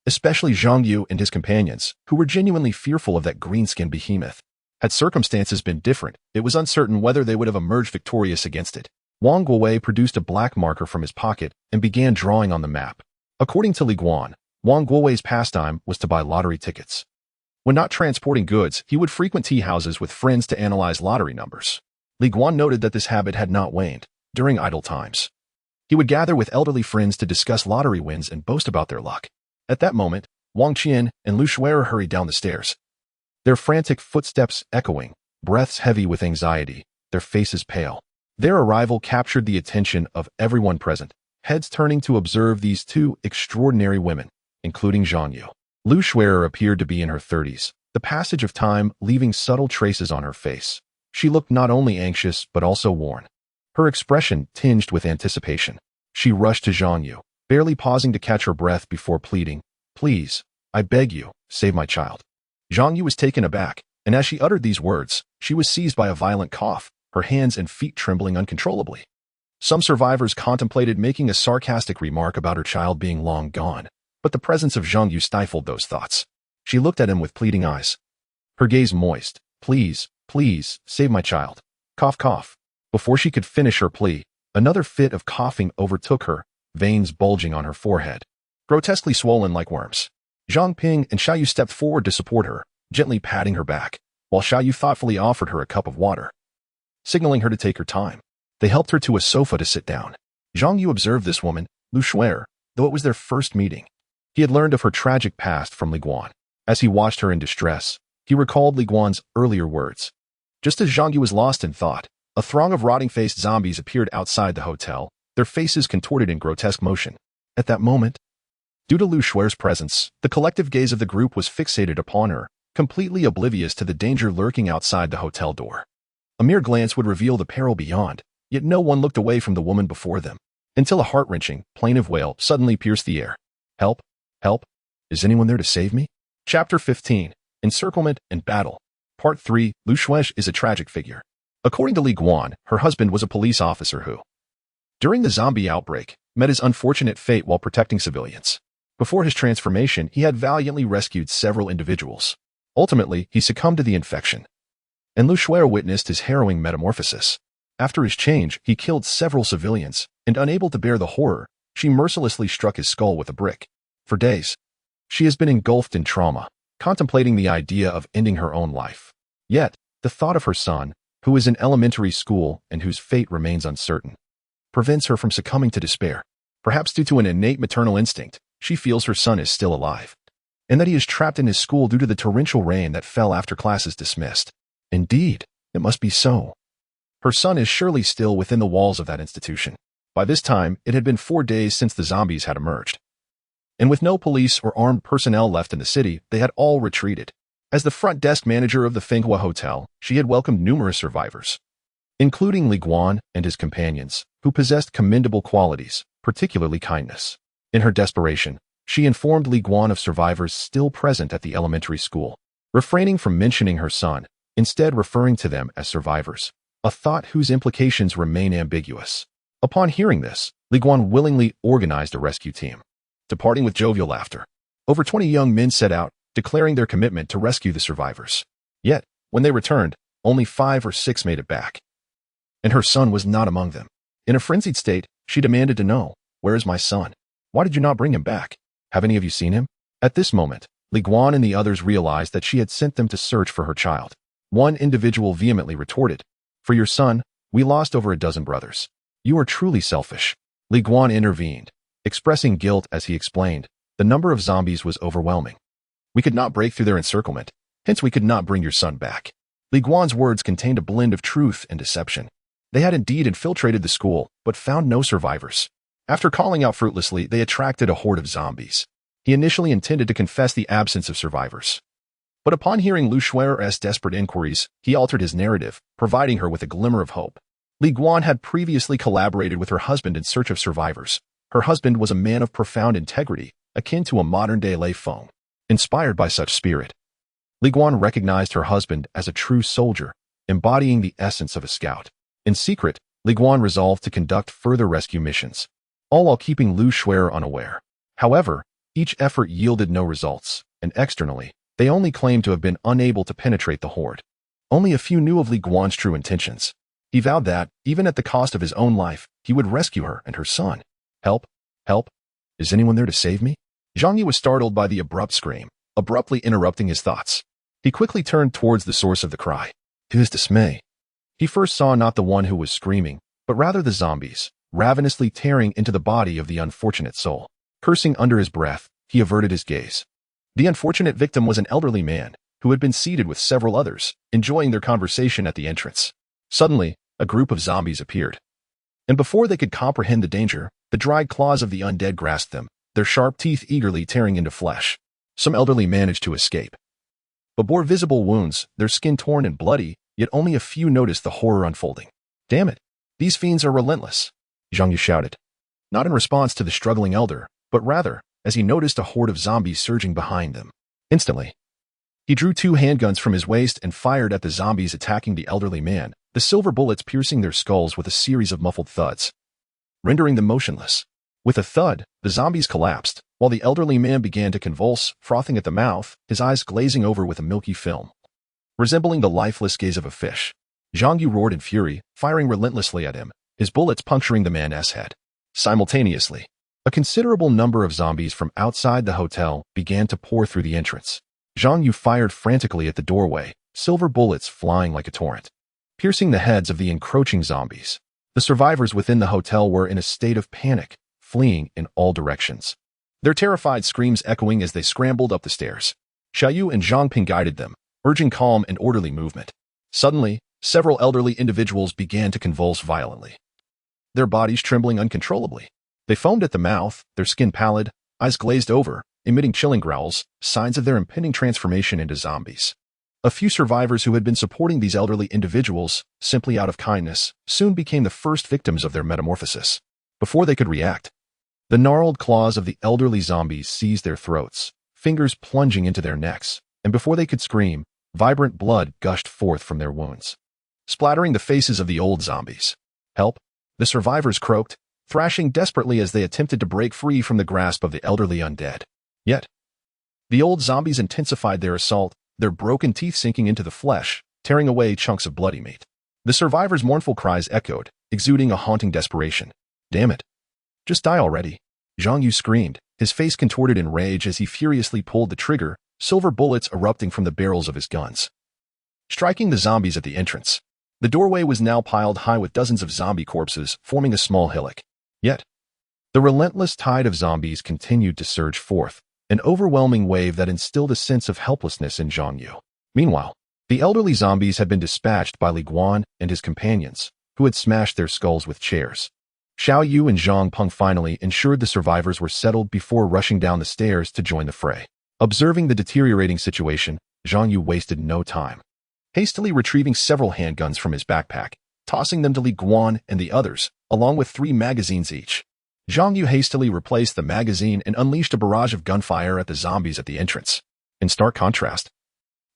especially Zhang Yu and his companions, who were genuinely fearful of that green-skinned behemoth. Had circumstances been different, it was uncertain whether they would have emerged victorious against it. Wang Guowei produced a black marker from his pocket and began drawing on the map. According to Li Guan, Wang Guowei's pastime was to buy lottery tickets. When not transporting goods, he would frequent tea houses with friends to analyze lottery numbers. Li Guan noted that this habit had not waned during idle times. He would gather with elderly friends to discuss lottery wins and boast about their luck. At that moment, Wang Qian and Lu Shuer hurried down the stairs, their frantic footsteps echoing, breaths heavy with anxiety, their faces pale. Their arrival captured the attention of everyone present, heads turning to observe these two extraordinary women, including Zhang Yu. Lu Shuer appeared to be in her 30s, the passage of time leaving subtle traces on her face. She looked not only anxious but also worn, her expression tinged with anticipation. She rushed to Zhang Yu, barely pausing to catch her breath before pleading, "Please, I beg you, save my child." Zhang Yu was taken aback, and as she uttered these words, she was seized by a violent cough, her hands and feet trembling uncontrollably. Some survivors contemplated making a sarcastic remark about her child being long gone, but the presence of Zhang Yu stifled those thoughts. She looked at him with pleading eyes, her gaze moist. "Please, please, save my child." Cough, cough. Before she could finish her plea, another fit of coughing overtook her, veins bulging on her forehead, grotesquely swollen like worms. Zhang Ping and Xiaoyu stepped forward to support her, gently patting her back, while Xiaoyu thoughtfully offered her a cup of water, signaling her to take her time. They helped her to a sofa to sit down. Zhang Yu observed this woman, Lu Shuer, though it was their first meeting. He had learned of her tragic past from Li Guan. As he watched her in distress, he recalled Li Guan's earlier words. Just as Zhang Yu was lost in thought, a throng of rotting-faced zombies appeared outside the hotel, their faces contorted in grotesque motion. At that moment, due to Lu Shuer's presence, the collective gaze of the group was fixated upon her, completely oblivious to the danger lurking outside the hotel door. A mere glance would reveal the peril beyond, yet no one looked away from the woman before them, until a heart-wrenching, plaintive wail suddenly pierced the air. "Help! Help! Is anyone there to save me?" Chapter 15, Encirclement and Battle. Part 3, Lu Shuesh is a tragic figure. According to Li Guan, her husband was a police officer who, during the zombie outbreak, met his unfortunate fate while protecting civilians. Before his transformation, he had valiantly rescued several individuals. Ultimately, he succumbed to the infection, and Lu Shuer witnessed his harrowing metamorphosis. After his change, he killed several civilians, and unable to bear the horror, she mercilessly struck his skull with a brick. For days, she has been engulfed in trauma, contemplating the idea of ending her own life. Yet, the thought of her son, who is in elementary school and whose fate remains uncertain, prevents her from succumbing to despair. Perhaps due to an innate maternal instinct, she feels her son is still alive, and that he is trapped in his school due to the torrential rain that fell after classes dismissed. Indeed, it must be so. Her son is surely still within the walls of that institution. By this time, it had been 4 days since the zombies had emerged. And with no police or armed personnel left in the city, they had all retreated. As the front desk manager of the Finghua Hotel, she had welcomed numerous survivors, including Li Guan and his companions, who possessed commendable qualities, particularly kindness. In her desperation, she informed Li Guan of survivors still present at the elementary school, refraining from mentioning her son, instead referring to them as survivors, a thought whose implications remain ambiguous. Upon hearing this, Li Guan willingly organized a rescue team. Departing with jovial laughter, over 20 young men set out, declaring their commitment to rescue the survivors. Yet, when they returned, only 5 or 6 made it back. And her son was not among them. In a frenzied state, she demanded to know, "Where is my son? Why did you not bring him back? Have any of you seen him?" At this moment, Li Guan and the others realized that she had sent them to search for her child. One individual vehemently retorted, "For your son, we lost over a dozen brothers. You are truly selfish." Li Guan intervened, expressing guilt as he explained, "The number of zombies was overwhelming. We could not break through their encirclement, hence we could not bring your son back." Li Guan's words contained a blend of truth and deception. They had indeed infiltrated the school, but found no survivors. After calling out fruitlessly, they attracted a horde of zombies. He initially intended to confess the absence of survivors. But upon hearing Lu Shuer's desperate inquiries, he altered his narrative, providing her with a glimmer of hope. Li Guan had previously collaborated with her husband in search of survivors. Her husband was a man of profound integrity, akin to a modern-day Lei Feng. Inspired by such spirit, Li Guan recognized her husband as a true soldier, embodying the essence of a scout. In secret, Li Guan resolved to conduct further rescue missions, all while keeping Lu Shuer unaware. However, each effort yielded no results, and externally, they only claimed to have been unable to penetrate the horde. Only a few knew of Li Guan's true intentions. He vowed that, even at the cost of his own life, he would rescue her and her son. "Help! Help! Is anyone there to save me?" Zhang Yi was startled by the abrupt scream, abruptly interrupting his thoughts. He quickly turned towards the source of the cry. To his dismay, he first saw not the one who was screaming, but rather the zombies, ravenously tearing into the body of the unfortunate soul. Cursing under his breath, he averted his gaze. The unfortunate victim was an elderly man, who had been seated with several others, enjoying their conversation at the entrance. Suddenly, a group of zombies appeared. And before they could comprehend the danger, the dried claws of the undead grasped them, their sharp teeth eagerly tearing into flesh. Some elderly managed to escape, but bore visible wounds, their skin torn and bloody, yet only a few noticed the horror unfolding. "Damn it! These fiends are relentless!" Zhang Yi shouted, not in response to the struggling elder, but rather as he noticed a horde of zombies surging behind them. Instantly, he drew 2 handguns from his waist and fired at the zombies attacking the elderly man, the silver bullets piercing their skulls with a series of muffled thuds, rendering them motionless. With a thud, the zombies collapsed, while the elderly man began to convulse, frothing at the mouth, his eyes glazing over with a milky film, resembling the lifeless gaze of a fish. Zhang Yu roared in fury, firing relentlessly at him, his bullets puncturing the man's head. Simultaneously, a considerable number of zombies from outside the hotel began to pour through the entrance. Zhang Yu fired frantically at the doorway, silver bullets flying like a torrent, piercing the heads of the encroaching zombies. The survivors within the hotel were in a state of panic, fleeing in all directions, their terrified screams echoing as they scrambled up the stairs. Xiaoyu and Zhang Ping guided them, urging calm and orderly movement. Suddenly, several elderly individuals began to convulse violently, their bodies trembling uncontrollably. They foamed at the mouth, their skin pallid, eyes glazed over, emitting chilling growls, signs of their impending transformation into zombies. A few survivors who had been supporting these elderly individuals, simply out of kindness, soon became the first victims of their metamorphosis. Before they could react, the gnarled claws of the elderly zombies seized their throats, fingers plunging into their necks, and before they could scream, vibrant blood gushed forth from their wounds, splattering the faces of the old zombies. "Help!" the survivors croaked, thrashing desperately as they attempted to break free from the grasp of the elderly undead. Yet, the old zombies intensified their assault, their broken teeth sinking into the flesh, tearing away chunks of bloody meat. The survivors' mournful cries echoed, exuding a haunting desperation. "Damn it! Just die already!" Zhang Yu screamed, his face contorted in rage as he furiously pulled the trigger, silver bullets erupting from the barrels of his guns, striking the zombies at the entrance. The doorway was now piled high with dozens of zombie corpses, forming a small hillock. Yet, the relentless tide of zombies continued to surge forth, an overwhelming wave that instilled a sense of helplessness in Zhang Yu. Meanwhile, the elderly zombies had been dispatched by Li Guan and his companions, who had smashed their skulls with chairs. Xiao Yu and Zhang Peng finally ensured the survivors were settled before rushing down the stairs to join the fray. Observing the deteriorating situation, Zhang Yu wasted no time. Hastily retrieving several handguns from his backpack, tossing them to Li Guan and the others, along with 3 magazines each. Zhang Yu hastily replaced the magazine and unleashed a barrage of gunfire at the zombies at the entrance. In stark contrast,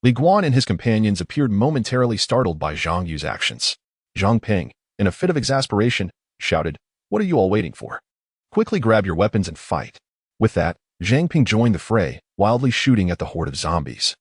Li Guan and his companions appeared momentarily startled by Zhang Yu's actions. Zhang Ping, in a fit of exasperation, shouted, "What are you all waiting for? Quickly grab your weapons and fight." With that, Zhang Ping joined the fray, wildly shooting at the horde of zombies.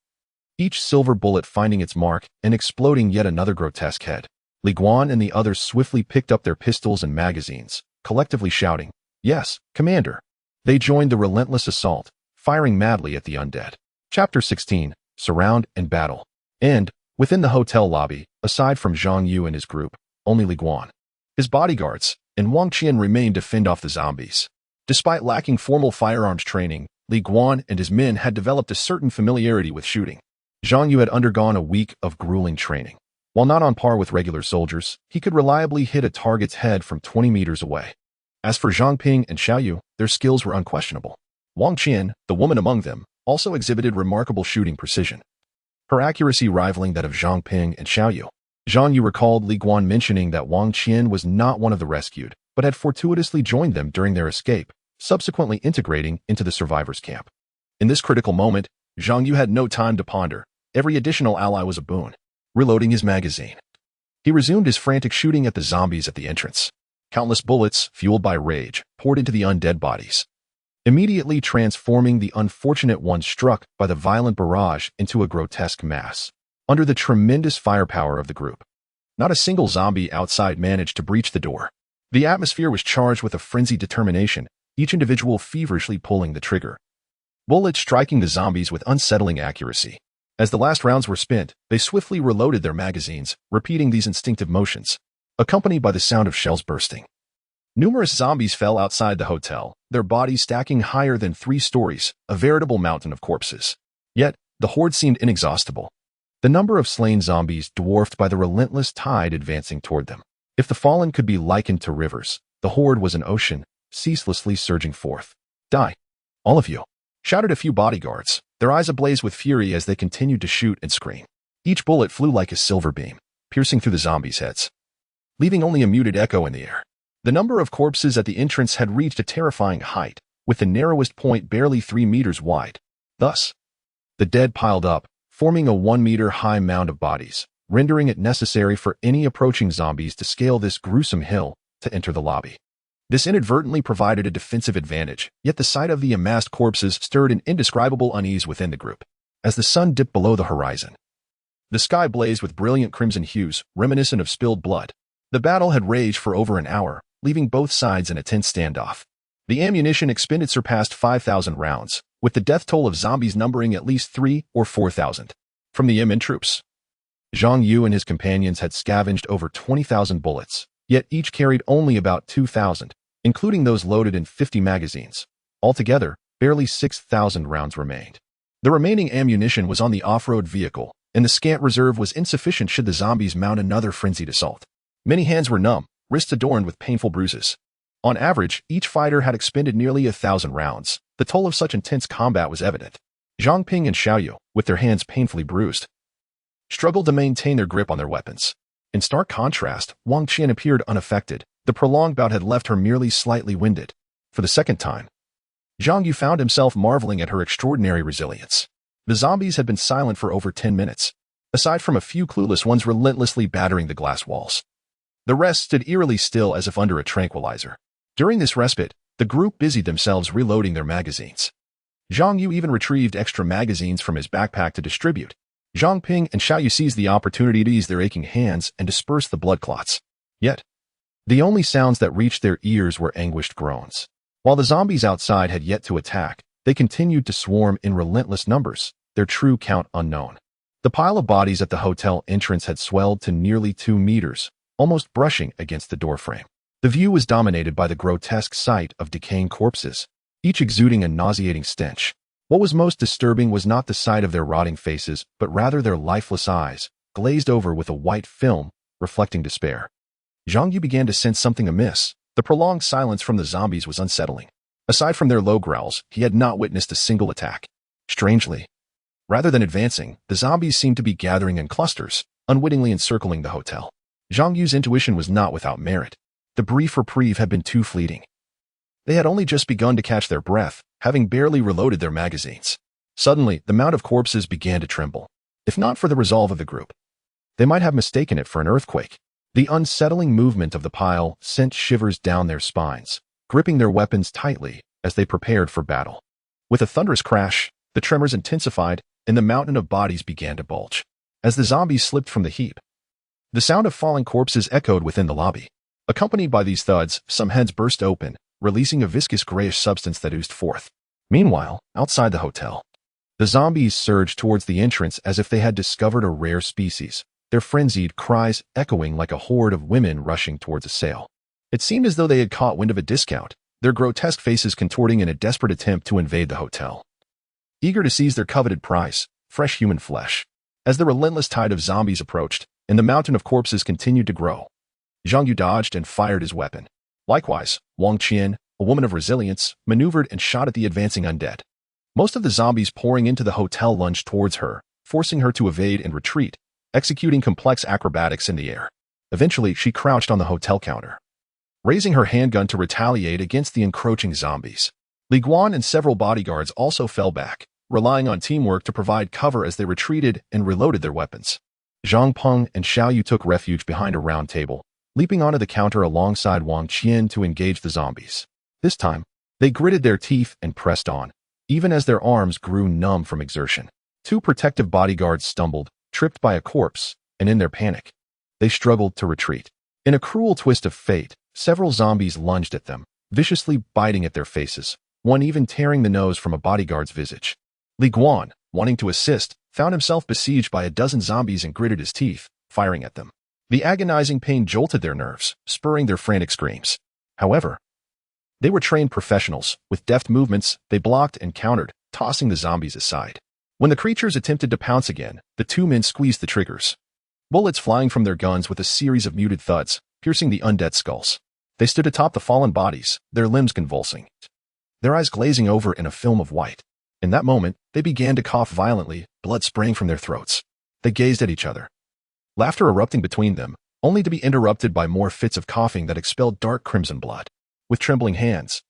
Each silver bullet finding its mark and exploding yet another grotesque head. Li Guan and the others swiftly picked up their pistols and magazines, collectively shouting, "Yes, Commander." They joined the relentless assault, firing madly at the undead. Chapter 16, Surround and Battle. And, within the hotel lobby, aside from Zhang Yu and his group, only Li Guan, his bodyguards, and Wang Qian remained to fend off the zombies. Despite lacking formal firearms training, Li Guan and his men had developed a certain familiarity with shooting. Zhang Yu had undergone a week of grueling training. While not on par with regular soldiers, he could reliably hit a target's head from 20 meters away. As for Zhang Ping and Xiao Yu, their skills were unquestionable. Wang Qian, the woman among them, also exhibited remarkable shooting precision, her accuracy rivaling that of Zhang Ping and Xiao Yu. Zhang Yu recalled Li Guan mentioning that Wang Qian was not one of the rescued, but had fortuitously joined them during their escape, subsequently integrating into the survivors' camp. In this critical moment, Zhang Yu had no time to ponder. Every additional ally was a boon. Reloading his magazine, he resumed his frantic shooting at the zombies at the entrance. Countless bullets, fueled by rage, poured into the undead bodies, immediately transforming the unfortunate ones struck by the violent barrage into a grotesque mass. Under the tremendous firepower of the group, not a single zombie outside managed to breach the door. The atmosphere was charged with a frenzied determination, each individual feverishly pulling the trigger. Bullets striking the zombies with unsettling accuracy. As the last rounds were spent, they swiftly reloaded their magazines, repeating these instinctive motions, accompanied by the sound of shells bursting. Numerous zombies fell outside the hotel, their bodies stacking higher than 3 stories, a veritable mountain of corpses. Yet, the horde seemed inexhaustible. The number of slain zombies dwarfed by the relentless tide advancing toward them. If the fallen could be likened to rivers, the horde was an ocean, ceaselessly surging forth. "Die, all of you," shouted a few bodyguards, their eyes ablaze with fury as they continued to shoot and scream. Each bullet flew like a silver beam, piercing through the zombies' heads, leaving only a muted echo in the air. The number of corpses at the entrance had reached a terrifying height, with the narrowest point barely 3 meters wide. Thus, the dead piled up, forming a 1-meter-high mound of bodies, rendering it necessary for any approaching zombies to scale this gruesome hill to enter the lobby. This inadvertently provided a defensive advantage, yet the sight of the amassed corpses stirred an indescribable unease within the group. As the sun dipped below the horizon, the sky blazed with brilliant crimson hues, reminiscent of spilled blood. The battle had raged for over an hour, leaving both sides in a tense standoff. The ammunition expended surpassed 5,000 rounds, with the death toll of zombies numbering at least 3,000 or 4,000. From the MN troops, Zhang Yu and his companions had scavenged over 20,000 bullets, yet each carried only about 2,000. Including those loaded in 50 magazines. Altogether, barely 6,000 rounds remained. The remaining ammunition was on the off-road vehicle, and the scant reserve was insufficient should the zombies mount another frenzied assault. Many hands were numb, wrists adorned with painful bruises. On average, each fighter had expended nearly 1,000 rounds. The toll of such intense combat was evident. Zhang Ping and Xiao Yu, with their hands painfully bruised, struggled to maintain their grip on their weapons. In stark contrast, Wang Qian appeared unaffected. The prolonged bout had left her merely slightly winded. For the second time, Zhang Yu found himself marveling at her extraordinary resilience. The zombies had been silent for over 10 minutes, aside from a few clueless ones relentlessly battering the glass walls. The rest stood eerily still as if under a tranquilizer. During this respite, the group busied themselves reloading their magazines. Zhang Yu even retrieved extra magazines from his backpack to distribute. Zhang Ping and Xiao Yu seized the opportunity to ease their aching hands and disperse the blood clots. Yet, the only sounds that reached their ears were anguished groans. While the zombies outside had yet to attack, they continued to swarm in relentless numbers, their true count unknown. The pile of bodies at the hotel entrance had swelled to nearly 2 meters, almost brushing against the doorframe. The view was dominated by the grotesque sight of decaying corpses, each exuding a nauseating stench. What was most disturbing was not the sight of their rotting faces, but rather their lifeless eyes, glazed over with a white film, reflecting despair. Zhang Yu began to sense something amiss. The prolonged silence from the zombies was unsettling. Aside from their low growls, he had not witnessed a single attack. Strangely, rather than advancing, the zombies seemed to be gathering in clusters, unwittingly encircling the hotel. Zhang Yu's intuition was not without merit. The brief reprieve had been too fleeting. They had only just begun to catch their breath, having barely reloaded their magazines. Suddenly, the mound of corpses began to tremble. If not for the resolve of the group, they might have mistaken it for an earthquake. The unsettling movement of the pile sent shivers down their spines, gripping their weapons tightly as they prepared for battle. With a thunderous crash, the tremors intensified, and the mountain of bodies began to bulge. As the zombies slipped from the heap, the sound of falling corpses echoed within the lobby. Accompanied by these thuds, some heads burst open, releasing a viscous grayish substance that oozed forth. Meanwhile, outside the hotel, the zombies surged towards the entrance as if they had discovered a rare species, their frenzied cries echoing like a horde of women rushing towards a sale. It seemed as though they had caught wind of a discount, their grotesque faces contorting in a desperate attempt to invade the hotel, eager to seize their coveted prize, fresh human flesh. As the relentless tide of zombies approached, and the mountain of corpses continued to grow, Zhang Yu dodged and fired his weapon. Likewise, Wang Qian, a woman of resilience, maneuvered and shot at the advancing undead. Most of the zombies pouring into the hotel lunged towards her, forcing her to evade and retreat, executing complex acrobatics in the air. Eventually, she crouched on the hotel counter, raising her handgun to retaliate against the encroaching zombies. Li Guan and several bodyguards also fell back, relying on teamwork to provide cover as they retreated and reloaded their weapons. Zhang Peng and Xiao Yu took refuge behind a round table, leaping onto the counter alongside Wang Qian to engage the zombies. This time, they gritted their teeth and pressed on, even as their arms grew numb from exertion. Two protective bodyguards stumbled, tripped by a corpse, and in their panic, they struggled to retreat. In a cruel twist of fate, several zombies lunged at them, viciously biting at their faces, one even tearing the nose from a bodyguard's visage. Li Guan, wanting to assist, found himself besieged by a dozen zombies and gritted his teeth, firing at them. The agonizing pain jolted their nerves, spurring their frantic screams. However, they were trained professionals. With deft movements, they blocked and countered, tossing the zombies aside. When the creatures attempted to pounce again, the two men squeezed the triggers, bullets flying from their guns with a series of muted thuds, piercing the undead skulls. They stood atop the fallen bodies, their limbs convulsing, their eyes glazing over in a film of white. In that moment, they began to cough violently, blood spraying from their throats. They gazed at each other, laughter erupting between them, only to be interrupted by more fits of coughing that expelled dark crimson blood. With trembling hands,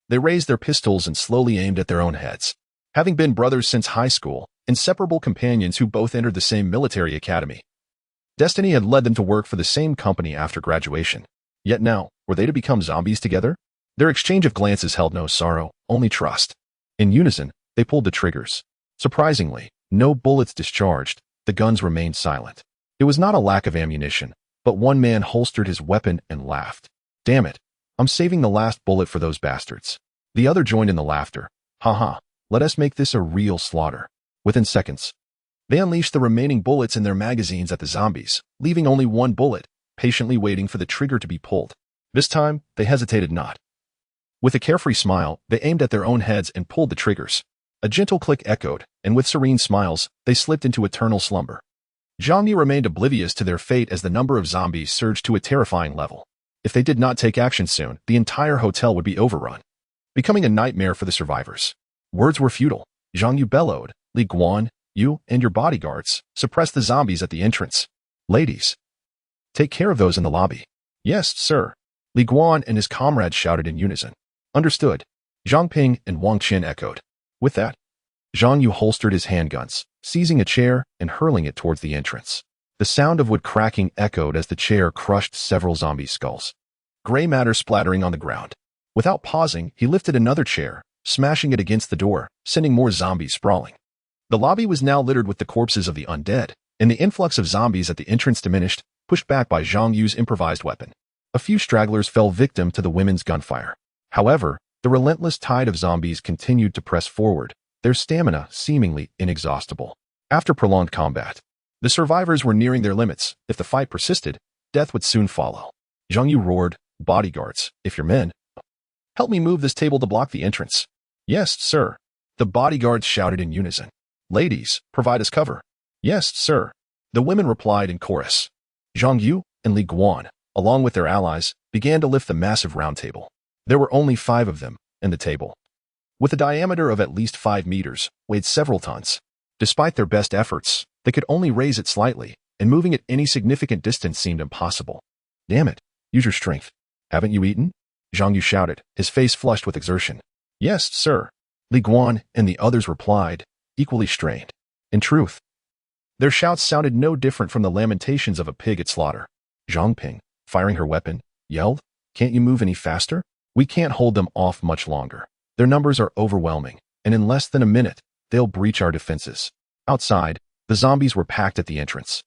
they raised their pistols and slowly aimed at their own heads. Having been brothers since high school, inseparable companions who both entered the same military academy, destiny had led them to work for the same company after graduation. Yet now, were they to become zombies together? Their exchange of glances held no sorrow, only trust. In unison, they pulled the triggers. Surprisingly, no bullets discharged. The guns remained silent. It was not a lack of ammunition, but one man holstered his weapon and laughed. Damn it, I'm saving the last bullet for those bastards. The other joined in the laughter. Haha, let us make this a real slaughter. Within seconds, they unleashed the remaining bullets in their magazines at the zombies, leaving only one bullet, patiently waiting for the trigger to be pulled. This time, they hesitated not. With a carefree smile, they aimed at their own heads and pulled the triggers. A gentle click echoed, and with serene smiles, they slipped into eternal slumber. Zhang Yu remained oblivious to their fate as the number of zombies surged to a terrifying level. If they did not take action soon, the entire hotel would be overrun, becoming a nightmare for the survivors. Words were futile. Zhang Yu bellowed, Li Guan, you and your bodyguards, suppress the zombies at the entrance. Ladies, take care of those in the lobby. Yes, sir. Li Guan and his comrades shouted in unison. Understood. Zhang Ping and Wang Qian echoed. With that, Zhang Yu holstered his handguns, seizing a chair and hurling it towards the entrance. The sound of wood cracking echoed as the chair crushed several zombie skulls, gray matter splattering on the ground. Without pausing, he lifted another chair, smashing it against the door, sending more zombies sprawling. The lobby was now littered with the corpses of the undead, and the influx of zombies at the entrance diminished, pushed back by Zhang Yu's improvised weapon. A few stragglers fell victim to the women's gunfire. However, the relentless tide of zombies continued to press forward, their stamina seemingly inexhaustible. After prolonged combat, the survivors were nearing their limits. If the fight persisted, death would soon follow. Zhang Yu roared, "Bodyguards, if you're men, help me move this table to block the entrance." "Yes, sir," the bodyguards shouted in unison. "Ladies, provide us cover." "Yes, sir," the women replied in chorus. Zhang Yu and Li Guan, along with their allies, began to lift the massive round table. There were only 5 of them, and the table, with a diameter of at least 5 meters, weighed several tons. Despite their best efforts, they could only raise it slightly, and moving it any significant distance seemed impossible. "Damn it, use your strength. Haven't you eaten?" Zhang Yu shouted, his face flushed with exertion. "Yes, sir," Li Guan and the others replied, equally strained. In truth, their shouts sounded no different from the lamentations of a pig at slaughter. Zhang Ping, firing her weapon, yelled, "Can't you move any faster? We can't hold them off much longer. Their numbers are overwhelming, and in less than a minute, they'll breach our defenses." Outside, the zombies were packed at the entrance,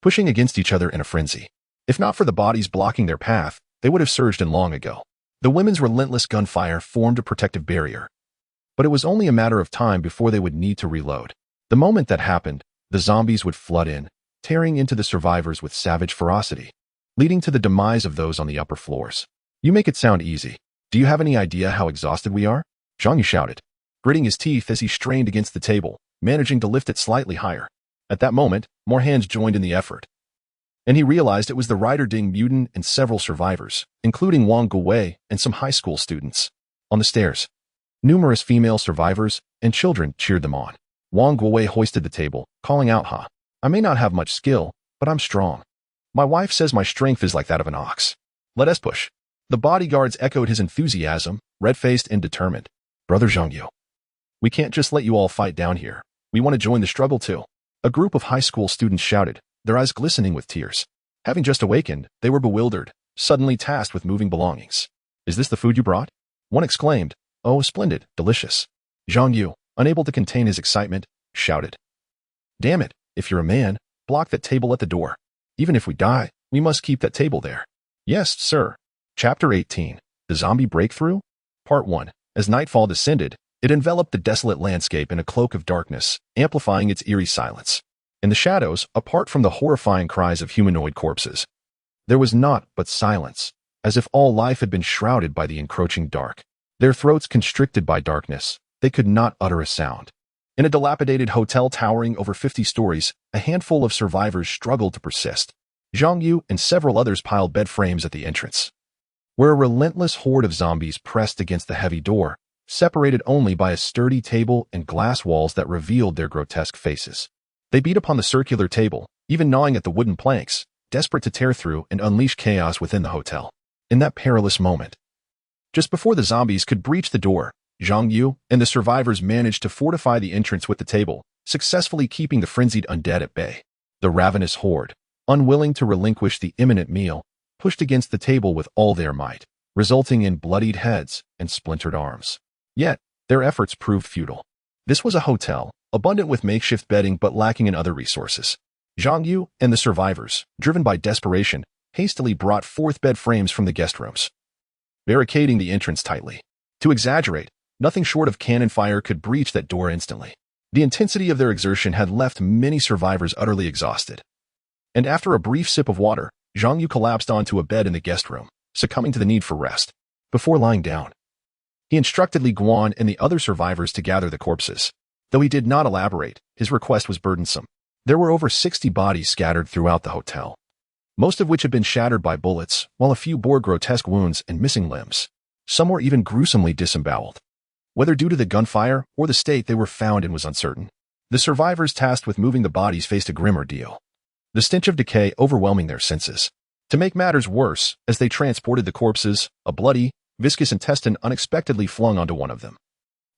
pushing against each other in a frenzy. If not for the bodies blocking their path, they would have surged in long ago. The women's relentless gunfire formed a protective barrier, but it was only a matter of time before they would need to reload. The moment that happened, the zombies would flood in, tearing into the survivors with savage ferocity, leading to the demise of those on the upper floors. "You make it sound easy. Do you have any idea how exhausted we are?" Zhang Yu shouted, gritting his teeth as he strained against the table, managing to lift it slightly higher. At that moment, more hands joined in the effort, and he realized it was the Rider Ding mutant and several survivors, including Wang Guwei and some high school students. On the stairs, numerous female survivors and children cheered them on. Wang Guwei hoisted the table, calling out, "Ha! I may not have much skill, but I'm strong. My wife says my strength is like that of an ox. Let us push." The bodyguards echoed his enthusiasm, red-faced and determined. "Brother Zhang Yu, we can't just let you all fight down here. We want to join the struggle too." A group of high school students shouted, their eyes glistening with tears. Having just awakened, they were bewildered, suddenly tasked with moving belongings. "Is this the food you brought?" One exclaimed. "Oh, splendid, delicious." Zhang Yu, unable to contain his excitement, shouted, "Damn it, if you're a man, block that table at the door. Even if we die, we must keep that table there." "Yes, sir." Chapter 18. The Zombie Breakthrough? Part 1. As nightfall descended, it enveloped the desolate landscape in a cloak of darkness, amplifying its eerie silence. In the shadows, apart from the horrifying cries of humanoid corpses, there was naught but silence, as if all life had been shrouded by the encroaching dark. Their throats constricted by darkness, they could not utter a sound. In a dilapidated hotel towering over 50 stories, a handful of survivors struggled to persist. Zhang Yu and several others piled bed frames at the entrance, where a relentless horde of zombies pressed against the heavy door, separated only by a sturdy table and glass walls that revealed their grotesque faces. They beat upon the circular table, even gnawing at the wooden planks, desperate to tear through and unleash chaos within the hotel. In that perilous moment, just before the zombies could breach the door, Zhang Yu and the survivors managed to fortify the entrance with the table, successfully keeping the frenzied undead at bay. The ravenous horde, unwilling to relinquish the imminent meal, pushed against the table with all their might, resulting in bloodied heads and splintered arms. Yet, their efforts proved futile. This was a hotel, abundant with makeshift bedding but lacking in other resources. Zhang Yu and the survivors, driven by desperation, hastily brought forth bed frames from the guest rooms, barricading the entrance tightly. To exaggerate, nothing short of cannon fire could breach that door instantly. The intensity of their exertion had left many survivors utterly exhausted. And after a brief sip of water, Zhang Yu collapsed onto a bed in the guest room, succumbing to the need for rest. Before lying down, he instructed Li Guan and the other survivors to gather the corpses. Though he did not elaborate, his request was burdensome. There were over 60 bodies scattered throughout the hotel, most of which had been shattered by bullets, while a few bore grotesque wounds and missing limbs. Some were even gruesomely disemboweled. Whether due to the gunfire or the state they were found in was uncertain. The survivors tasked with moving the bodies faced a grim ordeal, the stench of decay overwhelming their senses. To make matters worse, as they transported the corpses, a bloody, viscous intestine unexpectedly flung onto one of them.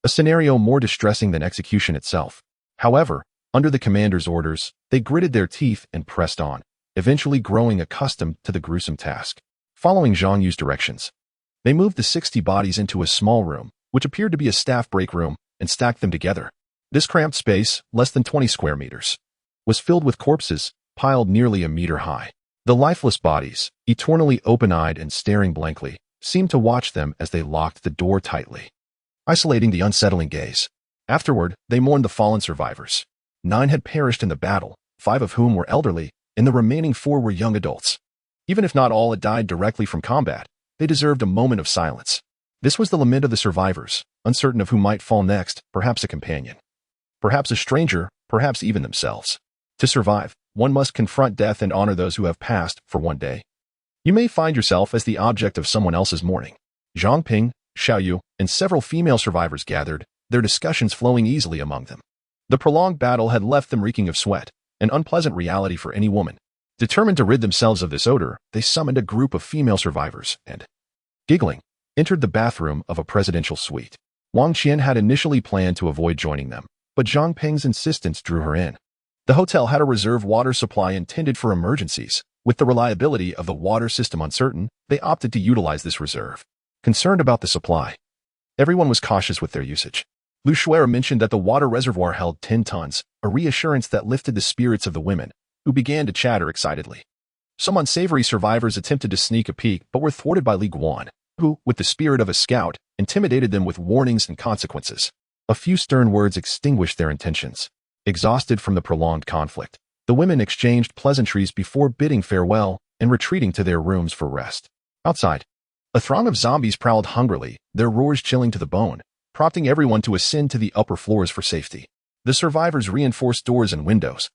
A scenario more distressing than execution itself. However, under the commander's orders, they gritted their teeth and pressed on, eventually growing accustomed to the gruesome task. Following Zhang Yu's directions, they moved the 60 bodies into a small room, which appeared to be a staff break room, and stacked them together. This cramped space, less than 20 square meters, was filled with corpses, piled nearly a meter high. The lifeless bodies, eternally open-eyed and staring blankly, seemed to watch them as they locked the door tightly, isolating the unsettling gaze. Afterward, they mourned the fallen survivors, 9 had perished in the battle, 5 of whom were elderly, and the remaining 4 were young adults. Even if not all had died directly from combat, they deserved a moment of silence. This was the lament of the survivors, uncertain of who might fall next, perhaps a companion, perhaps a stranger, perhaps even themselves. To survive, one must confront death and honor those who have passed for one day. You may find yourself as the object of someone else's mourning. Zhang Ping, Xiao Yu, and several female survivors gathered, their discussions flowing easily among them. The prolonged battle had left them reeking of sweat, an unpleasant reality for any woman. Determined to rid themselves of this odor, they summoned a group of female survivors and, giggling, entered the bathroom of a presidential suite. Wang Qian had initially planned to avoid joining them, but Zhang Ping's insistence drew her in. The hotel had a reserve water supply intended for emergencies. With the reliability of the water system uncertain, they opted to utilize this reserve. Concerned about the supply, everyone was cautious with their usage. Lu Shuer mentioned that the water reservoir held 10 tons, a reassurance that lifted the spirits of the women, who began to chatter excitedly. Some unsavory survivors attempted to sneak a peek but were thwarted by Li Guan, who, with the spirit of a scout, intimidated them with warnings and consequences. A few stern words extinguished their intentions. Exhausted from the prolonged conflict, the women exchanged pleasantries before bidding farewell and retreating to their rooms for rest. Outside, a throng of zombies prowled hungrily, their roars chilling to the bone, prompting everyone to ascend to the upper floors for safety. The survivors reinforced doors and windows,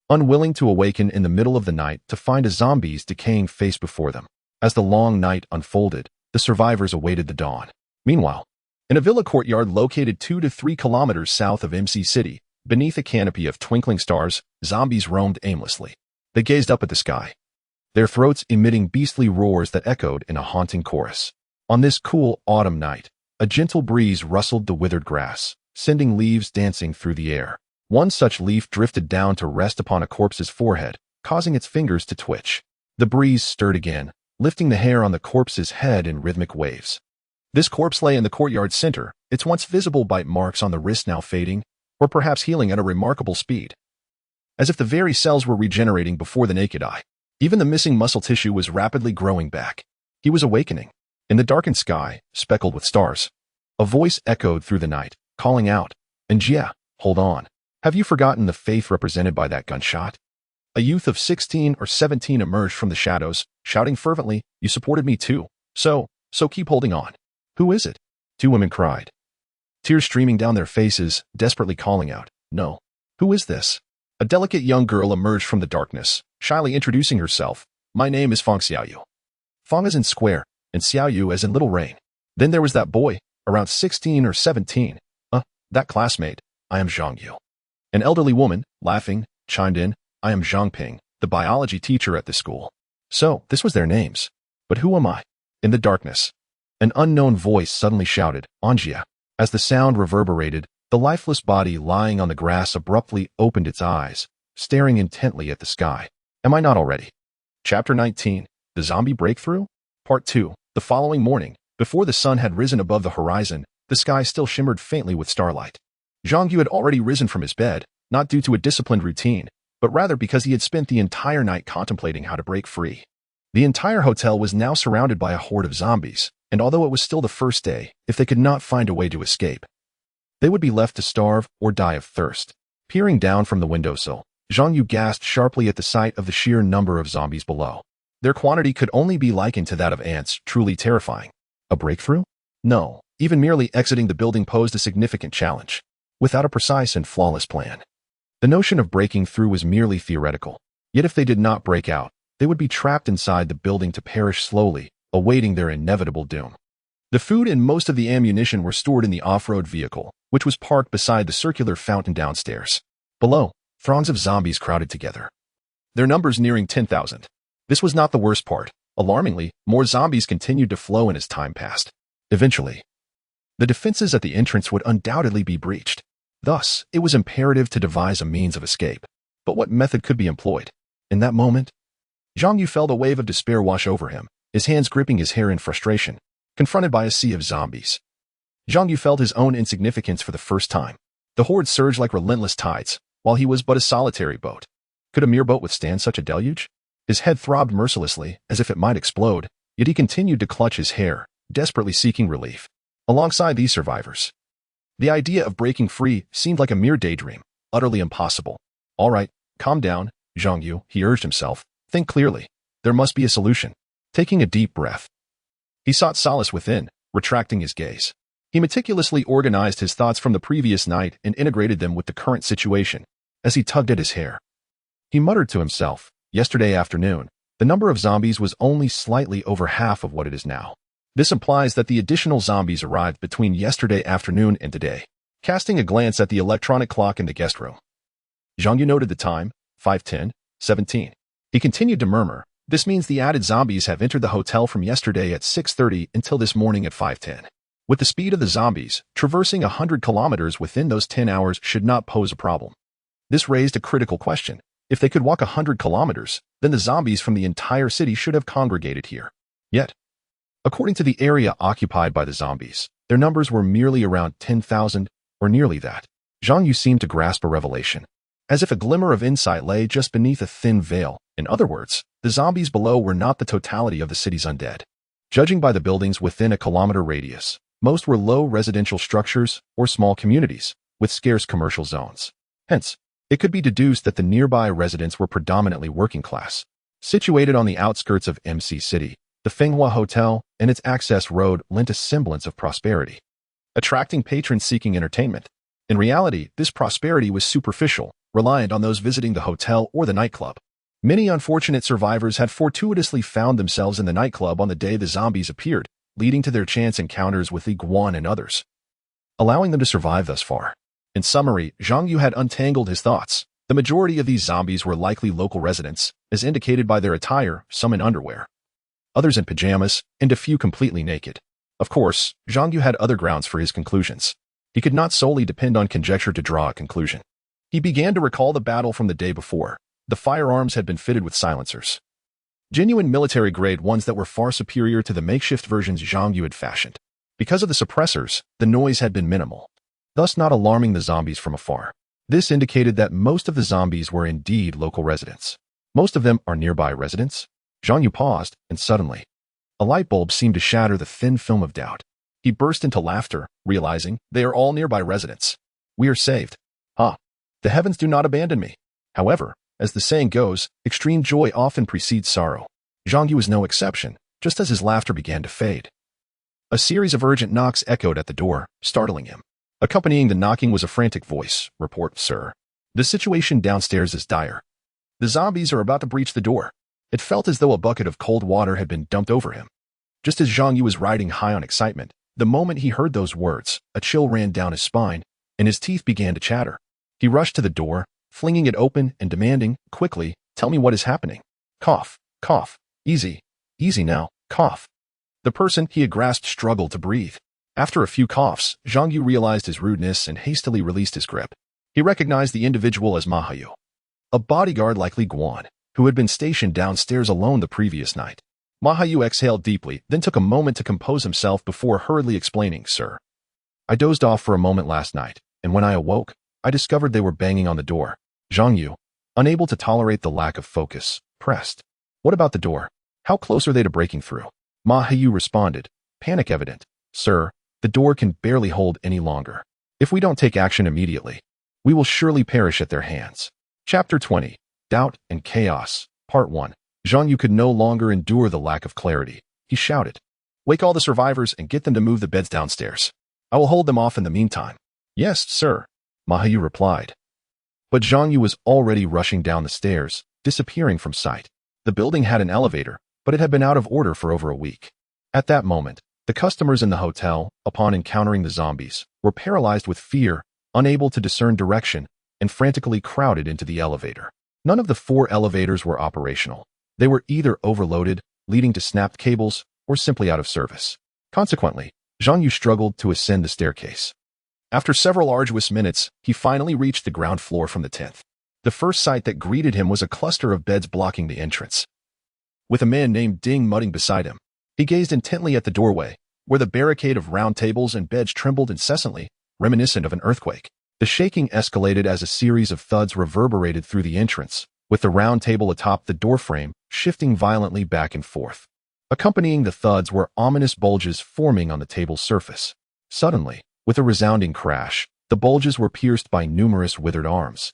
unwilling to awaken in the middle of the night to find a zombie's decaying face before them. As the long night unfolded, the survivors awaited the dawn. Meanwhile, in a villa courtyard located 2 to 3 kilometers south of MC City, beneath a canopy of twinkling stars, zombies roamed aimlessly. They gazed up at the sky, their throats emitting beastly roars that echoed in a haunting chorus. On this cool autumn night, a gentle breeze rustled the withered grass, sending leaves dancing through the air. One such leaf drifted down to rest upon a corpse's forehead, causing its fingers to twitch. The breeze stirred again, lifting the hair on the corpse's head in rhythmic waves. This corpse lay in the courtyard's center, its once visible bite marks on the wrist now fading, or perhaps healing at a remarkable speed. As if the very cells were regenerating before the naked eye. Even the missing muscle tissue was rapidly growing back. He was awakening. In the darkened sky, speckled with stars, a voice echoed through the night, calling out, "An Jie, hold on. Have you forgotten the faith represented by that gunshot?" A youth of 16 or 17 emerged from the shadows, shouting fervently, "You supported me too. So keep holding on." "Who is it?" 2 women cried, tears streaming down their faces, desperately calling out, "No. Who is this?" A delicate young girl emerged from the darkness, shyly introducing herself. "My name is Fang Xiaoyu." Fang as in square, and Xiaoyu as in little rain. Then there was that boy, around 16 or 17. That classmate. "I am Zhang Yu." An elderly woman, laughing, chimed in, "I am Zhang Ping, the biology teacher at the school." So, this was their names. But who am I? In the darkness, an unknown voice suddenly shouted, "An Jie." As the sound reverberated, the lifeless body lying on the grass abruptly opened its eyes, staring intently at the sky. Am I not already? Chapter 19, The Zombie Breakthrough? Part 2. The following morning, before the sun had risen above the horizon, the sky still shimmered faintly with starlight. Zhang Yu had already risen from his bed, not due to a disciplined routine, but rather because he had spent the entire night contemplating how to break free. The entire hotel was now surrounded by a horde of zombies, and although it was still the first day, if they could not find a way to escape, they would be left to starve or die of thirst. Peering down from the windowsill, Zhang Yu gasped sharply at the sight of the sheer number of zombies below. Their quantity could only be likened to that of ants, truly terrifying. A breakthrough? No, even merely exiting the building posed a significant challenge, without a precise and flawless plan. The notion of breaking through was merely theoretical. Yet if they did not break out, they would be trapped inside the building to perish slowly, awaiting their inevitable doom. The food and most of the ammunition were stored in the off-road vehicle, which was parked beside the circular fountain downstairs. Below, throngs of zombies crowded together, their numbers nearing 10,000. This was not the worst part. Alarmingly, more zombies continued to flow in as time passed. Eventually, the defenses at the entrance would undoubtedly be breached. Thus, it was imperative to devise a means of escape. But what method could be employed? In that moment, Zhang Yu felt a wave of despair wash over him, his hands gripping his hair in frustration, confronted by a sea of zombies. Zhang Yu felt his own insignificance for the first time. The horde surged like relentless tides, while he was but a solitary boat. Could a mere boat withstand such a deluge? His head throbbed mercilessly, as if it might explode, yet he continued to clutch his hair, desperately seeking relief. Alongside these survivors, the idea of breaking free seemed like a mere daydream. utterly impossible. All right, calm down, Zhang, he urged himself. Think clearly. There must be a solution. Taking a deep breath, he sought solace within, retracting his gaze. He meticulously organized his thoughts from the previous night and integrated them with the current situation. As he tugged at his hair, he muttered to himself, yesterday afternoon, the number of zombies was only slightly over half of what it is now. This implies that the additional zombies arrived between yesterday afternoon and today. Casting a glance at the electronic clock in the guest room, Zhang noted the time, 5:10:17. He continued to murmur, this means the added zombies have entered the hotel from yesterday at 6:30 until this morning at 5:10. With the speed of the zombies, traversing 100 kilometers within those 10 hours should not pose a problem. This raised a critical question. If they could walk 100 kilometers, then the zombies from the entire city should have congregated here. Yet, according to the area occupied by the zombies, their numbers were merely around 10,000, or nearly that. Zhang seemed to grasp a revelation, as if a glimmer of insight lay just beneath a thin veil. In other words, the zombies below were not the totality of the city's undead. Judging by the buildings within a kilometer radius, most were low residential structures or small communities with scarce commercial zones. Hence, it could be deduced that the nearby residents were predominantly working class. Situated on the outskirts of MC City, the Fenghua Hotel and its access road lent a semblance of prosperity, attracting patrons seeking entertainment. In reality, this prosperity was superficial, reliant on those visiting the hotel or the nightclub. Many unfortunate survivors had fortuitously found themselves in the nightclub on the day the zombies appeared, leading to their chance encounters with Li Guan and others, allowing them to survive thus far. In summary, Zhang had untangled his thoughts. The majority of these zombies were likely local residents, as indicated by their attire, some in underwear, others in pajamas, and a few completely naked. Of course, Zhang had other grounds for his conclusions. He could not solely depend on conjecture to draw a conclusion. He began to recall the battle from the day before. The firearms had been fitted with silencers, genuine military-grade ones that were far superior to the makeshift versions Zhang had fashioned. Because of the suppressors, the noise had been minimal, thus not alarming the zombies from afar. This indicated that most of the zombies were indeed local residents. Most of them are nearby residents? Zhang paused, and suddenly, a light bulb seemed to shatter the thin film of doubt. He burst into laughter, realizing they are all nearby residents. We are saved. The heavens do not abandon me. However, as the saying goes, extreme joy often precedes sorrow. Zhang was no exception, just as his laughter began to fade. A series of urgent knocks echoed at the door, startling him. Accompanying the knocking was a frantic voice. Report, sir. The situation downstairs is dire. The zombies are about to breach the door. It felt as though a bucket of cold water had been dumped over him. Just as Zhang was riding high on excitement, the moment he heard those words, a chill ran down his spine, and his teeth began to chatter. He rushed to the door, flinging it open and demanding, quickly, tell me what is happening. Cough, cough, easy now, cough. The person he had grasped struggled to breathe. After a few coughs, Zhang realized his rudeness and hastily released his grip. He recognized the individual as Ma Hayu, a bodyguard like Li Guan, who had been stationed downstairs alone the previous night. Ma Hayu exhaled deeply, then took a moment to compose himself before hurriedly explaining, Sir, I dozed off for a moment last night, and when I awoke, I discovered they were banging on the door. Zhang, unable to tolerate the lack of focus, pressed. What about the door? How close are they to breaking through? Ma Hayu responded, panic evident. Sir, the door can barely hold any longer. If we don't take action immediately, we will surely perish at their hands. Chapter 20. Doubt and Chaos, Part 1. Zhang could no longer endure the lack of clarity. He shouted, wake all the survivors and get them to move the beds downstairs. I will hold them off in the meantime. Yes, sir, Ma Hayu replied. But Zhang was already rushing down the stairs, disappearing from sight. The building had an elevator, but it had been out of order for over a week. At that moment, the customers in the hotel, upon encountering the zombies, were paralyzed with fear, unable to discern direction, and frantically crowded into the elevator. None of the 4 elevators were operational. They were either overloaded, leading to snapped cables, or simply out of service. Consequently, Zhang struggled to ascend the staircase. After several arduous minutes, he finally reached the ground floor from the 10th. The first sight that greeted him was a cluster of beds blocking the entrance, with a man named Ding mudding beside him. He gazed intently at the doorway, where the barricade of round tables and beds trembled incessantly, reminiscent of an earthquake. The shaking escalated as a series of thuds reverberated through the entrance, with the round table atop the doorframe shifting violently back and forth. Accompanying the thuds were ominous bulges forming on the table's surface. Suddenly, with a resounding crash, The bulges were pierced by numerous withered arms.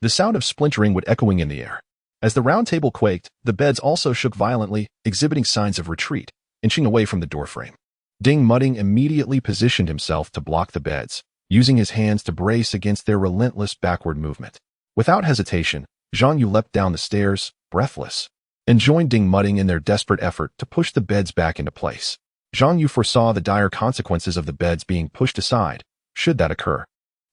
The sound of splintering would echoing in the air. As the round table quaked, the beds also shook violently, exhibiting signs of retreat, inching away from the doorframe. Ding Mudding immediately positioned himself to block the beds, using his hands to brace against their relentless backward movement. Without hesitation, Zhang Yu leapt down the stairs, breathless, and joined Ding Mudding in their desperate effort to push the beds back into place. Zhang Yu foresaw the dire consequences of the beds being pushed aside, should that occur.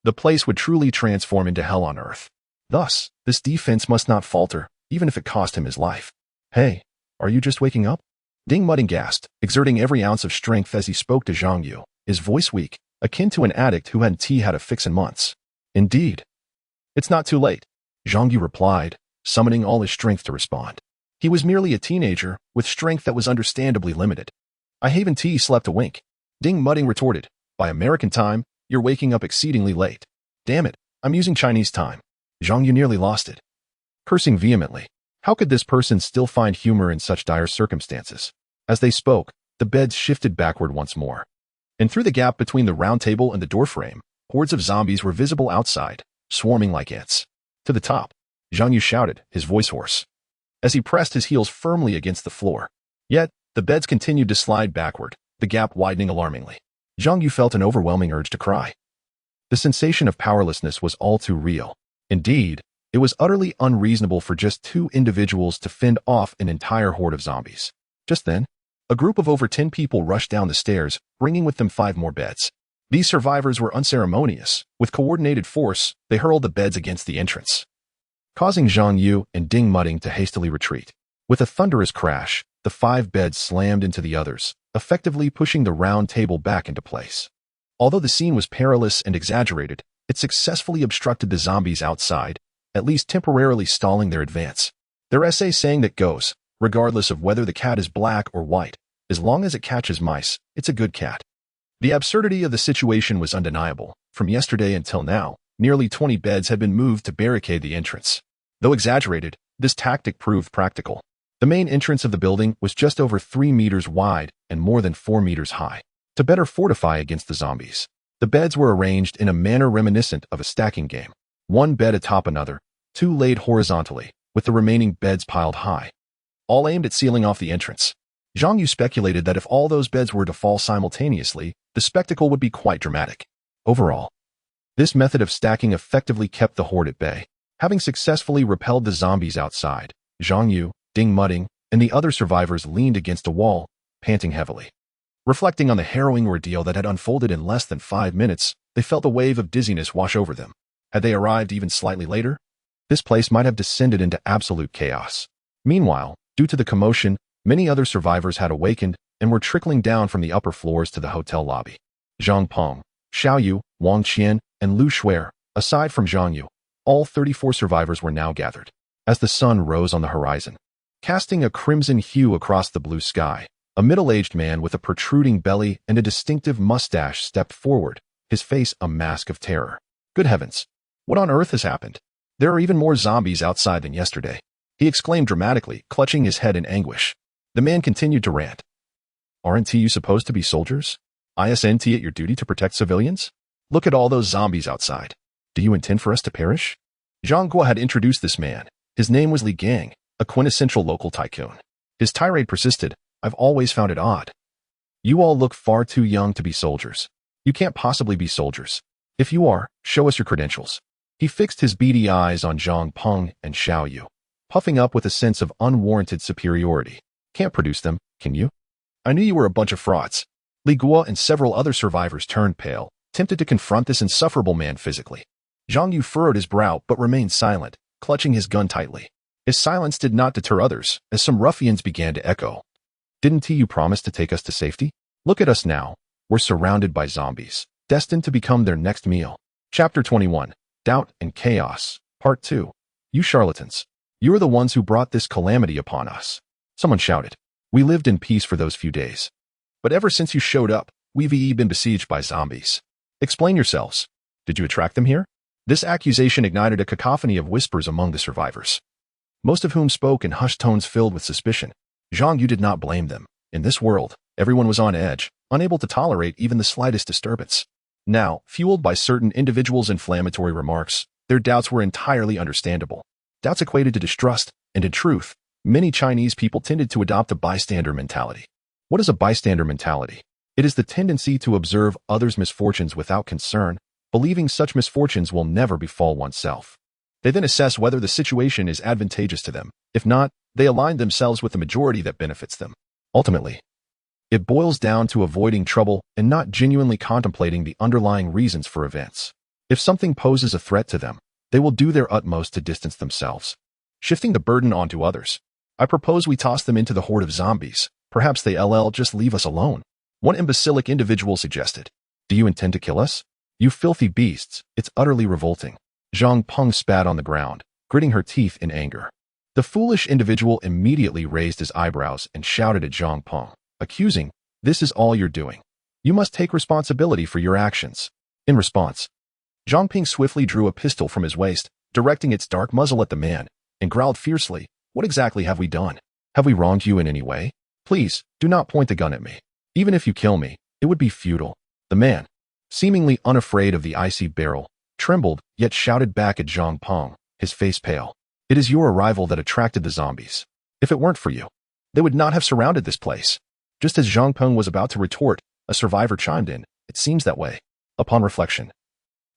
The place would truly transform into hell on earth. Thus, this defense must not falter, even if it cost him his life. Hey, are you just waking up? Ding Mudding gasped, exerting every ounce of strength as he spoke to Zhang Yu, his voice weak, akin to an addict who hadn't had a fix in months. Indeed. It's not too late, Zhang Yu replied, summoning all his strength to respond. He was merely a teenager, with strength that was understandably limited. I haven't slept a wink. Ding Mudding retorted, by American time, you're waking up exceedingly late. Damn it, I'm using Chinese time. Zhang Yu nearly lost it. Cursing vehemently, how could this person still find humor in such dire circumstances? As they spoke, the beds shifted backward once more. And through the gap between the round table and the doorframe, hordes of zombies were visible outside, swarming like ants. To the top, Zhang Yu shouted, his voice hoarse, as he pressed his heels firmly against the floor. Yet, the beds continued to slide backward, the gap widening alarmingly. Zhang Yu felt an overwhelming urge to cry. The sensation of powerlessness was all too real. Indeed, it was utterly unreasonable for just 2 individuals to fend off an entire horde of zombies. Just then, a group of over 10 people rushed down the stairs, bringing with them 5 more beds. These survivors were unceremonious. With coordinated force, they hurled the beds against the entrance, causing Zhang Yu and Ding Mudding to hastily retreat. With a thunderous crash, the 5 beds slammed into the others, effectively pushing the round table back into place. Although the scene was perilous and exaggerated, it successfully obstructed the zombies outside, at least temporarily stalling their advance. Their essay saying that goes, regardless of whether the cat is black or white, as long as it catches mice, it's a good cat. The absurdity of the situation was undeniable. From yesterday until now, nearly 20 beds had been moved to barricade the entrance. Though exaggerated, this tactic proved practical. The main entrance of the building was just over 3 meters wide and more than 4 meters high. To better fortify against the zombies, the beds were arranged in a manner reminiscent of a stacking game. 1 bed atop another, 2 laid horizontally, with the remaining beds piled high, all aimed at sealing off the entrance. Zhang Yu speculated that if all those beds were to fall simultaneously, the spectacle would be quite dramatic. Overall, this method of stacking effectively kept the horde at bay. Having successfully repelled the zombies outside, Zhang Yu, Ding Mudding, and the other survivors leaned against a wall, panting heavily. Reflecting on the harrowing ordeal that had unfolded in less than 5 minutes, they felt a wave of dizziness wash over them. Had they arrived even slightly later, this place might have descended into absolute chaos. Meanwhile, due to the commotion, many other survivors had awakened and were trickling down from the upper floors to the hotel lobby. Zhang Peng, Xiao Yu, Wang Qian, and Lu Shuer, aside from Zhang Yu, all 34 survivors were now gathered. As the sun rose on the horizon, casting a crimson hue across the blue sky, a middle-aged man with a protruding belly and a distinctive mustache stepped forward, his face a mask of terror. Good heavens! What on earth has happened? There are even more zombies outside than yesterday, he exclaimed dramatically, clutching his head in anguish. The man continued to rant. Aren't you supposed to be soldiers? Isn't it your duty to protect civilians? Look at all those zombies outside. Do you intend for us to perish? Zhang Guo had introduced this man. His name was Li Gang, a quintessential local tycoon. His tirade persisted. I've always found it odd. You all look far too young to be soldiers. You can't possibly be soldiers. If you are, show us your credentials. He fixed his beady eyes on Zhang Peng and Xiao Yu, puffing up with a sense of unwarranted superiority. Can't produce them, can you? I knew you were a bunch of frauds. Li Guo and several other survivors turned pale, tempted to confront this insufferable man physically. Zhang Yu furrowed his brow but remained silent, clutching his gun tightly. His silence did not deter others, as some ruffians began to echo. Didn't you promise to take us to safety? Look at us now. We're surrounded by zombies, destined to become their next meal. Chapter 21, Doubt and Chaos, Part 2. You charlatans. You are the ones who brought this calamity upon us. Someone shouted. We lived in peace for those few days. But ever since you showed up, we've been besieged by zombies. Explain yourselves. Did you attract them here? This accusation ignited a cacophony of whispers among the survivors, most of whom spoke in hushed tones filled with suspicion. Zhang Yu did not blame them. In this world, everyone was on edge, unable to tolerate even the slightest disturbance. Now, fueled by certain individuals' inflammatory remarks, their doubts were entirely understandable. Doubts equated to distrust, and in truth, many Chinese people tended to adopt a bystander mentality. What is a bystander mentality? It is the tendency to observe others' misfortunes without concern, believing such misfortunes will never befall oneself. They then assess whether the situation is advantageous to them. If not, they align themselves with the majority that benefits them. Ultimately, it boils down to avoiding trouble and not genuinely contemplating the underlying reasons for events. If something poses a threat to them, they will do their utmost to distance themselves, shifting the burden onto others. I propose we toss them into the horde of zombies. Perhaps they just leave us alone. One imbecilic individual suggested. Do you intend to kill us? You filthy beasts, it's utterly revolting. Zhang Peng spat on the ground, gritting her teeth in anger. The foolish individual immediately raised his eyebrows and shouted at Zhang Peng, accusing, this is all you're doing. You must take responsibility for your actions. In response, Zhang Peng swiftly drew a pistol from his waist, directing its dark muzzle at the man, and growled fiercely, what exactly have we done? Have we wronged you in any way? Please, do not point the gun at me. Even if you kill me, it would be futile. The man, seemingly unafraid of the icy barrel, trembled, yet shouted back at Zhang Peng, his face pale. It is your arrival that attracted the zombies. If it weren't for you, they would not have surrounded this place. Just as Zhang Peng was about to retort, a survivor chimed in, it seems that way. Upon reflection,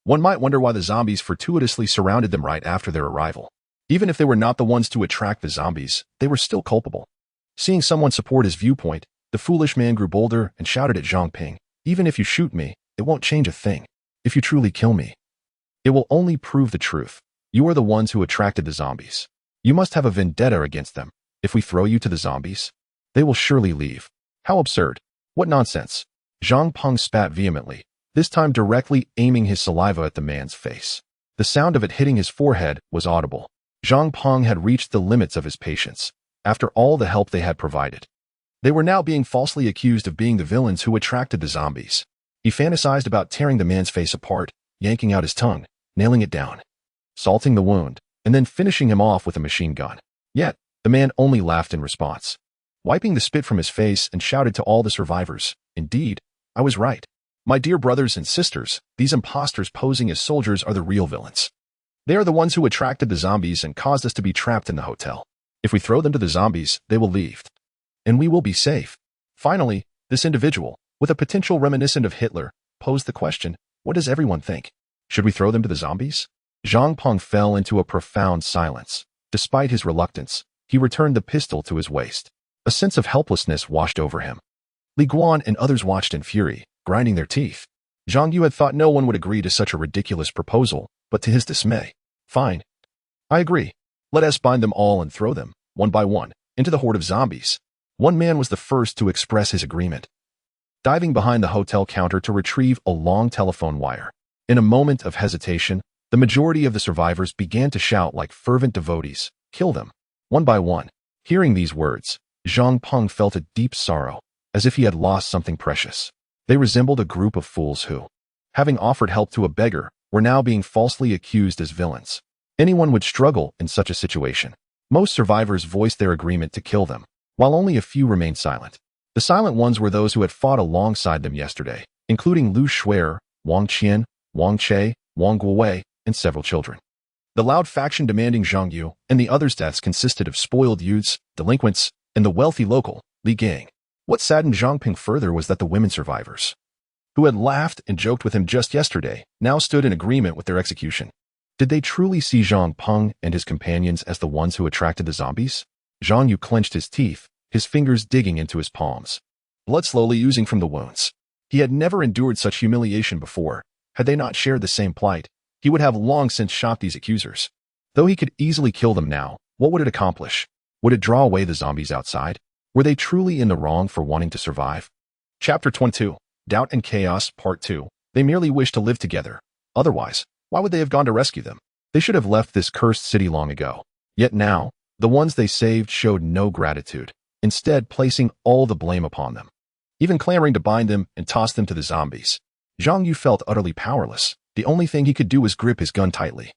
one might wonder why the zombies fortuitously surrounded them right after their arrival. Even if they were not the ones to attract the zombies, they were still culpable. Seeing someone support his viewpoint, the foolish man grew bolder and shouted at Zhang Peng, even if you shoot me, it won't change a thing. If you truly kill me, it will only prove the truth. You are the ones who attracted the zombies. You must have a vendetta against them. If we throw you to the zombies, they will surely leave. How absurd. What nonsense. Zhang Peng spat vehemently, this time directly aiming his saliva at the man's face. The sound of it hitting his forehead was audible. Zhang Peng had reached the limits of his patience. After all the help they had provided, they were now being falsely accused of being the villains who attracted the zombies. He fantasized about tearing the man's face apart, yanking out his tongue, nailing it down, salting the wound, and then finishing him off with a machine gun. Yet, the man only laughed in response, wiping the spit from his face and shouted to all the survivors, indeed, I was right. My dear brothers and sisters, these imposters posing as soldiers are the real villains. They are the ones who attracted the zombies and caused us to be trapped in the hotel. If we throw them to the zombies, they will leave. And we will be safe. Finally, this individual, with a potential reminiscent of Hitler, posed the question, what does everyone think? Should we throw them to the zombies? Zhang Peng fell into a profound silence. Despite his reluctance, he returned the pistol to his waist. A sense of helplessness washed over him. Li Guan and others watched in fury, grinding their teeth. Zhang Yu had thought no one would agree to such a ridiculous proposal, but to his dismay, fine. I agree. Let us bind them all and throw them, one by one, into the horde of zombies. One man was the first to express his agreement, diving behind the hotel counter to retrieve a long telephone wire. In a moment of hesitation, the majority of the survivors began to shout like fervent devotees, kill them, one by one. Hearing these words, Zhang Peng felt a deep sorrow, as if he had lost something precious. They resembled a group of fools who, having offered help to a beggar, were now being falsely accused as villains. Anyone would struggle in such a situation. Most survivors voiced their agreement to kill them, while only a few remained silent. The silent ones were those who had fought alongside them yesterday, including Lu Shuer, Wang Qian, Wang Che, Wang Guowei, and several children. The loud faction demanding Zhang Yu and the others' deaths consisted of spoiled youths, delinquents, and the wealthy local, Li Gang. What saddened Zhang Peng further was that the women survivors, who had laughed and joked with him just yesterday, now stood in agreement with their execution. Did they truly see Zhang Peng and his companions as the ones who attracted the zombies? Zhang Yu clenched his teeth, his fingers digging into his palms, blood slowly oozing from the wounds. He had never endured such humiliation before. Had they not shared the same plight, he would have long since shot these accusers. Though he could easily kill them now, what would it accomplish? Would it draw away the zombies outside? Were they truly in the wrong for wanting to survive? Chapter 22, Doubt and Chaos, Part 2. They merely wished to live together. Otherwise, why would they have gone to rescue them? They should have left this cursed city long ago. Yet now, the ones they saved showed no gratitude, instead placing all the blame upon them, even clamoring to bind them and toss them to the zombies. Zhang Yu felt utterly powerless. The only thing he could do was grip his gun tightly,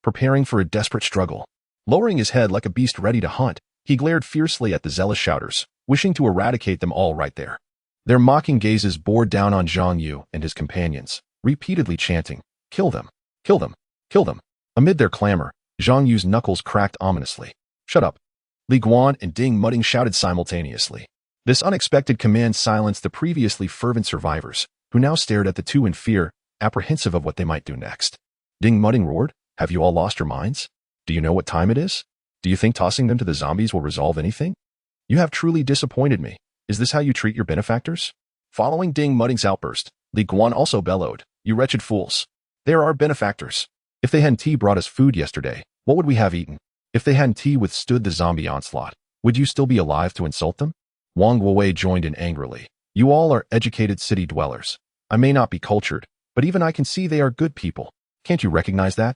preparing for a desperate struggle. Lowering his head like a beast ready to hunt, he glared fiercely at the zealous shouters, wishing to eradicate them all right there. Their mocking gazes bore down on Zhang Yu and his companions, repeatedly chanting, "Kill them! Kill them! Kill them!" Amid their clamor, Zhang Yu's knuckles cracked ominously. "Shut up!" Li Guan and Ding Mudding shouted simultaneously. This unexpected command silenced the previously fervent survivors, who now stared at the two in fear, apprehensive of what they might do next. Ding Mudding roared, "Have you all lost your minds? Do you know what time it is? Do you think tossing them to the zombies will resolve anything? You have truly disappointed me. Is this how you treat your benefactors?" Following Ding Mudding's outburst, Li Guan also bellowed, "You wretched fools! They are our benefactors. If they hadn't brought us food yesterday, what would we have eaten? If they hadn't withstood the zombie onslaught, would you still be alive to insult them?" Wang Wei joined in angrily. "You all are educated city dwellers. I may not be cultured, but even I can see they are good people. Can't you recognize that?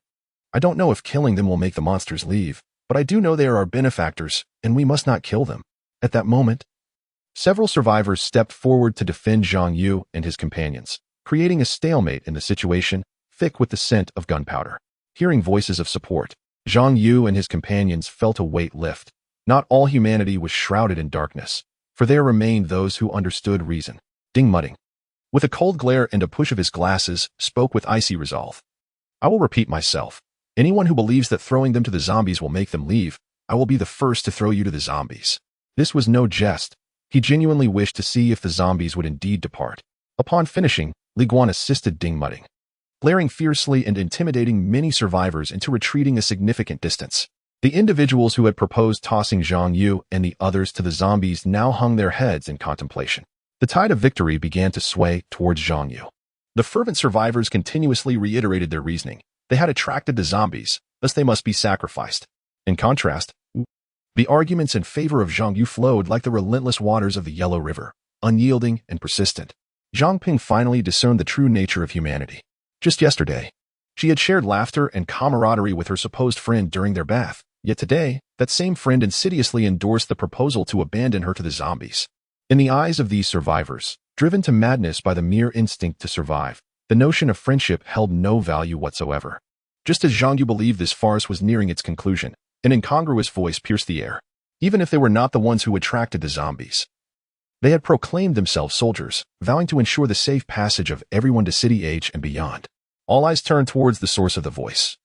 I don't know if killing them will make the monsters leave, but I do know they are our benefactors, and we must not kill them." At that moment, several survivors stepped forward to defend Zhang Yu and his companions, creating a stalemate in the situation, thick with the scent of gunpowder. Hearing voices of support, Zhang Yu and his companions felt a weight lift. Not all humanity was shrouded in darkness, for there remained those who understood reason. Ding Mudding, with a cold glare and a push of his glasses, spoke with icy resolve. "I will repeat myself. Anyone who believes that throwing them to the zombies will make them leave, I will be the first to throw you to the zombies." This was no jest. He genuinely wished to see if the zombies would indeed depart. Upon finishing, Li Guan assisted Ding Mudding, glaring fiercely and intimidating many survivors into retreating a significant distance. The individuals who had proposed tossing Zhang Yu and the others to the zombies now hung their heads in contemplation. The tide of victory began to sway towards Zhang Yu. The fervent survivors continuously reiterated their reasoning. They had attracted the zombies, thus they must be sacrificed. In contrast, the arguments in favor of Zhang Yu flowed like the relentless waters of the Yellow River, unyielding and persistent. Zhang Ping finally discerned the true nature of humanity. Just yesterday, she had shared laughter and camaraderie with her supposed friend during their bath. Yet today, that same friend insidiously endorsed the proposal to abandon her to the zombies. In the eyes of these survivors, driven to madness by the mere instinct to survive, the notion of friendship held no value whatsoever. Just as Zhang Yu believed this farce was nearing its conclusion, an incongruous voice pierced the air. Even if they were not the ones who attracted the zombies, they had proclaimed themselves soldiers, vowing to ensure the safe passage of everyone to City H and beyond. All eyes turned towards the source of the voice,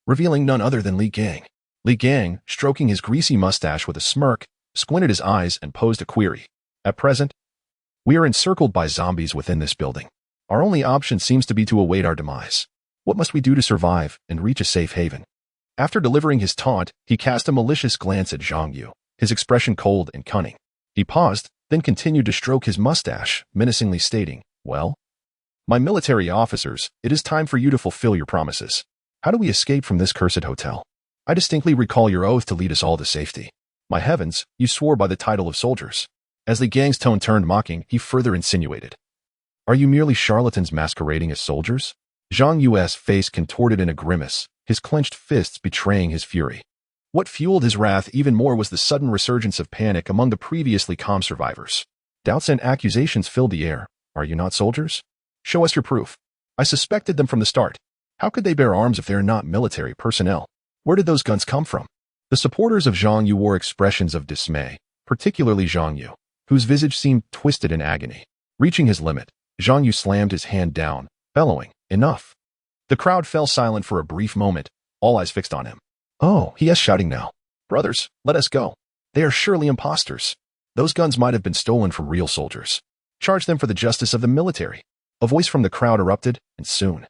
revealing none other than Li Gang. Li Gang, stroking his greasy mustache with a smirk, squinted his eyes and posed a query. "At present, we are encircled by zombies within this building. Our only option seems to be to await our demise. What must we do to survive and reach a safe haven?" After delivering his taunt, he cast a malicious glance at Zhang Yu, his expression cold and cunning. He paused, then continued to stroke his mustache, menacingly stating, "Well, my military officers, it is time for you to fulfill your promises. How do we escape from this cursed hotel? I distinctly recall your oath to lead us all to safety. My heavens, you swore by the title of soldiers." As Li Gang's tone turned mocking, he further insinuated, "Are you merely charlatans masquerading as soldiers?" Zhang Yu's face contorted in a grimace, his clenched fists betraying his fury. What fueled his wrath even more was the sudden resurgence of panic among the previously calm survivors. Doubts and accusations filled the air. "Are you not soldiers? Show us your proof. I suspected them from the start. How could they bear arms if they are not military personnel? Where did those guns come from?" The supporters of Zhang Yu wore expressions of dismay, particularly Zhang Yu, whose visage seemed twisted in agony. Reaching his limit, Zhang Yu slammed his hand down, bellowing, "Enough!" The crowd fell silent for a brief moment, all eyes fixed on him. "Oh," he is shouting now. "Brothers, let us go. They are surely impostors. Those guns might have been stolen from real soldiers. Charge them for the justice of the military." A voice from the crowd erupted, and soon,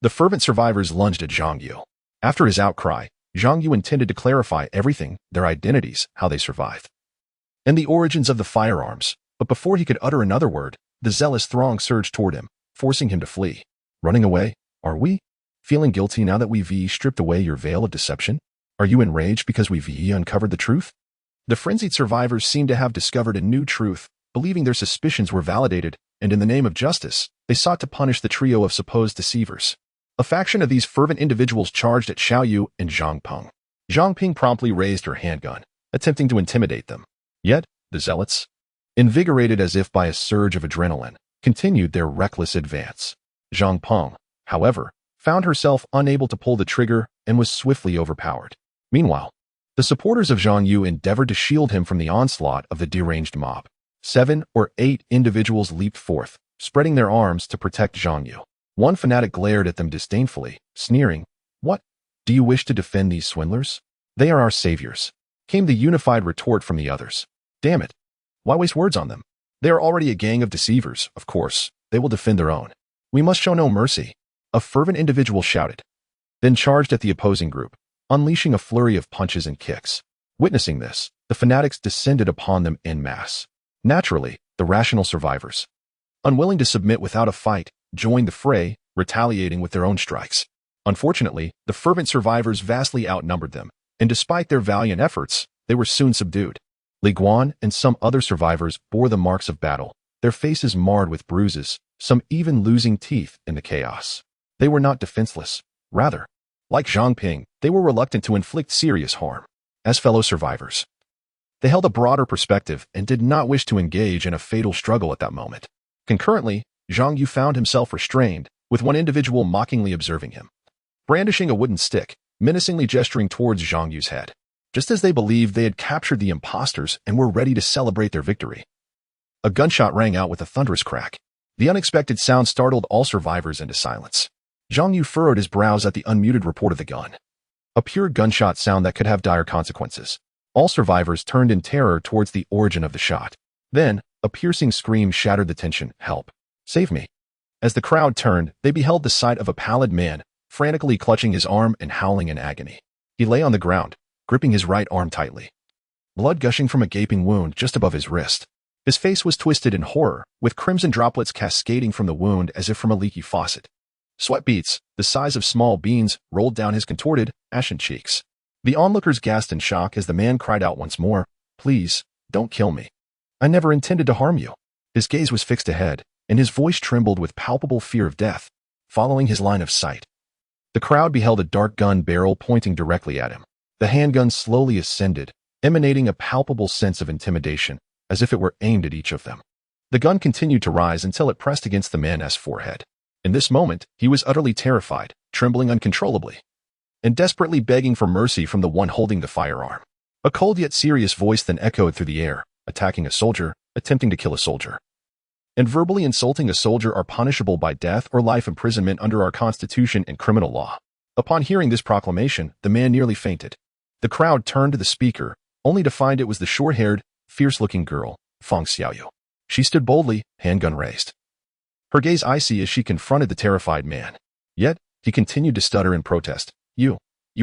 the fervent survivors lunged at Zhang Yu. After his outcry, Zhang Yu intended to clarify everything, their identities, how they survived, and the origins of the firearms. But before he could utter another word, the zealous throng surged toward him, forcing him to flee. "Running away, are we? Feeling guilty now that we've stripped away your veil of deception? Are you enraged because we've uncovered the truth?" The frenzied survivors seemed to have discovered a new truth, believing their suspicions were validated, and in the name of justice, they sought to punish the trio of supposed deceivers. A faction of these fervent individuals charged at Xiao Yu and Zhang Peng. Zhang Ping promptly raised her handgun, attempting to intimidate them. Yet, the zealots, invigorated as if by a surge of adrenaline, continued their reckless advance. Zhang Peng, however, found herself unable to pull the trigger and was swiftly overpowered. Meanwhile, the supporters of Zhang Yu endeavored to shield him from the onslaught of the deranged mob. 7 or 8 individuals leaped forth, spreading their arms to protect Zhang Yu. One fanatic glared at them disdainfully, sneering, "What? Do you wish to defend these swindlers? They are our saviors," came the unified retort from the others. "Damn it. Why waste words on them? They are already a gang of deceivers, of course. They will defend their own. We must show no mercy," a fervent individual shouted, then charged at the opposing group, unleashing a flurry of punches and kicks. Witnessing this, the fanatics descended upon them en masse. Naturally, the rational survivors, unwilling to submit without a fight, joined the fray, retaliating with their own strikes. Unfortunately, the fervent survivors vastly outnumbered them, and despite their valiant efforts, they were soon subdued. Li Guan and some other survivors bore the marks of battle, their faces marred with bruises, some even losing teeth in the chaos. They were not defenseless. Rather, like Zhang Ping, they were reluctant to inflict serious harm. As fellow survivors, they held a broader perspective and did not wish to engage in a fatal struggle at that moment. Concurrently, Zhang Yu found himself restrained, with one individual mockingly observing him, brandishing a wooden stick, menacingly gesturing towards Zhang Yu's head, just as they believed they had captured the imposters and were ready to celebrate their victory. A gunshot rang out with a thunderous crack. The unexpected sound startled all survivors into silence. Zhang Yu furrowed his brows at the unmuted report of the gun. A pure gunshot sound that could have dire consequences. All survivors turned in terror towards the origin of the shot. Then, a piercing scream shattered the tension. "Help! Save me!" As the crowd turned, they beheld the sight of a pallid man, frantically clutching his arm and howling in agony. He lay on the ground, gripping his right arm tightly, blood gushing from a gaping wound just above his wrist. His face was twisted in horror, with crimson droplets cascading from the wound as if from a leaky faucet. Sweat beads, the size of small beans, rolled down his contorted, ashen cheeks. The onlookers gasped in shock as the man cried out once more, "Please, don't kill me. I never intended to harm you." His gaze was fixed ahead, and his voice trembled with palpable fear of death, following his line of sight. The crowd beheld a dark gun barrel pointing directly at him. The handgun slowly ascended, emanating a palpable sense of intimidation, as if it were aimed at each of them. The gun continued to rise until it pressed against the man's forehead. In this moment, he was utterly terrified, trembling uncontrollably, and desperately begging for mercy from the one holding the firearm. A cold yet serious voice then echoed through the air, "Attacking a soldier, attempting to kill a soldier, and verbally insulting a soldier are punishable by death or life imprisonment under our Constitution and criminal law." Upon hearing this proclamation, the man nearly fainted. The crowd turned to the speaker, only to find it was the short-haired, fierce-looking girl, Fang Xiaoyu. She stood boldly, handgun raised, her gaze icy as she confronted the terrified man. Yet, he continued to stutter in protest. You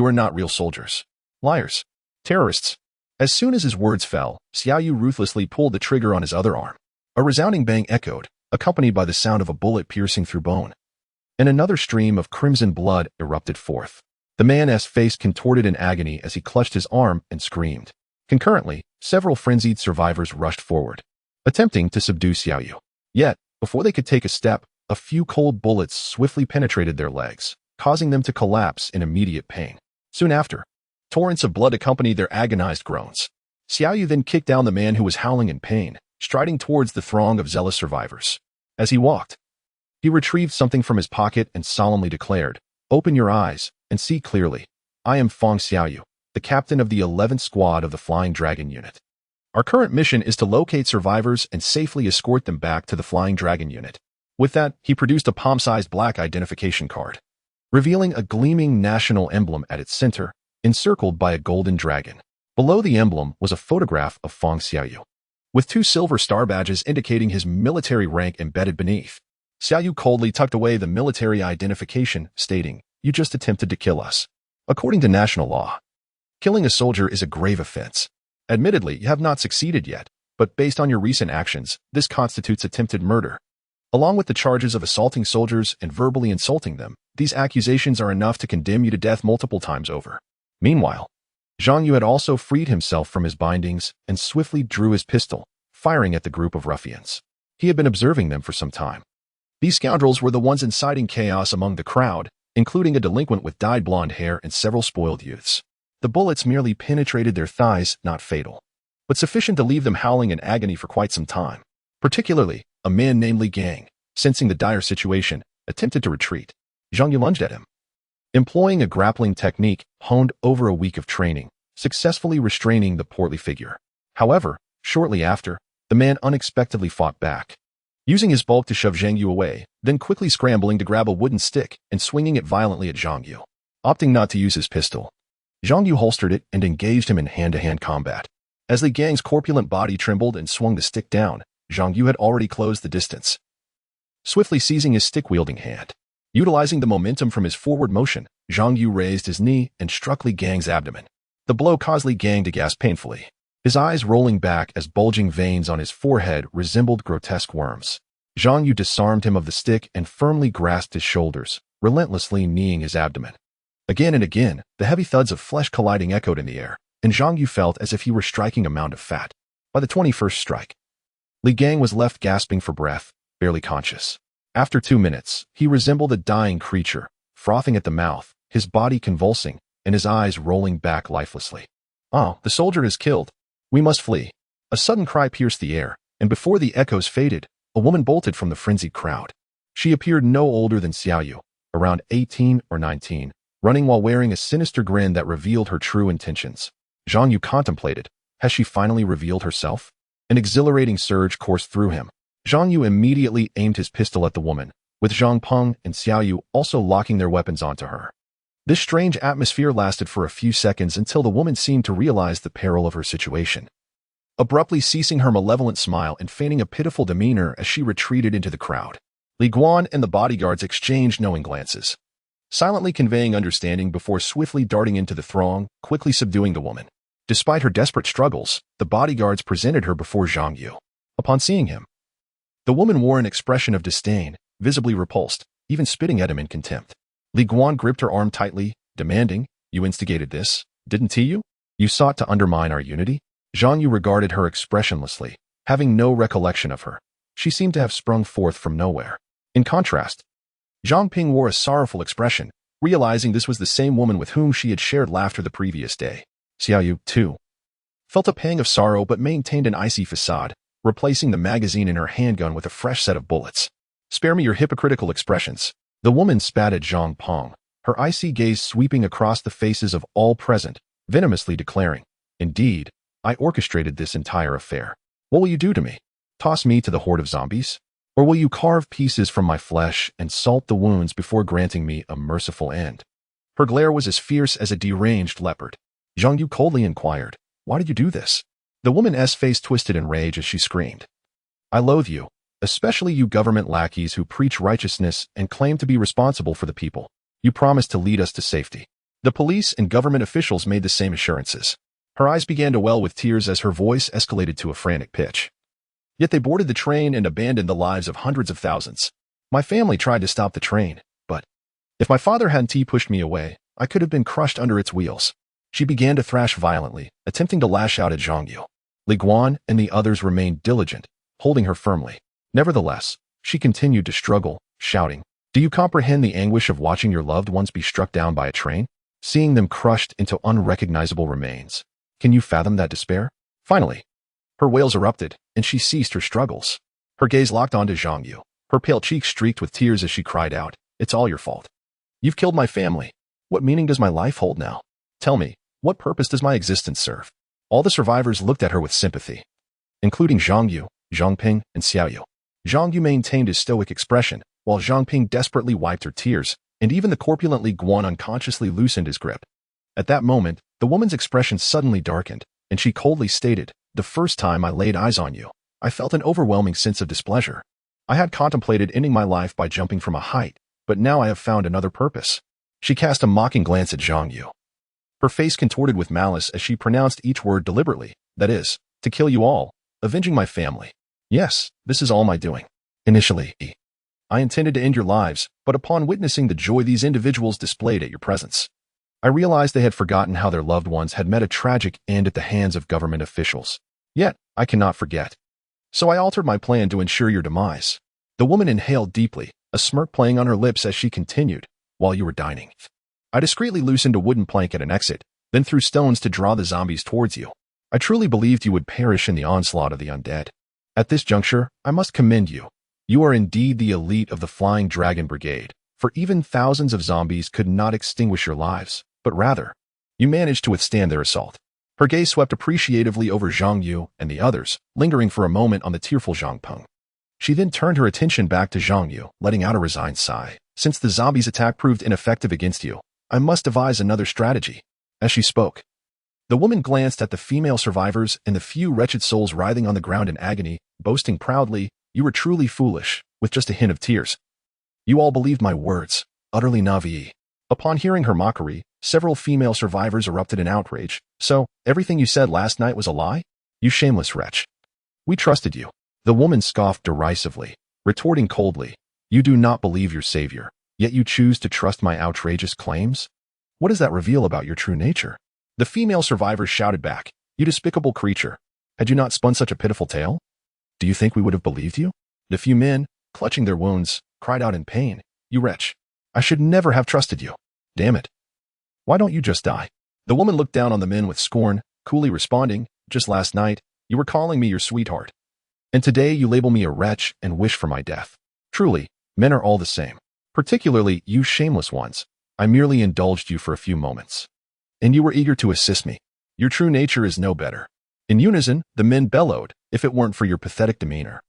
are not real soldiers. Liars. Terrorists." As soon as his words fell, Xiaoyu ruthlessly pulled the trigger on his other arm. A resounding bang echoed, accompanied by the sound of a bullet piercing through bone. And another stream of crimson blood erupted forth. The man's face contorted in agony as he clutched his arm and screamed. Concurrently, several frenzied survivors rushed forward, attempting to subdue Xiaoyu. Yet, before they could take a step, a few cold bullets swiftly penetrated their legs, causing them to collapse in immediate pain. Soon after, torrents of blood accompanied their agonized groans. Xiaoyu then kicked down the man who was howling in pain, striding towards the throng of zealous survivors. As he walked, he retrieved something from his pocket and solemnly declared, "Open your eyes and see clearly. I am Fang Xiaoyu, the captain of the 11th Squad of the Flying Dragon Unit. Our current mission is to locate survivors and safely escort them back to the Flying Dragon Unit." With that, he produced a palm-sized black identification card, revealing a gleaming national emblem at its center, encircled by a golden dragon. Below the emblem was a photograph of Fang Xiaoyu, with 2 silver star badges indicating his military rank embedded beneath. Xiaoyu coldly tucked away the military identification, stating, "You just attempted to kill us. According to national law, killing a soldier is a grave offense. Admittedly, you have not succeeded yet, but based on your recent actions, this constitutes attempted murder. Along with the charges of assaulting soldiers and verbally insulting them, these accusations are enough to condemn you to death multiple times over." Meanwhile, Zhang Yu had also freed himself from his bindings and swiftly drew his pistol, firing at the group of ruffians. He had been observing them for some time. These scoundrels were the ones inciting chaos among the crowd, including a delinquent with dyed blonde hair and several spoiled youths. The bullets merely penetrated their thighs, not fatal, but sufficient to leave them howling in agony for quite some time. Particularly, a man named Li Gang, sensing the dire situation, attempted to retreat. Zhang Yu lunged at him, employing a grappling technique honed over a week of training, successfully restraining the portly figure. However, shortly after, the man unexpectedly fought back, using his bulk to shove Zhang Yu away, then quickly scrambling to grab a wooden stick and swinging it violently at Zhang Yu. Opting not to use his pistol, Zhang Yu holstered it and engaged him in hand-to-hand combat. As Li Gang's corpulent body trembled and swung the stick down, Zhang Yu had already closed the distance. Swiftly seizing his stick-wielding hand, utilizing the momentum from his forward motion, Zhang Yu raised his knee and struck Li Gang's abdomen. The blow caused Li Gang to gasp painfully, his eyes rolling back as bulging veins on his forehead resembled grotesque worms. Zhang Yu disarmed him of the stick and firmly grasped his shoulders, relentlessly kneeing his abdomen. Again and again, the heavy thuds of flesh colliding echoed in the air, and Zhang Yu felt as if he were striking a mound of fat. By the 21st strike, Li Gang was left gasping for breath, barely conscious. After 2 minutes, he resembled a dying creature, frothing at the mouth, his body convulsing, and his eyes rolling back lifelessly. "Oh, the soldier is killed. We must flee." A sudden cry pierced the air, and before the echoes faded, a woman bolted from the frenzied crowd. She appeared no older than Xiao Yu, around 18 or 19, running while wearing a sinister grin that revealed her true intentions. Zhang Yu contemplated. Has she finally revealed herself? An exhilarating surge coursed through him. Zhang Yu immediately aimed his pistol at the woman, with Zhang Peng and Xiao Yu also locking their weapons onto her. This strange atmosphere lasted for a few seconds until the woman seemed to realize the peril of her situation. Abruptly ceasing her malevolent smile and feigning a pitiful demeanor as she retreated into the crowd, Li Guan and the bodyguards exchanged knowing glances, silently conveying understanding before swiftly darting into the throng, quickly subduing the woman. Despite her desperate struggles, the bodyguards presented her before Zhang Yu. Upon seeing him, the woman wore an expression of disdain, visibly repulsed, even spitting at him in contempt. Li Guan gripped her arm tightly, demanding, "You instigated this, didn't you? You sought to undermine our unity?" Zhang Yu regarded her expressionlessly, having no recollection of her. She seemed to have sprung forth from nowhere. In contrast, Zhang Ping wore a sorrowful expression, realizing this was the same woman with whom she had shared laughter the previous day. Xiao Yu, too, felt a pang of sorrow but maintained an icy facade, replacing the magazine in her handgun with a fresh set of bullets. "Spare me your hypocritical expressions." The woman spat at Zhang Peng, her icy gaze sweeping across the faces of all present, venomously declaring, "Indeed, I orchestrated this entire affair. What will you do to me? Toss me to the horde of zombies? Or will you carve pieces from my flesh and salt the wounds before granting me a merciful end?" Her glare was as fierce as a deranged leopard. Zhang Yu coldly inquired, "Why did you do this?" The woman's face twisted in rage as she screamed, "I loathe you, especially you government lackeys who preach righteousness and claim to be responsible for the people. You promised to lead us to safety." The police and government officials made the same assurances. Her eyes began to well with tears as her voice escalated to a frantic pitch. "Yet they boarded the train and abandoned the lives of hundreds of thousands. My family tried to stop the train, but if my father hadn't pushed me away, I could have been crushed under its wheels." She began to thrash violently, attempting to lash out at Zhang Yu. Li Guan and the others remained diligent, holding her firmly. Nevertheless, she continued to struggle, shouting, "Do you comprehend the anguish of watching your loved ones be struck down by a train? Seeing them crushed into unrecognizable remains? Can you fathom that despair?" Finally, her wails erupted, and she ceased her struggles. Her gaze locked onto Zhang Yu, her pale cheeks streaked with tears as she cried out, "It's all your fault. You've killed my family. What meaning does my life hold now? Tell me, what purpose does my existence serve?" All the survivors looked at her with sympathy, including Zhang Yu, Zhang Ping, and Xiao Yu. Zhang Yu maintained his stoic expression, while Zhang Ping desperately wiped her tears, and even the corpulent Li Guan unconsciously loosened his grip. At that moment, the woman's expression suddenly darkened, and she coldly stated, "The first time I laid eyes on you, I felt an overwhelming sense of displeasure. I had contemplated ending my life by jumping from a height, but now I have found another purpose." She cast a mocking glance at Zhang Yu, her face contorted with malice as she pronounced each word deliberately, "That is, to kill you all, avenging my family. Yes, this is all my doing. Initially, I intended to end your lives, but upon witnessing the joy these individuals displayed at your presence, I realized they had forgotten how their loved ones had met a tragic end at the hands of government officials. Yet, I cannot forget. So I altered my plan to ensure your demise." The woman inhaled deeply, a smirk playing on her lips as she continued, "While you were dining, I discreetly loosened a wooden plank at an exit, then threw stones to draw the zombies towards you. I truly believed you would perish in the onslaught of the undead. At this juncture, I must commend you. You are indeed the elite of the Flying Dragon Brigade, for even thousands of zombies could not extinguish your lives, but rather, you managed to withstand their assault." Her gaze swept appreciatively over Zhang Yu and the others, lingering for a moment on the tearful Zhang Peng. She then turned her attention back to Zhang Yu, letting out a resigned sigh. Since the zombies' attack proved ineffective against you, I must devise another strategy. As she spoke, the woman glanced at the female survivors and the few wretched souls writhing on the ground in agony, boasting proudly, "You were truly foolish," with just a hint of tears. "You all believed my words, utterly naive." Upon hearing her mockery, several female survivors erupted in outrage. "So, everything you said last night was a lie? You shameless wretch. We trusted you." The woman scoffed derisively, retorting coldly, "You do not believe your savior, yet you choose to trust my outrageous claims? What does that reveal about your true nature?" The female survivors shouted back, "You despicable creature. Had you not spun such a pitiful tale? Do you think we would have believed you?" The few men, clutching their wounds, cried out in pain, "You wretch. I should never have trusted you. Damn it. Why don't you just die?" The woman looked down on the men with scorn, coolly responding, "Just last night, you were calling me your sweetheart. And today you label me a wretch and wish for my death. Truly, men are all the same. Particularly you shameless ones. I merely indulged you for a few moments. And you were eager to assist me. Your true nature is no better." In unison, the men bellowed, "If it weren't for your pathetic demeanor,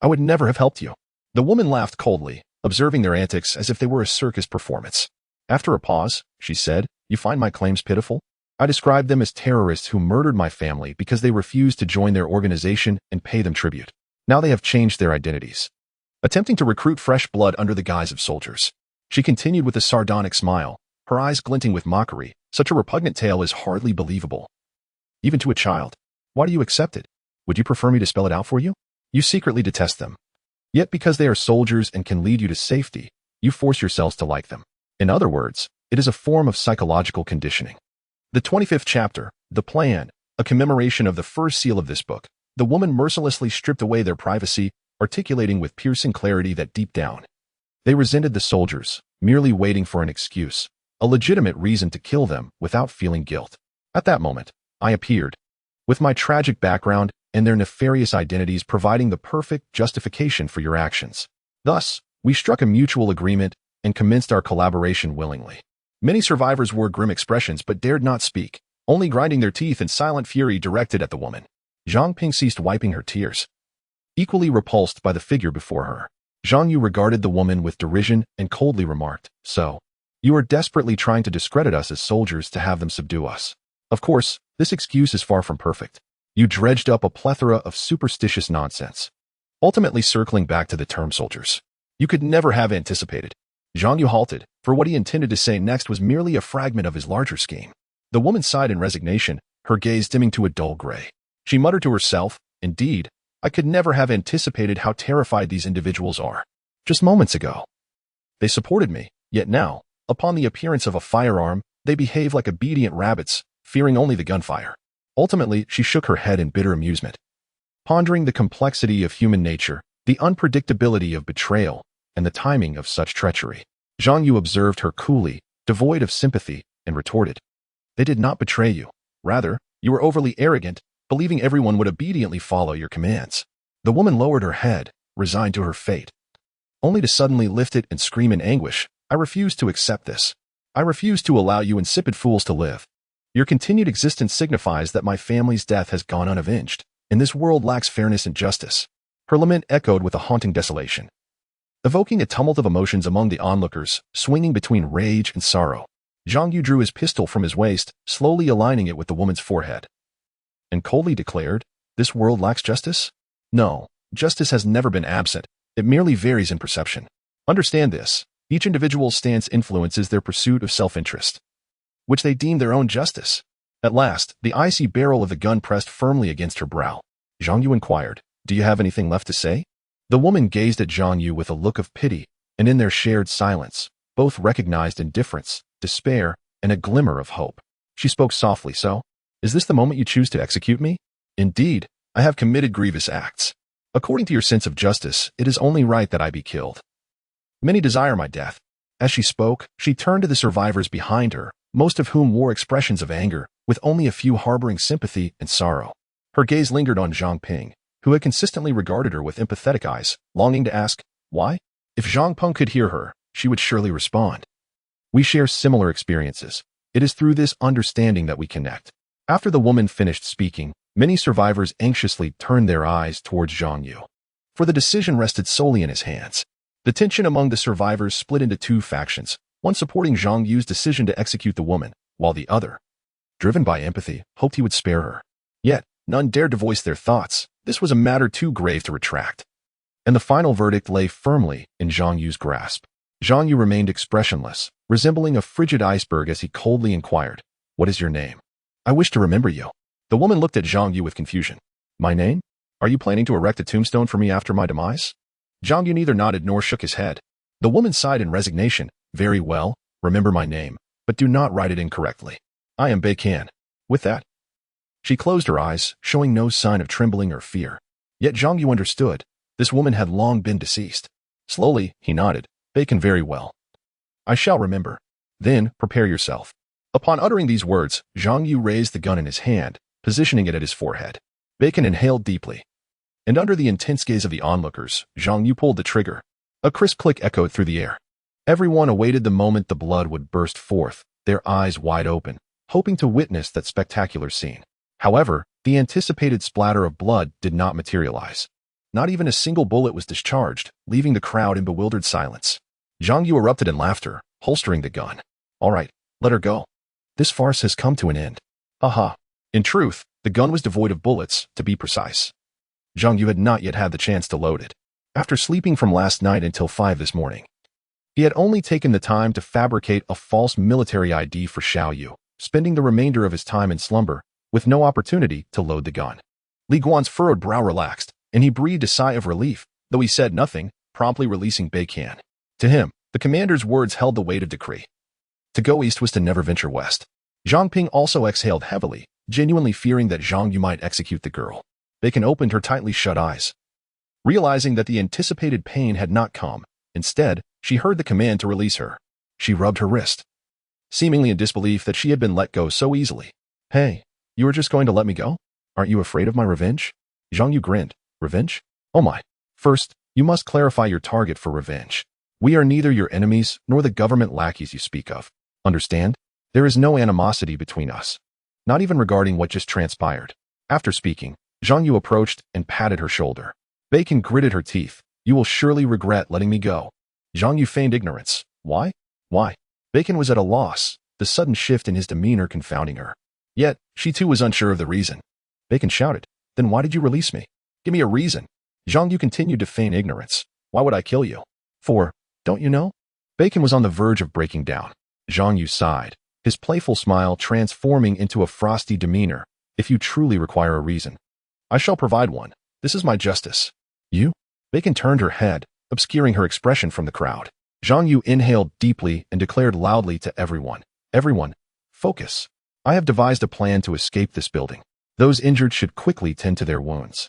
I would never have helped you." The woman laughed coldly, observing their antics as if they were a circus performance. After a pause, she said, "You find my claims pitiful? I described them as terrorists who murdered my family because they refused to join their organization and pay them tribute. Now they have changed their identities, attempting to recruit fresh blood under the guise of soldiers." She continued with a sardonic smile, her eyes glinting with mockery. "Such a repugnant tale is hardly believable. Even to a child. Why do you accept it? Would you prefer me to spell it out for you? You secretly detest them. Yet because they are soldiers and can lead you to safety, you force yourselves to like them. In other words, it is a form of psychological conditioning." The 25th chapter, The Plan, a commemoration of the first seal of this book. The woman mercilessly stripped away their privacy, articulating with piercing clarity that deep down, they resented the soldiers, merely waiting for an excuse, a legitimate reason to kill them without feeling guilt. At that moment, I appeared, with my tragic background and their nefarious identities providing the perfect justification for your actions. Thus, we struck a mutual agreement and commenced our collaboration willingly. Many survivors wore grim expressions but dared not speak, only grinding their teeth in silent fury directed at the woman. Zhang Ping ceased wiping her tears. Equally repulsed by the figure before her, Zhang Yu regarded the woman with derision and coldly remarked, "So, you are desperately trying to discredit us as soldiers to have them subdue us. Of course, this excuse is far from perfect. You dredged up a plethora of superstitious nonsense, ultimately circling back to the term soldiers. You could never have anticipated." Zhang Yu halted, for what he intended to say next was merely a fragment of his larger scheme. The woman sighed in resignation, her gaze dimming to a dull gray. She muttered to herself, "Indeed, I could never have anticipated how terrified these individuals are. Just moments ago, they supported me, yet now, upon the appearance of a firearm, they behave like obedient rabbits, fearing only the gunfire." Ultimately, she shook her head in bitter amusement, pondering the complexity of human nature, the unpredictability of betrayal, and the timing of such treachery. Zhang Yu observed her coolly, devoid of sympathy, and retorted, "They did not betray you. Rather, you were overly arrogant, believing everyone would obediently follow your commands." The woman lowered her head, resigned to her fate, only to suddenly lift it and scream in anguish, "I refuse to accept this. I refuse to allow you insipid fools to live. Your continued existence signifies that my family's death has gone unavenged, and this world lacks fairness and justice." Her lament echoed with a haunting desolation, evoking a tumult of emotions among the onlookers, swinging between rage and sorrow. Zhang Yu drew his pistol from his waist, slowly aligning it with the woman's forehead, and coldly declared, "This world lacks justice? No, justice has never been absent. It merely varies in perception. Understand this. Each individual's stance influences their pursuit of self-interest, which they deem their own justice." At last, the icy barrel of the gun pressed firmly against her brow. Zhang Yu inquired, "Do you have anything left to say?" The woman gazed at Zhang Yu with a look of pity, and in their shared silence, both recognized indifference, despair, and a glimmer of hope. She spoke softly, "So, is this the moment you choose to execute me? Indeed, I have committed grievous acts. According to your sense of justice, it is only right that I be killed. Many desire my death." As she spoke, she turned to the survivors behind her, most of whom wore expressions of anger, with only a few harboring sympathy and sorrow. Her gaze lingered on Zhang Ping, who had consistently regarded her with empathetic eyes, longing to ask, why? If Zhang Peng could hear her, she would surely respond. "We share similar experiences. It is through this understanding that we connect." After the woman finished speaking, many survivors anxiously turned their eyes towards Zhang Yu, for the decision rested solely in his hands. The tension among the survivors split into two factions, one supporting Zhang Yu's decision to execute the woman, while the other, driven by empathy, hoped he would spare her. Yet, none dared to voice their thoughts. This was a matter too grave to retract. And the final verdict lay firmly in Zhang Yu's grasp. Zhang Yu remained expressionless, resembling a frigid iceberg as he coldly inquired, "What is your name?" "I wish to remember you." The woman looked at Zhang Yu with confusion. "My name? Are you planning to erect a tombstone for me after my demise?" Zhang Yu neither nodded nor shook his head. The woman sighed in resignation. "Very well, remember my name, but do not write it incorrectly. I am Beikan." With that, she closed her eyes, showing no sign of trembling or fear. Yet Zhang Yu understood. This woman had long been deceased. Slowly, he nodded. "Beikan, very well. I shall remember. Then, prepare yourself." Upon uttering these words, Zhang Yu raised the gun in his hand, positioning it at his forehead. Beikan inhaled deeply. And under the intense gaze of the onlookers, Zhang Yu pulled the trigger. A crisp click echoed through the air. Everyone awaited the moment the blood would burst forth, their eyes wide open, hoping to witness that spectacular scene. However, the anticipated splatter of blood did not materialize. Not even a single bullet was discharged, leaving the crowd in bewildered silence. Zhang Yu erupted in laughter, holstering the gun. "All right, let her go. This farce has come to an end." Aha. In truth, the gun was devoid of bullets, to be precise. Zhang Yu had not yet had the chance to load it. After sleeping from last night until 5 this morning, he had only taken the time to fabricate a false military ID for Xiao Yu, spending the remainder of his time in slumber, with no opportunity to load the gun. Li Guan's furrowed brow relaxed, and he breathed a sigh of relief, though he said nothing, promptly releasing Beikan. To him, the commander's words held the weight of decree. To go east was to never venture west. Zhang Ping also exhaled heavily, genuinely fearing that Zhang Yu might execute the girl. Beikan opened her tightly shut eyes. Realizing that the anticipated pain had not come, instead, she heard the command to release her. She rubbed her wrist, seemingly in disbelief that she had been let go so easily. "Hey, you were just going to let me go? Aren't you afraid of my revenge?" Zhang Yu grinned. "Revenge? Oh my. First, you must clarify your target for revenge. We are neither your enemies nor the government lackeys you speak of. Understand? There is no animosity between us. Not even regarding what just transpired." After speaking, Zhang Yu approached and patted her shoulder. Beikan gritted her teeth. "You will surely regret letting me go." Zhang Yu feigned ignorance. "Why? Why?" Beikan was at a loss, the sudden shift in his demeanor confounding her. Yet, she too was unsure of the reason. Beikan shouted, "Then why did you release me? Give me a reason." Zhang Yu continued to feign ignorance. "Why would I kill you? For, don't you know?" Beikan was on the verge of breaking down. Zhang Yu sighed, his playful smile transforming into a frosty demeanor. "If you truly require a reason, I shall provide one. This is my justice." "You?" Beikan turned her head, obscuring her expression from the crowd. Zhang Yu inhaled deeply and declared loudly to everyone, "Everyone, focus. I have devised a plan to escape this building. Those injured should quickly tend to their wounds.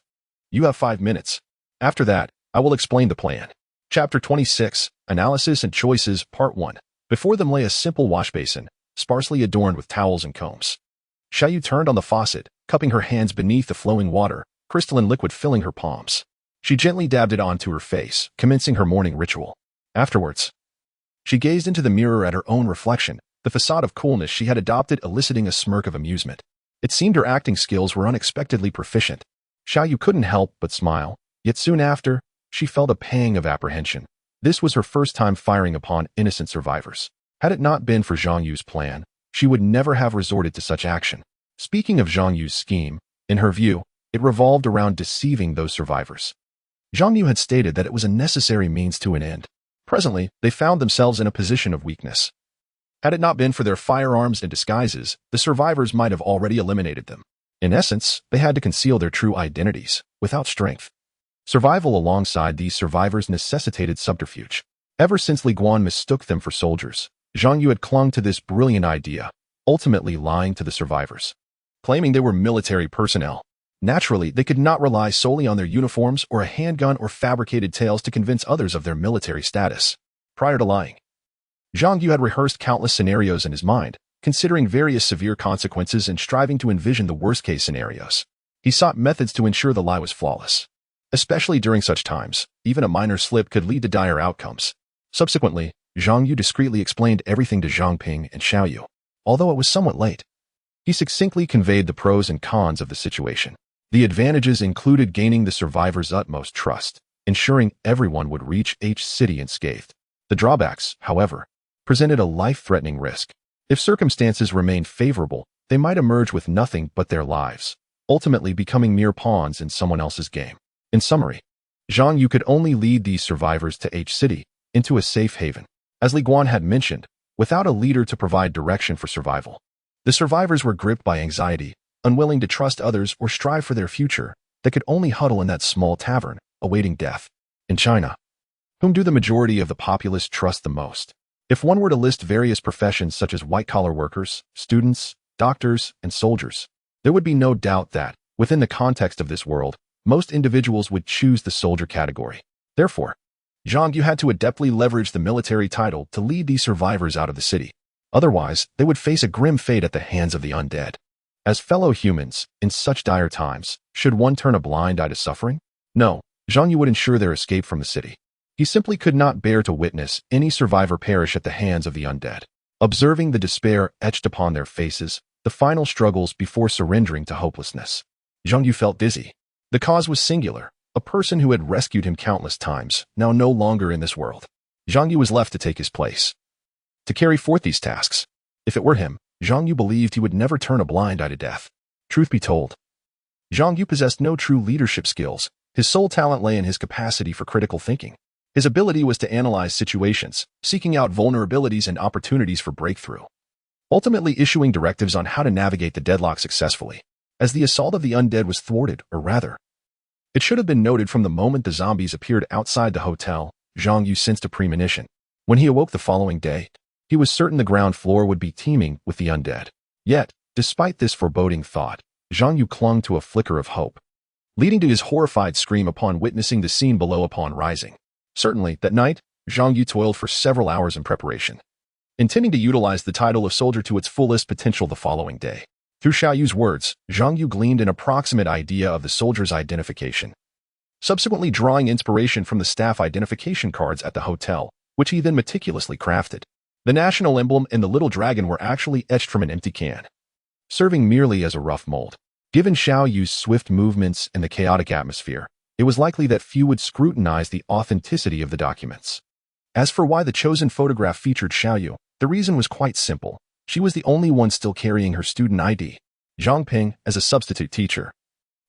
You have 5 minutes. After that, I will explain the plan." Chapter 26, Analysis and Choices, Part 1. Before them lay a simple wash basin, sparsely adorned with towels and combs. Xiao Yu turned on the faucet, cupping her hands beneath the flowing water, crystalline liquid filling her palms. She gently dabbed it onto her face, commencing her morning ritual. Afterwards, she gazed into the mirror at her own reflection, the facade of coolness she had adopted eliciting a smirk of amusement. It seemed her acting skills were unexpectedly proficient. Xiao Yu couldn't help but smile, yet soon after, she felt a pang of apprehension. This was her first time firing upon innocent survivors. Had it not been for Zhang Yu's plan, she would never have resorted to such action. Speaking of Zhang Yu's scheme, in her view, it revolved around deceiving those survivors. Zhang Yu had stated that it was a necessary means to an end. Presently, they found themselves in a position of weakness. Had it not been for their firearms and disguises, the survivors might have already eliminated them. In essence, they had to conceal their true identities, without strength. Survival alongside these survivors necessitated subterfuge. Ever since Li Guan mistook them for soldiers, Zhang Yu had clung to this brilliant idea, ultimately lying to the survivors, claiming they were military personnel. Naturally, they could not rely solely on their uniforms or a handgun or fabricated tales to convince others of their military status. Prior to lying, Zhang Yu had rehearsed countless scenarios in his mind, considering various severe consequences and striving to envision the worst-case scenarios. He sought methods to ensure the lie was flawless. Especially during such times, even a minor slip could lead to dire outcomes. Subsequently, Zhang Yu discreetly explained everything to Zhang Ping and Xiao Yu. Although it was somewhat late, he succinctly conveyed the pros and cons of the situation. The advantages included gaining the survivors' utmost trust, ensuring everyone would reach H City unscathed. The drawbacks, however, presented a life-threatening risk. If circumstances remained favorable, they might emerge with nothing but their lives, ultimately becoming mere pawns in someone else's game. In summary, Zhang Yu could only lead these survivors to H City, into a safe haven. As Li Guan had mentioned, without a leader to provide direction for survival, the survivors were gripped by anxiety, unwilling to trust others or strive for their future. They could only huddle in that small tavern, awaiting death. In China, whom do the majority of the populace trust the most? If one were to list various professions such as white-collar workers, students, doctors, and soldiers, there would be no doubt that, within the context of this world, most individuals would choose the soldier category. Therefore, Zhang Yu had to adeptly leverage the military title to lead these survivors out of the city. Otherwise, they would face a grim fate at the hands of the undead. As fellow humans, in such dire times, should one turn a blind eye to suffering? No, Zhang Yu would ensure their escape from the city. He simply could not bear to witness any survivor perish at the hands of the undead. Observing the despair etched upon their faces, the final struggles before surrendering to hopelessness, Zhang Yu felt dizzy. The cause was singular. A person who had rescued him countless times, now no longer in this world. Zhang Yu was left to take his place, to carry forth these tasks. If it were him, Zhang Yu believed he would never turn a blind eye to death. Truth be told, Zhang Yu possessed no true leadership skills. His sole talent lay in his capacity for critical thinking. His ability was to analyze situations, seeking out vulnerabilities and opportunities for breakthrough, ultimately issuing directives on how to navigate the deadlock successfully. As the assault of the undead was thwarted, or rather, it should have been noted from the moment the zombies appeared outside the hotel, Zhang Yu sensed a premonition. When he awoke the following day, he was certain the ground floor would be teeming with the undead. Yet, despite this foreboding thought, Zhang Yu clung to a flicker of hope, leading to his horrified scream upon witnessing the scene below upon rising. Certainly, that night, Zhang Yu toiled for several hours in preparation, intending to utilize the title of soldier to its fullest potential the following day. Through Xiao Yu's words, Zhang Yu gleaned an approximate idea of the soldier's identification, subsequently drawing inspiration from the staff identification cards at the hotel, which he then meticulously crafted. The national emblem and the little dragon were actually etched from an empty can, serving merely as a rough mold. Given Xiao Yu's swift movements and the chaotic atmosphere, it was likely that few would scrutinize the authenticity of the documents. As for why the chosen photograph featured Xiao Yu, the reason was quite simple. She was the only one still carrying her student ID. Zhang Ping, as a substitute teacher,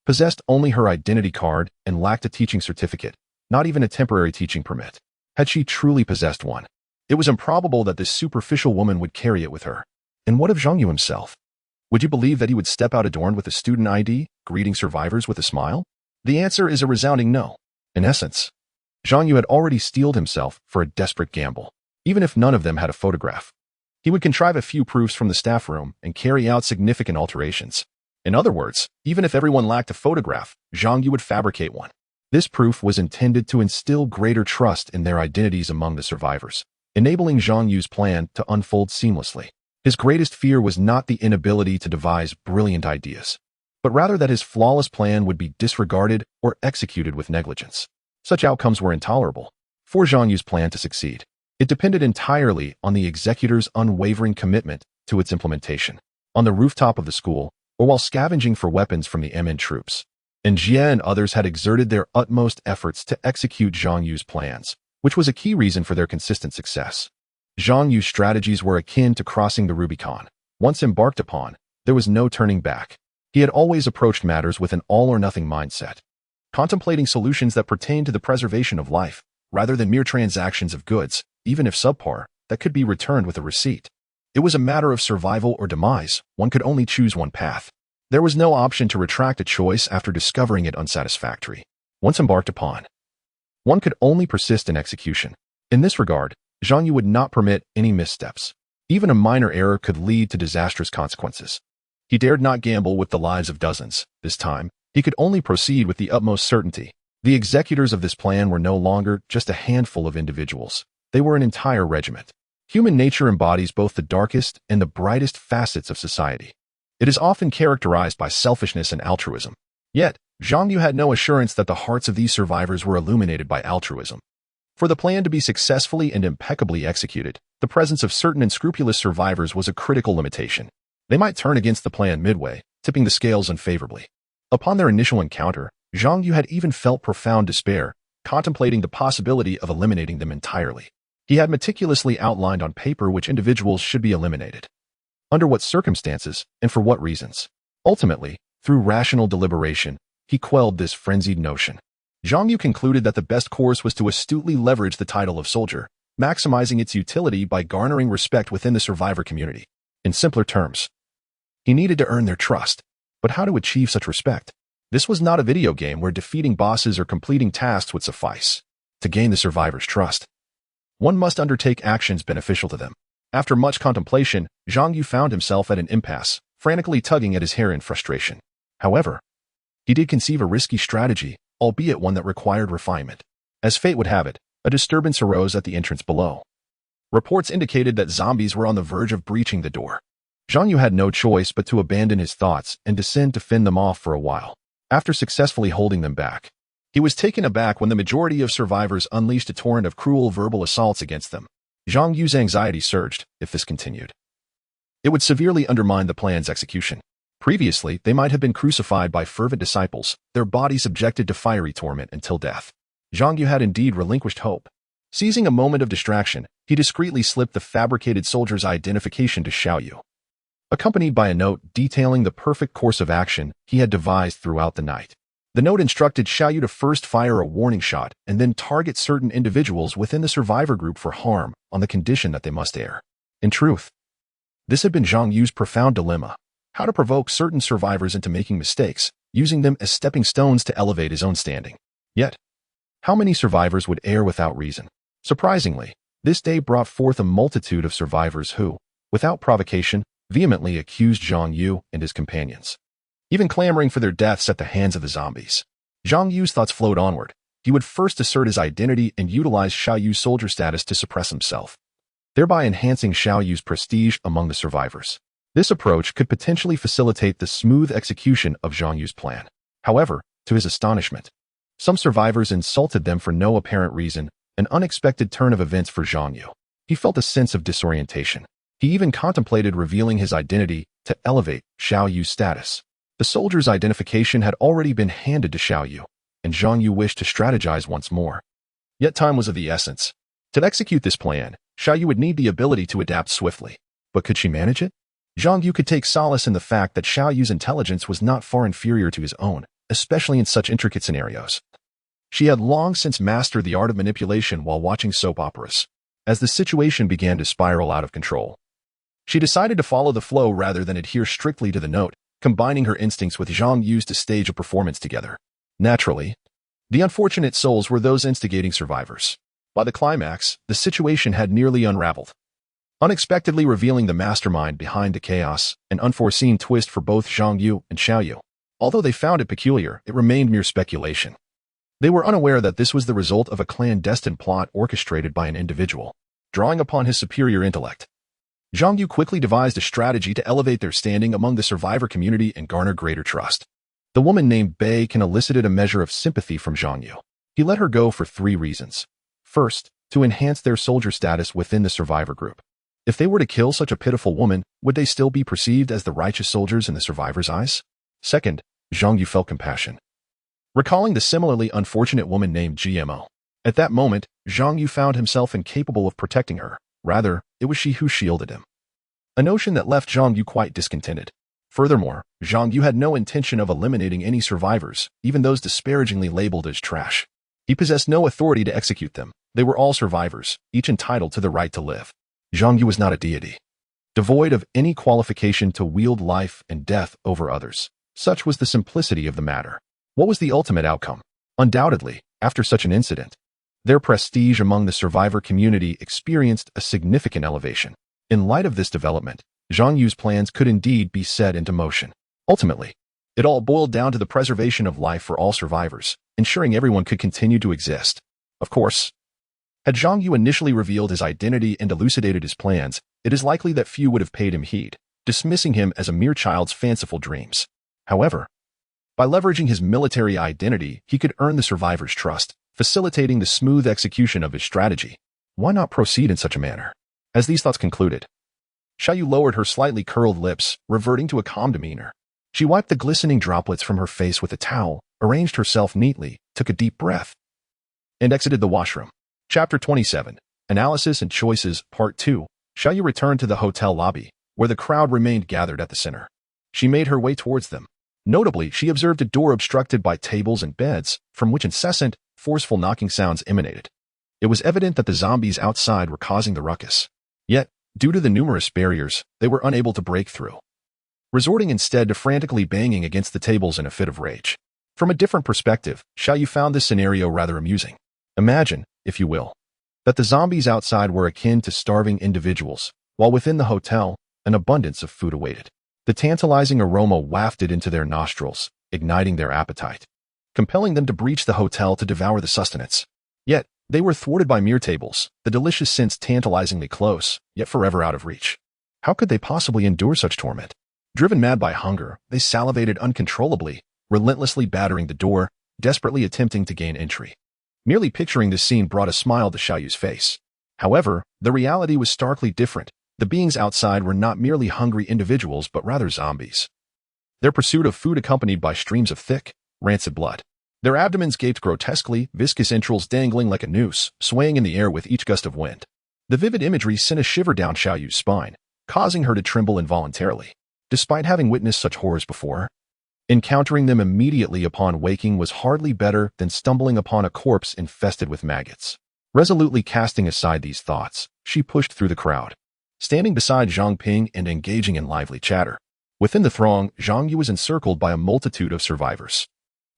possessed only her identity card and lacked a teaching certificate, not even a temporary teaching permit. Had she truly possessed one, it was improbable that this superficial woman would carry it with her. And what of Zhang Yu himself? Would you believe that he would step out adorned with a student ID, greeting survivors with a smile? The answer is a resounding no. In essence, Zhang Yu had already steeled himself for a desperate gamble. Even if none of them had a photograph, he would contrive a few proofs from the staff room and carry out significant alterations. In other words, even if everyone lacked a photograph, Zhang Yu would fabricate one. This proof was intended to instill greater trust in their identities among the survivors, enabling Zhang Yu's plan to unfold seamlessly. His greatest fear was not the inability to devise brilliant ideas, but rather that his flawless plan would be disregarded or executed with negligence. Such outcomes were intolerable. For Zhang Yu's plan to succeed, it depended entirely on the executor's unwavering commitment to its implementation. On the rooftop of the school, or while scavenging for weapons from the MN troops, An Jie and others had exerted their utmost efforts to execute Zhang Yu's plans, which was a key reason for their consistent success. Zhang Yu's strategies were akin to crossing the Rubicon. Once embarked upon, there was no turning back. He had always approached matters with an all-or-nothing mindset, contemplating solutions that pertained to the preservation of life, rather than mere transactions of goods, even if subpar, that could be returned with a receipt. It was a matter of survival or demise. One could only choose one path. There was no option to retract a choice after discovering it unsatisfactory. Once embarked upon, one could only persist in execution. In this regard, Zhang Yu would not permit any missteps. Even a minor error could lead to disastrous consequences. He dared not gamble with the lives of dozens. This time, he could only proceed with the utmost certainty. The executors of this plan were no longer just a handful of individuals. They were an entire regiment. Human nature embodies both the darkest and the brightest facets of society. It is often characterized by selfishness and altruism. Yet, Zhang Yu had no assurance that the hearts of these survivors were illuminated by altruism. For the plan to be successfully and impeccably executed, the presence of certain unscrupulous survivors was a critical limitation. They might turn against the plan midway, tipping the scales unfavorably. Upon their initial encounter, Zhang Yu had even felt profound despair, contemplating the possibility of eliminating them entirely. He had meticulously outlined on paper which individuals should be eliminated, under what circumstances, and for what reasons. Ultimately, through rational deliberation, he quelled this frenzied notion. Zhang Yu concluded that the best course was to astutely leverage the title of soldier, maximizing its utility by garnering respect within the survivor community. In simpler terms, he needed to earn their trust. But how to achieve such respect? This was not a video game where defeating bosses or completing tasks would suffice. To gain the survivors' trust, one must undertake actions beneficial to them. After much contemplation, Zhang Yu found himself at an impasse, frantically tugging at his hair in frustration. However, he did conceive a risky strategy, albeit one that required refinement. As fate would have it, a disturbance arose at the entrance below. Reports indicated that zombies were on the verge of breaching the door. Zhang Yu had no choice but to abandon his thoughts and descend to fend them off for a while. After successfully holding them back, he was taken aback when the majority of survivors unleashed a torrent of cruel verbal assaults against them. Zhang Yu's anxiety surged. If this continued, it would severely undermine the plan's execution. Previously, they might have been crucified by fervent disciples, their bodies subjected to fiery torment until death. Zhang Yu had indeed relinquished hope. Seizing a moment of distraction, he discreetly slipped the fabricated soldier's identification to Xiao Yu, accompanied by a note detailing the perfect course of action he had devised throughout the night. The note instructed Xiao Yu to first fire a warning shot and then target certain individuals within the survivor group for harm on the condition that they must err. In truth, this had been Zhang Yu's profound dilemma: how to provoke certain survivors into making mistakes, using them as stepping stones to elevate his own standing. Yet, how many survivors would err without reason? Surprisingly, this day brought forth a multitude of survivors who, without provocation, vehemently accused Zhang Yu and his companions, even clamoring for their deaths at the hands of the zombies. Zhang Yu's thoughts flowed onward. He would first assert his identity and utilize Xiao Yu's soldier status to suppress himself, thereby enhancing Xiao Yu's prestige among the survivors. This approach could potentially facilitate the smooth execution of Zhang Yu's plan. However, to his astonishment, some survivors insulted them for no apparent reason, an unexpected turn of events for Zhang Yu. He felt a sense of disorientation. He even contemplated revealing his identity to elevate Xiao Yu's status. The soldier's identification had already been handed to Xiao Yu, and Zhang Yu wished to strategize once more. Yet time was of the essence. To execute this plan, Xiao Yu would need the ability to adapt swiftly. But could she manage it? Zhang Yu could take solace in the fact that Xiao Yu's intelligence was not far inferior to his own, especially in such intricate scenarios. She had long since mastered the art of manipulation while watching soap operas. As the situation began to spiral out of control, she decided to follow the flow rather than adhere strictly to the note, combining her instincts with Zhang Yu's to stage a performance together. Naturally, the unfortunate souls were those instigating survivors. By the climax, the situation had nearly unraveled, unexpectedly revealing the mastermind behind the chaos, an unforeseen twist for both Zhang Yu and Xiao Yu. Although they found it peculiar, it remained mere speculation. They were unaware that this was the result of a clandestine plot orchestrated by an individual. Drawing upon his superior intellect, Zhang Yu quickly devised a strategy to elevate their standing among the survivor community and garner greater trust. The woman named Bei Can elicited a measure of sympathy from Zhang Yu. He let her go for 3 reasons. First, to enhance their soldier status within the survivor group. If they were to kill such a pitiful woman, would they still be perceived as the righteous soldiers in the survivors' eyes? Second, Zhang Yu felt compassion, recalling the similarly unfortunate woman named GMO. At that moment, Zhang Yu found himself incapable of protecting her. Rather, it was she who shielded him. A notion that left Zhang Yu quite discontented. Furthermore, Zhang Yu had no intention of eliminating any survivors, even those disparagingly labeled as trash. He possessed no authority to execute them. They were all survivors, each entitled to the right to live. Zhang Yu was not a deity, devoid of any qualification to wield life and death over others. Such was the simplicity of the matter. What was the ultimate outcome? Undoubtedly, after such an incident, their prestige among the survivor community experienced a significant elevation. In light of this development, Zhang Yu's plans could indeed be set into motion. Ultimately, it all boiled down to the preservation of life for all survivors, ensuring everyone could continue to exist. Of course, had Zhang Yu initially revealed his identity and elucidated his plans, it is likely that few would have paid him heed, dismissing him as a mere child's fanciful dreams. However, by leveraging his military identity, he could earn the survivors' trust, facilitating the smooth execution of his strategy. Why not proceed in such a manner? As these thoughts concluded, Xiao Yu lowered her slightly curled lips, reverting to a calm demeanor. She wiped the glistening droplets from her face with a towel, arranged herself neatly, took a deep breath, and exited the washroom. Chapter 27. Analysis and Choices, Part 2. Shall you return to the hotel lobby, where the crowd remained gathered at the center? She made her way towards them. Notably, she observed a door obstructed by tables and beds, from which incessant, forceful knocking sounds emanated. It was evident that the zombies outside were causing the ruckus. Yet, due to the numerous barriers, they were unable to break through, resorting instead to frantically banging against the tables in a fit of rage. From a different perspective, Xiao Yu found this scenario rather amusing. Imagine, if you will, that the zombies outside were akin to starving individuals, while within the hotel, an abundance of food awaited. The tantalizing aroma wafted into their nostrils, igniting their appetite, compelling them to breach the hotel to devour the sustenance. Yet, they were thwarted by mere tables, the delicious scents tantalizingly close, yet forever out of reach. How could they possibly endure such torment? Driven mad by hunger, they salivated uncontrollably, relentlessly battering the door, desperately attempting to gain entry. Merely picturing this scene brought a smile to Xiao Yu's face. However, the reality was starkly different. The beings outside were not merely hungry individuals but rather zombies. Their pursuit of food accompanied by streams of thick, rancid blood. Their abdomens gaped grotesquely, viscous entrails dangling like a noose, swaying in the air with each gust of wind. The vivid imagery sent a shiver down Xiao Yu's spine, causing her to tremble involuntarily. Despite having witnessed such horrors before, encountering them immediately upon waking was hardly better than stumbling upon a corpse infested with maggots. Resolutely casting aside these thoughts, she pushed through the crowd, standing beside Zhang Ping and engaging in lively chatter. Within the throng, Zhang Yu was encircled by a multitude of survivors,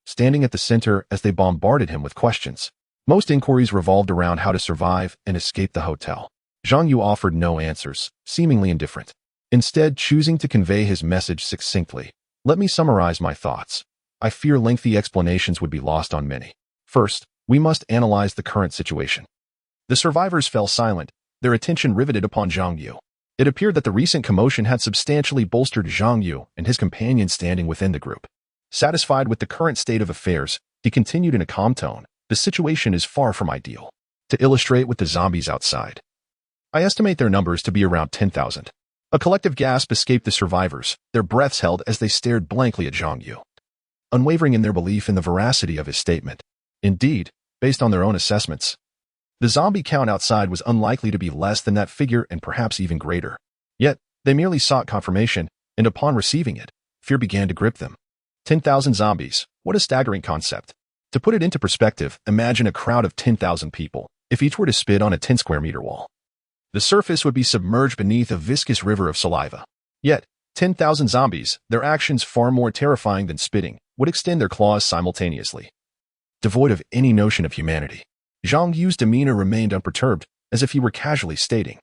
standing at the center as they bombarded him with questions. Most inquiries revolved around how to survive and escape the hotel. Zhang Yu offered no answers, seemingly indifferent, instead choosing to convey his message succinctly. Let me summarize my thoughts. I fear lengthy explanations would be lost on many. First, we must analyze the current situation. The survivors fell silent, their attention riveted upon Zhang Yu. It appeared that the recent commotion had substantially bolstered Zhang Yu and his companions standing within the group. Satisfied with the current state of affairs, he continued in a calm tone. The situation is far from ideal. To illustrate with the zombies outside, I estimate their numbers to be around 10,000. A collective gasp escaped the survivors, their breaths held as they stared blankly at Zhang Yu, unwavering in their belief in the veracity of his statement. Indeed, based on their own assessments, the zombie count outside was unlikely to be less than that figure and perhaps even greater. Yet, they merely sought confirmation, and upon receiving it, fear began to grip them. 10,000 zombies, what a staggering concept. To put it into perspective, imagine a crowd of 10,000 people, if each were to spit on a 10 square meter wall. The surface would be submerged beneath a viscous river of saliva. Yet, 10,000 zombies, their actions far more terrifying than spitting, would extend their claws simultaneously, devoid of any notion of humanity. Zhang Yu's demeanor remained unperturbed, as if he were casually stating,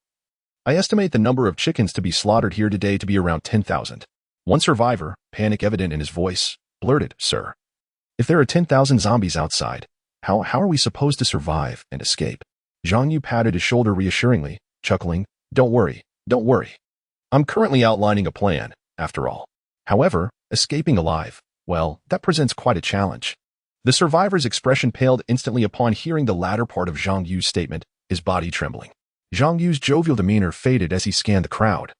I estimate the number of chickens to be slaughtered here today to be around 10,000. One survivor, panic evident in his voice, blurted, Sir, if there are 10,000 zombies outside, how are we supposed to survive and escape? Zhang Yu patted his shoulder reassuringly, chuckling, Don't worry. I'm currently outlining a plan, after all. However, escaping alive, well, that presents quite a challenge. The survivor's expression paled instantly upon hearing the latter part of Zhang Yu's statement, his body trembling. Zhang Yu's jovial demeanor faded as he scanned the crowd,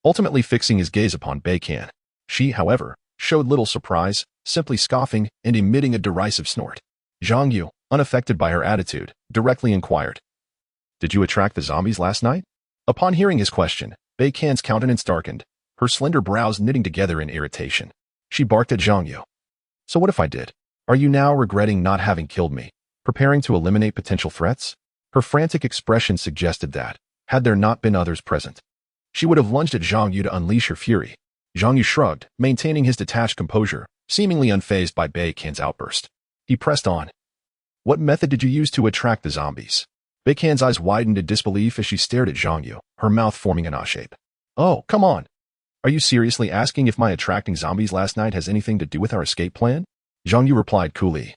ultimately fixing his gaze upon Beican. She, however, showed little surprise, simply scoffing and emitting a derisive snort. Zhang Yu, unaffected by her attitude, directly inquired, Did you attract the zombies last night? Upon hearing his question, Beican's countenance darkened, her slender brows knitting together in irritation. She barked at Zhang Yu. So what if I did? Are you now regretting not having killed me, preparing to eliminate potential threats? Her frantic expression suggested that, had there not been others present, she would have lunged at Zhang Yu to unleash her fury. Zhang Yu shrugged, maintaining his detached composure, seemingly unfazed by Beican's outburst. He pressed on. What method did you use to attract the zombies? Beican's eyes widened in disbelief as she stared at Zhang Yu, her mouth forming an shape. Oh, come on. Are you seriously asking if my attracting zombies last night has anything to do with our escape plan? Zhang Yu replied coolly.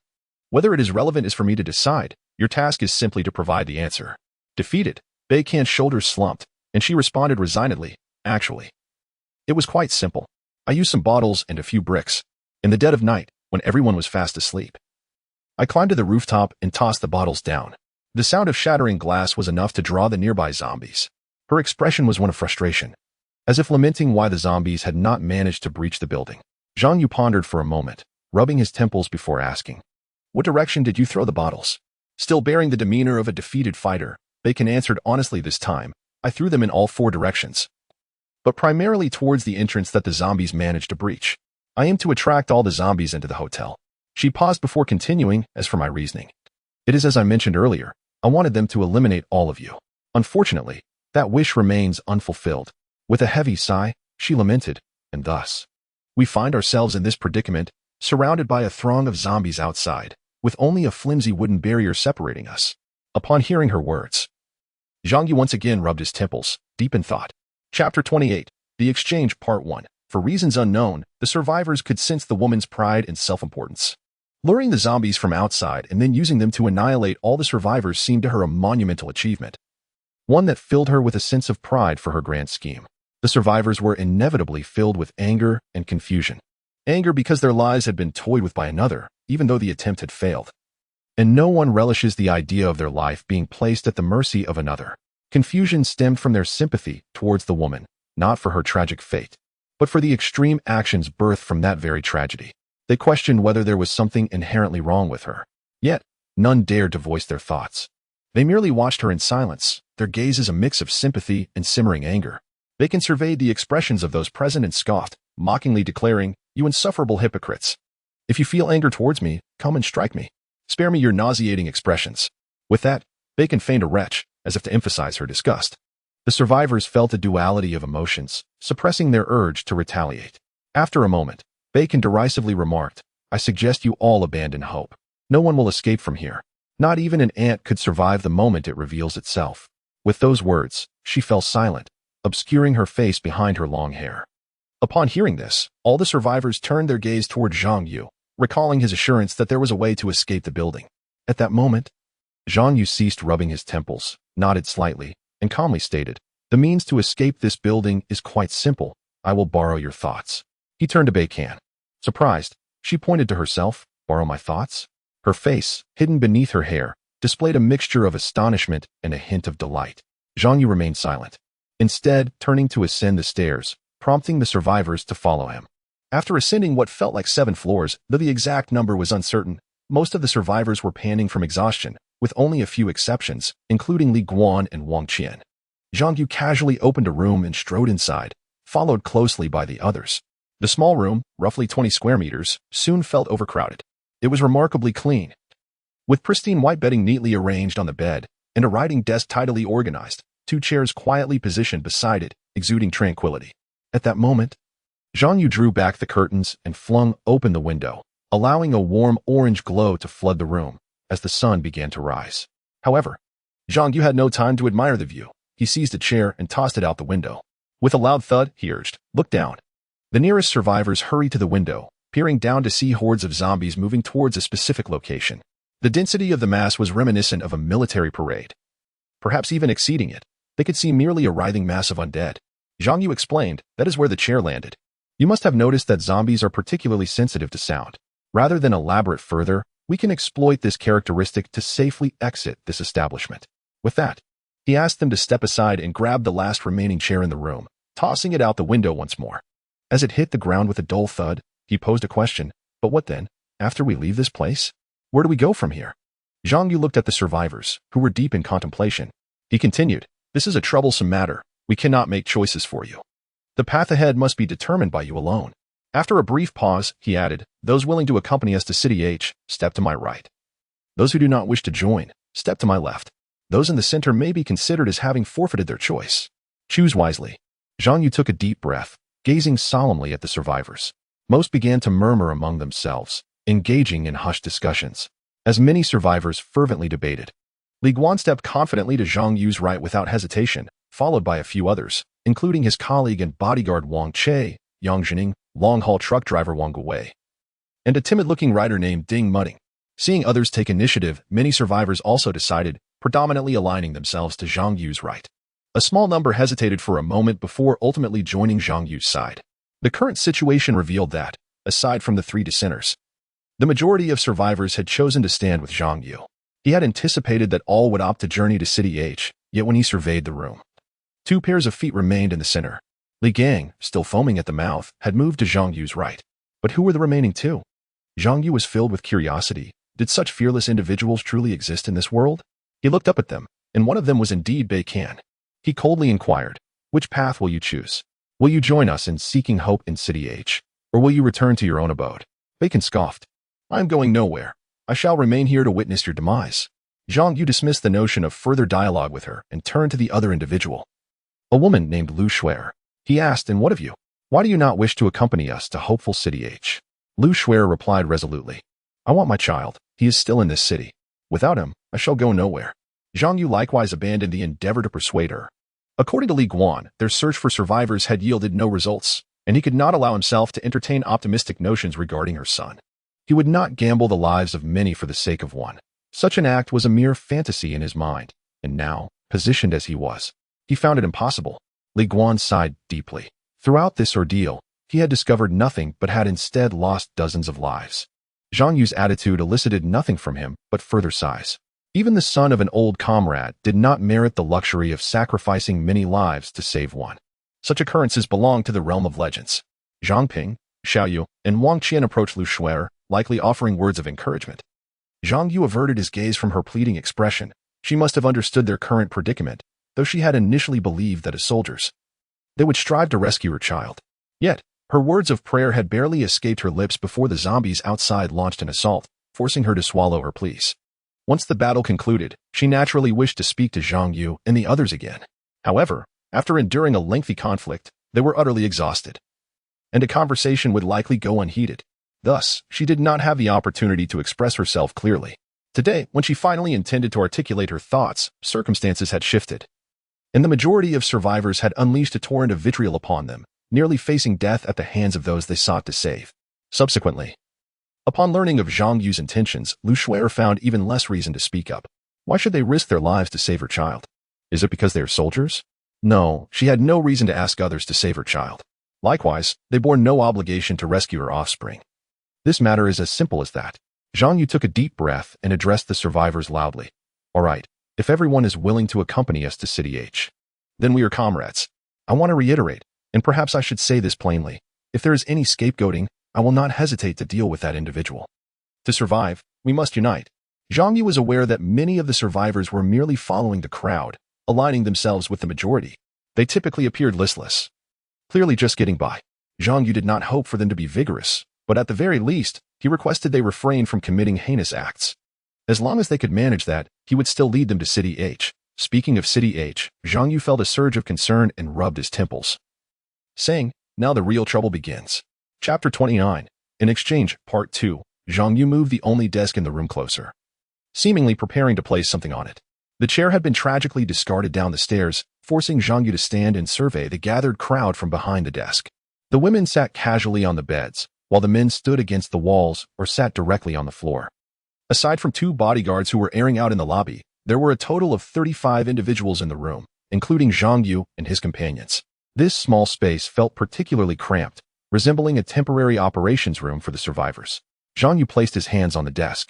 Whether it is relevant is for me to decide. Your task is simply to provide the answer. Defeated, Beican's shoulders slumped, and she responded resignedly, Actually, it was quite simple. I used some bottles and a few bricks. In the dead of night, when everyone was fast asleep, I climbed to the rooftop and tossed the bottles down. The sound of shattering glass was enough to draw the nearby zombies. Her expression was one of frustration, as if lamenting why the zombies had not managed to breach the building. Zhang Yu pondered for a moment, rubbing his temples before asking, What direction did you throw the bottles? Still bearing the demeanor of a defeated fighter, Bacon answered honestly this time. I threw them in all 4 directions, but primarily towards the entrance that the zombies managed to breach. I aim to attract all the zombies into the hotel. She paused before continuing. As for my reasoning, it is as I mentioned earlier. I wanted them to eliminate all of you. Unfortunately, that wish remains unfulfilled. With a heavy sigh, she lamented, and thus, we find ourselves in this predicament, surrounded by a throng of zombies outside, with only a flimsy wooden barrier separating us. Upon hearing her words, Zhang Yu once again rubbed his temples, deep in thought. Chapter 28, The Exchange Part 1. For reasons unknown, the survivors could sense the woman's pride and self-importance. Luring the zombies from outside and then using them to annihilate all the survivors seemed to her a monumental achievement, one that filled her with a sense of pride for her grand scheme. The survivors were inevitably filled with anger and confusion. Anger because their lives had been toyed with by another, even though the attempt had failed. And no one relishes the idea of their life being placed at the mercy of another. Confusion stemmed from their sympathy towards the woman, not for her tragic fate, but for the extreme actions birthed from that very tragedy. They questioned whether there was something inherently wrong with her. Yet, none dared to voice their thoughts. They merely watched her in silence, their gazes a mix of sympathy and simmering anger. Bacon surveyed the expressions of those present and scoffed, mockingly declaring, "You insufferable hypocrites. If you feel anger towards me, come and strike me. Spare me your nauseating expressions." With that, Bacon feigned a retch, as if to emphasize her disgust. The survivors felt a duality of emotions, suppressing their urge to retaliate. After a moment, Bacon derisively remarked, "I suggest you all abandon hope. No one will escape from here. Not even an ant could survive the moment it reveals itself." With those words, she fell silent, obscuring her face behind her long hair. Upon hearing this, all the survivors turned their gaze toward Zhang Yu, recalling his assurance that there was a way to escape the building. At that moment, Zhang Yu ceased rubbing his temples, nodded slightly, and calmly stated, "The means to escape this building is quite simple. I will borrow your thoughts." He turned to Bacon. Surprised, she pointed to herself. "Borrow my thoughts?" Her face, hidden beneath her hair, displayed a mixture of astonishment and a hint of delight. Zhang Yu remained silent, instead turning to ascend the stairs, prompting the survivors to follow him. After ascending what felt like 7 floors, though the exact number was uncertain, most of the survivors were panting from exhaustion, with only a few exceptions, including Li Guan and Wang Qian. Zhang Yu casually opened a room and strode inside, followed closely by the others. The small room, roughly 20 square meters, soon felt overcrowded. It was remarkably clean, with pristine white bedding neatly arranged on the bed, and a writing desk tidily organized, 2 chairs quietly positioned beside it, exuding tranquility. At that moment, Zhang Yu drew back the curtains and flung open the window, allowing a warm orange glow to flood the room as the sun began to rise. However, Zhang Yu had no time to admire the view. He seized a chair and tossed it out the window. With a loud thud, he urged, "Look down." The nearest survivors hurried to the window, peering down to see hordes of zombies moving towards a specific location. The density of the mass was reminiscent of a military parade, perhaps even exceeding it. They could see merely a writhing mass of undead. Zhang Yu explained, "That is where the chair landed. You must have noticed that zombies are particularly sensitive to sound. Rather than elaborate further, we can exploit this characteristic to safely exit this establishment." With that, he asked them to step aside and grab the last remaining chair in the room, tossing it out the window once more. As it hit the ground with a dull thud, he posed a question, "But what then? After we leave this place? Where do we go from here?" Zhang Yu looked at the survivors, who were deep in contemplation. He continued, "This is a troublesome matter. We cannot make choices for you. The path ahead must be determined by you alone." After a brief pause, he added, "Those willing to accompany us to City H, step to my right. Those who do not wish to join, step to my left. Those in the center may be considered as having forfeited their choice. Choose wisely." Zhang Yu took a deep breath, gazing solemnly at the survivors. Most began to murmur among themselves, engaging in hushed discussions, as many survivors fervently debated. Li Guan stepped confidently to Zhang Yu's right without hesitation, followed by a few others, including his colleague and bodyguard Wang Che, Yang Zhening, long-haul truck driver Wang Guwei, and a timid-looking rider named Ding Mudding. Seeing others take initiative, many survivors also decided, predominantly aligning themselves to Zhang Yu's right. A small number hesitated for a moment before ultimately joining Zhang Yu's side. The current situation revealed that, aside from the 3 dissenters, the majority of survivors had chosen to stand with Zhang Yu. He had anticipated that all would opt to journey to City H, yet when he surveyed the room, 2 pairs of feet remained in the center. Li Gang, still foaming at the mouth, had moved to Zhang Yu's right. But who were the remaining 2? Zhang Yu was filled with curiosity, Did such fearless individuals truly exist in this world? He looked up at them, and one of them was indeed Bei Kan. He coldly inquired, "Which path will you choose? Will you join us in seeking hope in City H, or will you return to your own abode?" Bei Kan scoffed. "I am going nowhere. I shall remain here to witness your demise." Zhang Yu dismissed the notion of further dialogue with her and turned to the other individual, a woman named Lu Shuer. He asked, "And what of you? Why do you not wish to accompany us to hopeful City H?" Lu Shuer replied resolutely, "I want my child. He is still in this city. Without him, I shall go nowhere." Zhang Yu likewise abandoned the endeavor to persuade her. According to Li Guan, their search for survivors had yielded no results, and he could not allow himself to entertain optimistic notions regarding her son. He would not gamble the lives of many for the sake of one. Such an act was a mere fantasy in his mind, and now, positioned as he was, he found it impossible. Li Guan sighed deeply. Throughout this ordeal, he had discovered nothing but had instead lost dozens of lives. Zhang Yu's attitude elicited nothing from him but further sighs. Even the son of an old comrade did not merit the luxury of sacrificing many lives to save one. Such occurrences belong to the realm of legends. Zhang Ping, Xiao Yu, and Wang Qian approached Lu Shuer, likely offering words of encouragement. Zhang Yu averted his gaze from her pleading expression. She must have understood their current predicament, though she had initially believed that as soldiers, they would strive to rescue her child. Yet, her words of prayer had barely escaped her lips before the zombies outside launched an assault, forcing her to swallow her pleas. Once the battle concluded, she naturally wished to speak to Zhang Yu and the others again. However, after enduring a lengthy conflict, they were utterly exhausted, and a conversation would likely go unheeded. Thus, she did not have the opportunity to express herself clearly. Today, when she finally intended to articulate her thoughts, circumstances had shifted, and the majority of survivors had unleashed a torrent of vitriol upon them, nearly facing death at the hands of those they sought to save. Subsequently, upon learning of Zhang Yu's intentions, Lu Shuer found even less reason to speak up. Why should they risk their lives to save her child? Is it because they are soldiers? No, she had no reason to ask others to save her child. Likewise, they bore no obligation to rescue her offspring. This matter is as simple as that. Zhang Yu took a deep breath and addressed the survivors loudly. "All right, if everyone is willing to accompany us to City H, then we are comrades. I want to reiterate, and perhaps I should say this plainly, if there is any scapegoating, I will not hesitate to deal with that individual. To survive, we must unite." Zhang Yu was aware that many of the survivors were merely following the crowd, aligning themselves with the majority. They typically appeared listless, clearly just getting by. Zhang Yu did not hope for them to be vigorous, but at the very least, he requested they refrain from committing heinous acts. As long as they could manage that, he would still lead them to City H. Speaking of City H, Zhang Yu felt a surge of concern and rubbed his temples, saying, "Now the real trouble begins." Chapter 29. In exchange, Part 2. Zhang Yu moved the only desk in the room closer, seemingly preparing to place something on it. The chair had been tragically discarded down the stairs, forcing Zhang Yu to stand and survey the gathered crowd from behind the desk. The women sat casually on the beds, while the men stood against the walls or sat directly on the floor. Aside from 2 bodyguards who were airing out in the lobby, there were a total of 35 individuals in the room, including Zhang Yu and his companions. This small space felt particularly cramped, resembling a temporary operations room for the survivors. Zhang Yu placed his hands on the desk,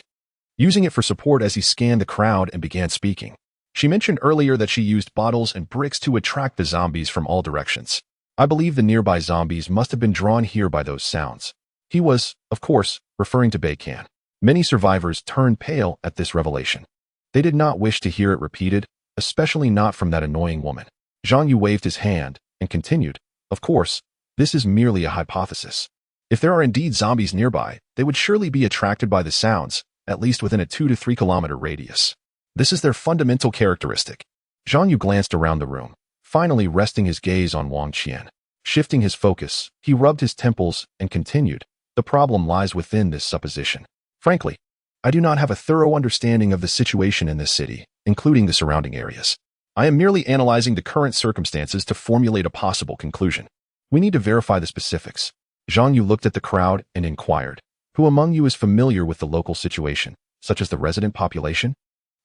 using it for support as he scanned the crowd and began speaking. She mentioned earlier that she used bottles and bricks to attract the zombies from all directions. I believe the nearby zombies must have been drawn here by those sounds. He was, of course, referring to Bei Kan. Many survivors turned pale at this revelation. They did not wish to hear it repeated, especially not from that annoying woman. Zhang Yu waved his hand and continued, "Of course, this is merely a hypothesis. If there are indeed zombies nearby, they would surely be attracted by the sounds, at least within a 2 to 3 kilometer radius. This is their fundamental characteristic." Zhang Yu glanced around the room, finally resting his gaze on Wang Qian. Shifting his focus, he rubbed his temples and continued, "The problem lies within this supposition. Frankly, I do not have a thorough understanding of the situation in this city, including the surrounding areas. I am merely analyzing the current circumstances to formulate a possible conclusion. We need to verify the specifics." Zhang Yu looked at the crowd and inquired, "Who among you is familiar with the local situation, such as the resident population?"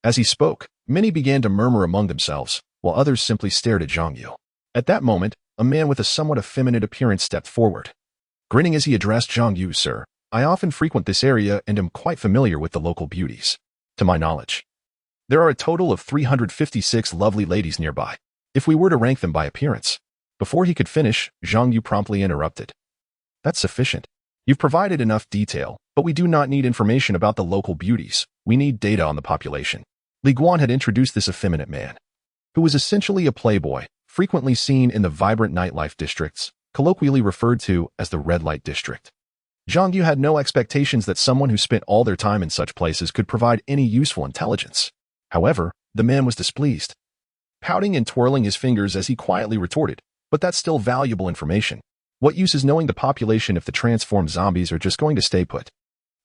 As he spoke, many began to murmur among themselves, while others simply stared at Zhang Yu. At that moment, a man with a somewhat effeminate appearance stepped forward. Grinning as he addressed Zhang Yu, "Sir, I often frequent this area and am quite familiar with the local beauties. To my knowledge, there are a total of 356 lovely ladies nearby, if we were to rank them by appearance." Before he could finish, Zhang Yu promptly interrupted. "That's sufficient. You've provided enough detail, But we do not need information about the local beauties. We need data on the population. Li Guan had introduced this effeminate man, who was essentially a playboy, frequently seen in the vibrant nightlife districts, colloquially referred to as the red light district. Zhang Yu had no expectations that someone who spent all their time in such places could provide any useful intelligence. However, the man was displeased, pouting and twirling his fingers as he quietly retorted, "But that's still valuable information. What use is knowing the population if the transformed zombies are just going to stay put?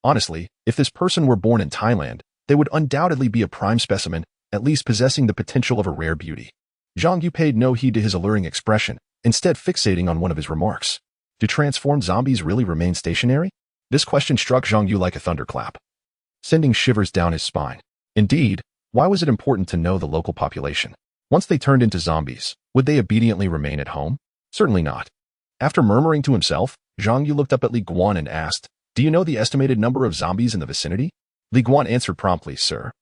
Honestly, if this person were born in Thailand, they would undoubtedly be a prime specimen, at least possessing the potential of a rare beauty." Zhang Yu paid no heed to his alluring expression, instead fixating on one of his remarks. Do transformed zombies really remain stationary? This question struck Zhang Yu like a thunderclap, sending shivers down his spine. Indeed, why was it important to know the local population? Once they turned into zombies, would they obediently remain at home? Certainly not. After murmuring to himself, Zhang Yu looked up at Li Guan and asked, "Do you know the estimated number of zombies in the vicinity?" Li Guan answered promptly, "Sir,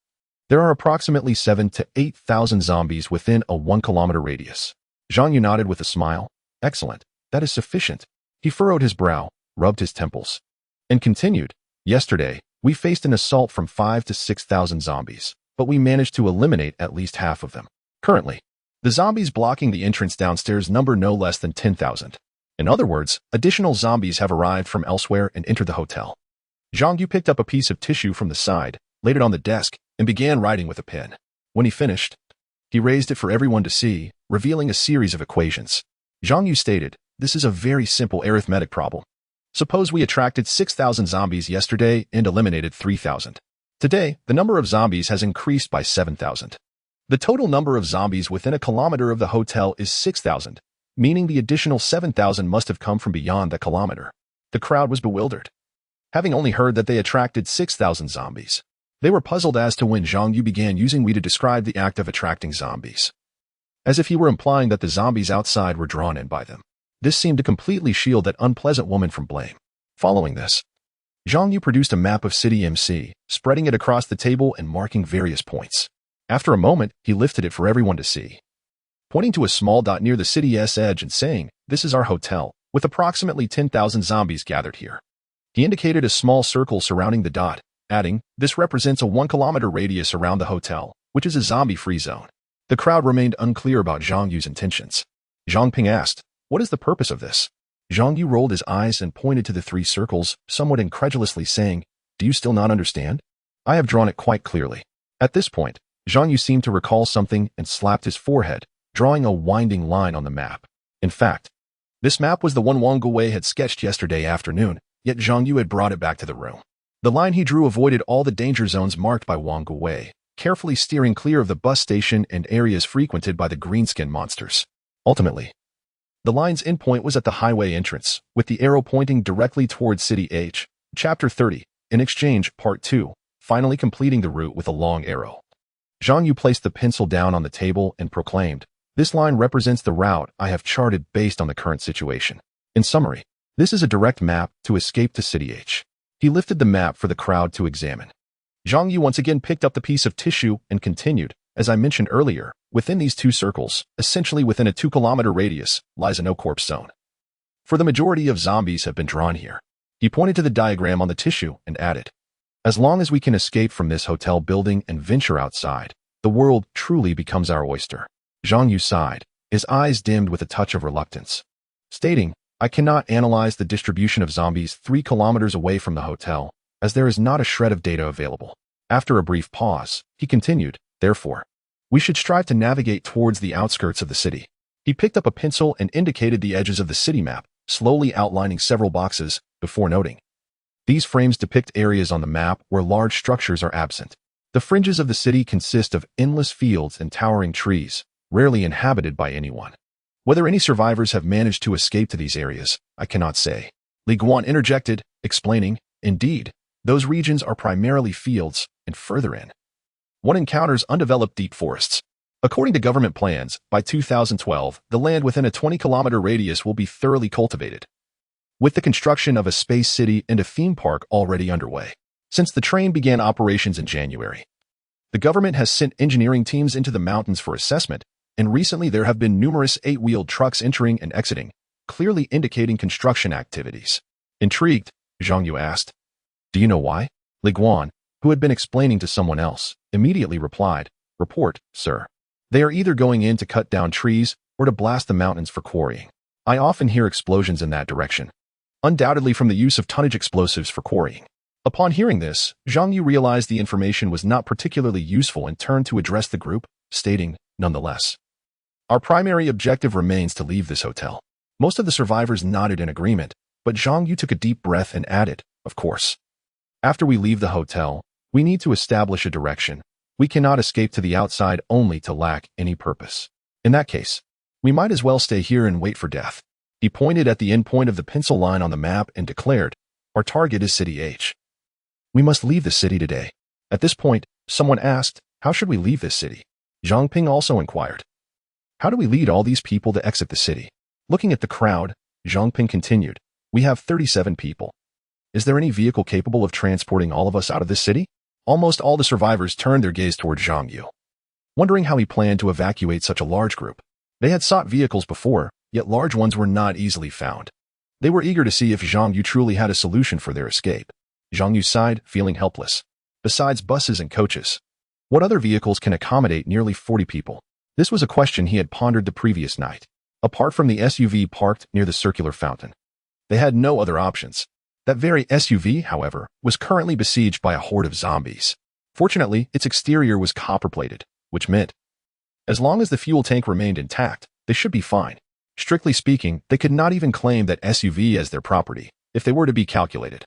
there are approximately 7,000 to 8,000 zombies within a 1-kilometer radius." Zhang Yu nodded with a smile. "Excellent. That is sufficient." He furrowed his brow, rubbed his temples, and continued, "Yesterday, we faced an assault from 5,000 to 6,000 zombies, but we managed to eliminate at least half of them. Currently, the zombies blocking the entrance downstairs number no less than 10,000. In other words, additional zombies have arrived from elsewhere and entered the hotel." Zhang Yu picked up a piece of tissue from the side, laid it on the desk, and began writing with a pen. When he finished, he raised it for everyone to see, revealing a series of equations. Zhang Yu stated, "This is a very simple arithmetic problem. Suppose we attracted 6,000 zombies yesterday and eliminated 3,000. Today, the number of zombies has increased by 7,000. The total number of zombies within a kilometer of the hotel is 6,000, meaning the additional 7,000 must have come from beyond the kilometer." The crowd was bewildered, having only heard that they attracted 6,000 zombies. They were puzzled as to when Zhang Yu began using "we" to describe the act of attracting zombies, as if he were implying that the zombies outside were drawn in by them. This seemed to completely shield that unpleasant woman from blame. Following this, Zhang Yu produced a map of City MC, spreading it across the table and marking various points. After a moment, he lifted it for everyone to see, pointing to a small dot near the city's edge and saying, "This is our hotel, with approximately 10,000 zombies gathered here." He indicated a small circle surrounding the dot, adding, "This represents a 1-kilometer radius around the hotel, which is a zombie-free zone." The crowd remained unclear about Zhang Yu's intentions. Zhang Ping asked, "What is the purpose of this?" Zhang Yu rolled his eyes and pointed to the 3 circles, somewhat incredulously saying, "Do you still not understand? I have drawn it quite clearly." At this point, Zhang Yu seemed to recall something and slapped his forehead, drawing a winding line on the map. In fact, this map was the one Wang Guwei had sketched yesterday afternoon, yet Zhang Yu had brought it back to the room. The line he drew avoided all the danger zones marked by Wang Guwei, carefully steering clear of the bus station and areas frequented by the greenskin monsters. Ultimately, the line's endpoint was at the highway entrance, with the arrow pointing directly towards City H. Chapter 30, In Exchange, Part 2, finally completing the route with a long arrow. Zhang Yu placed the pencil down on the table and proclaimed, "This line represents the route I have charted based on the current situation. In summary, this is a direct map to escape to City H." He lifted the map for the crowd to examine. Zhang Yu once again picked up the piece of tissue and continued, "As I mentioned earlier, within these 2 circles, essentially within a 2-kilometer radius, lies a no-corpse zone. For the majority of zombies have been drawn here." He pointed to the diagram on the tissue and added, "As long as we can escape from this hotel building and venture outside, the world truly becomes our oyster." Zhang Yu sighed, his eyes dimmed with a touch of reluctance, stating, "I cannot analyze the distribution of zombies 3 kilometers away from the hotel, as there is not a shred of data available." After a brief pause, he continued, "Therefore, we should strive to navigate towards the outskirts of the city." He picked up a pencil and indicated the edges of the city map, slowly outlining several boxes, before noting, "These frames depict areas on the map where large structures are absent. The fringes of the city consist of endless fields and towering trees, rarely inhabited by anyone. Whether any survivors have managed to escape to these areas, I cannot say." Li Guan interjected, explaining, "Indeed, those regions are primarily fields, and further in, one encounters undeveloped deep forests. According to government plans, by 2012, the land within a 20-kilometer radius will be thoroughly cultivated, with the construction of a space city and a theme park already underway. Since the train began operations in January, the government has sent engineering teams into the mountains for assessment, and recently there have been numerous 8-wheeled trucks entering and exiting, clearly indicating construction activities." Intrigued, Zhang Yu asked, Do you know why? Li Guan, who had been explaining to someone else, immediately replied, "Report, sir. They are either going in to cut down trees or to blast the mountains for quarrying. I often hear explosions in that direction, undoubtedly from the use of tonnage explosives for quarrying." Upon hearing this, Zhang Yu realized the information was not particularly useful and turned to address the group, stating, "Nonetheless, our primary objective remains to leave this hotel." Most of the survivors nodded in agreement, but Zhang Yu took a deep breath and added, "Of course. After we leave the hotel, we need to establish a direction. We cannot escape to the outside only to lack any purpose. In that case, we might as well stay here and wait for death." He pointed at the endpoint of the pencil line on the map and declared, "Our target is City H. We must leave the city today." At this point, someone asked, "How should we leave this city?" Zhang Ping also inquired, "How do we lead all these people to exit the city?" Looking at the crowd, Zhang Ping continued, "We have 37 people. Is there any vehicle capable of transporting all of us out of this city?" Almost all the survivors turned their gaze toward Zhang Yu, wondering how he planned to evacuate such a large group. They had sought vehicles before, yet large ones were not easily found. They were eager to see if Zhang Yu truly had a solution for their escape. Zhang Yu sighed, feeling helpless. Besides buses and coaches, what other vehicles can accommodate nearly 40 people? This was a question he had pondered the previous night. Apart from the SUV parked near the circular fountain, they had no other options. That very SUV, however, was currently besieged by a horde of zombies. Fortunately, its exterior was copper-plated, which meant, as long as the fuel tank remained intact, they should be fine. Strictly speaking, they could not even claim that SUV as their property, if they were to be calculated.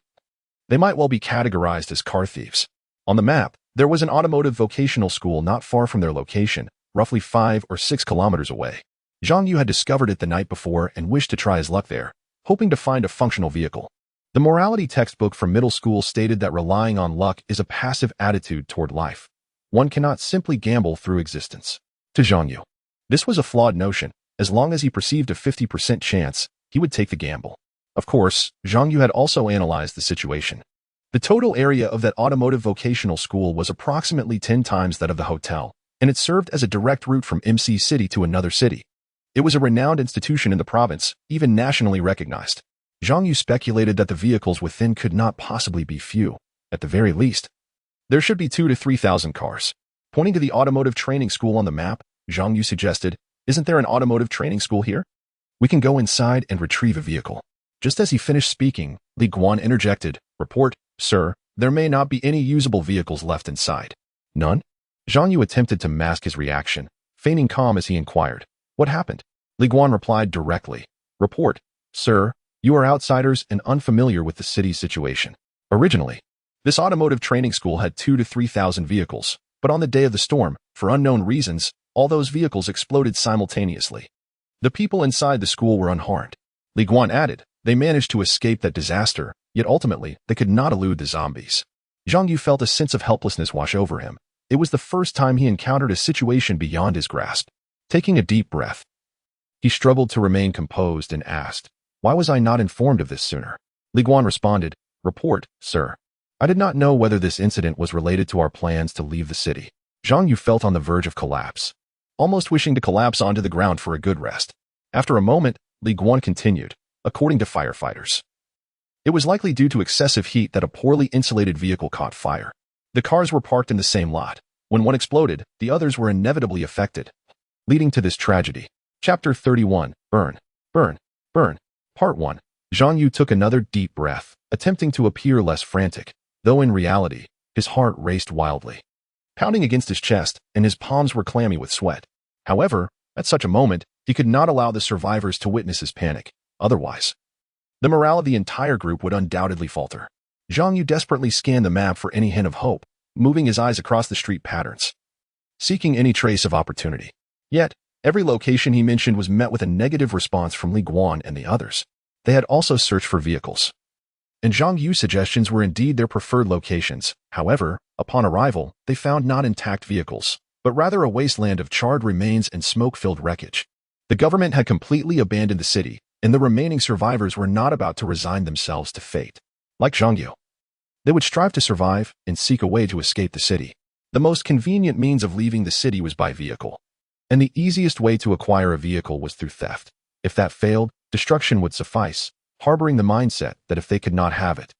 They might well be categorized as car thieves. On the map, there was an automotive vocational school not far from their location, roughly 5 or 6 kilometers away. Zhang Yu had discovered it the night before and wished to try his luck there, hoping to find a functional vehicle. The morality textbook from middle school stated that relying on luck is a passive attitude toward life. One cannot simply gamble through existence. To Zhang Yu, this was a flawed notion. As long as he perceived a 50% chance, he would take the gamble. Of course, Zhang Yu had also analyzed the situation. The total area of that automotive vocational school was approximately 10 times that of the hotel, and it served as a direct route from MC City to another city. It was a renowned institution in the province, even nationally recognized. Zhang Yu speculated that the vehicles within could not possibly be few. At the very least, there should be 2,000 to 3,000 cars. Pointing to the automotive training school on the map, Zhang Yu suggested, "Isn't there an automotive training school here? We can go inside and retrieve a vehicle." Just as he finished speaking, Li Guan interjected, "Report, sir, there may not be any usable vehicles left inside." "None?" Zhang Yu attempted to mask his reaction, feigning calm as he inquired, "What happened?" Li Guan replied directly, "Report, sir, you are outsiders and unfamiliar with the city's situation. Originally, this automotive training school had 2,000 to 3,000 vehicles, but on the day of the storm, for unknown reasons, all those vehicles exploded simultaneously. The people inside the school were unharmed." Li Guan added, "They managed to escape that disaster, yet ultimately they could not elude the zombies." Zhang Yu felt a sense of helplessness wash over him. It was the first time he encountered a situation beyond his grasp. Taking a deep breath, he struggled to remain composed and asked, "Why was I not informed of this sooner?" Li Guan responded, "Report, sir. I did not know whether this incident was related to our plans to leave the city." Zhang Yu felt on the verge of collapse, almost wishing to collapse onto the ground for a good rest. After a moment, Li Guan continued, "According to firefighters, it was likely due to excessive heat that a poorly insulated vehicle caught fire. The cars were parked in the same lot. When one exploded, the others were inevitably affected, leading to this tragedy." Chapter 31, Burn, Burn, Burn. Part 1. Zhang Yu took another deep breath, attempting to appear less frantic, though in reality, his heart raced wildly, pounding against his chest, and his palms were clammy with sweat. However, at such a moment, he could not allow the survivors to witness his panic. Otherwise, the morale of the entire group would undoubtedly falter. Zhang Yu desperately scanned the map for any hint of hope, moving his eyes across the street patterns, seeking any trace of opportunity. Yet, every location he mentioned was met with a negative response from Li Guan and the others. They had also searched for vehicles, and Zhang Yu's suggestions were indeed their preferred locations. However, upon arrival, they found not intact vehicles, but rather a wasteland of charred remains and smoke-filled wreckage. The government had completely abandoned the city, and the remaining survivors were not about to resign themselves to fate. Like Zhang Yu, they would strive to survive and seek a way to escape the city. The most convenient means of leaving the city was by vehicle, and the easiest way to acquire a vehicle was through theft. If that failed, destruction would suffice, harboring the mindset that if they could not have it,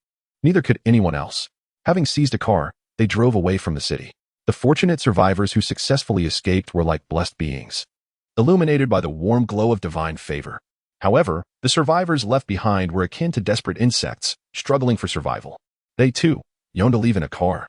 Neither could anyone else. Having seized a car, they drove away from the city. The fortunate survivors who successfully escaped were like blessed beings, illuminated by the warm glow of divine favor. However, the survivors left behind were akin to desperate insects, struggling for survival. They, too, yearned to leave in a car.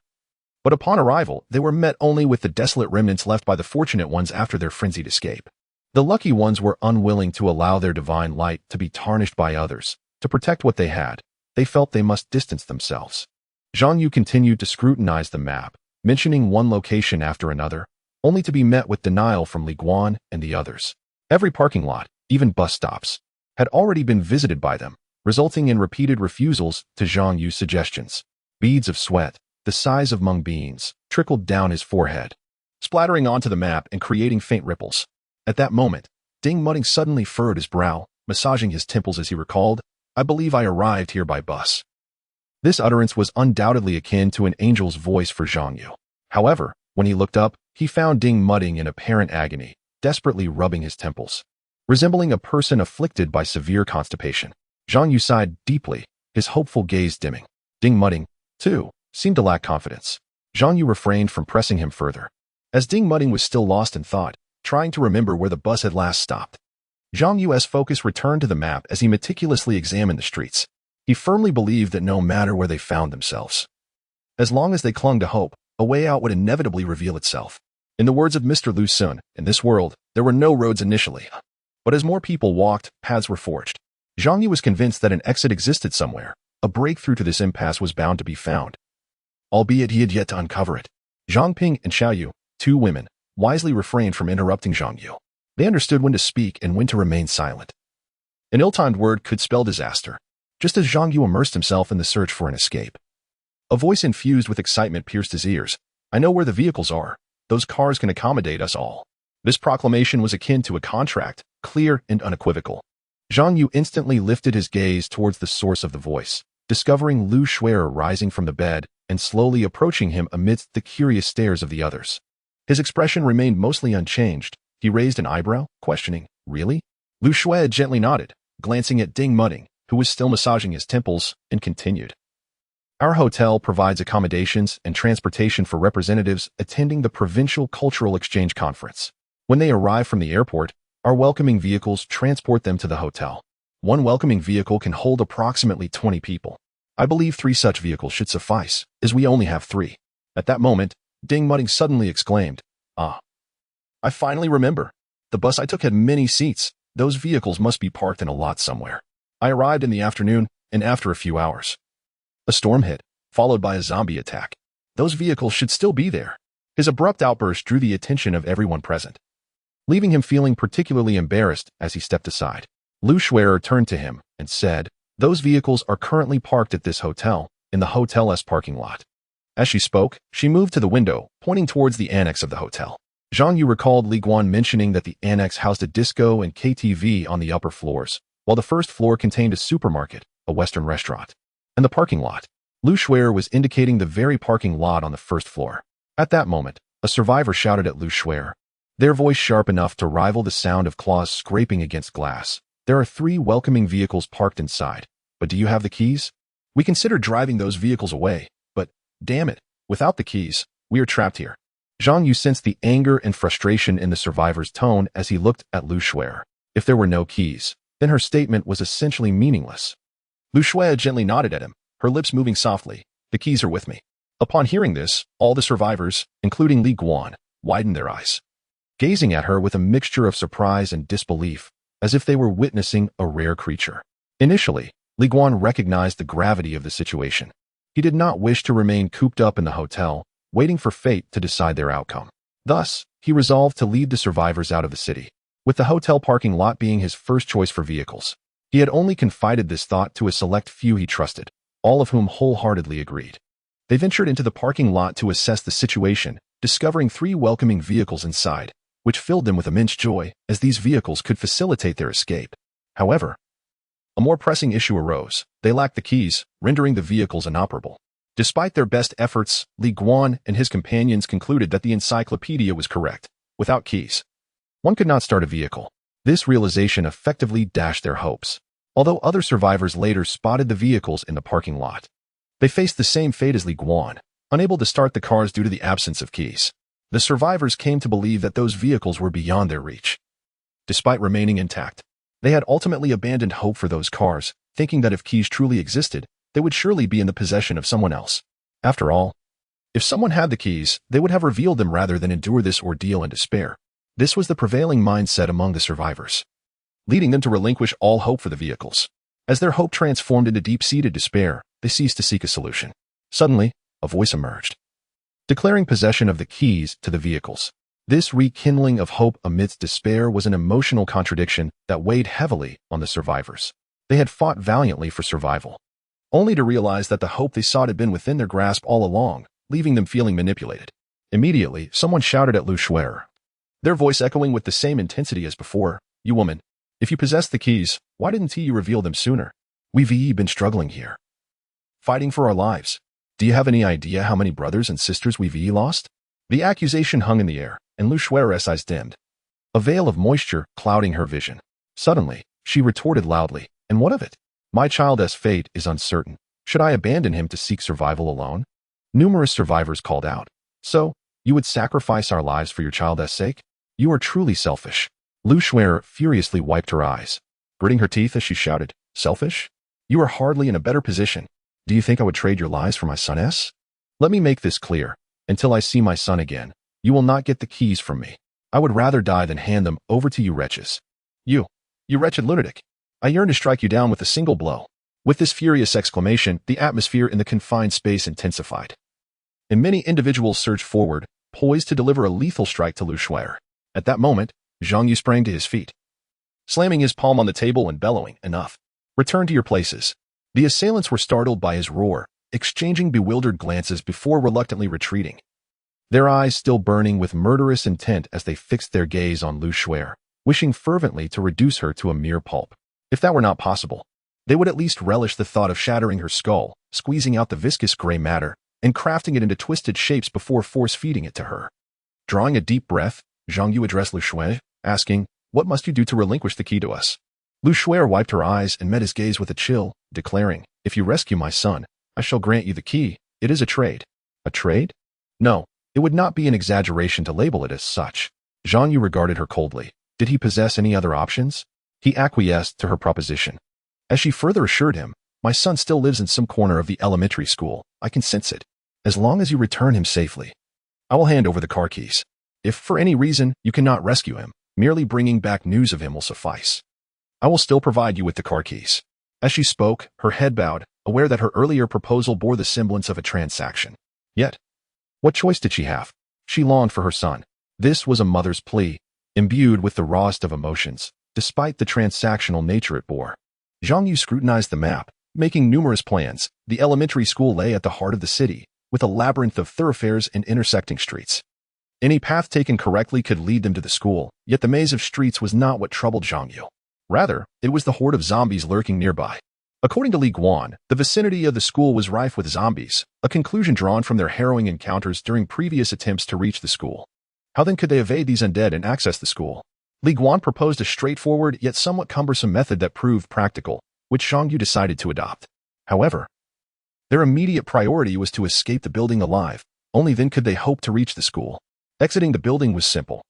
But upon arrival, they were met only with the desolate remnants left by the fortunate ones after their frenzied escape. The lucky ones were unwilling to allow their divine light to be tarnished by others. To protect what they had, they felt they must distance themselves. Zhang Yu continued to scrutinize the map, mentioning one location after another, only to be met with denial from Li Guan and the others. Every parking lot, even bus stops, had already been visited by them, resulting in repeated refusals to Zhang Yu's suggestions. Beads of sweat, the size of mung beans, trickled down his forehead, splattering onto the map and creating faint ripples. At that moment, Ding Mudding suddenly furrowed his brow, massaging his temples as he recalled, "I believe I arrived here by bus." This utterance was undoubtedly akin to an angel's voice for Zhang Yu. However, when he looked up, he found Ding Mudding in apparent agony, desperately rubbing his temples, resembling a person afflicted by severe constipation. Zhang Yu sighed deeply, his hopeful gaze dimming. Ding Mudding, too, seemed to lack confidence. Zhang Yu refrained from pressing him further, as Ding Mudding was still lost in thought, trying to remember where the bus had last stopped. Zhang Yu's focus returned to the map as he meticulously examined the streets. He firmly believed that no matter where they found themselves, as long as they clung to hope, a way out would inevitably reveal itself. In the words of Mr. Lu Sun, in this world, there were no roads initially. But as more people walked, paths were forged. Zhang Yu was convinced that an exit existed somewhere. A breakthrough to this impasse was bound to be found, albeit he had yet to uncover it. Zhang Ping and Xiao Yu, two women, wisely refrained from interrupting Zhang Yu. They understood when to speak and when to remain silent. An ill-timed word could spell disaster, just as Zhang Yu immersed himself in the search for an escape. A voice infused with excitement pierced his ears. "I know where the vehicles are. Those cars can accommodate us all." This proclamation was akin to a contract, clear and unequivocal. Zhang Yu instantly lifted his gaze towards the source of the voice, discovering Lu Shuer rising from the bed and slowly approaching him amidst the curious stares of the others. His expression remained mostly unchanged. He raised an eyebrow, questioning, "Really?" Lu Shuer gently nodded, glancing at Ding Mudding, who was still massaging his temples, and continued. "Our hotel provides accommodations and transportation for representatives attending the Provincial Cultural Exchange Conference. When they arrive from the airport, our welcoming vehicles transport them to the hotel. One welcoming vehicle can hold approximately 20 people. I believe 3 such vehicles should suffice, as we only have 3. At that moment, Ding Mudding suddenly exclaimed, "Ah, I finally remember. The bus I took had many seats. Those vehicles must be parked in a lot somewhere. I arrived in the afternoon, and after a few hours, a storm hit, followed by a zombie attack. Those vehicles should still be there." His abrupt outburst drew the attention of everyone present, leaving him feeling particularly embarrassed as he stepped aside. Lu Shuer turned to him and said, "Those vehicles are currently parked at this hotel, in the hotel's parking lot." As she spoke, she moved to the window, pointing towards the annex of the hotel. Zhang Yu recalled Li Guan mentioning that the annex housed a disco and KTV on the upper floors, while the first floor contained a supermarket, a Western restaurant, and the parking lot. Lu Shuer was indicating the very parking lot on the first floor. At that moment, a survivor shouted at Lu Shuer, their voice sharp enough to rival the sound of claws scraping against glass. "There are 3 welcoming vehicles parked inside, but do you have the keys? We considered driving those vehicles away, but, damn it, without the keys, we are trapped here." Zhang Yu sensed the anger and frustration in the survivor's tone as he looked at Lu Shuer. If there were no keys, then her statement was essentially meaningless. Lu Shuer gently nodded at him, her lips moving softly. "The keys are with me." Upon hearing this, all the survivors, including Li Guan, widened their eyes, gazing at her with a mixture of surprise and disbelief, as if they were witnessing a rare creature. Initially, Li Guan recognized the gravity of the situation. He did not wish to remain cooped up in the hotel, waiting for fate to decide their outcome. Thus, he resolved to lead the survivors out of the city, with the hotel parking lot being his first choice for vehicles. He had only confided this thought to a select few he trusted, all of whom wholeheartedly agreed. They ventured into the parking lot to assess the situation, discovering 3 welcoming vehicles inside, which filled them with immense joy, as these vehicles could facilitate their escape. However, a more pressing issue arose. They lacked the keys, rendering the vehicles inoperable. Despite their best efforts, Li Guan and his companions concluded that the encyclopedia was correct. Without keys, one could not start a vehicle. This realization effectively dashed their hopes. Although other survivors later spotted the vehicles in the parking lot, They faced the same fate as Li Guan, unable to start the cars due to the absence of keys. The survivors came to believe that those vehicles were beyond their reach. Despite remaining intact, they had ultimately abandoned hope for those cars, thinking that if keys truly existed, they would surely be in the possession of someone else. After all, if someone had the keys, they would have revealed them rather than endure this ordeal in despair. This was the prevailing mindset among the survivors, leading them to relinquish all hope for the vehicles. As their hope transformed into deep-seated despair, they ceased to seek a solution. Suddenly, a voice emerged, declaring possession of the keys to the vehicles. This rekindling of hope amidst despair was an emotional contradiction that weighed heavily on the survivors. They had fought valiantly for survival, only to realize that the hope they sought had been within their grasp all along, leaving them feeling manipulated. Immediately, someone shouted at Lu Shuer, their voice echoing with the same intensity as before, "You woman, if you possessed the keys, why didn't you reveal them sooner? We've been struggling here, fighting for our lives. Do you have any idea how many brothers and sisters we've lost?" The accusation hung in the air, and Lu Shuer's eyes dimmed, a veil of moisture clouding her vision. Suddenly, she retorted loudly, "And what of it? My child's fate is uncertain. Should I abandon him to seek survival alone?" Numerous survivors called out, "So, you would sacrifice our lives for your child's sake? You are truly selfish." Lu Shuer furiously wiped her eyes, gritting her teeth as she shouted, "Selfish? You are hardly in a better position. Do you think I would trade your lives for my son's? Let me make this clear. Until I see my son again, you will not get the keys from me. I would rather die than hand them over to you wretches. You wretched lunatic. I yearn to strike you down with a single blow." With this furious exclamation, the atmosphere in the confined space intensified, and many individuals surged forward, poised to deliver a lethal strike to Lu Shuer. At that moment, Zhang Yu sprang to his feet, slamming his palm on the table and bellowing, "Enough. Return to your places." The assailants were startled by his roar, exchanging bewildered glances before reluctantly retreating, their eyes still burning with murderous intent as they fixed their gaze on Lu Shuer, wishing fervently to reduce her to a mere pulp. If that were not possible, they would at least relish the thought of shattering her skull, squeezing out the viscous gray matter, and crafting it into twisted shapes before force-feeding it to her. Drawing a deep breath, Zhang Yu addressed Lu Shuer, asking, "What must you do to relinquish the key to us?" Lu Shuer wiped her eyes and met his gaze with a chill, declaring, "If you rescue my son, I shall grant you the key. It is a trade." "A trade?" "No, it would not be an exaggeration to label it as such." Zhang Yu regarded her coldly. Did he possess any other options? He acquiesced to her proposition, as she further assured him, "My son still lives in some corner of the elementary school. I can sense it. As long as you return him safely, I will hand over the car keys. If for any reason you cannot rescue him, merely bringing back news of him will suffice. I will still provide you with the car keys." As she spoke, her head bowed, aware that her earlier proposal bore the semblance of a transaction. Yet, what choice did she have? She longed for her son. This was a mother's plea, imbued with the rawest of emotions, despite the transactional nature it bore. Zhang Yu scrutinized the map, making numerous plans. The elementary school lay at the heart of the city, with a labyrinth of thoroughfares and intersecting streets. Any path taken correctly could lead them to the school, yet the maze of streets was not what troubled Zhang Yu. Rather, it was the horde of zombies lurking nearby. According to Li Guan, the vicinity of the school was rife with zombies, a conclusion drawn from their harrowing encounters during previous attempts to reach the school. How then could they evade these undead and access the school? Li Guan proposed a straightforward yet somewhat cumbersome method that proved practical, which Zhang Yu decided to adopt. However, their immediate priority was to escape the building alive. Only then could they hope to reach the school. Exiting the building was simple,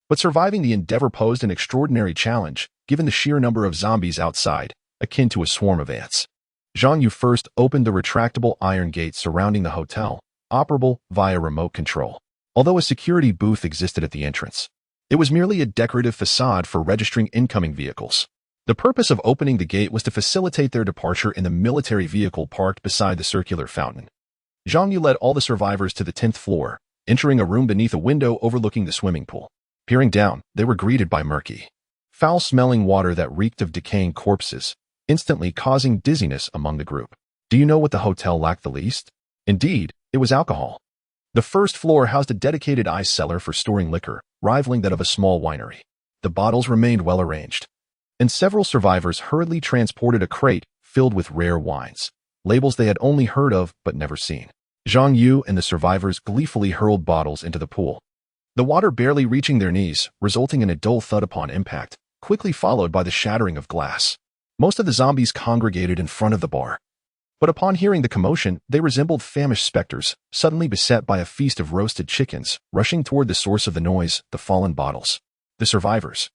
but surviving the endeavor posed an extraordinary challenge, given the sheer number of zombies outside, akin to a swarm of ants. Zhang Yu first opened the retractable iron gate surrounding the hotel, operable via remote control. Although a security booth existed at the entrance, it was merely a decorative facade for registering incoming vehicles. The purpose of opening the gate was to facilitate their departure in the military vehicle parked beside the circular fountain. Zhang Yu led all the survivors to the 10th floor, entering a room beneath a window overlooking the swimming pool. Peering down, they were greeted by murky, foul-smelling water that reeked of decaying corpses, instantly causing dizziness among the group. Do you know what the hotel lacked the least? Indeed, it was alcohol. The first floor housed a dedicated ice cellar for storing liquor, rivaling that of a small winery. The bottles remained well arranged, and several survivors hurriedly transported a crate filled with rare wines, labels they had only heard of but never seen. Zhang Yu and the survivors gleefully hurled bottles into the pool, the water barely reaching their knees, resulting in a dull thud upon impact, quickly followed by the shattering of glass. Most of the zombies congregated in front of the bar, But upon hearing the commotion, they resembled famished specters, suddenly beset by a feast of roasted chickens, rushing toward the source of the noise, the fallen bottles. The survivors,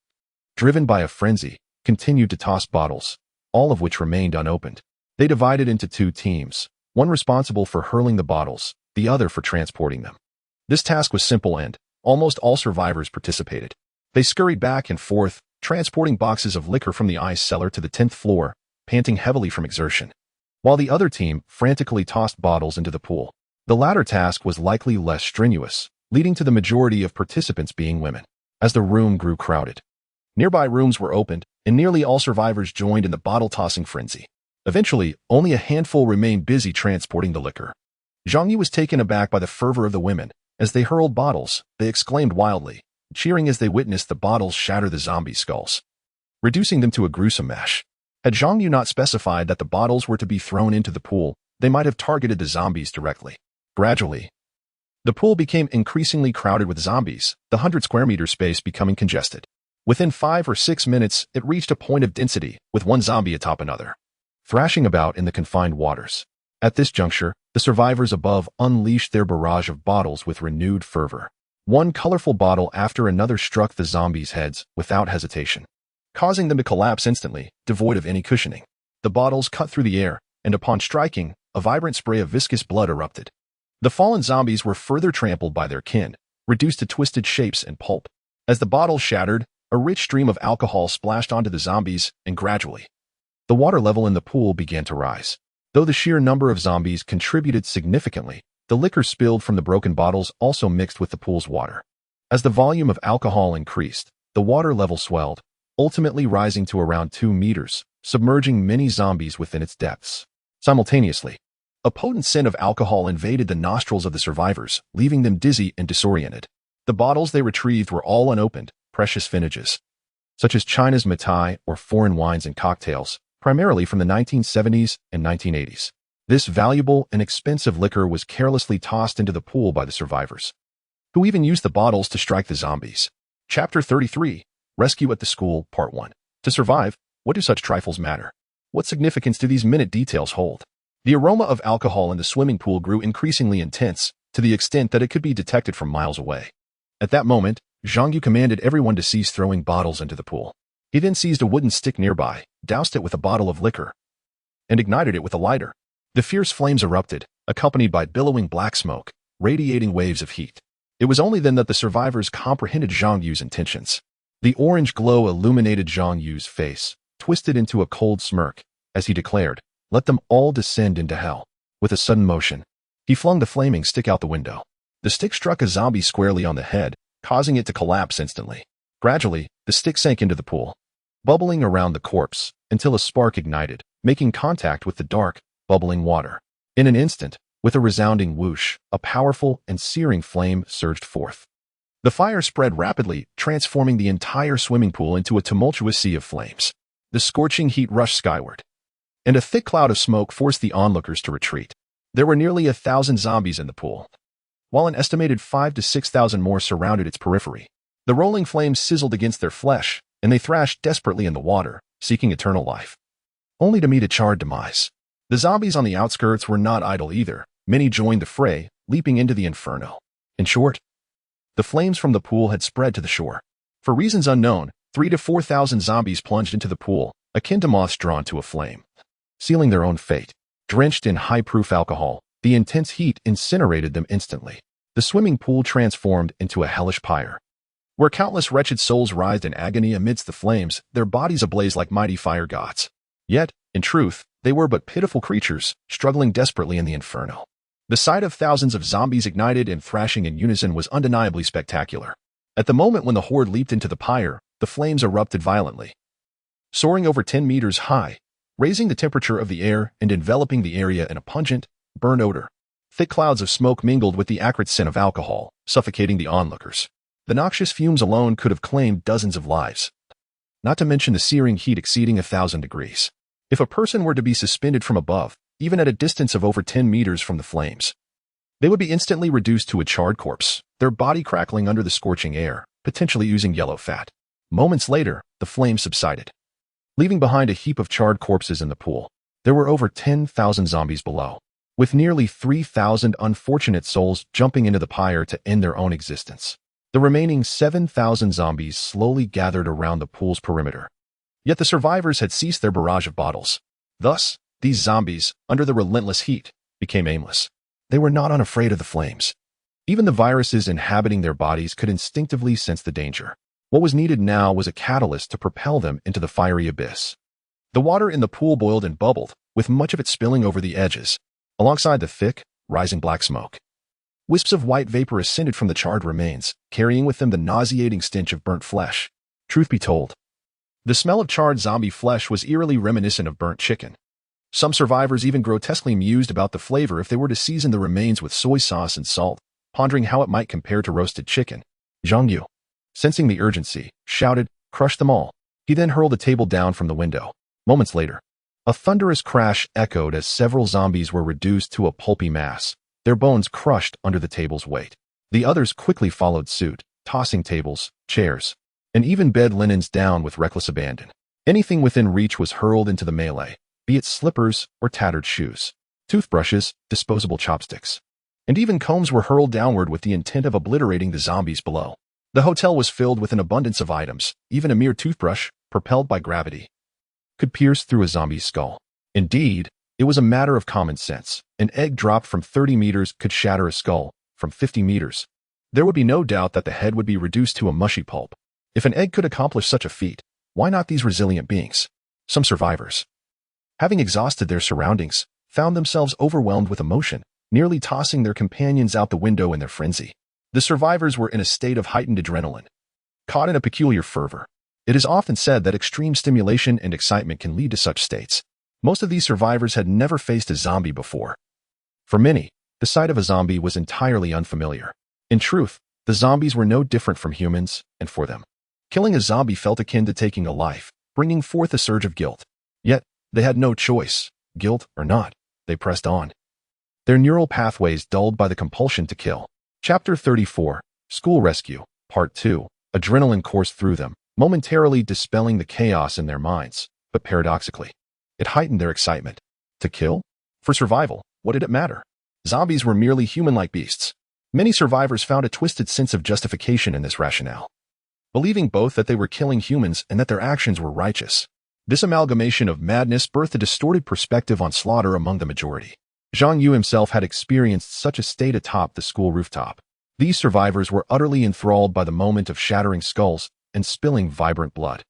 driven by a frenzy, continued to toss bottles, all of which remained unopened. They divided into two teams, one responsible for hurling the bottles, the other for transporting them. This task was simple and almost all survivors participated. They scurried back and forth, transporting boxes of liquor from the ice cellar to the 10th floor, panting heavily from exertion, while the other team frantically tossed bottles into the pool. The latter task was likely less strenuous, leading to the majority of participants being women. As the room grew crowded, nearby rooms were opened, and nearly all survivors joined in the bottle-tossing frenzy. Eventually, only a handful remained busy transporting the liquor. Zhang Yu was taken aback by the fervor of the women. As they hurled bottles, they exclaimed wildly, cheering as they witnessed the bottles shatter the zombie skulls, reducing them to a gruesome mash. Had Zhang Yu not specified that the bottles were to be thrown into the pool, they might have targeted the zombies directly. Gradually, the pool became increasingly crowded with zombies, the 100-square-meter space becoming congested. Within 5 or 6 minutes, it reached a point of density, with one zombie atop another, thrashing about in the confined waters. At this juncture, the survivors above unleashed their barrage of bottles with renewed fervor. One colorful bottle after another struck the zombies' heads without hesitation, causing them to collapse instantly, devoid of any cushioning. The bottles cut through the air, and upon striking, a vibrant spray of viscous blood erupted. The fallen zombies were further trampled by their kin, reduced to twisted shapes and pulp. As the bottles shattered, a rich stream of alcohol splashed onto the zombies, and gradually, the water level in the pool began to rise. Though the sheer number of zombies contributed significantly, the liquor spilled from the broken bottles also mixed with the pool's water. As the volume of alcohol increased, the water level swelled, ultimately rising to around 2 meters, submerging many zombies within its depths. Simultaneously, a potent scent of alcohol invaded the nostrils of the survivors, leaving them dizzy and disoriented. The bottles they retrieved were all unopened, precious vintages, such as China's Matai or foreign wines and cocktails, primarily from the 1970s and 1980s. This valuable and expensive liquor was carelessly tossed into the pool by the survivors, who even used the bottles to strike the zombies. Chapter 33, Rescue at the School, Part 1. To survive, what do such trifles matter? What significance do these minute details hold? The aroma of alcohol in the swimming pool grew increasingly intense, to the extent that it could be detected from miles away. At that moment, Zhang Yu commanded everyone to cease throwing bottles into the pool. He then seized a wooden stick nearby, doused it with a bottle of liquor, and ignited it with a lighter. The fierce flames erupted, accompanied by billowing black smoke, radiating waves of heat. It was only then that the survivors comprehended Zhang Yu's intentions. The orange glow illuminated Zhang Yu's face, twisted into a cold smirk, as he declared, "Let them all descend into hell." With a sudden motion, he flung the flaming stick out the window. The stick struck a zombie squarely on the head, causing it to collapse instantly. Gradually, the stick sank into the pool, bubbling around the corpse, until a spark ignited, making contact with the dark, bubbling water. In an instant, with a resounding whoosh, a powerful and searing flame surged forth. The fire spread rapidly, transforming the entire swimming pool into a tumultuous sea of flames. The scorching heat rushed skyward, and a thick cloud of smoke forced the onlookers to retreat. There were nearly 1,000 zombies in the pool, while an estimated 5,000 to 6,000 more surrounded its periphery. The rolling flames sizzled against their flesh, and they thrashed desperately in the water, seeking eternal life, only to meet a charred demise. The zombies on the outskirts were not idle either. Many joined the fray, leaping into the inferno. In short, the flames from the pool had spread to the shore. For reasons unknown, 3,000 to 4,000 zombies plunged into the pool, akin to moths drawn to a flame, sealing their own fate. Drenched in high-proof alcohol, the intense heat incinerated them instantly. The swimming pool transformed into a hellish pyre, where countless wretched souls writhed in agony amidst the flames, their bodies ablaze like mighty fire gods. Yet, in truth, they were but pitiful creatures, struggling desperately in the inferno. The sight of thousands of zombies ignited and thrashing in unison was undeniably spectacular. At the moment when the horde leaped into the pyre, the flames erupted violently, soaring over 10 meters high, raising the temperature of the air and enveloping the area in a pungent, burnt odor. Thick clouds of smoke mingled with the acrid scent of alcohol, suffocating the onlookers. The noxious fumes alone could have claimed dozens of lives, not to mention the searing heat exceeding 1,000 degrees. If a person were to be suspended from above, even at a distance of over 10 meters from the flames, they would be instantly reduced to a charred corpse, their body crackling under the scorching air, potentially oozing yellow fat. Moments later, the flames subsided, leaving behind a heap of charred corpses in the pool. There were over 10,000 zombies below, with nearly 3,000 unfortunate souls jumping into the pyre to end their own existence. The remaining 7,000 zombies slowly gathered around the pool's perimeter. Yet the survivors had ceased their barrage of bottles. Thus, these zombies, under the relentless heat, became aimless. They were not unafraid of the flames. Even the viruses inhabiting their bodies could instinctively sense the danger. What was needed now was a catalyst to propel them into the fiery abyss. The water in the pool boiled and bubbled, with much of it spilling over the edges, alongside the thick, rising black smoke. Wisps of white vapor ascended from the charred remains, carrying with them the nauseating stench of burnt flesh. Truth be told, the smell of charred zombie flesh was eerily reminiscent of burnt chicken. Some survivors even grotesquely mused about the flavor if they were to season the remains with soy sauce and salt, pondering how it might compare to roasted chicken. Zhang Yu, sensing the urgency, shouted, "Crush them all." He then hurled the table down from the window. Moments later, a thunderous crash echoed as several zombies were reduced to a pulpy mass, their bones crushed under the table's weight. The others quickly followed suit, tossing tables, chairs, and even bed linens down with reckless abandon. Anything within reach was hurled into the melee, be it slippers or tattered shoes. Toothbrushes, disposable chopsticks, and even combs were hurled downward with the intent of obliterating the zombies below. The hotel was filled with an abundance of items. Even a mere toothbrush, propelled by gravity, could pierce through a zombie's skull. Indeed, it was a matter of common sense. An egg dropped from 30 meters could shatter a skull from 50 meters. There would be no doubt that the head would be reduced to a mushy pulp. If an egg could accomplish such a feat, why not these resilient beings? Some survivors, having exhausted their surroundings, found themselves overwhelmed with emotion, nearly tossing their companions out the window in their frenzy. The survivors were in a state of heightened adrenaline, caught in a peculiar fervor. It is often said that extreme stimulation and excitement can lead to such states. Most of these survivors had never faced a zombie before. For many, the sight of a zombie was entirely unfamiliar. In truth, the zombies were no different from humans, and for them, killing a zombie felt akin to taking a life, bringing forth a surge of guilt. Yet, they had no choice. Guilt or not, they pressed on, their neural pathways dulled by the compulsion to kill. Chapter 34, School Rescue, Part 2. Adrenaline coursed through them, momentarily dispelling the chaos in their minds, but paradoxically, it heightened their excitement. To kill? For survival, what did it matter? Zombies were merely human-like beasts. Many survivors found a twisted sense of justification in this rationale, believing both that they were killing humans and that their actions were righteous. This amalgamation of madness birthed a distorted perspective on slaughter among the majority. Zhang Yu himself had experienced such a state atop the school rooftop. These survivors were utterly enthralled by the moment of shattering skulls and spilling vibrant blood.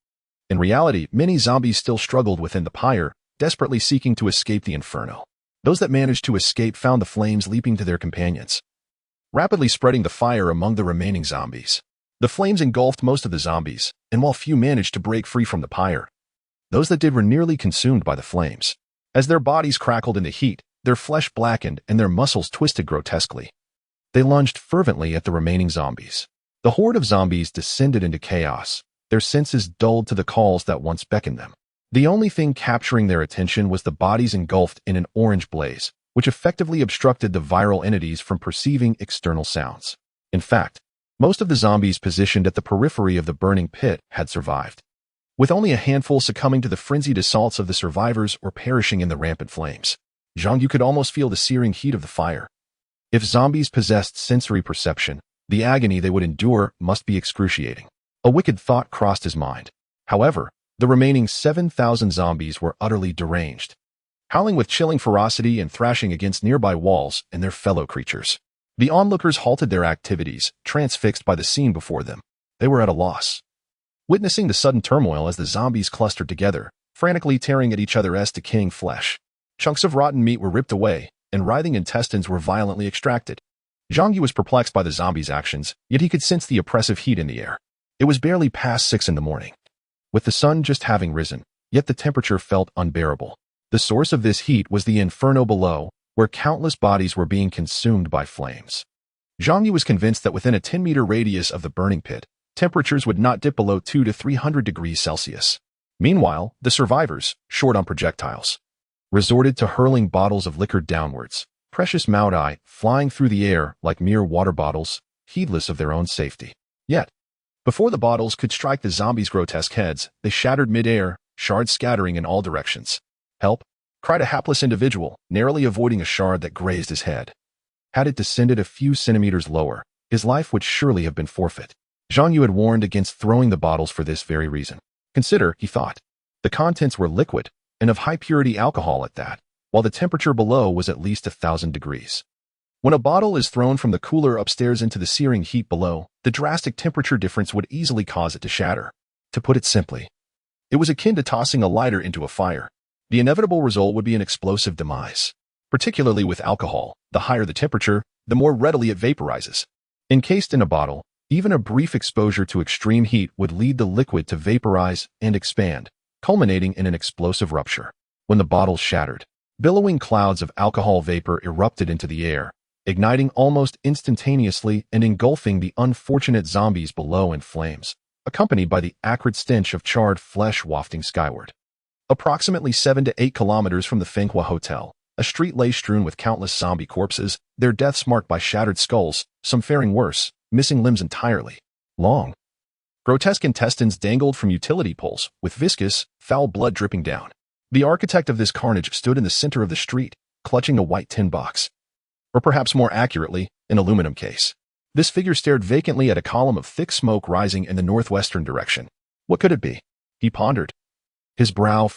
In reality, many zombies still struggled within the pyre, desperately seeking to escape the inferno. Those that managed to escape found the flames leaping to their companions, rapidly spreading the fire among the remaining zombies. The flames engulfed most of the zombies, and while few managed to break free from the pyre, those that did were nearly consumed by the flames. As their bodies crackled in the heat, their flesh blackened and their muscles twisted grotesquely. They lunged fervently at the remaining zombies. The horde of zombies descended into chaos, their senses dulled to the calls that once beckoned them. The only thing capturing their attention was the bodies engulfed in an orange blaze, which effectively obstructed the viral entities from perceiving external sounds. In fact, most of the zombies positioned at the periphery of the burning pit had survived, with only a handful succumbing to the frenzied assaults of the survivors or perishing in the rampant flames. Zhang Yu could almost feel the searing heat of the fire. If zombies possessed sensory perception, the agony they would endure must be excruciating. A wicked thought crossed his mind. However, the remaining 7,000 zombies were utterly deranged, howling with chilling ferocity and thrashing against nearby walls and their fellow creatures. The onlookers halted their activities, transfixed by the scene before them. They were at a loss, witnessing the sudden turmoil as the zombies clustered together, frantically tearing at each other's decaying flesh. Chunks of rotten meat were ripped away, and writhing intestines were violently extracted. Zhang Yu was perplexed by the zombies' actions, yet he could sense the oppressive heat in the air. It was barely past 6 in the morning, with the sun just having risen, yet the temperature felt unbearable. The source of this heat was the inferno below, where countless bodies were being consumed by flames. Zhang Yu was convinced that within a 10-meter radius of the burning pit, temperatures would not dip below 200 to 300 degrees Celsius. Meanwhile, the survivors, short on projectiles, resorted to hurling bottles of liquor downwards, precious maudai flying through the air like mere water bottles, heedless of their own safety. Yet, before the bottles could strike the zombies' grotesque heads, they shattered mid-air, shards scattering in all directions. Help! cried a hapless individual, narrowly avoiding a shard that grazed his head. Had it descended a few centimeters lower, his life would surely have been forfeit. Zhang Yu had warned against throwing the bottles for this very reason. Consider, he thought, the contents were liquid, and of high-purity alcohol at that, while the temperature below was at least 1,000 degrees. When a bottle is thrown from the cooler upstairs into the searing heat below, the drastic temperature difference would easily cause it to shatter. To put it simply, it was akin to tossing a lighter into a fire. The inevitable result would be an explosive demise. Particularly with alcohol, the higher the temperature, the more readily it vaporizes. Encased in a bottle, even a brief exposure to extreme heat would lead the liquid to vaporize and expand, culminating in an explosive rupture. When the bottle shattered, billowing clouds of alcohol vapor erupted into the air, igniting almost instantaneously and engulfing the unfortunate zombies below in flames, accompanied by the acrid stench of charred flesh wafting skyward. Approximately 7 to 8 kilometers from the Fenghua Hotel, a street lay strewn with countless zombie corpses, their deaths marked by shattered skulls, some faring worse, missing limbs entirely. Long, grotesque intestines dangled from utility poles, with viscous, foul blood dripping down. The architect of this carnage stood in the center of the street, clutching a white tin box. Or perhaps more accurately, an aluminum case. This figure stared vacantly at a column of thick smoke rising in the northwestern direction. What could it be? He pondered. His brow